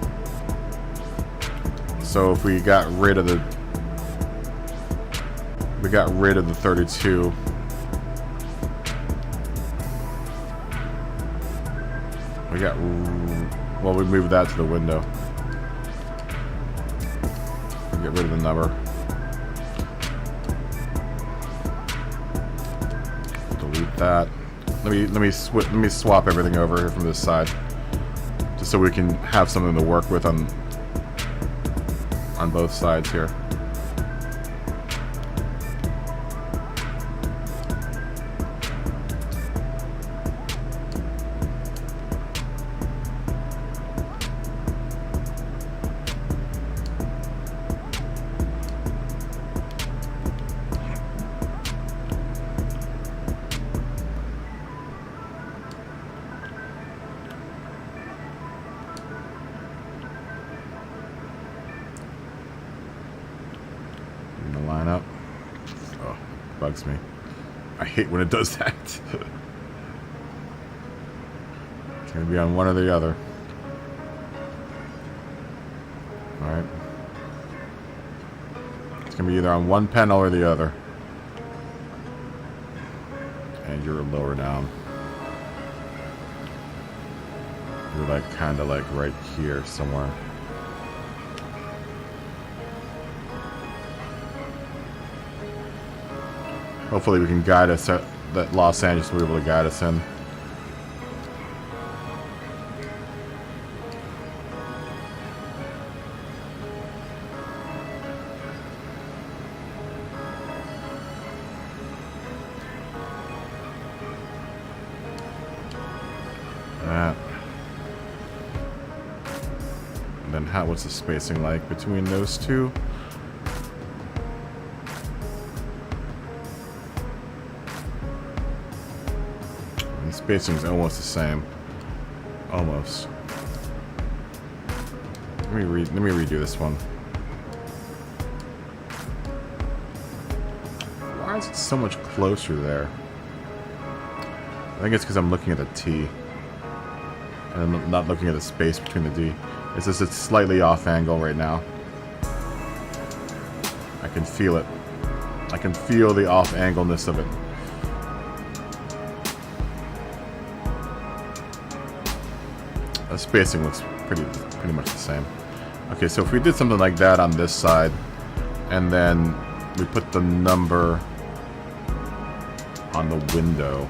So if we got rid of the 32. We moved that to the window. We get rid of the number. Delete that. Let me swap everything over here from this side, just so we can have something to work with on both sides here. Bugs me. I hate when it does that. It's gonna be on one or the other. Alright. It's gonna be either on one panel or the other. And you're lower down. You're like kinda like right here somewhere. Hopefully we can guide us, that Los Angeles will be able to guide us in. That. And then what's the spacing like between those two? Spacing is almost the same. Almost. Let me redo this one. Why is it so much closer there? I think it's because I'm looking at the T. And I'm not looking at the space between the D. It's just it's slightly off angle right now. I can feel it. I can feel the off angleness of it. The spacing looks pretty much the same. Okay, so if we did something like that on this side, and then we put the number on the window.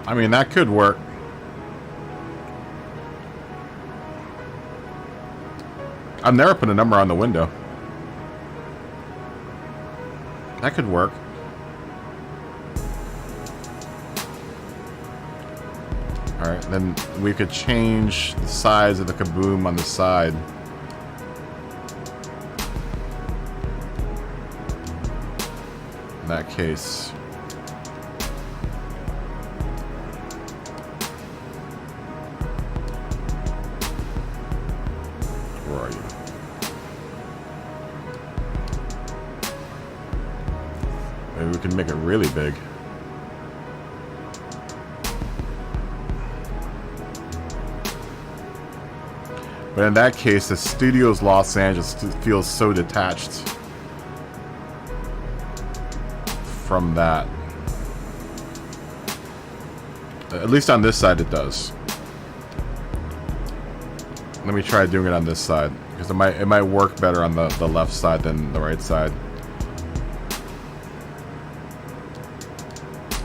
I mean, that could work. I've never put a number on the window. That could work. Alright, then we could change the size of the kaboom on the side. In that case... we can make it really big. But in that case, the studio's Los Angeles feels so detached from that. At least on this side it does. Let me try doing it on this side, because it might work better on the left side than the right side.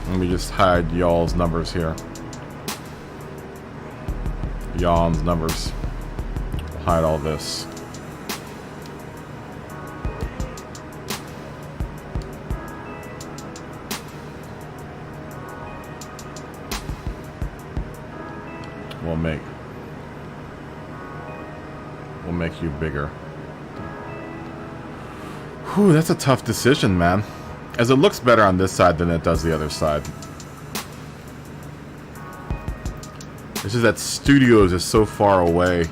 Let me just hide y'all's numbers here. Y'all's numbers. We'll hide all this. We'll make you bigger. Whew, that's a tough decision, man. As it looks better on this side than it does the other side. It's just that studios is so far away.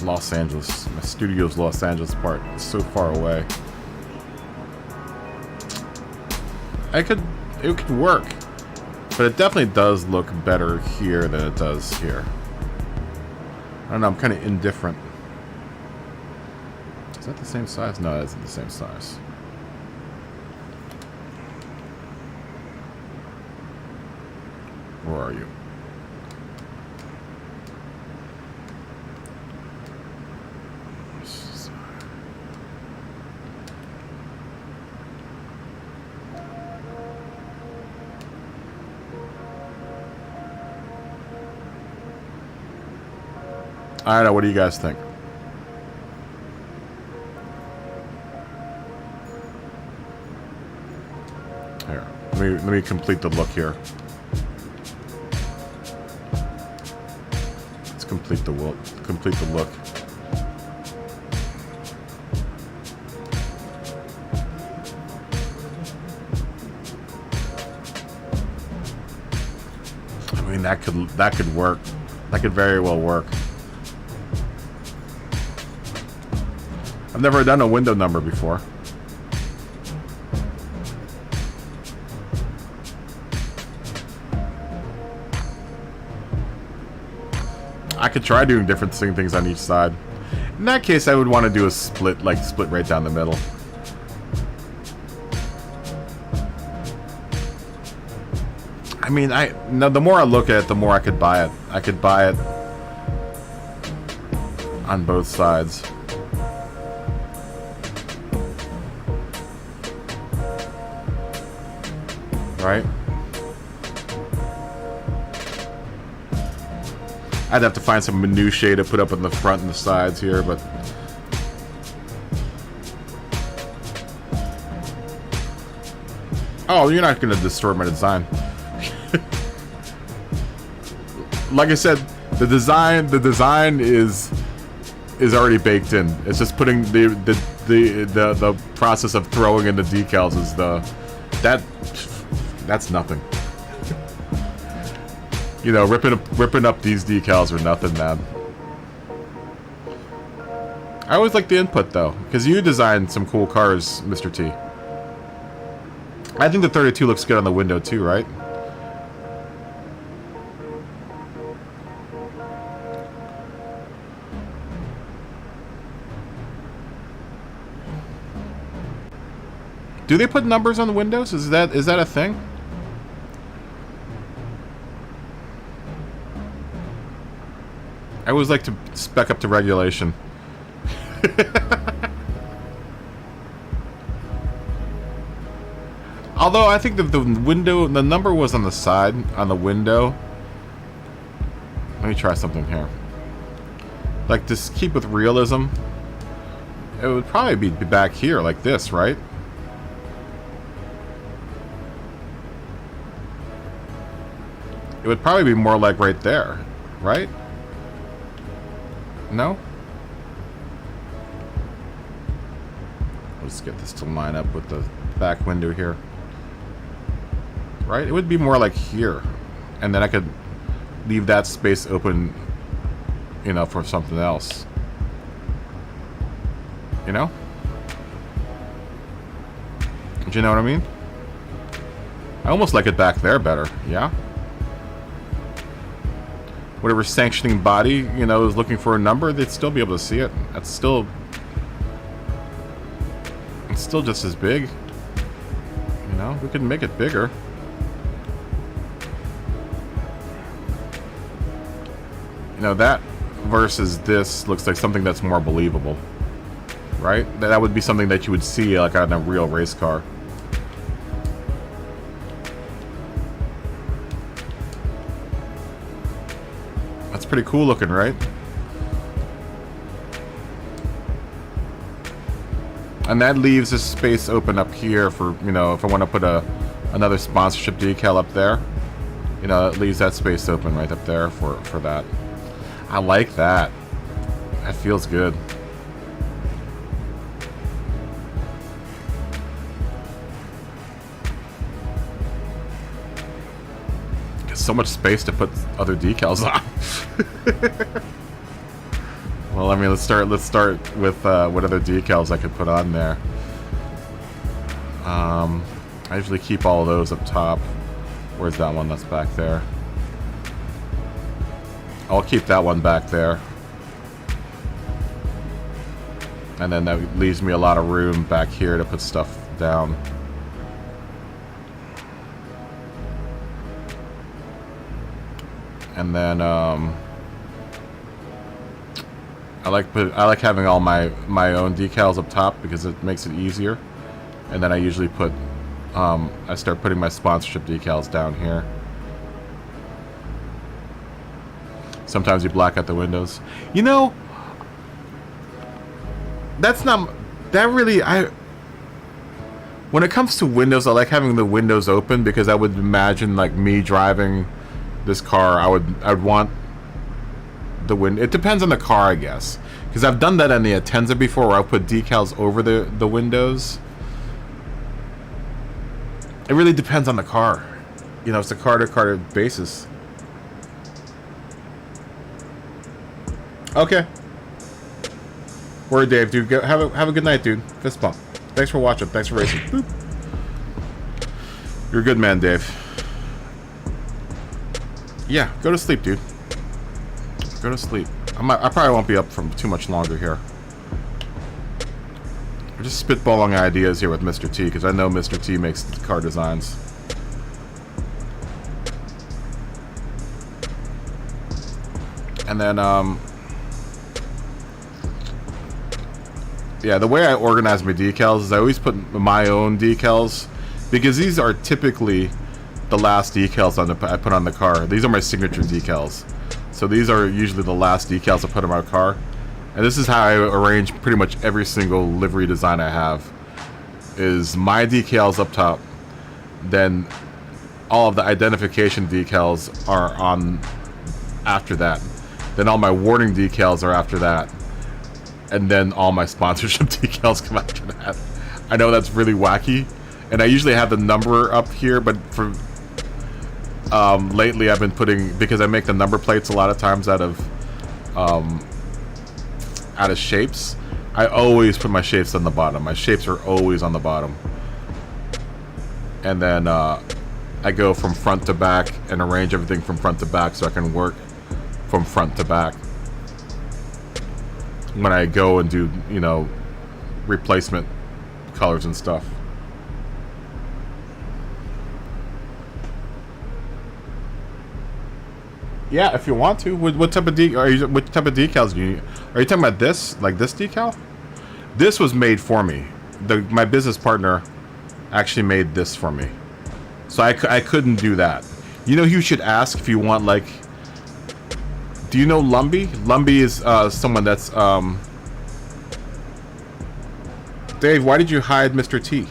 Los Angeles. My studio's Los Angeles part is so far away. It could work. But it definitely does look better here than it does here. I don't know, I'm kind of indifferent. Is that the same size? No, that isn't the same size. Where are you? I don't know, what do you guys think? Let me complete the look here. Let's complete the look. Complete the look. I mean, that could work. That could very well work. I've never done a window number before. I could try doing different things on each side. In that case, I would want to do a split, like split right down the middle. I mean, no, the more I look at it, the more I could buy it. I could buy it on both sides. Right? I'd have to find some minutiae to put up on the front and the sides here, but... Oh, you're not going to destroy my design. Like I said, the design is already baked in. It's just putting the process of throwing in the decals is that's nothing. You know, ripping up these decals are nothing, man. I always like the input though, because you designed some cool cars, Mr. T. I think the 32 looks good on the window too, right? Do they put numbers on the windows? Is that a thing? I always like to spec up to regulation. Although I think the window, the number was on the side, on the window. Let me try something here. Like, just keep with realism. It would probably be back here, like this, right? It would probably be more like right there, right? No? Let's get this to line up with the back window here. Right? It would be more like here. And then I could leave that space open, you know, for something else. You know? Do you know what I mean? I almost like it back there better, yeah? Whatever sanctioning body, you know, is looking for a number, they'd still be able to see it. It's still just as big. You know, we could make it bigger. You know, that versus this looks like something that's more believable. Right? That would be something that you would see like on a real race car. That's pretty cool looking, right? And that leaves a space open up here for, you know, if I want to put another sponsorship decal up there. You know, it leaves that space open right up there for that. I like that. That feels good. So much space to put other decals on. Well, I mean, let's start with what other decals I could put on there. I usually keep all of those up top. Where's that one that's back there? I'll keep that one back there. And then that leaves me a lot of room back here to put stuff down. And then I like having all my own decals up top because it makes it easier. And then I usually put I start putting my sponsorship decals down here. Sometimes you black out the windows. You know, that's not that really When it comes to windows, I like having the windows open because I would imagine like me driving this car. I'd want the window. It depends on the car, I guess, because I've done that on the Atenza before, where I put decals over the windows. It really depends on the car. You know, it's a car-to-car basis. Okay. Word, Dave, dude. Have a good night, dude. Fist bump. Thanks for watching. Thanks for racing. Boop. You're a good man, Dave. Yeah, go to sleep, dude. Go to sleep. I probably won't be up for too much longer here. We're just spitballing ideas here with Mr. T, because I know Mr. T makes car designs. And then, yeah, the way I organize my decals is I always put my own decals, because these are typically the last decals I put on the car. These are my signature decals. So these are usually the last decals I put on my car. And this is how I arrange pretty much every single livery design I have. Is my decals up top, then all of the identification decals are on after that. Then all my warning decals are after that. And then all my sponsorship decals come after that. I know that's really wacky. And I usually have the number up here, but for lately I've been putting, because I make the number plates a lot of times out of shapes, I always put my shapes on the bottom. My shapes are always on the bottom. And then I go from front to back and arrange everything from front to back so I can work from front to back when I go and do, you know, replacement colors and stuff. Yeah, if you want to. What type of decals do you need? Are you talking about this, like this decal? This was made for me. My business partner actually made this for me, so I couldn't do that. You know, you should ask if you want, like, do you know Lumbi? Lumbi is someone that's Dave, why did you hide Mr. T?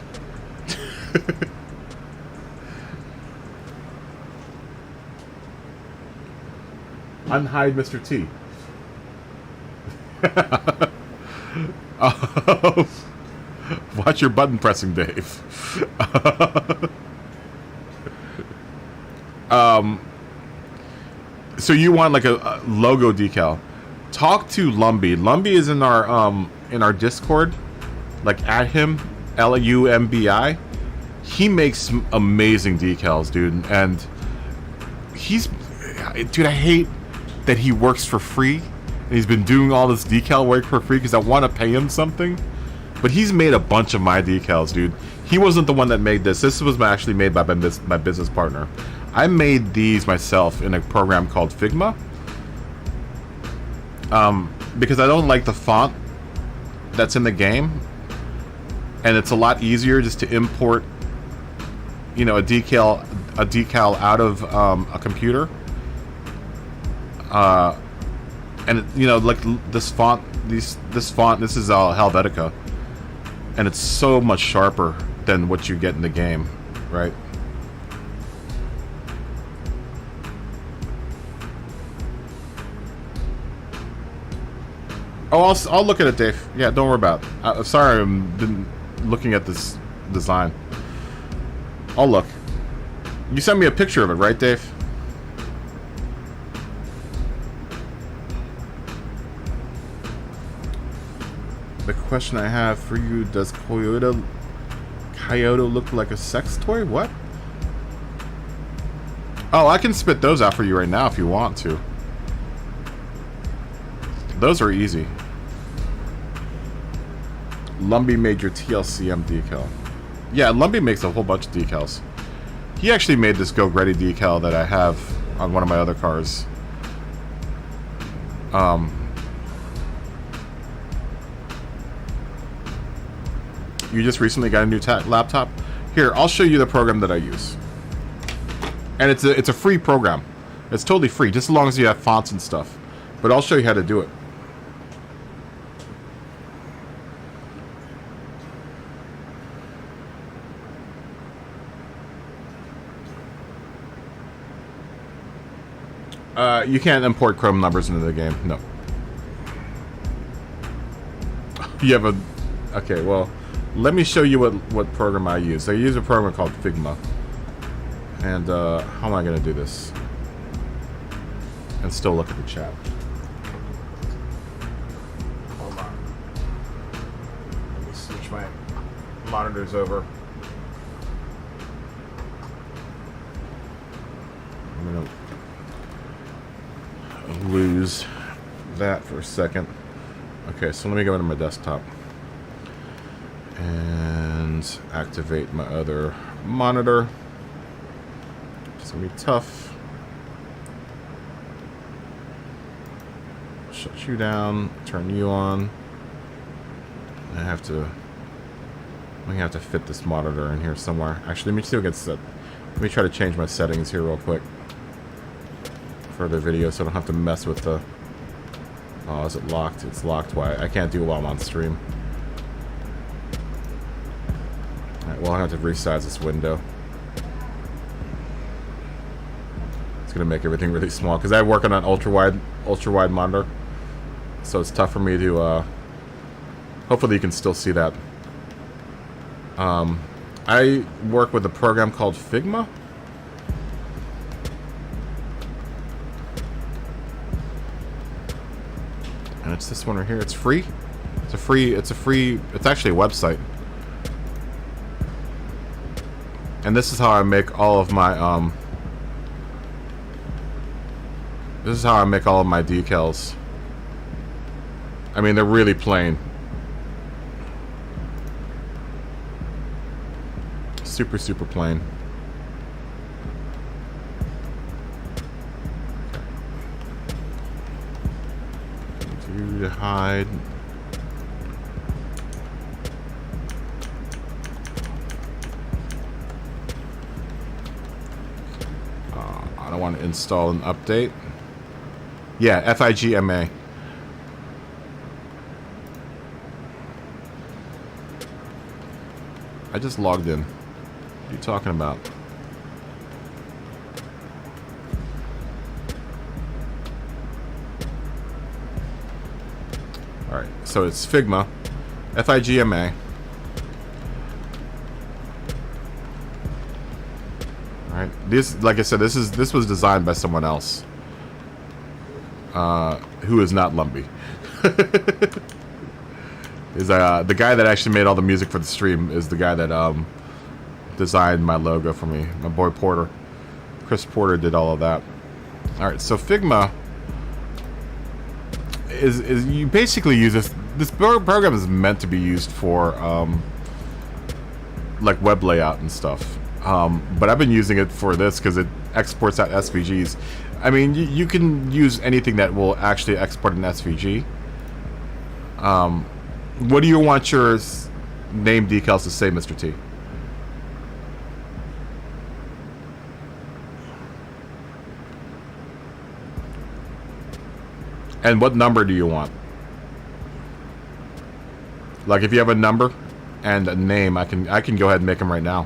Unhide Mr. T. Oh, watch your button pressing, Dave. So you want like a logo decal? Talk to Lumbi. Lumbi is in our Discord. Like, at him, Lumbi. He makes amazing decals, dude. And dude, I hate that he works for free, and he's been doing all this decal work for free because I want to pay him something. But he's made a bunch of my decals, dude. He wasn't the one that made this. This was actually made by my business partner. I made these myself in a program called Figma. Because I don't like the font that's in the game, and it's a lot easier just to import, you know, a decal out of a computer. And you know, like this font, this is Helvetica, and it's so much sharper than what you get in the game, right? Oh, I'll look at it, Dave. Yeah, don't worry about it. Sorry, I've been looking at this design. I'll look. You sent me a picture of it, right, Dave? The question I have for you, does Kyoto look like a sex toy? What? Oh, I can spit those out for you right now if you want to. Those are easy. Lumbi made your TLCM decal. Yeah, Lumbi makes a whole bunch of decals. He actually made this Go Ready decal that I have on one of my other cars. You just recently got a new laptop? Here, I'll show you the program that I use. And it's a free program. It's totally free, just as long as you have fonts and stuff. But I'll show you how to do it. You can't import Chrome numbers into the game. No. You have a... Okay, well, let me show you what program I use. I use a program called Figma. And how am I going to do this? And still look at the chat. Hold on. Let me switch my monitors over. I'm going to lose that for a second. Okay, so let me go into my desktop and activate my other monitor. It's gonna be tough. Shut you down, turn you on. I have to fit this monitor in here somewhere. Actually, let me see what gets set. Let me try to change my settings here real quick for the video, so I don't have to mess with the. Oh, is it locked? It's locked. Why? I can't do it while I'm on stream. Alright, well, I have to resize this window. It's gonna make everything really small because I work on an ultra wide monitor, so it's tough for me to. Hopefully, you can still see that. I work with a program called Figma. And it's this one right here. It's free. It's actually a website. And this is how I make all of my this is how I make all of my decals. I mean, they're really plain. Super plain. To hide. I don't want to install an update. Yeah, FIGMA. I just logged in. What are you talking about? Alright, so it's Figma. FIGMA. Alright. This, like I said, this was designed by someone else. Who is not Lumbi. Is the guy that actually made all the music for the stream is the guy that designed my logo for me. My boy Porter. Chris Porter did all of that. Alright, so Figma is you basically use this program is meant to be used for like web layout and stuff. But I've been using it for this because it exports out SVGs. I mean, you can use anything that will actually export an SVG. What do you want your name decals to say, Mr. T? And what number do you want? Like, if you have a number and a name, I can go ahead and make them right now.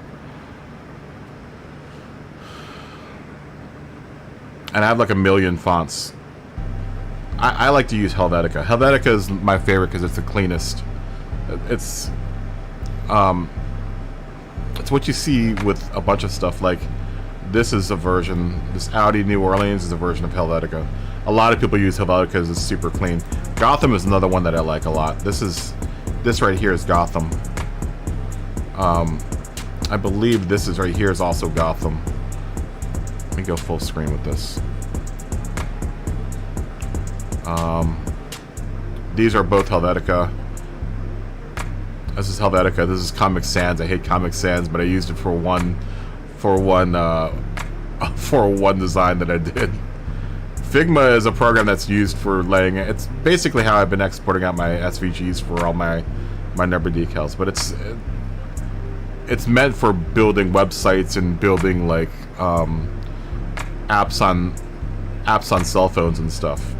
And I have like a million fonts. I like to use Helvetica. Helvetica is my favorite because it's the cleanest. It's what you see with a bunch of stuff. Like, this is a version. This Audi New Orleans is a version of Helvetica. A lot of people use Helvetica because it's super clean. Gotham is another one that I like a lot. This right here is Gotham. I believe this is right here is also Gotham. Let me go full screen with this. These are both Helvetica. This is Helvetica. This is Comic Sans. I hate Comic Sans, but I used it for one design that I did. Figma is a program that's used for laying. It's basically how I've been exporting out my SVGs for all my number decals, but it's meant for building websites and building like apps on cell phones and stuff.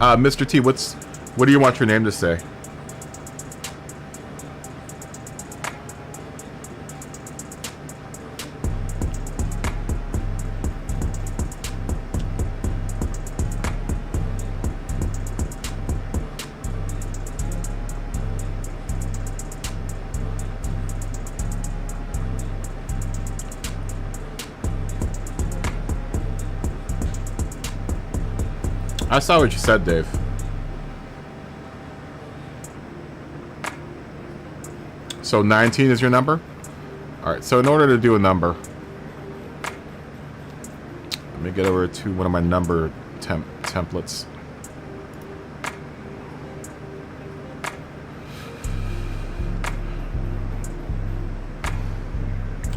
Mr. T, what do you want your name to say? I saw what you said, Dave. So 19 is your number? Alright, so in order to do a number, let me get over to one of my number templates.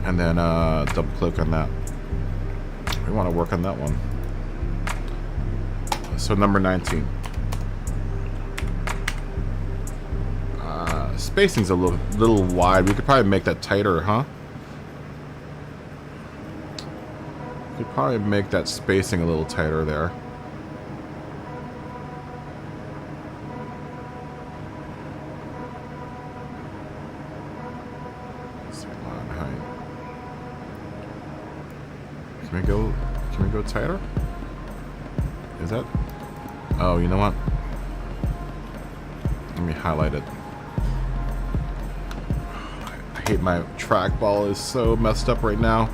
And then double click on that. We want to work on that one. So number 19. Spacing's a little wide. We could probably make that tighter, huh? We could probably make that spacing a little tighter there. Can we go tighter? Is that? Oh, you know what? Let me highlight it. I hate my trackball is so messed up right now.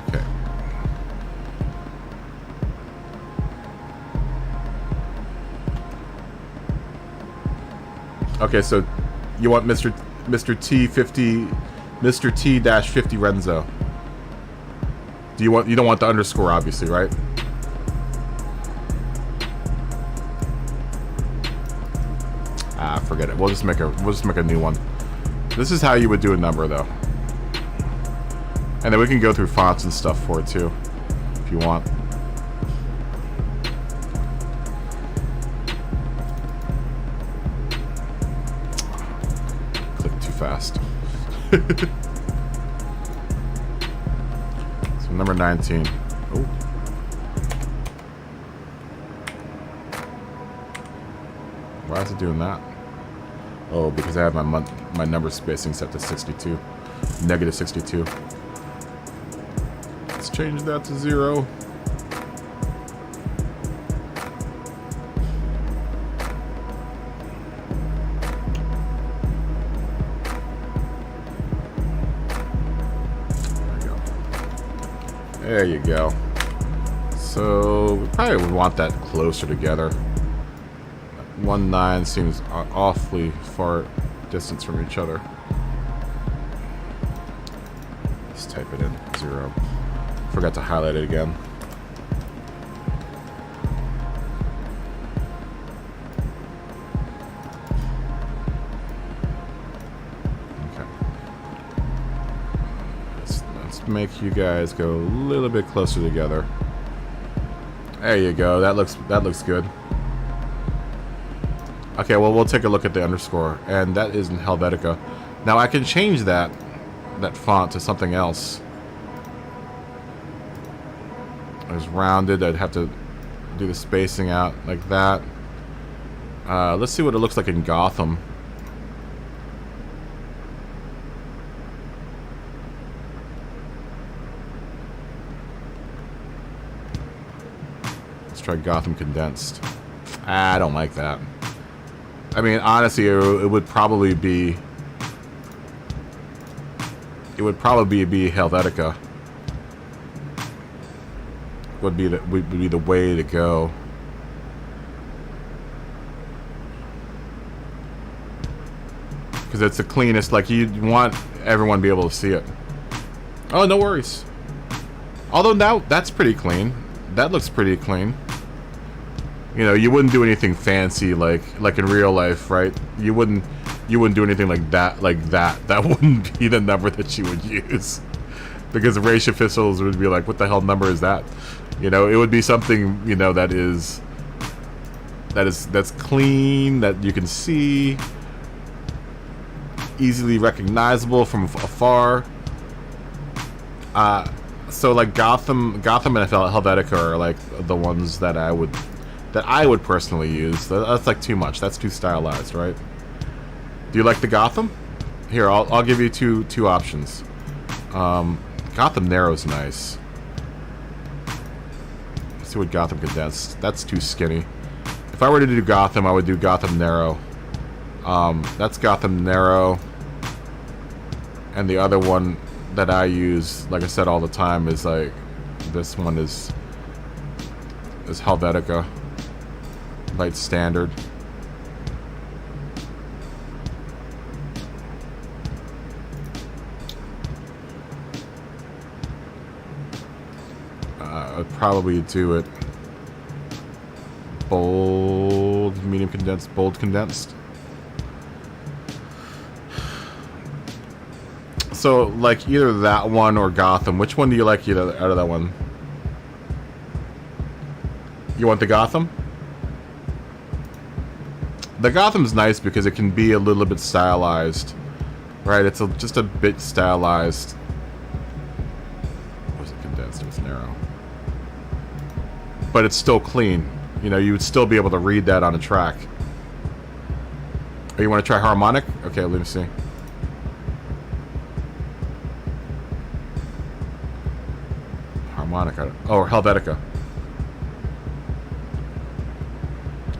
Okay. Okay, so you want Mr. T50, Mr. T-50 Renzo. You don't want the underscore, obviously, right? Ah, forget it. We'll just make a new one. This is how you would do a number, though. And then we can go through fonts and stuff for it too, if you want. Click too fast. So number 19. Oh. Why is it doing that? Oh, because I have my number spacing set to 62. Negative 62. Let's change that to 0. There you go. So we probably would want that closer together. 1.9 seems awfully far distance from each other. Let's type it in 0. Forgot to highlight it again. Make you guys go a little bit closer together. There you go. That looks good. Okay, well, we'll take a look at the underscore, and that is in Helvetica. Now I can change that font to something else. It was rounded. I'd have to do the spacing out like that. Let's see what it looks like in Gotham. Try Gotham condensed. I don't like that. I mean, honestly, it would probably be Helvetica. Would be the way to go. Because it's the cleanest. Like, you want everyone to be able to see it. Oh, no worries. Although now that's pretty clean. That looks pretty clean. You know, you wouldn't do anything fancy like in real life, right? You wouldn't do anything like that. That wouldn't be the number that you would use, because the race officials would be like, "What the hell number is that?" You know, it would be something, you know, that's clean, that you can see, easily recognizable from afar. So like Gotham and Helvetica are like the ones that I would personally use. That's like too much. That's too stylized, right? Do you like the Gotham? Here, I'll give you two options. Gotham Narrow's nice. Let's see what Gotham condensed. That's too skinny. If I were to do Gotham, I would do Gotham Narrow. That's Gotham Narrow. And the other one that I use, like I said all the time, is like, this one is is Helvetica. Light standard. I'd probably do it bold, medium condensed, bold condensed. So, like, either that one or Gotham. Which one do you like out of that one? You want the Gotham? The Gotham's nice because it can be a little bit stylized. Right, it's just a bit stylized. Was it condensed? It was narrow. But it's still clean. You know, you would still be able to read that on a track. Oh, you want to try harmonic? Okay, let me see. Harmonic. Oh, Helvetica.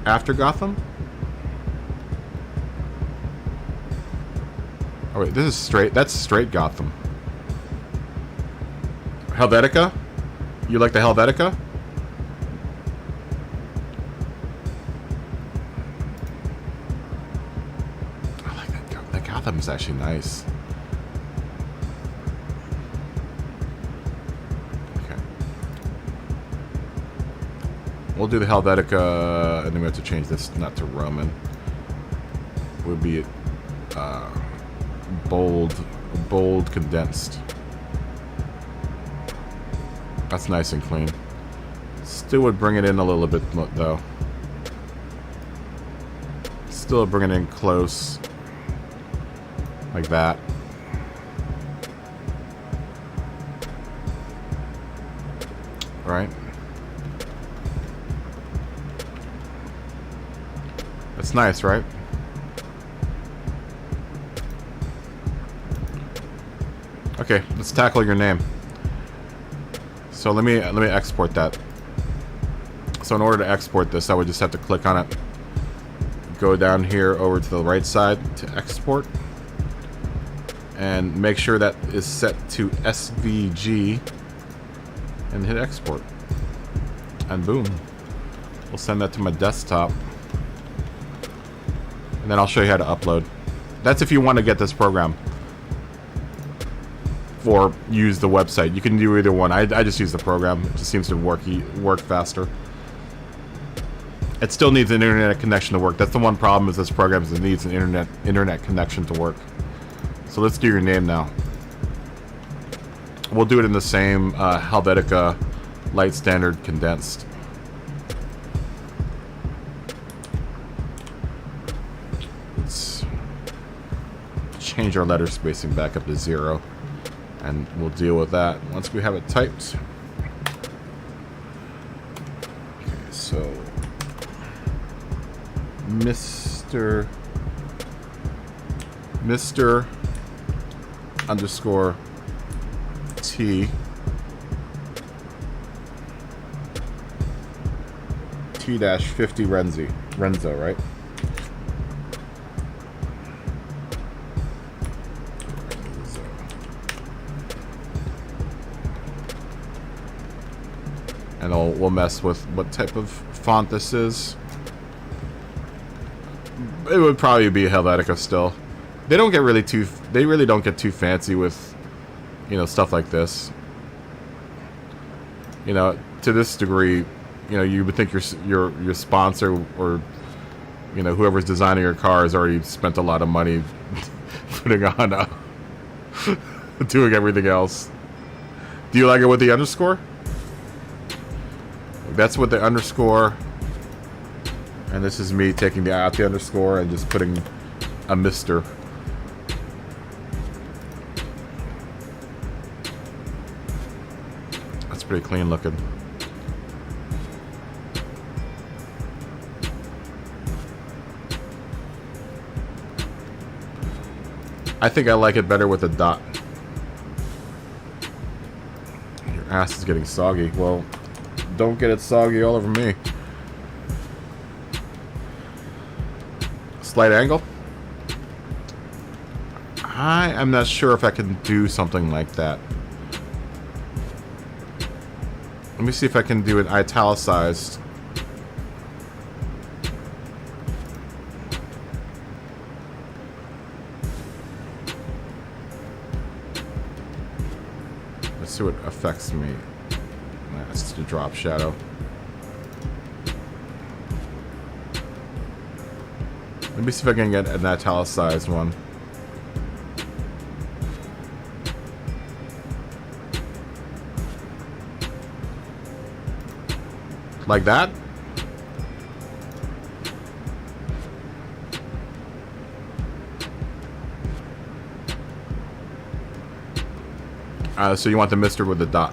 After Gotham? Oh wait, this is straight. That's straight Gotham. Helvetica? You like the Helvetica? I like that. That Gotham is actually nice. Okay. We'll do the Helvetica, and then we have to change this not to Roman. Would be bold condensed. That's nice and clean. Still would bring it in a little bit though. Still bring it in close, like that. Right. That's nice, right? Okay, let's tackle your name. So let me export that. So in order to export this, I would just have to click on it. Go down here over to the right side to export. And make sure that is set to SVG. And hit export. And boom. We'll send that to my desktop. And then I'll show you how to upload. That's if you want to get this program. Or use the website. You can do either one. I just use the program. It just seems to work faster. It still needs an internet connection to work. That's the one problem with this program, is it needs an internet connection to work. So let's do your name now. We'll do it in the same Helvetica light standard condensed. Let's change our letter spacing back up to 0. And we'll deal with that once we have it typed. Okay, so Mr. underscore T T-50 Renzo, right? And we'll mess with what type of font this is. It would probably be Helvetica still. They don't get really too. They really don't get too fancy with, you know, stuff like this. You know, to this degree, you know, you would think your sponsor or, you know, whoever's designing your car has already spent a lot of money putting on doing everything else. Do you like it with the underscore? That's with the underscore, and this is me taking the out the underscore and just putting a Mr. That's pretty clean looking. I think I like it better with a dot. Your ass is getting soggy. Well, don't get it soggy all over me. Slight angle. I am not sure if I can do something like that. Let me see if I can do it italicized. Let's see what affects me. That's the drop shadow. Let me see if I can get an italicized one. Like that? So you want the mister with the dot.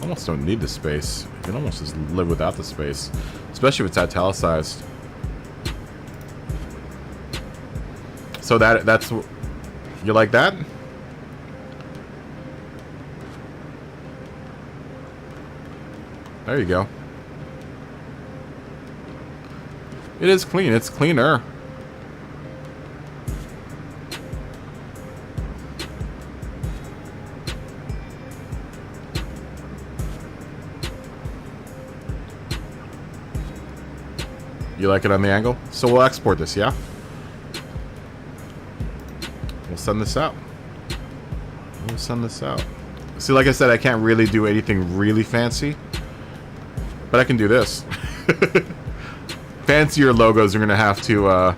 Almost don't need the space. You can almost just live without the space. Especially if it's italicized. So that's... You like that? There you go. It is clean. It's cleaner. You like it on the angle? So we'll export this, yeah? We'll send this out. We'll send this out. See, like I said, I can't really do anything really fancy. But I can do this. Fancier logos, you're gonna have to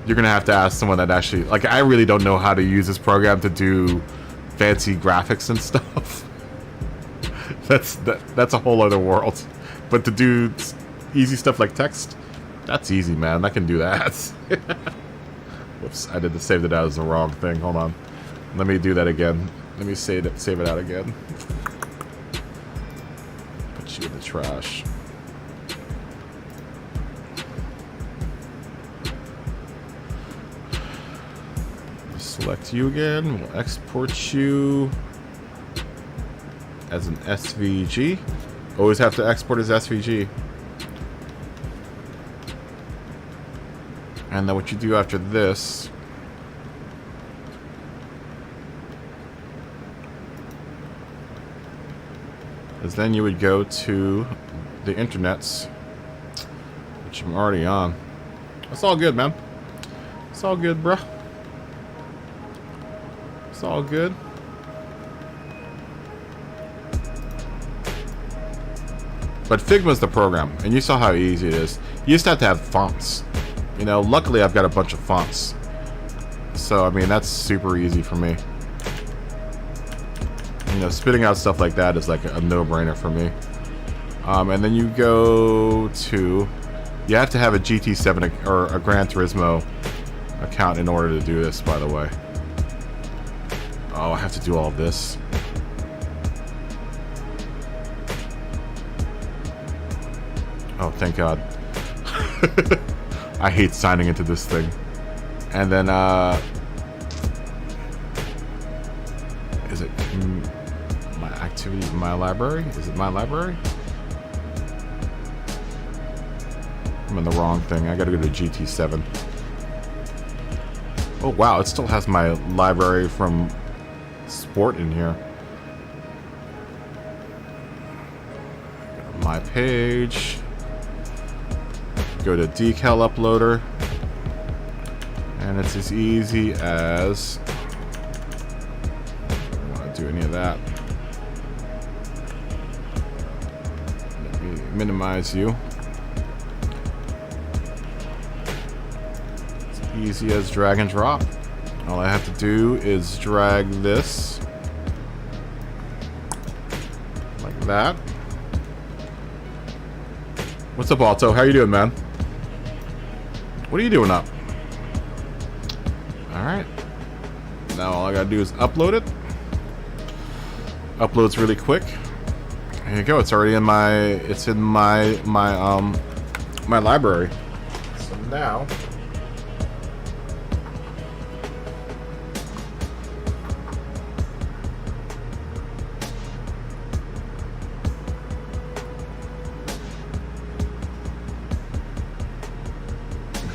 ask someone that actually, like, I really don't know how to use this program to do fancy graphics and stuff. That's a whole other world. But to do easy stuff like text, that's easy, man. I can do that. Whoops, I did the save it out as the wrong thing. Hold on. Let me do that again. Let me save it out again. Put you in the trash. Select you again. We'll export you as an SVG. Always have to export as SVG. And then what you do after this is then you would go to the internets, which I'm already on. It's all good, man. It's all good, bruh. It's all good. But Figma's the program, and you saw how easy it is. You just have to have fonts. You know, luckily I've got a bunch of fonts. So, I mean, that's super easy for me. You know, spitting out stuff like that is like a no-brainer for me. And then you go to... You have to have a GT7 or a Gran Turismo account in order to do this, by the way. Oh, I have to do all this. Oh, thank God. I hate signing into this thing. And then, is it my activity, my library? Is it my library? I'm in the wrong thing. I gotta go to GT7. Oh, wow. It still has my library from Sport in here. My page. Go to decal uploader, and it's as easy as, I don't want to do any of that. Let me minimize you. It's easy as drag and drop. All I have to do is drag this like that. What's up, Alto? How you doing, man? What are you doing up? Alright. Now all I gotta do is upload it. Uploads really quick. There you go. It's already in my my library. So now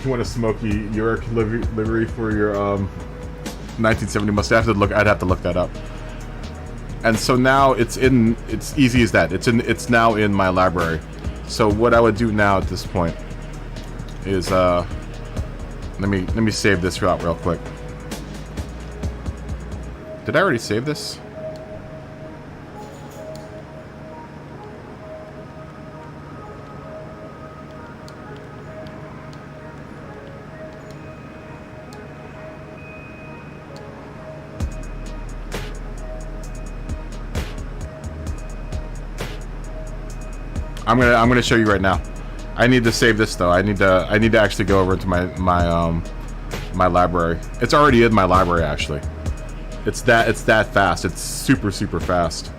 You want a smoky York livery for your 1970 Mustang? I'd have to look that up. And so now it's easy as that. It's now in my library. So what I would do now at this point is let me save this route real quick. Did I already save this? I'm gonna show you right now. I need to save this though. I need to actually go over into my library. It's already in my library actually. It's that fast. It's super fast.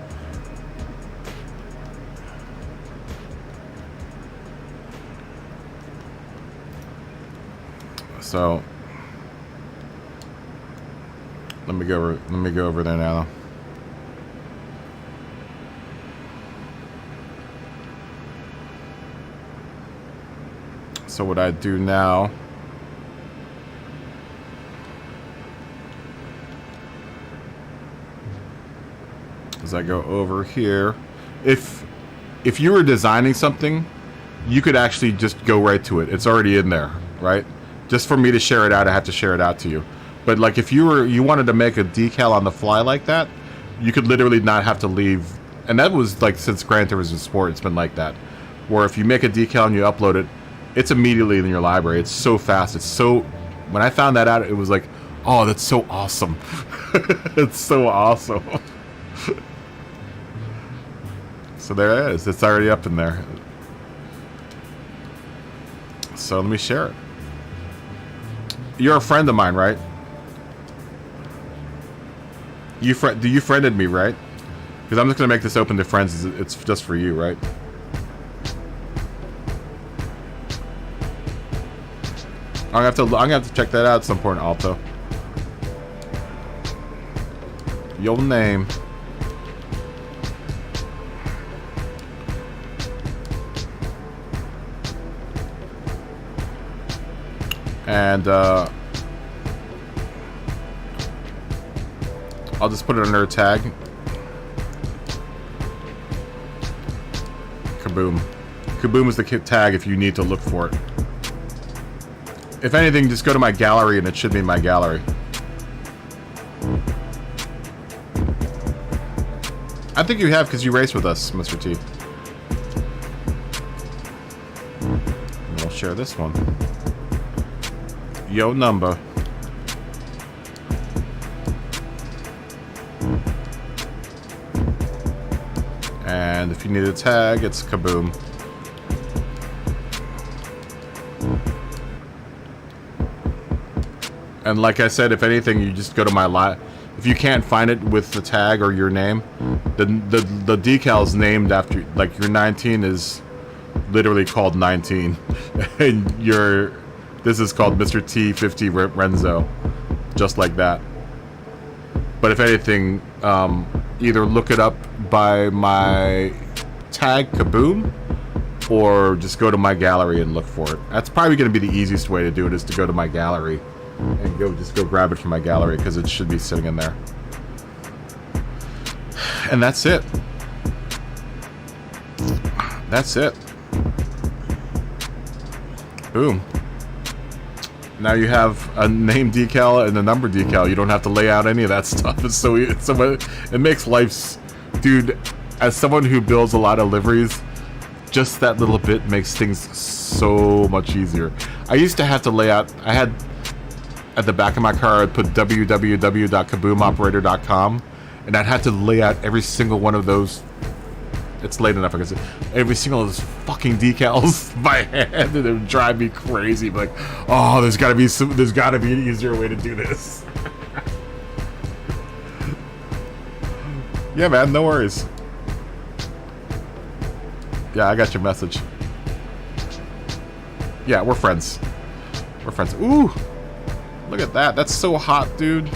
So let me go over there now. So what I do now is I go over here. If you were designing something, you could actually just go right to it. It's already in there, right? Just for me to share it out, I have to share it out to you. But like if you wanted to make a decal on the fly like that, you could literally not have to leave. And that was like since Gran Turismo Sport, it's been like that. Where if you make a decal and you upload it, it's immediately in your library. It's so fast. It's so... When I found that out, it was like, oh, that's so awesome. It's so awesome. So there it is. It's already up in there. So let me share it. You're a friend of mine, right? You friended me, right? Because I'm just going to make this open to friends. It's just for you, right? I'm gonna have to check that out at some point, Alto. Your name. And I'll just put it under a tag. Kaboom. Kaboom is the tag if you need to look for it. If anything, just go to my gallery and it should be in my gallery. I think you have because you race with us, Mr. T. And we'll share this one. Yo number. And if you need a tag, it's Kaboom. And like I said, if anything, you just go to my if you can't find it with the tag or your name, the decal's named after, like your 19 is literally called 19, and this is called Mr. T50 Renzo, just like that. But if anything, either look it up by my tag Kaboom, or just go to my gallery and look for it. That's probably going to be the easiest way to do it, is to go to my gallery. And just go grab it from my gallery, because it should be sitting in there. And that's it. That's it. Boom. Now you have a name decal and a number decal. You don't have to lay out any of that stuff. It's so it makes life, dude. As someone who builds a lot of liveries, just that little bit makes things so much easier. I used to have to lay out. I had. At the back of my car, I'd put www.kaboomoperator.com, and I'd have to lay out every single one of those. It's late enough, I guess. Every single of those fucking decals by hand, and it would drive me crazy. Like, oh, there's got to be an easier way to do this. Yeah, man, no worries. Yeah, I got your message. Yeah, we're friends. We're friends. Ooh. Look at that. That's so hot, dude.